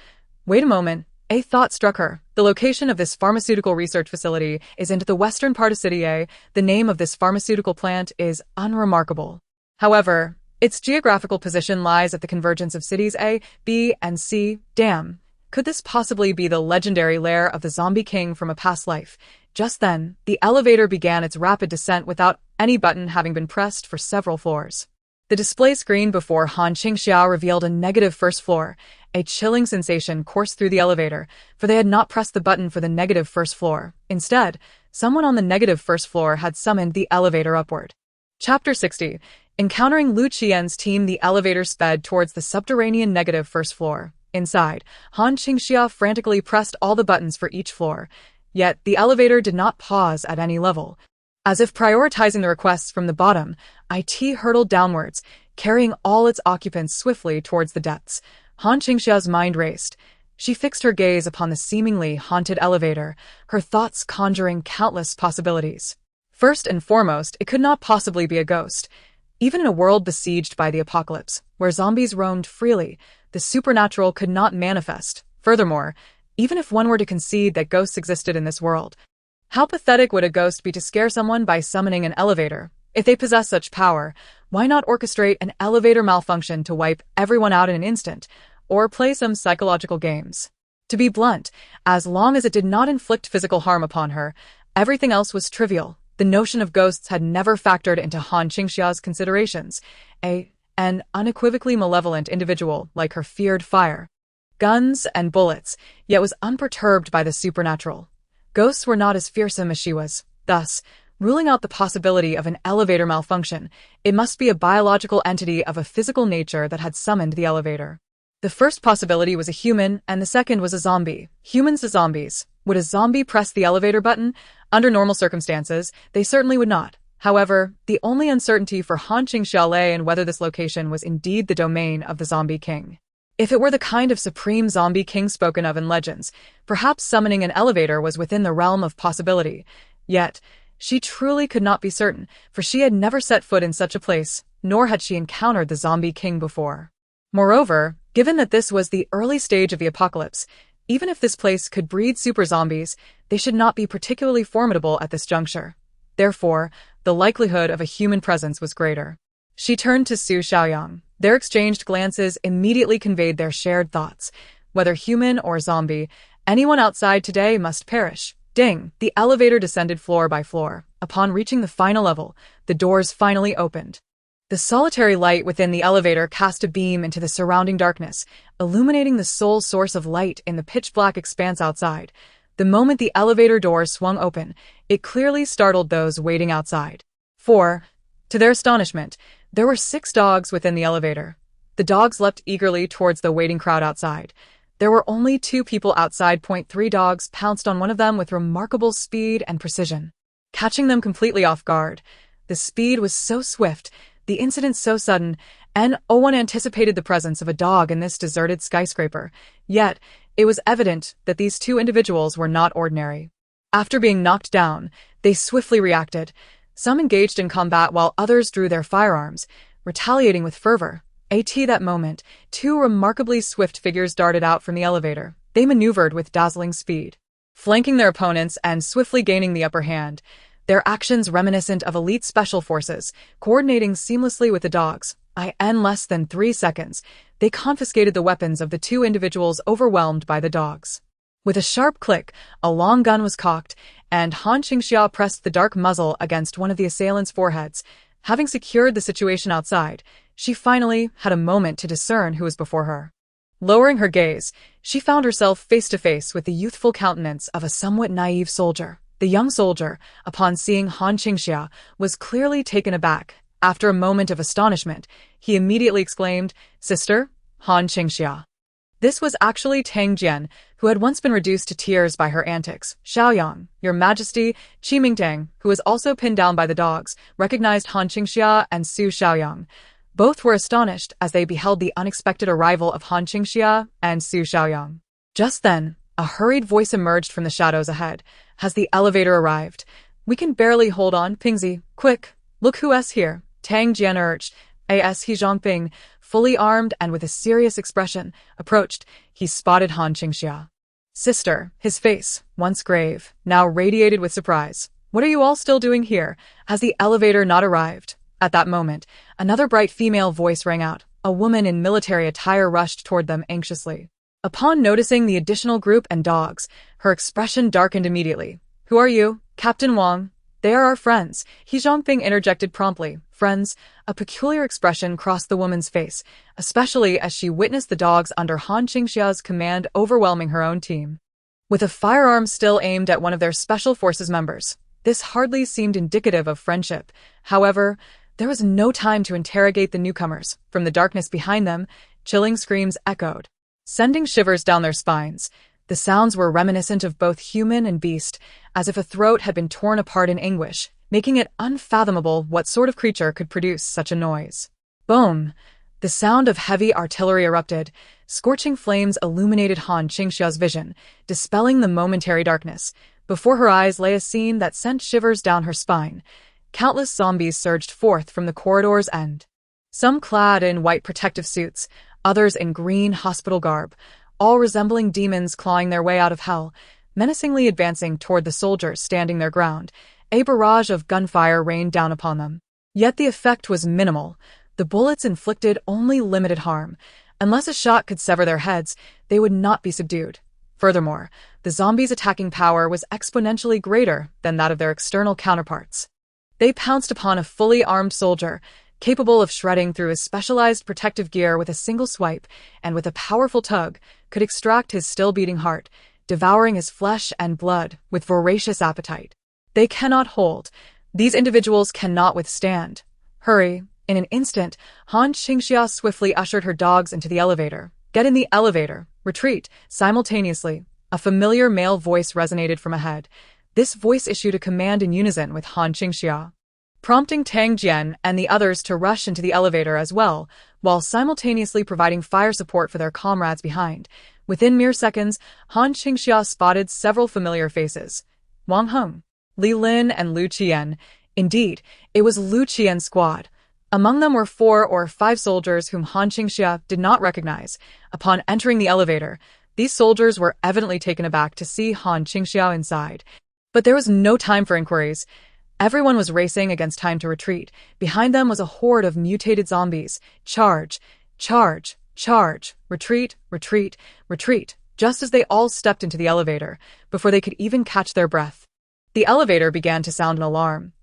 Wait a moment, a thought struck her. The location of this pharmaceutical research facility is into the western part of City A. The name of this pharmaceutical plant is unremarkable. However, its geographical position lies at the convergence of cities A, B, and C. Damn. Could this possibly be the legendary lair of the zombie king from a past life? Just then, the elevator began its rapid descent without any button having been pressed for several floors. The display screen before Han Qingxia revealed a negative first floor. A chilling sensation coursed through the elevator, for they had not pressed the button for the negative first floor. Instead, someone on the negative first floor had summoned the elevator upward. Chapter 60. Encountering Lu Qian's team, the elevator sped towards the subterranean negative first floor. Inside, Han Qingxia frantically pressed all the buttons for each floor. Yet, the elevator did not pause at any level. As if prioritizing the requests from the bottom, it hurtled downwards, carrying all its occupants swiftly towards the depths. Han Qingxia's mind raced. She fixed her gaze upon the seemingly haunted elevator, her thoughts conjuring countless possibilities. First and foremost, it could not possibly be a ghost. Even in a world besieged by the apocalypse, where zombies roamed freely, the supernatural could not manifest. Furthermore, even if one were to concede that ghosts existed in this world, how pathetic would a ghost be to scare someone by summoning an elevator? If they possess such power, why not orchestrate an elevator malfunction to wipe everyone out in an instant, or play some psychological games? To be blunt, as long as it did not inflict physical harm upon her, everything else was trivial. The notion of ghosts had never factored into Han Qingxia's considerations. An unequivocally malevolent individual like her feared fire, guns, and bullets, yet was unperturbed by the supernatural. Ghosts were not as fearsome as she was. Thus, ruling out the possibility of an elevator malfunction, it must be a biological entity of a physical nature that had summoned the elevator. The first possibility was a human, and the second was a zombie. Humans to zombies. Would a zombie press the elevator button? Under normal circumstances, they certainly would not. However, the only uncertainty for Han Qingxia lay in whether this location was indeed the domain of the zombie king. If it were the kind of supreme zombie king spoken of in legends, perhaps summoning an elevator was within the realm of possibility. Yet, she truly could not be certain, for she had never set foot in such a place, nor had she encountered the zombie king before. Moreover, given that this was the early stage of the apocalypse, even if this place could breed super zombies, they should not be particularly formidable at this juncture. Therefore, the likelihood of a human presence was greater. She turned to Su Xiaoyang. Their exchanged glances immediately conveyed their shared thoughts. Whether human or zombie, anyone outside today must perish. Ding! The elevator descended floor by floor. Upon reaching the final level, the doors finally opened. The solitary light within the elevator cast a beam into the surrounding darkness, illuminating the sole source of light in the pitch-black expanse outside. The moment the elevator doors swung open, it clearly startled those waiting outside. For, to their astonishment, there were 6 dogs within the elevator. The dogs leapt eagerly towards the waiting crowd outside. There were only 2 people outside. 3 dogs pounced on one of them with remarkable speed and precision, catching them completely off guard. The speed was so swift, the incident so sudden, and no one anticipated the presence of a dog in this deserted skyscraper. Yet, it was evident that these 2 individuals were not ordinary. After being knocked down, they swiftly reacted. Some engaged in combat while others drew their firearms, retaliating with fervor. At that moment, 2 remarkably swift figures darted out from the elevator. They maneuvered with dazzling speed, flanking their opponents and swiftly gaining the upper hand. Their actions reminiscent of elite special forces, coordinating seamlessly with the dogs. In less than 3 seconds, they confiscated the weapons of the 2 individuals overwhelmed by the dogs. With a sharp click, a long gun was cocked, and Han Qingxia pressed the dark muzzle against one of the assailants' foreheads. Having secured the situation outside, she finally had a moment to discern who was before her. Lowering her gaze, she found herself face to face with the youthful countenance of a somewhat naive soldier. The young soldier, upon seeing Han Qingxia, was clearly taken aback. After a moment of astonishment, he immediately exclaimed, "Sister, Han Qingxia." This was actually Tang Jian, who had once been reduced to tears by her antics. "Xiaoyang, your majesty." Qi Mingtang, who was also pinned down by the dogs, recognized Han Qingxia and Su Xiaoyang. Both were astonished as they beheld the unexpected arrival of Han Qingxia and Su Xiaoyang. Just then, a hurried voice emerged from the shadows ahead. "Has the elevator arrived? We can barely hold on, Pingzi. Quick, look who's here." Tang Jian urged. As He Zhongping, fully armed and with a serious expression, approached, he spotted Han Qingxia. "Sister," his face, once grave, now radiated with surprise. "What are you all still doing here? Has the elevator not arrived?" At that moment, another bright female voice rang out. A woman in military attire rushed toward them anxiously. Upon noticing the additional group and dogs, her expression darkened immediately. "Who are you?" "Captain Wang." "They are our friends," He Zhongping interjected promptly. "Friends?" A peculiar expression crossed the woman's face, especially as she witnessed the dogs under Han Qingxia's command overwhelming her own team, with a firearm still aimed at one of their special forces members. This hardly seemed indicative of friendship. However, there was no time to interrogate the newcomers. From the darkness behind them, chilling screams echoed, sending shivers down their spines. The sounds were reminiscent of both human and beast, as if a throat had been torn apart in anguish, making it unfathomable what sort of creature could produce such a noise. Boom! The sound of heavy artillery erupted. Scorching flames illuminated Han Qingxia's vision, dispelling the momentary darkness. Before her eyes lay a scene that sent shivers down her spine. Countless zombies surged forth from the corridor's end, some clad in white protective suits, others in green hospital garb, all resembling demons clawing their way out of hell, menacingly advancing toward the soldiers standing their ground. A barrage of gunfire rained down upon them. Yet the effect was minimal. The bullets inflicted only limited harm. Unless a shot could sever their heads, they would not be subdued. Furthermore, the zombies' attacking power was exponentially greater than that of their external counterparts. They pounced upon a fully armed soldier, capable of shredding through his specialized protective gear with a single swipe, and with a powerful tug, could extract his still-beating heart, devouring his flesh and blood with voracious appetite. They cannot hold. These individuals cannot withstand. Hurry. In an instant, Han Qingxia swiftly ushered her dogs into the elevator. Get in the elevator. Retreat. Simultaneously, a familiar male voice resonated from ahead. This voice issued a command in unison with Han Qingxia, prompting Tang Jian and the others to rush into the elevator as well, while simultaneously providing fire support for their comrades behind. Within mere seconds, Han Qingxia spotted several familiar faces. Wang Heng, Li Lin, and Lu Qian. Indeed, it was Lu Qian's squad. Among them were 4 or 5 soldiers whom Han Qingxia did not recognize. Upon entering the elevator, these soldiers were evidently taken aback to see Han Qingxia inside. But there was no time for inquiries. Everyone was racing against time to retreat. Behind them was a horde of mutated zombies. Charge! Charge! Charge! Retreat! Retreat! Retreat! Just as they all stepped into the elevator, before they could even catch their breath, the elevator began to sound an alarm.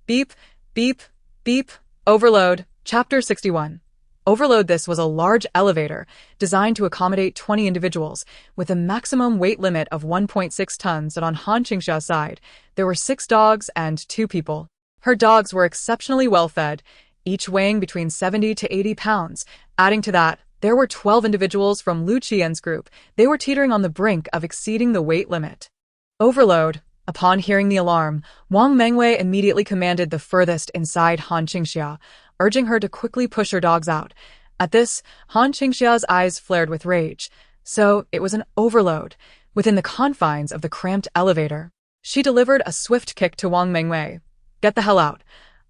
Beep! Beep! Beep! Overload. Chapter 61. Overload. This was a large elevator designed to accommodate 20 individuals with a maximum weight limit of 1.6 tons, and on Han Qingxia's side, there were 6 dogs and 2 people. Her dogs were exceptionally well fed, each weighing between 70 to 80 pounds. Adding to that, there were 12 individuals from Lu Qian's group. They were teetering on the brink of exceeding the weight limit. Overload. Upon hearing the alarm, Wang Mengwei immediately commanded the furthest inside Han Qingxia, urging her to quickly push her dogs out. At this, Han Qingxia's eyes flared with rage. So, it was an overload. Within the confines of the cramped elevator, she delivered a swift kick to Wang Mengwei. Get the hell out.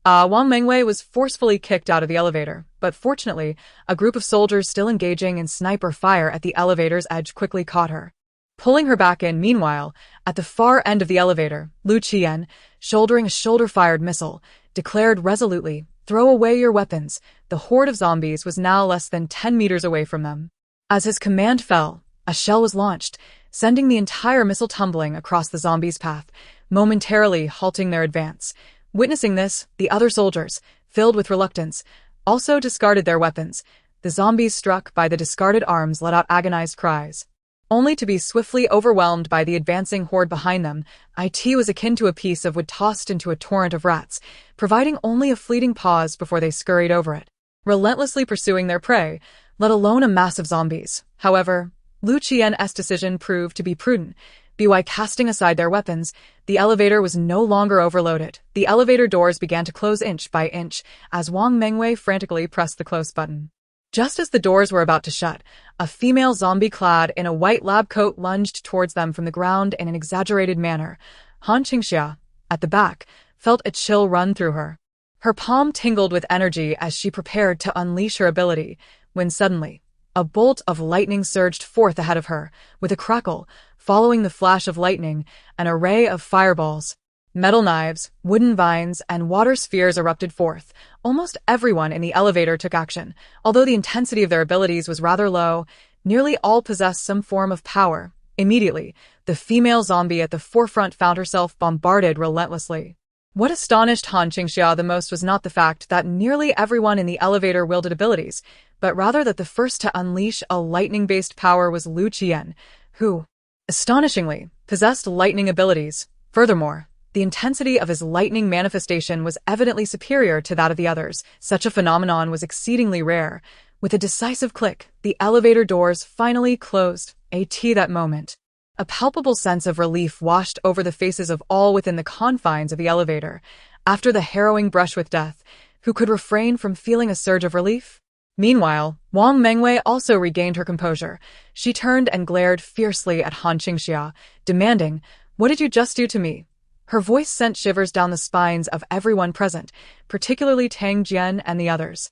Wang Mengwei was forcefully kicked out of the elevator, but fortunately, a group of soldiers still engaging in sniper fire at the elevator's edge quickly caught her, pulling her back in. Meanwhile, at the far end of the elevator, Lu Qian, shouldering a shoulder-fired missile, declared resolutely, "Throw away your weapons." The horde of zombies was now less than 10 meters away from them. As his command fell, a shell was launched, sending the entire missile tumbling across the zombies' path, momentarily halting their advance. Witnessing this, the other soldiers, filled with reluctance, also discarded their weapons. The zombies struck by the discarded arms let out agonized cries, only to be swiftly overwhelmed by the advancing horde behind them. It was akin to a piece of wood tossed into a torrent of rats, providing only a fleeting pause before they scurried over it, relentlessly pursuing their prey, let alone a mass of zombies. However, Lu Qian's decision proved to be prudent. By casting aside their weapons, the elevator was no longer overloaded. The elevator doors began to close inch by inch as Wang Mengwei frantically pressed the close button. Just as the doors were about to shut, a female zombie clad in a white lab coat lunged towards them from the ground in an exaggerated manner. Han Qingxia, at the back, felt a chill run through her. Her palm tingled with energy as she prepared to unleash her ability, when suddenly, a bolt of lightning surged forth ahead of her. With a crackle, following the flash of lightning, an array of fireballs, metal knives, wooden vines, and water spheres erupted forth. Almost everyone in the elevator took action. Although the intensity of their abilities was rather low, nearly all possessed some form of power. Immediately, the female zombie at the forefront found herself bombarded relentlessly. What astonished Han Qingxia the most was not the fact that nearly everyone in the elevator wielded abilities, but rather that the first to unleash a lightning-based power was Lu Qian, who, astonishingly, possessed lightning abilities. Furthermore, the intensity of his lightning manifestation was evidently superior to that of the others. Such a phenomenon was exceedingly rare. With a decisive click, the elevator doors finally closed. That moment, a palpable sense of relief washed over the faces of all within the confines of the elevator. After the harrowing brush with death, who could refrain from feeling a surge of relief? Meanwhile, Wang Mengwei also regained her composure. She turned and glared fiercely at Han Qingxia, demanding, "What did you just do to me?" Her voice sent shivers down the spines of everyone present, particularly Tang Jian and the others,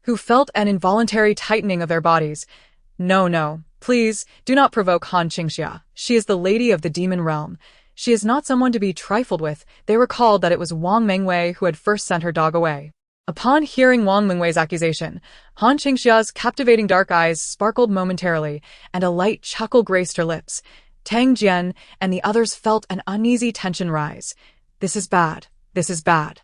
who felt an involuntary tightening of their bodies. No, please, do not provoke Han Qingxia. She is the lady of the demon realm. She is not someone to be trifled with. They recalled that it was Wang Mengwei who had first sent her dog away. Upon hearing Wang Mengwei's accusation, Han Qingxia's captivating dark eyes sparkled momentarily, and a light chuckle graced her lips. Tang Jian and the others felt an uneasy tension rise. This is bad. This is bad.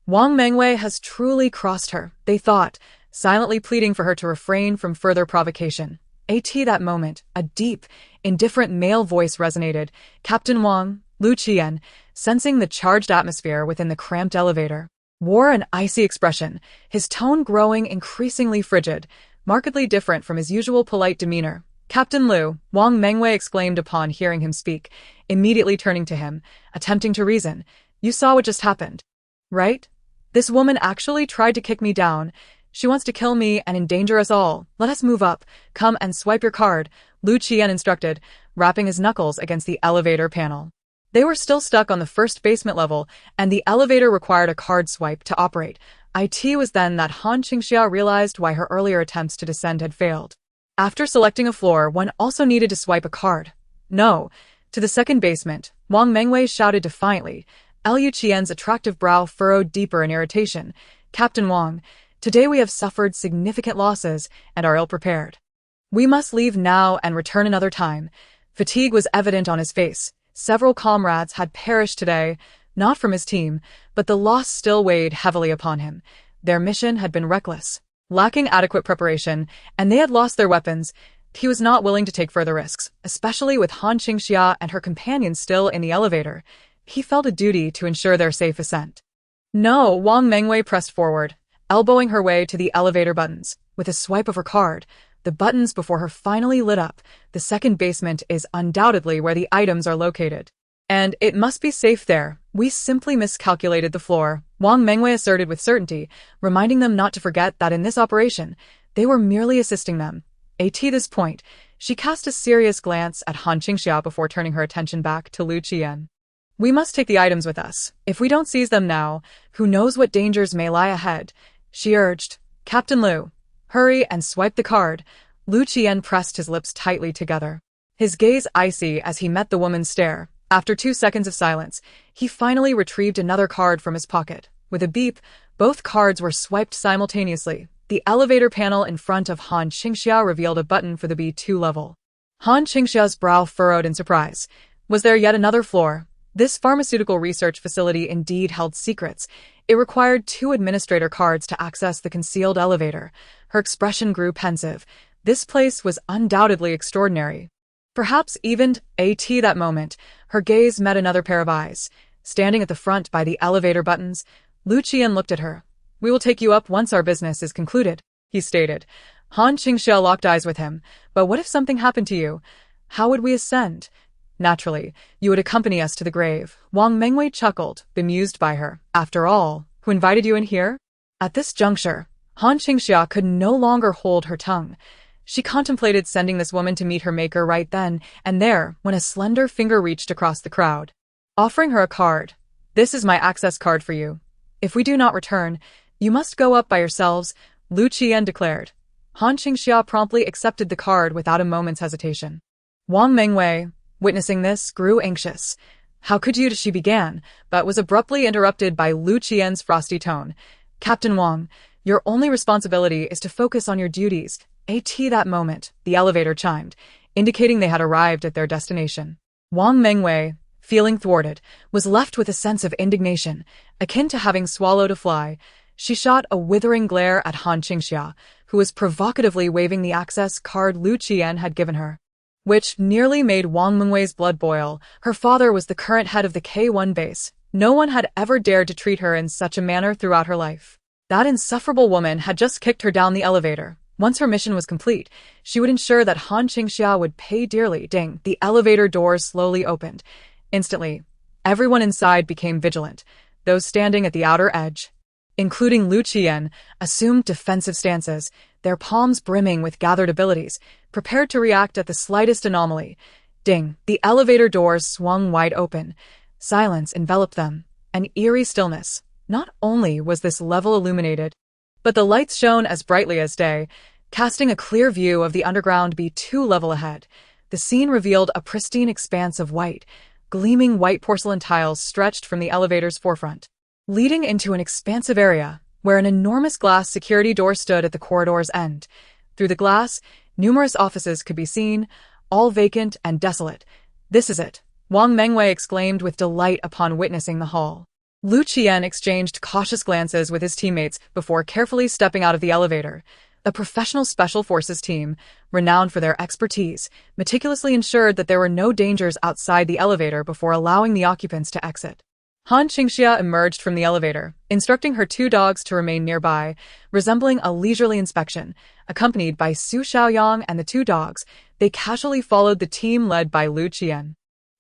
Wang Mengwei has truly crossed her, they thought, silently pleading for her to refrain from further provocation. At that moment, a deep, indifferent male voice resonated. Captain Wang, Lu Qian, sensing the charged atmosphere within the cramped elevator, wore an icy expression, his tone growing increasingly frigid, markedly different from his usual polite demeanor. Captain Lu, Wang Mengwei exclaimed upon hearing him speak, immediately turning to him, attempting to reason. You saw what just happened, right? This woman actually tried to kick me down. She wants to kill me and endanger us all. Let us move up. Come and swipe your card, Lu Qian instructed, rapping his knuckles against the elevator panel. They were still stuck on the first basement level, and the elevator required a card swipe to operate. It was then that Han Qingxia realized why her earlier attempts to descend had failed. After selecting a floor, one also needed to swipe a card. No. To the second basement, Wang Mengwei shouted defiantly. Lu Qian's attractive brow furrowed deeper in irritation. Captain Wang, today we have suffered significant losses and are ill-prepared. We must leave now and return another time. Fatigue was evident on his face. Several comrades had perished today, not from his team, but the loss still weighed heavily upon him. Their mission had been reckless, lacking adequate preparation, and they had lost their weapons. He was not willing to take further risks, especially with Han Qingxia and her companions still in the elevator. He felt a duty to ensure their safe ascent. No, Wang Mengwei pressed forward, elbowing her way to the elevator buttons. With a swipe of her card, the buttons before her finally lit up. The second basement is undoubtedly where the items are located. And it must be safe there. We simply miscalculated the floor, Wang Mengwei asserted with certainty, reminding them not to forget that in this operation, they were merely assisting them. At this point, she cast a serious glance at Han Qingxia before turning her attention back to Lu Qian. We must take the items with us. If we don't seize them now, who knows what dangers may lie ahead, she urged. Captain Lu, hurry and swipe the card. Lu Qian pressed his lips tightly together, his gaze icy as he met the woman's stare. After 2 seconds of silence, he finally retrieved another card from his pocket. With a beep, both cards were swiped simultaneously. The elevator panel in front of Han Qingxia revealed a button for the B2 level. Han Qingxia's brow furrowed in surprise. Was there yet another floor? This pharmaceutical research facility indeed held secrets. It required 2 administrator cards to access the concealed elevator. Her expression grew pensive. This place was undoubtedly extraordinary. Perhaps even at that moment, her gaze met another pair of eyes. Standing at the front by the elevator buttons, Lu Qian looked at her. We will take you up once our business is concluded, he stated. Han Qingxia locked eyes with him. But what if something happened to you? How would we ascend? Naturally, you would accompany us to the grave. Wang Mengwei chuckled, bemused by her. After all, who invited you in here? At this juncture, Han Qingxia could no longer hold her tongue. She contemplated sending this woman to meet her maker right then and there when a slender finger reached across the crowd, offering her a card. This is my access card for you. If we do not return, you must go up by yourselves, Lu Qian declared. Han Qingxia promptly accepted the card without a moment's hesitation. Wang Mengwei, witnessing this, grew anxious. How could you? She began, but was abruptly interrupted by Lu Qian's frosty tone. Captain Wang, your only responsibility is to focus on your duties. At that moment, the elevator chimed, indicating they had arrived at their destination. Wang Mengwei, feeling thwarted, was left with a sense of indignation, akin to having swallowed a fly. She shot a withering glare at Han Qingxia, who was provocatively waving the access card Lu Qian had given her, which nearly made Wang Mengwei's blood boil. Her father was the current head of the K1 base. No one had ever dared to treat her in such a manner throughout her life. That insufferable woman had just kicked her down the elevator. Once her mission was complete, she would ensure that Han Qingxia would pay dearly. Ding! The elevator doors slowly opened. Instantly, everyone inside became vigilant. Those standing at the outer edge, including Lu Qian, assumed defensive stances, their palms brimming with gathered abilities, prepared to react at the slightest anomaly. Ding! The elevator doors swung wide open. Silence enveloped them, an eerie stillness. Not only was this level illuminated, but the lights shone as brightly as day, casting a clear view of the underground B2 level ahead. The scene revealed a pristine expanse of white, gleaming white porcelain tiles stretched from the elevator's forefront, leading into an expansive area where an enormous glass security door stood at the corridor's end. Through the glass, numerous offices could be seen, all vacant and desolate. This is it, Wang Mengwei exclaimed with delight upon witnessing the hall. Lu Qian exchanged cautious glances with his teammates before carefully stepping out of the elevator. A professional special forces team, renowned for their expertise, meticulously ensured that there were no dangers outside the elevator before allowing the occupants to exit. Han Qingxia emerged from the elevator, instructing her 2 dogs to remain nearby, resembling a leisurely inspection. Accompanied by Su Xiaoyang and the 2 dogs, they casually followed the team led by Lu Qian.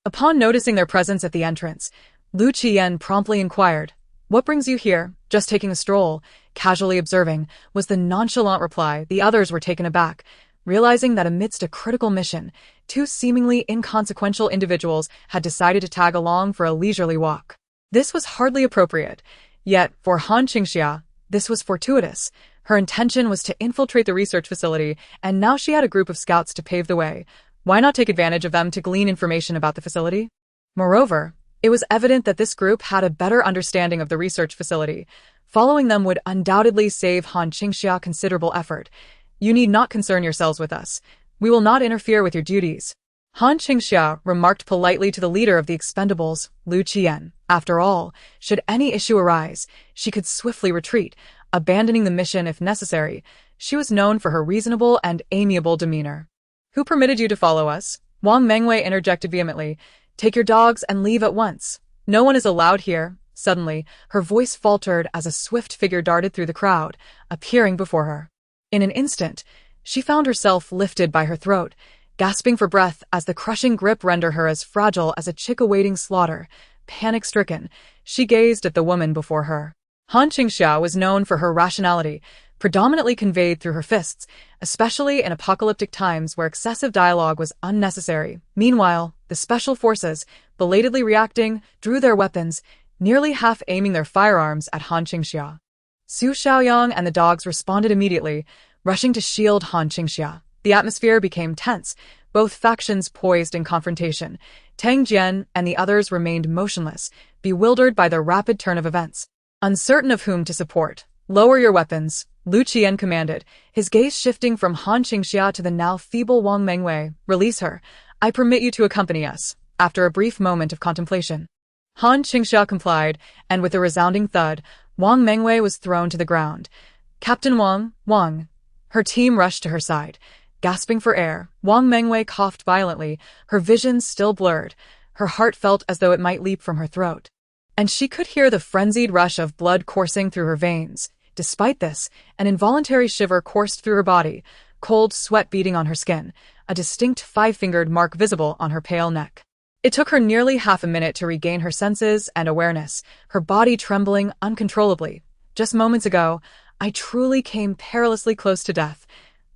Upon noticing their presence at the entrance, Lu Qian promptly inquired, "What brings you here?" "Just taking a stroll," casually observing, was the nonchalant reply. The others were taken aback, realizing that amidst a critical mission, 2 seemingly inconsequential individuals had decided to tag along for a leisurely walk. This was hardly appropriate, yet, for Han Qingxia, this was fortuitous. Her intention was to infiltrate the research facility, and now she had a group of scouts to pave the way. Why not take advantage of them to glean information about the facility? Moreover, it was evident that this group had a better understanding of the research facility. Following them would undoubtedly save Han Qingxia considerable effort. "You need not concern yourselves with us. We will not interfere with your duties," Han Qingxia remarked politely to the leader of the expendables, Lu Qian. After all, should any issue arise, she could swiftly retreat, abandoning the mission if necessary. She was known for her reasonable and amiable demeanor. "Who permitted you to follow us?" Wang Mengwei interjected vehemently. "Take your dogs and leave at once. No one is allowed here." Suddenly, her voice faltered as a swift figure darted through the crowd, appearing before her. In an instant, she found herself lifted by her throat, gasping for breath as the crushing grip rendered her as fragile as a chick awaiting slaughter. Panic-stricken, she gazed at the woman before her. Han Qingxia was known for her rationality, predominantly conveyed through her fists, especially in apocalyptic times where excessive dialogue was unnecessary. Meanwhile, the special forces, belatedly reacting, drew their weapons, nearly half aiming their firearms at Han Qingxia. Su Xiaoyang and the dogs responded immediately, rushing to shield Han Qingxia. The atmosphere became tense, both factions poised in confrontation. Tang Jian and the others remained motionless, bewildered by the rapid turn of events. Uncertain of whom to support, "Lower your weapons," Lu Qian commanded, his gaze shifting from Han Qingxia to the now feeble Wang Mengwei. "Release her. I permit you to accompany us." After a brief moment of contemplation, Han Qingxia complied, and with a resounding thud, Wang Mengwei was thrown to the ground. "Captain Wang." Her team rushed to her side. Gasping for air, Wang Mengwei coughed violently, her vision still blurred. Her heart felt as though it might leap from her throat, and she could hear the frenzied rush of blood coursing through her veins. Despite this, an involuntary shiver coursed through her body, cold sweat beading on her skin, a distinct 5-fingered mark visible on her pale neck. It took her nearly half a minute to regain her senses and awareness, her body trembling uncontrollably. "Just moments ago, I truly came perilously close to death.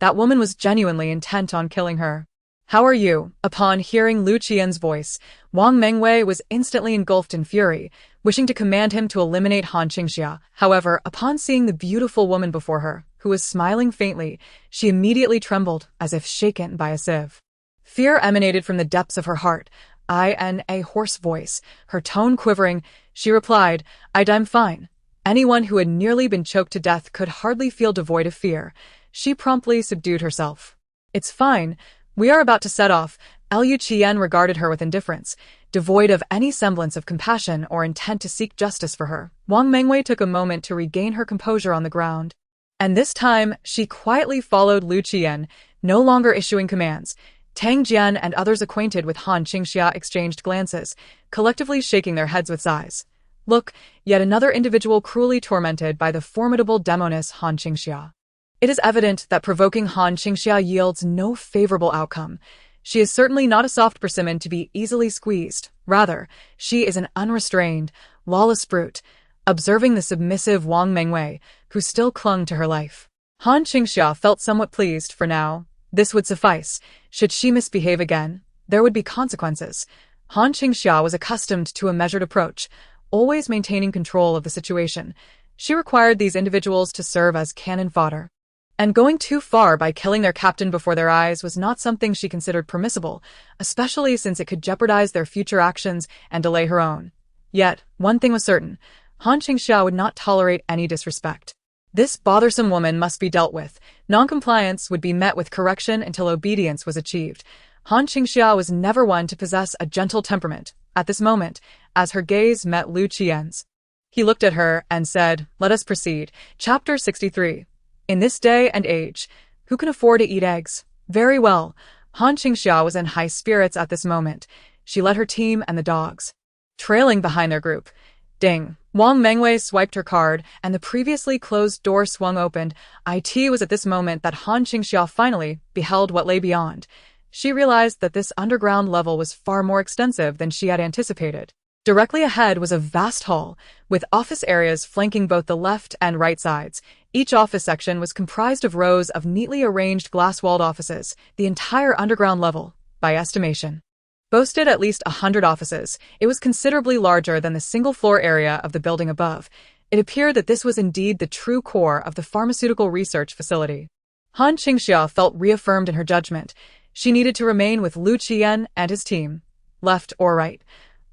That woman was genuinely intent on killing her." "How are you?" Upon hearing Lu Qian's voice, Wang Mengwei was instantly engulfed in fury, wishing to command him to eliminate Han Qingxia. However, upon seeing the beautiful woman before her, who was smiling faintly, she immediately trembled, as if shaken by a sieve. Fear emanated from the depths of her heart. In a hoarse voice, her tone quivering, she replied, "I'm fine." Anyone who had nearly been choked to death could hardly feel devoid of fear. She promptly subdued herself. "It's fine. We are about to set off." Lu Qian regarded her with indifference, devoid of any semblance of compassion or intent to seek justice for her. Wang Mengwei took a moment to regain her composure on the ground, and this time she quietly followed Lu Qian, no longer issuing commands. Tang Jian and others acquainted with Han Qingxia exchanged glances, collectively shaking their heads with sighs. Look, yet another individual cruelly tormented by the formidable demoness Han Qingxia. It is evident that provoking Han Qingxia yields no favorable outcome. She is certainly not a soft persimmon to be easily squeezed. Rather, she is an unrestrained, lawless brute. Observing the submissive Wang Mengwei, who still clung to her life, Han Qingxia felt somewhat pleased. For now, this would suffice. Should she misbehave again, there would be consequences. Han Qingxia was accustomed to a measured approach, always maintaining control of the situation. She required these individuals to serve as cannon fodder, and going too far by killing their captain before their eyes was not something she considered permissible, especially since it could jeopardize their future actions and delay her own. Yet, one thing was certain, Han Qingxia would not tolerate any disrespect. This bothersome woman must be dealt with. Noncompliance would be met with correction until obedience was achieved. Han Qingxia was never one to possess a gentle temperament. At this moment, as her gaze met Lu Qian's, he looked at her and said, "Let us proceed." Chapter 63. In this day and age, who can afford to eat eggs? Very well. Han Qingxia was in high spirits at this moment. She led her team and the dogs, trailing behind their group. Ding. Wang Mengwei swiped her card, and the previously closed door swung open. It was at this moment that Han Qingxia finally beheld what lay beyond. She realized that this underground level was far more extensive than she had anticipated. Directly ahead was a vast hall, with office areas flanking both the left and right sides. Each office section was comprised of rows of neatly arranged glass-walled offices. The entire underground level, by estimation, boasted at least 100 offices. It was considerably larger than the single-floor area of the building above. It appeared that this was indeed the true core of the pharmaceutical research facility. Han Qingxia felt reaffirmed in her judgment. She needed to remain with Lu Qian and his team. Left or right?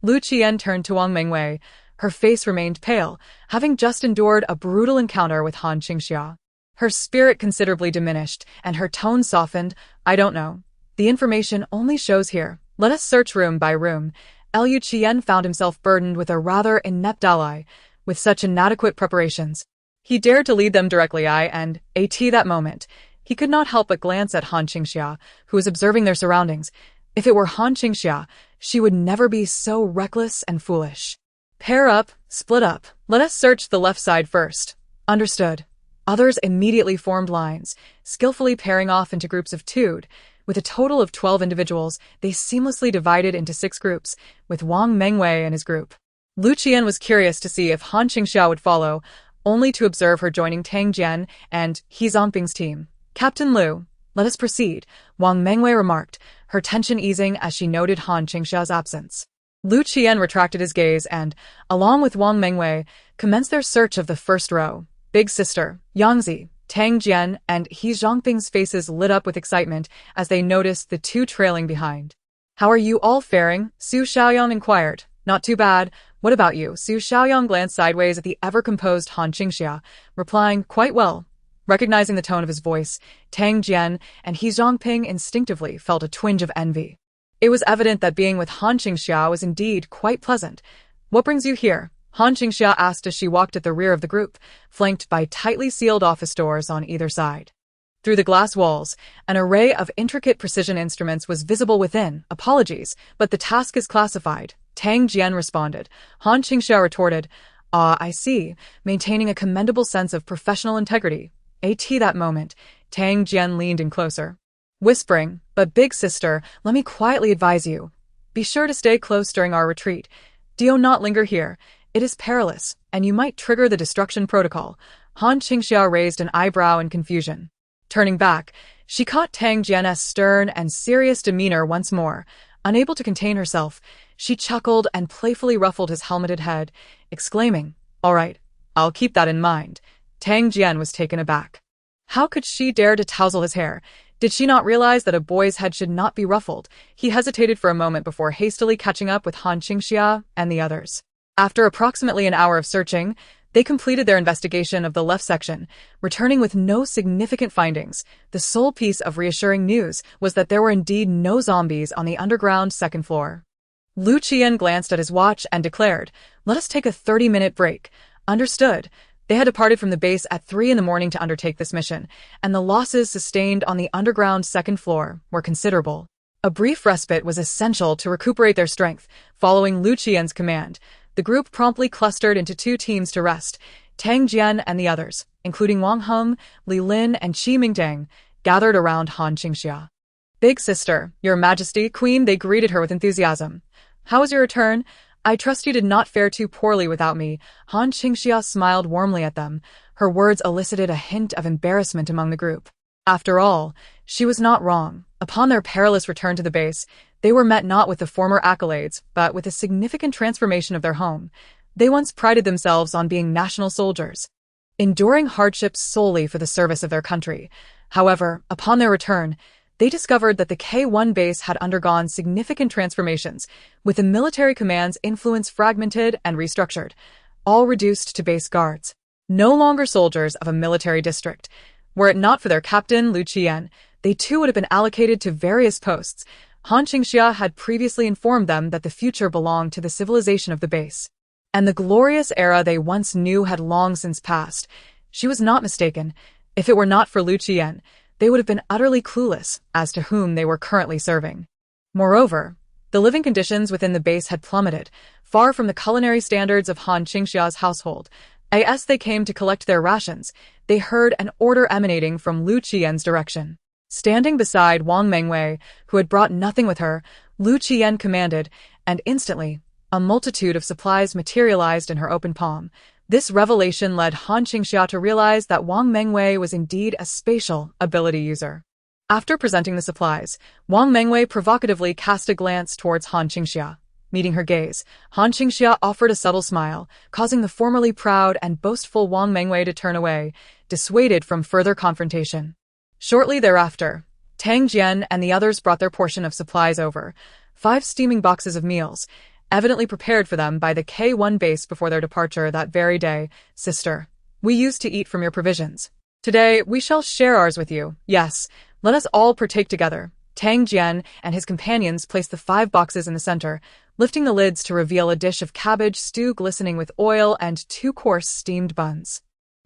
Lu Qian turned to Wang Mengwei. Her face remained pale, having just endured a brutal encounter with Han Qingxia. Her spirit considerably diminished, and her tone softened. "I don't know. The information only shows here. Let us search room by room." Lu Qian found himself burdened with a rather inept ally. With such inadequate preparations, he dared to lead them directly at that moment. He could not help but glance at Han Qingxia, who was observing their surroundings. If it were Han Qingxia, she would never be so reckless and foolish. "Pair up, split up. Let us search the left side first." Understood. Others immediately formed lines, skillfully pairing off into groups of two. With a total of 12 individuals, they seamlessly divided into 6 groups, with Wang Mengwei and his group. Lu Qian was curious to see if Han Qingxia would follow, only to observe her joining Tang Jian and He Zongping's team. "Captain Lu, let us proceed," Wang Mengwei remarked, her tension easing as she noted Han Qingxia's absence. Lu Qian retracted his gaze and, along with Wang Mengwei, commenced their search of the first row. Big Sister, Yangzi, Tang Jian, and He Zongping's faces lit up with excitement as they noticed the two trailing behind. "How are you all faring?" Su Xiaoyang inquired. "Not too bad. What about you?" Su Xiaoyang glanced sideways at the ever-composed Han Qingxia, replying, "Quite well." Recognizing the tone of his voice, Tang Jian and He Zongping instinctively felt a twinge of envy. It was evident that being with Han Qingxia was indeed quite pleasant. "What brings you here?" Han Qingxia asked as she walked at the rear of the group, flanked by tightly sealed office doors on either side. Through the glass walls, an array of intricate precision instruments was visible within. "Apologies, but the task is classified," Tang Jian responded. Han Qingxia retorted, "Ah, I see," maintaining a commendable sense of professional integrity. At that moment, Tang Jian leaned in closer, whispering, "But Big Sister, let me quietly advise you. Be sure to stay close during our retreat. Do not linger here. It is perilous, and you might trigger the destruction protocol." Han Qingxia raised an eyebrow in confusion. Turning back, she caught Tang Jian's stern and serious demeanor once more. Unable to contain herself, she chuckled and playfully ruffled his helmeted head, exclaiming, "All right, I'll keep that in mind." Tang Jian was taken aback. How could she dare to touzle his hair? Did she not realize that a boy's head should not be ruffled? He hesitated for a moment before hastily catching up with Han Qingxia and the others. After approximately an hour of searching, they completed their investigation of the left section, returning with no significant findings. The sole piece of reassuring news was that there were indeed no zombies on the underground second floor. Lu Qian glanced at his watch and declared, "Let us take a 30-minute break." Understood. They had departed from the base at 3 in the morning to undertake this mission, and the losses sustained on the underground second floor were considerable. A brief respite was essential to recuperate their strength. Following Lu Qian's command, the group promptly clustered into 2 teams to rest. Tang Jian and the others, including Wang Heng, Li Lin, and Qi Mingdang, gathered around Han Qingxia. "Big Sister, Your Majesty, Queen," they greeted her with enthusiasm. "How was your return? I trust you did not fare too poorly without me." Han Qingxia smiled warmly at them. Her words elicited a hint of embarrassment among the group. After all, she was not wrong. Upon their perilous return to the base, they were met not with the former accolades, but with a significant transformation of their home. They once prided themselves on being national soldiers, enduring hardships solely for the service of their country. However, upon their return, they discovered that the K1 base had undergone significant transformations, with the military command's influence fragmented and restructured, all reduced to base guards, no longer soldiers of a military district. Were it not for their captain, Lu Qian, they too would have been allocated to various posts. Han Qingxia had previously informed them that the future belonged to the civilization of the base. And the glorious era they once knew had long since passed. She was not mistaken. If it were not for Lu Qian, they would have been utterly clueless as to whom they were currently serving. Moreover, the living conditions within the base had plummeted, far from the culinary standards of Han Qingxia's household. As they came to collect their rations, they heard an order emanating from Lu Qian's direction. Standing beside Wang Mengwei, who had brought nothing with her, Lu Qian commanded, and instantly, a multitude of supplies materialized in her open palm. This revelation led Han Qingxia to realize that Wang Mengwei was indeed a spatial ability user. After presenting the supplies, Wang Mengwei provocatively cast a glance towards Han Qingxia. Meeting her gaze, Han Qingxia offered a subtle smile, causing the formerly proud and boastful Wang Mengwei to turn away, dissuaded from further confrontation. Shortly thereafter, Tang Jian and the others brought their portion of supplies over, 5 steaming boxes of meals, evidently prepared for them by the K1 base before their departure that very day. Sister, we used to eat from your provisions. Today, we shall share ours with you. Yes, let us all partake together. Tang Jian and his companions placed the 5 boxes in the center, lifting the lids to reveal a dish of cabbage stew glistening with oil and 2 coarse steamed buns.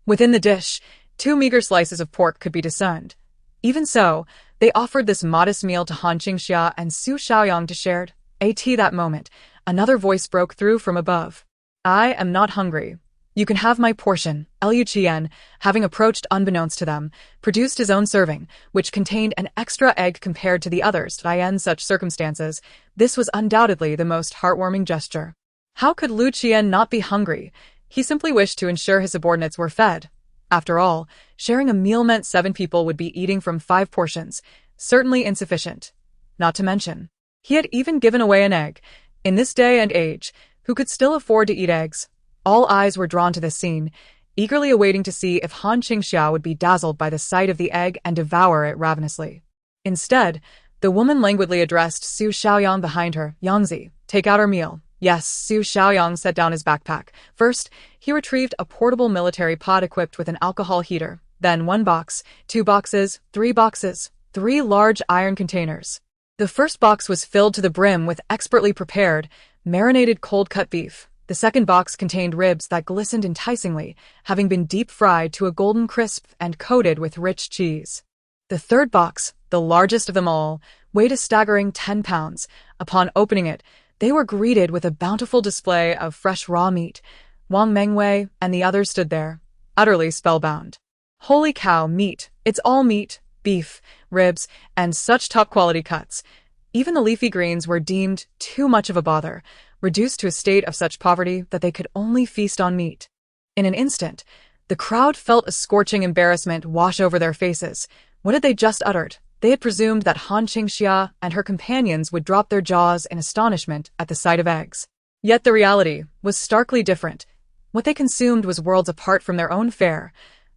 Within the dish, 2 meager slices of pork could be discerned. Even so, they offered this modest meal to Han Qingxia and Su Xiaoyang to share. At that moment, another voice broke through from above. I am not hungry. You can have my portion. Liu Qian, having approached unbeknownst to them, produced his own serving, which contained an extra egg compared to the others. In such circumstances, this was undoubtedly the most heartwarming gesture. How could Liu Qian not be hungry? He simply wished to ensure his subordinates were fed. After all, sharing a meal meant 7 people would be eating from 5 portions, certainly insufficient. Not to mention, he had even given away an egg. In this day and age, who could still afford to eat eggs? All eyes were drawn to this scene, eagerly awaiting to see if Han Qingxia would be dazzled by the sight of the egg and devour it ravenously. Instead, the woman languidly addressed Su Xiaoyang behind her. Yangzi, take out our meal. Yes, Su Xiaoyang set down his backpack. First, he retrieved a portable military pot equipped with an alcohol heater. Then 1 box, 2 boxes, 3 boxes, 3 large iron containers. The first box was filled to the brim with expertly prepared, marinated cold-cut beef. The second box contained ribs that glistened enticingly, having been deep-fried to a golden crisp and coated with rich cheese. The third box, the largest of them all, weighed a staggering 10 pounds. Upon opening it, they were greeted with a bountiful display of fresh raw meat. Wang Mengwei and the others stood there, utterly spellbound. Holy cow, meat. It's all meat, beef, ribs, and such top-quality cuts. Even the leafy greens were deemed too much of a bother, reduced to a state of such poverty that they could only feast on meat. In an instant, the crowd felt a scorching embarrassment wash over their faces. What had they just uttered? They had presumed that Han Qingxia and her companions would drop their jaws in astonishment at the sight of eggs. Yet the reality was starkly different. What they consumed was worlds apart from their own fare.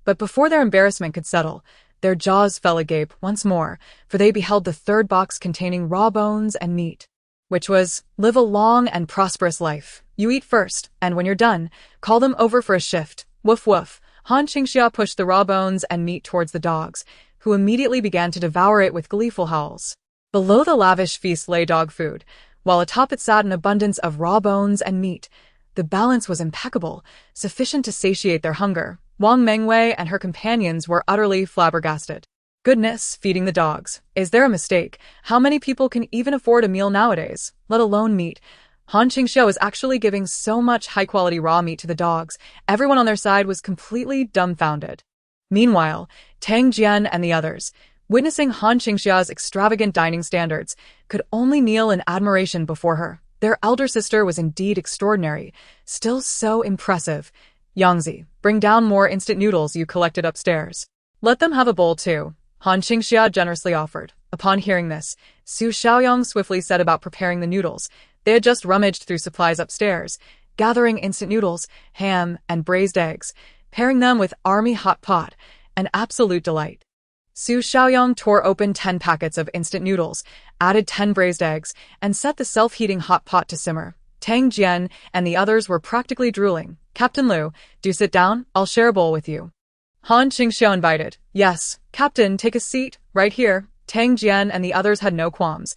But before their embarrassment could settle, their jaws fell agape once more, for they beheld the third box containing raw bones and meat, which was, live a long and prosperous life. You eat first, and when you're done, call them over for a shift. Woof woof. Han Qingxia pushed the raw bones and meat towards the dogs, who immediately began to devour it with gleeful howls. Below the lavish feast lay dog food, while atop it sat an abundance of raw bones and meat. The balance was impeccable, sufficient to satiate their hunger. Wang Mengwei and her companions were utterly flabbergasted. Goodness, feeding the dogs. Is there a mistake? How many people can even afford a meal nowadays, let alone meat? Han Qingxia was actually giving so much high-quality raw meat to the dogs, everyone on their side was completely dumbfounded. Meanwhile, Tang Jian and the others, witnessing Han Qingxia's extravagant dining standards, could only kneel in admiration before her. Their elder sister was indeed extraordinary, still so impressive. Yangzi, bring down more instant noodles you collected upstairs. Let them have a bowl too, Han Qingxia generously offered. Upon hearing this, Su Xiaoyang swiftly set about preparing the noodles. They had just rummaged through supplies upstairs, gathering instant noodles, ham, and braised eggs, pairing them with army hot pot, an absolute delight. Su Xiaoyang tore open 10 packets of instant noodles, added 10 braised eggs, and set the self-heating hot pot to simmer. Tang Jian and the others were practically drooling. Captain Liu, do sit down, I'll share a bowl with you. Han Qingxia invited. Yes, Captain, take a seat, right here. Tang Jian and the others had no qualms.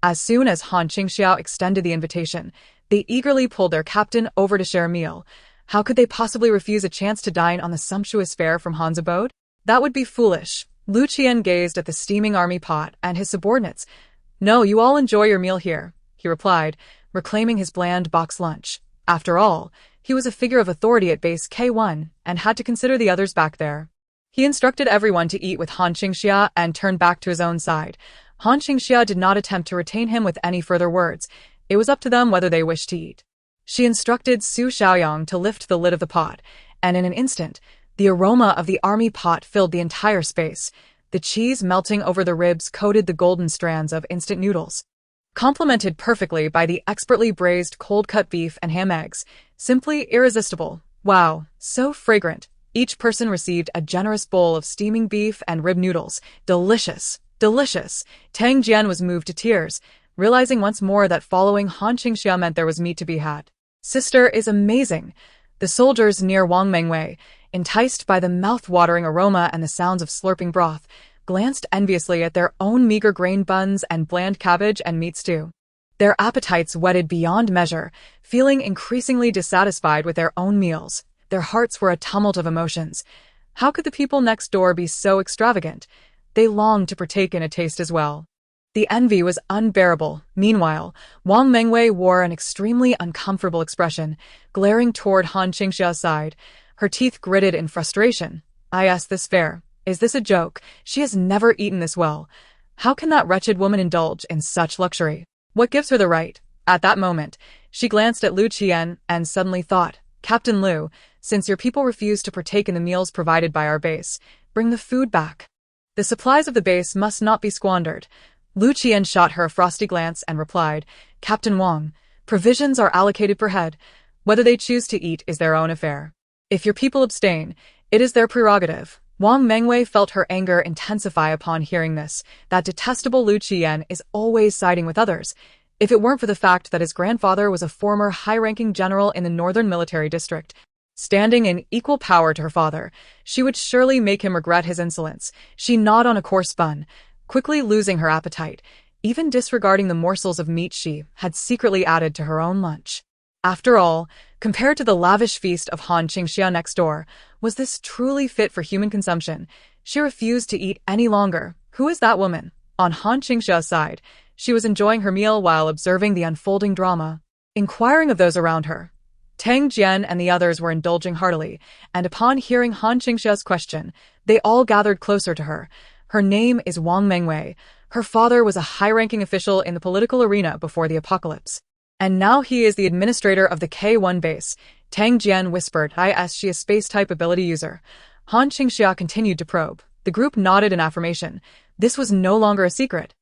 As soon as Han Qingxia extended the invitation, they eagerly pulled their captain over to share a meal. How could they possibly refuse a chance to dine on the sumptuous fare from Han's abode? That would be foolish. Lu Qian gazed at the steaming army pot and his subordinates. No, you all enjoy your meal here, he replied, reclaiming his bland box lunch. After all, he was a figure of authority at base K1 and had to consider the others back there. He instructed everyone to eat with Han Qingxia and turned back to his own side. Han Qingxia did not attempt to retain him with any further words. It was up to them whether they wished to eat. She instructed Su Xiaoyang to lift the lid of the pot, and in an instant, the aroma of the army pot filled the entire space. The cheese melting over the ribs coated the golden strands of instant noodles, complemented perfectly by the expertly braised cold-cut beef and ham eggs. Simply irresistible. Wow, so fragrant. Each person received a generous bowl of steaming beef and rib noodles. Delicious. Delicious. Tang Jian was moved to tears, realizing once more that following Han Qingxia meant there was meat to be had. Sister is amazing. The soldiers near Wang Mengwei, enticed by the mouth-watering aroma and the sounds of slurping broth, glanced enviously at their own meager grain buns and bland cabbage and meat stew. Their appetites whetted beyond measure, feeling increasingly dissatisfied with their own meals. Their hearts were a tumult of emotions. How could the people next door be so extravagant? They longed to partake in a taste as well. The envy was unbearable. Meanwhile, Wang Mengwei wore an extremely uncomfortable expression, glaring toward Han Qingxia's side. Her teeth gritted in frustration. This fare. Is this a joke? She has never eaten this well. How can that wretched woman indulge in such luxury? What gives her the right? At that moment, she glanced at Lu Qian and suddenly thought, Captain Lu, since your people refuse to partake in the meals provided by our base, bring the food back. The supplies of the base must not be squandered. Lu Qian shot her a frosty glance and replied, Captain Wang, provisions are allocated per head. Whether they choose to eat is their own affair. If your people abstain, it is their prerogative. Wang Mengwei felt her anger intensify upon hearing this. That detestable Lu Qian is always siding with others. If it weren't for the fact that his grandfather was a former high-ranking general in the Northern Military District, standing in equal power to her father, she would surely make him regret his insolence. She gnawed on a coarse bun, quickly losing her appetite, even disregarding the morsels of meat she had secretly added to her own lunch. After all, compared to the lavish feast of Han Qingxia next door, was this truly fit for human consumption? She refused to eat any longer. Who is that woman? On Han Qingxia's side, she was enjoying her meal while observing the unfolding drama, inquiring of those around her. Tang Jian and the others were indulging heartily, and upon hearing Han Qingxia's question, they all gathered closer to her. Her name is Wang Mengwei. Her father was a high-ranking official in the political arena before the apocalypse. And now he is the administrator of the K1 base. Tang Jian whispered, she is space-type ability user. Han Qingxia continued to probe. The group nodded in affirmation. This was no longer a secret,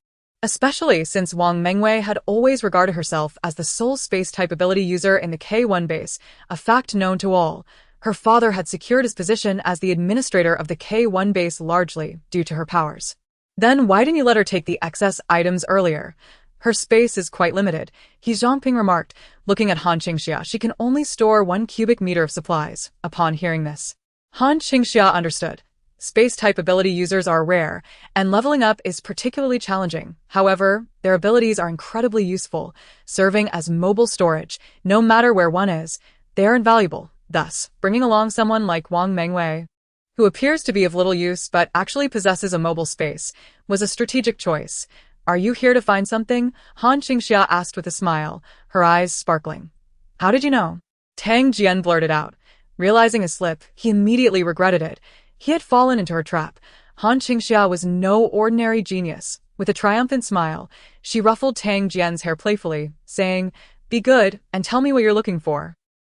especially since Wang Mengwei had always regarded herself as the sole space-type ability user in the K1 base, a fact known to all. Her father had secured his position as the administrator of the K1 base largely due to her powers. Then why didn't you let her take the excess items earlier? Her space is quite limited, He Zhongping remarked, looking at Han Qingxia. She can only store 1 cubic meter of supplies. Upon hearing this, Han Qingxia understood. Space-type ability users are rare, and leveling up is particularly challenging. However, their abilities are incredibly useful, serving as mobile storage. No matter where one is, they are invaluable. Thus, bringing along someone like Wang Mengwei, who appears to be of little use but actually possesses a mobile space, was a strategic choice. Are you here to find something? Han Qingxia asked with a smile, her eyes sparkling. How did you know? Tang Jian blurted out. Realizing his slip, he immediately regretted it. He had fallen into her trap. Han Qingxia was no ordinary genius. With a triumphant smile, she ruffled Tang Jian's hair playfully, saying, Be good, and tell me what you're looking for.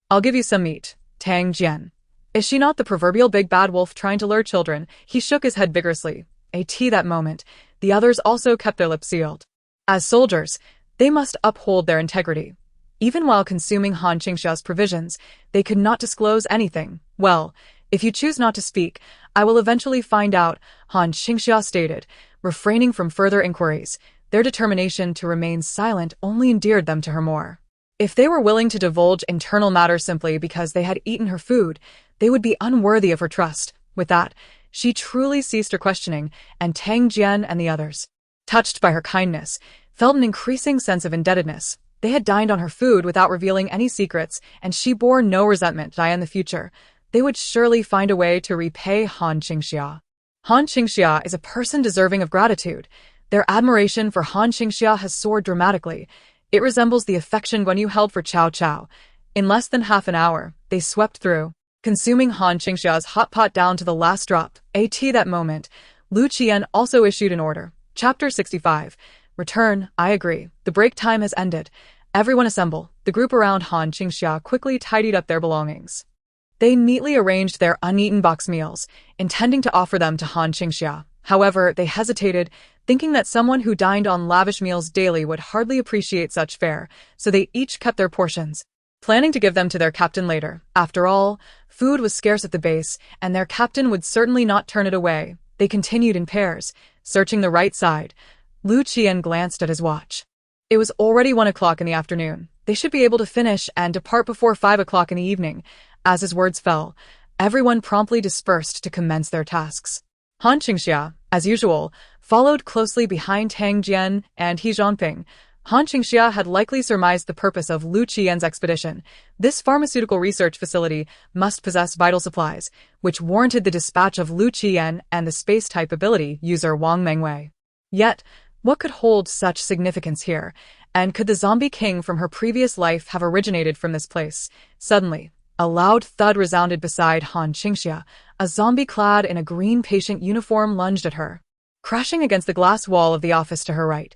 I'll give you some meat, Tang Jian. Is she not the proverbial big bad wolf trying to lure children? He shook his head vigorously. That moment, the others also kept their lips sealed. As soldiers, they must uphold their integrity. Even while consuming Han Qingxia's provisions, they could not disclose anything. Well, if you choose not to speak, I will eventually find out, Han Qingxia stated, refraining from further inquiries. Their determination to remain silent only endeared them to her more. If they were willing to divulge internal matters simply because they had eaten her food, they would be unworthy of her trust. With that, she truly ceased her questioning, and Tang Jian and the others, touched by her kindness, felt an increasing sense of indebtedness. They had dined on her food without revealing any secrets, and she bore no resentment in the future. They would surely find a way to repay Han Qingxia. Han Qingxia is a person deserving of gratitude. Their admiration for Han Qingxia has soared dramatically. It resembles the affection Guan Yu held for Cao Cao. In less than half an hour, they swept through, consuming Han Qingxia's hot pot down to the last drop. At that moment, Lu Qian also issued an order. Chapter 65. Return, I agree. The break time has ended. Everyone assemble. The group around Han Qingxia quickly tidied up their belongings. They neatly arranged their uneaten box meals, intending to offer them to Han Qingxia. However, they hesitated, thinking that someone who dined on lavish meals daily would hardly appreciate such fare, so they each kept their portions, planning to give them to their captain later. After all, food was scarce at the base, and their captain would certainly not turn it away. They continued in pairs, searching the right side. Lu Qian glanced at his watch. It was already 1 o'clock in the afternoon. They should be able to finish and depart before 5 o'clock in the evening. As his words fell, everyone promptly dispersed to commence their tasks. Han Qingxia, as usual, followed closely behind Tang Jian and He Zhongping. Han Qingxia had likely surmised the purpose of Lu Qian's expedition. This pharmaceutical research facility must possess vital supplies, which warranted the dispatch of Lu Qian and the space-type ability user Wang Mengwei. Yet, what could hold such significance here? And could the zombie king from her previous life have originated from this place? Suddenly, a loud thud resounded beside Han Qingxia. A zombie clad in a green patient uniform lunged at her, crashing against the glass wall of the office to her right.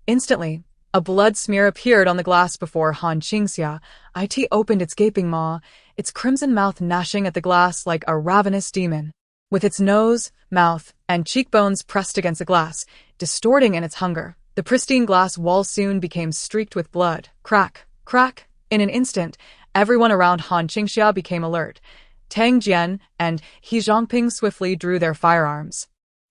Instantly, a blood smear appeared on the glass before Han Qingxia. It opened its gaping maw, its crimson mouth gnashing at the glass like a ravenous demon. With its nose, mouth, and cheekbones pressed against the glass, distorting in its hunger, the pristine glass wall soon became streaked with blood. Crack, crack. In an instant, everyone around Han Qingxia became alert. Tang Jian and He Zhongping swiftly drew their firearms.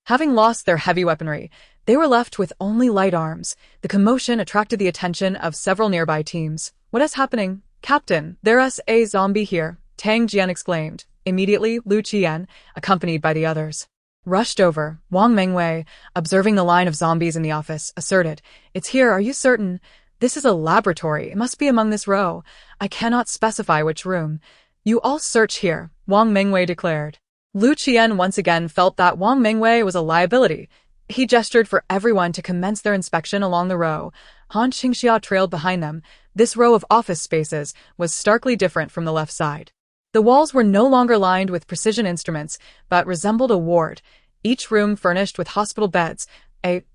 Having lost their heavy weaponry, they were left with only light arms. The commotion attracted the attention of several nearby teams. What is happening? Captain, there's a zombie here, Tang Jian exclaimed. Immediately, Lu Qian, accompanied by the others, rushed over. Wang Mengwei, observing the line of zombies in the office, asserted, "It's here, are you certain? This is a laboratory. It must be among this row. I cannot specify which room. You all search here," Wang Mengwei declared. Lu Qian once again felt that Wang Mengwei was a liability. He gestured for everyone to commence their inspection along the row. Han Qingxia trailed behind them. This row of office spaces was starkly different from the left side. The walls were no longer lined with precision instruments, but resembled a ward, each room furnished with hospital beds.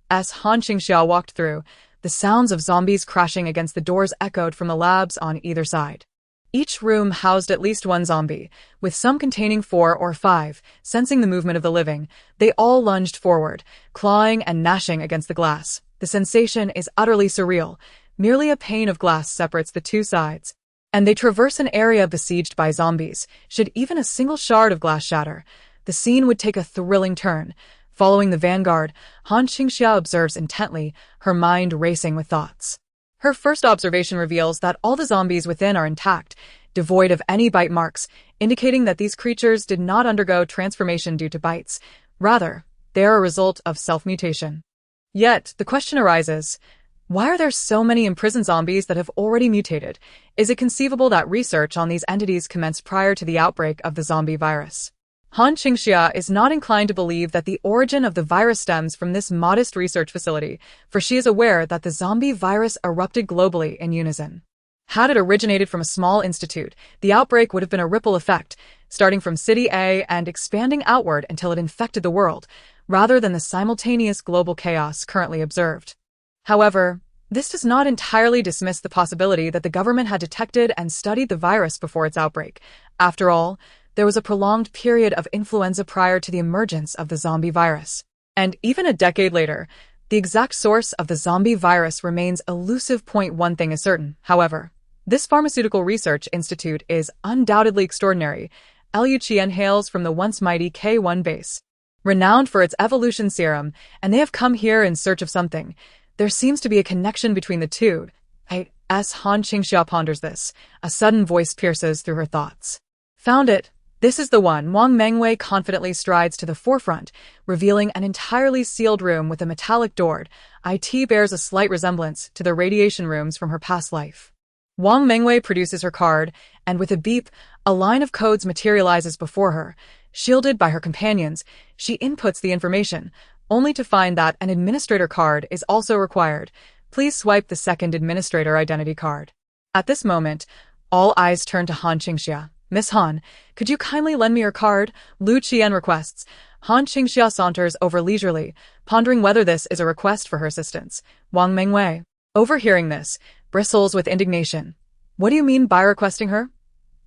As Han Qingxia walked through, the sounds of zombies crashing against the doors echoed from the labs on either side. Each room housed at least one zombie, with some containing 4 or 5. Sensing the movement of the living, they all lunged forward, clawing and gnashing against the glass. The sensation is utterly surreal. Merely a pane of glass separates the two sides, and they traverse an area besieged by zombies. Should even a single shard of glass shatter, the scene would take a thrilling turn. Following the vanguard, Han Qingxia observes intently, her mind racing with thoughts. Her first observation reveals that all the zombies within are intact, devoid of any bite marks, indicating that these creatures did not undergo transformation due to bites. Rather, they are a result of self-mutation. Yet, the question arises, why are there so many imprisoned zombies that have already mutated? Is it conceivable that research on these entities commenced prior to the outbreak of the zombie virus? Han Qingxia is not inclined to believe that the origin of the virus stems from this modest research facility, for she is aware that the zombie virus erupted globally in unison. Had it originated from a small institute, the outbreak would have been a ripple effect, starting from City A and expanding outward until it infected the world, rather than the simultaneous global chaos currently observed. However, this does not entirely dismiss the possibility that the government had detected and studied the virus before its outbreak. After all, there was a prolonged period of influenza prior to the emergence of the zombie virus. And even a decade later, the exact source of the zombie virus remains elusive. One thing is certain, however. This pharmaceutical research institute is undoubtedly extraordinary. Lu Qian hails from the once mighty K1 base, renowned for its evolution serum, and they have come here in search of something. There seems to be a connection between the two. As Han Qingxia ponders this, a sudden voice pierces through her thoughts. Found it. This is the one. Wang Mengwei confidently strides to the forefront, revealing an entirely sealed room with a metallic door. It bears a slight resemblance to the radiation rooms from her past life. Wang Mengwei produces her card, and with a beep, a line of codes materializes before her. Shielded by her companions, she inputs the information, only to find that an administrator card is also required. Please swipe the second administrator identity card. At this moment, all eyes turn to Han Qingxia. Miss Han, could you kindly lend me your card? Lu Qian requests. Han Qingxia saunters over leisurely, pondering whether this is a request for her assistance. Wang Mengwei, overhearing this, bristles with indignation. What do you mean by requesting her?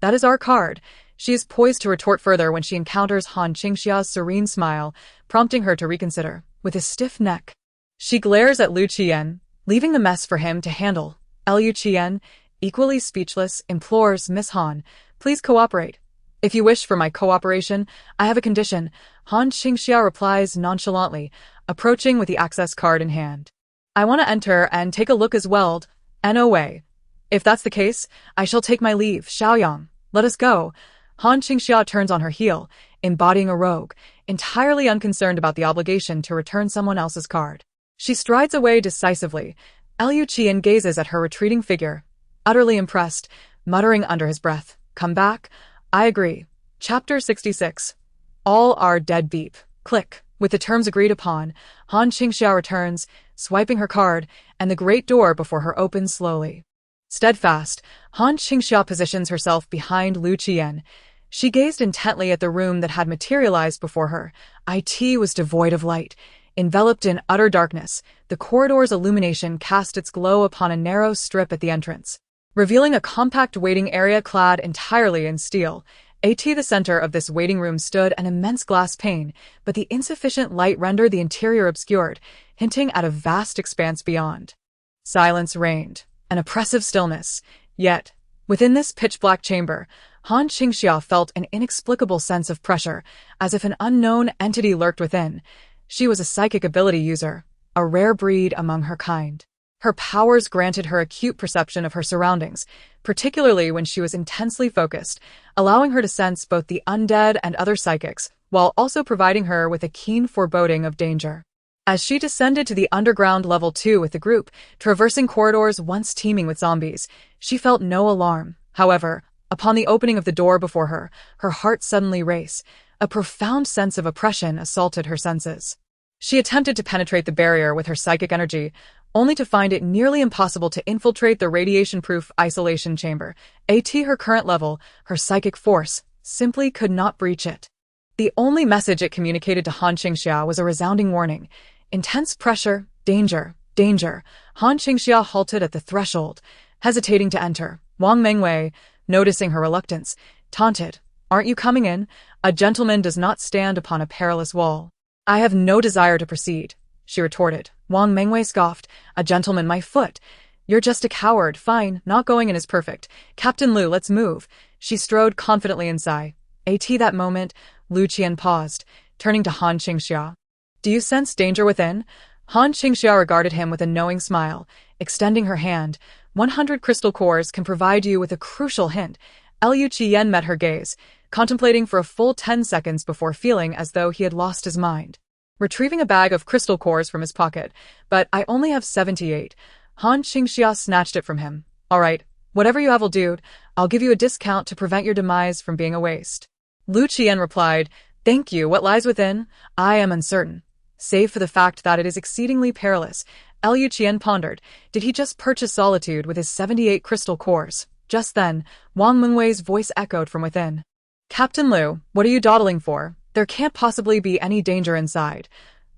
That is our card. She is poised to retort further when she encounters Han Qingxia's serene smile, prompting her to reconsider. With a stiff neck, she glares at Lu Qian, leaving the mess for him to handle. Lu Qian, equally speechless, implores Miss Han, please cooperate. If you wish for my cooperation, I have a condition. Han Qingxia replies nonchalantly, approaching with the access card in hand. I want to enter and take a look as well. No way. If that's the case, I shall take my leave. Xiaoyang, let us go. Han Qingxia turns on her heel, embodying a rogue, entirely unconcerned about the obligation to return someone else's card. She strides away decisively. Lu Qian gazes at her retreating figure, utterly impressed, muttering under his breath, "Come back." I agree. Chapter 66. All are dead. Beep. Click. With the terms agreed upon, Han Qingxia returns, swiping her card, and the great door before her opens slowly. Steadfast, Han Qingxia positions herself behind Lu Qian. She gazed intently at the room that had materialized before her. It was devoid of light. Enveloped in utter darkness, the corridor's illumination cast its glow upon a narrow strip at the entrance, revealing a compact waiting area clad entirely in steel. At the center of this waiting room stood an immense glass pane, but the insufficient light rendered the interior obscured, hinting at a vast expanse beyond. Silence reigned, an oppressive stillness. Yet, within this pitch-black chamber, Han Qingxia felt an inexplicable sense of pressure, as if an unknown entity lurked within. She was a psychic ability user, a rare breed among her kind. Her powers granted her acute perception of her surroundings, particularly when she was intensely focused, allowing her to sense both the undead and other psychics, while also providing her with a keen foreboding of danger. As she descended to the underground level 2 with the group, traversing corridors once teeming with zombies, she felt no alarm. However, upon the opening of the door before her, her heart suddenly raced. A profound sense of oppression assaulted her senses. She attempted to penetrate the barrier with her psychic energy, only to find it nearly impossible to infiltrate the radiation-proof isolation chamber. At her current level, her psychic force simply could not breach it. The only message it communicated to Han Qingxia was a resounding warning. Intense pressure, danger, danger. Han Qingxia halted at the threshold, hesitating to enter. Wang Mengwei, noticing her reluctance, taunted, "Aren't you coming in? A gentleman does not stand upon a perilous wall." "I have no desire to proceed," she retorted. Wang Mengwei scoffed, "A gentleman, my foot. You're just a coward. Fine, not going in is perfect. Captain Lu, let's move." She strode confidently inside. At that moment, Lu Qian paused, turning to Han Qingxia. "Do you sense danger within?" Han Qingxia regarded him with a knowing smile, extending her hand. 100 crystal cores can provide you with a crucial hint. Lu Qian met her gaze, contemplating for a full 10 seconds before feeling as though he had lost his mind. Retrieving a bag of crystal cores from his pocket, "But I only have 78. Han Qingxia snatched it from him. "All right, whatever you have will do. I'll give you a discount to prevent your demise from being a waste." Lu Qian replied, "Thank you. What lies within? I am uncertain. Save for the fact that it is exceedingly perilous." Lu Qian pondered. Did he just purchase solitude with his 78 crystal cores? Just then, Wang Mengwei's voice echoed from within. "Captain Lu, what are you dawdling for? There can't possibly be any danger inside.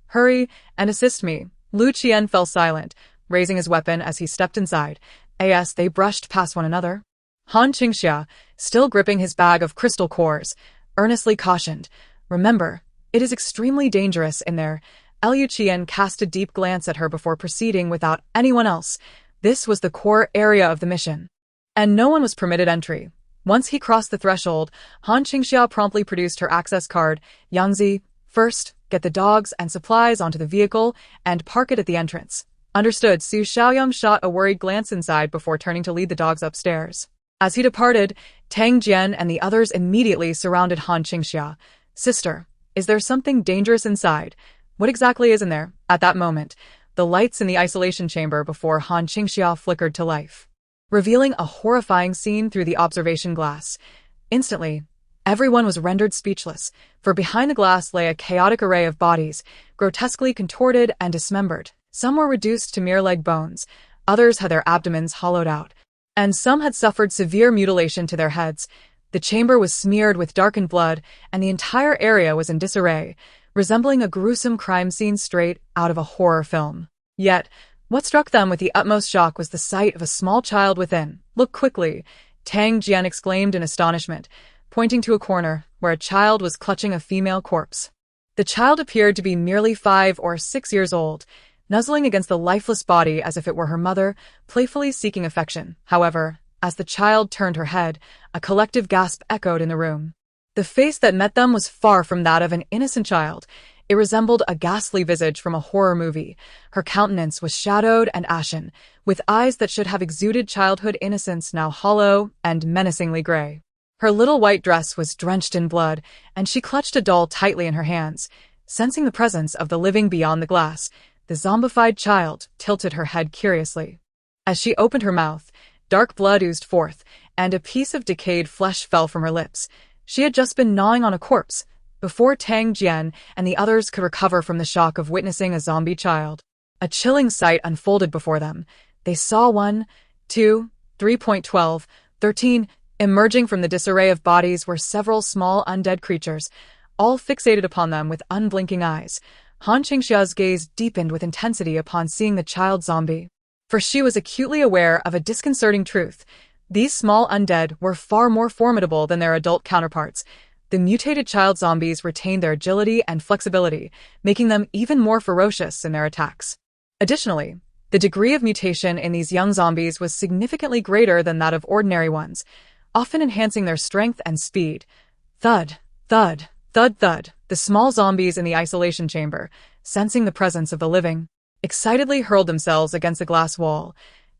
Hurry and assist me." Lu Qian fell silent, raising his weapon as he stepped inside. As they brushed past one another, Han Qingxia, still gripping his bag of crystal cores, earnestly cautioned, "Remember, it is extremely dangerous in there." Lu Qian cast a deep glance at her before proceeding without anyone else. This was the core area of the mission, and no one was permitted entry. Once he crossed the threshold, Han Qingxia promptly produced her access card. "Yangzi, first, get the dogs and supplies onto the vehicle and park it at the entrance." "Understood." Su Xiaoyang shot a worried glance inside before turning to lead the dogs upstairs. As he departed, Tang Jian and the others immediately surrounded Han Qingxia. "Sister, is there something dangerous inside? What exactly is in there?" At that moment, the lights in the isolation chamber before Han Qingxia flickered to life, revealing a horrifying scene through the observation glass. Instantly, everyone was rendered speechless, for behind the glass lay a chaotic array of bodies, grotesquely contorted and dismembered. Some were reduced to mere leg bones, others had their abdomens hollowed out, and some had suffered severe mutilation to their heads. The chamber was smeared with darkened blood, and the entire area was in disarray, resembling a gruesome crime scene straight out of a horror film. Yet, what struck them with the utmost shock was the sight of a small child within. "Look quickly," Tang Jian exclaimed in astonishment, pointing to a corner where a child was clutching a female corpse. The child appeared to be merely 5 or 6 years old, nuzzling against the lifeless body as if it were her mother, playfully seeking affection. However, as the child turned her head, a collective gasp echoed in the room. The face that met them was far from that of an innocent child. It resembled a ghastly visage from a horror movie. Her countenance was shadowed and ashen, with eyes that should have exuded childhood innocence now hollow and menacingly gray. Her little white dress was drenched in blood, and she clutched a doll tightly in her hands. Sensing the presence of the living beyond the glass, the zombified child tilted her head curiously. As she opened her mouth, dark blood oozed forth, and a piece of decayed flesh fell from her lips. She had just been gnawing on a corpse, before Tang Jian and the others could recover from the shock of witnessing a zombie child. A chilling sight unfolded before them. They saw 1, 2, 3.12, 13. Emerging from the disarray of bodies were several small undead creatures, all fixated upon them with unblinking eyes. Han Qingxia's gaze deepened with intensity upon seeing the child zombie, for she was acutely aware of a disconcerting truth. These small undead were far more formidable than their adult counterparts. The mutated child zombies retained their agility and flexibility, making them even more ferocious in their attacks. Additionally, the degree of mutation in these young zombies was significantly greater than that of ordinary ones, often enhancing their strength and speed. Thud, thud, thud, thud. The small zombies in the isolation chamber, sensing the presence of the living, excitedly hurled themselves against the glass wall.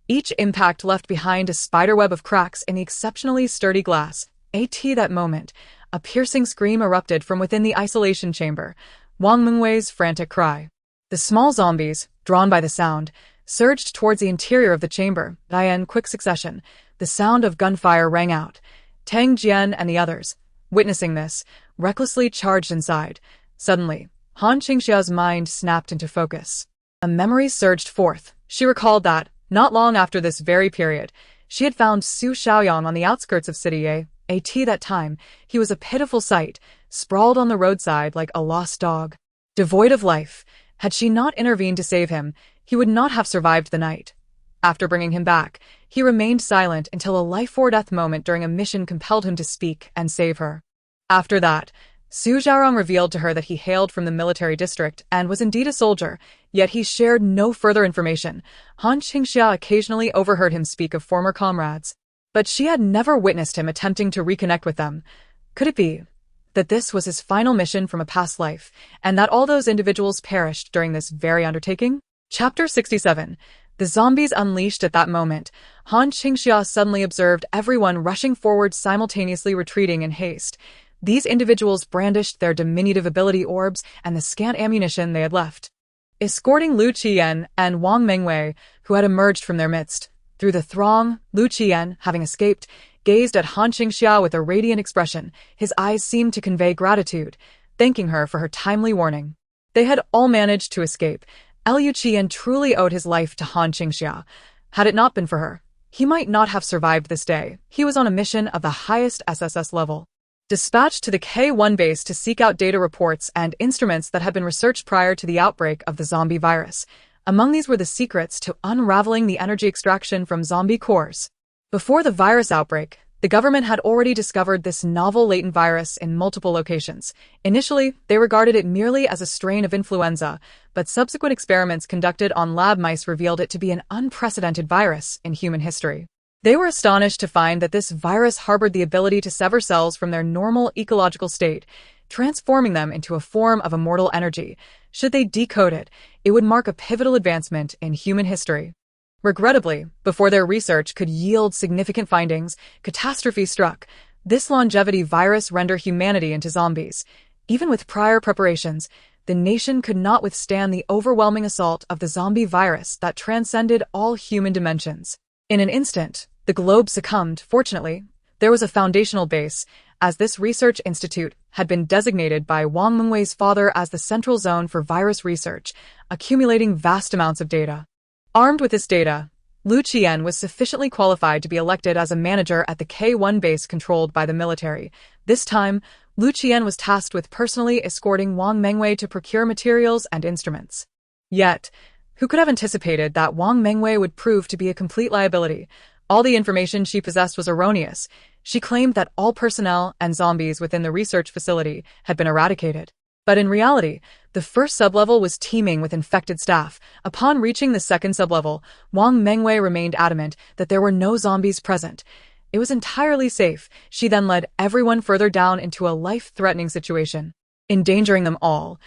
Each impact left behind a spiderweb of cracks in the exceptionally sturdy glass. At that moment, a piercing scream erupted from within the isolation chamber, Wang Mengwei's frantic cry. The small zombies, drawn by the sound, surged towards the interior of the chamber. In quick succession, the sound of gunfire rang out. Tang Jian and the others, witnessing this, recklessly charged inside. Suddenly, Han Qingxia's mind snapped into focus. A memory surged forth. She recalled that, not long after this very period, she had found Su Xiaoyang on the outskirts of City A. At that time, he was a pitiful sight, sprawled on the roadside like a lost dog. Devoid of life, had she not intervened to save him, he would not have survived the night. After bringing him back, he remained silent until a life-or-death moment during a mission compelled him to speak and save her. After that, Su Xiaorong revealed to her that he hailed from the military district and was indeed a soldier, yet he shared no further information. Han Qingxia occasionally overheard him speak of former comrades, but she had never witnessed him attempting to reconnect with them. Could it be that this was his final mission from a past life, and that all those individuals perished during this very undertaking? Chapter 67. The zombies unleashed at that moment. Han Qingxia suddenly observed everyone rushing forward, simultaneously retreating in haste. These individuals brandished their diminutive ability orbs and the scant ammunition they had left, escorting Lu Qiyan and Wang Mengwei, who had emerged from their midst. Through the throng, Lu Qiyan, having escaped, gazed at Han Qingxia with a radiant expression. His eyes seemed to convey gratitude, thanking her for her timely warning. They had all managed to escape. Lu Qiyan truly owed his life to Han Qingxia. Had it not been for her, he might not have survived this day. He was on a mission of the highest SSS level, dispatched to the K1 base to seek out data reports and instruments that had been researched prior to the outbreak of the zombie virus. Among these were the secrets to unraveling the energy extraction from zombie cores. Before the virus outbreak, the government had already discovered this novel latent virus in multiple locations. Initially, they regarded it merely as a strain of influenza, but subsequent experiments conducted on lab mice revealed it to be an unprecedented virus in human history. They were astonished to find that this virus harbored the ability to sever cells from their normal ecological state, transforming them into a form of immortal energy. Should they decode it, it would mark a pivotal advancement in human history. Regrettably, before their research could yield significant findings, catastrophe struck. This longevity virus rendered humanity into zombies. Even with prior preparations, the nation could not withstand the overwhelming assault of the zombie virus that transcended all human dimensions. In an instant, the globe succumbed. Fortunately, there was a foundational base, as this research institute had been designated by Wang Mengwei's father as the central zone for virus research, accumulating vast amounts of data. Armed with this data, Lu Qian was sufficiently qualified to be elected as a manager at the K1 base controlled by the military. This time, Lu Qian was tasked with personally escorting Wang Mengwei to procure materials and instruments. Yet, who could have anticipated that Wang Mengwei would prove to be a complete liability? All the information she possessed was erroneous. She claimed that all personnel and zombies within the research facility had been eradicated. But in reality, the first sublevel was teeming with infected staff. Upon reaching the second sublevel, Wang Mengwei remained adamant that there were no zombies present. It was entirely safe. She then led everyone further down into a life-threatening situation, endangering them all.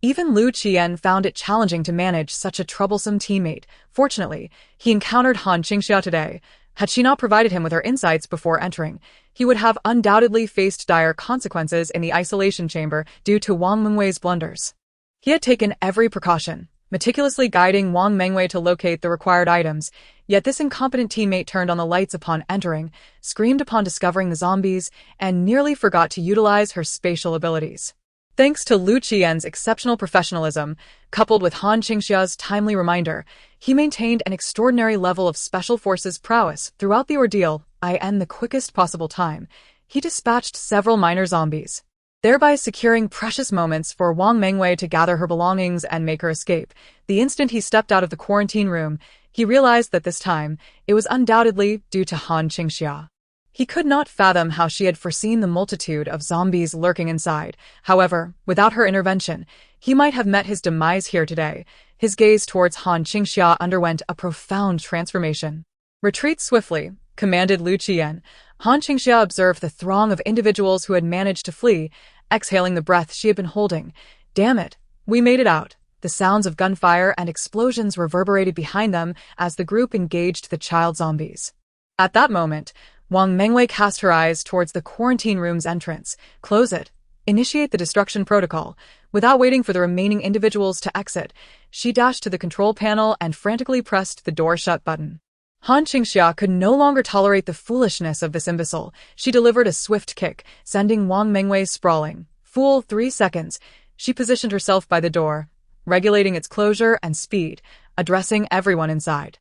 Even Lu Qian found it challenging to manage such a troublesome teammate. Fortunately, he encountered Han Qingxia today. Had she not provided him with her insights before entering, he would have undoubtedly faced dire consequences in the isolation chamber due to Wang Mengwei's blunders. He had taken every precaution, meticulously guiding Wang Mengwei to locate the required items, yet this incompetent teammate turned on the lights upon entering, screamed upon discovering the zombies, and nearly forgot to utilize her spatial abilities. Thanks to Lu Qian's exceptional professionalism, coupled with Han Qingxia's timely reminder, he maintained an extraordinary level of special forces prowess throughout the ordeal. In the quickest possible time, he dispatched several minor zombies, thereby securing precious moments for Wang Mengwei to gather her belongings and make her escape. The instant he stepped out of the quarantine room, he realized that this time, it was undoubtedly due to Han Qingxia. He could not fathom how she had foreseen the multitude of zombies lurking inside. However, without her intervention, he might have met his demise here today. His gaze towards Han Qingxia underwent a profound transformation. "Retreat swiftly," commanded Lu Qian. Han Qingxia observed the throng of individuals who had managed to flee, exhaling the breath she had been holding. "Damn it, we made it out." The sounds of gunfire and explosions reverberated behind them as the group engaged the child zombies. At that moment, Wang Mengwei cast her eyes towards the quarantine room's entrance. "Close it. Initiate the destruction protocol." Without waiting for the remaining individuals to exit, she dashed to the control panel and frantically pressed the door shut button. Han Qingxia could no longer tolerate the foolishness of this imbecile. She delivered a swift kick, sending Wang Mengwei sprawling. Full 3 seconds, she positioned herself by the door, regulating its closure and speed, addressing everyone inside.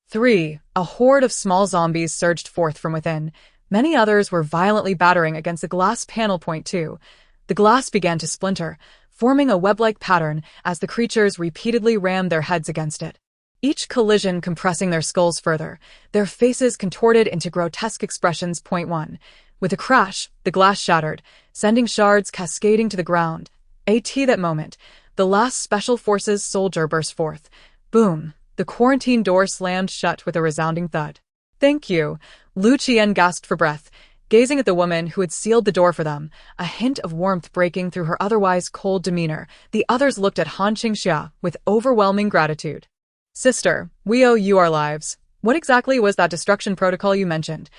3. A horde of small zombies surged forth from within. Many others were violently battering against the glass panel. Point 2. The glass began to splinter, forming a web-like pattern as the creatures repeatedly rammed their heads against it. Each collision compressing their skulls further, their faces contorted into grotesque expressions. Point 1. With a crash, the glass shattered, sending shards cascading to the ground. At that moment, the last Special Forces soldier burst forth. Boom! The quarantine door slammed shut with a resounding thud. "Thank you," Lu Qian gasped for breath, gazing at the woman who had sealed the door for them, a hint of warmth breaking through her otherwise cold demeanor. The others looked at Han Qingxia with overwhelming gratitude. "Sister, we owe you our lives. What exactly was that destruction protocol you mentioned?"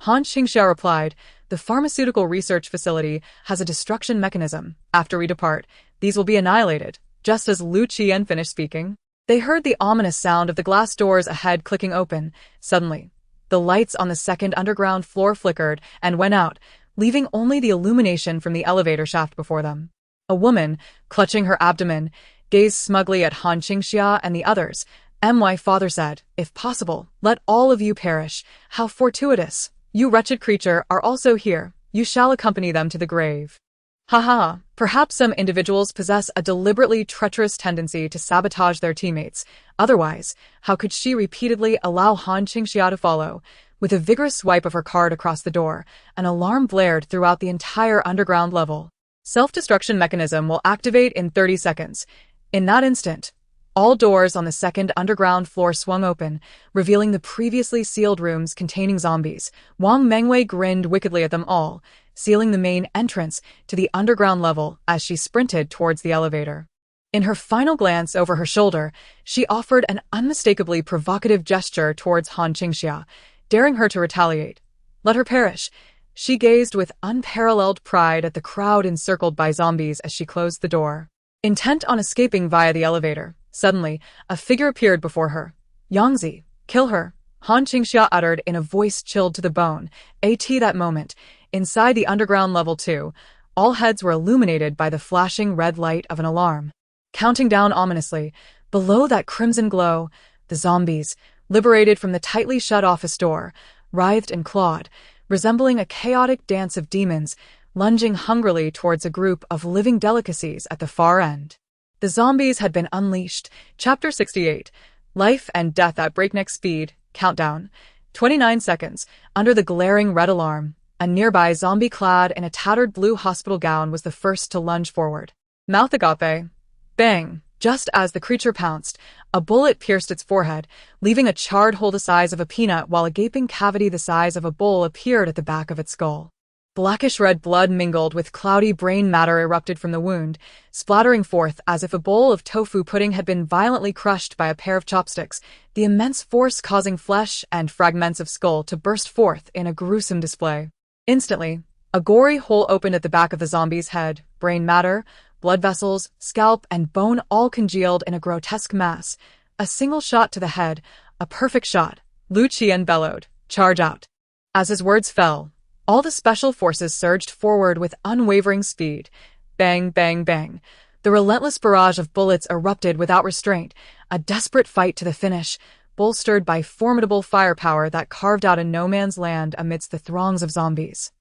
Han Qingxia replied, "The pharmaceutical research facility has a destruction mechanism. After we depart, these will be annihilated." Just as Lu Qian finished speaking, they heard the ominous sound of the glass doors ahead clicking open. Suddenly, the lights on the second underground floor flickered and went out, leaving only the illumination from the elevator shaft before them. A woman, clutching her abdomen, gazed smugly at Han Qingxia and the others. "My father said, if possible, let all of you perish. How fortuitous. You wretched creature are also here. You shall accompany them to the grave." Haha, perhaps some individuals possess a deliberately treacherous tendency to sabotage their teammates. Otherwise, how could she repeatedly allow Han Qingxia to follow? With a vigorous swipe of her card across the door, an alarm blared throughout the entire underground level. Self-destruction mechanism will activate in 30 seconds. In that instant, all doors on the second underground floor swung open, revealing the previously sealed rooms containing zombies. Wang Mengwei grinned wickedly at them all, sealing the main entrance to the underground level as she sprinted towards the elevator. In her final glance over her shoulder, she offered an unmistakably provocative gesture towards Han Qingxia, daring her to retaliate. Let her perish. She gazed with unparalleled pride at the crowd encircled by zombies as she closed the door. Intent on escaping via the elevator, suddenly, a figure appeared before her. Yangzi, kill her, Han Qingxia uttered in a voice chilled to the bone. At that moment, inside the underground level 2, all heads were illuminated by the flashing red light of an alarm. Counting down ominously, below that crimson glow, the zombies, liberated from the tightly shut office door, writhed and clawed, resembling a chaotic dance of demons, lunging hungrily towards a group of living delicacies at the far end. The zombies had been unleashed. Chapter 68. Life and Death at Breakneck Speed. Countdown. 29 seconds. Under the glaring red alarm, a nearby zombie clad in a tattered blue hospital gown was the first to lunge forward. Mouth agape. Bang! Just as the creature pounced, a bullet pierced its forehead, leaving a charred hole the size of a peanut while a gaping cavity the size of a bowl appeared at the back of its skull. Blackish-red blood mingled with cloudy brain matter erupted from the wound, splattering forth as if a bowl of tofu pudding had been violently crushed by a pair of chopsticks, the immense force causing flesh and fragments of skull to burst forth in a gruesome display. Instantly, a gory hole opened at the back of the zombie's head, brain matter, blood vessels, scalp, and bone all congealed in a grotesque mass. A single shot to the head, a perfect shot. Lu Qian bellowed, "Charge out." As his words fell, all the special forces surged forward with unwavering speed. Bang, bang, bang. The relentless barrage of bullets erupted without restraint, a desperate fight to the finish, bolstered by formidable firepower that carved out a no-man's land amidst the throngs of zombies.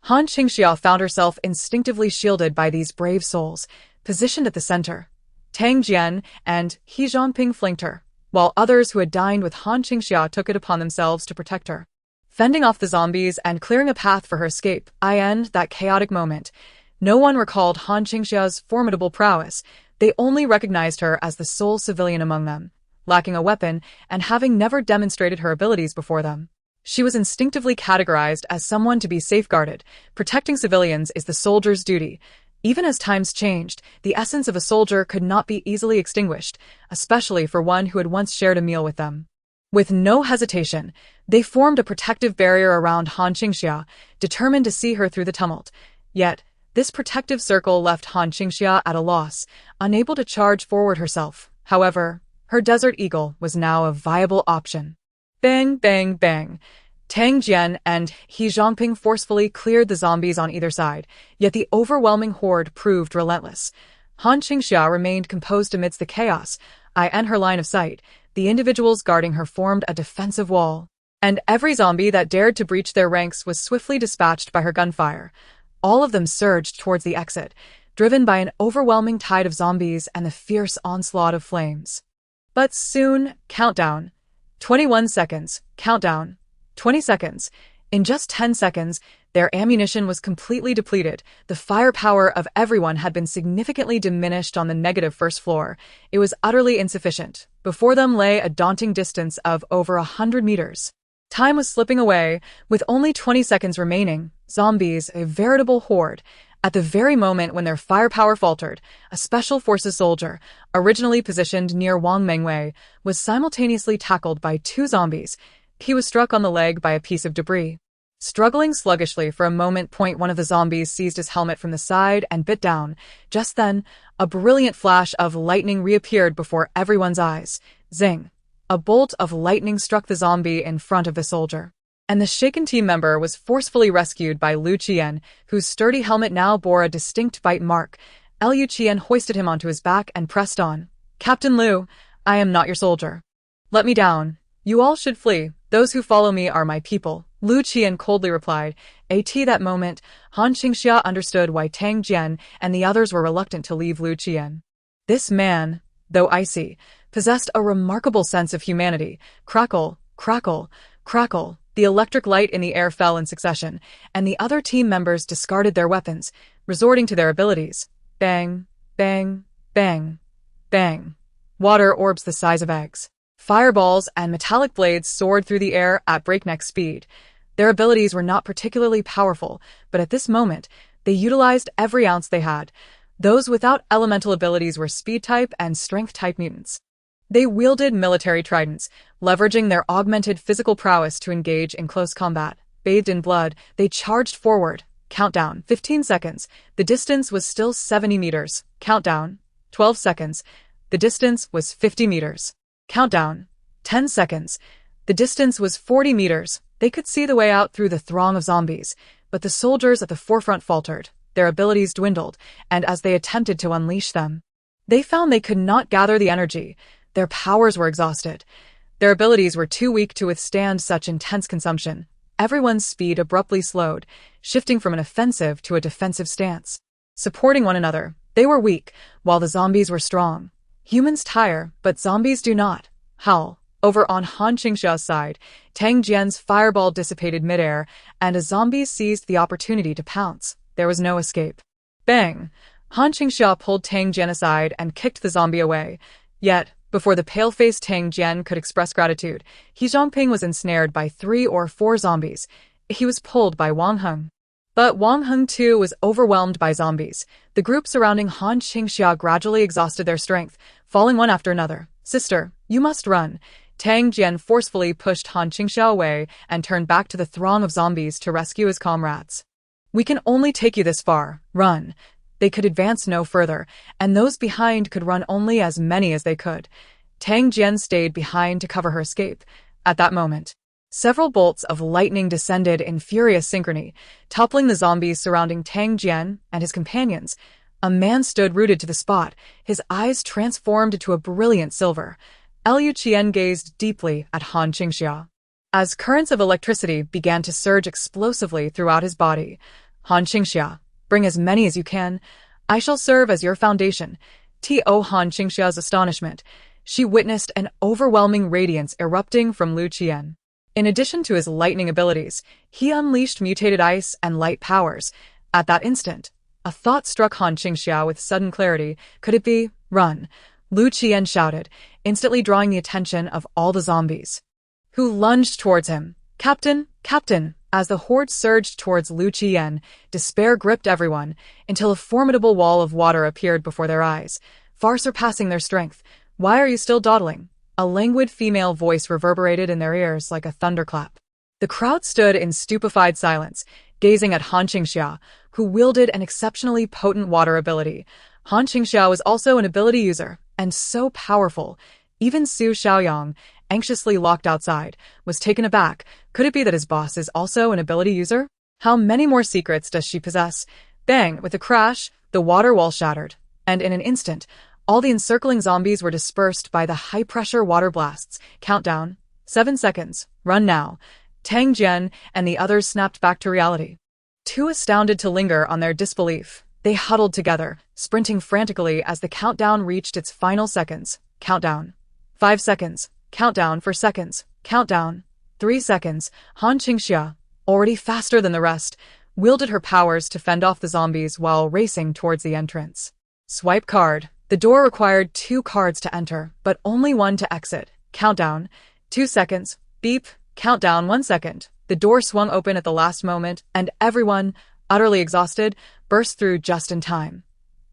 Han Qingxia found herself instinctively shielded by these brave souls, positioned at the center. Tang Jian and He Zhongping flanked her, while others who had dined with Han Qingxia took it upon themselves to protect her. Fending off the zombies and clearing a path for her escape, in that chaotic moment, no one recalled Han Qingxia's formidable prowess. They only recognized her as the sole civilian among them, lacking a weapon and having never demonstrated her abilities before them. She was instinctively categorized as someone to be safeguarded. Protecting civilians is the soldier's duty. Even as times changed, the essence of a soldier could not be easily extinguished, especially for one who had once shared a meal with them. With no hesitation, they formed a protective barrier around Han Qingxia, determined to see her through the tumult. Yet, this protective circle left Han Qingxia at a loss, unable to charge forward herself. However, her Desert Eagle was now a viable option. Bang, bang, bang. Tang Jian and He Zhongping forcefully cleared the zombies on either side, yet the overwhelming horde proved relentless. Han Qingxia remained composed amidst the chaos. In her line of sight, the individuals guarding her formed a defensive wall, and every zombie that dared to breach their ranks was swiftly dispatched by her gunfire. All of them surged towards the exit, driven by an overwhelming tide of zombies and the fierce onslaught of flames. But soon, countdown. 21 seconds, countdown. 20 seconds. In just 10 seconds, their ammunition was completely depleted. The firepower of everyone had been significantly diminished on the negative first floor. It was utterly insufficient. Before them lay a daunting distance of over 100 meters. Time was slipping away, with only 20 seconds remaining. Zombies, a veritable horde. At the very moment when their firepower faltered, a special forces soldier, originally positioned near Wang Mengwei, was simultaneously tackled by two zombies. He was struck on the leg by a piece of debris. Struggling sluggishly for a moment, one of the zombies seized his helmet from the side and bit down. Just then, a brilliant flash of lightning reappeared before everyone's eyes. Zing! A bolt of lightning struck the zombie in front of the soldier, and the shaken team member was forcefully rescued by Lu Qian, whose sturdy helmet now bore a distinct bite mark. Lu Qian hoisted him onto his back and pressed on. "Captain Lu, I am not your soldier. Let me down. You all should flee. Those who follow me are my people," Lu Qian coldly replied. At that moment, Han Qingxia understood why Tang Jian and the others were reluctant to leave Lu Qian. This man, though icy, possessed a remarkable sense of humanity. Crackle, crackle, crackle. The electric light in the air fell in succession, and the other team members discarded their weapons, resorting to their abilities. Bang, bang, bang, bang. Water orbs the size of eggs. Fireballs and metallic blades soared through the air at breakneck speed. Their abilities were not particularly powerful, but at this moment, they utilized every ounce they had. Those without elemental abilities were speed-type and strength-type mutants. They wielded military tridents, leveraging their augmented physical prowess to engage in close combat. Bathed in blood, they charged forward. Countdown, 15 seconds. The distance was still 70 meters. Countdown, 12 seconds. The distance was 50 meters. Countdown, 10 seconds. The distance was 40 meters. They could see the way out through the throng of zombies, but the soldiers at the forefront faltered. Their abilities dwindled, and as they attempted to unleash them, they found they could not gather the energy. Their powers were exhausted. Their abilities were too weak to withstand such intense consumption. Everyone's speed abruptly slowed, shifting from an offensive to a defensive stance. Supporting one another, they were weak, while the zombies were strong. Humans tire, but zombies do not. Howl. Over on Han Qingxia's side, Tang Jian's fireball dissipated midair, and a zombie seized the opportunity to pounce. There was no escape. Bang! Han Qingxia pulled Tang Jian aside and kicked the zombie away. Yet, before the pale-faced Tang Jian could express gratitude, He Zhongping was ensnared by 3 or 4 zombies. He was pulled by Wang Heng. But Wang Heng too was overwhelmed by zombies. The group surrounding Han Qingxia gradually exhausted their strength, falling one after another. Sister, you must run. Tang Jian forcefully pushed Han Qingxia away and turned back to the throng of zombies to rescue his comrades. We can only take you this far. Run. They could advance no further, and those behind could run only as many as they could. Tang Jian stayed behind to cover her escape. At that moment, several bolts of lightning descended in furious synchrony, toppling the zombies surrounding Tang Jian and his companions. A man stood rooted to the spot, his eyes transformed to a brilliant silver. Liu Qian gazed deeply at Han Qingxia. As currents of electricity began to surge explosively throughout his body, Han Qingxia, bring as many as you can. I shall serve as your foundation. To Han Qingxia's astonishment, she witnessed an overwhelming radiance erupting from Liu Qian. In addition to his lightning abilities, he unleashed mutated ice and light powers. At that instant, a thought struck Han Qingxia with sudden clarity. Could it be? Run! Liu Qian shouted, instantly drawing the attention of all the zombies, who lunged towards him. Captain! Captain! As the horde surged towards Liu Qian, despair gripped everyone, until a formidable wall of water appeared before their eyes, far surpassing their strength. Why are you still dawdling? A languid female voice reverberated in their ears like a thunderclap. The crowd stood in stupefied silence, gazing at Han Qingxia, who wielded an exceptionally potent water ability. Han Qingxia was also an ability user, and so powerful. Even Su Xiaoyang, anxiously locked outside, was taken aback. Could it be that his boss is also an ability user? How many more secrets does she possess? Bang! With a crash, the water wall shattered, and in an instant, all the encircling zombies were dispersed by the high-pressure water blasts. Countdown. 7 seconds. Run now. Tang Jian and the others snapped back to reality. Too astounded to linger on their disbelief, they huddled together, sprinting frantically as the countdown reached its final seconds. Countdown. 5 seconds. Countdown for seconds. Countdown. 3 seconds. Han Qingxia, already faster than the rest, wielded her powers to fend off the zombies while racing towards the entrance. Swipe card. The door required 2 cards to enter, but only 1 to exit. Countdown. 2 seconds. Beep. Countdown. 1 second. The door swung open at the last moment, and everyone, utterly exhausted, burst through just in time.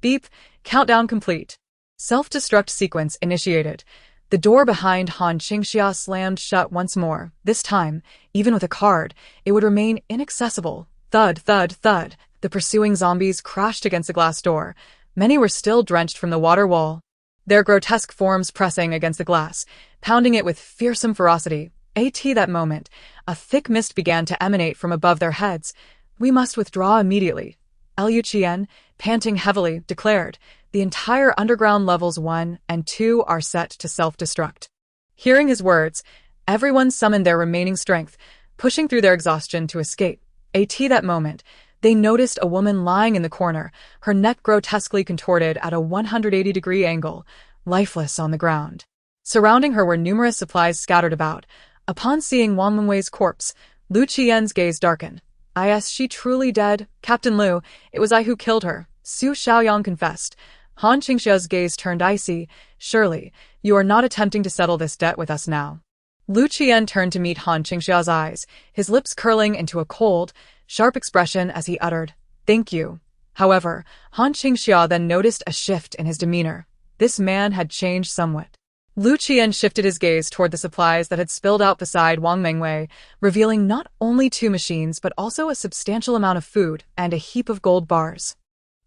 Beep. Countdown complete. Self-destruct sequence initiated. The door behind Han Qingxia slammed shut once more. This time, even with a card, it would remain inaccessible. Thud, thud, thud. The pursuing zombies crashed against the glass door. Many were still drenched from the water wall, their grotesque forms pressing against the glass, pounding it with fearsome ferocity. At that moment, a thick mist began to emanate from above their heads. We must withdraw immediately. Liu Qian, panting heavily, declared, the entire underground levels 1 and 2 are set to self-destruct. Hearing his words, everyone summoned their remaining strength, pushing through their exhaustion to escape. At that moment, they noticed a woman lying in the corner, her neck grotesquely contorted at a 180-degree angle, lifeless on the ground. Surrounding her were numerous supplies scattered about. Upon seeing Wang Lingwei's corpse, Liu Qian's gaze darkened. Is she truly dead? Captain Liu, it was I who killed her, Su Xiaoyang confessed. Han Qingxia's gaze turned icy. Surely, you are not attempting to settle this debt with us now. Liu Qian turned to meet Han Qingxia's eyes, his lips curling into a cold, sharp expression as he uttered, Thank you. However, Han Qingxia then noticed a shift in his demeanor. This man had changed somewhat. Lu Qian shifted his gaze toward the supplies that had spilled out beside Wang Mengwei, revealing not only 2 machines but also a substantial amount of food and a heap of gold bars.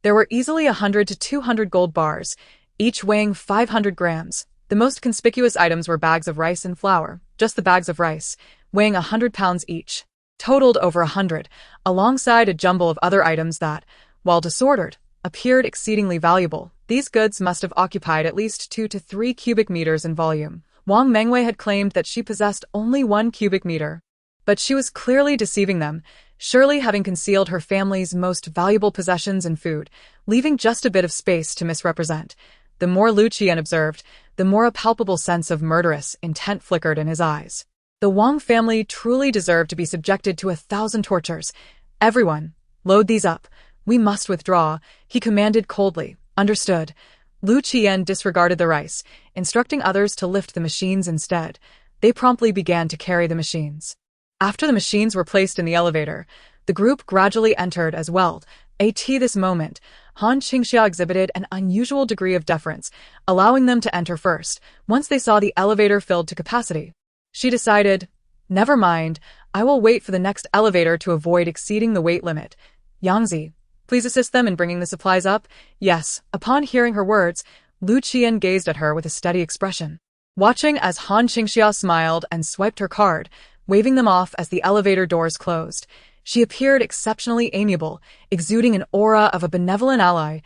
There were easily 100 to 200 gold bars, each weighing 500 grams. The most conspicuous items were bags of rice and flour, just the bags of rice, weighing 100 pounds each, totaled over 100, alongside a jumble of other items that, while disordered, appeared exceedingly valuable. These goods must have occupied at least 2 to 3 cubic meters in volume. Wang Mengwei had claimed that she possessed only 1 cubic meter. But she was clearly deceiving them, surely having concealed her family's most valuable possessions and food, leaving just a bit of space to misrepresent. The more Lu Qian observed, the more a palpable sense of murderous intent flickered in his eyes. The Wang family truly deserved to be subjected to 1,000 tortures. Everyone, load these up. We must withdraw, he commanded coldly. Understood. Lu Qian disregarded the rice, instructing others to lift the machines instead. They promptly began to carry the machines. After the machines were placed in the elevator, the group gradually entered as well. At this moment, Han Qingxia exhibited an unusual degree of deference, allowing them to enter first, once they saw the elevator filled to capacity. She decided, never mind, I will wait for the next elevator to avoid exceeding the weight limit. Yangzi, please assist them in bringing the supplies up. Yes. Upon hearing her words, Lu Qian gazed at her with a steady expression. Watching as Han Qingxia smiled and swiped her card, waving them off as the elevator doors closed, she appeared exceptionally amiable, exuding an aura of a benevolent ally.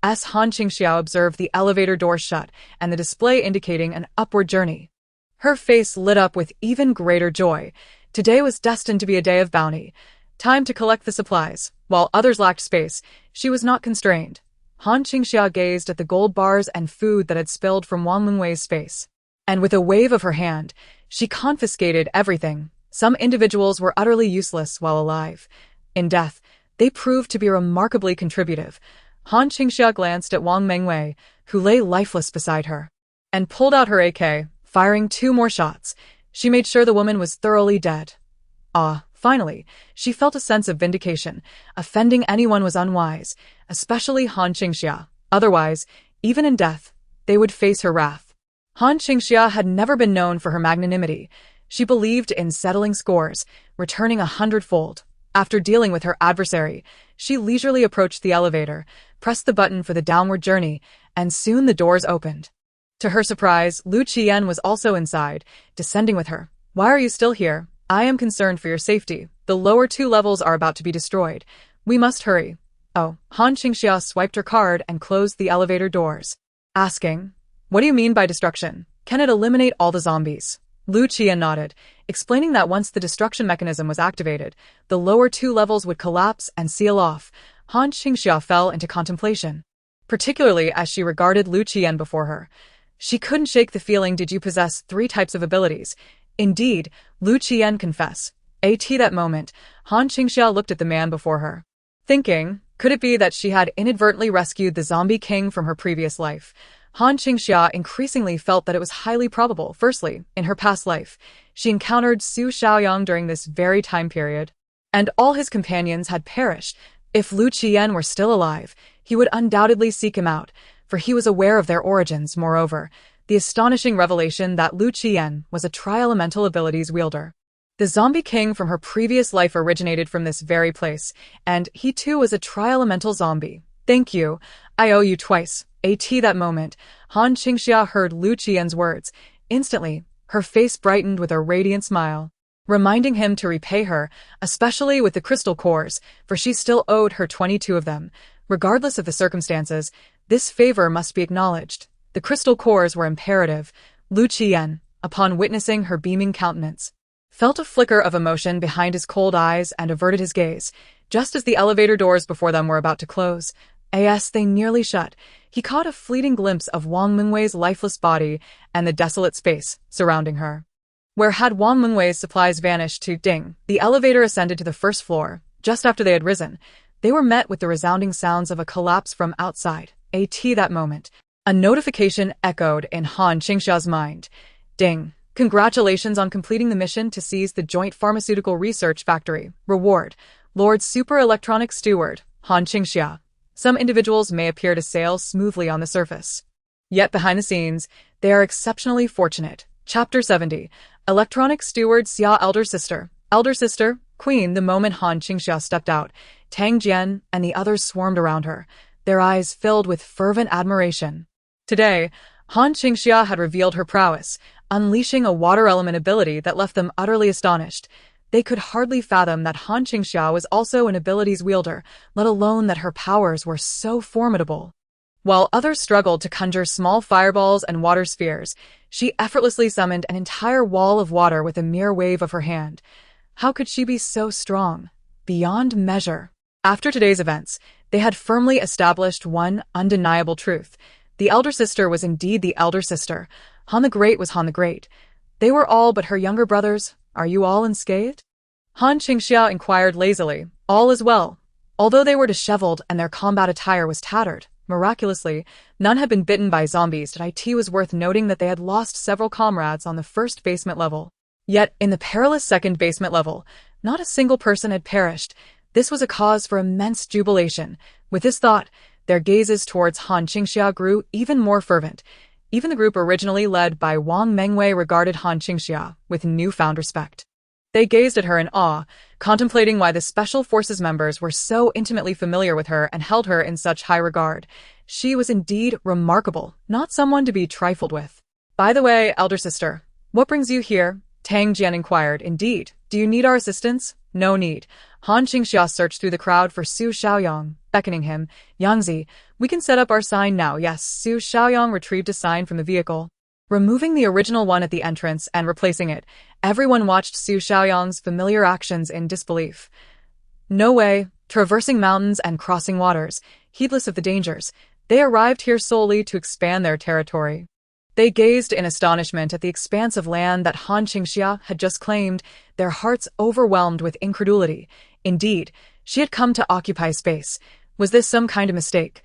As Han Qingxia observed the elevator doors shut and the display indicating an upward journey. Her face lit up with even greater joy. Today was destined to be a day of bounty. Time to collect the supplies. While others lacked space, she was not constrained. Han Qingxia gazed at the gold bars and food that had spilled from Wang Mengwei's space. And with a wave of her hand, she confiscated everything. Some individuals were utterly useless while alive. In death, they proved to be remarkably contributive. Han Qingxia glanced at Wang Mengwei, who lay lifeless beside her, and pulled out her AK, firing 2 more shots. She made sure the woman was thoroughly dead. Finally, she felt a sense of vindication. Offending anyone was unwise, especially Han Qingxia. Otherwise, even in death, they would face her wrath. Han Qingxia had never been known for her magnanimity. She believed in settling scores, returning 100-fold. After dealing with her adversary, she leisurely approached the elevator, pressed the button for the downward journey, and soon the doors opened. To her surprise, Lu Qian was also inside, descending with her. Why are you still here? I am concerned for your safety. The lower 2 levels are about to be destroyed. We must hurry. Han Qingxia swiped her card and closed the elevator doors, asking, what do you mean by destruction? Can it eliminate all the zombies? Lu Qian nodded, explaining that once the destruction mechanism was activated, the lower 2 levels would collapse and seal off. Han Qingxia fell into contemplation, particularly as she regarded Lu Qian before her. She couldn't shake the feeling, did you possess 3 types of abilities? Indeed, Lu Qian confessed. At that moment, Han Qingxia looked at the man before her, thinking, could it be that she had inadvertently rescued the zombie king from her previous life? Han Qingxia increasingly felt that it was highly probable. Firstly, in her past life, she encountered Su Xiaoyang during this very time period, and all his companions had perished. If Lu Qian were still alive, he would undoubtedly seek him out, for he was aware of their origins. Moreover, the astonishing revelation that Lu Qian was a tri-elemental abilities wielder. The zombie king from her previous life originated from this very place, and he too was a tri-elemental zombie. Thank you. I owe you twice. At that moment, Han Qingxia heard Lu Qian's words. Instantly, her face brightened with a radiant smile, reminding him to repay her, especially with the crystal cores, for she still owed her 22 of them. Regardless of the circumstances, this favor must be acknowledged. The crystal cores were imperative. Lu Qian, upon witnessing her beaming countenance, felt a flicker of emotion behind his cold eyes and averted his gaze. Just as the elevator doors before them were about to close, they nearly shut, he caught a fleeting glimpse of Wang Mengwei's lifeless body and the desolate space surrounding her. Where had Wang Mengwei's supplies vanished to? Ding! The elevator ascended to the first floor. Just after they had risen, they were met with the resounding sounds of a collapse from outside. At that moment, a notification echoed in Han Qingxia's mind. Ding! Congratulations on completing the mission to seize the joint pharmaceutical research factory. Reward: Lord Super Electronic Steward. Han Qingxia. Some individuals may appear to sail smoothly on the surface. Yet behind the scenes, they are exceptionally fortunate. Chapter 70. Electronic Steward Xia Elder Sister. Elder Sister, Queen. The moment Han Qingxia stepped out, Tang Jian and the others swarmed around her, their eyes filled with fervent admiration. Today, Han Qingxia had revealed her prowess, unleashing a water element ability that left them utterly astonished. They could hardly fathom that Han Qingxia was also an abilities wielder, let alone that her powers were so formidable. While others struggled to conjure small fireballs and water spheres, she effortlessly summoned an entire wall of water with a mere wave of her hand. How could she be so strong? Beyond measure. After today's events, they had firmly established one undeniable truth. The elder sister was indeed the elder sister. Han the Great was Han the Great. They were all but her younger brothers. Are you all unscathed? Han Qingxia inquired lazily. All is well. Although they were disheveled and their combat attire was tattered, miraculously, none had been bitten by zombies. It was worth noting that they had lost several comrades on the first basement level. Yet, in the perilous second basement level, not a single person had perished. This was a cause for immense jubilation. With this thought, their gazes towards Han Qingxia grew even more fervent. Even the group originally led by Wang Mengwei regarded Han Qingxia with newfound respect. They gazed at her in awe, contemplating why the Special Forces members were so intimately familiar with her and held her in such high regard. She was indeed remarkable, not someone to be trifled with. By the way, elder sister, what brings you here? Tang Jian inquired. Indeed. Do you need our assistance? No need. Han Qingxia searched through the crowd for Su Xiaoyang, beckoning him. Yangzi, we can set up our sign now. Yes, Su Xiaoyang retrieved a sign from the vehicle. Removing the original one at the entrance and replacing it, everyone watched Su Xiaoyang's familiar actions in disbelief. No way, traversing mountains and crossing waters, heedless of the dangers, they arrived here solely to expand their territory. They gazed in astonishment at the expanse of land that Han Qingxia had just claimed, their hearts overwhelmed with incredulity. Indeed, she had come to occupy space. Was this some kind of mistake?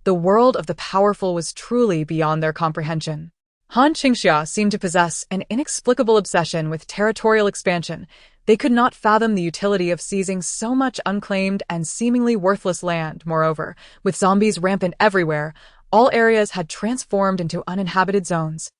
The world of the powerful was truly beyond their comprehension. Han Qingxia seemed to possess an inexplicable obsession with territorial expansion. They could not fathom the utility of seizing so much unclaimed and seemingly worthless land. Moreover, with zombies rampant everywhere, all areas had transformed into uninhabited zones.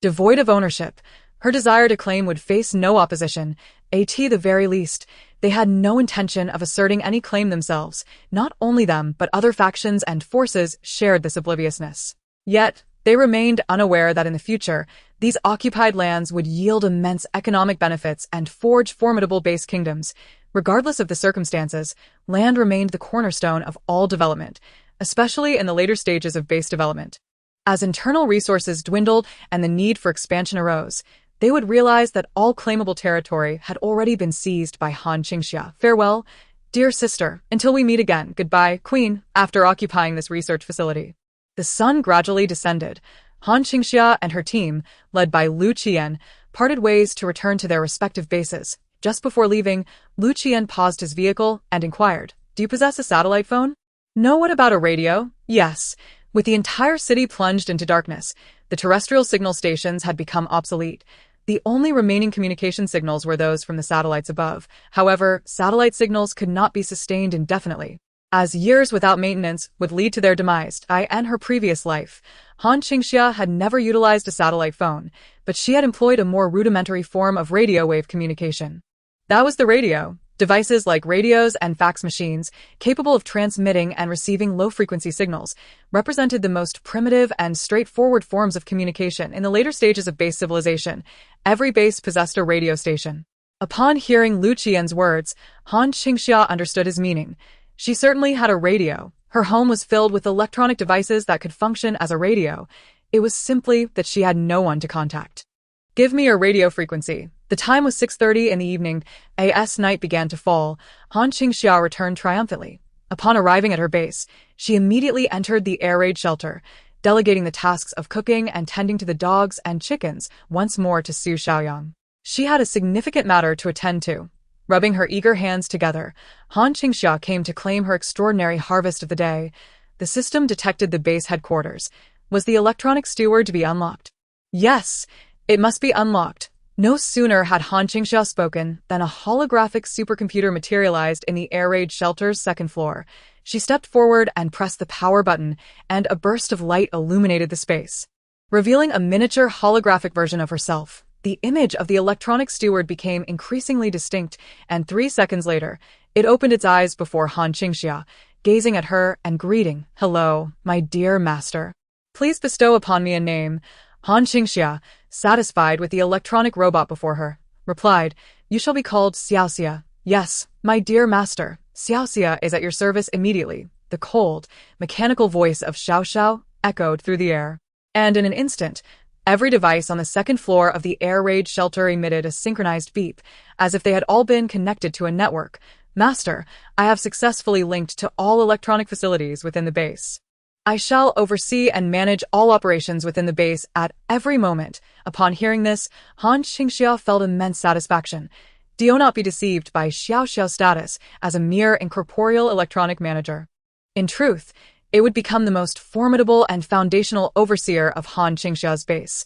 Devoid of ownership, her desire to claim would face no opposition. At the very least, they had no intention of asserting any claim themselves. Not only them, but other factions and forces shared this obliviousness. Yet, they remained unaware that in the future, these occupied lands would yield immense economic benefits and forge formidable base kingdoms. Regardless of the circumstances, land remained the cornerstone of all development, especially in the later stages of base development. As internal resources dwindled and the need for expansion arose, they would realize that all claimable territory had already been seized by Han Qingxia. Farewell, dear sister, until we meet again. Goodbye, Queen. After occupying this research facility, the sun gradually descended. Han Qingxia and her team, led by Lu Qian, parted ways to return to their respective bases. Just before leaving, Lu Qian paused his vehicle and inquired, "Do you possess a satellite phone?" "No, what about a radio?" "Yes." With the entire city plunged into darkness, the terrestrial signal stations had become obsolete. The only remaining communication signals were those from the satellites above. However, satellite signals could not be sustained indefinitely, as years without maintenance would lead to their demise. In her previous life, Han Qingxia had never utilized a satellite phone, but she had employed a more rudimentary form of radio wave communication. That was the radio. Devices like radios and fax machines, capable of transmitting and receiving low-frequency signals, represented the most primitive and straightforward forms of communication. In the later stages of base civilization, every base possessed a radio station. Upon hearing Lu Qian's words, Han Qingxia understood his meaning. She certainly had a radio. Her home was filled with electronic devices that could function as a radio. It was simply that she had no one to contact. "Give me your radio frequency." The time was 6:30 in the evening. As night began to fall, Han Qingxia returned triumphantly. Upon arriving at her base, she immediately entered the air raid shelter, delegating the tasks of cooking and tending to the dogs and chickens once more to Su Xiaoyang. She had a significant matter to attend to. Rubbing her eager hands together, Han Qingxia came to claim her extraordinary harvest of the day. The system detected the base headquarters. Was the electronic steward to be unlocked? Yes, it must be unlocked. No sooner had Han Qingxia spoken than a holographic supercomputer materialized in the air raid shelter's second floor. She stepped forward and pressed the power button, and a burst of light illuminated the space, revealing a miniature holographic version of herself. The image of the electronic steward became increasingly distinct, and 3 seconds later, it opened its eyes before Han Qingxia, gazing at her and greeting, "Hello, my dear master. Please bestow upon me a name." Han Qingxia, satisfied with the electronic robot before her, replied, "You shall be called Xiaoxia." "Yes, my dear master. Xiaoxia is at your service immediately." The cold, mechanical voice of Xiao Xiao echoed through the air. And in an instant, every device on the second floor of the air raid shelter emitted a synchronized beep, as if they had all been connected to a network. "Master, I have successfully linked to all electronic facilities within the base. I shall oversee and manage all operations within the base at every moment." Upon hearing this, Han Qingxia felt immense satisfaction. Do not be deceived by Xiao Xiao's status as a mere incorporeal electronic manager. In truth, it would become the most formidable and foundational overseer of Han Qingxia's base.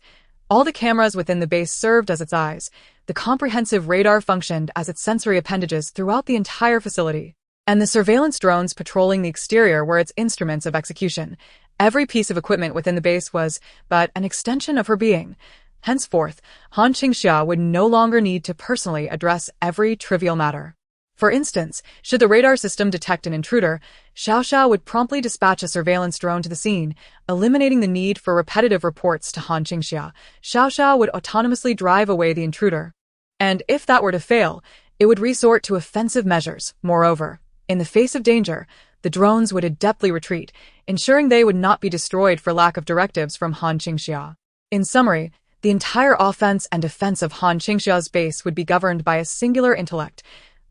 All the cameras within the base served as its eyes. The comprehensive radar functioned as its sensory appendages throughout the entire facility, and the surveillance drones patrolling the exterior were its instruments of execution. Every piece of equipment within the base was but an extension of her being. Henceforth, Han Qingxia would no longer need to personally address every trivial matter. For instance, should the radar system detect an intruder, Xiao Xiao would promptly dispatch a surveillance drone to the scene, eliminating the need for repetitive reports to Han Qingxia. Xiao Xiao would autonomously drive away the intruder. And if that were to fail, it would resort to offensive measures. Moreover, in the face of danger, the drones would adeptly retreat, ensuring they would not be destroyed for lack of directives from Han Qingxia. In summary, the entire offense and defense of Han Qingxia's base would be governed by a singular intellect.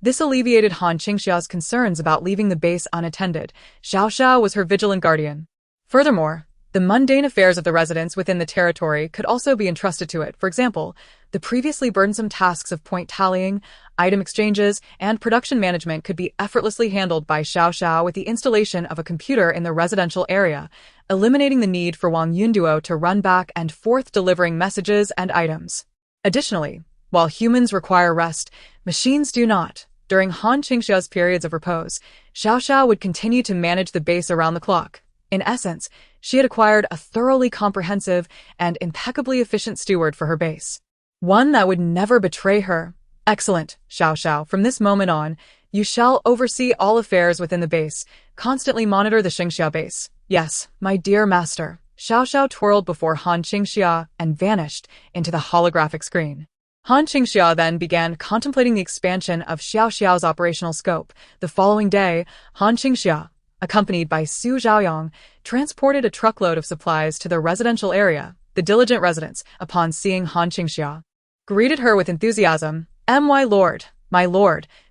This alleviated Han Qingxia's concerns about leaving the base unattended. Xiao Xiao was her vigilant guardian. Furthermore, the mundane affairs of the residents within the territory could also be entrusted to it. For example, the previously burdensome tasks of point tallying, item exchanges, and production management could be effortlessly handled by Xiao Xiao with the installation of a computer in the residential area, eliminating the need for Wang Yunduo to run back and forth delivering messages and items. Additionally, while humans require rest, machines do not. During Han Qingxia's periods of repose, Xiao Xiao would continue to manage the base around the clock. In essence, she had acquired a thoroughly comprehensive and impeccably efficient steward for her base. One that would never betray her. "Excellent, Xiao Xiao. From this moment on, you shall oversee all affairs within the base. Constantly monitor the Qingxia base." "Yes, my dear master." Xiao Xiao twirled before Han Qingxia and vanished into the holographic screen. Han Qingxia then began contemplating the expansion of Xiao Xiao's operational scope. The following day, Han Qingxia, accompanied by Su Zhaoyang, transported a truckload of supplies to the residential area. The diligent residents, upon seeing Han Qingxia, greeted her with enthusiasm. My lord,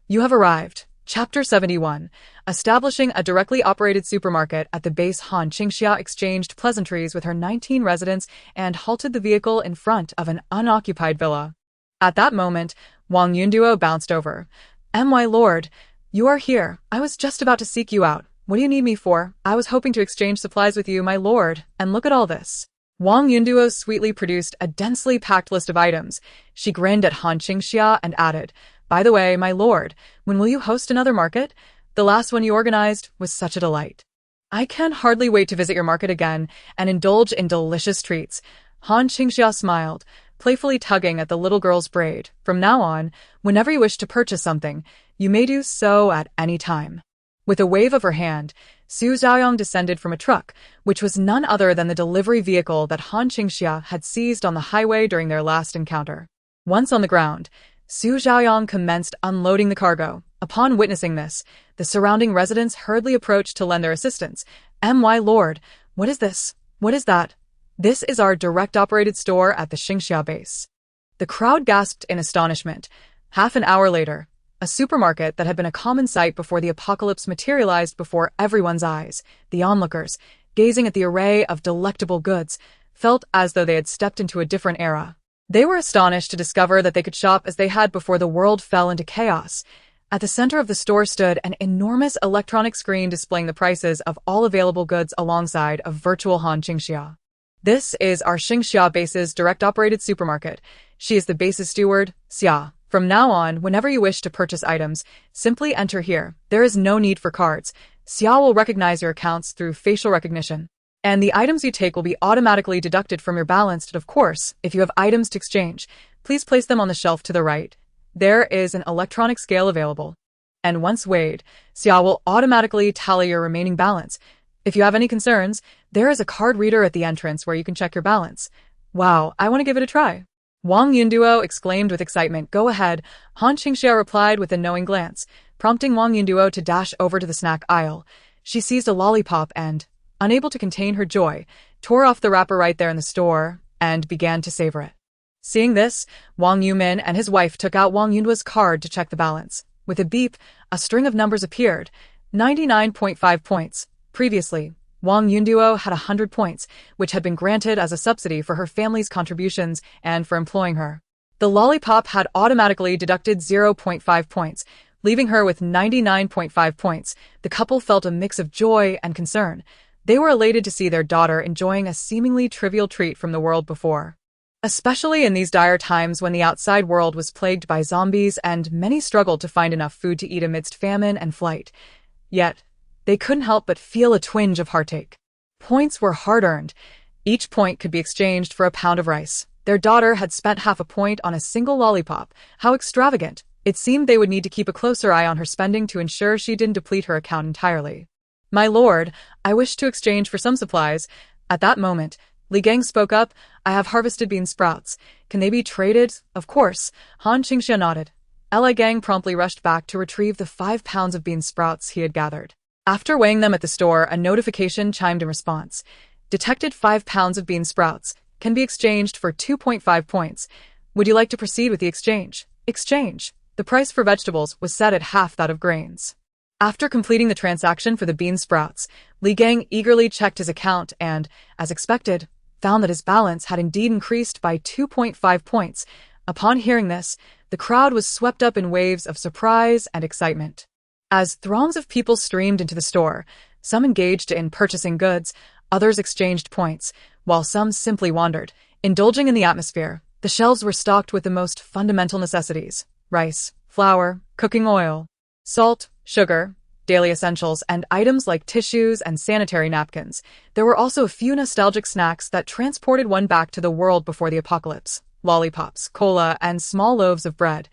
you have arrived." Chapter 71. Establishing a directly operated supermarket at the base. Han Qingxia exchanged pleasantries with her 19 residents and halted the vehicle in front of an unoccupied villa. At that moment, Wang Yunduo bounced over. "My lord, you are here. I was just about to seek you out. What do you need me for?" "I was hoping to exchange supplies with you, my lord, and look at all this." Wang Yunduo sweetly produced a densely packed list of items. She grinned at Han Qingxia and added, "By the way, my lord, when will you host another market? The last one you organized was such a delight. I can hardly wait to visit your market again and indulge in delicious treats." Han Qingxia smiled, playfully tugging at the little girl's braid. "From now on, whenever you wish to purchase something, you may do so at any time." With a wave of her hand, Su Zhaoyang descended from a truck, which was none other than the delivery vehicle that Han Qingxia had seized on the highway during their last encounter. Once on the ground, Su Zhaoyang commenced unloading the cargo. Upon witnessing this, the surrounding residents hurriedly approached to lend their assistance. "My lord, what is this? What is that?" "This is our direct-operated store at the Qingxia base." The crowd gasped in astonishment. Half an hour later, a supermarket that had been a common sight before the apocalypse materialized before everyone's eyes. The onlookers, gazing at the array of delectable goods, felt as though they had stepped into a different era. They were astonished to discover that they could shop as they had before the world fell into chaos. At the center of the store stood an enormous electronic screen displaying the prices of all available goods alongside a virtual Han Qingxia. "This is our Qingxia base's direct-operated supermarket. She is the base's steward, Xia. From now on, whenever you wish to purchase items, simply enter here. There is no need for cards. Xia will recognize your accounts through facial recognition. And the items you take will be automatically deducted from your balance. And of course, if you have items to exchange, please place them on the shelf to the right. There is an electronic scale available. And once weighed, Xia will automatically tally your remaining balance. If you have any concerns, there is a card reader at the entrance where you can check your balance. Wow, I want to give it a try. Wang Yunduo exclaimed with excitement. Go ahead, Han Qingxia replied with a knowing glance, prompting Wang Yunduo to dash over to the snack aisle. She seized a lollipop and, unable to contain her joy, tore off the wrapper right there in the store and began to savor it. Seeing this, Wang Yumin and his wife took out Wang Yunduo's card to check the balance. With a beep, a string of numbers appeared. 99.5 points. Previously, Wang Yunduo had 100 points, which had been granted as a subsidy for her family's contributions and for employing her. The lollipop had automatically deducted 0.5 points, leaving her with 99.5 points. The couple felt a mix of joy and concern. They were elated to see their daughter enjoying a seemingly trivial treat from the world before. Especially in these dire times when the outside world was plagued by zombies and many struggled to find enough food to eat amidst famine and flight. Yet, they couldn't help but feel a twinge of heartache. Points were hard-earned. Each point could be exchanged for a pound of rice. Their daughter had spent half a point on a single lollipop. How extravagant! It seemed they would need to keep a closer eye on her spending to ensure she didn't deplete her account entirely. My lord, I wish to exchange for some supplies. At that moment, Li Gang spoke up. I have harvested bean sprouts. Can they be traded? Of course. Han Qingxia nodded. Li Gang promptly rushed back to retrieve the 5 pounds of bean sprouts he had gathered. After weighing them at the store, a notification chimed in response. Detected 5 pounds of bean sprouts. Can be exchanged for 2.5 points. Would you like to proceed with the exchange? Exchange. The price for vegetables was set at half that of grains. After completing the transaction for the bean sprouts, Li Gang eagerly checked his account and, as expected, found that his balance had indeed increased by 2.5 points. Upon hearing this, the crowd was swept up in waves of surprise and excitement. As throngs of people streamed into the store, some engaged in purchasing goods, others exchanged points, while some simply wandered, indulging in the atmosphere. The shelves were stocked with the most fundamental necessities: rice, flour, cooking oil, salt, sugar, daily essentials, and items like tissues and sanitary napkins. There were also a few nostalgic snacks that transported one back to the world before the apocalypse: lollipops, cola, and small loaves of bread.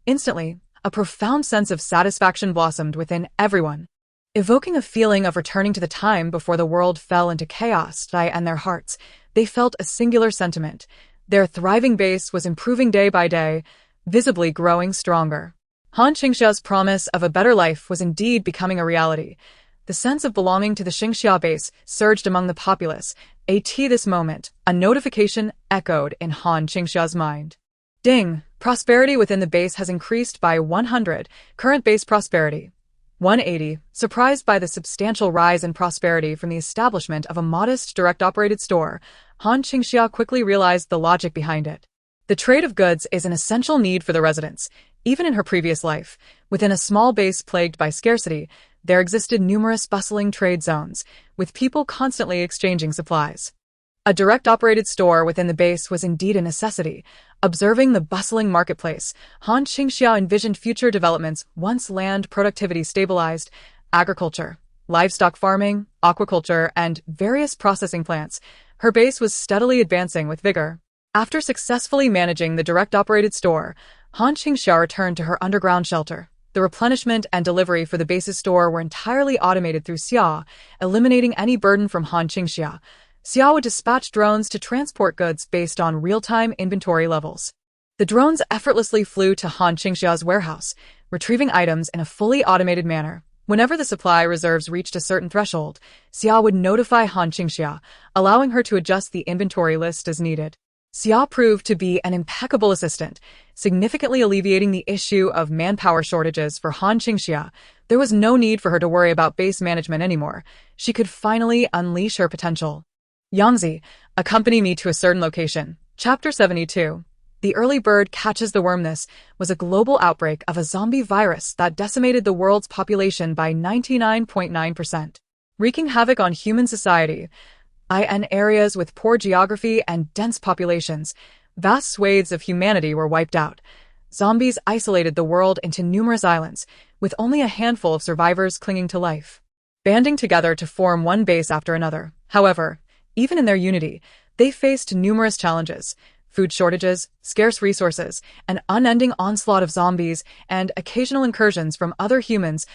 Instantly, a profound sense of satisfaction blossomed within everyone, evoking a feeling of returning to the time before the world fell into chaos. And their hearts, they felt a singular sentiment. Their thriving base was improving day by day, visibly growing stronger. Han Qingxia's promise of a better life was indeed becoming a reality. The sense of belonging to the Qingxia base surged among the populace. At this moment, a notification echoed in Han Qingxia's mind. Ding! Prosperity within the base has increased by 100. Current base prosperity 180. Surprised by the substantial rise in prosperity from the establishment of a modest direct-operated store, Han Qingxia quickly realized the logic behind it. The trade of goods is an essential need for the residents. Even in her previous life, within a small base plagued by scarcity, there existed numerous bustling trade zones, with people constantly exchanging supplies. A direct-operated store within the base was indeed a necessity. Observing the bustling marketplace, Han Qingxia envisioned future developments once land productivity stabilized: agriculture, livestock farming, aquaculture, and various processing plants. Her base was steadily advancing with vigor. After successfully managing the direct-operated store, Han Qingxia returned to her underground shelter. The replenishment and delivery for the base's store were entirely automated through Xia, eliminating any burden from Han Qingxia. Xia would dispatch drones to transport goods based on real-time inventory levels. The drones effortlessly flew to Han Qingxia's warehouse, retrieving items in a fully automated manner. Whenever the supply reserves reached a certain threshold, Xia would notify Han Qingxia, allowing her to adjust the inventory list as needed. Xia proved to be an impeccable assistant, significantly alleviating the issue of manpower shortages for Han Qingxia. There was no need for her to worry about base management anymore. She could finally unleash her potential. Yangzi, accompany me to a certain location. Chapter 72. The early bird catches the worm. This was a global outbreak of a zombie virus that decimated the world's population by 99.9%, wreaking havoc on human society. In areas with poor geography and dense populations, Vast swathes of humanity were wiped out. Zombies isolated the world into numerous islands, with only a handful of survivors clinging to life, banding together to form one base after another. However, even in their unity, they faced numerous challenges: food shortages, scarce resources, an unending onslaught of zombies, and occasional incursions from other humans.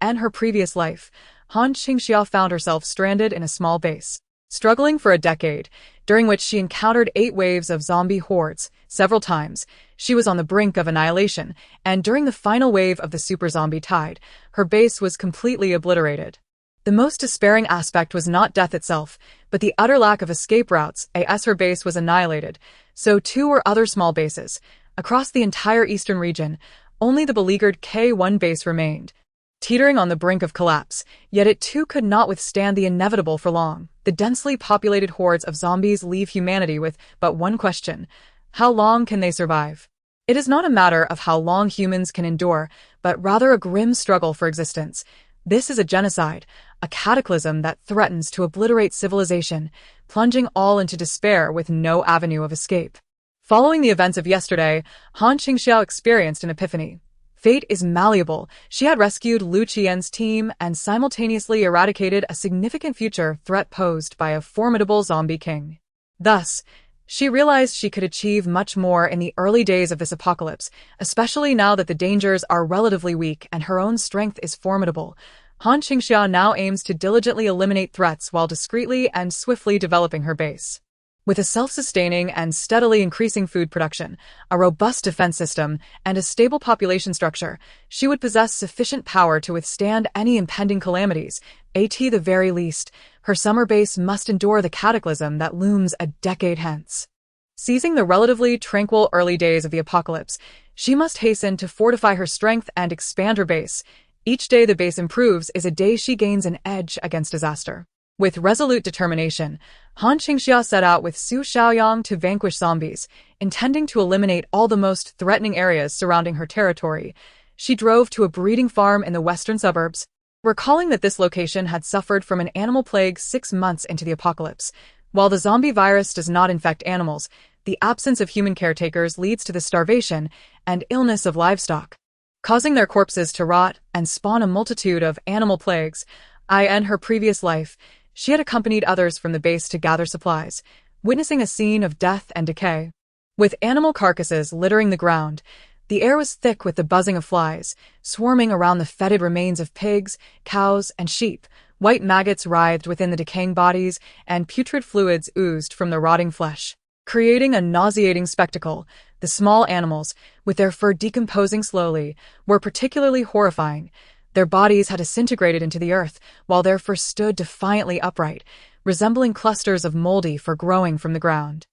In her previous life, Qingxia found herself stranded in a small base, struggling for a decade, during which she encountered 8 waves of zombie hordes. Several times, she was on the brink of annihilation, and during the final wave of the super zombie tide, her base was completely obliterated. The most despairing aspect was not death itself, but the utter lack of escape routes. As her base was annihilated, so too were other small bases. Across the entire eastern region, only the beleaguered K1 base remained, teetering on the brink of collapse, yet it too could not withstand the inevitable for long. The densely populated hordes of zombies leave humanity with but one question: how long can they survive? It is not a matter of how long humans can endure, but rather a grim struggle for existence. This is a genocide, a cataclysm that threatens to obliterate civilization, plunging all into despair with no avenue of escape. Following the events of yesterday, Qingxia experienced an epiphany. Fate is malleable. She had rescued Lu Qian's team and simultaneously eradicated a significant future threat posed by a formidable zombie king. Thus, she realized she could achieve much more in the early days of this apocalypse, especially now that the dangers are relatively weak and her own strength is formidable. Qingxia now aims to diligently eliminate threats while discreetly and swiftly developing her base. With a self-sustaining and steadily increasing food production, a robust defense system, and a stable population structure, she would possess sufficient power to withstand any impending calamities. At the very least, her summer base must endure the cataclysm that looms a decade hence. Seizing the relatively tranquil early days of the apocalypse, she must hasten to fortify her strength and expand her base. Each day the base improves is a day she gains an edge against disaster. With resolute determination, Qingxia set out with Su Xiaoyang to vanquish zombies, intending to eliminate all the most threatening areas surrounding her territory. She drove to a breeding farm in the western suburbs, recalling that this location had suffered from an animal plague 6 months into the apocalypse. While the zombie virus does not infect animals, the absence of human caretakers leads to the starvation and illness of livestock, causing their corpses to rot and spawn a multitude of animal plagues. In her previous life, she had accompanied others from the base to gather supplies, witnessing a scene of death and decay. With animal carcasses littering the ground, the air was thick with the buzzing of flies, swarming around the fetid remains of pigs, cows, and sheep. White maggots writhed within the decaying bodies, and putrid fluids oozed from the rotting flesh, creating a nauseating spectacle. The small animals, with their fur decomposing slowly, were particularly horrifying. Their bodies had disintegrated into the earth, while their fur stood defiantly upright, resembling clusters of moldy fur growing from the ground.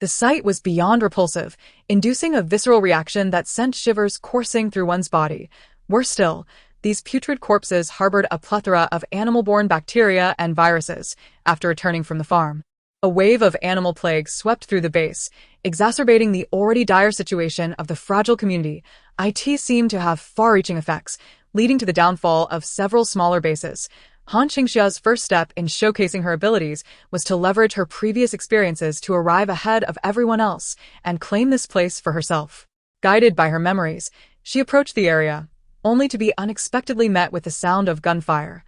The sight was beyond repulsive, inducing a visceral reaction that sent shivers coursing through one's body. Worse still, these putrid corpses harbored a plethora of animal-borne bacteria and viruses. After returning from the farm, a wave of animal plague swept through the base, exacerbating the already dire situation of the fragile community. It seemed to have far-reaching effects, leading to the downfall of several smaller bases. Qingxia's first step in showcasing her abilities was to leverage her previous experiences to arrive ahead of everyone else and claim this place for herself. Guided by her memories, she approached the area, only to be unexpectedly met with the sound of gunfire.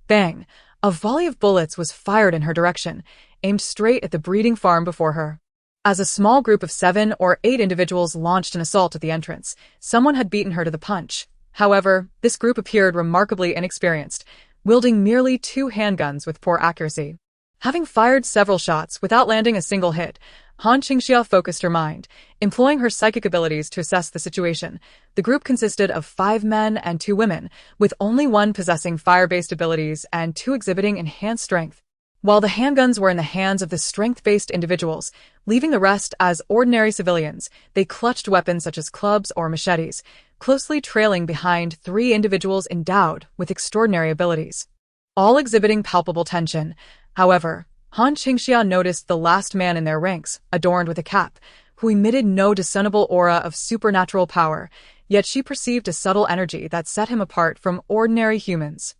Bang! A volley of bullets was fired in her direction, aimed straight at the breeding farm before her. As a small group of 7 or 8 individuals launched an assault at the entrance, someone had beaten her to the punch. However, this group appeared remarkably inexperienced, wielding merely 2 handguns with poor accuracy. Having fired several shots without landing a single hit, Qingxia focused her mind, employing her psychic abilities to assess the situation. The group consisted of 5 men and 2 women, with only one possessing fire-based abilities and 2 exhibiting enhanced strength. While the handguns were in the hands of the strength-based individuals, leaving the rest as ordinary civilians, they clutched weapons such as clubs or machetes, closely trailing behind 3 individuals endowed with extraordinary abilities, all exhibiting palpable tension. However, Qingxia noticed the last man in their ranks, adorned with a cap, who emitted no discernible aura of supernatural power, yet she perceived a subtle energy that set him apart from ordinary humans.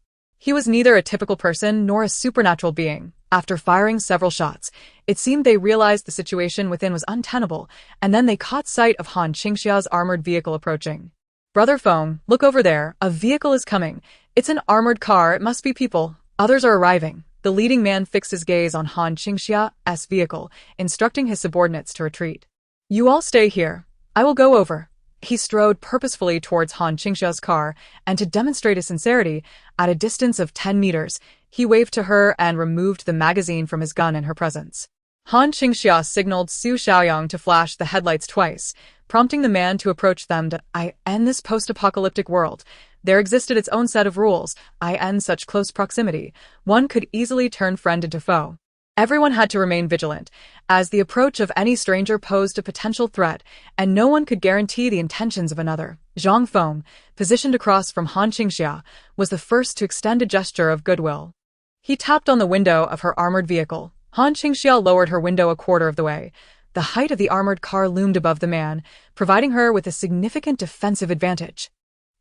He was neither a typical person nor a supernatural being. After firing several shots, it seemed they realized the situation within was untenable, and then they caught sight of Han Qingxia's armored vehicle approaching. "Brother Feng, look over there. A vehicle is coming. It's an armored car. It must be people. Others are arriving." The leading man fixed his gaze on Han Qingxia's vehicle, instructing his subordinates to retreat. "You all stay here. I will go over." He strode purposefully towards Han Qingxia's car, and to demonstrate his sincerity, at a distance of 10 meters, he waved to her and removed the magazine from his gun in her presence. Han Qingxia signaled Su Xiaoyang to flash the headlights twice, prompting the man to approach them to end this post-apocalyptic world. There existed its own set of rules. In such close proximity, one could easily turn friend into foe. Everyone had to remain vigilant, as the approach of any stranger posed a potential threat, and no one could guarantee the intentions of another. Zhang Feng, positioned across from Han Qingxia, was the first to extend a gesture of goodwill. He tapped on the window of her armored vehicle. Han Qingxia lowered her window a quarter of the way. The height of the armored car loomed above the man, providing her with a significant defensive advantage.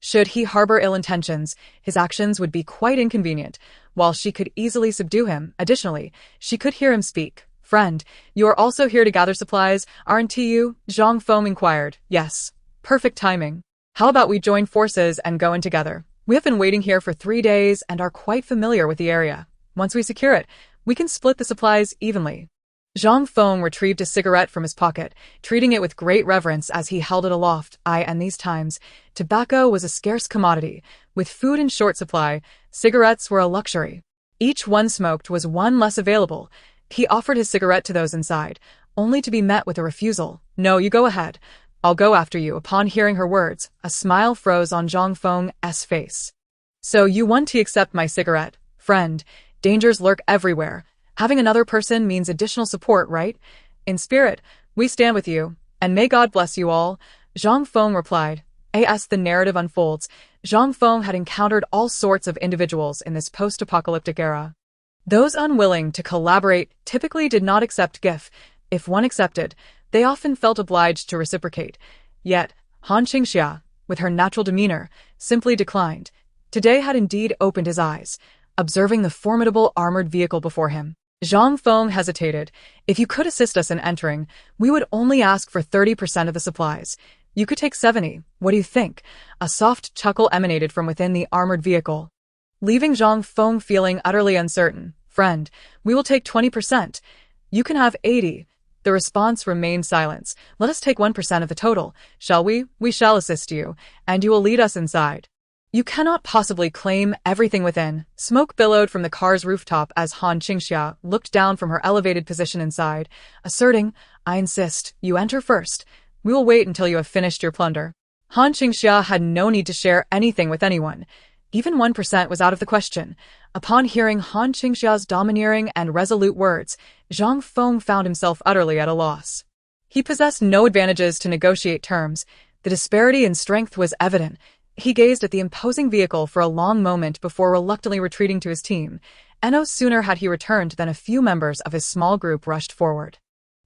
Should he harbor ill intentions, his actions would be quite inconvenient, while she could easily subdue him. Additionally, she could hear him speak. "Friend, you are also here to gather supplies, aren't you?" Zhang Feng inquired. "Yes. Perfect timing. How about we join forces and go in together? We have been waiting here for 3 days and are quite familiar with the area. Once we secure it, we can split the supplies evenly." Zhang Feng retrieved a cigarette from his pocket, treating it with great reverence as he held it aloft. In these times, tobacco was a scarce commodity. With food in short supply, cigarettes were a luxury. Each one smoked was one less available. He offered his cigarette to those inside, only to be met with a refusal. "No, you go ahead. I'll go after you." Upon hearing her words, a smile froze on Zhang Feng's face. "So you want to accept my cigarette? Friend, dangers lurk everywhere. Having another person means additional support, right? In spirit, we stand with you, and may God bless you all," Zhang Feng replied. As the narrative unfolds, Zhang Feng had encountered all sorts of individuals in this post-apocalyptic era. Those unwilling to collaborate typically did not accept gift. If one accepted, they often felt obliged to reciprocate. Yet, Han Qingxia, with her natural demeanor, simply declined. Today had indeed opened his eyes, observing the formidable armored vehicle before him. Zhang Feng hesitated. "If you could assist us in entering, we would only ask for 30% of the supplies. You could take 70. What do you think?" A soft chuckle emanated from within the armored vehicle, leaving Zhang Feng feeling utterly uncertain. "Friend, we will take 20%. You can have 80. The response remained silence. "Let us take 1% of the total, shall we? We shall assist you, and you will lead us inside." "You cannot possibly claim everything within." Smoke billowed from the car's rooftop as Han Qingxia looked down from her elevated position inside, asserting, "I insist, you enter first. We will wait until you have finished your plunder." Han Qingxia had no need to share anything with anyone. Even 1% was out of the question. Upon hearing Han Qingxia's domineering and resolute words, Zhang Feng found himself utterly at a loss. He possessed no advantages to negotiate terms. The disparity in strength was evident. He gazed at the imposing vehicle for a long moment before reluctantly retreating to his team. No sooner had he returned than a few members of his small group rushed forward.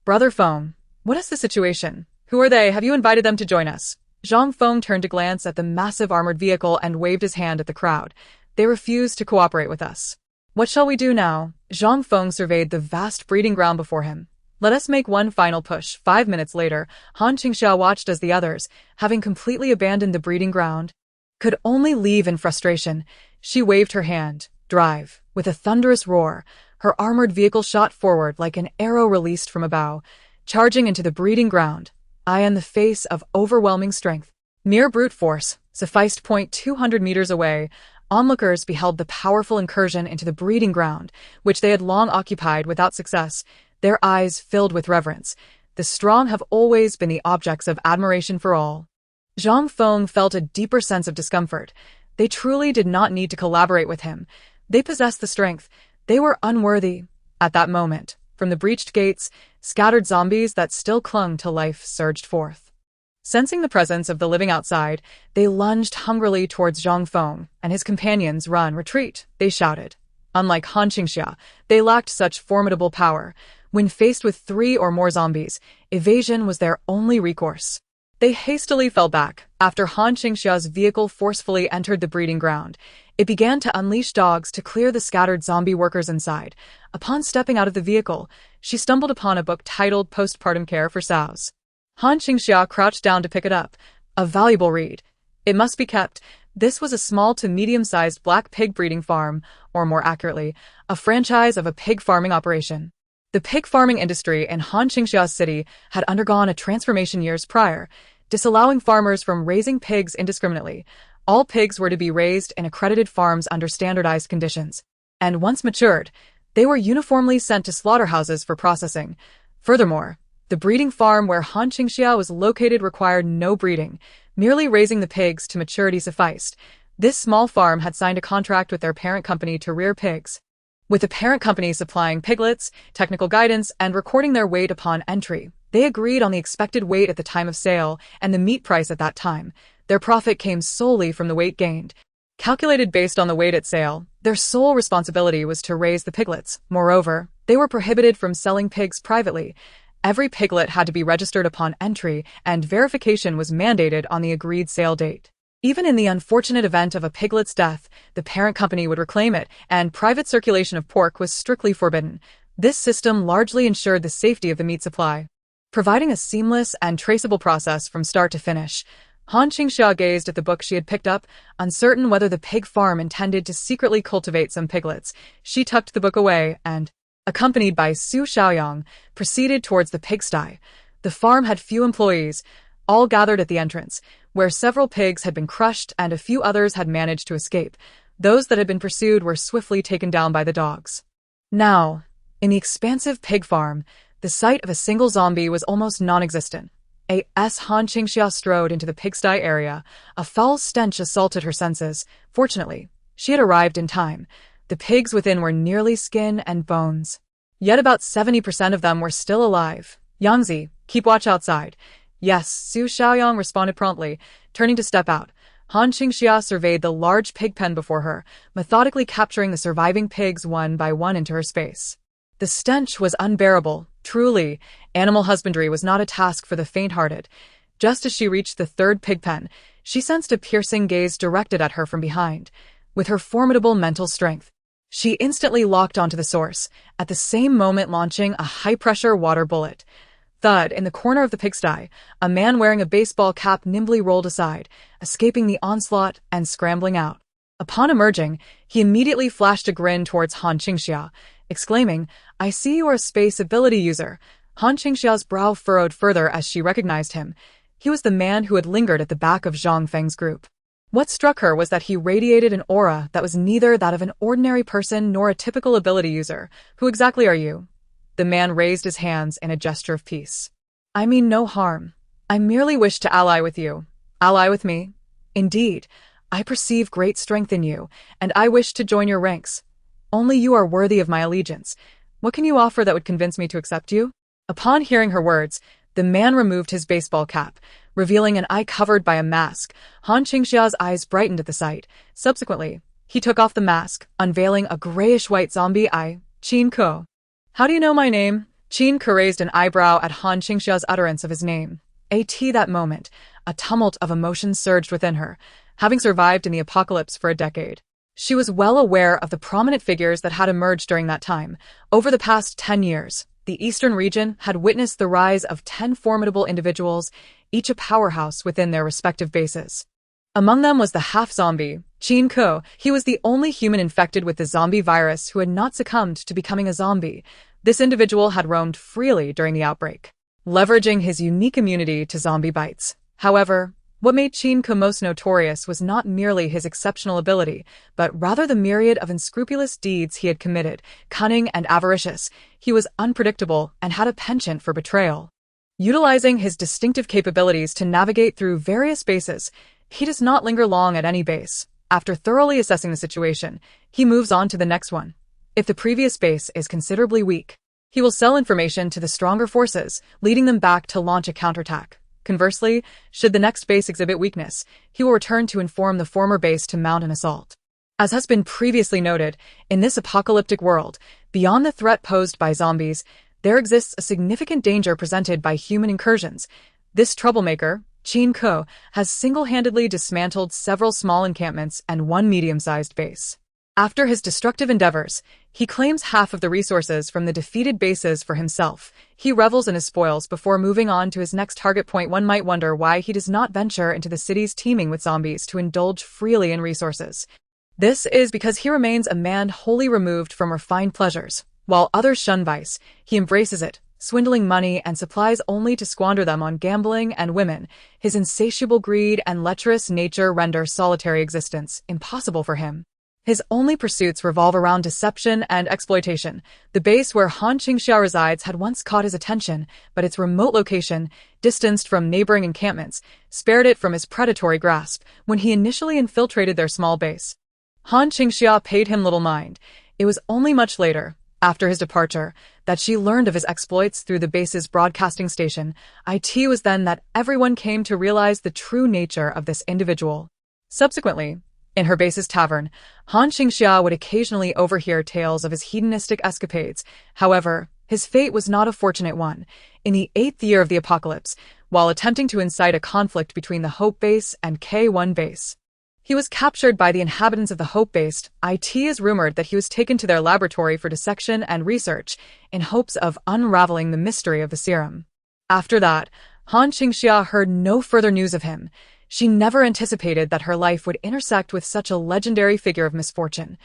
"Brother Feng, what is the situation? Who are they? Have you invited them to join us?" Zhang Feng turned to glance at the massive armored vehicle and waved his hand at the crowd. "They refuse to cooperate with us." "What shall we do now?" Zhang Feng surveyed the vast breeding ground before him. "Let us make one final push." 5 minutes later, Han Qingxia watched as the others, having completely abandoned the breeding ground, could only leave in frustration. She waved her hand. "Drive." With a thunderous roar, her armored vehicle shot forward like an arrow released from a bow, charging into the breeding ground. In the face of overwhelming strength, mere brute force, sufficed. 200 meters away, onlookers beheld the powerful incursion into the breeding ground, which they had long occupied without success, their eyes filled with reverence. The strong have always been the objects of admiration for all. Zhang Feng felt a deeper sense of discomfort. They truly did not need to collaborate with him. They possessed the strength. They were unworthy. At that moment, from the breached gates, scattered zombies that still clung to life surged forth. Sensing the presence of the living outside, they lunged hungrily towards Zhang Feng and his companions. "Run, retreat," they shouted. Unlike Han Qingxia, they lacked such formidable power. When faced with 3 or more zombies, evasion was their only recourse. They hastily fell back after Han Qingxia's vehicle forcefully entered the breeding ground. It began to unleash dogs to clear the scattered zombie workers inside. Upon stepping out of the vehicle, she stumbled upon a book titled Postpartum Care for Sows. Han Qingxia crouched down to pick it up. A valuable read. It must be kept. This was a small to medium-sized black pig breeding farm, or more accurately, a franchise of a pig farming operation. The pig farming industry in Han Qingxia's city had undergone a transformation years prior, disallowing farmers from raising pigs indiscriminately. All pigs were to be raised in accredited farms under standardized conditions, and once matured, they were uniformly sent to slaughterhouses for processing. Furthermore, the breeding farm where Han Qingxia was located required no breeding. Merely raising the pigs to maturity sufficed. This small farm had signed a contract with their parent company to rear pigs, with the parent company supplying piglets, technical guidance, and recording their weight upon entry. They agreed on the expected weight at the time of sale and the meat price at that time. Their profit came solely from the weight gained. Calculated based on the weight at sale, their sole responsibility was to raise the piglets. Moreover, they were prohibited from selling pigs privately. Every piglet had to be registered upon entry, and verification was mandated on the agreed sale date. Even in the unfortunate event of a piglet's death, the parent company would reclaim it, and private circulation of pork was strictly forbidden. This system largely ensured the safety of the meat supply, providing a seamless and traceable process from start to finish. Han Qingxia gazed at the book she had picked up, uncertain whether the pig farm intended to secretly cultivate some piglets. She tucked the book away and, accompanied by Su Xiaoyang, proceeded towards the pigsty. The farm had few employees, all gathered at the entrance, where several pigs had been crushed and a few others had managed to escape. Those that had been pursued were swiftly taken down by the dogs. Now, in the expansive pig farm, the sight of a single zombie was almost non-existent. As Han Qingxia strode into the pigsty area, a foul stench assaulted her senses. Fortunately, she had arrived in time. The pigs within were nearly skin and bones. Yet about 70% of them were still alive. Yangzi, keep watch outside. Yes, Su Xiaoyang responded promptly, turning to step out. Han Qingxia surveyed the large pig pen before her, methodically capturing the surviving pigs one by one into her space. The stench was unbearable. Truly, animal husbandry was not a task for the faint-hearted. Just as she reached the third pig pen, she sensed a piercing gaze directed at her from behind. With her formidable mental strength, she instantly locked onto the source, at the same moment launching a high-pressure water bullet. Thud, in the corner of the pigsty, a man wearing a baseball cap nimbly rolled aside, escaping the onslaught and scrambling out. Upon emerging, he immediately flashed a grin towards Han Qingxia, exclaiming, "I see you are a space ability user." Han Qingxia's brow furrowed further as she recognized him. He was the man who had lingered at the back of Zhang Feng's group. What struck her was that he radiated an aura that was neither that of an ordinary person nor a typical ability user. "Who exactly are you?" The man raised his hands in a gesture of peace. "I mean no harm. I merely wish to ally with you." "Ally with me?" "Indeed. I perceive great strength in you, and I wish to join your ranks. Only you are worthy of my allegiance. What can you offer that would convince me to accept you?" Upon hearing her words, the man removed his baseball cap, revealing an eye covered by a mask. Han Qingxia's eyes brightened at the sight. Subsequently, he took off the mask, unveiling a grayish-white zombie eye. "Qingke. How do you know my name?" Qingke raised an eyebrow at Han Qingxia's utterance of his name. That moment, a tumult of emotions surged within her. Having survived in the apocalypse for a decade, she was well aware of the prominent figures that had emerged during that time. Over the past 10 years, the eastern region had witnessed the rise of 10 formidable individuals, each a powerhouse within their respective bases. Among them was the half-zombie, Qingke. He was the only human infected with the zombie virus who had not succumbed to becoming a zombie. This individual had roamed freely during the outbreak, leveraging his unique immunity to zombie bites. However, what made Qingke most notorious was not merely his exceptional ability, but rather the myriad of unscrupulous deeds he had committed. Cunning and avaricious, he was unpredictable and had a penchant for betrayal. Utilizing his distinctive capabilities to navigate through various bases, he does not linger long at any base. After thoroughly assessing the situation, he moves on to the next one. If the previous base is considerably weak, he will sell information to the stronger forces, leading them back to launch a counterattack. Conversely, should the next base exhibit weakness, he will return to inform the former base to mount an assault. As has been previously noted, in this apocalyptic world, beyond the threat posed by zombies, there exists a significant danger presented by human incursions. This troublemaker, Qingxia has single-handedly dismantled several small encampments and one medium-sized base. After his destructive endeavors, he claims half of the resources from the defeated bases for himself. He revels in his spoils before moving on to his next target point. One might wonder why he does not venture into the cities teeming with zombies to indulge freely in resources. This is because he remains a man wholly removed from refined pleasures. While others shun vice, he embraces it, swindling money and supplies only to squander them on gambling and women. His insatiable greed and lecherous nature render solitary existence impossible for him. His only pursuits revolve around deception and exploitation. The base where Han Qingxia resides had once caught his attention, but its remote location, distanced from neighboring encampments, spared it from his predatory grasp when he initially infiltrated their small base. Han Qingxia paid him little mind. It was only much later, after his departure, that she learned of his exploits through the base's broadcasting station. It was then that everyone came to realize the true nature of this individual. Subsequently, in her base's tavern, Han Qingxia would occasionally overhear tales of his hedonistic escapades. However, his fate was not a fortunate one. In the 8th year of the apocalypse, while attempting to incite a conflict between the Hope Base and K1 Base, he was captured by the inhabitants of the Hope Base. It is rumored that he was taken to their laboratory for dissection and research in hopes of unraveling the mystery of the serum. After that, Han Qingxia heard no further news of him. She never anticipated that her life would intersect with such a legendary figure of misfortune.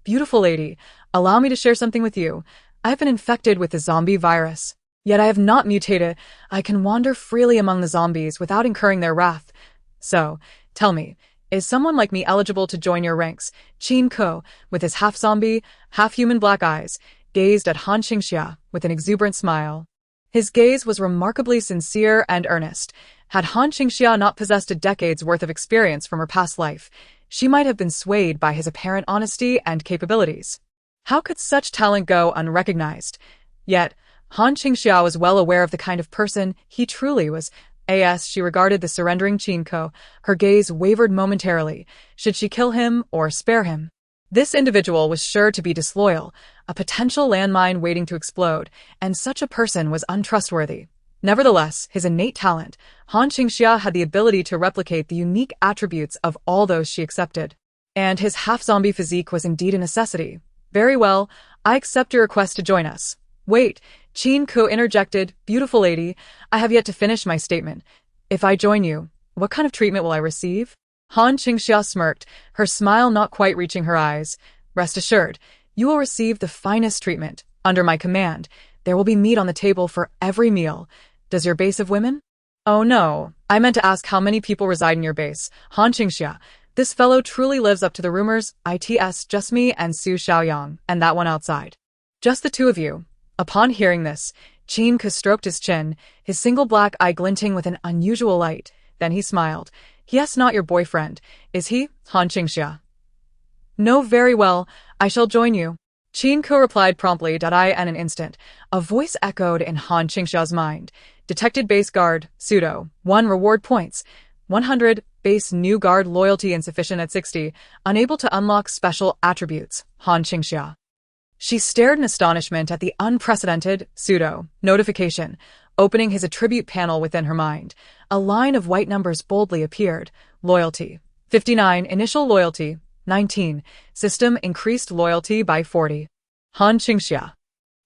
Beautiful lady, allow me to share something with you. I've been infected with the zombie virus. Yet I have not mutated. I can wander freely among the zombies without incurring their wrath. So, tell me, is someone like me eligible to join your ranks? Qingxia, with his half-zombie, half-human black eyes, gazed at Han Qingxia with an exuberant smile. His gaze was remarkably sincere and earnest. Had Han Qingxia not possessed a decade's worth of experience from her past life, she might have been swayed by his apparent honesty and capabilities. How could such talent go unrecognized? Yet, Han Qingxia was well aware of the kind of person he truly was. As she regarded the surrendering Qingxia, her gaze wavered momentarily. Should she kill him or spare him? This individual was sure to be disloyal, a potential landmine waiting to explode, and such a person was untrustworthy. Nevertheless, his innate talent, Han Qingxia had the ability to replicate the unique attributes of all those she accepted. And his half-zombie physique was indeed a necessity. Very well, I accept your request to join us. Wait, Qingxia interjected, beautiful lady, I have yet to finish my statement. If I join you, what kind of treatment will I receive? Han Qingxia smirked, her smile not quite reaching her eyes. Rest assured, you will receive the finest treatment. Under my command, there will be meat on the table for every meal. Does your base have women? Oh no, I meant to ask how many people reside in your base. Han Qingxia, this fellow truly lives up to the rumors. It's just me and Su Xiaoyang, and that one outside. Just the two of you. Upon hearing this, Qingxia stroked his chin, his single black eye glinting with an unusual light. Then he smiled. Yes, not your boyfriend, is he, Han Qingxia? No, very well, I shall join you. Qingxia replied promptly. In an instant, a voice echoed in Han Qingxia's mind. Detected base guard, pseudo, 1 reward points, 100, base new guard loyalty insufficient at 60, unable to unlock special attributes, Han Qingxia. She stared in astonishment at the unprecedented, pseudo, notification, opening his attribute panel within her mind. A line of white numbers boldly appeared. Loyalty, 59, initial loyalty, 19, system increased loyalty by 40. Han Qingxia.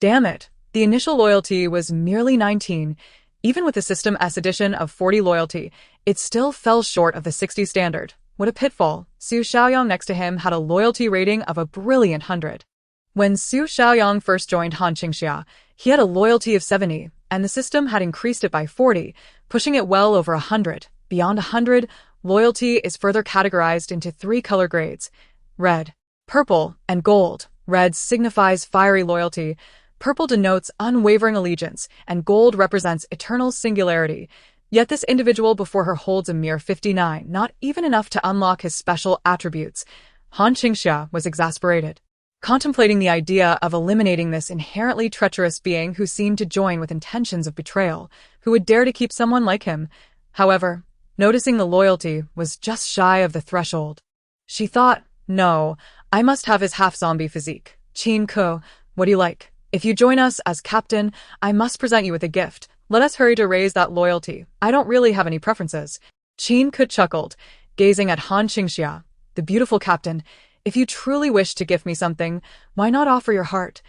Damn it, the initial loyalty was merely 19. Even with the System S addition of 40 loyalty, it still fell short of the 60 standard. What a pitfall. Su Xiaoyang next to him had a loyalty rating of a brilliant 100. When Su Xiaoyang first joined Han Qingxia, he had a loyalty of 70, and the system had increased it by 40, pushing it well over 100. Beyond 100, loyalty is further categorized into 3 color grades: red, purple, and gold. Red signifies fiery loyalty, purple denotes unwavering allegiance, and gold represents eternal singularity. Yet this individual before her holds a mere 59, not even enough to unlock his special attributes. Han Qingxia was exasperated, contemplating the idea of eliminating this inherently treacherous being who seemed to join with intentions of betrayal. Who would dare to keep someone like him? However, noticing the loyalty was just shy of the threshold. She thought, no, I must have his half-zombie physique. Qingxia, what do you like? If you join us as captain, I must present you with a gift. Let us hurry to raise that loyalty. I don't really have any preferences. Qingke chuckled, gazing at Han Qingxia, the beautiful captain. If you truly wish to gift me something, why not offer your heart?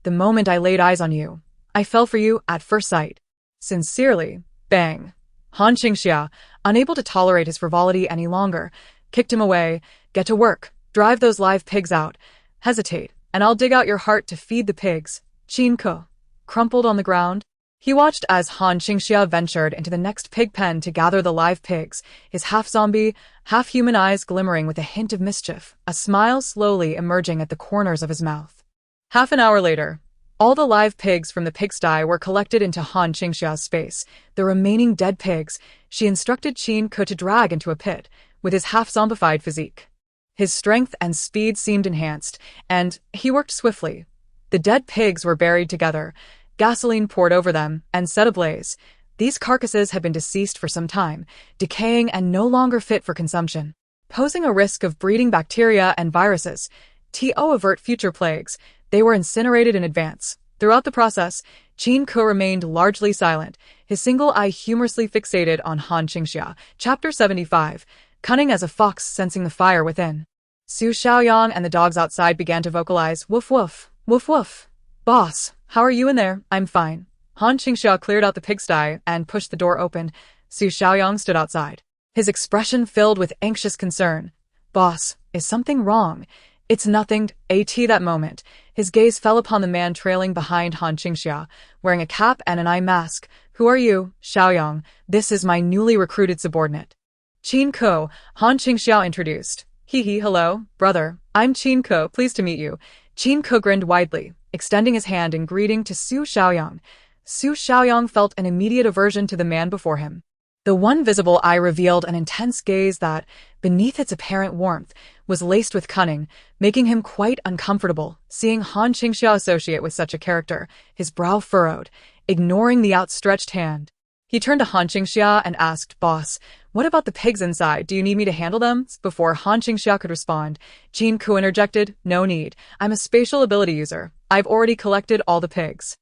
The moment I laid eyes on you, I fell for you at first sight. Sincerely, bang. Han Qingxia, unable to tolerate his frivolity any longer, kicked him away. Get to work. Drive those live pigs out. Hesitate, and I'll dig out your heart to feed the pigs. Qingke crumpled on the ground. He watched as Han Qingxia ventured into the next pig pen to gather the live pigs, his half-zombie, half-human eyes glimmering with a hint of mischief, a smile slowly emerging at the corners of his mouth. Half an hour later, all the live pigs from the pigsty were collected into Han Qingxia's space. The remaining dead pigs, she instructed Qingke to drag into a pit, with his half-zombified physique. His strength and speed seemed enhanced, and he worked swiftly. The dead pigs were buried together, gasoline poured over them, and set ablaze. These carcasses had been deceased for some time, decaying and no longer fit for consumption, posing a risk of breeding bacteria and viruses. To avert future plagues, they were incinerated in advance. Throughout the process, Qingke remained largely silent, his single eye humorously fixated on Han Qingxia. Chapter 75. Cunning as a fox sensing the fire within. Su Xiaoyang and the dogs outside began to vocalize, woof woof, woof woof. Boss, how are you in there? I'm fine. Han Qingxia cleared out the pigsty and pushed the door open. Su Xiaoyang stood outside, his expression filled with anxious concern. Boss, is something wrong? It's nothing. At that moment, his gaze fell upon the man trailing behind Han Qingxia, wearing a cap and an eye mask. Who are you? Xiaoyang, this is my newly recruited subordinate. Qingke, Han Qingxia introduced. Hello, brother. I'm Qingke, pleased to meet you. Qingke grinned widely, extending his hand in greeting to Su Xiaoyang. Su Xiaoyang felt an immediate aversion to the man before him. The one visible eye revealed an intense gaze that, beneath its apparent warmth, was laced with cunning, making him quite uncomfortable. Seeing Han Qingxia associate with such a character, his brow furrowed, ignoring the outstretched hand. He turned to Han Qingxia and asked, Boss, what about the pigs inside? Do you need me to handle them? Before Han Qingxia could respond, Qingke interjected, No need. I'm a spatial ability user. I've already collected all the pigs.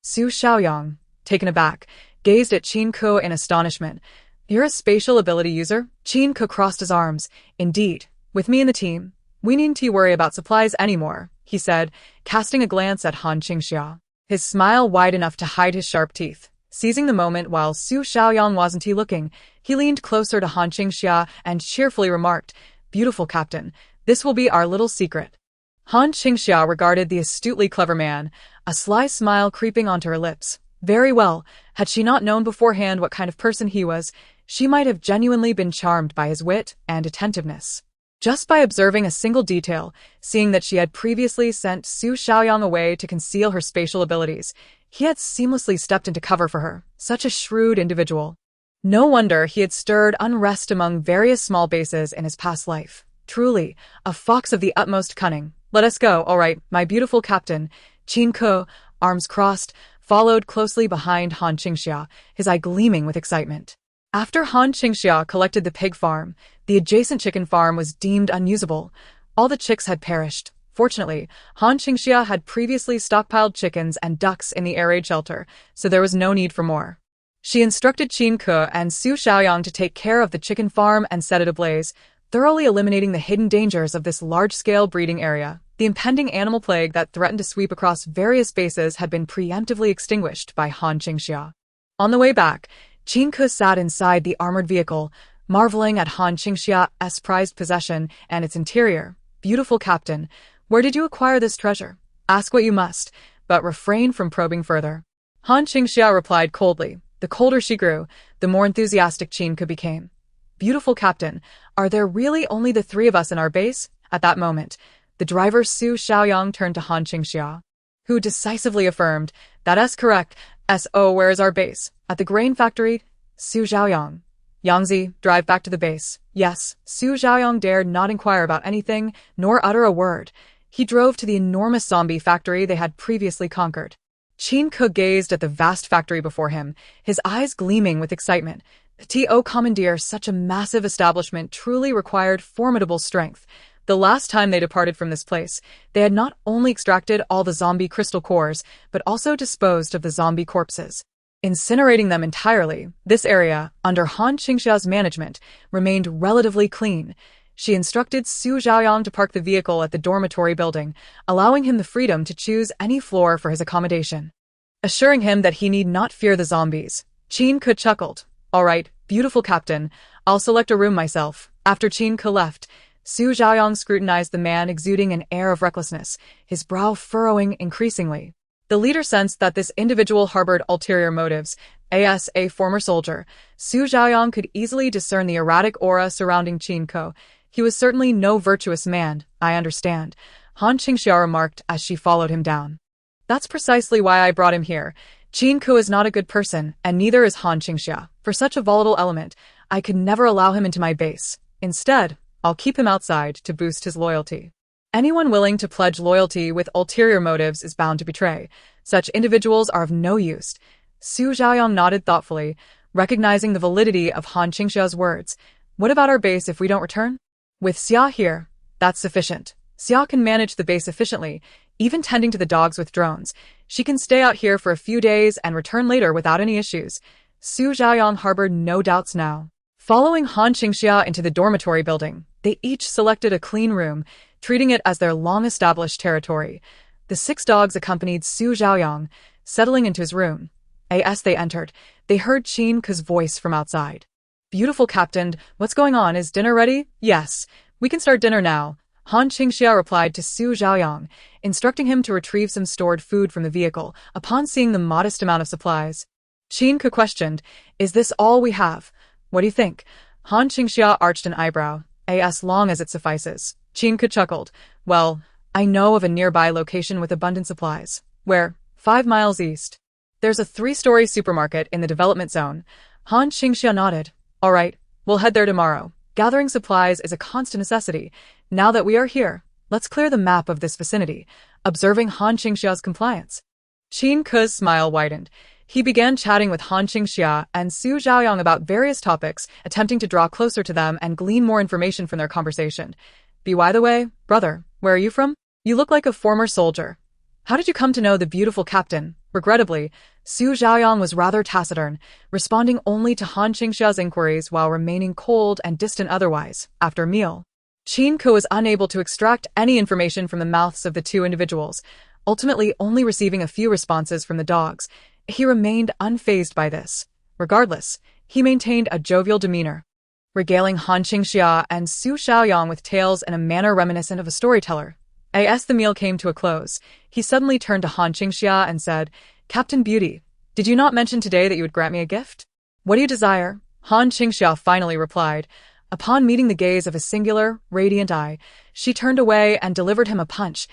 Su Xiaoyang, taken aback, gazed at Qingke in astonishment. You're a spatial ability user? Qingke crossed his arms. Indeed. With me in the team, we needn't worry about supplies anymore, he said, casting a glance at Han Qingxia, his smile wide enough to hide his sharp teeth. Seizing the moment while Su Xiaoyang wasn't looking, he leaned closer to Han Qingxia and cheerfully remarked, Beautiful captain, this will be our little secret. Han Qingxia regarded the astutely clever man, a sly smile creeping onto her lips. Very well, had she not known beforehand what kind of person he was, she might have genuinely been charmed by his wit and attentiveness. Just by observing a single detail, seeing that she had previously sent Su Xiaoyang away to conceal her spatial abilities, he had seamlessly stepped into cover for her, such a shrewd individual. No wonder he had stirred unrest among various small bases in his past life. Truly, a fox of the utmost cunning. Let us go, all right, my beautiful captain. Qingke, arms crossed, followed closely behind Han Qingxia, his eye gleaming with excitement. After Han Qingxia collected the pig farm, the adjacent chicken farm was deemed unusable. All the chicks had perished. Fortunately, Han Qingxia had previously stockpiled chickens and ducks in the air raid shelter, so there was no need for more. She instructed Qingke and Su Xiaoyang to take care of the chicken farm and set it ablaze, thoroughly eliminating the hidden dangers of this large-scale breeding area. The impending animal plague that threatened to sweep across various bases had been preemptively extinguished by Han Qingxia. On the way back, Qingke sat inside the armored vehicle, marveling at Han Qingxia's prized possession and its interior. Beautiful captain, where did you acquire this treasure? Ask what you must, but refrain from probing further. Han Qingxia replied coldly. The colder she grew, the more enthusiastic Qingke became. Beautiful captain, are there really only the three of us in our base? At that moment, the driver Su Xiaoyang turned to Han Qingxia, who decisively affirmed, That's correct. S.O. Where is our base? At the grain factory? Su Xiaoyang. Yangzi, drive back to the base. Yes. Su Xiaoyang dared not inquire about anything, nor utter a word. He drove to the enormous zombie factory they had previously conquered. Qingke gazed at the vast factory before him, his eyes gleaming with excitement. To commandeer such a massive establishment truly required formidable strength. The last time they departed from this place, they had not only extracted all the zombie crystal cores, but also disposed of the zombie corpses. incinerating them entirely. This area, under Han Qingxia's management, remained relatively clean. She instructed Su Zhaoyang to park the vehicle at the dormitory building, allowing him the freedom to choose any floor for his accommodation. Assuring him that he need not fear the zombies, Qingxia chuckled. "All right, beautiful captain, I'll select a room myself." After Qingxia left, Su Zhaoyang scrutinized the man, exuding an air of recklessness, his brow furrowing increasingly. The leader sensed that this individual harbored ulterior motives. As a former soldier, Su Zhaoyang could easily discern the erratic aura surrounding Qingxia. He was certainly no virtuous man, I understand, Han Qingxia remarked as she followed him down. That's precisely why I brought him here. Qingxia is not a good person, and neither is Han Qingxia. For such a volatile element, I could never allow him into my base. Instead, I'll keep him outside to boost his loyalty. Anyone willing to pledge loyalty with ulterior motives is bound to betray. Such individuals are of no use. Su Zhaoyang nodded thoughtfully, recognizing the validity of Han Qingxia's words. What about our base if we don't return? With Xia here, that's sufficient. Xia can manage the base efficiently, even tending to the dogs with drones. She can stay out here for a few days and return later without any issues. Su Zhaoyang harbored no doubts now. Following Han Qingxia into the dormitory building, they each selected a clean room, treating it as their long-established territory. The 6 dogs accompanied Su Zhaoyang, settling into his room. As they entered, they heard Qingxia's voice from outside. "Beautiful captain, what's going on? Is dinner ready?" "Yes, we can start dinner now," Han Qingxia replied to Su Zhaoyang, instructing him to retrieve some stored food from the vehicle upon seeing the modest amount of supplies. Qingxia questioned, "Is this all we have? What do you think?" Han Qingxia arched an eyebrow. "As long as it suffices." Qingxia chuckled. "Well, I know of a nearby location with abundant supplies. Where? 5 miles east. There's a 3-story supermarket in the development zone." Han Qingxia nodded. "All right, we'll head there tomorrow. Gathering supplies is a constant necessity. Now that we are here, let's clear the map of this vicinity." Observing Han Qingxia's compliance, Qingxia's smile widened. He began chatting with Han Qingxia and Su Zhaoyang about various topics, attempting to draw closer to them and glean more information from their conversation. "By the way, brother, where are you from? You look like a former soldier. How did you come to know the beautiful captain?" Regrettably, Su Zhaoyang was rather taciturn, responding only to Han Qingxia's inquiries while remaining cold and distant otherwise. After a meal, Qingxia was unable to extract any information from the mouths of the 2 individuals, ultimately only receiving a few responses from the dogs. He remained unfazed by this. Regardless, he maintained a jovial demeanor, regaling Han Qingxia and Su Zhaoyang with tales in a manner reminiscent of a storyteller. As the meal came to a close, he suddenly turned to Han Qingxia and said, "Captain Beauty, did you not mention today that you would grant me a gift? What do you desire?" Han Qingxia finally replied. Upon meeting the gaze of a singular, radiant eye, she turned away and delivered him a punch.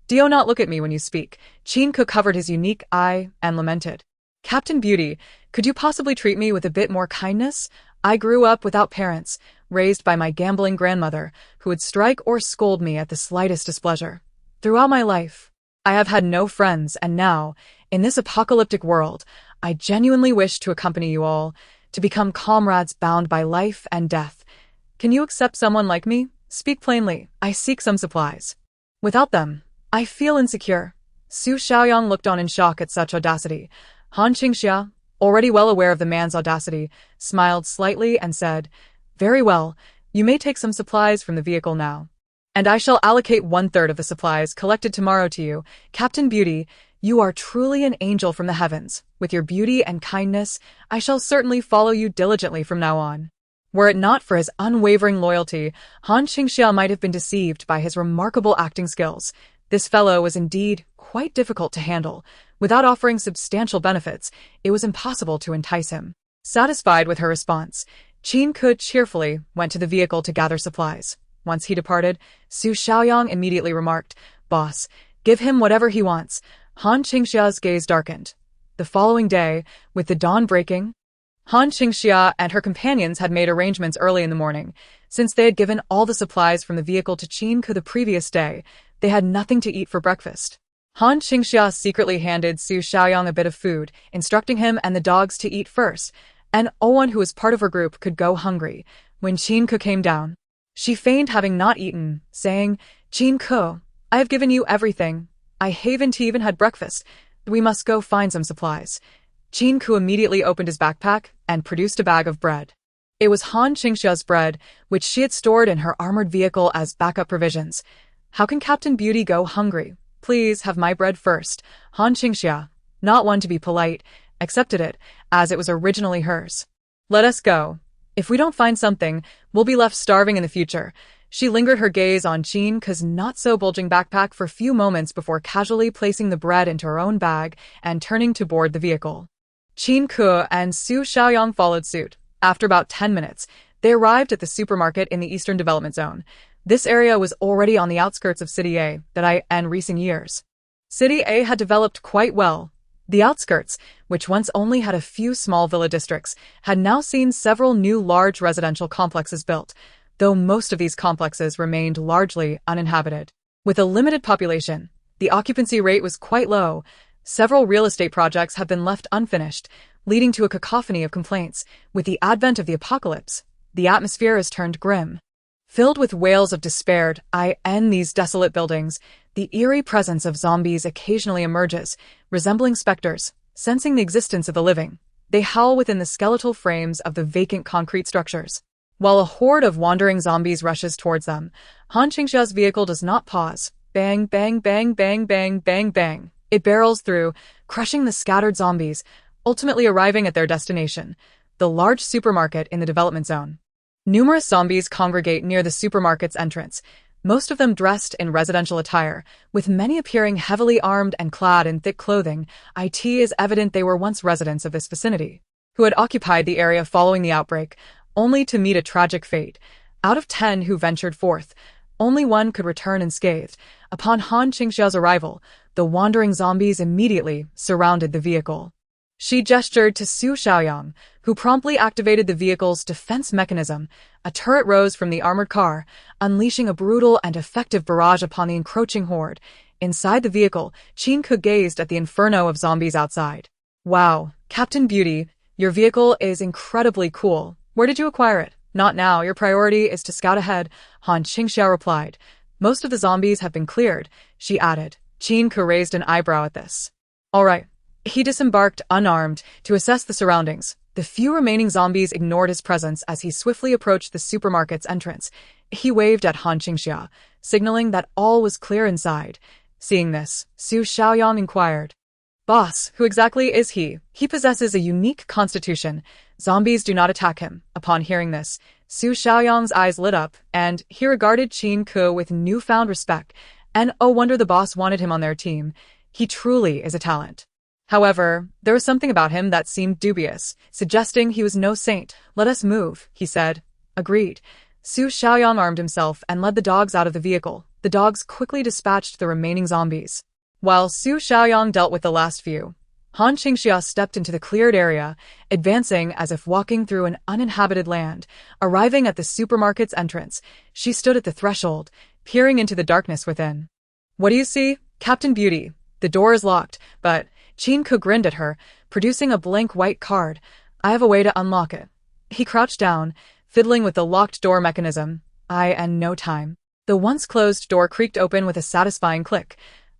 "Do not look at me when you speak." Qingxia covered his unique eye and lamented. "Captain Beauty, could you possibly treat me with a bit more kindness? I grew up without parents, raised by my gambling grandmother, who would strike or scold me at the slightest displeasure. Throughout my life, I have had no friends, and now, in this apocalyptic world, I genuinely wish to accompany you all, to become comrades bound by life and death. Can you accept someone like me? Speak plainly. I seek some supplies. Without them, I feel insecure." Su Zhaoyang looked on in shock at such audacity. Han Qingxia, already well aware of the man's audacity, smiled slightly and said, "Very well, you may take some supplies from the vehicle now. And I shall allocate 1/3 of the supplies collected tomorrow to you. Captain Beauty, you are truly an angel from the heavens. With your beauty and kindness, I shall certainly follow you diligently from now on." Were it not for his unwavering loyalty, Han Qingxia might have been deceived by his remarkable acting skills. This fellow was indeed quite difficult to handle. Without offering substantial benefits, it was impossible to entice him. Satisfied with her response, Qingxia cheerfully went to the vehicle to gather supplies. Once he departed, Su Zhaoyang immediately remarked, "Boss, give him whatever he wants." Han Qingxia's gaze darkened. The following day, with the dawn breaking, Han Qingxia and her companions had made arrangements early in the morning. Since they had given all the supplies from the vehicle to Qingxia the previous day, they had nothing to eat for breakfast. Han Qingxia secretly handed Su Zhaoyang a bit of food, instructing him and the dogs to eat first, and Owen, who was part of her group, could go hungry. When Qingxia came down, she feigned having not eaten, saying, "Qingxia, I have given you everything. I haven't even had breakfast. We must go find some supplies." Qingxia immediately opened his backpack and produced a bag of bread. It was Han Qingxia's bread, which she had stored in her armored vehicle as backup provisions. How can Captain Beauty go hungry? Please have my bread first. Han Qingxia, not one to be polite, accepted it, as it was originally hers. Let us go. If we don't find something, we'll be left starving in the future. She lingered her gaze on Qingxia's not-so-bulging backpack for a few moments before casually placing the bread into her own bag and turning to board the vehicle. Qingxia and Su Xiaoyang followed suit. After about 10 minutes, they arrived at the supermarket in the Eastern Development Zone. This area was already on the outskirts of City A in recent years. City A had developed quite well. The outskirts, which once only had a few small villa districts, had now seen several new large residential complexes built, though most of these complexes remained largely uninhabited. With a limited population, the occupancy rate was quite low. Several real estate projects have been left unfinished, leading to a cacophony of complaints. With the advent of the apocalypse, the atmosphere has turned grim. Filled with wails of despair in these desolate buildings, the eerie presence of zombies occasionally emerges, resembling specters, sensing the existence of the living. They howl within the skeletal frames of the vacant concrete structures. While a horde of wandering zombies rushes towards them, Han Qingxia's vehicle does not pause. Bang, bang, bang, bang, bang, bang, bang. It barrels through, crushing the scattered zombies, ultimately arriving at their destination, the large supermarket in the development zone. Numerous zombies congregate near the supermarket's entrance, most of them dressed in residential attire, with many appearing heavily armed and clad in thick clothing. It is evident they were once residents of this vicinity, who had occupied the area following the outbreak, only to meet a tragic fate. Out of 10 who ventured forth, only one could return unscathed. Upon Han Qingxia's arrival, the wandering zombies immediately surrounded the vehicle. She gestured to Su Xiaoyang, who promptly activated the vehicle's defense mechanism. A turret rose from the armored car, unleashing a brutal and effective barrage upon the encroaching horde. Inside the vehicle, Qingxia gazed at the inferno of zombies outside. Wow, Captain Beauty, your vehicle is incredibly cool. Where did you acquire it? Not now, your priority is to scout ahead, Han Qingxia replied. Most of the zombies have been cleared, she added. Qingxia raised an eyebrow at this. All right. He disembarked unarmed to assess the surroundings. The few remaining zombies ignored his presence as he swiftly approached the supermarket's entrance. He waved at Han Qingxia, signaling that all was clear inside. Seeing this, Su Xiaoyang inquired. Boss, who exactly is he? He possesses a unique constitution. Zombies do not attack him. Upon hearing this, Su Xiaoyang's eyes lit up, and he regarded Qingxia with newfound respect. And oh wonder the boss wanted him on their team. He truly is a talent. However, there was something about him that seemed dubious, suggesting he was no saint. Let us move, he said. Agreed. Su Xiaoyang armed himself and led the dogs out of the vehicle. The dogs quickly dispatched the remaining zombies. While Su Xiaoyang dealt with the last few, Han Qingxia stepped into the cleared area, advancing as if walking through an uninhabited land. Arriving at the supermarket's entrance, she stood at the threshold, peering into the darkness within. What do you see? Captain Beauty. The door is locked, but Qingxia grinned at her, producing a blank white card. I have a way to unlock it. He crouched down, fiddling with the locked door mechanism. In no time. The once closed door creaked open with a satisfying click.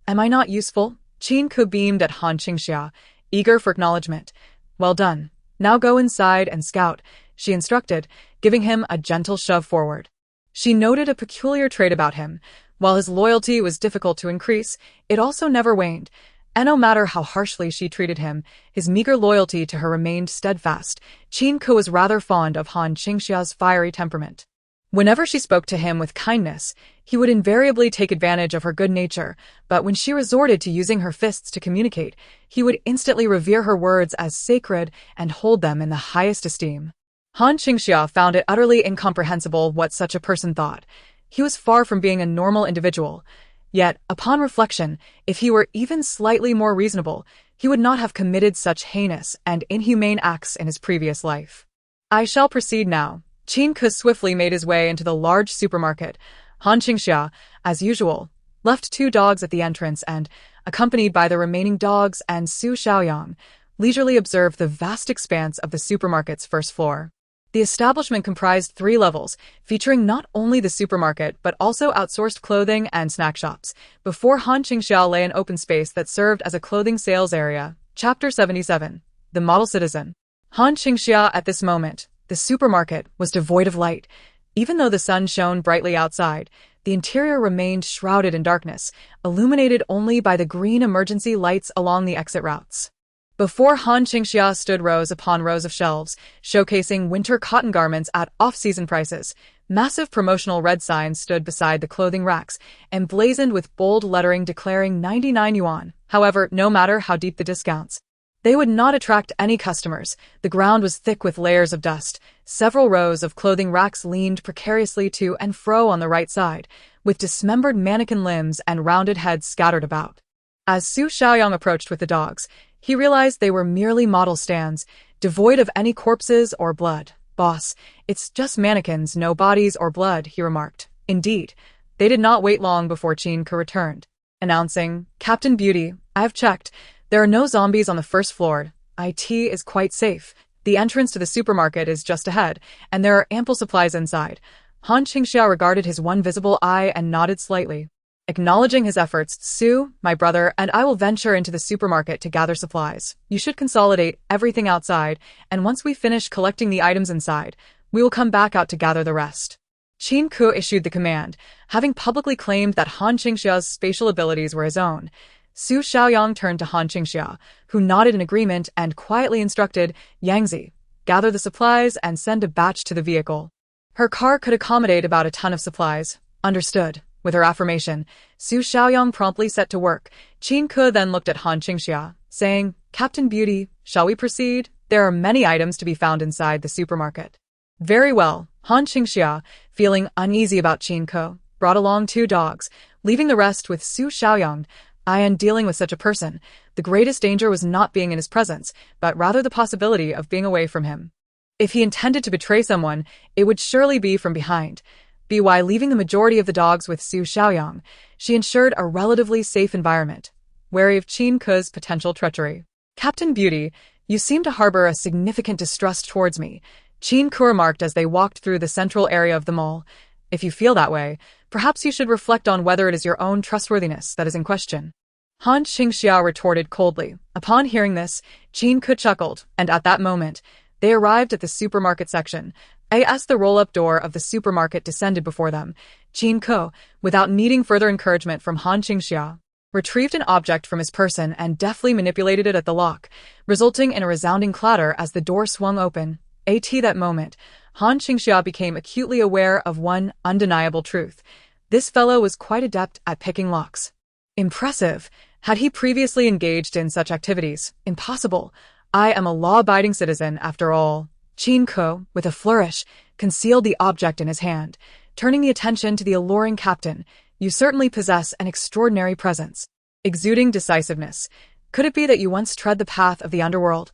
Am I not useful? Qingxia beamed at Han Qingxia, eager for acknowledgement. Well done. Now go inside and scout, she instructed, giving him a gentle shove forward. She noted a peculiar trait about him. While his loyalty was difficult to increase, it also never waned. And no matter how harshly she treated him, his meager loyalty to her remained steadfast. Qingxia was rather fond of Han Qingxia's fiery temperament. Whenever she spoke to him with kindness, he would invariably take advantage of her good nature, but when she resorted to using her fists to communicate, he would instantly revere her words as sacred and hold them in the highest esteem. Han Qingxia found it utterly incomprehensible what such a person thought. He was far from being a normal individual. Yet, upon reflection, if he were even slightly more reasonable, he would not have committed such heinous and inhumane acts in his previous life. I shall proceed now. Qingxia swiftly made his way into the large supermarket. Han Qingxia, as usual, left 2 dogs at the entrance and, accompanied by the remaining dogs and Su Xiaoyang, leisurely observed the vast expanse of the supermarket's first floor. The establishment comprised 3 levels, featuring not only the supermarket but also outsourced clothing and snack shops. Before Han Qingxia lay an open space that served as a clothing sales area. Chapter 77. The the model citizen. Han Qingxia at this moment, the supermarket was devoid of light. Even though the sun shone brightly outside, the interior remained shrouded in darkness, illuminated only by the green emergency lights along the exit routes. Before Han Qingxia stood rows upon rows of shelves, showcasing winter cotton garments at off-season prices. Massive promotional red signs stood beside the clothing racks, emblazoned with bold lettering declaring 99 yuan. However, no matter how deep the discounts, they would not attract any customers. The ground was thick with layers of dust. Several rows of clothing racks leaned precariously to and fro on the right side, with dismembered mannequin limbs and rounded heads scattered about. As Su Xiaoyang approached with the dogs, he realized they were merely model stands, devoid of any corpses or blood. "Boss, it's just mannequins, no bodies or blood," he remarked. Indeed, they did not wait long before Qingxia returned, announcing, "Captain Beauty, I've checked. There are no zombies on the first floor. It is quite safe. The entrance to the supermarket is just ahead, and there are ample supplies inside." Han Qingxia regarded his one visible eye and nodded slightly. Acknowledging his efforts, "Su, my brother, and I will venture into the supermarket to gather supplies. You should consolidate everything outside, and once we finish collecting the items inside, we will come back out to gather the rest." Qingxia issued the command, having publicly claimed that Han Qingxia's spatial abilities were his own. Su Xiaoyang turned to Han Qingxia, who nodded in agreement and quietly instructed, "Yangzi, gather the supplies and send a batch to the vehicle. Her car could accommodate about a ton of supplies." "Understood." With her affirmation, Su Xiaoyang promptly set to work. Qingxia then looked at Han Qingxia, saying, "Captain Beauty, shall we proceed? There are many items to be found inside the supermarket." "Very well." Han Qingxia, feeling uneasy about Qingxia, brought along 2 dogs, leaving the rest with Su Xiaoyang. In dealing with such a person, the greatest danger was not being in his presence, but rather the possibility of being away from him. If he intended to betray someone, it would surely be from behind. By leaving the majority of the dogs with Su Xiaoyang, she ensured a relatively safe environment, wary of Qingxia's potential treachery. "Captain Beauty, you seem to harbor a significant distrust towards me," Qingxia remarked as they walked through the central area of the mall. "If you feel that way, perhaps you should reflect on whether it is your own trustworthiness that is in question." Han Qingxia retorted coldly. Upon hearing this, Qingxia chuckled, and at that moment, they arrived at the supermarket section. As the roll-up door of the supermarket descended before them, Qingxia, without needing further encouragement from Han Qingxia, retrieved an object from his person and deftly manipulated it at the lock, resulting in a resounding clatter as the door swung open. At that moment, Han Qingxia became acutely aware of one undeniable truth. This fellow was quite adept at picking locks. Impressive. Had he previously engaged in such activities? Impossible. I am a law-abiding citizen, after all. Qingxia, with a flourish, concealed the object in his hand, turning the attention to the alluring captain. "You certainly possess an extraordinary presence, exuding decisiveness. Could it be that you once tread the path of the underworld?"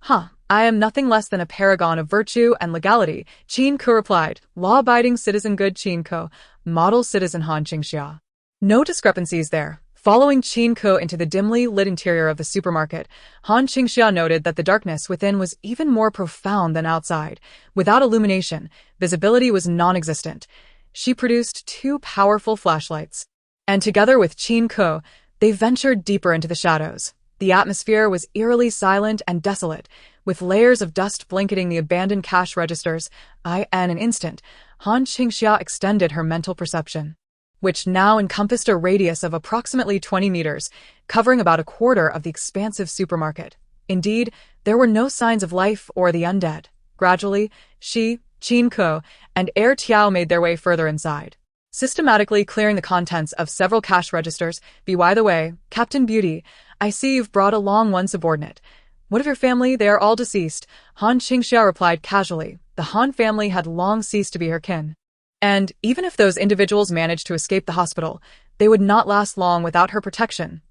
"Huh, I am nothing less than a paragon of virtue and legality," Qingxia replied. "Law-abiding citizen good Qingxia, model citizen Han Qingxia." No discrepancies there. Following Qingxia into the dimly lit interior of the supermarket, Han Qingxia noted that the darkness within was even more profound than outside. Without illumination, visibility was non-existent. She produced 2 powerful flashlights, and together with Qingxia, they ventured deeper into the shadows. The atmosphere was eerily silent and desolate, with layers of dust blanketing the abandoned cash registers. In an instant, Han Qingxia extended her mental perception, which now encompassed a radius of approximately 20 meters, covering about a quarter of the expansive supermarket. Indeed, there were no signs of life or the undead. Gradually, she, Qingxia, and Tiao made their way further inside, systematically clearing the contents of several cash registers. By the way, Captain Beauty, I see you've brought along one subordinate. What of your family? They are all deceased. Han Qingxia replied casually. The Han family had long ceased to be her kin. And even if those individuals managed to escape the hospital, they would not last long without her protection.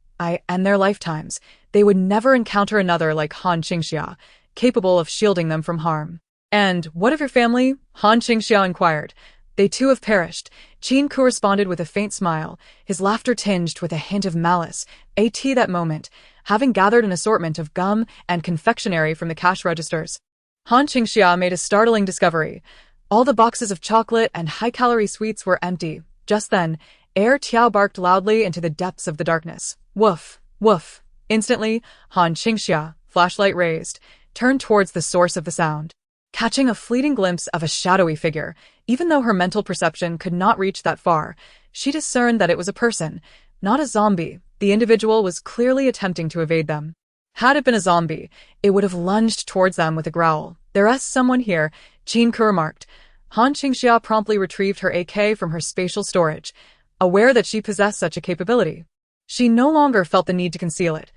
In their lifetimes, they would never encounter another like Han Qingxia, capable of shielding them from harm. "And what of your family?" Han Qingxia inquired. "They too have perished." Qingxia responded with a faint smile, his laughter tinged with a hint of malice. At that moment, having gathered an assortment of gum and confectionery from the cash registers, Han Qingxia made a startling discovery. All the boxes of chocolate and high-calorie sweets were empty. Just then, Tiao barked loudly into the depths of the darkness. "Woof, woof." Instantly, Han Qingxia, flashlight raised, turned towards the source of the sound. Catching a fleeting glimpse of a shadowy figure, even though her mental perception could not reach that far, she discerned that it was a person, not a zombie. The individual was clearly attempting to evade them. Had it been a zombie, it would have lunged towards them with a growl. "There is someone here," Qingxia remarked. Qingxia promptly retrieved her AK from her spatial storage, aware that she possessed such a capability. She no longer felt the need to conceal it.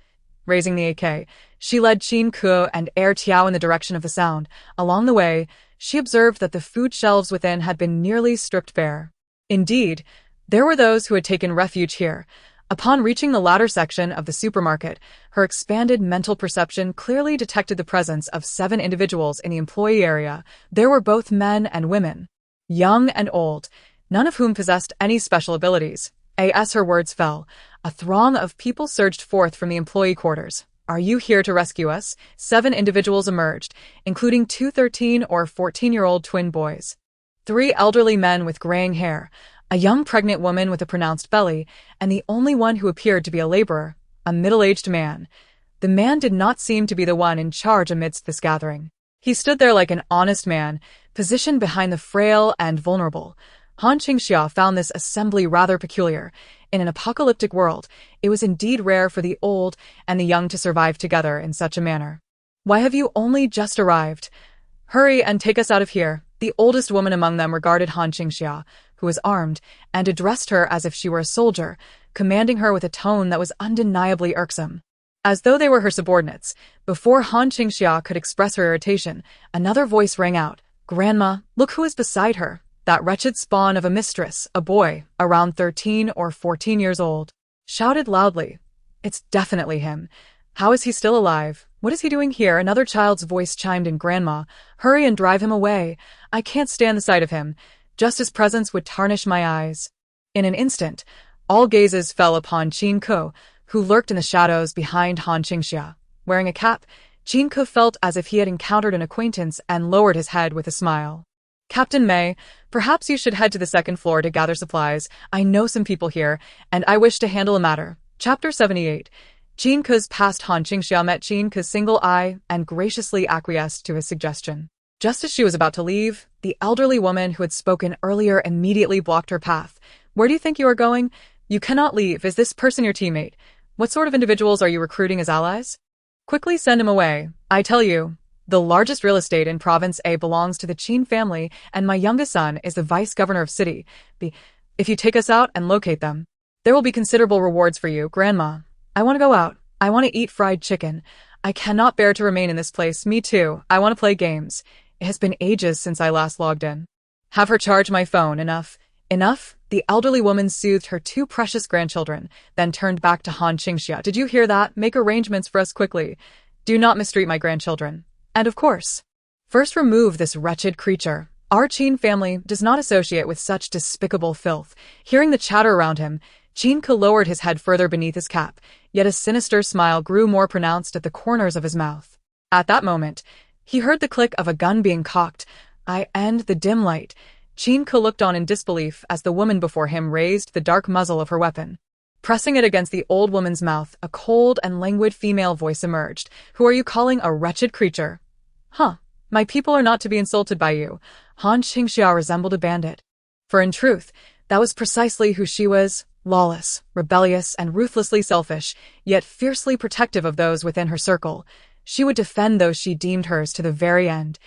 Raising the AK, she led Qingxia and Tiao in the direction of the sound. Along the way, she observed that the food shelves within had been nearly stripped bare. Indeed, there were those who had taken refuge here. Upon reaching the latter section of the supermarket, her expanded mental perception clearly detected the presence of 7 individuals in the employee area. There were both men and women, young and old, none of whom possessed any special abilities. As her words fell, a throng of people surged forth from the employee quarters. "Are you here to rescue us?" 7 individuals emerged, including 2 13- or 14-year-old twin boys. 3 elderly men with graying hair, a young pregnant woman with a pronounced belly, and the only one who appeared to be a laborer, a middle-aged man. The man did not seem to be the one in charge amidst this gathering. He stood there like an honest man, positioned behind the frail and vulnerable. Qingxia found this assembly rather peculiar. In an apocalyptic world, it was indeed rare for the old and the young to survive together in such a manner. "Why have you only just arrived? Hurry and take us out of here." The oldest woman among them regarded Qingxia, who was armed, and addressed her as if she were a soldier, commanding her with a tone that was undeniably irksome. As though they were her subordinates, before Qingxia could express her irritation, another voice rang out. "Grandma, look who is beside her. That wretched spawn of a mistress, a boy, around 13 or 14 years old." Shouted loudly. "It's definitely him. How is he still alive? What is he doing here?" Another child's voice chimed in. "Grandma, hurry and drive him away. I can't stand the sight of him. Just his presence would tarnish my eyes." In an instant, all gazes fell upon Qingxia, who lurked in the shadows behind Qingxia. Wearing a cap, Qingxia felt as if he had encountered an acquaintance and lowered his head with a smile. "Captain May, perhaps you should head to the 2nd floor to gather supplies. I know some people here, and I wish to handle a matter." Chapter 78. Qingxia's past. Qingxia met Qingxia's single eye and graciously acquiesced to his suggestion. Just as she was about to leave, the elderly woman who had spoken earlier immediately blocked her path. "Where do you think you are going? You cannot leave. Is this person your teammate? What sort of individuals are you recruiting as allies? Quickly send him away. I tell you, the largest real estate in Province A belongs to the Qin family, and my youngest son is the vice governor of City B. If you take us out and locate them, there will be considerable rewards for you." "Grandma, I want to go out. I want to eat fried chicken. I cannot bear to remain in this place." "Me too. I want to play games. It has been ages since I last logged in." "Have her charge my phone. Enough." "Enough?" The elderly woman soothed her 2 precious grandchildren, then turned back to Qingxia. "Did you hear that? Make arrangements for us quickly. Do not mistreat my grandchildren. And of course, first remove this wretched creature. Our Qin family does not associate with such despicable filth." Hearing the chatter around him, Qingxia lowered his head further beneath his cap, yet a sinister smile grew more pronounced at the corners of his mouth. At that moment, he heard the click of a gun being cocked. And the dim light. Qingxia looked on in disbelief as the woman before him raised the dark muzzle of her weapon. Pressing it against the old woman's mouth, a cold and languid female voice emerged. "Who are you calling a wretched creature?" "Huh, my people are not to be insulted by you." Qingxia resembled a bandit. For in truth, that was precisely who she was. Lawless, rebellious, and ruthlessly selfish, yet fiercely protective of those within her circle. She would defend those she deemed hers to the very end,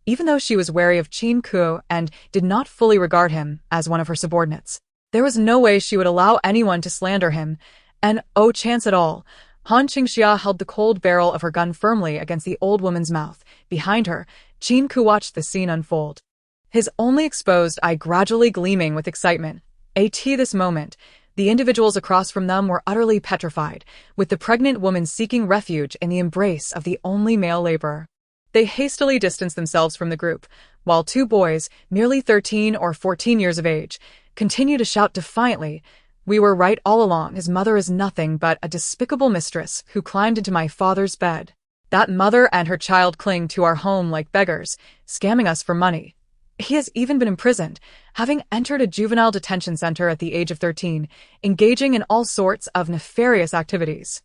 even though she was wary of Qingxia and did not fully regard him as one of her subordinates. There was no way she would allow anyone to slander him, and oh chance at all. Qingxia held the cold barrel of her gun firmly against the old woman's mouth. Behind her, Qingxia watched the scene unfold, his only exposed eye gradually gleaming with excitement. At this moment, the individuals across from them were utterly petrified, with the pregnant woman seeking refuge in the embrace of the only male laborer. They hastily distanced themselves from the group, while 2 boys, merely 13 or 14 years of age, continued to shout defiantly, "We were right all along. His mother is nothing but a despicable mistress who climbed into my father's bed. That mother and her child cling to our home like beggars, scamming us for money. He has even been imprisoned, having entered a juvenile detention center at the age of 13, engaging in all sorts of nefarious activities.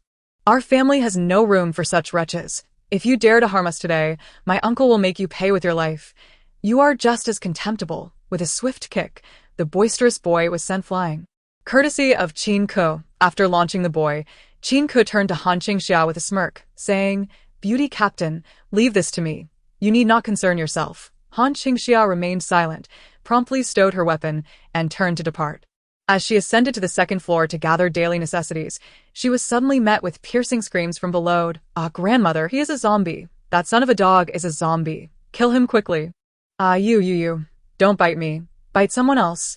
Our family has no room for such wretches." If you dare to harm us today, my uncle will make you pay with your life. You are just as contemptible. With a swift kick, the boisterous boy was sent flying. Courtesy of Qingxia, after launching the boy, Qingxia turned to Han Qingxia with a smirk, saying, "Beauty captain, leave this to me. You need not concern yourself." Han Qingxia remained silent, promptly stowed her weapon, and turned to depart. As she ascended to the second floor to gather daily necessities, she was suddenly met with piercing screams from below. "Ah, grandmother, he is a zombie. That son of a dog is a zombie. Kill him quickly." "Ah, you. Don't bite me. Bite someone else."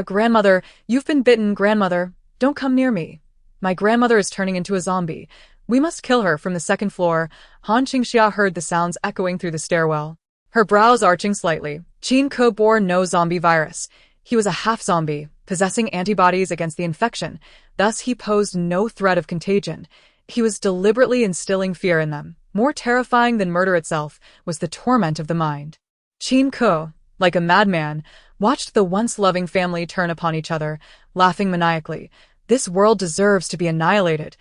Grandmother, you've been bitten, grandmother. Don't come near me. My grandmother is turning into a zombie. We must kill her." From the second floor, Han Qingxia heard the sounds echoing through the stairwell. Her brows arching slightly, Qingxia bore no zombie virus. He was a half-zombie, possessing antibodies against the infection, thus he posed no threat of contagion. He was deliberately instilling fear in them. More terrifying than murder itself was the torment of the mind. Qingxia, like a madman, watched the once loving family turn upon each other, laughing maniacally. "This world deserves to be annihilated.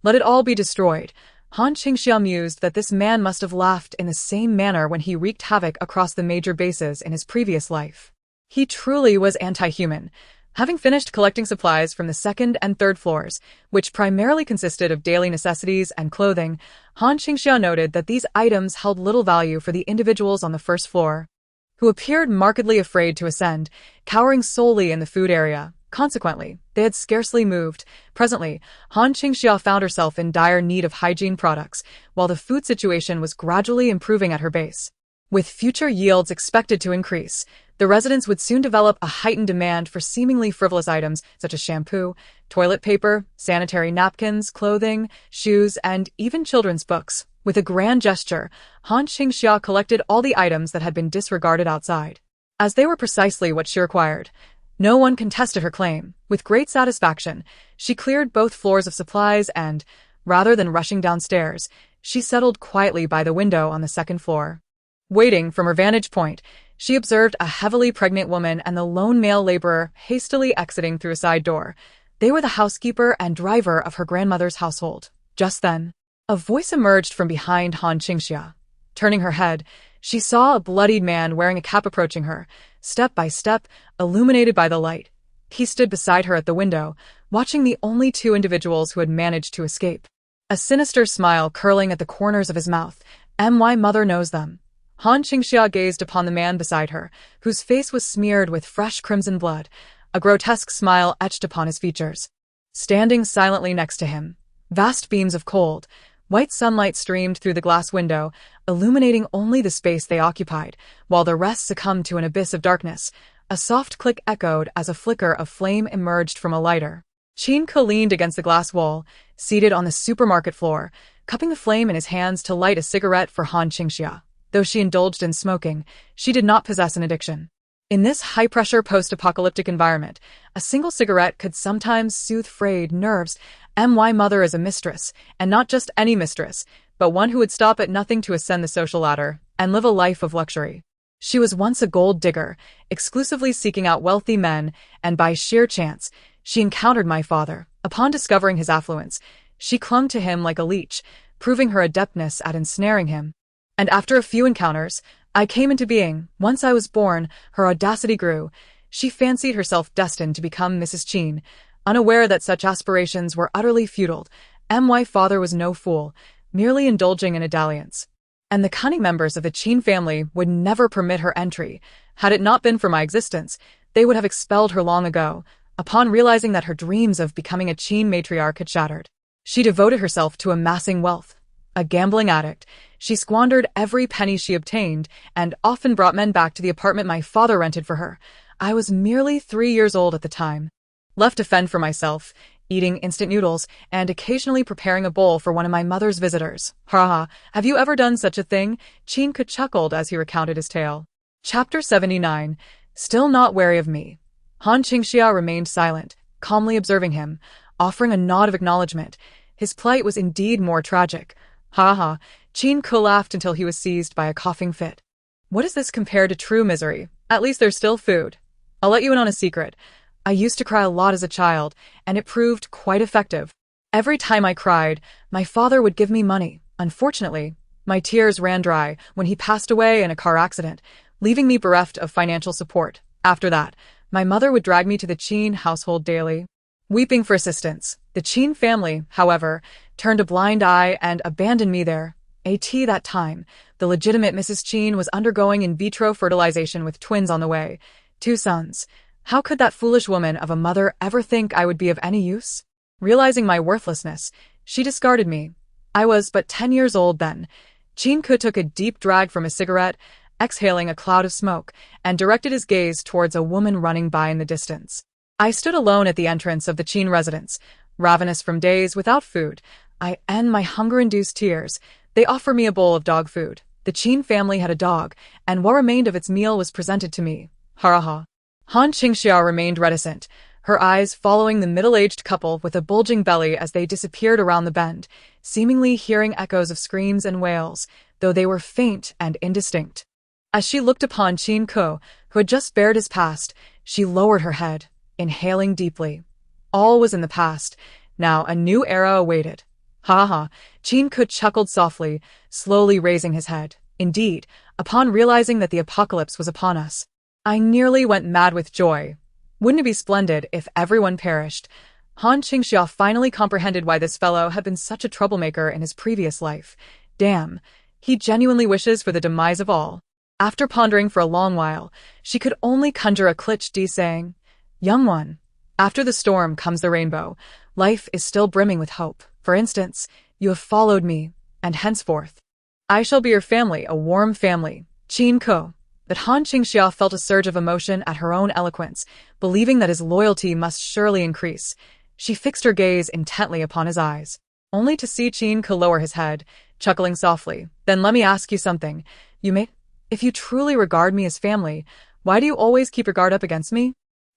Let it all be destroyed." Han Qingxia mused that this man must have laughed in the same manner when he wreaked havoc across the major bases in his previous life. He truly was anti-human. Having finished collecting supplies from the second and third floors, which primarily consisted of daily necessities and clothing, Han Qingxia noted that these items held little value for the individuals on the first floor, who appeared markedly afraid to ascend, cowering solely in the food area. Consequently, they had scarcely moved. Presently, Han Qingxia found herself in dire need of hygiene products, while the food situation was gradually improving at her base. With future yields expected to increase, the residents would soon develop a heightened demand for seemingly frivolous items such as shampoo, toilet paper, sanitary napkins, clothing, shoes, and even children's books. With a grand gesture, Han Qingxia collected all the items that had been disregarded outside, as they were precisely what she required. No one contested her claim. With great satisfaction, she cleared both floors of supplies and, rather than rushing downstairs, she settled quietly by the window on the second floor. Waiting from her vantage point, she observed a heavily pregnant woman and the lone male laborer hastily exiting through a side door. They were the housekeeper and driver of her grandmother's household. Just then, a voice emerged from behind Han Qingxia. Turning her head, she saw a bloodied man wearing a cap approaching her, step by step, illuminated by the light. He stood beside her at the window, watching the only two individuals who had managed to escape. A sinister smile curling at the corners of his mouth. "My mother knows them." Han Qingxia gazed upon the man beside her, whose face was smeared with fresh crimson blood. A grotesque smile etched upon his features. Standing silently next to him, vast beams of cold, white sunlight streamed through the glass window, illuminating only the space they occupied, while the rest succumbed to an abyss of darkness. A soft click echoed as a flicker of flame emerged from a lighter. Qingxia leaned against the glass wall, seated on the supermarket floor, cupping the flame in his hands to light a cigarette for Han Qingxia. Though she indulged in smoking, she did not possess an addiction. In this high-pressure post-apocalyptic environment, a single cigarette could sometimes soothe frayed nerves. My mother is a mistress, and not just any mistress, but one who would stop at nothing to ascend the social ladder and live a life of luxury. She was once a gold digger, exclusively seeking out wealthy men, and by sheer chance, she encountered my father. Upon discovering his affluence, she clung to him like a leech, proving her adeptness at ensnaring him. And after a few encounters, I came into being. Once I was born, her audacity grew. She fancied herself destined to become Mrs. Qin, unaware that such aspirations were utterly futile. My father was no fool, merely indulging in a dalliance. And the cunning members of the Qin family would never permit her entry. Had it not been for my existence, they would have expelled her long ago. Upon realizing that her dreams of becoming a Qin matriarch had shattered, she devoted herself to amassing wealth. A gambling addict, she squandered every penny she obtained and often brought men back to the apartment my father rented for her. I was merely 3 years old at the time. Left to fend for myself, eating instant noodles and occasionally preparing a bowl for one of my mother's visitors. Ha! Have you ever done such a thing? Qingxia chuckled as he recounted his tale. Chapter 79. Still not wary of me. Han Qingxia remained silent, calmly observing him, offering a nod of acknowledgement. His plight was indeed more tragic. Ha! Qingxia laughed until he was seized by a coughing fit. What is this compared to true misery? At least there's still food. I'll let you in on a secret. I used to cry a lot as a child, and it proved quite effective. Every time I cried, my father would give me money. Unfortunately, My tears ran dry when he passed away in a car accident, leaving me bereft of financial support. After that, my mother would drag me to the Qin household daily, weeping for assistance. The Qin family, however, turned a blind eye and abandoned me there. That time, the legitimate Mrs. Qin was undergoing in vitro fertilization with twins on the way. 2 sons. How could that foolish woman of a mother ever think I would be of any use? Realizing my worthlessness, she discarded me. I was but 10 years old then. Qingke took a deep drag from a cigarette, exhaling a cloud of smoke, and directed his gaze towards a woman running by in the distance. I stood alone at the entrance of the Qin residence, ravenous from days without food. I end my hunger-induced tears. They offer me a bowl of dog food. The Qin family had a dog, and what remained of its meal was presented to me. Haraha. Han Qingxia remained reticent, her eyes following the middle-aged couple with a bulging belly as they disappeared around the bend, seemingly hearing echoes of screams and wails, though they were faint and indistinct. As she looked upon Qin Ke, who had just bared his past, she lowered her head, inhaling deeply. All was in the past. Now a new era awaited. Ha ha, Qin Ke chuckled softly, slowly raising his head. Indeed, upon realizing that the apocalypse was upon us, I nearly went mad with joy. Wouldn't it be splendid if everyone perished? Han Qingxia finally comprehended why this fellow had been such a troublemaker in his previous life. Damn, he genuinely wishes for the demise of all. After pondering for a long while, she could only conjure a cliché saying, "Young one, after the storm comes the rainbow. Life is still brimming with hope. For instance, you have followed me, and henceforth, I shall be your family, a warm family." Qin Ke. But Han Qingxia felt a surge of emotion at her own eloquence, believing that his loyalty must surely increase. She fixed her gaze intently upon his eyes, only to see Qin Ke lower his head, chuckling softly. "Then let me ask you something. If you truly regard me as family, why do you always keep your guard up against me?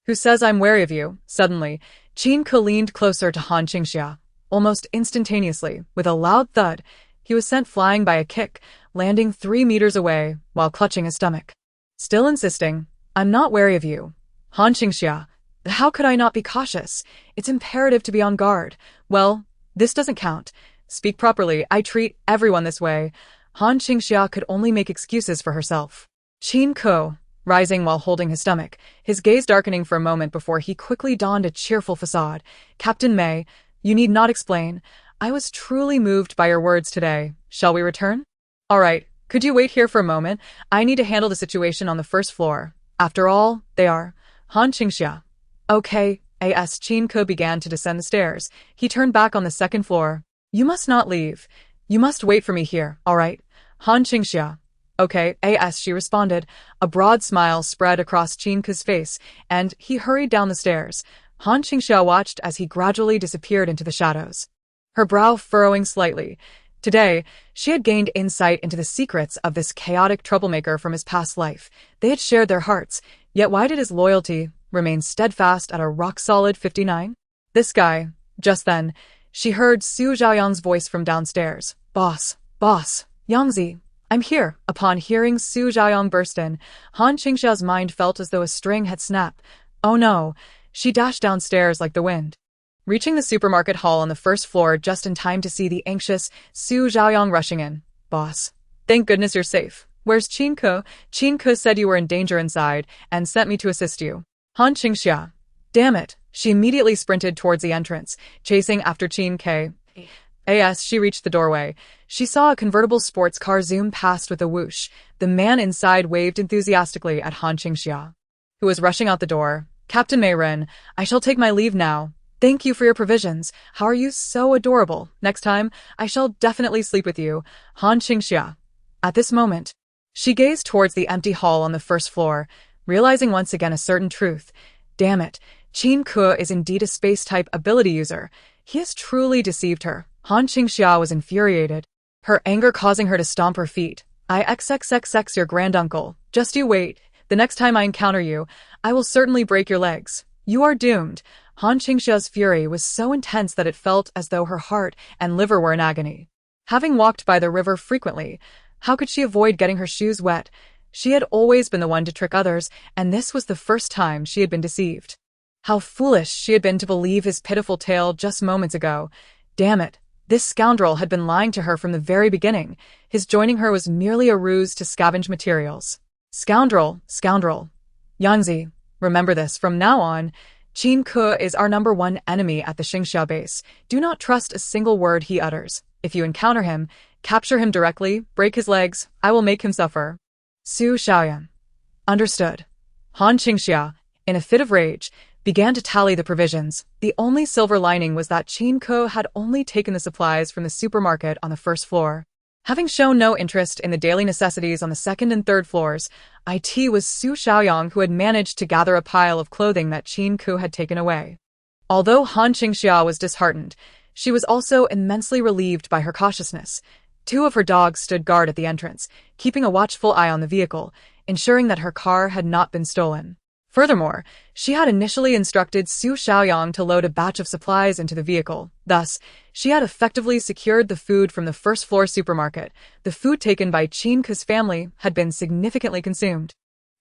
Who says I'm wary of you?" Suddenly, Qin Ke leaned closer to Han Qingxia. Almost instantaneously, with a loud thud, he was sent flying by a kick, landing 3 meters away while clutching his stomach. Still insisting, "I'm not wary of you." Han Qingxia. "How could I not be cautious? It's imperative to be on guard." "Well, this doesn't count. Speak properly. I treat everyone this way." Han Qingxia could only make excuses for herself. Qin Ke, rising while holding his stomach, his gaze darkening for a moment before he quickly donned a cheerful facade. "Captain Mei, you need not explain. I was truly moved by your words today. Shall we return?" "All right. Could you wait here for a moment? I need to handle the situation on the first floor. After all, they are." Han Qingxia. "Okay." As Qin Ke began to descend the stairs, he turned back on the second floor. "You must not leave. You must wait for me here, all right?" Han Qingxia. "Okay." As she responded, a broad smile spread across Qin Ke's face, and he hurried down the stairs. Han Qingxia watched as he gradually disappeared into the shadows, her brow furrowing slightly. Today, she had gained insight into the secrets of this chaotic troublemaker from his past life. They had shared their hearts, yet why did his loyalty remain steadfast at a rock-solid 59? This guy. Just then, she heard Su Zhaoyang's voice from downstairs. Boss, Yangzi, I'm here." Upon hearing Su Zhaoyang burst in, Han Qingxia's mind felt as though a string had snapped. Oh no, she dashed downstairs like the wind, reaching the supermarket hall on the first floor just in time to see the anxious Su Zhaoyang rushing in. "Boss, thank goodness you're safe. Where's Qin Ke? Qin Ke said you were in danger inside and sent me to assist you." Han Qingxia. "Damn it." She immediately sprinted towards the entrance, chasing after Qin Ke. As she reached the doorway, she saw a convertible sports car zoom past with a whoosh. The man inside waved enthusiastically at Han Qingxia, who was rushing out the door. "Captain Mei Ren, I shall take my leave now. Thank you for your provisions. How are you so adorable? Next time, I shall definitely sleep with you." Han Qingxia. At this moment, she gazed towards the empty hall on the first floor, realizing once again a certain truth. Damn it, Qin Ke is indeed a space-type ability user. He has truly deceived her. Han Qingxia was infuriated, her anger causing her to stomp her feet. "I XXXX your granduncle. Just you wait. The next time I encounter you, I will certainly break your legs. You are doomed." Han Qingxia's fury was so intense that it felt as though her heart and liver were in agony. Having walked by the river frequently, how could she avoid getting her shoes wet? She had always been the one to trick others, and this was the first time she had been deceived. How foolish she had been to believe his pitiful tale just moments ago. Damn it, This scoundrel had been lying to her from the very beginning. His joining her was merely a ruse to scavenge materials. Scoundrel, scoundrel. Yangzi, remember this, from now on, Qingxia is our #1 enemy at the Qingxia base. Do not trust a single word he utters. If you encounter him, capture him directly, break his legs, I will make him suffer. Su Xiaoyan. Understood. Han Qingxia, in a fit of rage, began to tally the provisions. The only silver lining was that Qingxia had only taken the supplies from the supermarket on the first floor. Having shown no interest in the daily necessities on the second and third floors, it was Su Xiaoyang who had managed to gather a pile of clothing that Qingxia had taken away. Although Han Qingxia was disheartened, she was also immensely relieved by her cautiousness. 2 of her dogs stood guard at the entrance, keeping a watchful eye on the vehicle, ensuring that her car had not been stolen. Furthermore, she had initially instructed Su Xiaoyang to load a batch of supplies into the vehicle. Thus, she had effectively secured the food from the first-floor supermarket. The food taken by Qingxia's family had been significantly consumed.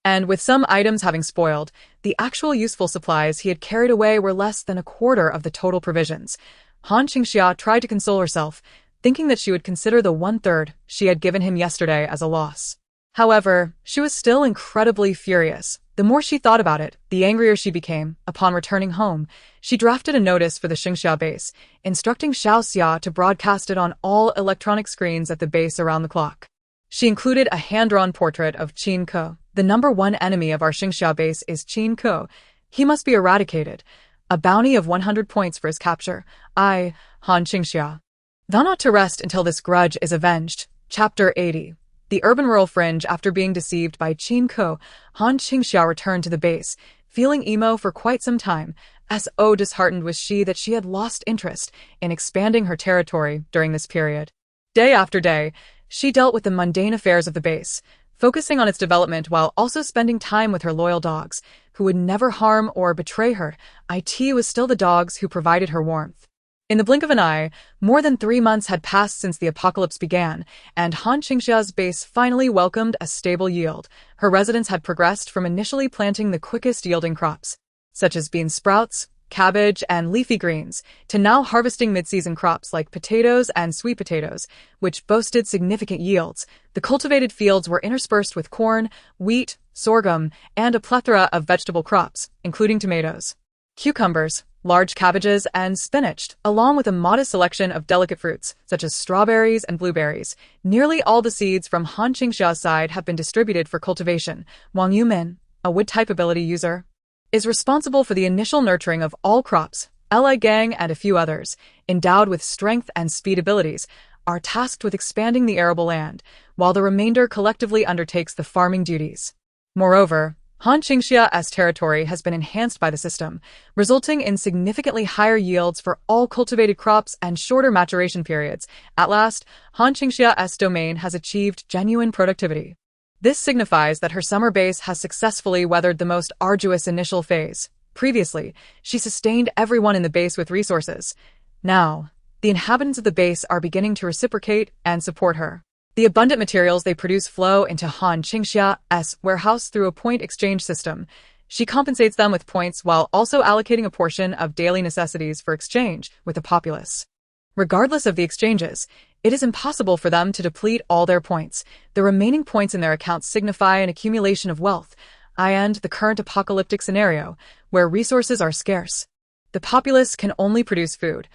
And with some items having spoiled, the actual useful supplies he had carried away were less than a quarter of the total provisions. Han Qingxia tried to console herself, thinking that she would consider the 1/3 she had given him yesterday as a loss. However, she was still incredibly furious. The more she thought about it, the angrier she became. Upon returning home, she drafted a notice for the Qingxia base, instructing Xiao Xia to broadcast it on all electronic screens at the base around the clock. She included a hand-drawn portrait of Qingxia. The #1 enemy of our Qingxia base is Qingxia. He must be eradicated. A bounty of 100 points for his capture. I, Han Qingxia. Vow not to rest until this grudge is avenged. Chapter 80. The urban-rural fringe. After being deceived by Qingxia, Han Qingxia returned to the base, feeling emo for quite some time. So disheartened was she that she had lost interest in expanding her territory during this period. Day after day, she dealt with the mundane affairs of the base, focusing on its development while also spending time with her loyal dogs, who would never harm or betray her. It was still the dogs who provided her warmth. In the blink of an eye, more than 3 months had passed since the apocalypse began, and Han Qingxia's base finally welcomed a stable yield. Her residents had progressed from initially planting the quickest-yielding crops, such as bean sprouts, cabbage, and leafy greens, to now harvesting mid-season crops like potatoes and sweet potatoes, which boasted significant yields. The cultivated fields were interspersed with corn, wheat, sorghum, and a plethora of vegetable crops, including tomatoes, cucumbers, large cabbages, and spinach, along with a modest selection of delicate fruits, such as strawberries and blueberries. Nearly all the seeds from Han Qingxia's side have been distributed for cultivation. Wang Yumin, a wood-type ability user, is responsible for the initial nurturing of all crops. Li Gang and a few others, endowed with strength and speed abilities, are tasked with expanding the arable land, while the remainder collectively undertakes the farming duties. Moreover, Han Qingxia's territory has been enhanced by the system, resulting in significantly higher yields for all cultivated crops and shorter maturation periods. At last, Han Qingxia's domain has achieved genuine productivity. This signifies that her summer base has successfully weathered the most arduous initial phase. Previously, she sustained everyone in the base with resources. Now, the inhabitants of the base are beginning to reciprocate and support her. The abundant materials they produce flow into Han Qingxia's warehouse through a point exchange system. She compensates them with points while also allocating a portion of daily necessities for exchange with the populace. Regardless of the exchanges, it is impossible for them to deplete all their points. The remaining points in their accounts signify an accumulation of wealth, and the current apocalyptic scenario, where resources are scarce. The populace can only produce food.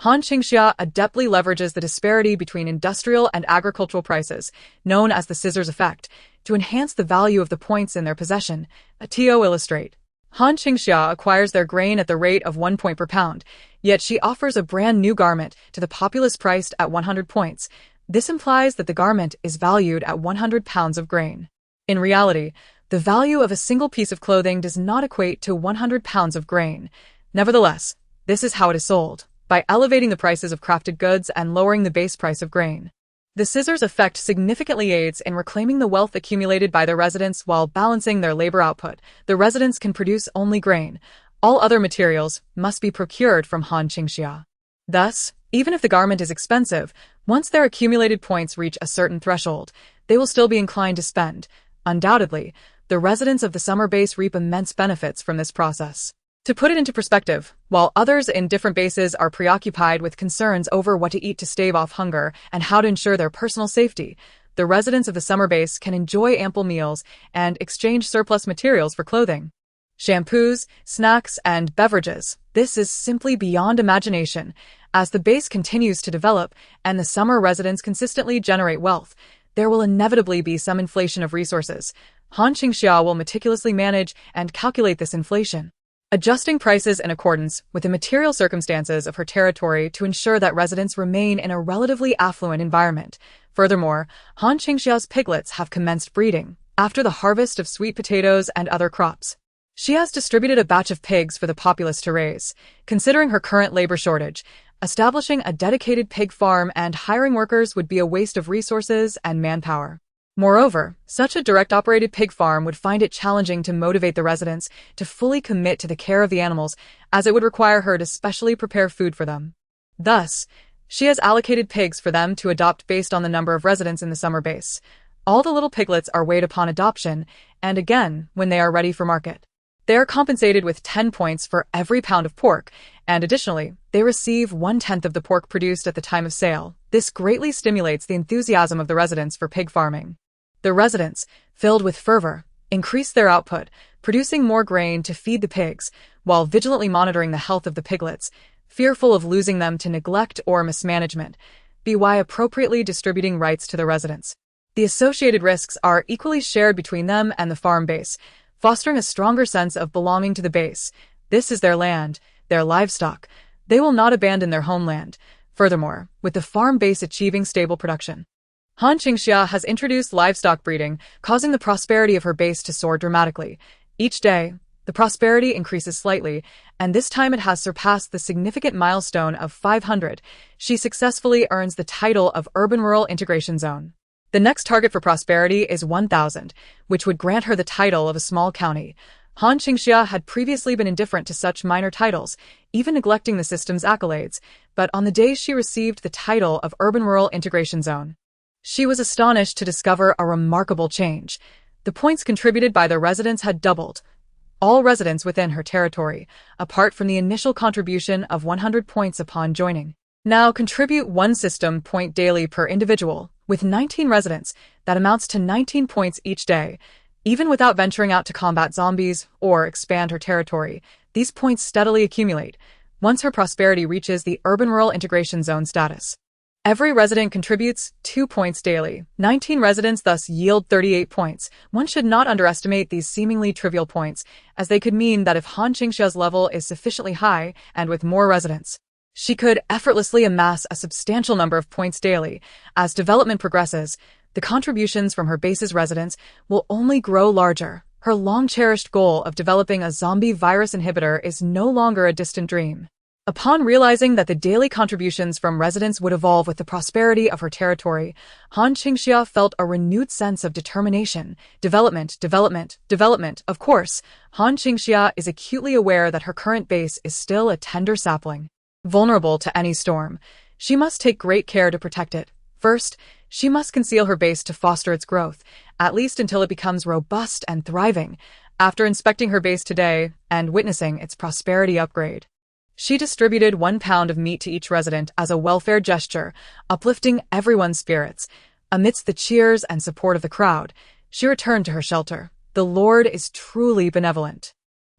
Han Qingxia adeptly leverages the disparity between industrial and agricultural prices, known as the scissors effect, to enhance the value of the points in their possession. To illustrate, Han Qingxia acquires their grain at the rate of 1 point per pound, yet she offers a brand new garment to the populace priced at 100 points. This implies that the garment is valued at 100 pounds of grain. In reality, the value of a single piece of clothing does not equate to 100 pounds of grain. Nevertheless, this is how it is sold, by elevating the prices of crafted goods and lowering the base price of grain. The scissors effect significantly aids in reclaiming the wealth accumulated by the residents while balancing their labor output. The residents can produce only grain. All other materials must be procured from Han Qingxia. Thus, even if the garment is expensive, once their accumulated points reach a certain threshold, they will still be inclined to spend. Undoubtedly, the residents of the summer base reap immense benefits from this process. To put it into perspective, while others in different bases are preoccupied with concerns over what to eat to stave off hunger and how to ensure their personal safety, the residents of the summer base can enjoy ample meals and exchange surplus materials for clothing. Shampoos, snacks, and beverages. This is simply beyond imagination. As the base continues to develop and the summer residents consistently generate wealth, there will inevitably be some inflation of resources. Han Qingxia will meticulously manage and calculate this inflation, adjusting prices in accordance with the material circumstances of her territory to ensure that residents remain in a relatively affluent environment. Furthermore, Han Qingxia's piglets have commenced breeding after the harvest of sweet potatoes and other crops. She has distributed a batch of pigs for the populace to raise. Considering her current labor shortage, establishing a dedicated pig farm and hiring workers would be a waste of resources and manpower. Moreover, such a direct-operated pig farm would find it challenging to motivate the residents to fully commit to the care of the animals, as it would require her to specially prepare food for them. Thus, she has allocated pigs for them to adopt based on the number of residents in the summer base. All the little piglets are weighed upon adoption, and again when they are ready for market. They are compensated with 10 points for every pound of pork, and additionally, they receive 1/10 of the pork produced at the time of sale. This greatly stimulates the enthusiasm of the residents for pig farming. The residents, filled with fervor, increase their output, producing more grain to feed the pigs, while vigilantly monitoring the health of the piglets, fearful of losing them to neglect or mismanagement, by appropriately distributing rights to the residents. The associated risks are equally shared between them and the farm base, fostering a stronger sense of belonging to the base. This is their land, their livestock. They will not abandon their homeland. Furthermore, with the farm base achieving stable production, Han Qingxia has introduced livestock breeding, causing the prosperity of her base to soar dramatically. Each day, the prosperity increases slightly, and this time it has surpassed the significant milestone of 500. She successfully earns the title of Urban-Rural Integration Zone. The next target for prosperity is 1,000, which would grant her the title of a small county. Han Qingxia had previously been indifferent to such minor titles, even neglecting the system's accolades, but on the day she received the title of Urban-Rural Integration Zone, she was astonished to discover a remarkable change. The points contributed by the residents had doubled. All residents within her territory, apart from the initial contribution of 100 points upon joining, now contribute 1 system point daily per individual. With 19 residents, that amounts to 19 points each day. Even without venturing out to combat zombies or expand her territory, these points steadily accumulate. Once her prosperity reaches the Urban-Rural Integration Zone status, every resident contributes 2 points daily. 19 residents thus yield 38 points. One should not underestimate these seemingly trivial points, as they could mean that if Han Qingxia's level is sufficiently high and with more residents, she could effortlessly amass a substantial number of points daily. As development progresses, the contributions from her base's residents will only grow larger. Her long-cherished goal of developing a zombie virus inhibitor is no longer a distant dream. Upon realizing that the daily contributions from residents would evolve with the prosperity of her territory, Han Qingxia felt a renewed sense of determination. Development. Of course, Han Qingxia is acutely aware that her current base is still a tender sapling, vulnerable to any storm. She must take great care to protect it. First, she must conceal her base to foster its growth, at least until it becomes robust and thriving. After inspecting her base today and witnessing its prosperity upgrade, she distributed 1 pound of meat to each resident as a welfare gesture, uplifting everyone's spirits. Amidst the cheers and support of the crowd, she returned to her shelter. The Lord is truly benevolent.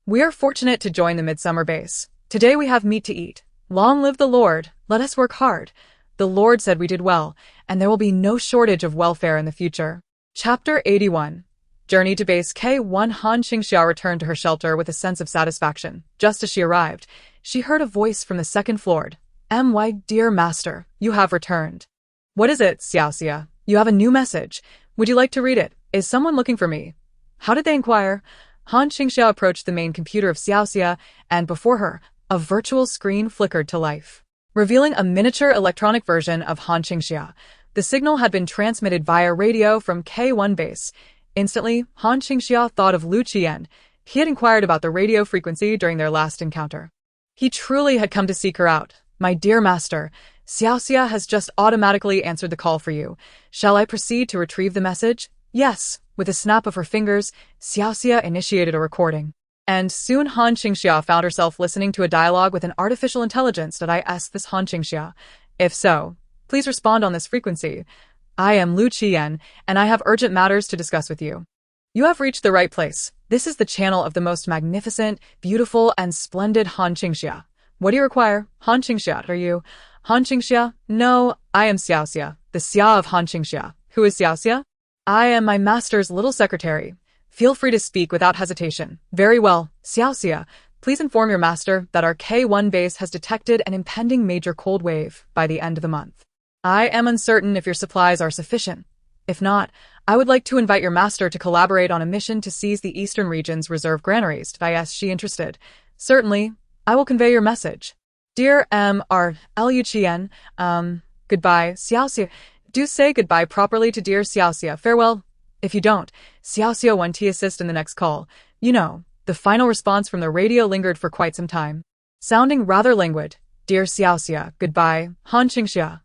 We are fortunate to join the midsummer base. Today we have meat to eat. Long live the Lord, let us work hard. The Lord said we did well, and there will be no shortage of welfare in the future. Chapter 81. Journey to Base K1. Han Qingxia returned to her shelter with a sense of satisfaction. Just as she arrived, she heard a voice from the second floor. My dear master, you have returned. What is it, Xiaoxia? You have a new message. Would you like to read it? Is someone looking for me? How did they inquire? Han Qingxia approached the main computer of Xiaoxia, and before her, a virtual screen flickered to life, revealing a miniature electronic version of Han Qingxia. The signal had been transmitted via radio from K1 base. Instantly, Han Qingxia thought of Lu Qian. He had inquired about the radio frequency during their last encounter. He truly had come to seek her out. My dear master, Xiaoxia has just automatically answered the call for you. Shall I proceed to retrieve the message? Yes. With a snap of her fingers, Xiaoxia initiated a recording. And soon Han Qingxia found herself listening to a dialogue with an artificial intelligence. Did I ask this Han Qingxia? If so, please respond on this frequency. I am Lu Qiyan, and I have urgent matters to discuss with you. You have reached the right place. This is the channel of the most magnificent, beautiful, and splendid Han Qingxia. What do you require? Han Qingxia, are you? Han Qingxia? No, I am Xiaoxia, the Xia of Han Qingxia. Who is Xiaoxia? I am my master's little secretary. Feel free to speak without hesitation. Very well, Xiaoxia. Please inform your master that our K1 base has detected an impending major cold wave by the end of the month. I am uncertain if your supplies are sufficient. If not, I would like to invite your master to collaborate on a mission to seize the eastern region's reserve granaries. Is she interested? Certainly, I will convey your message. Dear M.R. Lu Qiyan, goodbye, Xiaoxia. Do say goodbye properly to dear Xiaoxia. Farewell. If you don't, Xiaoxia won't assist in the next call. You know, the final response from the radio lingered for quite some time. Sounding rather languid. Dear Xiaoxia, goodbye, Han Qingxia.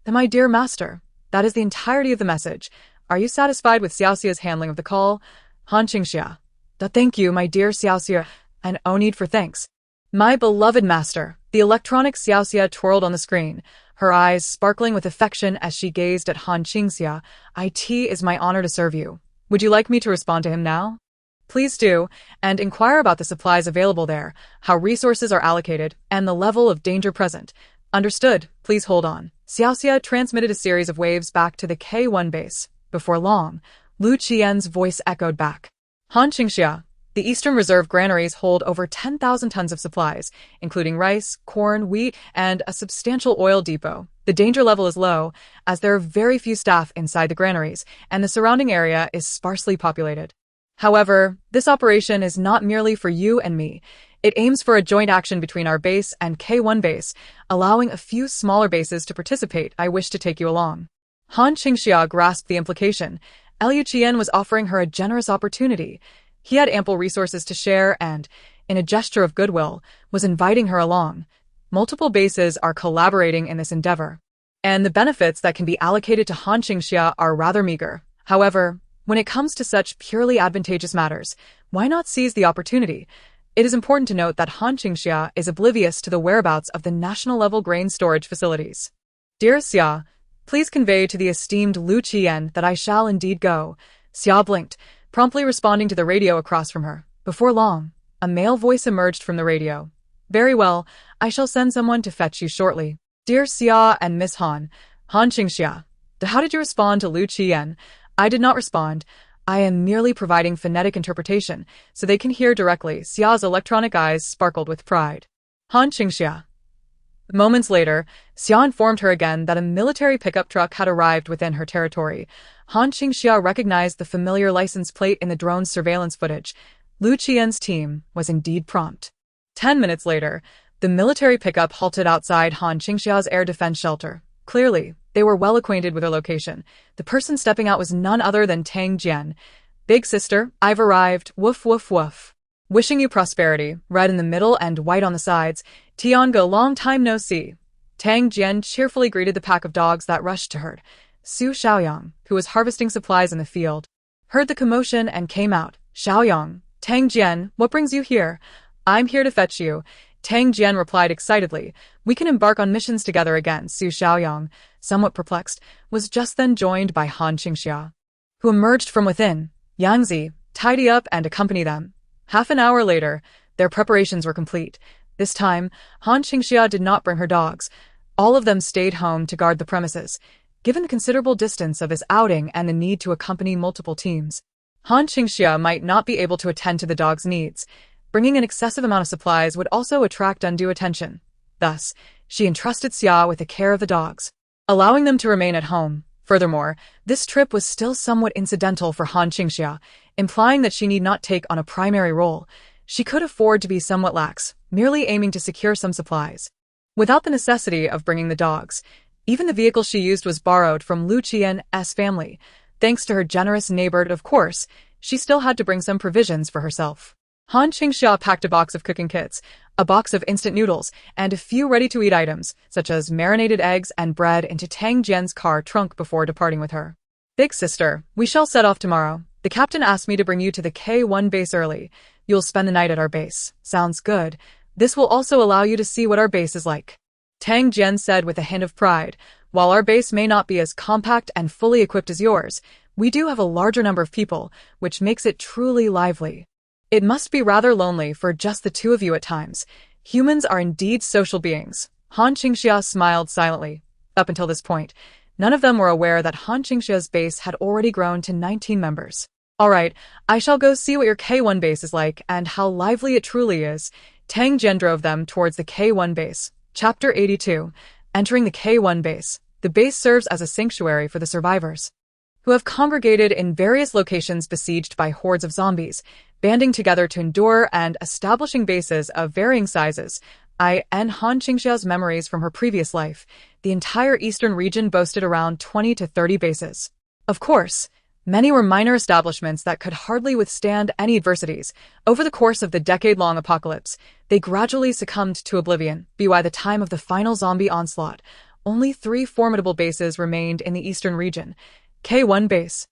Then my dear master, that is the entirety of the message. Are you satisfied with Xiaoxia's handling of the call? Han Qingxia. Thank you, my dear Xiaoxia, and no need for thanks. My beloved master, the electronic Xiaoxia twirled on the screen, her eyes sparkling with affection as she gazed at Han Qingxia. It is my honor to serve you. Would you like me to respond to him now? Please do, and inquire about the supplies available there, how resources are allocated, and the level of danger present. Understood. Please hold on. Xiaoxia transmitted a series of waves back to the K1 base. Before long, Lu Qiyan's voice echoed back. Han Qingxia, the Eastern Reserve granaries hold over 10,000 tons of supplies, including rice, corn, wheat, and a substantial oil depot. The danger level is low, as there are very few staff inside the granaries, and the surrounding area is sparsely populated. However, this operation is not merely for you and me. It aims for a joint action between our base and K1 base, allowing a few smaller bases to participate. I wish to take you along. Han Qingxia grasped the implication. Lu Qiyan was offering her a generous opportunity. He had ample resources to share and, in a gesture of goodwill, was inviting her along. Multiple bases are collaborating in this endeavor, and the benefits that can be allocated to Han Qingxia are rather meager. However, when it comes to such purely advantageous matters, why not seize the opportunity? It is important to note that Han Qingxia is oblivious to the whereabouts of the national-level grain storage facilities. Dear Xia, please convey to the esteemed Lu Qiyan that I shall indeed go. Xia blinked, promptly responding to the radio across from her. Before long, a male voice emerged from the radio. Very well, I shall send someone to fetch you shortly. Dear Xia and Miss Han, Han Qingxia. How did you respond to Lu Qiyan? I did not respond. I am merely providing phonetic interpretation, so they can hear directly. Xia's electronic eyes sparkled with pride. Han Qingxia. Moments later, Xia informed her again that a military pickup truck had arrived within her territory. Han Qingxia recognized the familiar license plate in the drone's surveillance footage. Lu Qiyan's team was indeed prompt. 10 minutes later, the military pickup halted outside Han Qingxia's air defense shelter. Clearly, they were well acquainted with her location. The person stepping out was none other than Tang Jian. Big sister, I've arrived. Woof woof woof. Wishing you prosperity, red in the middle and white on the sides. Tianga, long time no see. Tang Jian cheerfully greeted the pack of dogs that rushed to her. Su Xiaoyang, who was harvesting supplies in the field, heard the commotion and came out. Xiaoyang, Tang Jian, what brings you here? I'm here to fetch you. Tang Jian replied excitedly. We can embark on missions together again. Su Xiaoyang, somewhat perplexed, was just then joined by Han Qingxia, who emerged from within. Yangzi, tidy up and accompany them. Half an hour later, their preparations were complete. This time, Han Qingxia did not bring her dogs. All of them stayed home to guard the premises. Given the considerable distance of his outing and the need to accompany multiple teams, Han Qingxia might not be able to attend to the dogs' needs. Bringing an excessive amount of supplies would also attract undue attention. Thus, she entrusted Xia with the care of the dogs, allowing them to remain at home. Furthermore, this trip was still somewhat incidental for Han Qingxia, implying that she need not take on a primary role. She could afford to be somewhat lax, merely aiming to secure some supplies, without the necessity of bringing the dogs. Even the vehicle she used was borrowed from Lu Qiyan's family. Thanks to her generous neighbor, of course, she still had to bring some provisions for herself. Han Qingxia packed a box of cooking kits, a box of instant noodles, and a few ready-to-eat items, such as marinated eggs and bread, into Tang Jian's car trunk before departing with her. Big sister, we shall set off tomorrow. The captain asked me to bring you to the K1 base early. You'll spend the night at our base. Sounds good. This will also allow you to see what our base is like. Tang Jian said with a hint of pride. While our base may not be as compact and fully equipped as yours, we do have a larger number of people, which makes it truly lively. It must be rather lonely for just the two of you at times. Humans are indeed social beings. Han Qingxia smiled silently. Up until this point, none of them were aware that Han Qingxia's base had already grown to 19 members. Alright, I shall go see what your K1 base is like and how lively it truly is. Tang Jian drove them towards the K1 base. Chapter 82. Entering the K1 base. The base serves as a sanctuary for the survivors, who have congregated in various locations besieged by hordes of zombies, banding together to endure and establishing bases of varying sizes. Han Qingxia's memories from her previous life, the entire eastern region boasted around 20 to 30 bases. Of course, many were minor establishments that could hardly withstand any adversities. Over the course of the decade-long apocalypse, they gradually succumbed to oblivion. By the time of the final zombie onslaught, only 3 formidable bases remained in the eastern region. K1 base,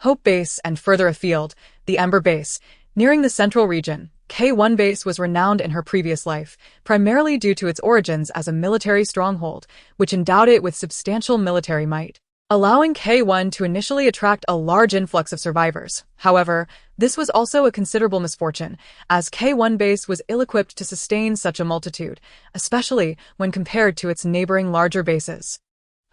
Hope base, and further afield, the Ember base. Nearing the central region, K1 base was renowned in her previous life, primarily due to its origins as a military stronghold, which endowed it with substantial military might, allowing K1 to initially attract a large influx of survivors. However, this was also a considerable misfortune, as K1 base was ill-equipped to sustain such a multitude, especially when compared to its neighboring larger bases.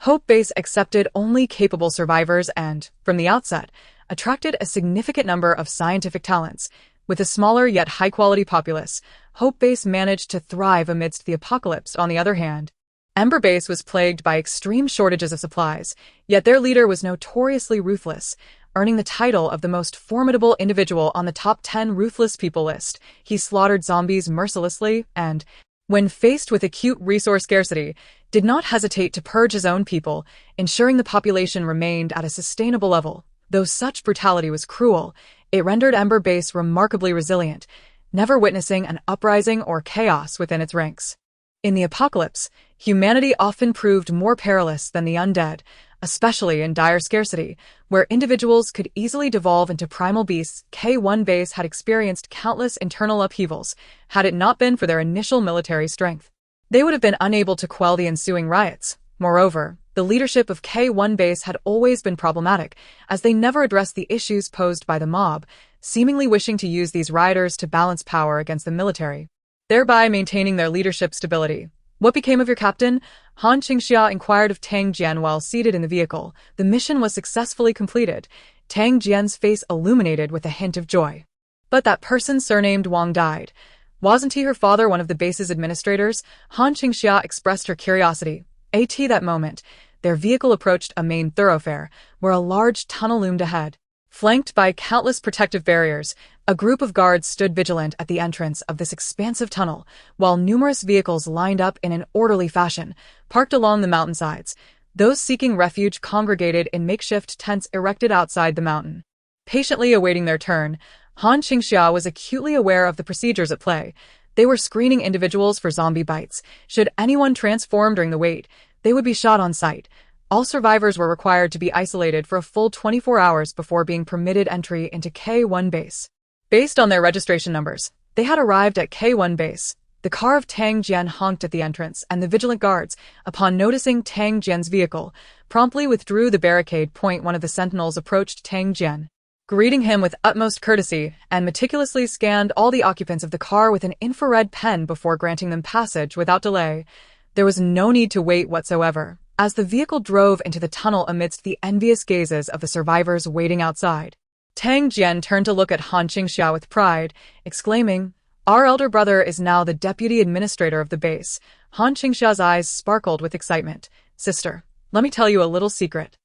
Hope base accepted only capable survivors and, from the outset, attracted a significant number of scientific talents. With a smaller yet high-quality populace, Hope base managed to thrive amidst the apocalypse. On the other hand, Ember base was plagued by extreme shortages of supplies, yet their leader was notoriously ruthless, earning the title of the most formidable individual on the top 10 ruthless people list. He slaughtered zombies mercilessly and, when faced with acute resource scarcity, did not hesitate to purge his own people, ensuring the population remained at a sustainable level. Though such brutality was cruel, it rendered Ember base remarkably resilient, never witnessing an uprising or chaos within its ranks. In the apocalypse, humanity often proved more perilous than the undead, especially in dire scarcity, where individuals could easily devolve into primal beasts. K1 base had experienced countless internal upheavals. Had it not been for their initial military strength, they would have been unable to quell the ensuing riots. Moreover, the leadership of K1 base had always been problematic, as they never addressed the issues posed by the mob, seemingly wishing to use these rioters to balance power against the military, thereby maintaining their leadership stability. What became of your captain? Han Qingxia inquired of Tang Jian while seated in the vehicle. The mission was successfully completed. Tang Jian's face illuminated with a hint of joy. But that person surnamed Wang died. Wasn't he her father one of the base's administrators? Han Qingxia expressed her curiosity. At that moment, their vehicle approached a main thoroughfare, where a large tunnel loomed ahead. Flanked by countless protective barriers, a group of guards stood vigilant at the entrance of this expansive tunnel, while numerous vehicles lined up in an orderly fashion, parked along the mountainsides. Those seeking refuge congregated in makeshift tents erected outside the mountain, patiently awaiting their turn. Han Qingxia was acutely aware of the procedures at play. They were screening individuals for zombie bites. Should anyone transform during the wait, they would be shot on sight. All survivors were required to be isolated for a full 24 hours before being permitted entry into K1 base. Based on their registration numbers, they had arrived at K1 base. The car of Tang Jian honked at the entrance, and the vigilant guards, upon noticing Tang Jian's vehicle, promptly withdrew the barricade. One of the sentinels approached Tang Jian, greeting him with utmost courtesy, and meticulously scanned all the occupants of the car with an infrared pen before granting them passage without delay. There was no need to wait whatsoever, as the vehicle drove into the tunnel amidst the envious gazes of the survivors waiting outside. Tang Jian turned to look at Han Qingxia with pride, exclaiming, "Our elder brother is now the deputy administrator of the base." Han Qingxia's eyes sparkled with excitement. "Sister, let me tell you a little secret.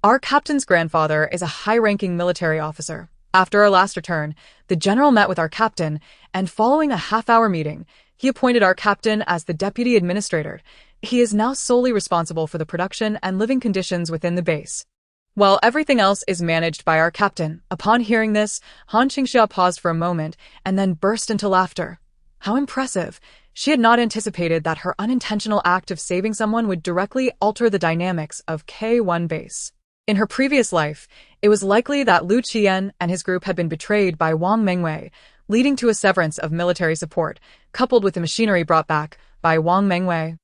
Our captain's grandfather is a high-ranking military officer. After our last return, the general met with our captain, and following a half-hour meeting, he appointed our captain as the deputy administrator. He is now solely responsible for the production and living conditions within the base, while everything else is managed by our captain." Upon hearing this, Han Qingxia paused for a moment and then burst into laughter. How impressive! She had not anticipated that her unintentional act of saving someone would directly alter the dynamics of K1 base. In her previous life, it was likely that Lu Qian and his group had been betrayed by Wang Mengwei, leading to a severance of military support, coupled with the machinery brought back by Wang Mengwei.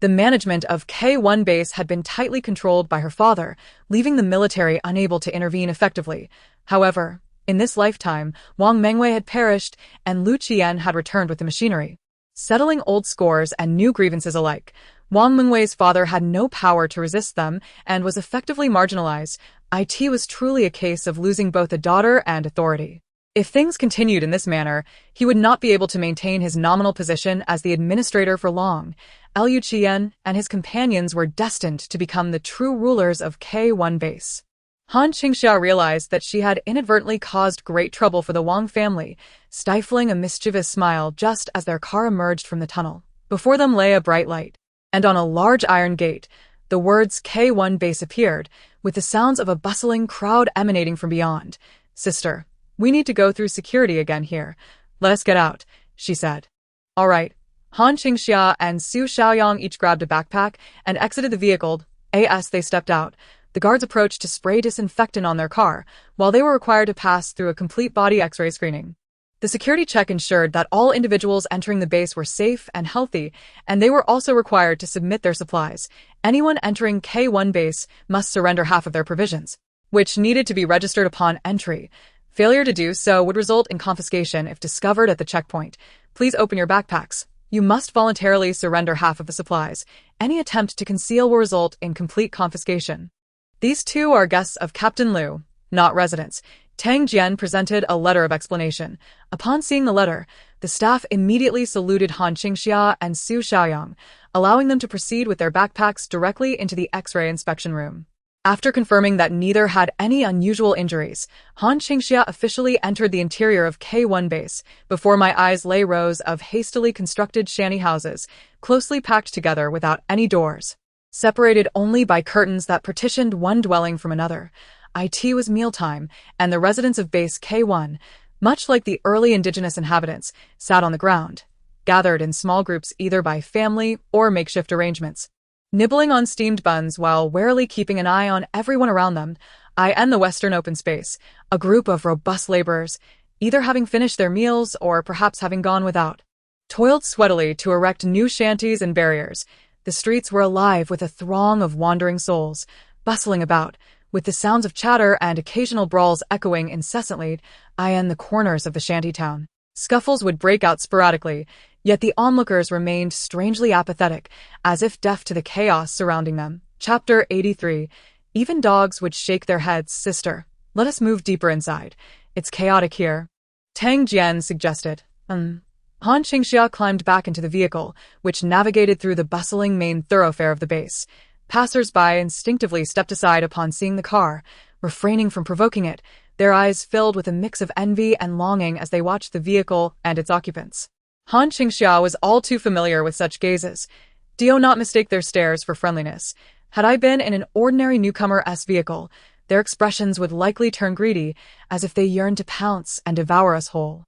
The management of K1 base had been tightly controlled by her father, leaving the military unable to intervene effectively. However, in this lifetime, Wang Mengwei had perished and Lu Qian had returned with the machinery. Settling old scores and new grievances alike, Wang Mengwei's father had no power to resist them and was effectively marginalized. It was truly a case of losing both a daughter and authority. If things continued in this manner, he would not be able to maintain his nominal position as the administrator for long. Liu Qian and his companions were destined to become the true rulers of K1 base. Han Qingxia realized that she had inadvertently caused great trouble for the Wang family, stifling a mischievous smile just as their car emerged from the tunnel. Before them lay a bright light, and on a large iron gate, the words K1 base appeared, with the sounds of a bustling crowd emanating from beyond. "Sister, we need to go through security again here. Let us get out," she said. "All right." Han Qingxia and Su Xiaoyang each grabbed a backpack and exited the vehicle. As they stepped out, the guards approached to spray disinfectant on their car, while they were required to pass through a complete body X-ray screening. The security check ensured that all individuals entering the base were safe and healthy, and they were also required to submit their supplies. Anyone entering K1 base must surrender half of their provisions, which needed to be registered upon entry. Failure to do so would result in confiscation if discovered at the checkpoint. "Please open your backpacks. You must voluntarily surrender half of the supplies. Any attempt to conceal will result in complete confiscation." "These two are guests of Captain Liu, not residents." Tang Jian presented a letter of explanation. Upon seeing the letter, the staff immediately saluted Han Qingxia and Su Xiaoyang, allowing them to proceed with their backpacks directly into the X-ray inspection room. After confirming that neither had any unusual injuries, Han Qingxia officially entered the interior of K1 base. Before my eyes lay rows of hastily constructed shanty houses, closely packed together without any doors, separated only by curtains that partitioned one dwelling from another. It was mealtime, and the residents of base K1, much like the early indigenous inhabitants, sat on the ground, gathered in small groups either by family or makeshift arrangements, nibbling on steamed buns while warily keeping an eye on everyone around them. In the western open space, a group of robust laborers, either having finished their meals or perhaps having gone without, toiled sweatily to erect new shanties and barriers. The streets were alive with a throng of wandering souls, bustling about, with the sounds of chatter and occasional brawls echoing incessantly. In the corners of the shantytown, scuffles would break out sporadically, yet the onlookers remained strangely apathetic, as if deaf to the chaos surrounding them. Chapter 83. Even dogs would shake their heads. "Sister, let us move deeper inside. It's chaotic here," Tang Jian suggested. Han Qingxia climbed back into the vehicle, which navigated through the bustling main thoroughfare of the base. Passers-by instinctively stepped aside upon seeing the car, refraining from provoking it, their eyes filled with a mix of envy and longing as they watched the vehicle and its occupants. Han Qingxia was all too familiar with such gazes. Do not mistake their stares for friendliness. Had I been in an ordinary newcomer's vehicle, their expressions would likely turn greedy, as if they yearned to pounce and devour us whole.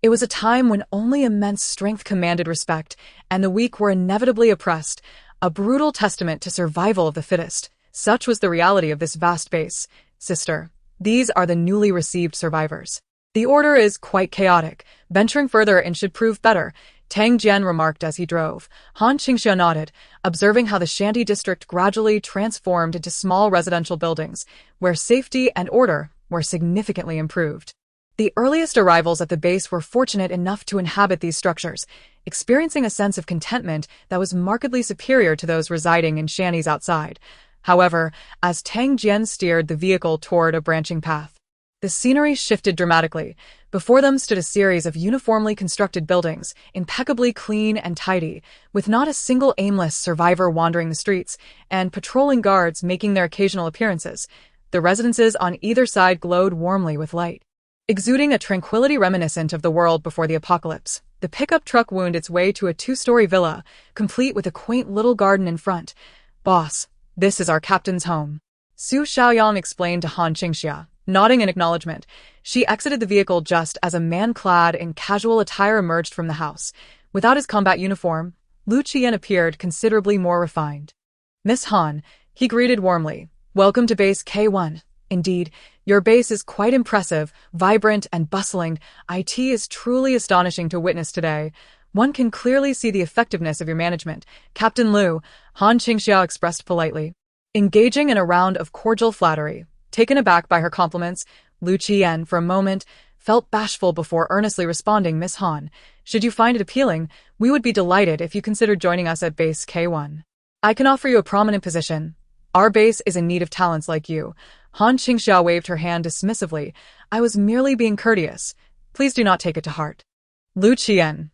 It was a time when only immense strength commanded respect, and the weak were inevitably oppressed, a brutal testament to survival of the fittest. Such was the reality of this vast base. "Sister, these are the newly received survivors. The order is quite chaotic. Venturing further in should prove better," Tang Jian remarked as he drove. Han Qingxia nodded, observing how the shanty district gradually transformed into small residential buildings, where safety and order were significantly improved. The earliest arrivals at the base were fortunate enough to inhabit these structures, experiencing a sense of contentment that was markedly superior to those residing in shanties outside. However, as Tang Jian steered the vehicle toward a branching path, the scenery shifted dramatically. Before them stood a series of uniformly constructed buildings, impeccably clean and tidy, with not a single aimless survivor wandering the streets, and patrolling guards making their occasional appearances. The residences on either side glowed warmly with light, exuding a tranquility reminiscent of the world before the apocalypse. The pickup truck wound its way to a two-story villa, complete with a quaint little garden in front. "Boss, this is our captain's home," Su Xiaoyang explained to Han Qingxia. Nodding in acknowledgement, she exited the vehicle just as a man clad in casual attire emerged from the house. Without his combat uniform, Lu Qian appeared considerably more refined. "Miss Han," he greeted warmly. "Welcome to base K1. Indeed, Your base is quite impressive, vibrant and bustling. It is truly astonishing to witness today. One can clearly see the effectiveness of your management, Captain Liu, Han Qingxia expressed politely. Engaging in a round of cordial flattery. Taken aback by her compliments, Lu Qian, for a moment, felt bashful before earnestly responding, Miss Han, should you find it appealing, we would be delighted if you considered joining us at base K1. I can offer you a prominent position. Our base is in need of talents like you. Han Qingxia waved her hand dismissively. I was merely being courteous. Please do not take it to heart. Lu Qian.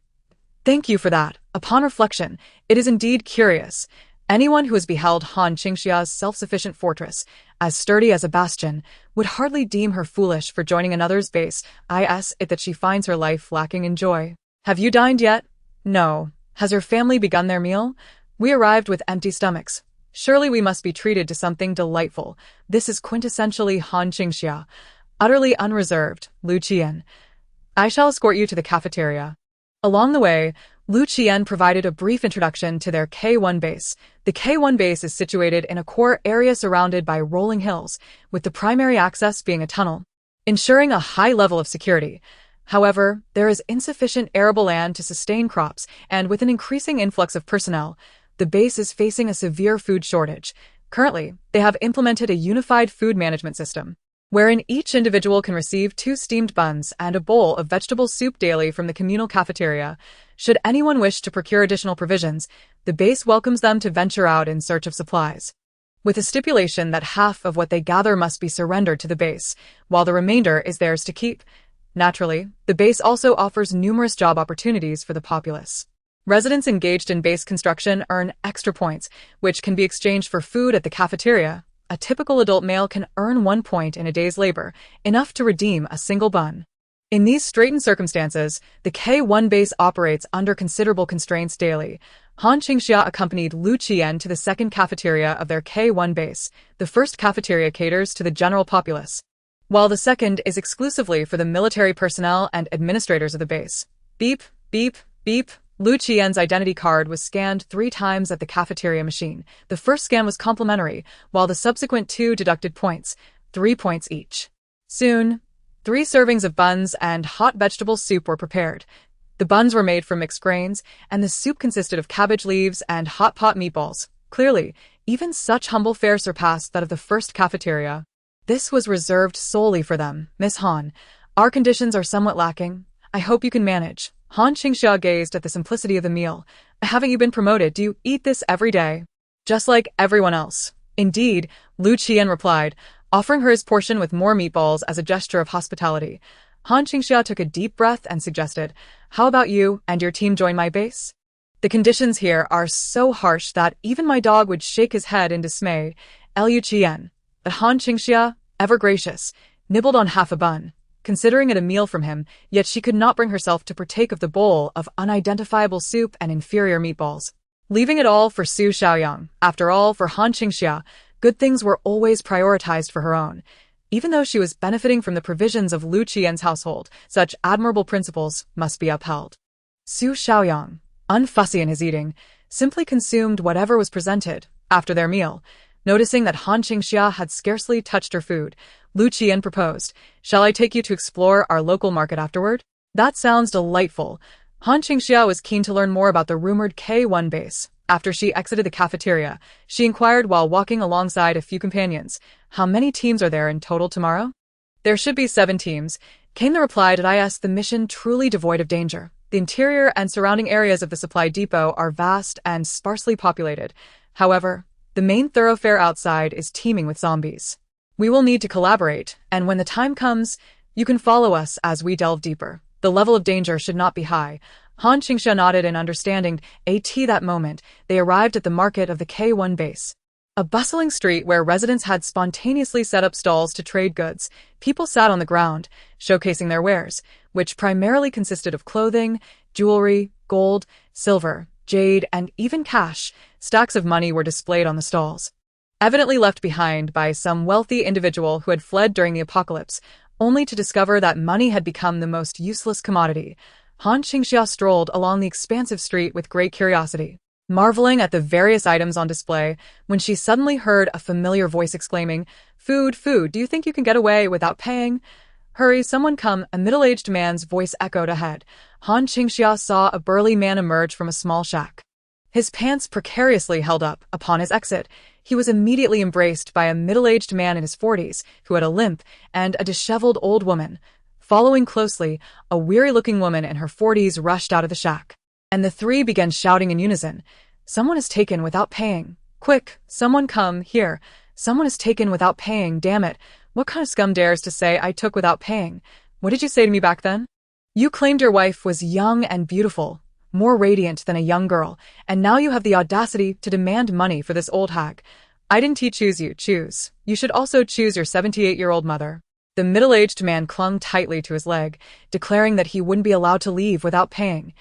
Thank you for that. Upon reflection, it is indeed curious. Anyone who has beheld Han Qingxia's self-sufficient fortress, as sturdy as a bastion, would hardly deem her foolish for joining another's base. It that she finds her life lacking in joy. Have you dined yet? No. Has your family begun their meal? We arrived with empty stomachs. Surely we must be treated to something delightful. This is quintessentially Han Qingxia. Utterly unreserved, Lu Qian. I shall escort you to the cafeteria. Along the way, Lu Qian provided a brief introduction to their K1 base. The K1 base is situated in a core area surrounded by rolling hills, with the primary access being a tunnel, ensuring a high level of security. However, there is insufficient arable land to sustain crops, and with an increasing influx of personnel, the base is facing a severe food shortage. Currently, they have implemented a unified food management system, wherein each individual can receive 2 steamed buns and a bowl of vegetable soup daily from the communal cafeteria. Should anyone wish to procure additional provisions, the base welcomes them to venture out in search of supplies, with a stipulation that half of what they gather must be surrendered to the base, while the remainder is theirs to keep. Naturally, the base also offers numerous job opportunities for the populace. Residents engaged in base construction earn extra points, which can be exchanged for food at the cafeteria. A typical adult male can earn 1 point in a day's labor, enough to redeem a single bun. In these straitened circumstances, the K1 base operates under considerable constraints daily. Han Qingxia accompanied Lu Qian to the second cafeteria of their K1 base. The first cafeteria caters to the general populace, while the second is exclusively for the military personnel and administrators of the base. Beep, beep, beep. Lu Qian's identity card was scanned 3 times at the cafeteria machine. The first scan was complimentary, while the subsequent 2 deducted points, 3 points each. Soon, 3 servings of buns and hot vegetable soup were prepared. The buns were made from mixed grains, and the soup consisted of cabbage leaves and hot pot meatballs. Clearly, even such humble fare surpassed that of the first cafeteria. This was reserved solely for them, Miss Han. Our conditions are somewhat lacking. I hope you can manage. Han Qingxia gazed at the simplicity of the meal. Haven't you been promoted? Do you eat this every day? Just like everyone else. Indeed, Lu Qian replied, offering her his portion with more meatballs as a gesture of hospitality. Han Qingxia took a deep breath and suggested, how about you and your team join my base? The conditions here are so harsh that even my dog would shake his head in dismay. Lu Qian. But Han Qingxia, ever gracious, nibbled on half a bun, considering it a meal from him, yet she could not bring herself to partake of the bowl of unidentifiable soup and inferior meatballs. Leaving it all for Su Xiaoyang. After all, for Han Qingxia, good things were always prioritized for her own. Even though she was benefiting from the provisions of Lu Qian's household, such admirable principles must be upheld. Su Xiaoyang, unfussy in his eating, simply consumed whatever was presented. After their meal, noticing that Han Qingxia had scarcely touched her food, Lu Qian proposed, shall I take you to explore our local market afterward? That sounds delightful. Han Qingxia was keen to learn more about the rumored K1 base. After she exited the cafeteria, she inquired while walking alongside a few companions, how many teams are there in total tomorrow? There should be 7 teams, came the reply. The mission truly devoid of danger. The interior and surrounding areas of the supply depot are vast and sparsely populated. However, the main thoroughfare outside is teeming with zombies. We will need to collaborate, and when the time comes, you can follow us as we delve deeper. The level of danger should not be high. Han Qingxia nodded in understanding. That moment, they arrived at the market of the K1 base. A bustling street where residents had spontaneously set up stalls to trade goods. People sat on the ground, showcasing their wares, which primarily consisted of clothing, jewelry, gold, silver, jade, and even cash. Stacks of money were displayed on the stalls, evidently left behind by some wealthy individual who had fled during the apocalypse, only to discover that money had become the most useless commodity. Han Qingxia strolled along the expansive street with great curiosity. marveling at the various items on display when she suddenly heard a familiar voice exclaiming, "Food, food, do you think you can get away without paying? Hurry, someone come," a middle-aged man's voice echoed ahead. Qingxia saw a burly man emerge from a small shack. His pants precariously held up. Upon his exit, he was immediately embraced by a middle-aged man in his 40s who had a limp and a disheveled old woman. Following closely, a weary-looking woman in her 40s rushed out of the shack, and the three began shouting in unison, "Someone is taken without paying. Quick, someone come here. Someone is taken without paying, damn it. What kind of scum dares to say I took without paying? What did you say to me back then? You claimed your wife was young and beautiful, more radiant than a young girl, and now you have the audacity to demand money for this old hag. I didn't choose you, choose. You should also choose your 78-year-old mother." The middle-aged man clung tightly to his leg, declaring that he wouldn't be allowed to leave without paying.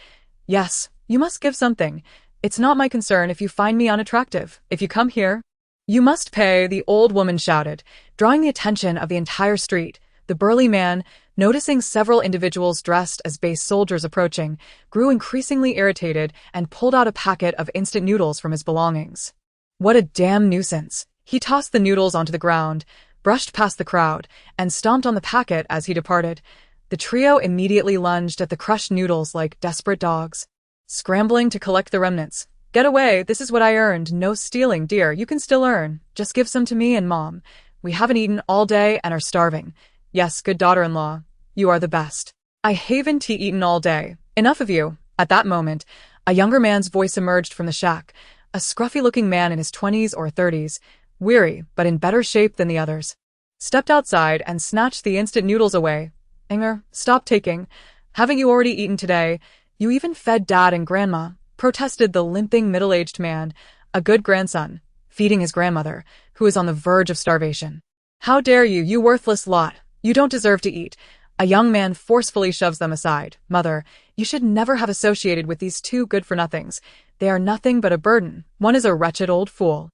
"Yes, you must give something. It's not my concern if you find me unattractive. If you come here, you must pay," the old woman shouted, drawing the attention of the entire street. The burly man, noticing several individuals dressed as base soldiers approaching, grew increasingly irritated and pulled out a packet of instant noodles from his belongings. What a damn nuisance. He tossed the noodles onto the ground, brushed past the crowd, and stomped on the packet as he departed. The trio immediately lunged at the crushed noodles like desperate dogs, scrambling to collect the remnants. "Get away, this is what I earned. No stealing, dear, you can still earn. Just give some to me and Mom. We haven't eaten all day and are starving. Yes, good daughter-in-law, you are the best. I haven't eaten all day. Enough of you." At that moment, a younger man's voice emerged from the shack, a scruffy-looking man in his 20s or 30s, weary but in better shape than the others, stepped outside and snatched the instant noodles away. "Inger, stop taking. Haven't you already eaten today? You even fed Dad and Grandma," protested the limping middle-aged man, a good grandson, feeding his grandmother, who is on the verge of starvation. "How dare you, you worthless lot! You don't deserve to eat." A young man forcefully shoves them aside. "Mother, you should never have associated with these two good-for-nothings. They are nothing but a burden. One is a wretched old fool,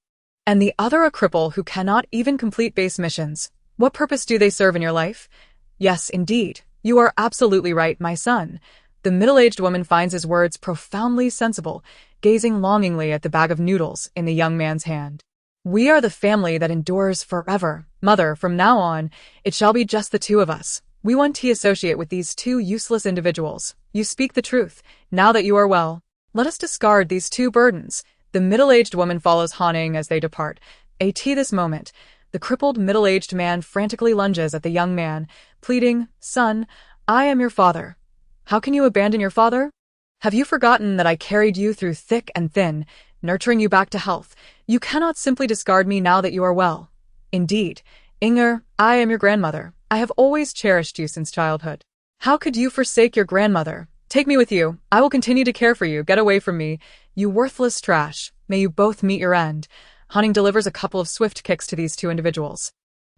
and the other a cripple who cannot even complete base missions. What purpose do they serve in your life?" "Yes, indeed. You are absolutely right, my son." The middle-aged woman finds his words profoundly sensible, gazing longingly at the bag of noodles in the young man's hand. "We are the family that endures forever. Mother, from now on, it shall be just the two of us. We won't associate with these two useless individuals. You speak the truth. Now that you are well, let us discard these two burdens." The middle-aged woman follows Haning as they depart. At this moment, the crippled middle-aged man frantically lunges at the young man, pleading, "Son, I am your father. How can you abandon your father? Have you forgotten that I carried you through thick and thin, nurturing you back to health? You cannot simply discard me now that you are well." "Indeed, Inger, I am your grandmother. I have always cherished you since childhood. How could you forsake your grandmother? Take me with you. I will continue to care for you. Get away from me, you worthless trash. May you both meet your end." Haning delivers a couple of swift kicks to these two individuals.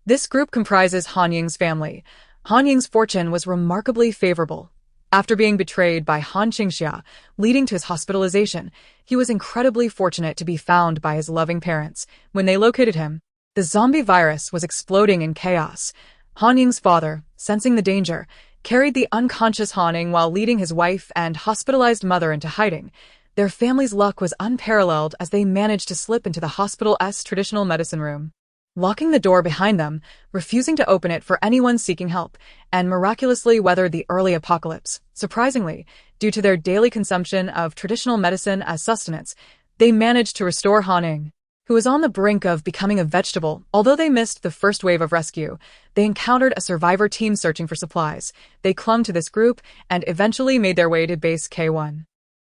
This group comprises Han Ying's family. Han Ying's fortune was remarkably favorable. After being betrayed by Han Qingxia, leading to his hospitalization, he was incredibly fortunate to be found by his loving parents. When they located him, the zombie virus was exploding in chaos. Han Ying's father, sensing the danger, carried the unconscious Haning while leading his wife and hospitalized mother into hiding. Their family's luck was unparalleled as they managed to slip into the hospital's traditional medicine room, locking the door behind them, refusing to open it for anyone seeking help, and miraculously weathered the early apocalypse. Surprisingly, due to their daily consumption of traditional medicine as sustenance, they managed to restore Haning, who was on the brink of becoming a vegetable. Although they missed the first wave of rescue, they encountered a survivor team searching for supplies. They clung to this group and eventually made their way to base K1.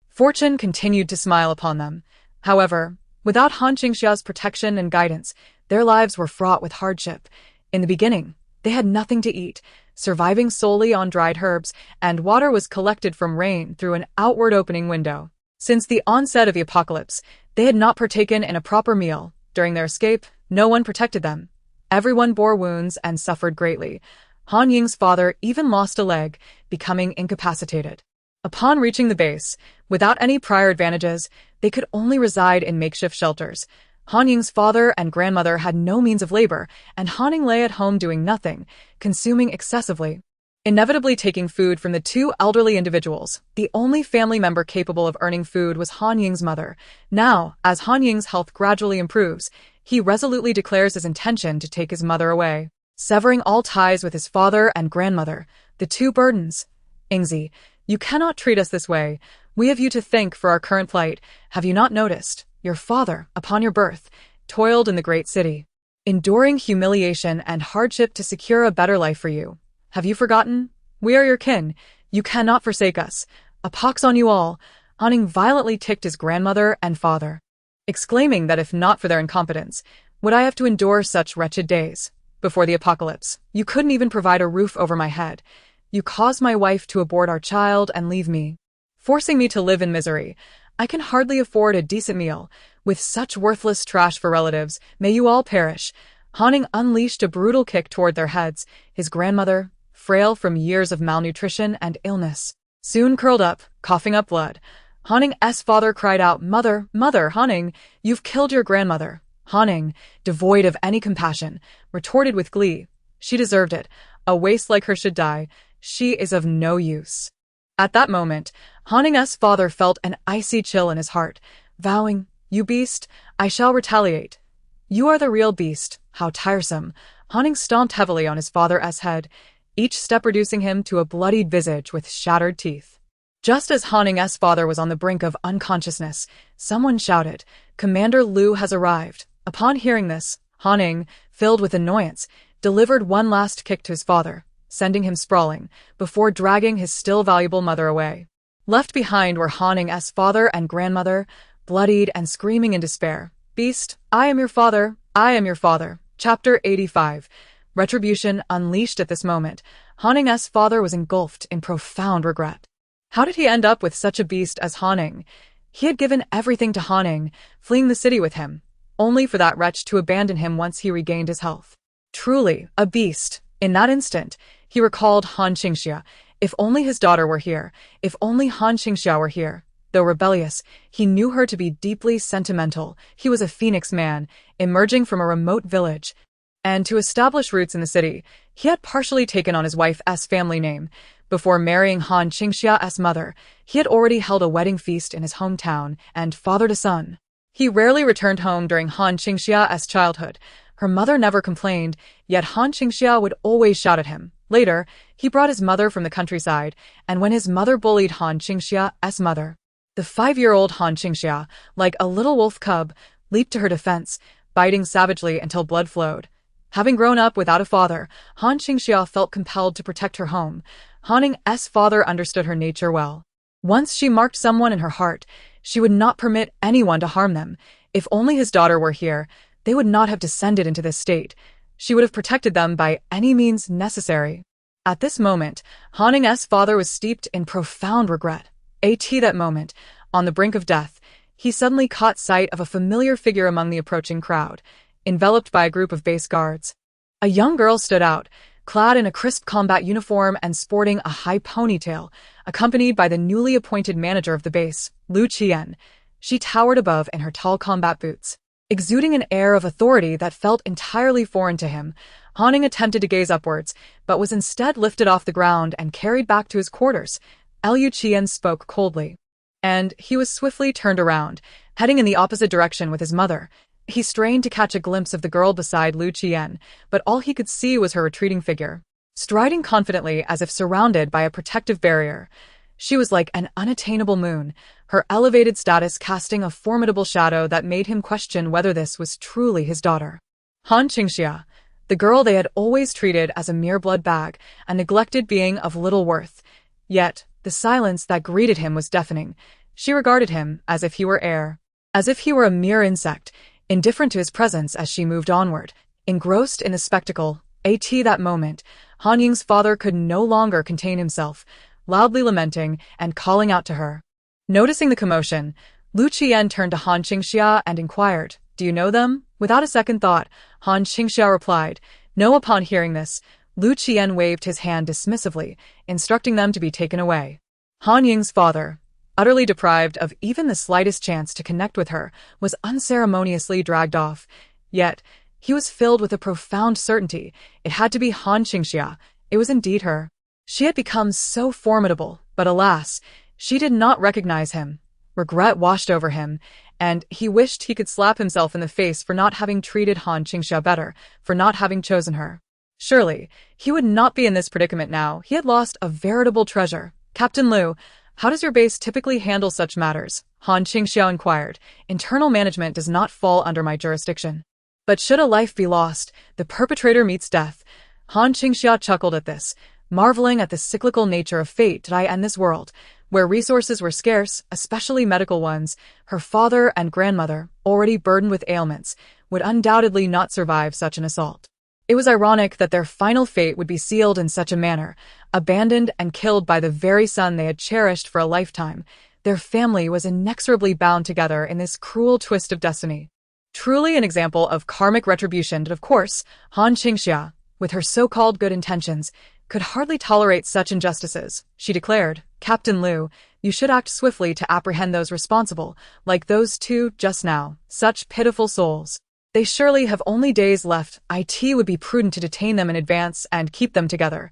Fortune continued to smile upon them. However, without Han Qingxia's protection and guidance, their lives were fraught with hardship. In the beginning, they had nothing to eat, surviving solely on dried herbs, and water was collected from rain through an outward opening window. Since the onset of the apocalypse, they had not partaken in a proper meal. During their escape, no one protected them. Everyone bore wounds and suffered greatly. Han Ying's father even lost a leg, becoming incapacitated. Upon reaching the base, without any prior advantages, they could only reside in makeshift shelters. Han Ying's father and grandmother had no means of labor, and Haning lay at home doing nothing, consuming excessively. inevitably taking food from the two elderly individuals. The only family member capable of earning food was Han Ying's mother. Now, as Han Ying's health gradually improves, he resolutely declares his intention to take his mother away, severing all ties with his father and grandmother, the two burdens. Qingxia, you cannot treat us this way. We have you to thank for our current plight. Have you not noticed? Your father, upon your birth, toiled in the great city, enduring humiliation and hardship to secure a better life for you. Have you forgotten? We are your kin. You cannot forsake us. A pox on you all. Han Ying violently ticked his grandmother and father, exclaiming that if not for their incompetence, would I have to endure such wretched days? Before the apocalypse, you couldn't even provide a roof over my head. You caused my wife to abort our child and leave me, forcing me to live in misery. I can hardly afford a decent meal. With such worthless trash for relatives, may you all perish. Han Ying unleashed a brutal kick toward their heads. His grandmother, frail from years of malnutrition and illness, soon curled up, coughing up blood. Han Ying's father cried out, Mother, mother, Han Ying, you've killed your grandmother. Han Ying, devoid of any compassion, retorted with glee, she deserved it. A waste like her should die. She is of no use. At that moment, Han Ying's father felt an icy chill in his heart, vowing, You beast, I shall retaliate. You are the real beast. How tiresome. Han Ying stomped heavily on his father's head, each step reducing him to a bloodied visage with shattered teeth. Just as Han Ying's father was on the brink of unconsciousness, someone shouted, Commander Liu has arrived. Upon hearing this, Han Ying, filled with annoyance, delivered one last kick to his father, sending him sprawling, before dragging his still valuable mother away. Left behind were Han Ying's father and grandmother, bloodied and screaming in despair. Beast, I am your father, I am your father. Chapter 85. Retribution unleashed at this moment. Han Ying's father was engulfed in profound regret. How did he end up with such a beast as Han Ying? He had given everything to Han Ying, fleeing the city with him, only for that wretch to abandon him once he regained his health. Truly, a beast. In that instant, he recalled Han Qingxia. If only his daughter were here. If only Han Qingxia were here. Though rebellious, he knew her to be deeply sentimental. He was a phoenix man, emerging from a remote village. And to establish roots in the city, he had partially taken on his wife's family name. Before marrying Han Qingxia's mother, he had already held a wedding feast in his hometown and fathered a son. He rarely returned home during Han Qingxia's childhood. Her mother never complained, yet Han Qingxia would always shout at him. Later, he brought his mother from the countryside, and when his mother bullied Han Qingxia's mother, the 5-year-old Han Qingxia, like a little wolf cub, leaped to her defense, biting savagely until blood flowed. Having grown up without a father, Han Qingxia felt compelled to protect her home. Han Ying's father understood her nature well. Once she marked someone in her heart, she would not permit anyone to harm them. If only his daughter were here, they would not have descended into this state. She would have protected them by any means necessary. At this moment, Han Ying's father was steeped in profound regret. At that moment, on the brink of death, he suddenly caught sight of a familiar figure among the approaching crowd, enveloped by a group of base guards. A young girl stood out, clad in a crisp combat uniform and sporting a high ponytail, accompanied by the newly appointed manager of the base, Liu Qian. She towered above in her tall combat boots, exuding an air of authority that felt entirely foreign to him. Han Ying attempted to gaze upwards, but was instead lifted off the ground and carried back to his quarters. Liu Qian spoke coldly, and he was swiftly turned around, heading in the opposite direction with his mother. He strained to catch a glimpse of the girl beside Liu Qian, but all he could see was her retreating figure, striding confidently as if surrounded by a protective barrier. She was like an unattainable moon, her elevated status casting a formidable shadow that made him question whether this was truly his daughter. Han Qingxia, the girl they had always treated as a mere blood bag, a neglected being of little worth. Yet, the silence that greeted him was deafening. She regarded him as if he were air, as if he were a mere insect, indifferent to his presence as she moved onward, engrossed in the spectacle. At that moment, Han Ying's father could no longer contain himself, loudly lamenting and calling out to her. Noticing the commotion, Liu Qian turned to Han Qingxia and inquired, Do you know them? Without a second thought, Han Qingxia replied, No. Upon hearing this, Liu Qian waved his hand dismissively, instructing them to be taken away. Han Ying's father, utterly deprived of even the slightest chance to connect with her, was unceremoniously dragged off. Yet, he was filled with a profound certainty. It had to be Han Qingxia. It was indeed her. She had become so formidable, but alas, she did not recognize him. Regret washed over him, and he wished he could slap himself in the face for not having treated Han Qingxia better, for not having chosen her. Surely, he would not be in this predicament now. He had lost a veritable treasure. Captain Liu, how does your base typically handle such matters? Han Qingxia inquired. Internal management does not fall under my jurisdiction. But should a life be lost, the perpetrator meets death. Han Qingxia chuckled at this, marveling at the cyclical nature of fate. Did I end this world, where resources were scarce, especially medical ones? Her father and grandmother, already burdened with ailments, would undoubtedly not survive such an assault. It was ironic that their final fate would be sealed in such a manner, abandoned and killed by the very son they had cherished for a lifetime. Their family was inexorably bound together in this cruel twist of destiny. Truly an example of karmic retribution, but of course, Han Qingxia, with her so-called good intentions, could hardly tolerate such injustices. She declared, Captain Liu, you should act swiftly to apprehend those responsible, like those two just now, such pitiful souls. They surely have only days left. It would be prudent to detain them in advance and keep them together.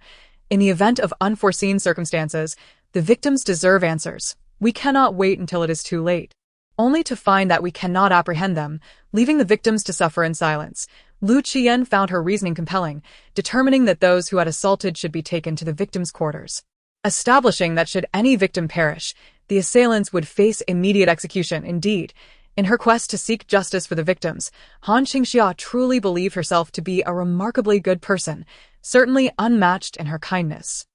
In the event of unforeseen circumstances, the victims deserve answers. We cannot wait until it is too late, only to find that we cannot apprehend them, leaving the victims to suffer in silence. Lu Qian found her reasoning compelling, determining that those who had assaulted should be taken to the victims' quarters, establishing that should any victim perish, the assailants would face immediate execution. Indeed, in her quest to seek justice for the victims, Han Qingxia truly believed herself to be a remarkably good person, certainly unmatched in her kindness.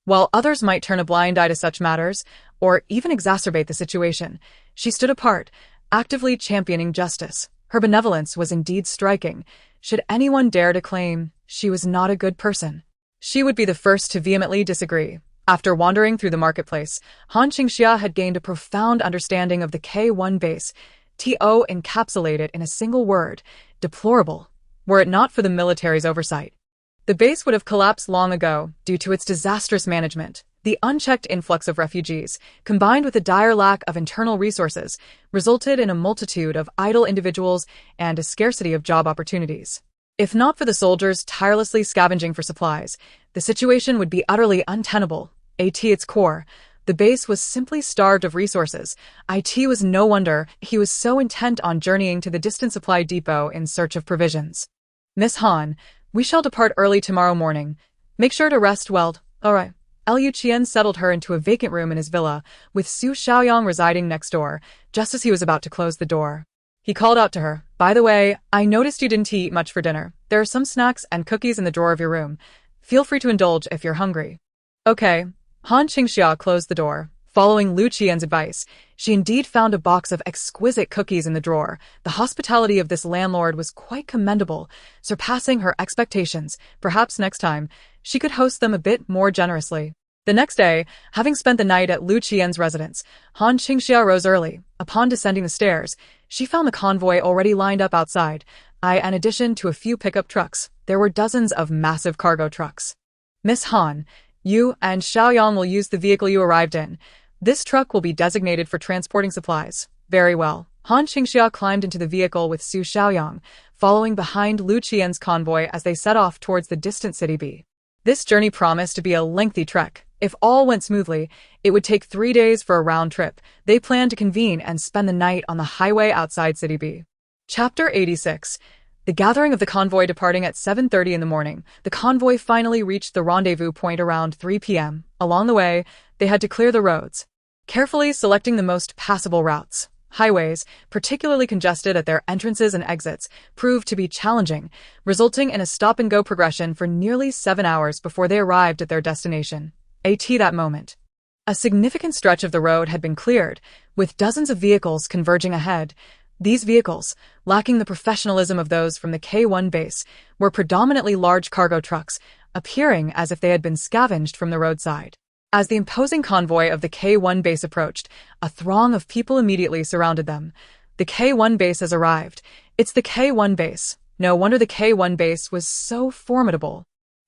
While others might turn a blind eye to such matters, or even exacerbate the situation, she stood apart, actively championing justice. Her benevolence was indeed striking. Should anyone dare to claim she was not a good person, she would be the first to vehemently disagree. After wandering through the marketplace, Han Qingxia had gained a profound understanding of the K1 base, TO encapsulated in a single word, deplorable. Were it not for the military's oversight, the base would have collapsed long ago due to its disastrous management. The unchecked influx of refugees, combined with a dire lack of internal resources, resulted in a multitude of idle individuals and a scarcity of job opportunities. If not for the soldiers tirelessly scavenging for supplies, the situation would be utterly untenable. At its core, the base was simply starved of resources. It was no wonder he was so intent on journeying to the distant supply depot in search of provisions. Miss Han, we shall depart early tomorrow morning. Make sure to rest well. All right. Liu Qian settled her into a vacant room in his villa, with Su Xiaoyang residing next door. Just as he was about to close the door, he called out to her, by the way, I noticed you didn't eat much for dinner. There are some snacks and cookies in the drawer of your room. Feel free to indulge if you're hungry. Okay. Han Qingxia closed the door. Following Lu Qian's advice, she indeed found a box of exquisite cookies in the drawer. The hospitality of this landlord was quite commendable, surpassing her expectations. Perhaps next time, she could host them a bit more generously. The next day, having spent the night at Lu Qian's residence, Han Qingxia rose early. Upon descending the stairs, she found the convoy already lined up outside. In addition to a few pickup trucks, there were dozens of massive cargo trucks. Miss Han, you and Xiaoyang will use the vehicle you arrived in. This truck will be designated for transporting supplies. Very well. Han Qingxia climbed into the vehicle with Su Xiaoyang, following behind Lu Qian's convoy as they set off towards the distant city B. This journey promised to be a lengthy trek. If all went smoothly, it would take 3 days for a round trip. They planned to convene and spend the night on the highway outside City B. Chapter 86. The gathering of the convoy departing at 7:30 in the morning, the convoy finally reached the rendezvous point around 3 p.m. Along the way, they had to clear the roads, carefully selecting the most passable routes. Highways, particularly congested at their entrances and exits, proved to be challenging, resulting in a stop-and-go progression for nearly 7 hours before they arrived at their destination. At that moment, a significant stretch of the road had been cleared, with dozens of vehicles converging ahead. These vehicles, lacking the professionalism of those from the K1 base, were predominantly large cargo trucks, appearing as if they had been scavenged from the roadside. As the imposing convoy of the K1 base approached, a throng of people immediately surrounded them. The K1 base has arrived. It's the K1 base. No wonder the K1 base was so formidable.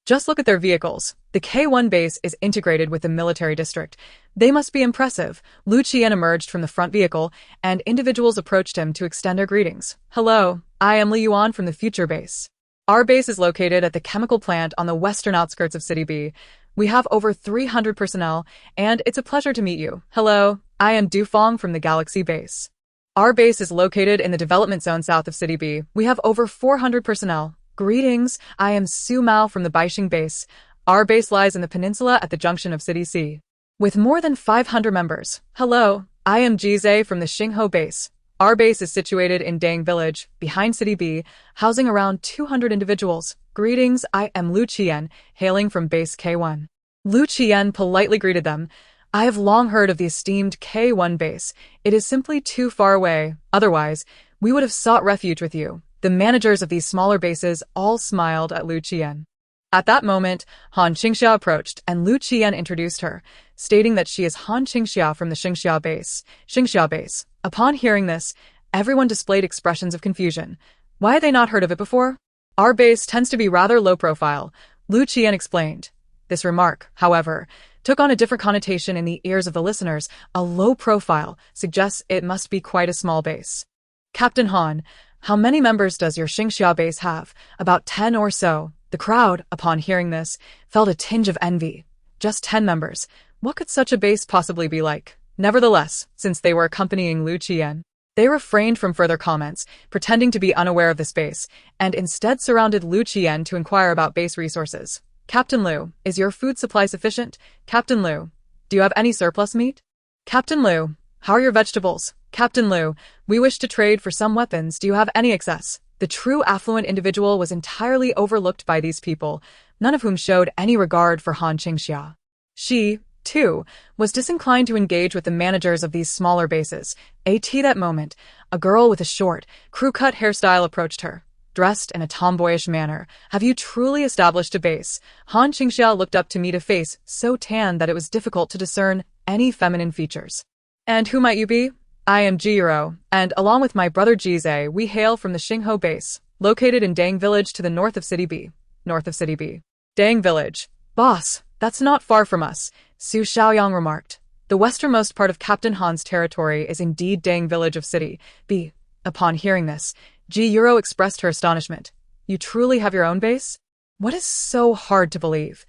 Just look at their vehicles. The K1 base is integrated with the military district. They must be impressive. Lu Qian emerged from the front vehicle, and individuals approached him to extend their greetings. Hello, I am Li Yuan from the future base. Our base is located at the chemical plant on the western outskirts of City B. We have over 300 personnel, and it's a pleasure to meet you. Hello, I am Dufong from the Galaxy Base. Our base is located in the development zone south of City B. We have over 400 personnel. Greetings, I am Su Mao from the Baixing Base. Our base lies in the peninsula at the junction of City C, with more than 500 members. Hello, I am Jizhe from the Xingho Base. Our base is situated in Dang Village, behind City B, housing around 200 individuals. Greetings, I am Lu Qian, hailing from Base K1. Lu Qian politely greeted them. I have long heard of the esteemed K1 base. It is simply too far away. Otherwise, we would have sought refuge with you. The managers of these smaller bases all smiled at Lu Qian. At that moment, Han Qingxia approached, and Lu Qian introduced her, stating that she is Han Qingxia from the Qingxia base. Qingxia base. Upon hearing this, everyone displayed expressions of confusion. Why had they not heard of it before? Our base tends to be rather low profile, Lu Qian explained. This remark, however, took on a different connotation in the ears of the listeners. A low profile suggests it must be quite a small base. Captain Han, how many members does your Qingxia base have? About 10 or so. The crowd, upon hearing this, felt a tinge of envy. Just 10 members. What could such a base possibly be like? Nevertheless, since they were accompanying Lu Qian, they refrained from further comments, pretending to be unaware of the base, and instead surrounded Lu Qian to inquire about base resources. Captain Lu, is your food supply sufficient? Captain Lu, do you have any surplus meat? Captain Lu, how are your vegetables? Captain Lu, we wish to trade for some weapons. Do you have any excess? The true affluent individual was entirely overlooked by these people, none of whom showed any regard for Han Qingxia. She, too, was disinclined to engage with the managers of these smaller bases. At that moment, a girl with a short, crew-cut hairstyle approached her, dressed in a tomboyish manner. Have you truly established a base? Han Qingxia looked up to meet a face so tan that it was difficult to discern any feminine features. And who might you be? I am Jiro, and along with my brother Jizhe, we hail from the Xingho base, located in Dang Village to the north of City B. North of City B. Dang Village. Boss, that's not far from us, Su Xiaoyang remarked. The westernmost part of Captain Han's territory is indeed Dang Village of City B. Upon hearing this, Jiro expressed her astonishment. You truly have your own base? What is so hard to believe?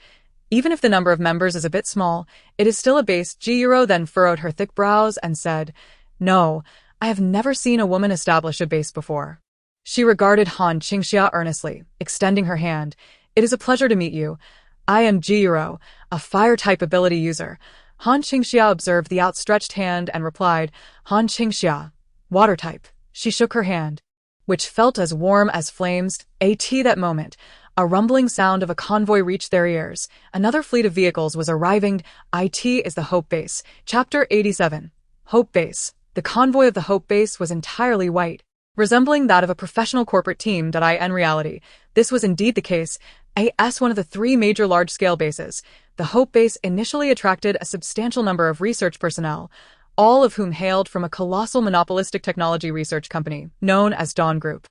Even if the number of members is a bit small, it is still a base. Jiro then furrowed her thick brows and said, No, I have never seen a woman establish a base before. She regarded Han Qingxia earnestly, extending her hand. It is a pleasure to meet you. I am Jiro, a fire-type ability user. Han Qingxia observed the outstretched hand and replied, Han Qingxia, water-type. She shook her hand, which felt as warm as flames. At that moment, a rumbling sound of a convoy reached their ears. Another fleet of vehicles was arriving. It is the Hope Base. Chapter 87. Hope Base. The convoy of the Hope Base was entirely white, resembling that of a professional corporate team. In reality, this was indeed the case. As one of the three major large-scale bases, the Hope Base initially attracted a substantial number of research personnel, all of whom hailed from a colossal monopolistic technology research company known as Dawn Group.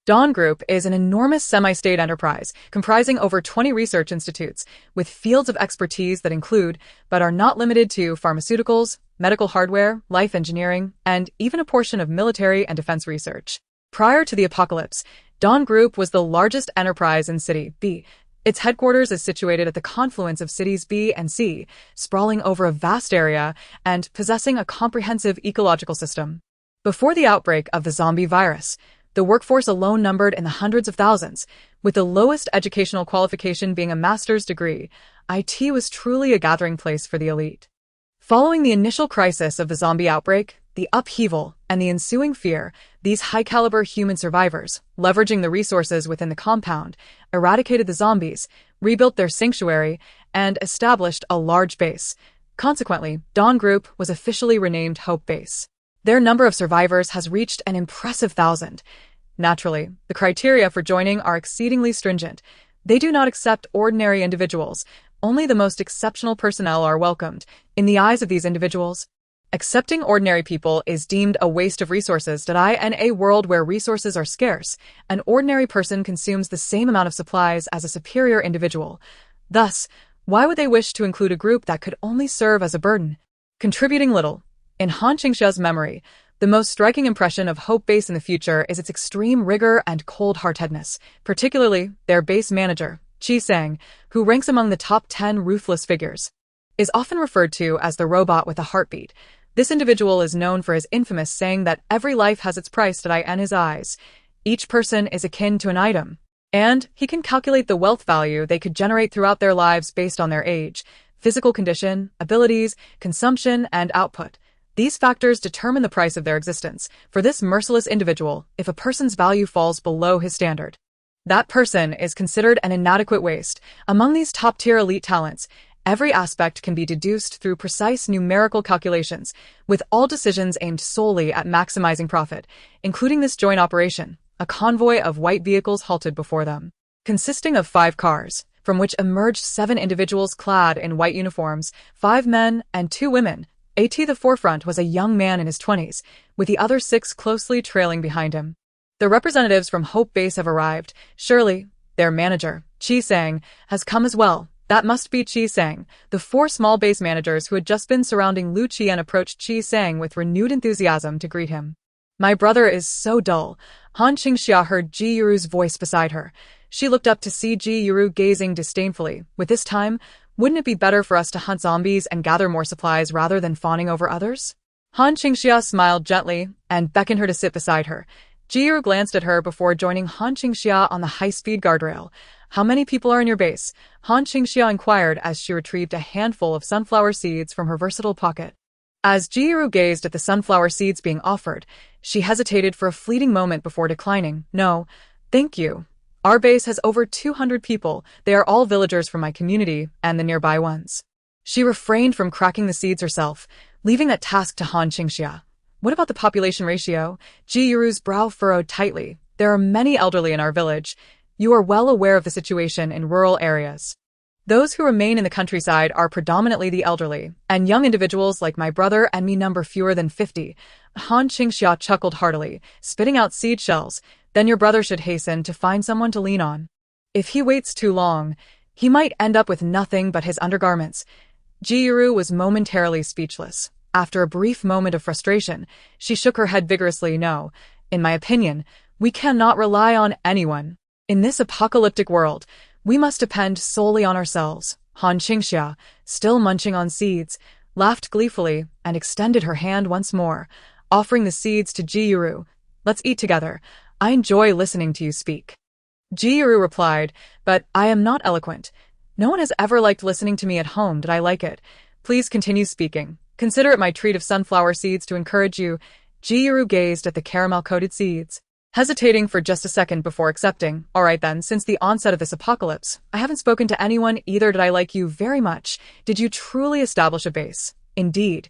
Dawn Group is an enormous semi-state enterprise comprising over 20 research institutes with fields of expertise that include, but are not limited to, pharmaceuticals, medical hardware, life engineering, and even a portion of military and defense research. Prior to the apocalypse, Dawn Group was the largest enterprise in City B. Its headquarters is situated at the confluence of cities B and C, sprawling over a vast area and possessing a comprehensive ecological system. Before the outbreak of the zombie virus, the workforce alone numbered in the hundreds of thousands, with the lowest educational qualification being a master's degree. It was truly a gathering place for the elite. Following the initial crisis of the zombie outbreak, the upheaval, and the ensuing fear, these high-caliber human survivors, leveraging the resources within the compound, eradicated the zombies, rebuilt their sanctuary, and established a large base. Consequently, Dawn Group was officially renamed Hope Base. Their number of survivors has reached an impressive 1,000. Naturally, the criteria for joining are exceedingly stringent. They do not accept ordinary individuals. Only the most exceptional personnel are welcomed. In the eyes of these individuals, accepting ordinary people is deemed a waste of resources. In a world where resources are scarce, an ordinary person consumes the same amount of supplies as a superior individual. Thus, why would they wish to include a group that could only serve as a burden, contributing little? In Han Qingxia's memory, the most striking impression of Hope Base in the future is its extreme rigor and cold-heartedness, particularly their base manager, Qingxia, who ranks among the top 10 ruthless figures, is often referred to as the robot with a heartbeat. This individual is known for his infamous saying that every life has its price in his eyes. Each person is akin to an item, and he can calculate the wealth value they could generate throughout their lives based on their age, physical condition, abilities, consumption, and output. These factors determine the price of their existence. For this merciless individual, if a person's value falls below his standard, that person is considered an inadequate waste. Among these top-tier elite talents, every aspect can be deduced through precise numerical calculations, with all decisions aimed solely at maximizing profit, including this joint operation. A convoy of white vehicles halted before them, consisting of 5 cars, from which emerged 7 individuals clad in white uniforms, 5 men and 2 women. At the forefront was a young man in his 20s, with the other 6 closely trailing behind him. The representatives from Hope Base have arrived. Surely, their manager, Qingxia, has come as well. That must be Qingxia. The 4 small base managers who had just been surrounding Lu Qian approached Qingxia with renewed enthusiasm to greet him. My brother is so dull. Han Qingxia heard Ji Yuru's voice beside her. She looked up to see Ji Yuru gazing disdainfully. With this time, wouldn't it be better for us to hunt zombies and gather more supplies rather than fawning over others? Han Qingxia smiled gently and beckoned her to sit beside her. Ji Yuru glanced at her before joining Han Qingxia on the high-speed guardrail. How many people are in your base? Han Qingxia inquired as she retrieved a handful of sunflower seeds from her versatile pocket. As Ji Yuru gazed at the sunflower seeds being offered, she hesitated for a fleeting moment before declining. No, thank you. Our base has over 200 people. They are all villagers from my community and the nearby ones. She refrained from cracking the seeds herself, leaving that task to Han Qingxia. What about the population ratio? Ji Yuru's brow furrowed tightly. There are many elderly in our village. You are well aware of the situation in rural areas. Those who remain in the countryside are predominantly the elderly, and young individuals like my brother and me number fewer than 50. Han Qingxia chuckled heartily, spitting out seed shells. Then your brother should hasten to find someone to lean on. If he waits too long, he might end up with nothing but his undergarments. Ji Yuru was momentarily speechless. After a brief moment of frustration, she shook her head vigorously. No, in my opinion, we cannot rely on anyone. In this apocalyptic world, we must depend solely on ourselves. Han Qingxia, still munching on seeds, laughed gleefully and extended her hand once more, offering the seeds to Ji Yuru. Let's eat together. I enjoy listening to you speak. Ji Yuru replied, but I am not eloquent. No one has ever liked listening to me at home. Did I like it? Please continue speaking. Consider it my treat of sunflower seeds to encourage you. Ji Yuru gazed at the caramel-coated seeds, hesitating for just a second before accepting. All right then, since the onset of this apocalypse, I haven't spoken to anyone either. Did I like you very much? Did you truly establish a base? Indeed.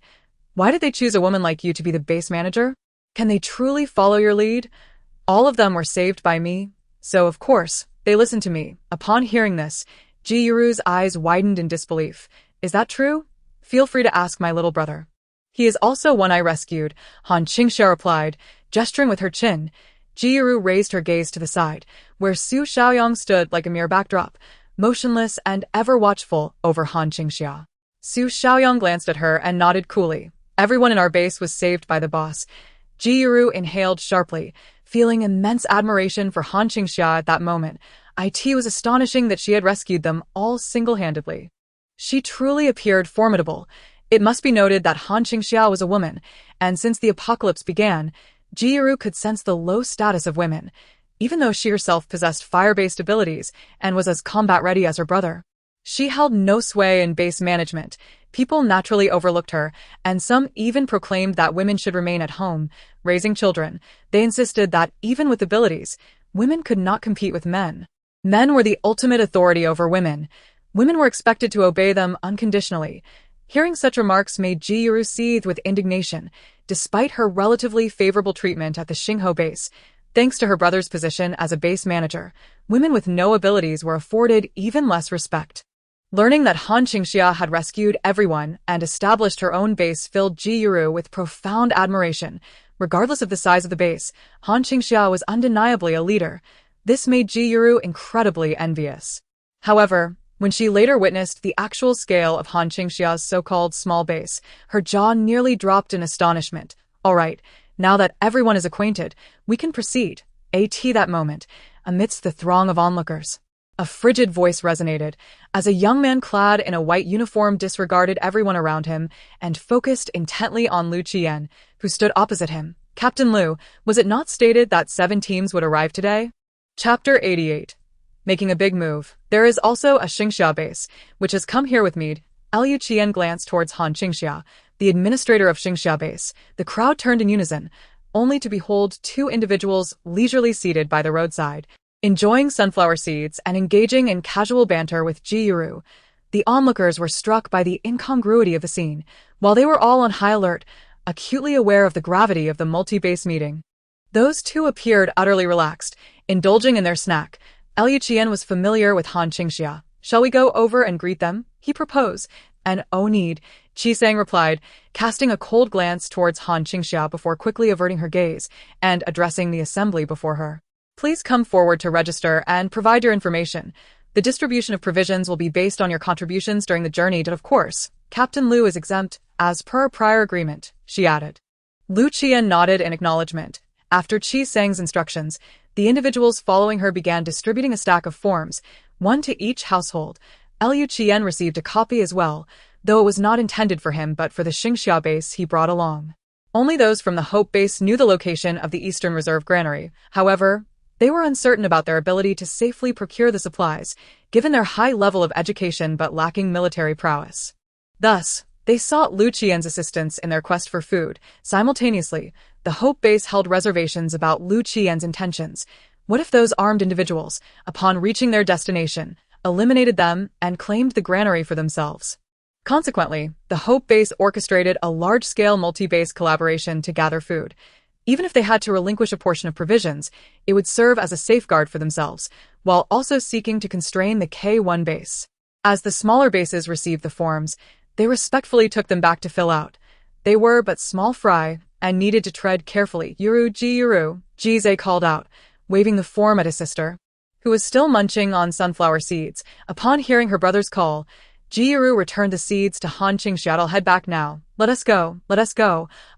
Why did they choose a woman like you to be the base manager? Can they truly follow your lead? All of them were saved by me, so of course, they listened to me. Upon hearing this, Ji Yuru's eyes widened in disbelief. Is that true? Feel free to ask my little brother. He is also one I rescued, Han Qingxia replied, gesturing with her chin. Ji Yuru raised her gaze to the side, where Su Xiaoyang stood like a mere backdrop, motionless and ever watchful over Han Qingxia. Su Xiaoyang glanced at her and nodded coolly. Everyone in our base was saved by the boss. Ji Yuru inhaled sharply, feeling immense admiration for Han Qingxia at that moment. It was astonishing that she had rescued them all single-handedly. She truly appeared formidable. It must be noted that Han Qingxia was a woman, and since the apocalypse began, Ji Yuru could sense the low status of women, even though she herself possessed fire-based abilities and was as combat-ready as her brother. She held no sway in base management. People naturally overlooked her, and some even proclaimed that women should remain at home, raising children. They insisted that, even with abilities, women could not compete with men. Men were the ultimate authority over women. Women were expected to obey them unconditionally. Hearing such remarks made Ji Yuru seethe with indignation, despite her relatively favorable treatment at the Qingho base. Thanks to her brother's position as a base manager, women with no abilities were afforded even less respect. Learning that Han Qingxia had rescued everyone and established her own base filled Ji Yuru with profound admiration. Regardless of the size of the base, Han Qingxia was undeniably a leader. This made Ji Yuru incredibly envious. However, when she later witnessed the actual scale of Han Qingxia's so-called small base, her jaw nearly dropped in astonishment. All right, now that everyone is acquainted, we can proceed. At that moment, amidst the throng of onlookers, A frigid voice resonated, as a young man clad in a white uniform disregarded everyone around him and focused intently on Lu Qian, who stood opposite him. Captain Lu, was it not stated that 7 teams would arrive today? Chapter 88. Making a big move. There is also a Qingxia base, which has come here with me. Liu Qian glanced towards Han Qingxia, the administrator of Qingxia base. The crowd turned in unison, only to behold 2 individuals leisurely seated by the roadside, enjoying sunflower seeds and engaging in casual banter with Ji Yuru. The onlookers were struck by the incongruity of the scene, while they were all on high alert, acutely aware of the gravity of the multi-base meeting. Those 2 appeared utterly relaxed, indulging in their snack. Liu Qian was familiar with Han Qingxia. "Shall we go over and greet them?" he proposed. "And oh need," Qisang replied, casting a cold glance towards Han Qingxia before quickly averting her gaze and addressing the assembly before her. "Please come forward to register and provide your information. The distribution of provisions will be based on your contributions during the journey, but of course, Captain Lu is exempt, as per prior agreement," she added. Lu Qian nodded in acknowledgement. After Qi Sang's instructions, the individuals following her began distributing a stack of forms, 1 to each household. Liu Qian received a copy as well, though it was not intended for him but for the Qingxia base he brought along. Only those from the Hope base knew the location of the Eastern Reserve Granary. However, they were uncertain about their ability to safely procure the supplies, given their high level of education but lacking military prowess. Thus, they sought Lu Qian's assistance in their quest for food. Simultaneously, the Hope base held reservations about Lu Qian's intentions. What if those armed individuals, upon reaching their destination, eliminated them and claimed the granary for themselves? Consequently, the Hope base orchestrated a large-scale multi-base collaboration to gather food. Even if they had to relinquish a portion of provisions, it would serve as a safeguard for themselves, while also seeking to constrain the K1 base. As the smaller bases received the forms, they respectfully took them back to fill out. They were but small fry, and needed to tread carefully. "Yuru, Jize called out, waving the form at his sister, who was still munching on sunflower seeds. Upon hearing her brother's call, Ji Yuru returned the seeds to Han Qingxia. "I'll head back now. Let us go,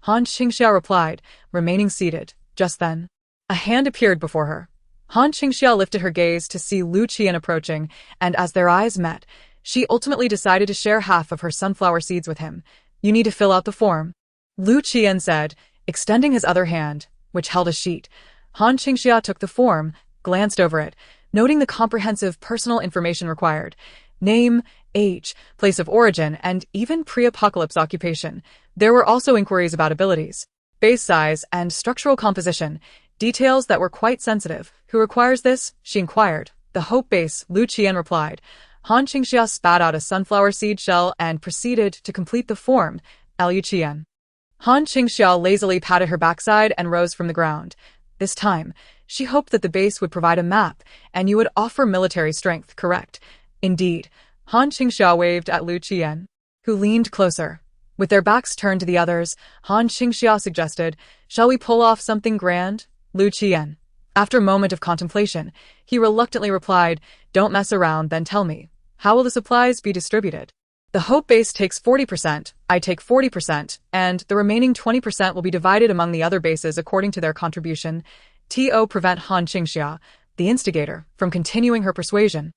Han Qingxia replied, remaining seated. Just then, a hand appeared before her. Han Qingxia lifted her gaze to see Lu Qian approaching, and as their eyes met, she ultimately decided to share half of her sunflower seeds with him. "You need to fill out the form," Lu Qian said, extending his other hand, which held a sheet. Han Qingxia took the form, glanced over it, noting the comprehensive personal information required. Name, age, place of origin, and even pre-apocalypse occupation. There were also inquiries about abilities, base size, and structural composition, details that were quite sensitive. "Who requires this?" she inquired. "The Hope base," Lu Qian replied. Han Qingxia spat out a sunflower seed shell and proceeded to complete the form. "Liu Qian." Han Qingxia lazily patted her backside and rose from the ground. This time, she hoped that the base would provide a map, and you would offer military strength, correct? Indeed. Han Qingxia waved at Lu Qian, who leaned closer. With their backs turned to the others, Han Qingxia suggested, "Shall we pull off something grand?" Lu Qian. After a moment of contemplation, he reluctantly replied, "Don't mess around, then tell me. How will the supplies be distributed?" "The Hope base takes 40%, I take 40%, and the remaining 20% will be divided among the other bases according to their contribution." To prevent Han Qingxia, the instigator, from continuing her persuasion,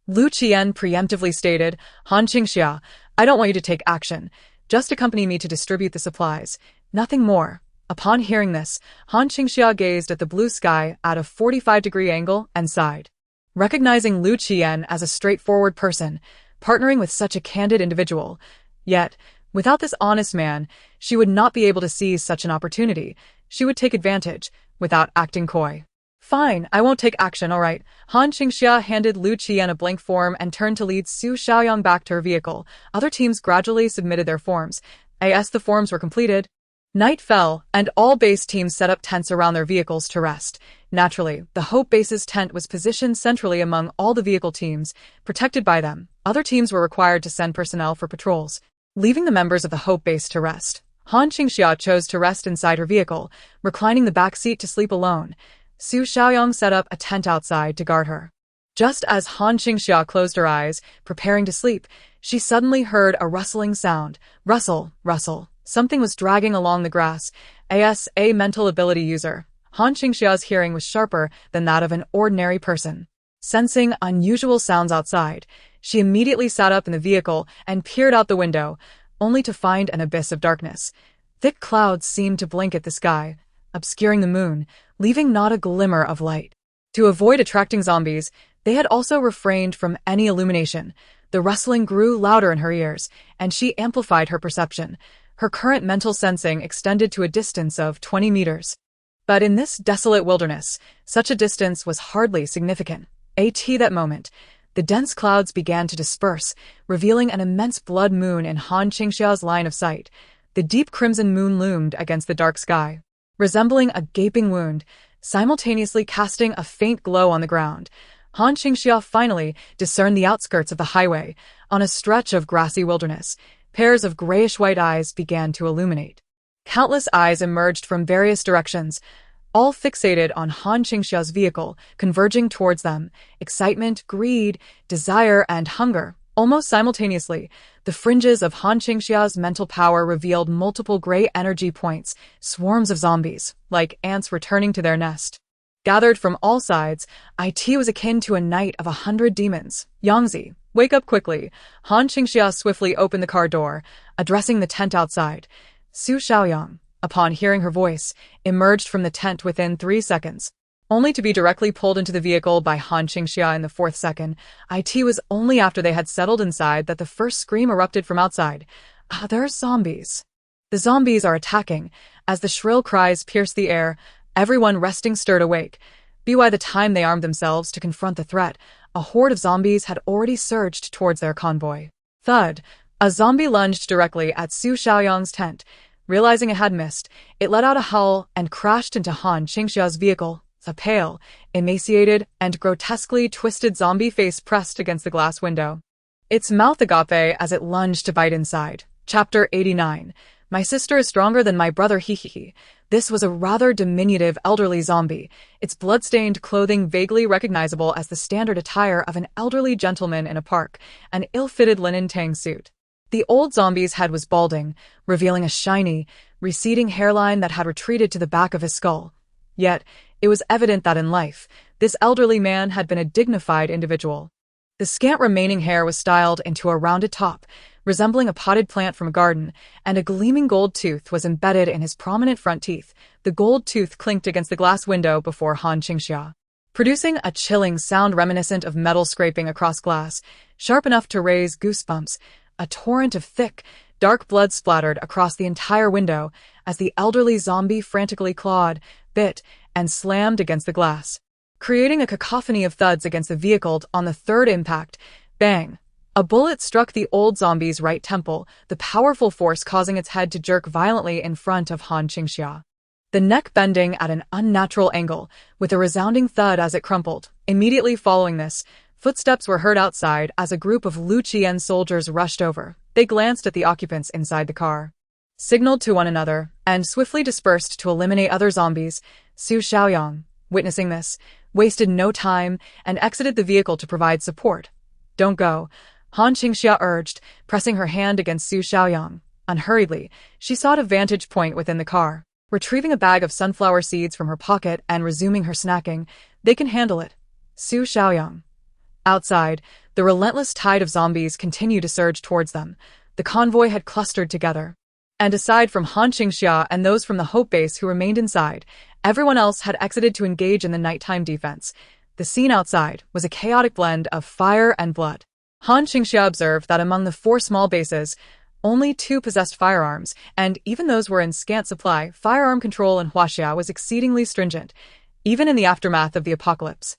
Lu Qian preemptively stated, "Han Qingxia, I don't want you to take action. Just accompany me to distribute the supplies. Nothing more." Upon hearing this, Han Qingxia gazed at the blue sky at a 45-degree angle and sighed. Recognizing Lu Qian as a straightforward person, partnering with such a candid individual, yet, without this honest man, she would not be able to seize such an opportunity. She would take advantage, without acting coy. "Fine, I won't take action, all right." Han Qingxia handed Lu Qian a blank form and turned to lead Su Xiaoyang back to her vehicle. Other teams gradually submitted their forms. As the forms were completed, night fell, and all base teams set up tents around their vehicles to rest. Naturally, the Hope base's tent was positioned centrally among all the vehicle teams, protected by them. Other teams were required to send personnel for patrols, leaving the members of the Hope base to rest. Han Qingxia chose to rest inside her vehicle, reclining the back seat to sleep alone. Su Xiaoyang set up a tent outside to guard her. Just as Han Qingxia closed her eyes, preparing to sleep, she suddenly heard a rustling sound. Rustle, rustle. Something was dragging along the grass. A mental ability user. Han Qingxia's hearing was sharper than that of an ordinary person. Sensing unusual sounds outside, she immediately sat up in the vehicle and peered out the window, only to find an abyss of darkness. Thick clouds seemed to blanket the sky, obscuring the moon, leaving not a glimmer of light. To avoid attracting zombies, they had also refrained from any illumination. The rustling grew louder in her ears, and she amplified her perception. Her current mental sensing extended to a distance of 20 meters. But in this desolate wilderness, such a distance was hardly significant. At that moment, the dense clouds began to disperse, revealing an immense blood moon in Han Qingxia's line of sight. The deep crimson moon loomed against the dark sky, resembling a gaping wound, simultaneously casting a faint glow on the ground. Han Qingxia finally discerned the outskirts of the highway. On a stretch of grassy wilderness, pairs of grayish-white eyes began to illuminate. Countless eyes emerged from various directions, all fixated on Han Qingxia's vehicle, converging towards them. Excitement, greed, desire, and hunger. Almost simultaneously, the fringes of Han Qingxia's mental power revealed multiple gray energy points, swarms of zombies, like ants returning to their nest. Gathered from all sides, it was akin to a night of 100 demons. Yangzi, wake up quickly. Han Qingxia swiftly opened the car door, addressing the tent outside. Su Xiaoyang, upon hearing her voice, emerged from the tent within 3 seconds, only to be directly pulled into the vehicle by Han Qingxia in the 4th second. It was only after they had settled inside that the first scream erupted from outside. There's zombies. The zombies are attacking. As the shrill cries pierced the air, everyone resting stirred awake. By the time they armed themselves to confront the threat, a horde of zombies had already surged towards their convoy. Thud! A zombie lunged directly at Su Xiaoyang's tent. Realizing it had missed, it let out a howl and crashed into Han Qingxia's vehicle. A pale, emaciated, and grotesquely twisted zombie face pressed against the glass window, its mouth agape as it lunged to bite inside. Chapter 89. My sister is stronger than my brother, hee. This was a rather diminutive elderly zombie, its blood-stained clothing vaguely recognizable as the standard attire of an elderly gentleman in a park, an ill-fitted linen tang suit. The old zombie's head was balding, revealing a shiny, receding hairline that had retreated to the back of his skull. Yet, it was evident that in life, this elderly man had been a dignified individual. The scant remaining hair was styled into a rounded top, resembling a potted plant from a garden, and a gleaming gold tooth was embedded in his prominent front teeth. The gold tooth clinked against the glass window before Han Qingxia, producing a chilling sound reminiscent of metal scraping across glass, sharp enough to raise goosebumps. A torrent of thick, dark blood splattered across the entire window as the elderly zombie frantically clawed, bit, and slammed against the glass, creating a cacophony of thuds against the vehicle. On the third impact, bang! A bullet struck the old zombie's right temple, the powerful force causing its head to jerk violently in front of Han Qingxia, the neck bending at an unnatural angle, with a resounding thud as it crumpled. Immediately following this, footsteps were heard outside as a group of Lu Qian soldiers rushed over. They glanced at the occupants inside the car, signaled to one another, and swiftly dispersed to eliminate other zombies. Su Xiaoyang, witnessing this, wasted no time and exited the vehicle to provide support. Don't go, Han Qingxia urged, pressing her hand against Su Xiaoyang. Unhurriedly, she sought a vantage point within the car, retrieving a bag of sunflower seeds from her pocket and resuming her snacking. They can handle it. Su Xiaoyang. Outside, the relentless tide of zombies continued to surge towards them. The convoy had clustered together, and aside from Han Qingxia and those from the Hope base who remained inside, everyone else had exited to engage in the nighttime defense. The scene outside was a chaotic blend of fire and blood. Han Qingxia observed that among the 4 small bases, only 2 possessed firearms, and even those were in scant supply. Firearm control in Huaxia was exceedingly stringent, even in the aftermath of the apocalypse.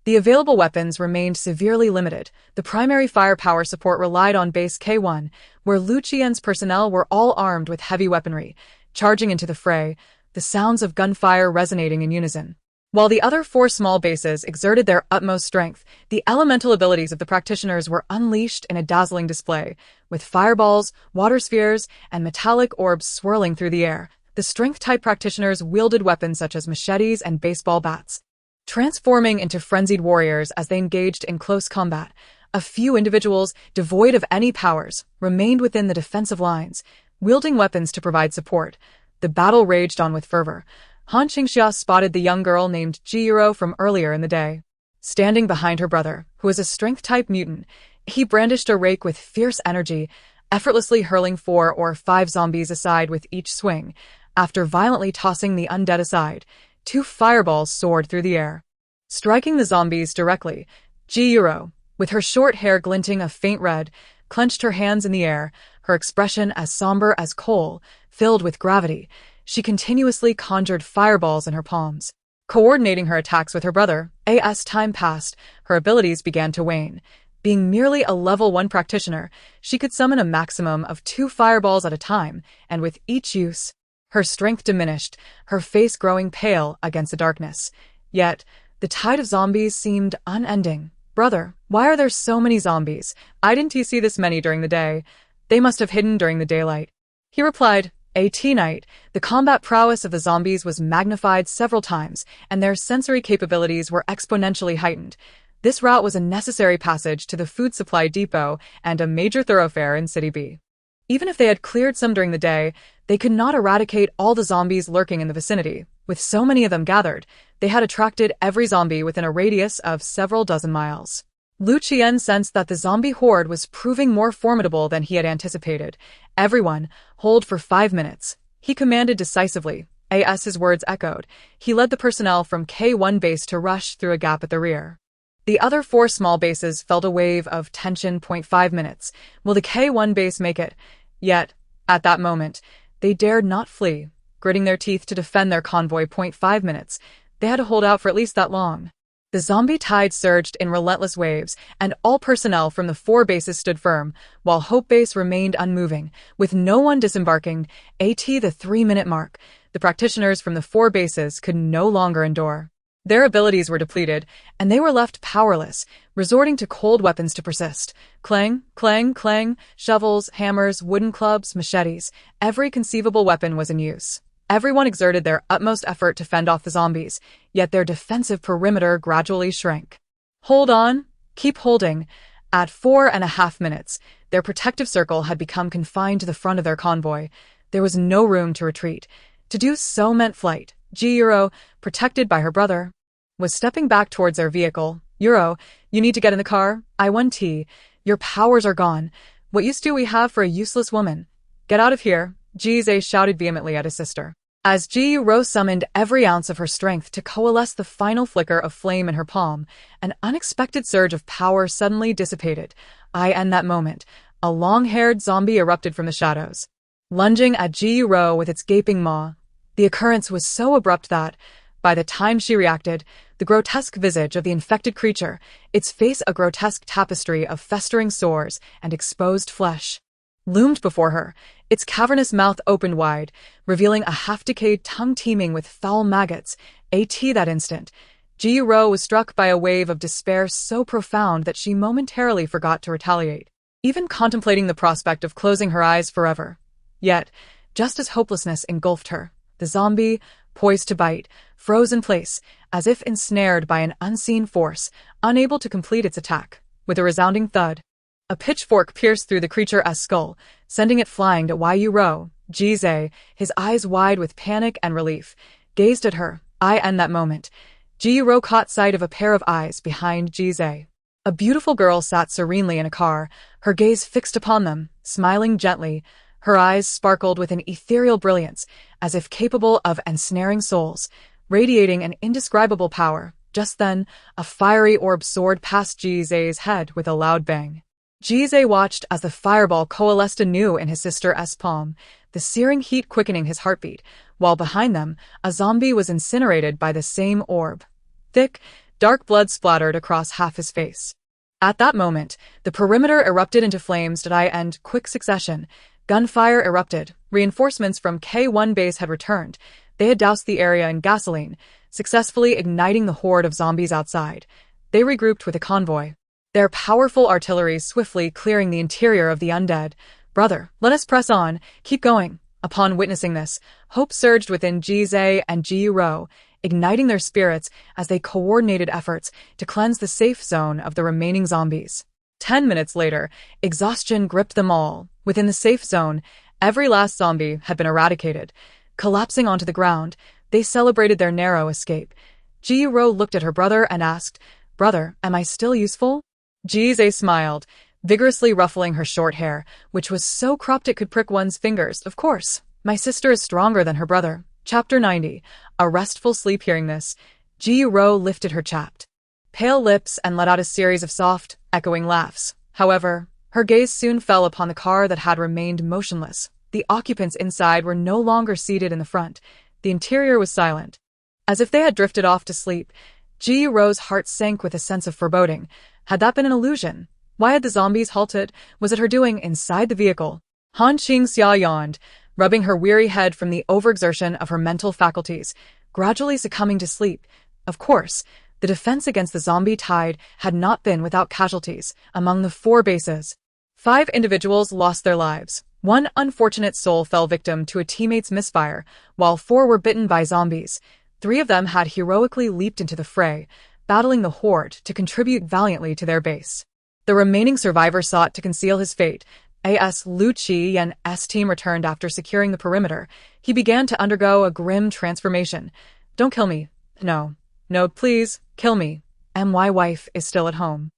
The available weapons remained severely limited. The primary firepower support relied on base K1, where Lu Qian's personnel were all armed with heavy weaponry, charging into the fray, the sounds of gunfire resonating in unison. While the other 4 small bases exerted their utmost strength, the elemental abilities of the practitioners were unleashed in a dazzling display, with fireballs, water spheres, and metallic orbs swirling through the air. The strength-type practitioners wielded weapons such as machetes and baseball bats, transforming into frenzied warriors as they engaged in close combat. A few individuals, devoid of any powers, remained within the defensive lines, wielding weapons to provide support. The battle raged on with fervor. Han Qingxia spotted the young girl named Jiro from earlier in the day. Standing behind her brother, who was a strength-type mutant, he brandished a rake with fierce energy, effortlessly hurling 4 or 5 zombies aside with each swing. After violently tossing the undead aside, 2 fireballs soared through the air, striking the zombies directly. Qingxia, with her short hair glinting a faint red, clenched her hands in the air, her expression as somber as coal, filled with gravity. She continuously conjured fireballs in her palms, coordinating her attacks with her brother. As time passed, her abilities began to wane. Being merely a level 1 practitioner, she could summon a maximum of 2 fireballs at a time, and with each use, her strength diminished, her face growing pale against the darkness. Yet, the tide of zombies seemed unending. "Brother, why are there so many zombies? I didn't see this many during the day. They must have hidden during the daylight." He replied, "Night, the combat prowess of the zombies was magnified several times, and their sensory capabilities were exponentially heightened. This route was a necessary passage to the food supply depot and a major thoroughfare in City B. Even if they had cleared some during the day, they could not eradicate all the zombies lurking in the vicinity. With so many of them gathered, they had attracted every zombie within a radius of several dozen miles." Lu Qian sensed that the zombie horde was proving more formidable than he had anticipated. "Everyone, hold for 5 minutes." He commanded decisively. As his words echoed, he led the personnel from K1 base to rush through a gap at the rear. The other 4 small bases felt a wave of tension. 5 minutes. Will the K1 base make it? Yet, at that moment, they dared not flee, gritting their teeth to defend their convoy. 5 minutes. They had to hold out for at least that long. The zombie tide surged in relentless waves, and all personnel from the 4 bases stood firm, while Hope Base remained unmoving, with no one disembarking. At the 3-minute mark, the practitioners from the 4 bases could no longer endure. Their abilities were depleted, and they were left powerless, resorting to cold weapons to persist. Clang, clang, clang, shovels, hammers, wooden clubs, machetes, every conceivable weapon was in use. Everyone exerted their utmost effort to fend off the zombies, yet their defensive perimeter gradually shrank. "Hold on, keep holding." At 4.5 minutes, their protective circle had become confined to the front of their convoy. There was no room to retreat. To do so meant flight. Qingxia, protected by her brother, was stepping back towards their vehicle. "Euro, you need to get in the car. I1T. Your powers are gone. What use do we have for a useless woman? Get out of here," Qingxia shouted vehemently at his sister. As Qingxia summoned every ounce of her strength to coalesce the final flicker of flame in her palm, an unexpected surge of power suddenly dissipated. In that moment, a long-haired zombie erupted from the shadows, lunging at Qingxia with its gaping maw. The occurrence was so abrupt that, by the time she reacted, the grotesque visage of the infected creature, its face a grotesque tapestry of festering sores and exposed flesh, loomed before her, its cavernous mouth opened wide, revealing a half-decayed tongue teeming with foul maggots. At that instant, Qingxia was struck by a wave of despair so profound that she momentarily forgot to retaliate, even contemplating the prospect of closing her eyes forever. Yet, just as hopelessness engulfed her, the zombie, poised to bite, froze in place, as if ensnared by an unseen force, unable to complete its attack. With a resounding thud, a pitchfork pierced through the creature's skull, sending it flying to Qingxia. Qingxia, his eyes wide with panic and relief, gazed at her. In that moment, Qingxia caught sight of a pair of eyes behind Qingxia. A beautiful girl sat serenely in a car, her gaze fixed upon them, smiling gently. Her eyes sparkled with an ethereal brilliance, as if capable of ensnaring souls, radiating an indescribable power. Just then, a fiery orb soared past Qingxia's head with a loud bang. Qingxia watched as the fireball coalesced anew in his sister's palm, the searing heat quickening his heartbeat, while behind them, a zombie was incinerated by the same orb. Thick, dark blood splattered across half his face. At that moment, the perimeter erupted into flames in quick succession. Gunfire erupted. Reinforcements from K1 base had returned. They had doused the area in gasoline, successfully igniting the horde of zombies outside. They regrouped with a convoy, their powerful artillery swiftly clearing the interior of the undead. "Brother, let us press on. Keep going." Upon witnessing this, hope surged within Qingxia and Qingxia, igniting their spirits as they coordinated efforts to cleanse the safe zone of the remaining zombies. 10 minutes later, exhaustion gripped them all. Within the safe zone, every last zombie had been eradicated. Collapsing onto the ground, they celebrated their narrow escape. Qingxia looked at her brother and asked, Brother, am I still useful? Jie smiled, vigorously ruffling her short hair, which was so cropped it could prick one's fingers. Of course, my sister is stronger than her brother. Chapter 90. A restful sleep. Hearing this, Ji Ro lifted her chapped, pale lips and let out a series of soft, echoing laughs. However, her gaze soon fell upon the car that had remained motionless. The occupants inside were no longer seated in the front. The interior was silent, as if they had drifted off to sleep. Ji Ro's heart sank with a sense of foreboding. Had that been an illusion? Why had the zombies halted? Was it her doing inside the vehicle? Qingxia yawned, rubbing her weary head from the overexertion of her mental faculties, gradually succumbing to sleep. Of course, the defense against the zombie tide had not been without casualties. Among the 4 bases, 5 individuals lost their lives. 1 unfortunate soul fell victim to a teammate's misfire, while 4 were bitten by zombies. 3 of them had heroically leaped into the fray, battling the horde to contribute valiantly to their base. The remaining survivor sought to conceal his fate. As Lu Qian's team returned after securing the perimeter, he began to undergo a grim transformation. Don't kill me. No, please, kill me. My wife is still at home,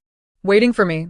waiting for me.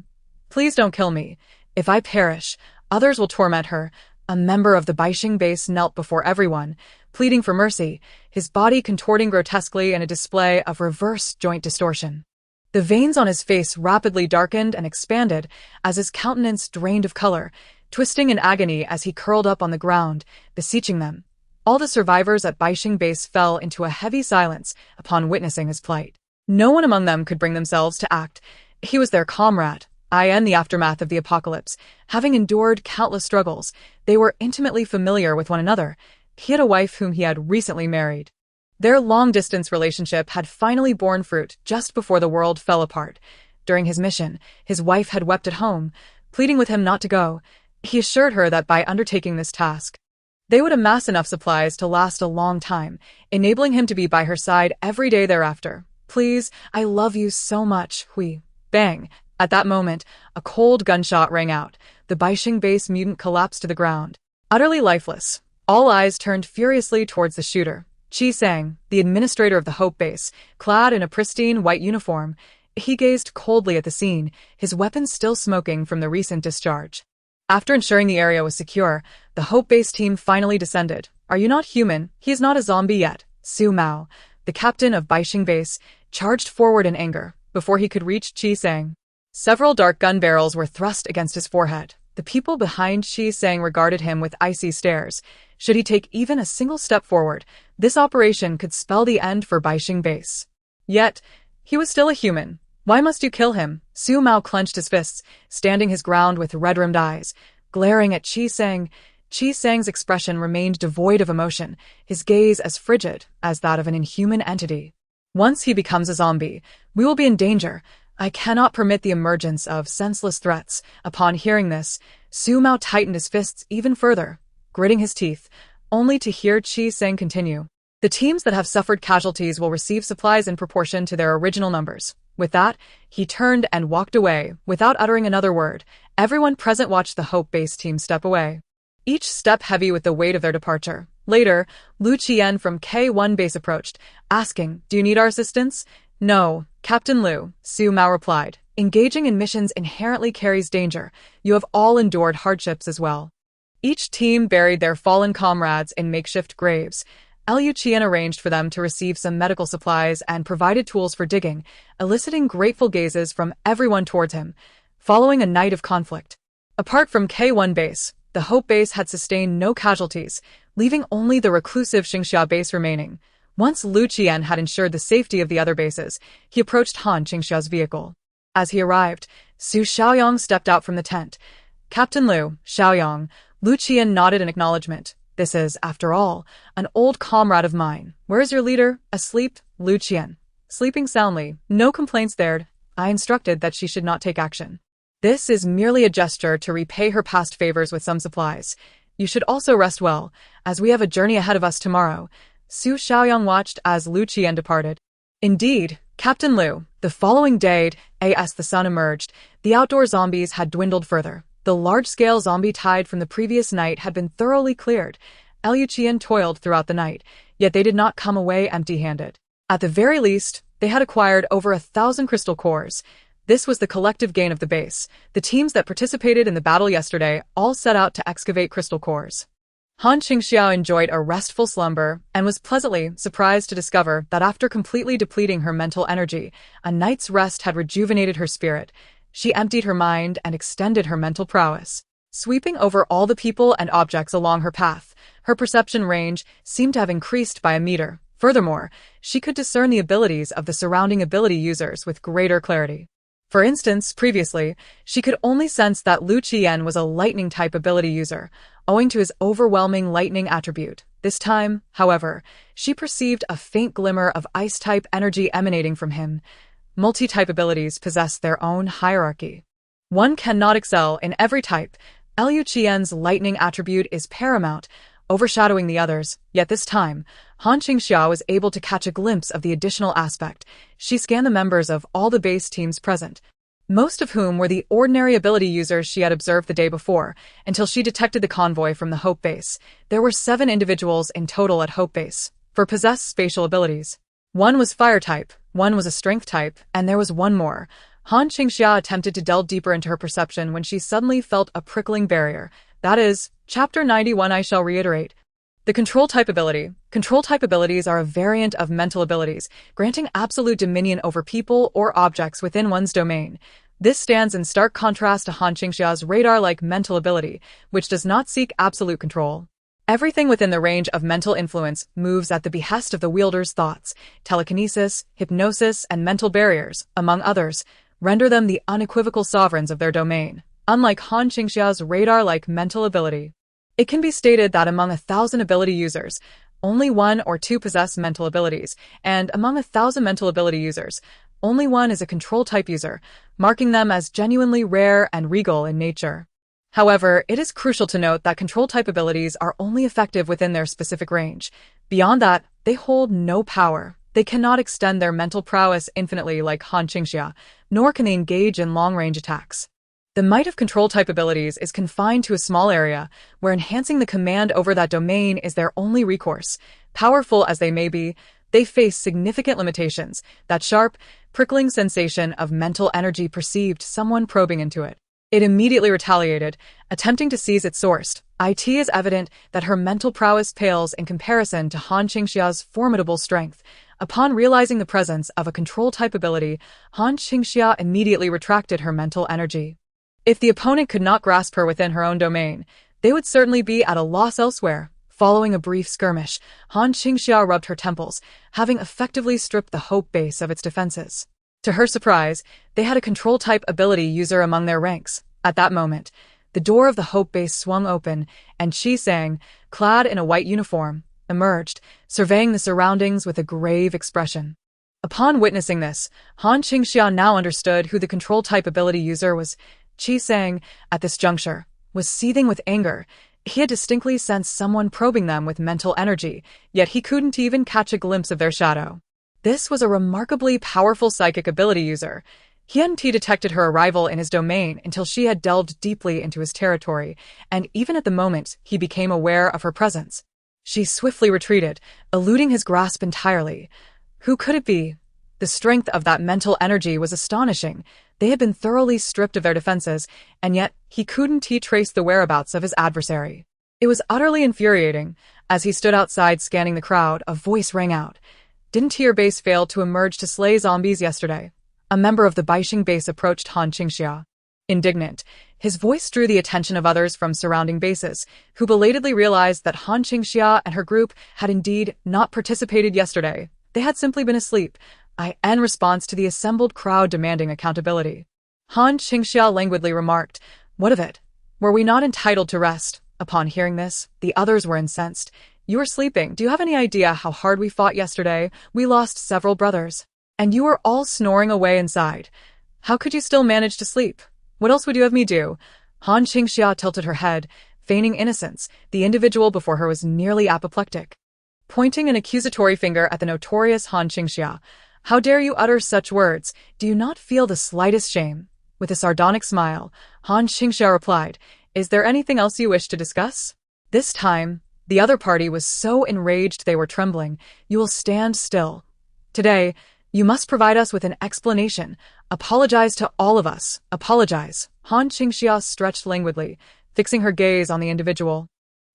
Please don't kill me. If I perish, others will torment her. A member of the Baixing base knelt before everyone, pleading for mercy, his body contorting grotesquely in a display of reverse joint distortion. The veins on his face rapidly darkened and expanded as his countenance drained of color, twisting in agony as he curled up on the ground, beseeching them. All the survivors at Baixing base fell into a heavy silence upon witnessing his plight. No one among them could bring themselves to act. He was their comrade. In the aftermath of the apocalypse, having endured countless struggles, they were intimately familiar with one another. He had a wife whom he had recently married. Their long-distance relationship had finally borne fruit just before the world fell apart. During his mission, his wife had wept at home, pleading with him not to go. He assured her that by undertaking this task, they would amass enough supplies to last a long time, enabling him to be by her side every day thereafter. Please, I love you so much, Hui. Bang! At that moment, a cold gunshot rang out. The Baixing base mutant collapsed to the ground, utterly lifeless. All eyes turned furiously towards the shooter. Qi Sang, the administrator of the Hope base, clad in a pristine white uniform, he gazed coldly at the scene, his weapon still smoking from the recent discharge. After ensuring the area was secure, the Hope base team finally descended. Are you not human? He is not a zombie yet. Su Mao, the captain of Baixing base, charged forward in anger. Before he could reach Qi Sang, several dark gun barrels were thrust against his forehead. The people behind Qi Sang regarded him with icy stares. Should he take even a single step forward, this operation could spell the end for Baixing base. Yet, he was still a human. Why must you kill him? Su Mao clenched his fists, standing his ground with red-rimmed eyes, glaring at Qi Sang. Qi Sang's expression remained devoid of emotion, his gaze as frigid as that of an inhuman entity. Once he becomes a zombie, we will be in danger. I cannot permit the emergence of senseless threats. Upon hearing this, Su Mao tightened his fists even further, gritting his teeth, only to hear Qi Sang continue. The teams that have suffered casualties will receive supplies in proportion to their original numbers. With that, he turned and walked away, without uttering another word. Everyone present watched the Hope base team step away, each step heavy with the weight of their departure. Later, Lu Qian from K1 base approached, asking, "Do you need our assistance?" "No, Captain Lu," Su Mao replied. "Engaging in missions inherently carries danger. You have all endured hardships as well." Each team buried their fallen comrades in makeshift graves. Lu Qian arranged for them to receive some medical supplies and provided tools for digging, eliciting grateful gazes from everyone towards him. Following a night of conflict, apart from K1 base, the Hope base had sustained no casualties, leaving only the reclusive Qingxia base remaining. Once Lu Qian had ensured the safety of the other bases, he approached Qingxia's vehicle. As he arrived, Su Xiaoyang stepped out from the tent. "Captain Lu, Xiaoyang." Lu Qian nodded in acknowledgement. "This is, after all, an old comrade of mine. Where is your leader? Asleep?" Lu Qian. "Sleeping soundly. No complaints there. I instructed that she should not take action. This is merely a gesture to repay her past favors with some supplies. You should also rest well, as we have a journey ahead of us tomorrow." Su Xiaoyang watched as Lu Qian departed. Indeed, Captain Lu. The following day, as the sun emerged, the outdoor zombies had dwindled further. The large-scale zombie tide from the previous night had been thoroughly cleared. Lu Qian toiled throughout the night, yet they did not come away empty-handed. At the very least, They had acquired over 1,000 crystal cores. This was the collective gain of the base. The teams that participated in the battle yesterday all set out to excavate crystal cores. Han Qingxia enjoyed a restful slumber and was pleasantly surprised to discover that after completely depleting her mental energy, a night's rest had rejuvenated her spirit. She emptied her mind and extended her mental prowess. Sweeping over all the people and objects along her path, her perception range seemed to have increased by a meter. Furthermore, she could discern the abilities of the surrounding ability users with greater clarity. For instance, previously, she could only sense that Lu Qiyan was a lightning-type ability user, owing to his overwhelming lightning attribute. This time, however, she perceived a faint glimmer of ice-type energy emanating from him. Multi-type abilities possess their own hierarchy. One cannot excel in every type. Lu Qian's lightning attribute is paramount, overshadowing the others, yet this time, Han Qingxia was able to catch a glimpse of the additional aspect. She scanned the members of all the base teams present, most of whom were the ordinary ability users she had observed the day before, until she detected the convoy from the Hope Base. There were 7 individuals in total at Hope Base, for possessed spatial abilities. One was fire type, one was a strength type, and there was one more. Han Qingxia attempted to delve deeper into her perception when she suddenly felt a prickling barrier. That is, Chapter 91. I shall reiterate. The control type ability. Control type abilities are a variant of mental abilities, granting absolute dominion over people or objects within one's domain. This stands in stark contrast to Han Qingxia's radar-like mental ability, which does not seek absolute control. Everything within the range of mental influence moves at the behest of the wielder's thoughts. Telekinesis, hypnosis, and mental barriers, among others, render them the unequivocal sovereigns of their domain, unlike Han Qingxia's radar-like mental ability. It can be stated that among 1,000 ability users, only 1 or 2 possess mental abilities, and among 1,000 mental ability users, only 1 is a control-type user, marking them as genuinely rare and regal in nature. However, it is crucial to note that control-type abilities are only effective within their specific range. Beyond that, they hold no power. They cannot extend their mental prowess infinitely like Han Qingxia, nor can they engage in long-range attacks. The might of control-type abilities is confined to a small area, where enhancing the command over that domain is their only recourse. Powerful as they may be, they face significant limitations. That sharp, prickling sensation of mental energy perceived someone probing into it. It immediately retaliated, attempting to seize its source. It is evident that her mental prowess pales in comparison to Han Qingxia's formidable strength. Upon realizing the presence of a control-type ability, Han Qingxia immediately retracted her mental energy. If the opponent could not grasp her within her own domain, they would certainly be at a loss elsewhere. Following a brief skirmish, Han Qingxia rubbed her temples, having effectively stripped the Hope Base of its defenses. To her surprise, they had a control-type ability user among their ranks. At that moment, the door of the Hope Base swung open, and Qixia, clad in a white uniform, emerged, surveying the surroundings with a grave expression. Upon witnessing this, Han Qingxia now understood who the control-type ability user was. Qixia, at this juncture, was seething with anger. He had distinctly sensed someone probing them with mental energy, yet he couldn't even catch a glimpse of their shadow. This was a remarkably powerful psychic ability user. He hadn't detected her arrival in his domain until she had delved deeply into his territory, and even at the moment he became aware of her presence. She swiftly retreated, eluding his grasp entirely. Who could it be? The strength of that mental energy was astonishing. They had been thoroughly stripped of their defenses, and yet he couldn't trace the whereabouts of his adversary. It was utterly infuriating. As he stood outside scanning the crowd, a voice rang out. Didn't your base fail to emerge to slay zombies yesterday? A member of the Baixing base approached Han Qingxia. Indignant, his voice drew the attention of others from surrounding bases, who belatedly realized that Han Qingxia and her group had indeed not participated yesterday. They had simply been asleep, in response to the assembled crowd demanding accountability. Han Qingxia languidly remarked, "What of it? Were we not entitled to rest?" Upon hearing this, the others were incensed. "You were sleeping. Do you have any idea how hard we fought yesterday? We lost several brothers. And you were all snoring away inside. How could you still manage to sleep? What else would you have me do?" Han Qingxia tilted her head, feigning innocence. The individual before her was nearly apoplectic. Pointing an accusatory finger at the notorious Han Qingxia, "How dare you utter such words? Do you not feel the slightest shame?" With a sardonic smile, Han Qingxia replied, "Is there anything else you wish to discuss?" This time, the other party was so enraged they were trembling. "You will stand still. Today, You must provide us with an explanation. Apologize to all of us. Apologize. Han Qingxia stretched languidly, fixing her gaze on the individual,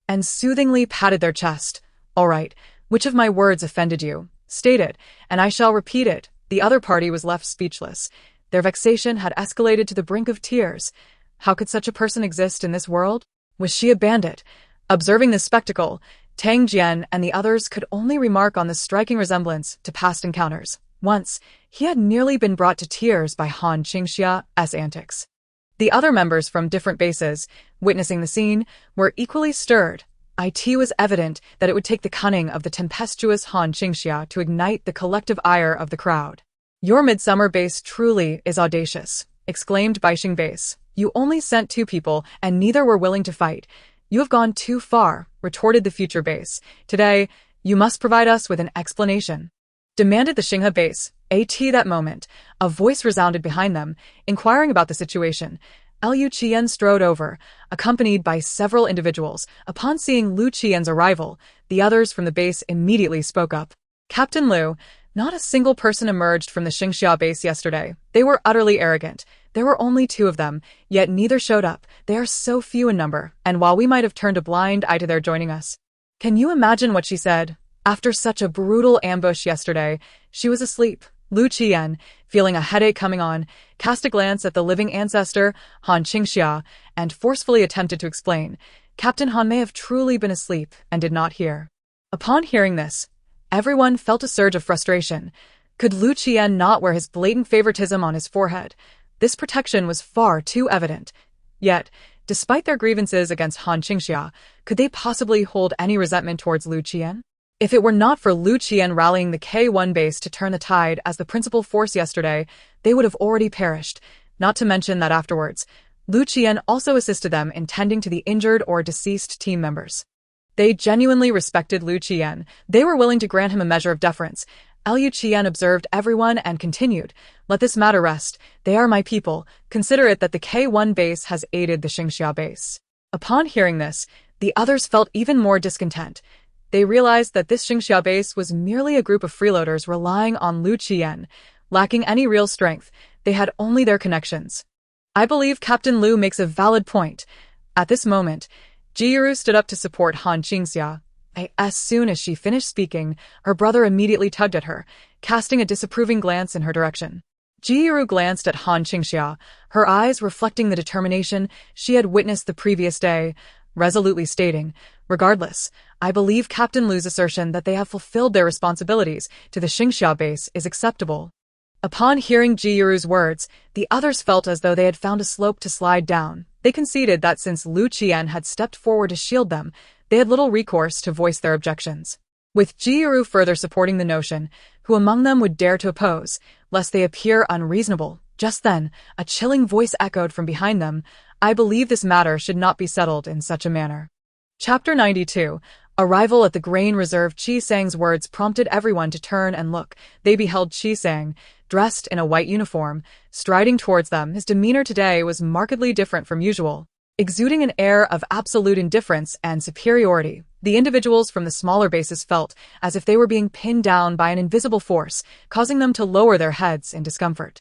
and soothingly patted their chest. All right, which of my words offended you? State it, and I shall repeat it. The other party was left speechless. Their vexation had escalated to the brink of tears. How could such a person exist in this world? Was she a bandit? Observing this spectacle, Tang Jian and the others could only remark on the striking resemblance to past encounters. Once, he had nearly been brought to tears by Han Qingxia's antics. The other members from different bases, witnessing the scene, were equally stirred. It was evident that it would take the cunning of the tempestuous Han Qingxia to ignite the collective ire of the crowd. Your midsummer base truly is audacious, exclaimed Baixing Base. You only sent 2 people, and neither were willing to fight. You have gone too far, retorted the future base. Today, you must provide us with an explanation, demanded the Qinghe base. At that moment, a voice resounded behind them, inquiring about the situation. Liu Qian strode over, accompanied by several individuals. Upon seeing Liu Qian's arrival, the others from the base immediately spoke up. Captain Liu, not a single person emerged from the Qingxia base yesterday. They were utterly arrogant. There were only 2 of them, yet neither showed up. They are so few in number, and while we might have turned a blind eye to their joining us. Can you imagine what she said? After such a brutal ambush yesterday, she was asleep. Liu Qian, feeling a headache coming on, cast a glance at the living ancestor, Han Qingxia, and forcefully attempted to explain. Captain Han may have truly been asleep and did not hear. Upon hearing this, everyone felt a surge of frustration. Could Liu Qian not wear his blatant favoritism on his forehead? This protection was far too evident. Yet, despite their grievances against Han Qingxia, could they possibly hold any resentment towards Liu Qian? If it were not for Liu Qian rallying the K1 base to turn the tide as the principal force yesterday, they would have already perished. Not to mention that afterwards, Liu Qian also assisted them in tending to the injured or deceased team members. They genuinely respected Liu Qian. They were willing to grant him a measure of deference. Liu Qian observed everyone and continued, "Let this matter rest. They are my people. Consider it that the K1 base has aided the Qingxia base." Upon hearing this, the others felt even more discontent. They realized that this Qingxia base was merely a group of freeloaders relying on Liu Qian. Lacking any real strength, they had only their connections. I believe Captain Liu makes a valid point. At this moment, Jiru stood up to support Han Qingxia. As soon as she finished speaking, her brother immediately tugged at her, casting a disapproving glance in her direction. Jiru glanced at Han Qingxia, her eyes reflecting the determination she had witnessed the previous day, resolutely stating, "Regardless, I believe Captain Liu's assertion that they have fulfilled their responsibilities to the Qingxia base is acceptable." Upon hearing Jiru's words, the others felt as though they had found a slope to slide down. They conceded that since Liu Qian had stepped forward to shield them, they had little recourse to voice their objections. With Jiru further supporting the notion, who among them would dare to oppose, lest they appear unreasonable? Just then, a chilling voice echoed from behind them, "I believe this matter should not be settled in such a manner." Chapter 92. Arrival at the grain reserve. Qi Sang's words prompted everyone to turn and look. They beheld Qi Sang, dressed in a white uniform, striding towards them. His demeanor today was markedly different from usual, exuding an air of absolute indifference and superiority. The individuals from the smaller bases felt as if they were being pinned down by an invisible force, causing them to lower their heads in discomfort.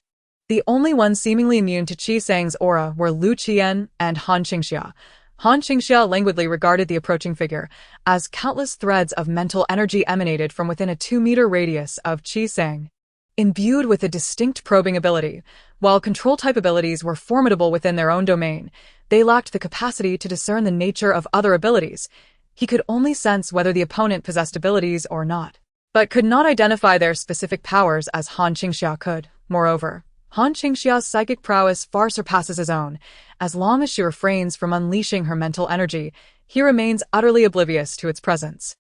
The only ones seemingly immune to Qi Sang's aura were Liu Qian and Han Qingxia. Han Qingxia languidly regarded the approaching figure, as countless threads of mental energy emanated from within a 2-meter radius of Qi Sang. Imbued with a distinct probing ability, while control-type abilities were formidable within their own domain, they lacked the capacity to discern the nature of other abilities. He could only sense whether the opponent possessed abilities or not, but could not identify their specific powers as Han Qingxia could. Moreover, Han Qingxia's psychic prowess far surpasses his own. As long as she refrains from unleashing her mental energy, he remains utterly oblivious to its presence.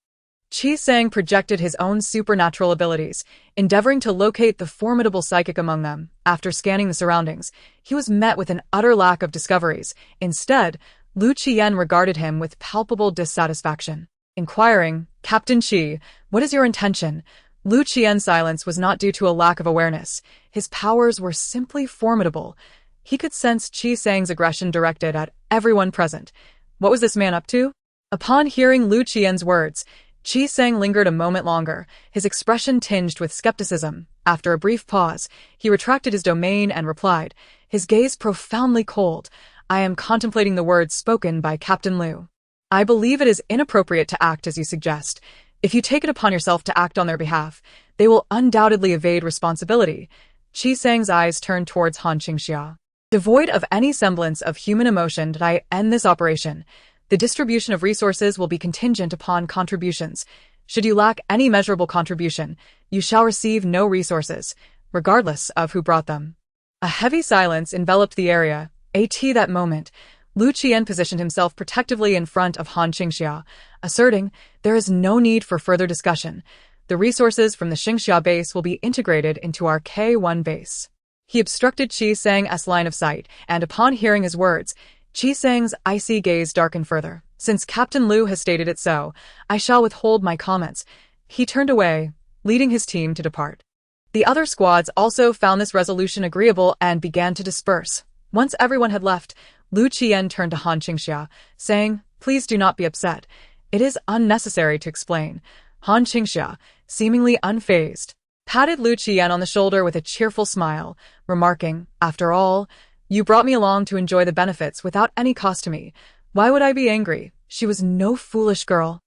Qi Sang projected his own supernatural abilities, endeavoring to locate the formidable psychic among them. After scanning the surroundings, he was met with an utter lack of discoveries. Instead, Liu Qian regarded him with palpable dissatisfaction, inquiring, "Captain Qi, what is your intention?" Liu Qian's silence was not due to a lack of awareness. His powers were simply formidable. He could sense Qi Sang's aggression directed at everyone present. What was this man up to? Upon hearing Liu Qian's words, Qi Sang lingered a moment longer, his expression tinged with skepticism. After a brief pause, he retracted his domain and replied, his gaze profoundly cold. I am contemplating the words spoken by Captain Liu. I believe it is inappropriate to act as you suggest. If you take it upon yourself to act on their behalf, they will undoubtedly evade responsibility. Qi Sang's eyes turned towards Han Qingxia. Devoid of any semblance of human emotion, did I end this operation? The distribution of resources will be contingent upon contributions. Should you lack any measurable contribution, you shall receive no resources, regardless of who brought them. A heavy silence enveloped the area. At that moment, Lu Qian positioned himself protectively in front of Han Qingxia, asserting, there is no need for further discussion. The resources from the Qingxia base will be integrated into our K1 base. He obstructed Qi Sang's line of sight, and upon hearing his words, Qi Sang's icy gaze darkened further. Since Captain Liu has stated it so, I shall withhold my comments. He turned away, leading his team to depart. The other squads also found this resolution agreeable and began to disperse. Once everyone had left, Lu Qian turned to Han Qingxia, saying, please do not be upset. It is unnecessary to explain. Han Qingxia, seemingly unfazed, patted Lu Qian on the shoulder with a cheerful smile, remarking, after all, you brought me along to enjoy the benefits without any cost to me. Why would I be angry? She was no foolish girl.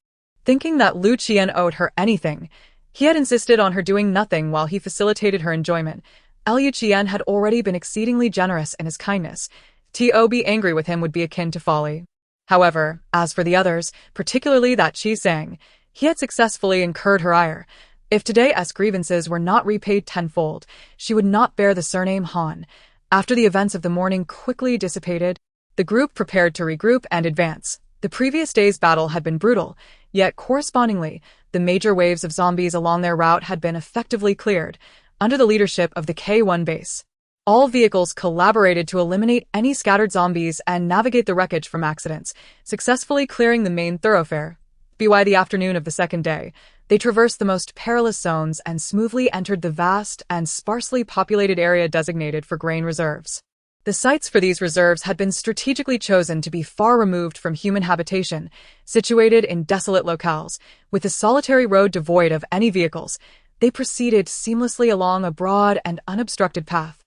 Thinking that Lu Qian owed her anything, he had insisted on her doing nothing while he facilitated her enjoyment. Liu Qian had already been exceedingly generous in his kindness. To be angry with him would be akin to folly. However, as for the others, particularly that Qi Sang, he had successfully incurred her ire. If today's grievances were not repaid tenfold, she would not bear the surname Han. After the events of the morning quickly dissipated, the group prepared to regroup and advance. The previous day's battle had been brutal, yet correspondingly, the major waves of zombies along their route had been effectively cleared, under the leadership of the K1 base. All vehicles collaborated to eliminate any scattered zombies and navigate the wreckage from accidents, successfully clearing the main thoroughfare. By the afternoon of the second day, they traversed the most perilous zones and smoothly entered the vast and sparsely populated area designated for grain reserves. The sites for these reserves had been strategically chosen to be far removed from human habitation, situated in desolate locales. With the solitary road devoid of any vehicles, they proceeded seamlessly along a broad and unobstructed path.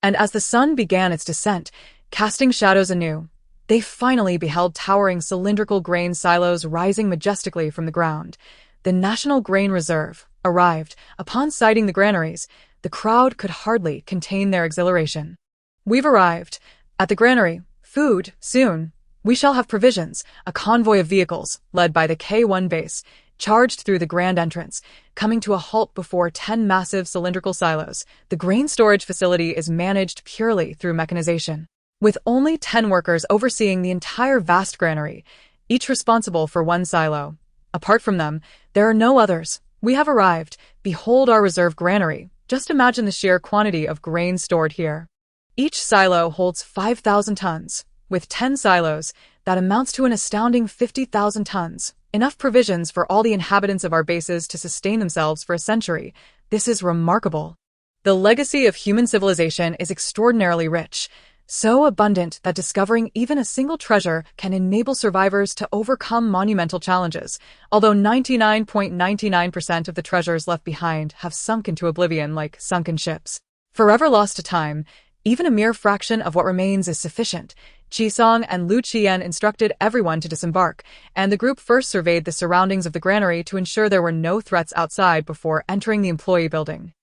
And as the sun began its descent, casting shadows anew, they finally beheld towering cylindrical grain silos rising majestically from the ground. The National Grain Reserve arrived. Upon sighting the granaries, the crowd could hardly contain their exhilaration. We've arrived. At the granary. Food, soon. We shall have provisions. A convoy of vehicles, led by the K1 base, charged through the grand entrance, coming to a halt before 10 massive cylindrical silos. The grain storage facility is managed purely through mechanization, with only 10 workers overseeing the entire vast granary, each responsible for one silo. Apart from them, there are no others. We have arrived. Behold our reserve granary. Just imagine the sheer quantity of grain stored here. Each silo holds 5,000 tons. With 10 silos, that amounts to an astounding 50,000 tons. Enough provisions for all the inhabitants of our bases to sustain themselves for a century. This is remarkable. The legacy of human civilization is extraordinarily rich, so abundant that discovering even a single treasure can enable survivors to overcome monumental challenges, although 99.99% of the treasures left behind have sunk into oblivion like sunken ships. Forever lost to time, even a mere fraction of what remains is sufficient. Qi Sang and Lu Qian instructed everyone to disembark, and the group first surveyed the surroundings of the granary to ensure there were no threats outside before entering the employee building.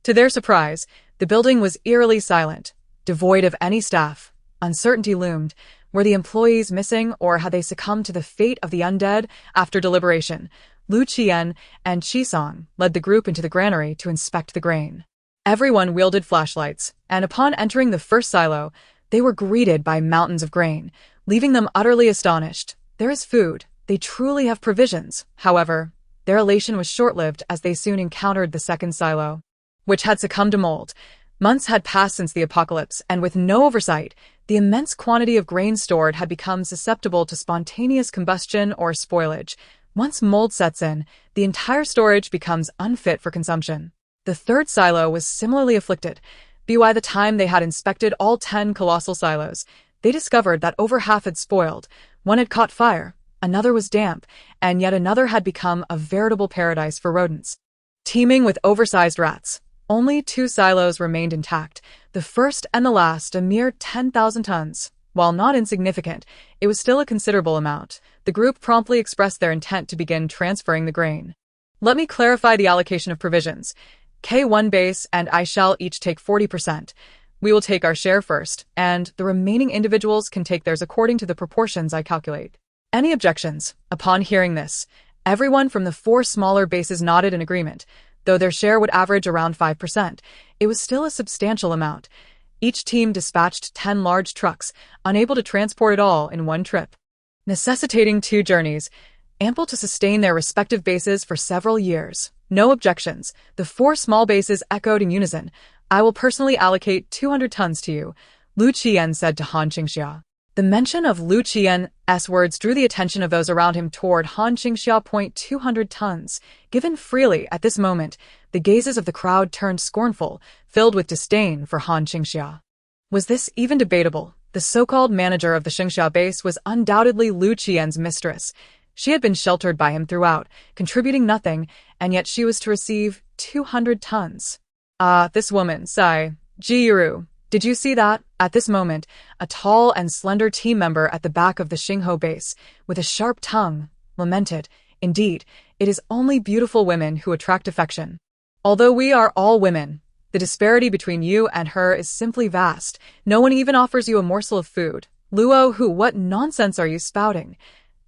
To their surprise, the building was eerily silent, devoid of any staff. Uncertainty loomed. Were the employees missing, or had they succumbed to the fate of the undead? After deliberation, Lu Qian and Qi Sang led the group into the granary to inspect the grain. Everyone wielded flashlights, and upon entering the first silo, they were greeted by mountains of grain, leaving them utterly astonished. There is food. They truly have provisions. However, their elation was short-lived as they soon encountered the second silo, which had succumbed to mold. Months had passed since the apocalypse, and with no oversight, the immense quantity of grain stored had become susceptible to spontaneous combustion or spoilage. Once mold sets in, the entire storage becomes unfit for consumption. The third silo was similarly afflicted. By the time they had inspected all 10 colossal silos, they discovered that over half had spoiled. One had caught fire. Another was damp, and yet another had become a veritable paradise for rodents. Teeming with oversized rats, only 2 silos remained intact, the first and the last a mere 10,000 tons. While not insignificant, it was still a considerable amount. The group promptly expressed their intent to begin transferring the grain. Let me clarify the allocation of provisions. K1 base and I shall each take 40%. We will take our share first, and the remaining individuals can take theirs according to the proportions I calculate. Any objections? Upon hearing this, everyone from the 4 smaller bases nodded in agreement. Though their share would average around 5%, it was still a substantial amount. Each team dispatched 10 large trucks, unable to transport it all in one trip, necessitating 2 journeys, ample to sustain their respective bases for several years. No objections. The 4 small bases echoed in unison. I will personally allocate 200 tons to you, Lu Qian said to Han Qingxia. The mention of Lu Qian's words drew the attention of those around him toward Han Qingxia. 200 tons. Given freely at this moment, the gazes of the crowd turned scornful, filled with disdain for Han Qingxia. Was this even debatable? The so-called manager of the Qingxia base was undoubtedly Lu Qian's mistress. She had been sheltered by him throughout, contributing nothing, and yet she was to receive 200 tons. This woman, Ji Yiru. Did you see that? At this moment, a tall and slender team member at the back of the Qingho base, with a sharp tongue, lamented, "Indeed, it is only beautiful women who attract affection. Although we are all women, the disparity between you and her is simply vast. No one even offers you a morsel of food. Luo Hu, what nonsense are you spouting?"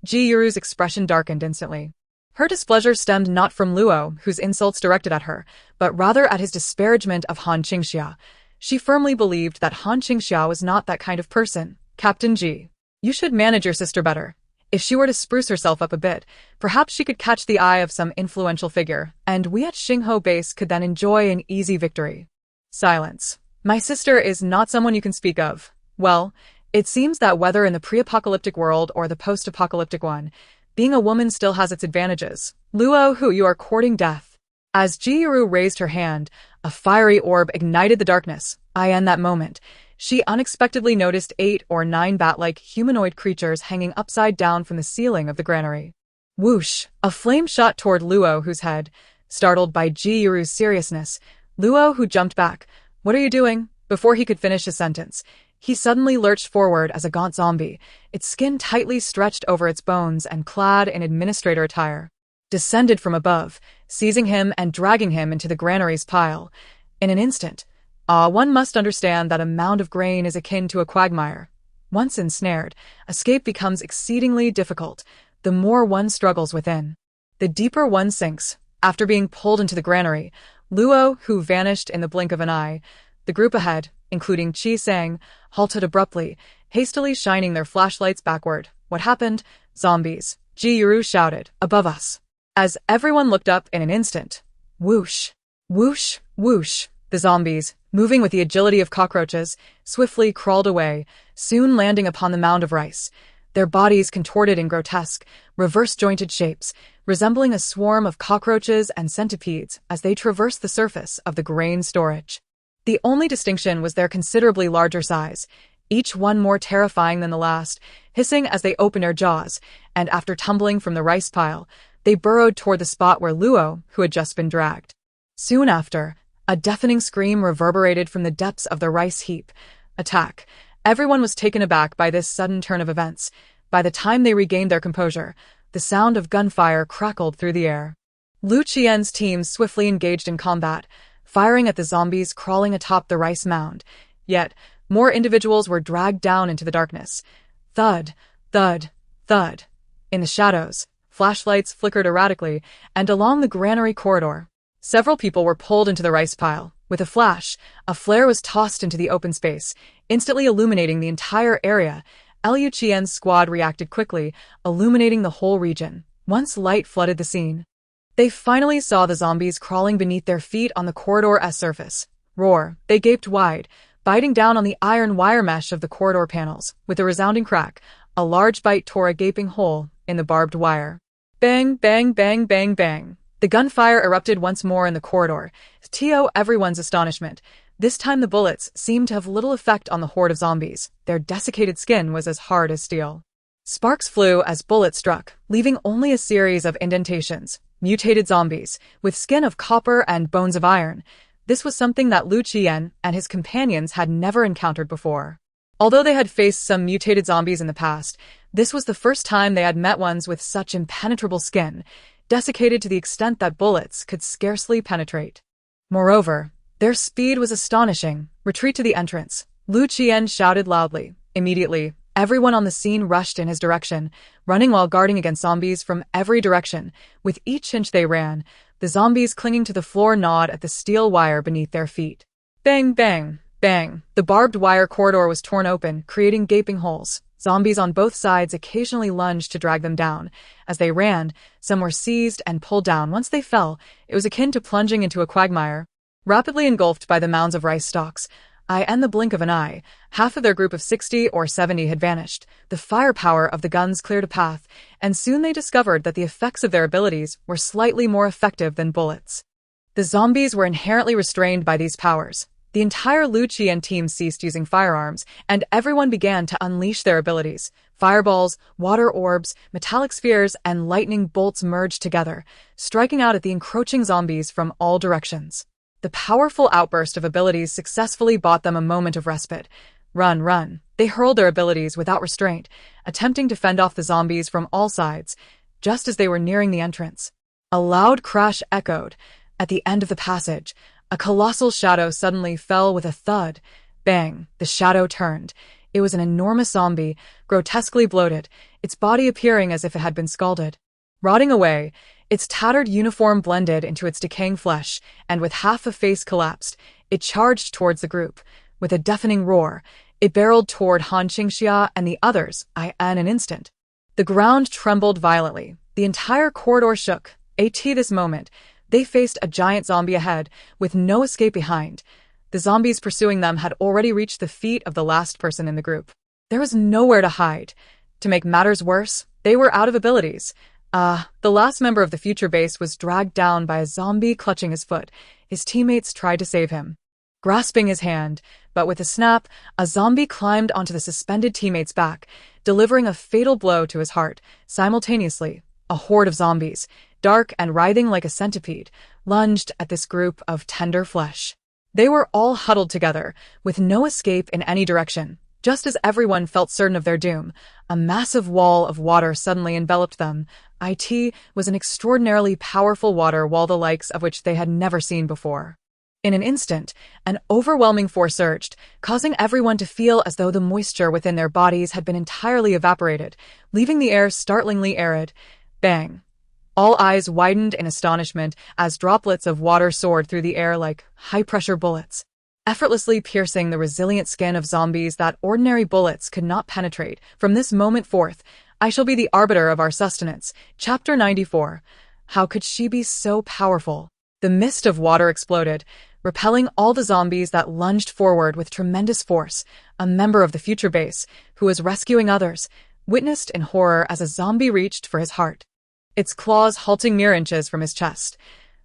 Ji Yiru's expression darkened instantly. Her displeasure stemmed not from Luo, whose insults directed at her, but rather at his disparagement of Han Qingxia. She firmly believed that Han Qingxia was not that kind of person. "Captain Ji, you should manage your sister better. If she were to spruce herself up a bit, perhaps she could catch the eye of some influential figure, and we at Qingho base could then enjoy an easy victory." Silence. "My sister is not someone you can speak of. Well, it seems that whether in the pre-apocalyptic world or the post-apocalyptic one, being a woman still has its advantages. Luo Hu, you are courting death." As Ji Yiru raised her hand, a fiery orb ignited the darkness. In that moment, she unexpectedly noticed 8 or 9 bat-like humanoid creatures hanging upside down from the ceiling of the granary. Whoosh! A flame shot toward Luo Hu's head. Startled by Ji Yiru's seriousness, Luo Hu jumped back. "What are you doing?" Before he could finish his sentence, he suddenly lurched forward as a gaunt zombie, its skin tightly stretched over its bones and clad in administrator attire, descended from above, seizing him and dragging him into the granary's pile. In an instant, one must understand that a mound of grain is akin to a quagmire. Once ensnared, escape becomes exceedingly difficult, the more one struggles within, the deeper one sinks. After being pulled into the granary, Luo Hu vanished in the blink of an eye. The group ahead, including Qi Sang, halted abruptly, hastily shining their flashlights backward. "What happened?" "Zombies," Ji Yiru shouted. "Above us." As everyone looked up in an instant, whoosh, whoosh, whoosh, the zombies, moving with the agility of cockroaches, swiftly crawled away, soon landing upon the mound of rice, their bodies contorted in grotesque, reverse-jointed shapes, resembling a swarm of cockroaches and centipedes as they traversed the surface of the grain storage. The only distinction was their considerably larger size, each one more terrifying than the last, hissing as they opened their jaws, and after tumbling from the rice pile, they burrowed toward the spot where Luo, who had just been dragged. Soon after, a deafening scream reverberated from the depths of the rice heap. Attack. Everyone was taken aback by this sudden turn of events. By the time they regained their composure, the sound of gunfire crackled through the air. Lu Qian's team swiftly engaged in combat, firing at the zombies crawling atop the rice mound. Yet, more individuals were dragged down into the darkness. Thud, thud, thud. In the shadows, flashlights flickered erratically, and along the granary corridor, several people were pulled into the rice pile. With a flash, a flare was tossed into the open space, instantly illuminating the entire area. Liu Qian's squad reacted quickly, illuminating the whole region. Once light flooded the scene, they finally saw the zombies crawling beneath their feet on the corridor's surface. Roar! They gaped wide, biting down on the iron wire mesh of the corridor panels. With a resounding crack, a large bite tore a gaping hole in the barbed wire. Bang, bang, bang, bang, bang. The gunfire erupted once more in the corridor. To everyone's astonishment, this time the bullets seemed to have little effect on the horde of zombies. Their desiccated skin was as hard as steel. Sparks flew as bullets struck, leaving only a series of indentations. Mutated zombies, with skin of copper and bones of iron. This was something that Lu Qian and his companions had never encountered before. Although they had faced some mutated zombies in the past, this was the first time they had met ones with such impenetrable skin, desiccated to the extent that bullets could scarcely penetrate. Moreover, their speed was astonishing. Retreat to the entrance. Lu Qian shouted loudly. Immediately, everyone on the scene rushed in his direction, running while guarding against zombies from every direction. With each inch they ran, the zombies clinging to the floor gnawed at the steel wire beneath their feet. Bang, bang, bang. The barbed wire corridor was torn open, creating gaping holes. Zombies on both sides occasionally lunged to drag them down. As they ran, some were seized and pulled down. Once they fell, it was akin to plunging into a quagmire. Rapidly engulfed by the mounds of rice stalks, in the blink of an eye, half of their group of 60 or 70 had vanished. The firepower of the guns cleared a path, and soon they discovered that the effects of their abilities were slightly more effective than bullets. The zombies were inherently restrained by these powers. The entire Lu Qian team ceased using firearms, and everyone began to unleash their abilities. Fireballs, water orbs, metallic spheres, and lightning bolts merged together, striking out at the encroaching zombies from all directions. The powerful outburst of abilities successfully bought them a moment of respite. Run, run. They hurled their abilities without restraint, attempting to fend off the zombies from all sides, just as they were nearing the entrance. A loud crash echoed. At the end of the passage, a colossal shadow suddenly fell with a thud. Bang! The shadow turned. It was an enormous zombie, grotesquely bloated, its body appearing as if it had been scalded. Rotting away, its tattered uniform blended into its decaying flesh, and with half a face collapsed, it charged towards the group. With a deafening roar, it barreled toward Han Qingxia and the others, in an instant. The ground trembled violently. The entire corridor shook. At this moment, they faced a giant zombie ahead, with no escape behind. The zombies pursuing them had already reached the feet of the last person in the group. There was nowhere to hide. To make matters worse, they were out of abilities. The last member of the future base was dragged down by a zombie clutching his foot. His teammates tried to save him, grasping his hand, but with a snap, a zombie climbed onto the suspended teammate's back, delivering a fatal blow to his heart. Simultaneously, a horde of zombies, dark and writhing like a centipede, lunged at this group of tender flesh. They were all huddled together, with no escape in any direction. Just as everyone felt certain of their doom, a massive wall of water suddenly enveloped them. It was an extraordinarily powerful water wall, the likes of which they had never seen before. In an instant, an overwhelming force surged, causing everyone to feel as though the moisture within their bodies had been entirely evaporated, leaving the air startlingly arid. Bang! All eyes widened in astonishment as droplets of water soared through the air like high-pressure bullets, effortlessly piercing the resilient skin of zombies that ordinary bullets could not penetrate. From this moment forth, I shall be the arbiter of our sustenance. Chapter 94. How could she be so powerful? The mist of water exploded, repelling all the zombies that lunged forward with tremendous force. A member of the future base, who was rescuing others, witnessed in horror as a zombie reached for his heart, its claws halting mere inches from his chest.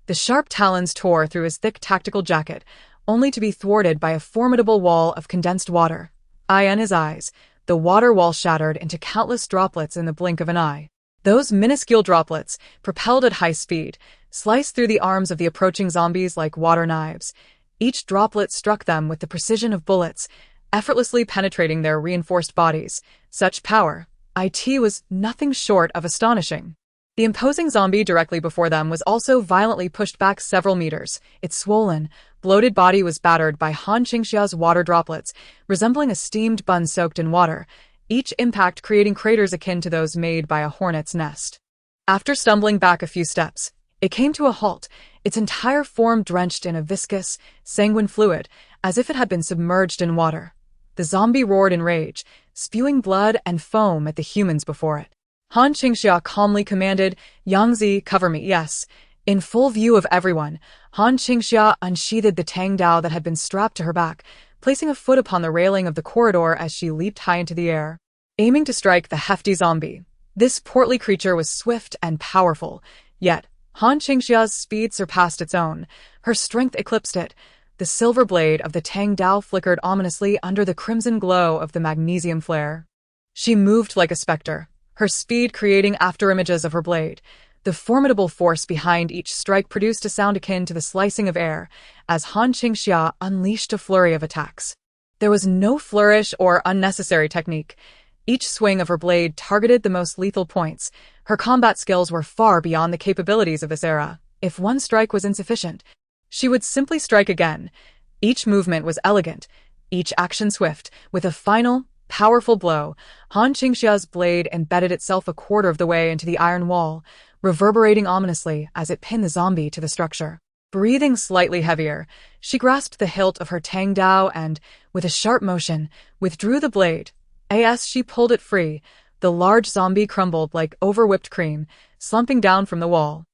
The sharp talons tore through his thick tactical jacket, only to be thwarted by a formidable wall of condensed water. In his eyes, the water wall shattered into countless droplets in the blink of an eye. Those minuscule droplets, propelled at high speed, sliced through the arms of the approaching zombies like water knives. Each droplet struck them with the precision of bullets, effortlessly penetrating their reinforced bodies. Such power, was nothing short of astonishing. The imposing zombie directly before them was also violently pushed back several meters. Its swollen, bloated body was battered by Han Qingxia's water droplets, resembling a steamed bun soaked in water, each impact creating craters akin to those made by a hornet's nest. After stumbling back a few steps, it came to a halt, its entire form drenched in a viscous, sanguine fluid, as if it had been submerged in water. The zombie roared in rage, spewing blood and foam at the humans before it. Han Qingxia calmly commanded, "Yangzi, cover me." Yes. In full view of everyone, Han Qingxia unsheathed the tang dao that had been strapped to her back, placing a foot upon the railing of the corridor as she leaped high into the air, aiming to strike the hefty zombie. This portly creature was swift and powerful, yet Han Qingxia's speed surpassed its own. Her strength eclipsed it. The silver blade of the tang dao flickered ominously under the crimson glow of the magnesium flare. She moved like a specter, her speed creating afterimages of her blade. The formidable force behind each strike produced a sound akin to the slicing of air, as Han Qingxia unleashed a flurry of attacks. There was no flourish or unnecessary technique. Each swing of her blade targeted the most lethal points. Her combat skills were far beyond the capabilities of this era. If one strike was insufficient, she would simply strike again. Each movement was elegant, each action swift. With a final, powerful blow, Han Qingxia's blade embedded itself a quarter of the way into the iron wall, reverberating ominously as it pinned the zombie to the structure. Breathing slightly heavier, she grasped the hilt of her Tang Dao and, with a sharp motion, withdrew the blade. As she pulled it free, the large zombie crumbled like over-whipped cream, slumping down from the wall.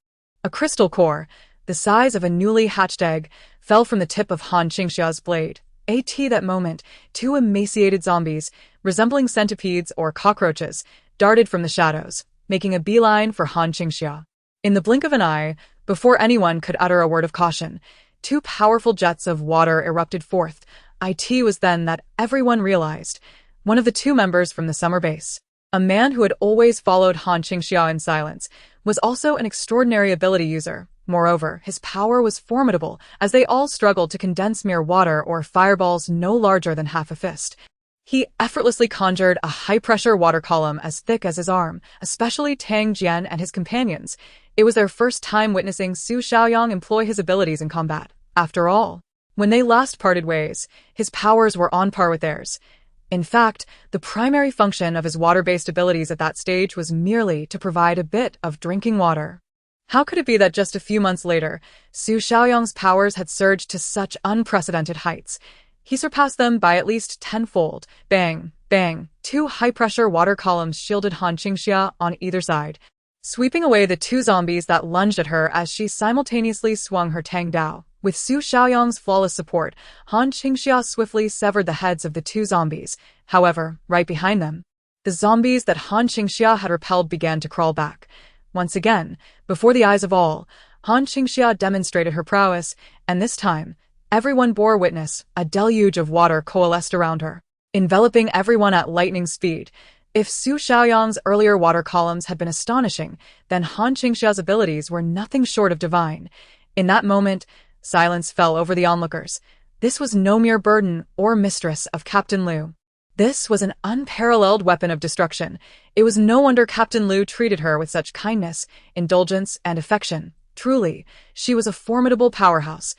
A crystal core, the size of a newly hatched egg, fell from the tip of Han Qingxia's blade. At that moment, two emaciated zombies, resembling centipedes or cockroaches, darted from the shadows, making a beeline for Han Qingxia. In the blink of an eye, before anyone could utter a word of caution, two powerful jets of water erupted forth. It was then that everyone realized. One of the two members from the summer base, a man who had always followed Han Qingxia in silence, was also an extraordinary ability user. Moreover, his power was formidable, as they all struggled to condense mere water or fireballs no larger than half a fist. He effortlessly conjured a high-pressure water column as thick as his arm, especially Tang Jian and his companions. It was their first time witnessing Su Xiaoyang employ his abilities in combat. After all, when they last parted ways, his powers were on par with theirs. In fact, the primary function of his water-based abilities at that stage was merely to provide a bit of drinking water. How could it be that just a few months later, Su Xiaoyang's powers had surged to such unprecedented heights? He surpassed them by at least tenfold. Bang, bang, two high-pressure water columns shielded Han Qingxia on either side, sweeping away the two zombies that lunged at her as she simultaneously swung her Tang Dao. With Su Xiaoyang's flawless support, Han Qingxia swiftly severed the heads of the two zombies. However, right behind them, the zombies that Han Qingxia had repelled began to crawl back. Once again, before the eyes of all, Han Qingxia demonstrated her prowess, and this time, everyone bore witness. A deluge of water coalesced around her, enveloping everyone at lightning speed. If Su Xiaoyang's earlier water columns had been astonishing, then Han Qingxia's abilities were nothing short of divine. In that moment, silence fell over the onlookers. This was no mere burden or mistress of Captain Liu. This was an unparalleled weapon of destruction. It was no wonder Captain Liu treated her with such kindness, indulgence, and affection. Truly, she was a formidable powerhouse.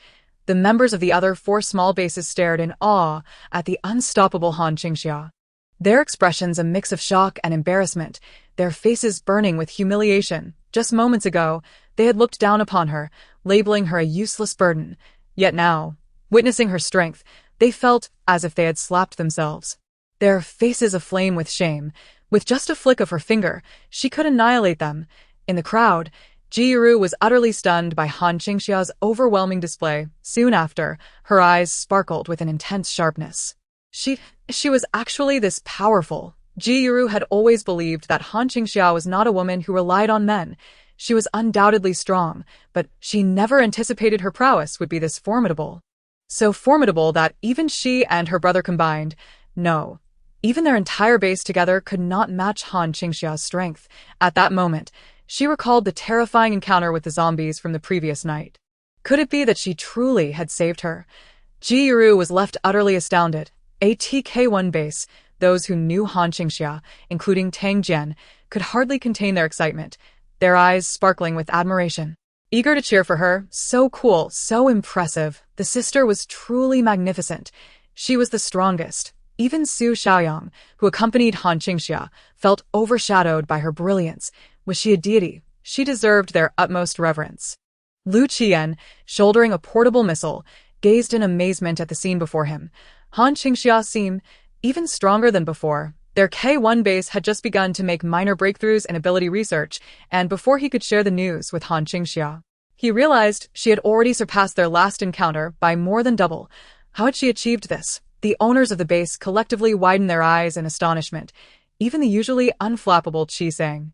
The members of the other 4 small bases stared in awe at the unstoppable Han Qingxia. Their expressions a mix of shock and embarrassment, their faces burning with humiliation. Just moments ago, they had looked down upon her, labeling her a useless burden. Yet now, witnessing her strength, they felt as if they had slapped themselves. Their faces aflame with shame. With just a flick of her finger, she could annihilate them. In the crowd, Jiru was utterly stunned by Han Qingxia's overwhelming display. Soon after, her eyes sparkled with an intense sharpness. She was actually this powerful. Jiru had always believed that Han Qingxia was not a woman who relied on men. She was undoubtedly strong, but she never anticipated her prowess would be this formidable. So formidable that even she and her brother combined, no, even their entire base together could not match Han Qingxia's strength. At that moment, she recalled the terrifying encounter with the zombies from the previous night. Could it be that she truly had saved her? Jiru was left utterly astounded. A TK1 base, those who knew Han Qingxia, including Tang Jian, could hardly contain their excitement, their eyes sparkling with admiration. Eager to cheer for her, so cool, so impressive, the sister was truly magnificent. She was the strongest. Even Su Xiaoyang, who accompanied Han Qingxia, felt overshadowed by her brilliance. Was she a deity? She deserved their utmost reverence. Lu Qian, shouldering a portable missile, gazed in amazement at the scene before him. Han Qingxia seemed even stronger than before. Their K1 base had just begun to make minor breakthroughs in ability research, and before he could share the news with Han Qingxia, he realized she had already surpassed their last encounter by more than double. How had she achieved this? The owners of the base collectively widened their eyes in astonishment. Even the usually unflappable Qisang,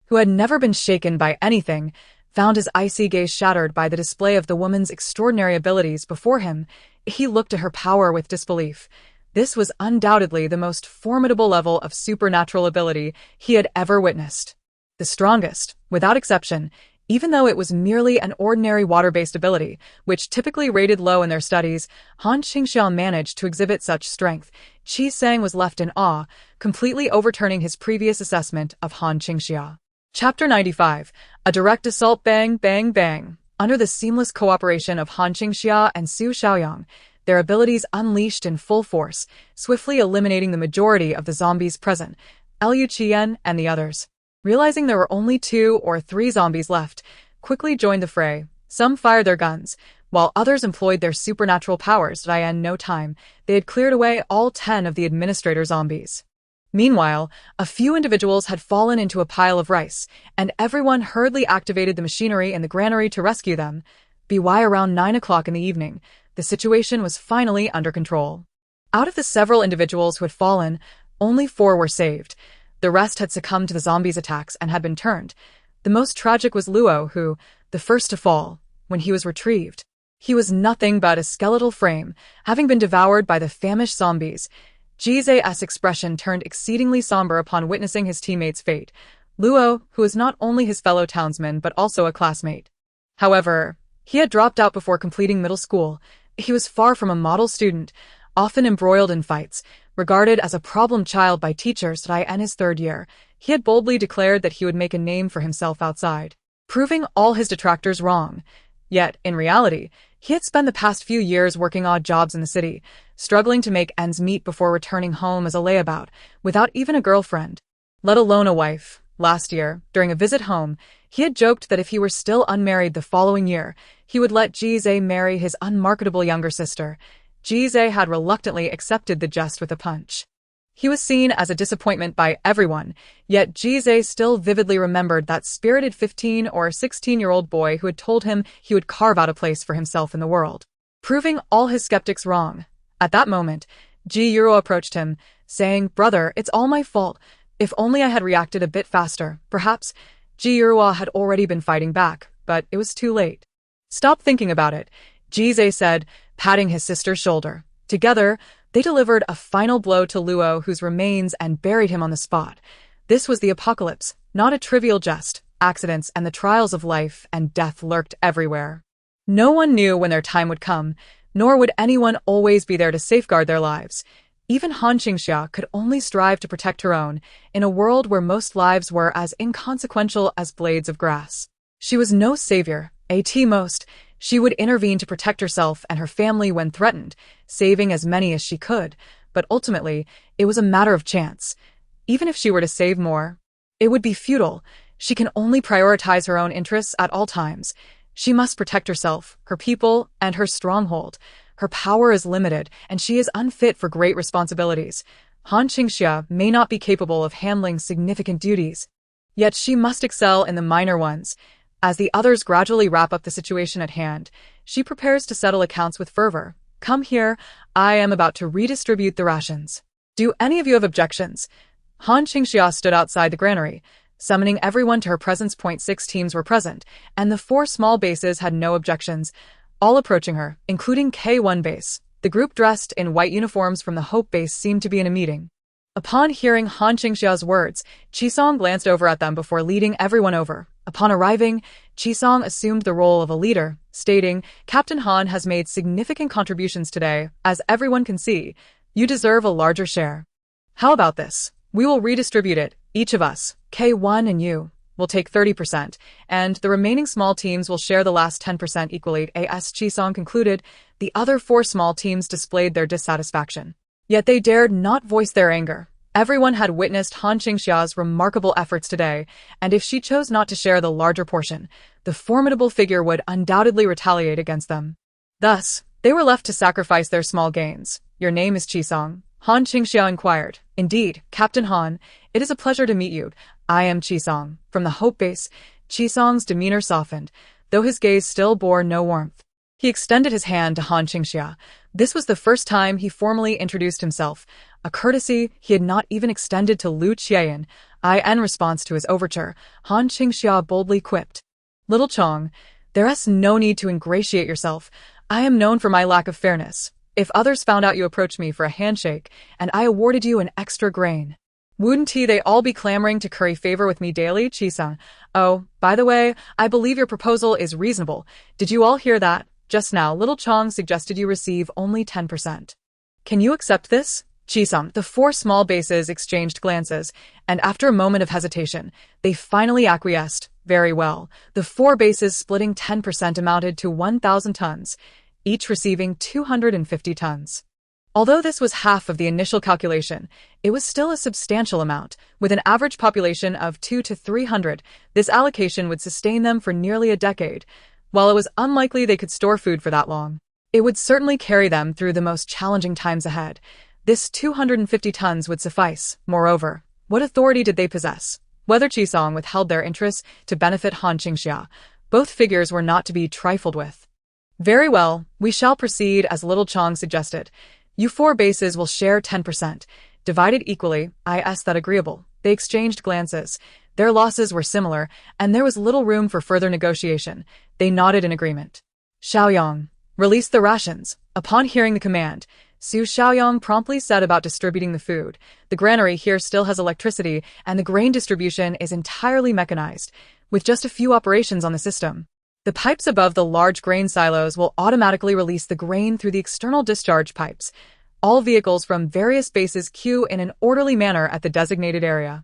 who had never been shaken by anything, found his icy gaze shattered by the display of the woman's extraordinary abilities before him. He looked at her power with disbelief. This was undoubtedly the most formidable level of supernatural ability he had ever witnessed. The strongest, without exception, even though it was merely an ordinary water-based ability, which typically rated low in their studies. Han Qingxia managed to exhibit such strength. Qi Sang was left in awe, completely overturning his previous assessment of Han Qingxia. Chapter 95. A direct assault. Bang, bang, bang. Under the seamless cooperation of Han Qingxia and Su Xiaoyang, their abilities unleashed in full force, swiftly eliminating the majority of the zombies present, Liu Qian and the others, realizing there were only 2 or 3 zombies left, quickly joined the fray. Some fired their guns, while others employed their supernatural powers. In no time, they had cleared away all 10 of the administrator zombies. Meanwhile, a few individuals had fallen into a pile of rice, and everyone hurriedly activated the machinery in the granary to rescue them. By around 9 o'clock in the evening, the situation was finally under control. Out of the several individuals who had fallen, only 4 were saved. The rest had succumbed to the zombies' attacks and had been turned. The most tragic was Luo, who, the first to fall, when he was retrieved. He was nothing but a skeletal frame, having been devoured by the famished zombies. Jize's expression turned exceedingly somber upon witnessing his teammate's fate. Luo, who was not only his fellow townsman but also a classmate. However, he had dropped out before completing middle school. He was far from a model student, often embroiled in fights, regarded as a problem child by teachers. In his 3rd year, he had boldly declared that he would make a name for himself outside, proving all his detractors wrong. Yet, in reality, he had spent the past few years working odd jobs in the city, struggling to make ends meet before returning home as a layabout, without even a girlfriend, let alone a wife. Last year, during a visit home, he had joked that if he were still unmarried the following year, he would let Jize marry his unmarketable younger sister. Jize had reluctantly accepted the jest with a punch. He was seen as a disappointment by everyone, yet Jize still vividly remembered that spirited 15 or 16-year-old boy who had told him he would carve out a place for himself in the world, proving all his skeptics wrong. At that moment, Ji Yuro approached him, saying, "Brother, it's all my fault. If only I had reacted a bit faster." Perhaps Ji Yuro had already been fighting back, but it was too late. "Stop thinking about it," Jize said, patting his sister's shoulder. Together, they delivered a final blow to Luo, whose remains, and buried him on the spot. This was the apocalypse, not a trivial jest. Accidents and the trials of life and death lurked everywhere. No one knew when their time would come, nor would anyone always be there to safeguard their lives. Even Han Qingxia could only strive to protect her own, in a world where most lives were as inconsequential as blades of grass. She was no savior. At most, she would intervene to protect herself and her family when threatened, saving as many as she could, but ultimately, it was a matter of chance. Even if she were to save more, it would be futile. She can only prioritize her own interests at all times. She must protect herself, her people, and her stronghold. Her power is limited, and she is unfit for great responsibilities. Han Qingxia may not be capable of handling significant duties, yet she must excel in the minor ones. As the others gradually wrap up the situation at hand, she prepares to settle accounts with fervor. "Come here, I am about to redistribute the rations. Do any of you have objections?" Han Qingxia stood outside the granary, summoning everyone to her presence. 6 teams were present, and the 4 small bases had no objections, all approaching her, including K1 base. The group dressed in white uniforms from the Hope base seemed to be in a meeting. Upon hearing Han Qingxia's words, Qisong glanced over at them before leading everyone over. Upon arriving, Qisong assumed the role of a leader, stating, "Captain Han has made significant contributions today, as everyone can see. You deserve a larger share. How about this? We will redistribute it. Each of us, K1 and you, will take 30%, and the remaining small teams will share the last 10% equally." As Qisong concluded, the other 4 small teams displayed their dissatisfaction. Yet they dared not voice their anger. Everyone had witnessed Han Qingxia's remarkable efforts today, and if she chose not to share the larger portion, the formidable figure would undoubtedly retaliate against them. Thus, they were left to sacrifice their small gains. "Your name is Qisong?" Han Qingxia inquired. "Indeed, Captain Han, it is a pleasure to meet you. I am Qisong." From the Hope base, Qisong's demeanor softened, though his gaze still bore no warmth. He extended his hand to Han Qingxia. This was the first time he formally introduced himself, a courtesy he had not even extended to Liu Qian. In response to his overture, Han Qingxia boldly quipped, "Little Chong, there is no need to ingratiate yourself. I am known for my lack of fairness. if others found out you approached me for a handshake and I awarded you an extra grain? Wouldn't they all be clamoring to curry favor with me daily, Qingxia? Oh, by the way, I believe your proposal is reasonable. Did you all hear that? Just now, Little Chong suggested you receive only 10%. Can you accept this? Qingxia, the four small bases exchanged glances, and after a moment of hesitation, they finally acquiesced. Very well. The four bases splitting 10% amounted to 1,000 tons, each receiving 250 tons. Although this was half of the initial calculation, it was still a substantial amount. With an average population of 200 to 300, this allocation would sustain them for nearly a decade. While it was unlikely they could store food for that long, it would certainly carry them through the most challenging times ahead. This 250 tons would suffice. Moreover, what authority did they possess? Whether Qisong withheld their interests to benefit Han Qingxia, both figures were not to be trifled with. Very well, we shall proceed as Little Chong suggested. You four bases will share 10%, divided equally. Is that agreeable? They exchanged glances. Their losses were similar, and there was little room for further negotiation. They nodded in agreement. Xiaoyang, release the rations. Upon hearing the command, Su Xiaoyang promptly set about distributing the food. The granary here still has electricity, and the grain distribution is entirely mechanized, with just a few operations on the system. The pipes above the large grain silos will automatically release the grain through the external discharge pipes. All vehicles from various bases queue in an orderly manner at the designated area,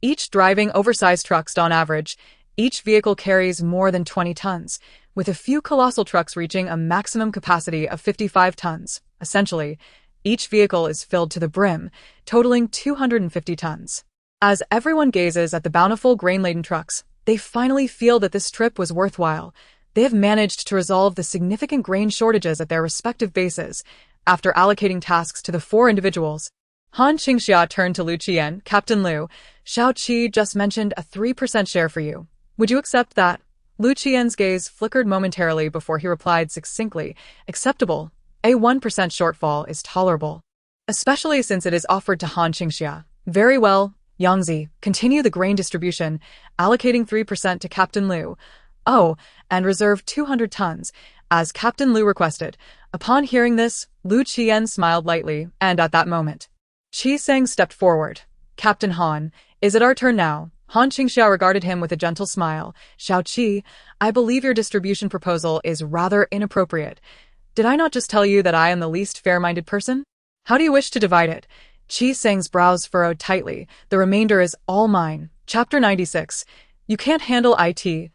each driving oversized trucks on average. Each vehicle carries more than 20 tons, with a few colossal trucks reaching a maximum capacity of 55 tons. Essentially, each vehicle is filled to the brim, totaling 250 tons. As everyone gazes at the bountiful grain-laden trucks, they finally feel that this trip was worthwhile. They have managed to resolve the significant grain shortages at their respective bases. After allocating tasks to the four individuals, Han Qingxia turned to Lu Qian. Captain Lu, Xiao Qi just mentioned a 3% share for you. Would you accept that? Lu Qian's gaze flickered momentarily before he replied succinctly, acceptable. A 1% shortfall is tolerable, especially since it is offered to Han Qingxia. Very well. Yangzi, continue the grain distribution, allocating 3% to Captain Lu. Oh, and reserve 200 tons, as Captain Lu requested. Upon hearing this, Lu Qian smiled lightly, and at that moment, Qisong stepped forward. Captain Han, is it our turn now? Han Qingxia regarded him with a gentle smile. Xiao Qi, I believe your distribution proposal is rather inappropriate. Did I not just tell you that I am the least fair-minded person? How do you wish to divide it? Qisong's brows furrowed tightly. The remainder is all mine. Chapter 96. You can't handle it.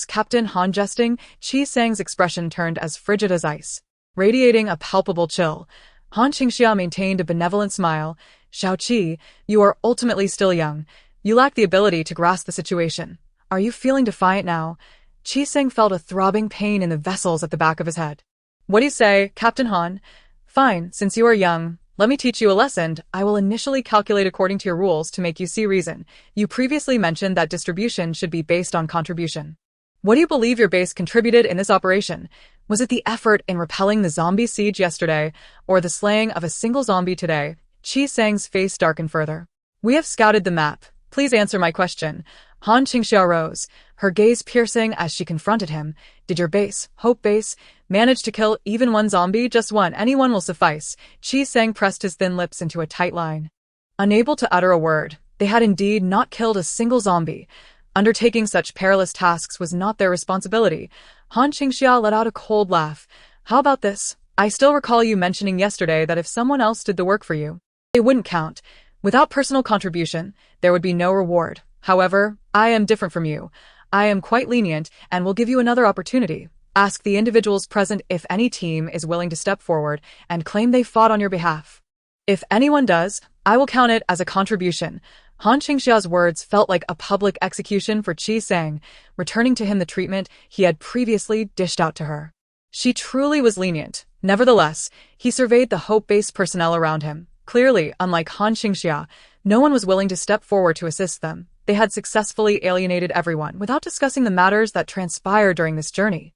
Captain Han jesting. Qisong's expression turned as frigid as ice, radiating a palpable chill. Han Qingxia maintained a benevolent smile. Xiao Qi, you are ultimately still young. You lack the ability to grasp the situation. Are you feeling defiant now? Qisong felt a throbbing pain in the vessels at the back of his head. What do you say, Captain Han? Fine, since you are young, let me teach you a lesson. I will initially calculate according to your rules to make you see reason. You previously mentioned that distribution should be based on contribution. What do you believe your base contributed in this operation? Was it the effort in repelling the zombie siege yesterday, or the slaying of a single zombie today? Qisong's face darkened further. We have scouted the map. Please answer my question. Han Qingxia rose, her gaze piercing as she confronted him. Did your base, Hope Base, manage to kill even one zombie? Just one. Anyone will suffice. Qisong pressed his thin lips into a tight line, unable to utter a word. They had indeed not killed a single zombie. Undertaking such perilous tasks was not their responsibility. Han Qingxia let out a cold laugh. How about this? I still recall you mentioning yesterday that if someone else did the work for you, it wouldn't count. Without personal contribution, there would be no reward. However, I am different from you. I am quite lenient and will give you another opportunity. Ask the individuals present if any team is willing to step forward and claim they fought on your behalf. If anyone does, I will count it as a contribution. Han Qingxia's words felt like a public execution for Qisong, returning to him the treatment he had previously dished out to her. She truly was lenient. Nevertheless, he surveyed the Hope-based personnel around him. Clearly, unlike Han Qingxia, no one was willing to step forward to assist them. They had successfully alienated everyone without discussing the matters that transpired during this journey.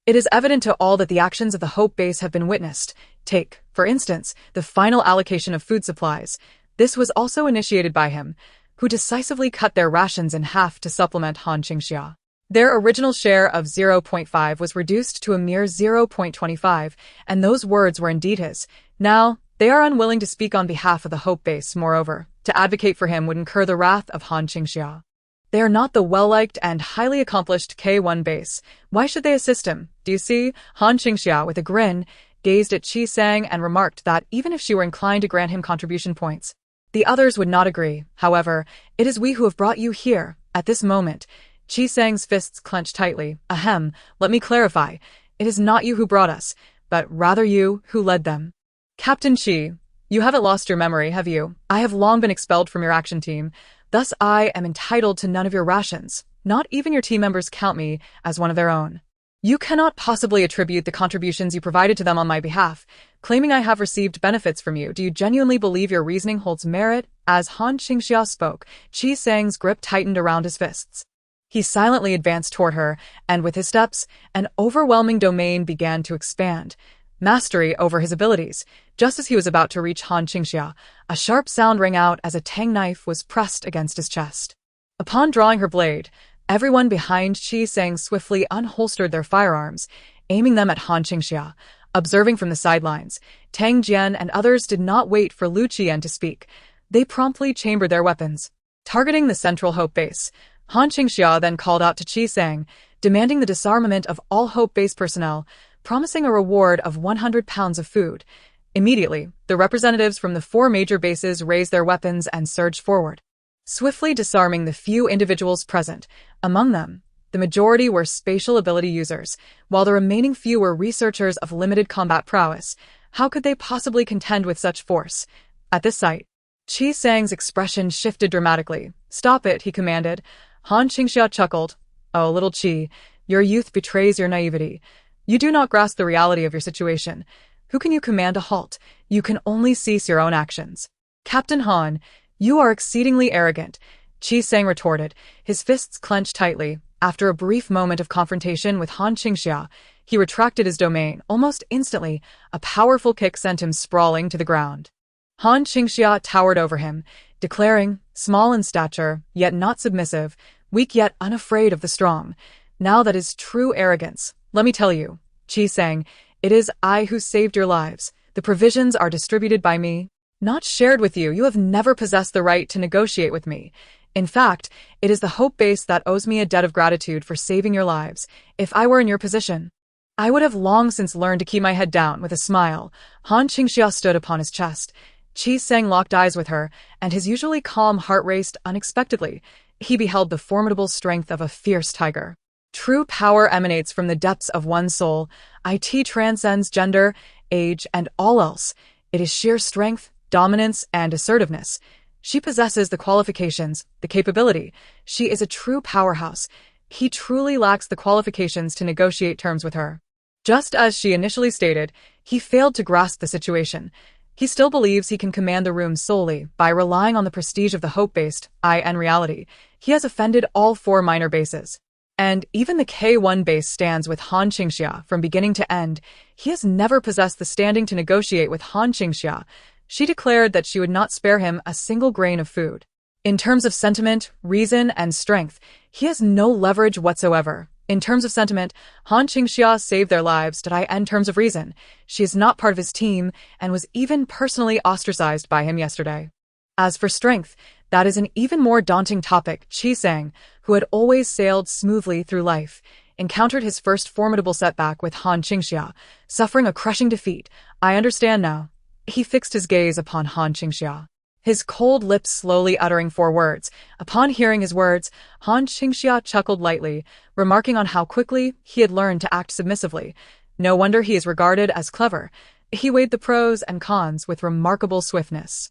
It is evident to all that the actions of the Hope Base have been witnessed. Take, for instance, the final allocation of food supplies. This was also initiated by him, who decisively cut their rations in half to supplement Han Qingxia. Their original share of 0.5 was reduced to a mere 0.25, and those words were indeed his. Now, they are unwilling to speak on behalf of the Hope Base, moreover. To advocate for him would incur the wrath of Han Qingxia. They are not the well-liked and highly accomplished K1 base. Why should they assist him? Do you see? Han Qingxia, with a grin, gazed at Qi Sang and remarked that even if she were inclined to grant him contribution points, the others would not agree. However, it is we who have brought you here. At this moment, Qi Sang's fists clenched tightly. Ahem, let me clarify. It is not you who brought us, but rather you who led them. Captain Qi, you haven't lost your memory, have you? I have long been expelled from your action team. Thus I am entitled to none of your rations. Not even your team members count me as one of their own. You cannot possibly attribute the contributions you provided to them on my behalf, claiming I have received benefits from you. Do you genuinely believe your reasoning holds merit? As Han Qingxia spoke, Qi Sang's grip tightened around his fists. He silently advanced toward her, and with his steps, an overwhelming domain began to expand. Mastery over his abilities. Just as he was about to reach Han Qingxia, a sharp sound rang out as a tang knife was pressed against his chest. Upon drawing her blade, everyone behind Qi Sang swiftly unholstered their firearms, aiming them at Han Qingxia. Observing from the sidelines, Tang Jian and others did not wait for Lu Qian to speak. They promptly chambered their weapons. Targeting the central Hope Base, Han Qingxia then called out to Qi Sang, demanding the disarmament of all Hope Base personnel, promising a reward of 100 pounds of food. Immediately, the representatives from the 4 major bases raised their weapons and surged forward, swiftly disarming the few individuals present. Among them, the majority were spatial ability users, while the remaining few were researchers of limited combat prowess. How could they possibly contend with such force? At this sight, Qi Sang's expression shifted dramatically. Stop it, he commanded. Han Qingxia chuckled. Oh, little Qi, your youth betrays your naivety. You do not grasp the reality of your situation. Who can you command a halt? You can only cease your own actions. Captain Han, you are exceedingly arrogant, Qi Sang retorted, his fists clenched tightly. After a brief moment of confrontation with Han Qingxia, he retracted his domain. Almost instantly, a powerful kick sent him sprawling to the ground. Han Qingxia towered over him, declaring, small in stature, yet not submissive, weak yet unafraid of the strong. Now that is true arrogance. Let me tell you, Qi Sang, it is I who saved your lives. The provisions are distributed by me, not shared with you. You have never possessed the right to negotiate with me. In fact, it is the Hope Base that owes me a debt of gratitude for saving your lives. If I were in your position, I would have long since learned to keep my head down. With a smile, Han Qingxia stood upon his chest. Qi Sang locked eyes with her, and his usually calm heart raced unexpectedly. He beheld the formidable strength of a fierce tiger. True power emanates from the depths of one's soul. It transcends gender, age, and all else. It is sheer strength, dominance, and assertiveness. She possesses the qualifications, the capability. She is a true powerhouse. He truly lacks the qualifications to negotiate terms with her. Just as she initially stated, he failed to grasp the situation. He still believes he can command the room solely by relying on the prestige of the Hope-based in reality, he has offended all 4 minor bases. And even the K1 base stands with Han Qingxia from beginning to end. He has never possessed the standing to negotiate with Han Qingxia. She declared that she would not spare him a single grain of food. In terms of sentiment, reason, and strength, he has no leverage whatsoever. In terms of sentiment, Han Qingxia saved their lives. In terms of reason, she is not part of his team and was even personally ostracized by him yesterday. As for strength, that is an even more daunting topic. Qi Sang, who had always sailed smoothly through life, encountered his first formidable setback with Han Qingxia, suffering a crushing defeat. I understand now. He fixed his gaze upon Han Qingxia, his cold lips slowly uttering 4 words. Upon hearing his words, Han Qingxia chuckled lightly, remarking on how quickly he had learned to act submissively. No wonder he is regarded as clever. He weighed the pros and cons with remarkable swiftness.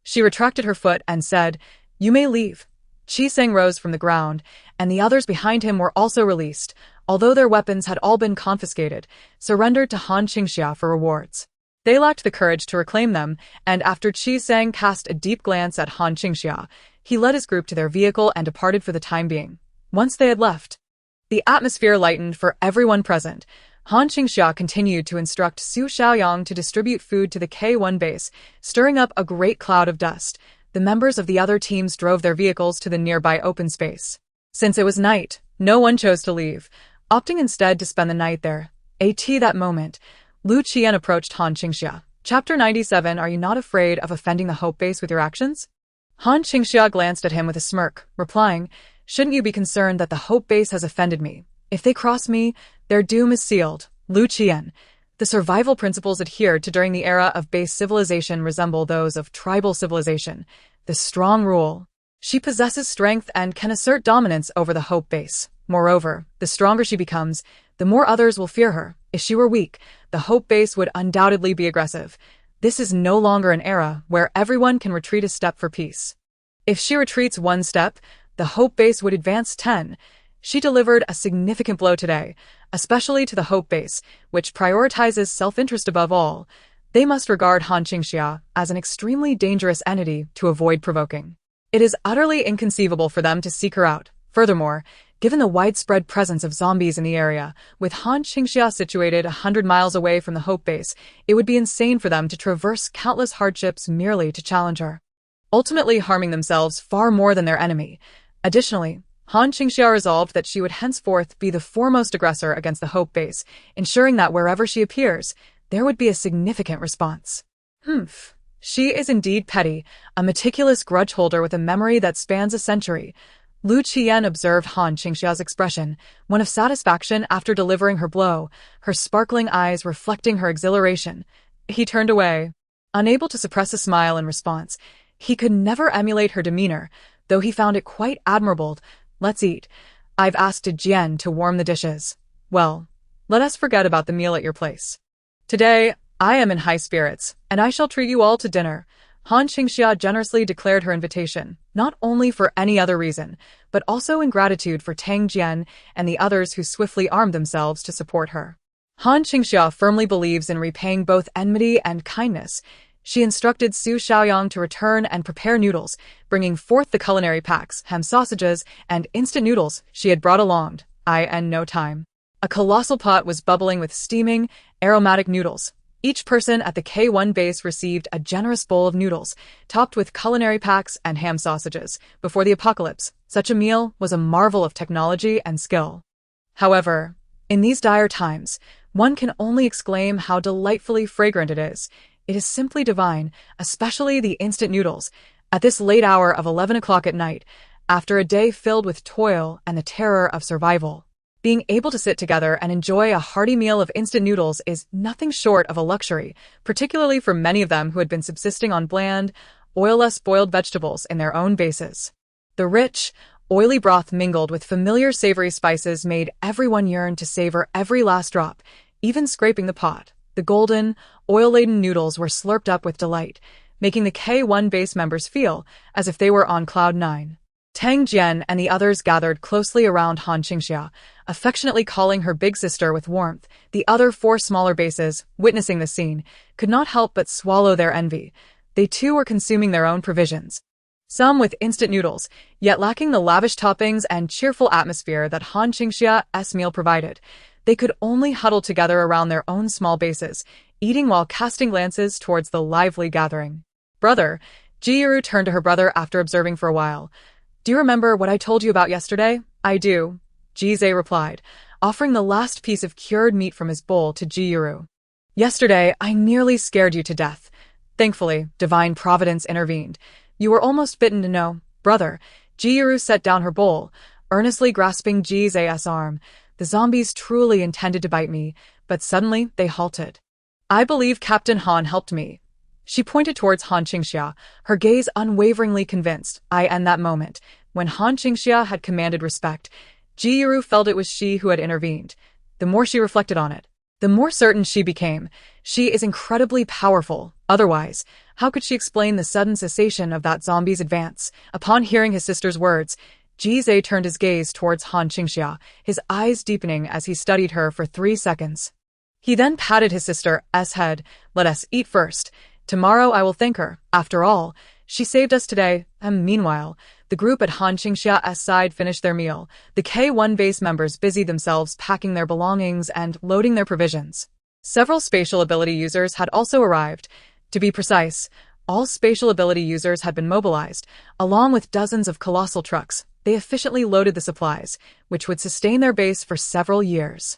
She retracted her foot and said, "You may leave." Qi Sang rose from the ground, and the others behind him were also released, although their weapons had all been confiscated, surrendered to Han Qingxia for rewards. They lacked the courage to reclaim them, and after Qi Sang cast a deep glance at Han Qingxia, he led his group to their vehicle and departed for the time being. Once they had left, the atmosphere lightened for everyone present. Han Qingxia continued to instruct Su Xiaoyang to distribute food to the K1 base, stirring up a great cloud of dust. The members of the other teams drove their vehicles to the nearby open space. Since it was night, No one chose to leave, opting instead to spend the night there. That moment, Lu Qian approached Han Qingxia. Chapter 97. Are you not afraid of offending the Hope Base with your actions? Han Qingxia glanced at him with a smirk, replying, shouldn't you be concerned that the Hope Base has offended me? If they cross me, their doom is sealed. Lu Qian. The survival principles adhered to during the era of base civilization resemble those of tribal civilization. The strong rule. She possesses strength and can assert dominance over the Hope Base. Moreover, the stronger she becomes, the more others will fear her. If she were weak, the Hope Base would undoubtedly be aggressive. This is no longer an era where everyone can retreat a step for peace. If she retreats one step, the Hope Base would advance 10. She delivered a significant blow today, especially to the Hope Base, which prioritizes self-interest above all. They must regard Han Qingxia as an extremely dangerous entity to avoid provoking. It is utterly inconceivable for them to seek her out. Furthermore, given the widespread presence of zombies in the area, with Han Qingxia situated 100 miles away from the Hope Base, it would be insane for them to traverse countless hardships merely to challenge her, ultimately harming themselves far more than their enemy. Additionally, Han Qingxia resolved that she would henceforth be the foremost aggressor against the Hope Base, ensuring that wherever she appears, there would be a significant response. She is indeed petty, a meticulous grudge holder with a memory that spans a century. Lu Qian observed Han Qingxia's expression, one of satisfaction after delivering her blow, her sparkling eyes reflecting her exhilaration. He turned away, unable to suppress a smile in response. He could never emulate her demeanor, though he found it quite admirable. Let's eat. I've asked Jian to warm the dishes. Well, let us forget about the meal at your place. Today, I am in high spirits, and I shall treat you all to dinner. Han Qingxia generously declared her invitation, not only for any other reason, but also in gratitude for Tang Jian and the others who swiftly armed themselves to support her. Han Qingxia firmly believes in repaying both enmity and kindness. She instructed Su Xiaoyang to return and prepare noodles, bringing forth the culinary packs, ham sausages, and instant noodles she had brought along. In no time, a colossal pot was bubbling with steaming, aromatic noodles. Each person at the K1 base received a generous bowl of noodles, topped with culinary packs and ham sausages. Before the apocalypse, such a meal was a marvel of technology and skill. However, in these dire times, one can only exclaim how delightfully fragrant it is. It is simply divine, especially the instant noodles, at this late hour of 11 o'clock at night, after a day filled with toil and the terror of survival. Being able to sit together and enjoy a hearty meal of instant noodles is nothing short of a luxury, particularly for many of them who had been subsisting on bland, oilless boiled vegetables in their own bases. The rich, oily broth mingled with familiar savory spices made everyone yearn to savor every last drop, even scraping the pot. The golden, oil-laden noodles were slurped up with delight, making the K1 base members feel as if they were on cloud 9. Tang Jian and the others gathered closely around Han Qingxia, affectionately calling her big sister with warmth. The other 4 smaller bases, witnessing the scene, could not help but swallow their envy. They too were consuming their own provisions, some with instant noodles, yet lacking the lavish toppings and cheerful atmosphere that Han Qingxia's meal provided. They could only huddle together around their own small bases, eating while casting glances towards the lively gathering. Brother, Jiru turned to her brother after observing for a while. Do you remember what I told you about yesterday? I do, Jizai replied, offering the last piece of cured meat from his bowl to Jiru. Yesterday, I nearly scared you to death. Thankfully, divine providence intervened. You were almost bitten to know. Brother, Jiru set down her bowl, earnestly grasping Jizai's arm. The zombies truly intended to bite me, but suddenly they halted. I believe Captain Han helped me. She pointed towards Han Qingxia, her gaze unwaveringly convinced. In that moment, when Han Qingxia had commanded respect, Jiru felt it was she who had intervened. The more she reflected on it, the more certain she became. She is incredibly powerful. Otherwise, how could she explain the sudden cessation of that zombie's advance? Upon hearing his sister's words, Jizai turned his gaze towards Han Qingxia, his eyes deepening as he studied her for 3 seconds. He then patted his sister's head. Let us eat first. Tomorrow I will thank her. After all, she saved us today. Meanwhile, the group at Han Qingxia's side finished their meal. The K1 base members busied themselves packing their belongings and loading their provisions. Several spatial ability users had also arrived. To be precise, all spatial ability users had been mobilized, along with dozens of colossal trucks. they efficiently loaded the supplies, which would sustain their base for several years.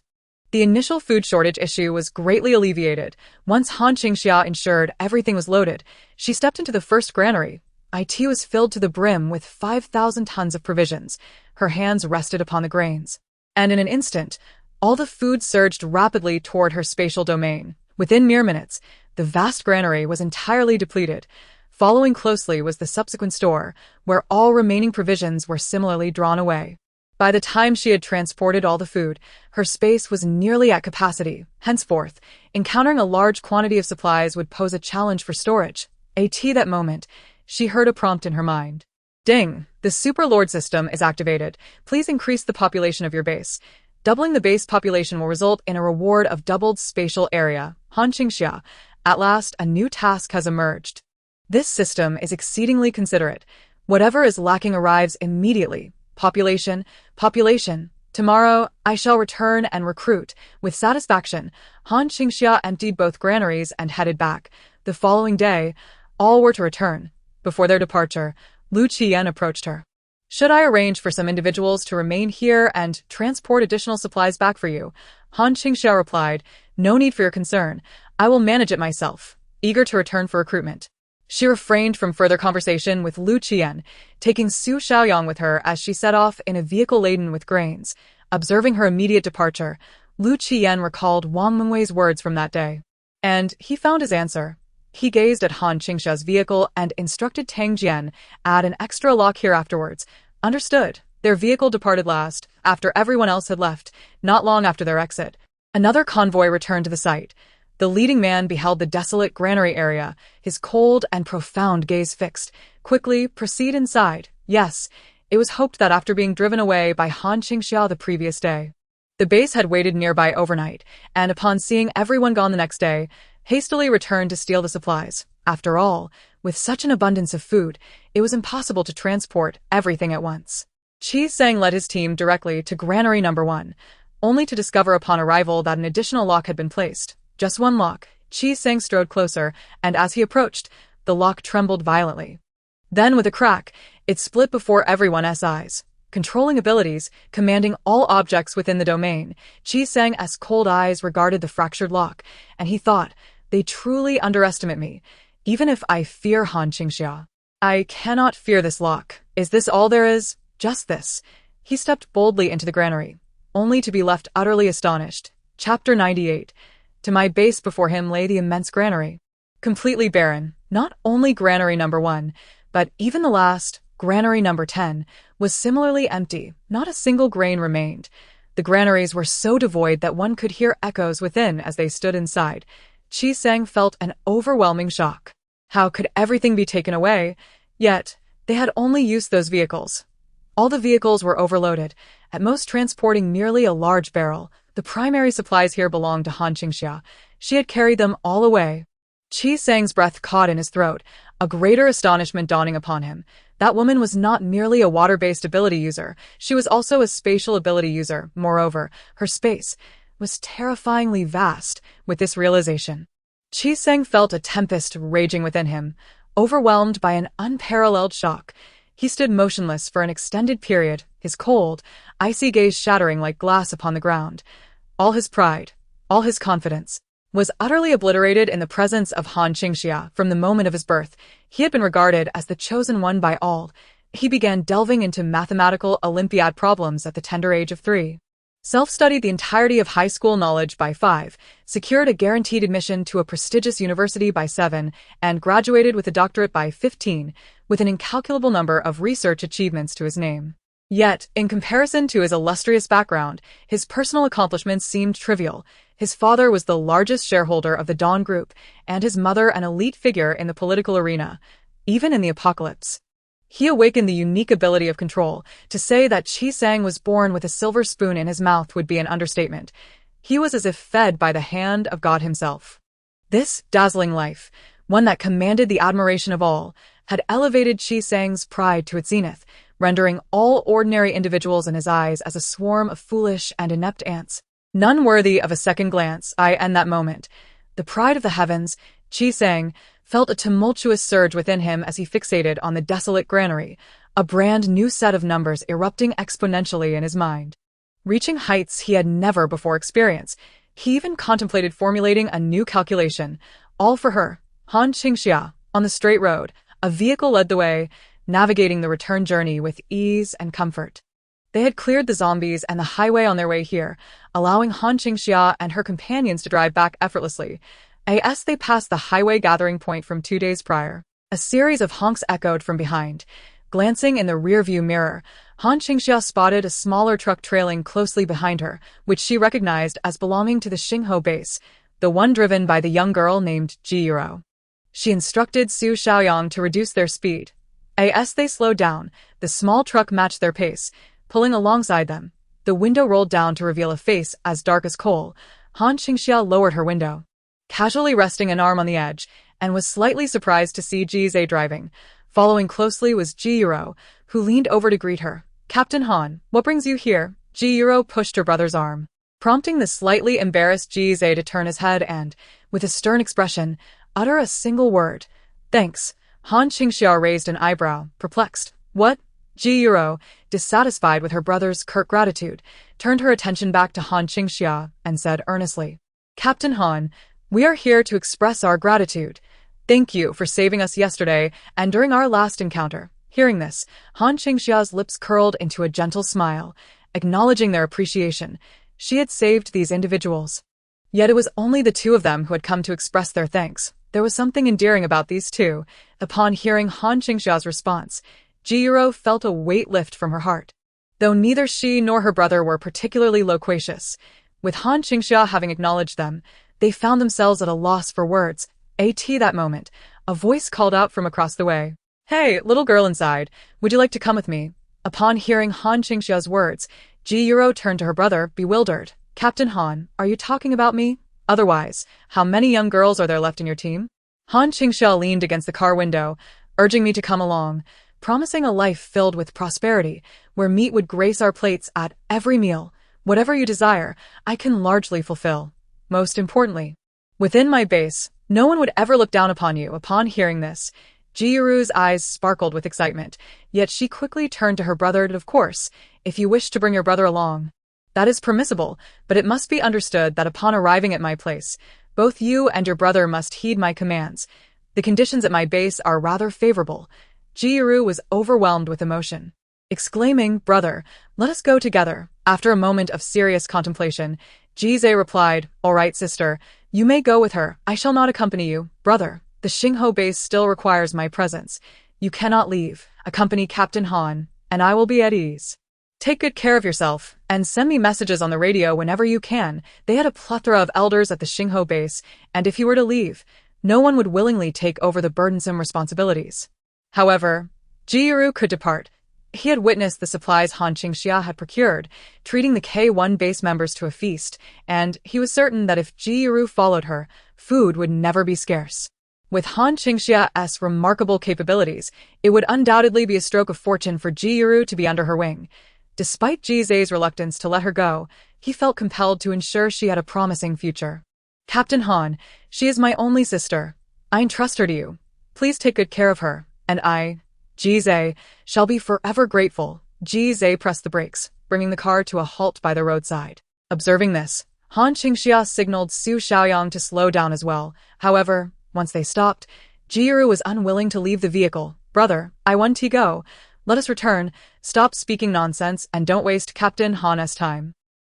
The initial food shortage issue was greatly alleviated. Once Han Qingxia ensured everything was loaded, she stepped into the first granary. It was filled to the brim with 5,000 tons of provisions. Her hands rested upon the grains. And in an instant, all the food surged rapidly toward her spatial domain. Within mere minutes, the vast granary was entirely depleted. Following closely was the subsequent store, where all remaining provisions were similarly drawn away. By the time she had transported all the food, her space was nearly at capacity. Henceforth, encountering a large quantity of supplies would pose a challenge for storage. That moment, she heard a prompt in her mind. Ding! The Super Lord system is activated. Please increase the population of your base. Doubling the base population will result in a reward of doubled spatial area. Han Qingxia, at last a new task has emerged. This system is exceedingly considerate. Whatever is lacking arrives immediately. Population. Tomorrow, I shall return and recruit. With satisfaction, Han Qingxia emptied both granaries and headed back. The following day, all were to return. Before their departure, Lu Qiyan approached her. Should I arrange for some individuals to remain here and transport additional supplies back for you? Han Qingxia replied, No need for your concern. I will manage it myself. Eager to return for recruitment. She refrained from further conversation with Lu Qiyan, taking Su Xiaoyang with her as she set off in a vehicle laden with grains. Observing her immediate departure, Lu Qiyan recalled Wang Mengwei's words from that day. And he found his answer. He gazed at Han Qingxia's vehicle and instructed Tang Jian, add an extra lock here afterwards. Understood. Their vehicle departed last, after everyone else had left, not long after their exit. Another convoy returned to the site. The leading man beheld the desolate granary area, his cold and profound gaze fixed. Quickly, proceed inside. Yes, it was hoped that after being driven away by Han Qingxia the previous day, the base had waited nearby overnight, and upon seeing everyone gone the next day, hastily returned to steal the supplies. After all, with such an abundance of food, it was impossible to transport everything at once. Qi Sang led his team directly to granary number 1, only to discover upon arrival that an additional lock had been placed. Just one lock. Qi Sang strode closer, and as he approached, the lock trembled violently. Then, with a crack, it split before everyone's eyes. Controlling abilities, commanding all objects within the domain, Qi Sang's cold eyes regarded the fractured lock, and he thought, they truly underestimate me. Even if I fear Han Qingxia, I cannot fear this lock. Is this all there is? Just this. He stepped boldly into the granary, only to be left utterly astonished. Chapter 98. To my base before him lay the immense granary. Completely barren, not only granary number 1, but even the last, granary number 10, was similarly empty. Not a single grain remained. The granaries were so devoid that one could hear echoes within as they stood inside. Qi Sang felt an overwhelming shock. How could everything be taken away? Yet, they had only used those vehicles. All the vehicles were overloaded, at most transporting merely a large barrel. The primary supplies here belonged to Han Qingxia. She had carried them all away. Qi Sang's breath caught in his throat, a greater astonishment dawning upon him. That woman was not merely a water-based ability user, she was also a spatial ability user. Moreover, her space was terrifyingly vast. With this realization, Qi Sang felt a tempest raging within him. Overwhelmed by an unparalleled shock, he stood motionless for an extended period, his cold, icy gaze shattering like glass upon the ground. All his pride, all his confidence, was utterly obliterated in the presence of Han Qingxia. From the moment of his birth, he had been regarded as the chosen one by all. He began delving into mathematical Olympiad problems at the tender age of 3. Self-studied the entirety of high school knowledge by 5, secured a guaranteed admission to a prestigious university by 7, and graduated with a doctorate by 15, with an incalculable number of research achievements to his name. Yet, in comparison to his illustrious background, his personal accomplishments seemed trivial. His father was the largest shareholder of the Dawn Group, and his mother an elite figure in the political arena. Even in the apocalypse, he awakened the unique ability of control. To say that Qi Sang was born with a silver spoon in his mouth would be an understatement. He was as if fed by the hand of God himself. This dazzling life, one that commanded the admiration of all, had elevated Qi Sang's pride to its zenith, rendering all ordinary individuals in his eyes as a swarm of foolish and inept ants, none worthy of a second glance. In that moment, the pride of the heavens, Qi Sang felt a tumultuous surge within him as he fixated on the desolate granary. a brand new set of numbers erupting exponentially in his mind. Reaching heights he had never before experienced, he even contemplated formulating a new calculation, all for her, Han Qingxia. On the straight road, a vehicle led the way, navigating the return journey with ease and comfort. They had cleared the zombies and the highway on their way here, allowing Han Qingxia and her companions to drive back effortlessly. As they passed the highway gathering point from 2 days prior, a series of honks echoed from behind. Glancing in the rearview mirror, Han Qingxia spotted a smaller truck trailing closely behind her, which she recognized as belonging to the Qingxia base, the one driven by the young girl named Jiro. She instructed Su Xiaoyang to reduce their speed. As they slowed down, the small truck matched their pace, pulling alongside them. The window rolled down to reveal a face as dark as coal. Han Qingxia lowered her window, casually resting an arm on the edge, and was slightly surprised to see Jizai driving. Following closely was Jiro, who leaned over to greet her. "Captain Han, what brings you here?" Jiro pushed her brother's arm, prompting the slightly embarrassed Jizai to turn his head and, with a stern expression, utter a single word. "Thanks." Han Qingxia raised an eyebrow, perplexed. "What?" Jiro, dissatisfied with her brother's curt gratitude, turned her attention back to Han Qingxia and said earnestly, "Captain Han, we are here to express our gratitude. Thank you for saving us yesterday and during our last encounter." Hearing this, Han Qingxia's lips curled into a gentle smile, acknowledging their appreciation. She had saved these individuals. Yet it was only the two of them who had come to express their thanks. There was something endearing about these two. Upon hearing Han Qingxia's response, Jiro felt a weight lift from her heart. Though neither she nor her brother were particularly loquacious, with Han Qingxia having acknowledged them, they found themselves at a loss for words. At that moment, a voice called out from across the way. "Hey, little girl inside, would you like to come with me?" Upon hearing Han Qingxia's words, Jiro turned to her brother, bewildered. "Captain Han, are you talking about me? Otherwise, how many young girls are there left in your team?" Han Qingxia leaned against the car window, urging me to come along, promising a life filled with prosperity, where meat would grace our plates at every meal. Whatever you desire, I can largely fulfill. Most importantly, within my base, no one would ever look down upon you. Upon hearing this, Jiru's eyes sparkled with excitement, yet she quickly turned to her brother. "Of course, if you wish to bring your brother along, that is permissible, but it must be understood that upon arriving at my place, both you and your brother must heed my commands. The conditions at my base are rather favorable." Jiru was overwhelmed with emotion, exclaiming, "Brother, let us go together." After a moment of serious contemplation, Jizai replied, "All right, sister, you may go with her. I shall not accompany you. Brother, the Qingxia base still requires my presence. You cannot leave. Accompany Captain Han, and I will be at ease. Take good care of yourself, and send me messages on the radio whenever you can." They had a plethora of elders at the Qingxia base, and if he were to leave, no one would willingly take over the burdensome responsibilities. However, Jiru could depart. He had witnessed the supplies Han Qingxia had procured, treating the K1 base members to a feast, and he was certain that if Jiru followed her, food would never be scarce. With Han Qingxia's remarkable capabilities, it would undoubtedly be a stroke of fortune for Jiru to be under her wing. Despite Jizai's reluctance to let her go, he felt compelled to ensure she had a promising future. "Captain Han, she is my only sister. I entrust her to you. Please take good care of her, and I, Jizai, shall be forever grateful." Jizai pressed the brakes, bringing the car to a halt by the roadside. Observing this, Han Qingxia signaled Su Xiaoyang to slow down as well. However, once they stopped, Jiru was unwilling to leave the vehicle. "Brother, I want to go. Let us return. Stop speaking nonsense and don't waste Captain Han's time.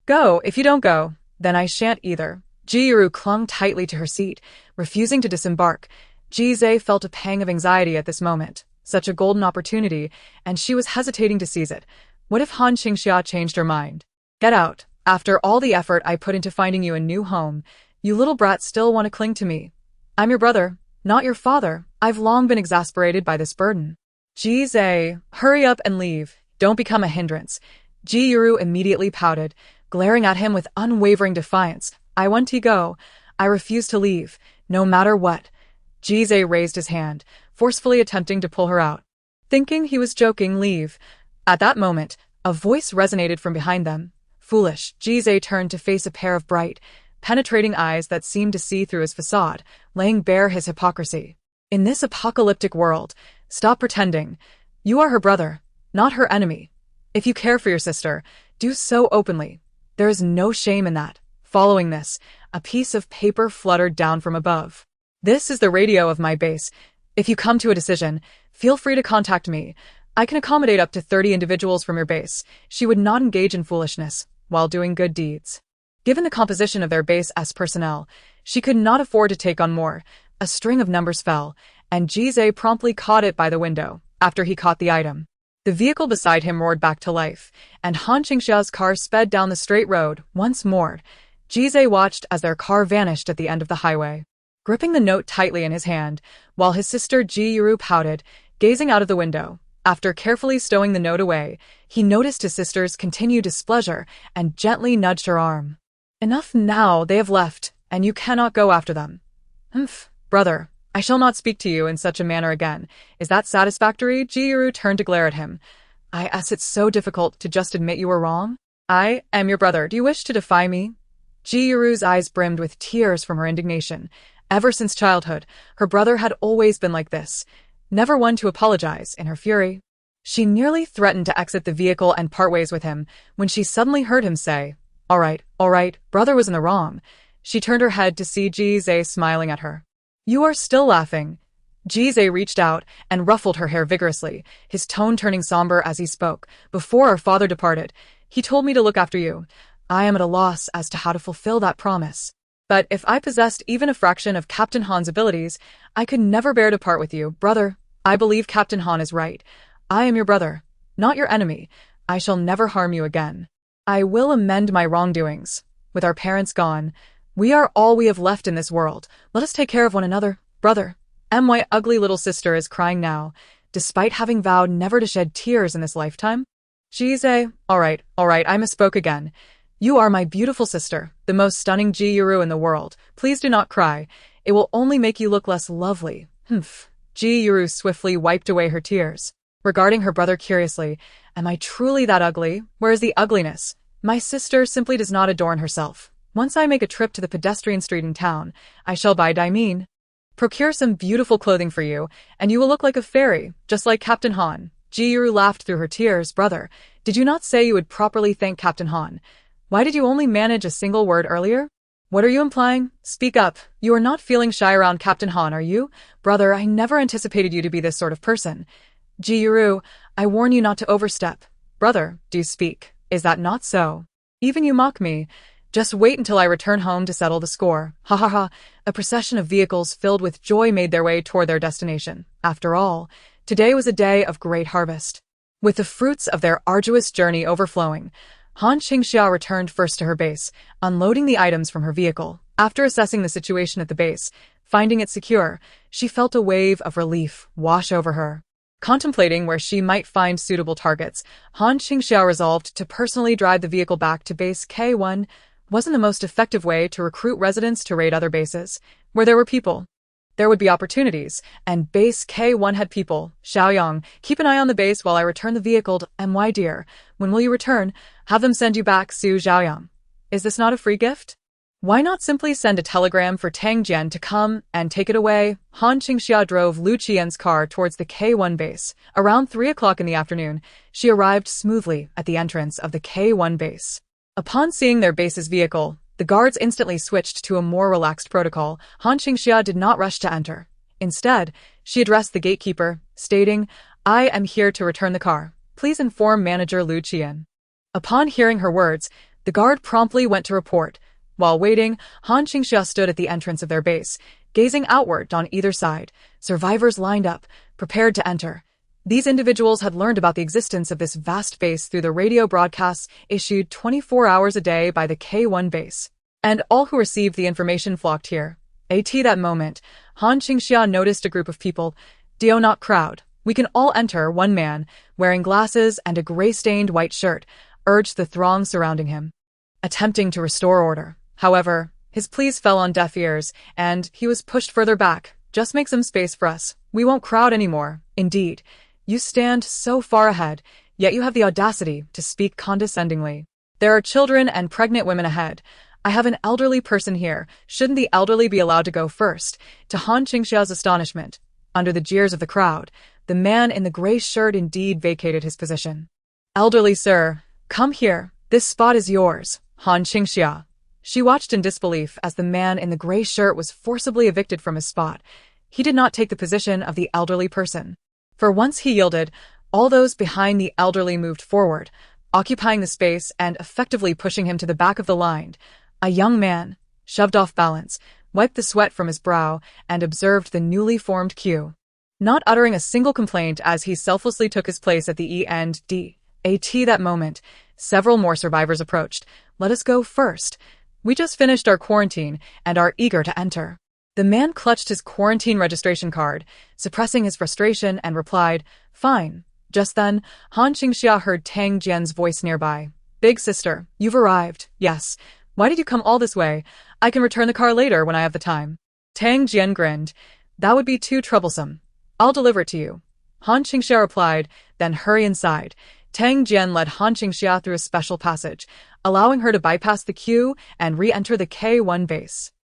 Go. If you don't go, then I shan't either." Jiru clung tightly to her seat, refusing to disembark. Jizai felt a pang of anxiety at this moment. Such a golden opportunity, and she was hesitating to seize it. What if Han Qingxia changed her mind? "Get out. After all the effort I put into finding you a new home, you little brat still want to cling to me. I'm your brother, not your father. I've long been exasperated by this burden." Jizai, hurry up and leave. Don't become a hindrance. Jiru immediately pouted, glaring at him with unwavering defiance. "I want to go. I refuse to leave, no matter what." Jizai raised his hand, forcefully attempting to pull her out. Thinking he was joking, "Leave." At that moment, a voice resonated from behind them. Foolish, Jizai turned to face a pair of bright, penetrating eyes that seemed to see through his facade, laying bare his hypocrisy. "In this apocalyptic world, stop pretending. You are her brother. not her enemy. If you care for your sister, do so openly. There is no shame in that. Following this, a piece of paper fluttered down from above. This is the radio of my base. If you come to a decision, feel free to contact me. I can accommodate up to 30 individuals from your base. She would not engage in foolishness while doing good deeds. Given the composition of their base as personnel, she could not afford to take on more. A string of numbers fell, and Qingxia promptly caught it by the window after he caught the item. The vehicle beside him roared back to life, and Han Qingxia's car sped down the straight road once more. Qingxia watched as their car vanished at the end of the highway, gripping the note tightly in his hand, while his sister Ji Yuru pouted, gazing out of the window. After carefully stowing the note away, he noticed his sister's continued displeasure and gently nudged her arm. Enough now, they have left, and you cannot go after them. Humph, brother, I shall not speak to you in such a manner again. Is that satisfactory? Ji Yuru turned to glare at him. It's so difficult to just admit you were wrong. I am your brother. Do you wish to defy me? Ji Yuru's eyes brimmed with tears from her indignation. Ever since childhood, her brother had always been like this, never one to apologize in her fury. She nearly threatened to exit the vehicle and part ways with him when she suddenly heard him say, all right, brother was in the wrong. She turned her head to see Qingxia smiling at her. You are still laughing. Qingxia reached out and ruffled her hair vigorously, his tone turning somber as he spoke. Before our father departed, he told me to look after you. I am at a loss as to how to fulfill that promise. But if I possessed even a fraction of Captain Han's abilities, I could never bear to part with you. Brother, I believe Captain Han is right. I am your brother, not your enemy. I shall never harm you again. I will amend my wrongdoings. With our parents gone, we are all we have left in this world. Let us take care of one another. Brother, my ugly little sister is crying now, despite having vowed never to shed tears in this lifetime. Qingxia, all right, I misspoke again. You are my beautiful sister, the most stunning Ji Yuru in the world. Please do not cry. It will only make you look less lovely. Humph. Ji Yuru swiftly wiped away her tears, regarding her brother curiously. Am I truly that ugly? Where is the ugliness? My sister simply does not adorn herself. Once I make a trip to the pedestrian street in town, I shall buy diamine, procure some beautiful clothing for you, and you will look like a fairy, just like Captain Han. Ji Yuru laughed through her tears. Brother, did you not say you would properly thank Captain Han? Why did you only manage a single word earlier? What are you implying? Speak up. You are not feeling shy around Captain Han, are you? Brother, I never anticipated you to be this sort of person. Ji Yuru, I warn you not to overstep. Brother, do you speak? Is that not so? Even you mock me. Just wait until I return home to settle the score. Ha ha ha. A procession of vehicles filled with joy made their way toward their destination. After all, today was a day of great harvest. With the fruits of their arduous journey overflowing, Han Qingxia returned first to her base, unloading the items from her vehicle. After assessing the situation at the base, finding it secure, she felt a wave of relief wash over her. Contemplating where she might find suitable targets, Han Qingxia resolved to personally drive the vehicle back to base K1. Wasn't the most effective way to recruit residents to raid other bases. Where there were people, there would be opportunities, and base K1 had people. Xiaoyang, keep an eye on the base while I return the vehicle. My dear, when will you return? Have them send you back, Su Xiaoyang. Is this not a free gift? Why not simply send a telegram for Tang Jian to come and take it away? Han Qingxia drove Lu Qian's car towards the K1 base. Around 3 o'clock in the afternoon, she arrived smoothly at the entrance of the K1 base. Upon seeing their base's vehicle, the guards instantly switched to a more relaxed protocol. Han Qingxia did not rush to enter. Instead, she addressed the gatekeeper, stating, I am here to return the car. Please inform manager Lu Qian. Upon hearing her words, the guard promptly went to report. While waiting, Han Qingxia stood at the entrance of their base, gazing outward on either side. Survivors lined up, prepared to enter. These individuals had learned about the existence of this vast base through the radio broadcasts issued 24 hours a day by the K1 base. And all who received the information flocked here. At that moment, Han Qingxia noticed a group of people. Do not crowd. We can all enter. One man, wearing glasses and a gray-stained white shirt, urged the throng surrounding him, attempting to restore order. However, his pleas fell on deaf ears, and he was pushed further back. Just make some space for us. We won't crowd anymore. Indeed, you stand so far ahead, yet you have the audacity to speak condescendingly. There are children and pregnant women ahead. I have an elderly person here. Shouldn't the elderly be allowed to go first? To Han Qingxia's astonishment, under the jeers of the crowd, the man in the gray shirt indeed vacated his position. "Elderly sir, come here. This spot is yours." Han Qingxia. She watched in disbelief as the man in the gray shirt was forcibly evicted from his spot. He did not take the position of the elderly person. For once he yielded, all those behind the elderly moved forward, occupying the space and effectively pushing him to the back of the line. A young man, shoved off balance, wiped the sweat from his brow and observed the newly formed queue. Not uttering a single complaint as he selflessly took his place at the E&D.AT that moment, several more survivors approached. "Let us go first. We just finished our quarantine and are eager to enter." The man clutched his quarantine registration card, suppressing his frustration, and replied, "Fine." Just then, Han Qingxia heard Tang Jian's voice nearby. "Big sister, you've arrived. Yes. Why did you come all this way? I can return the car later when I have the time." Tang Jian grinned. "That would be too troublesome. I'll deliver it to you." Han Qingxia replied, "Then hurry inside." Tang Jian led Han Qingxia through a special passage, allowing her to bypass the queue and re-enter the K1 base.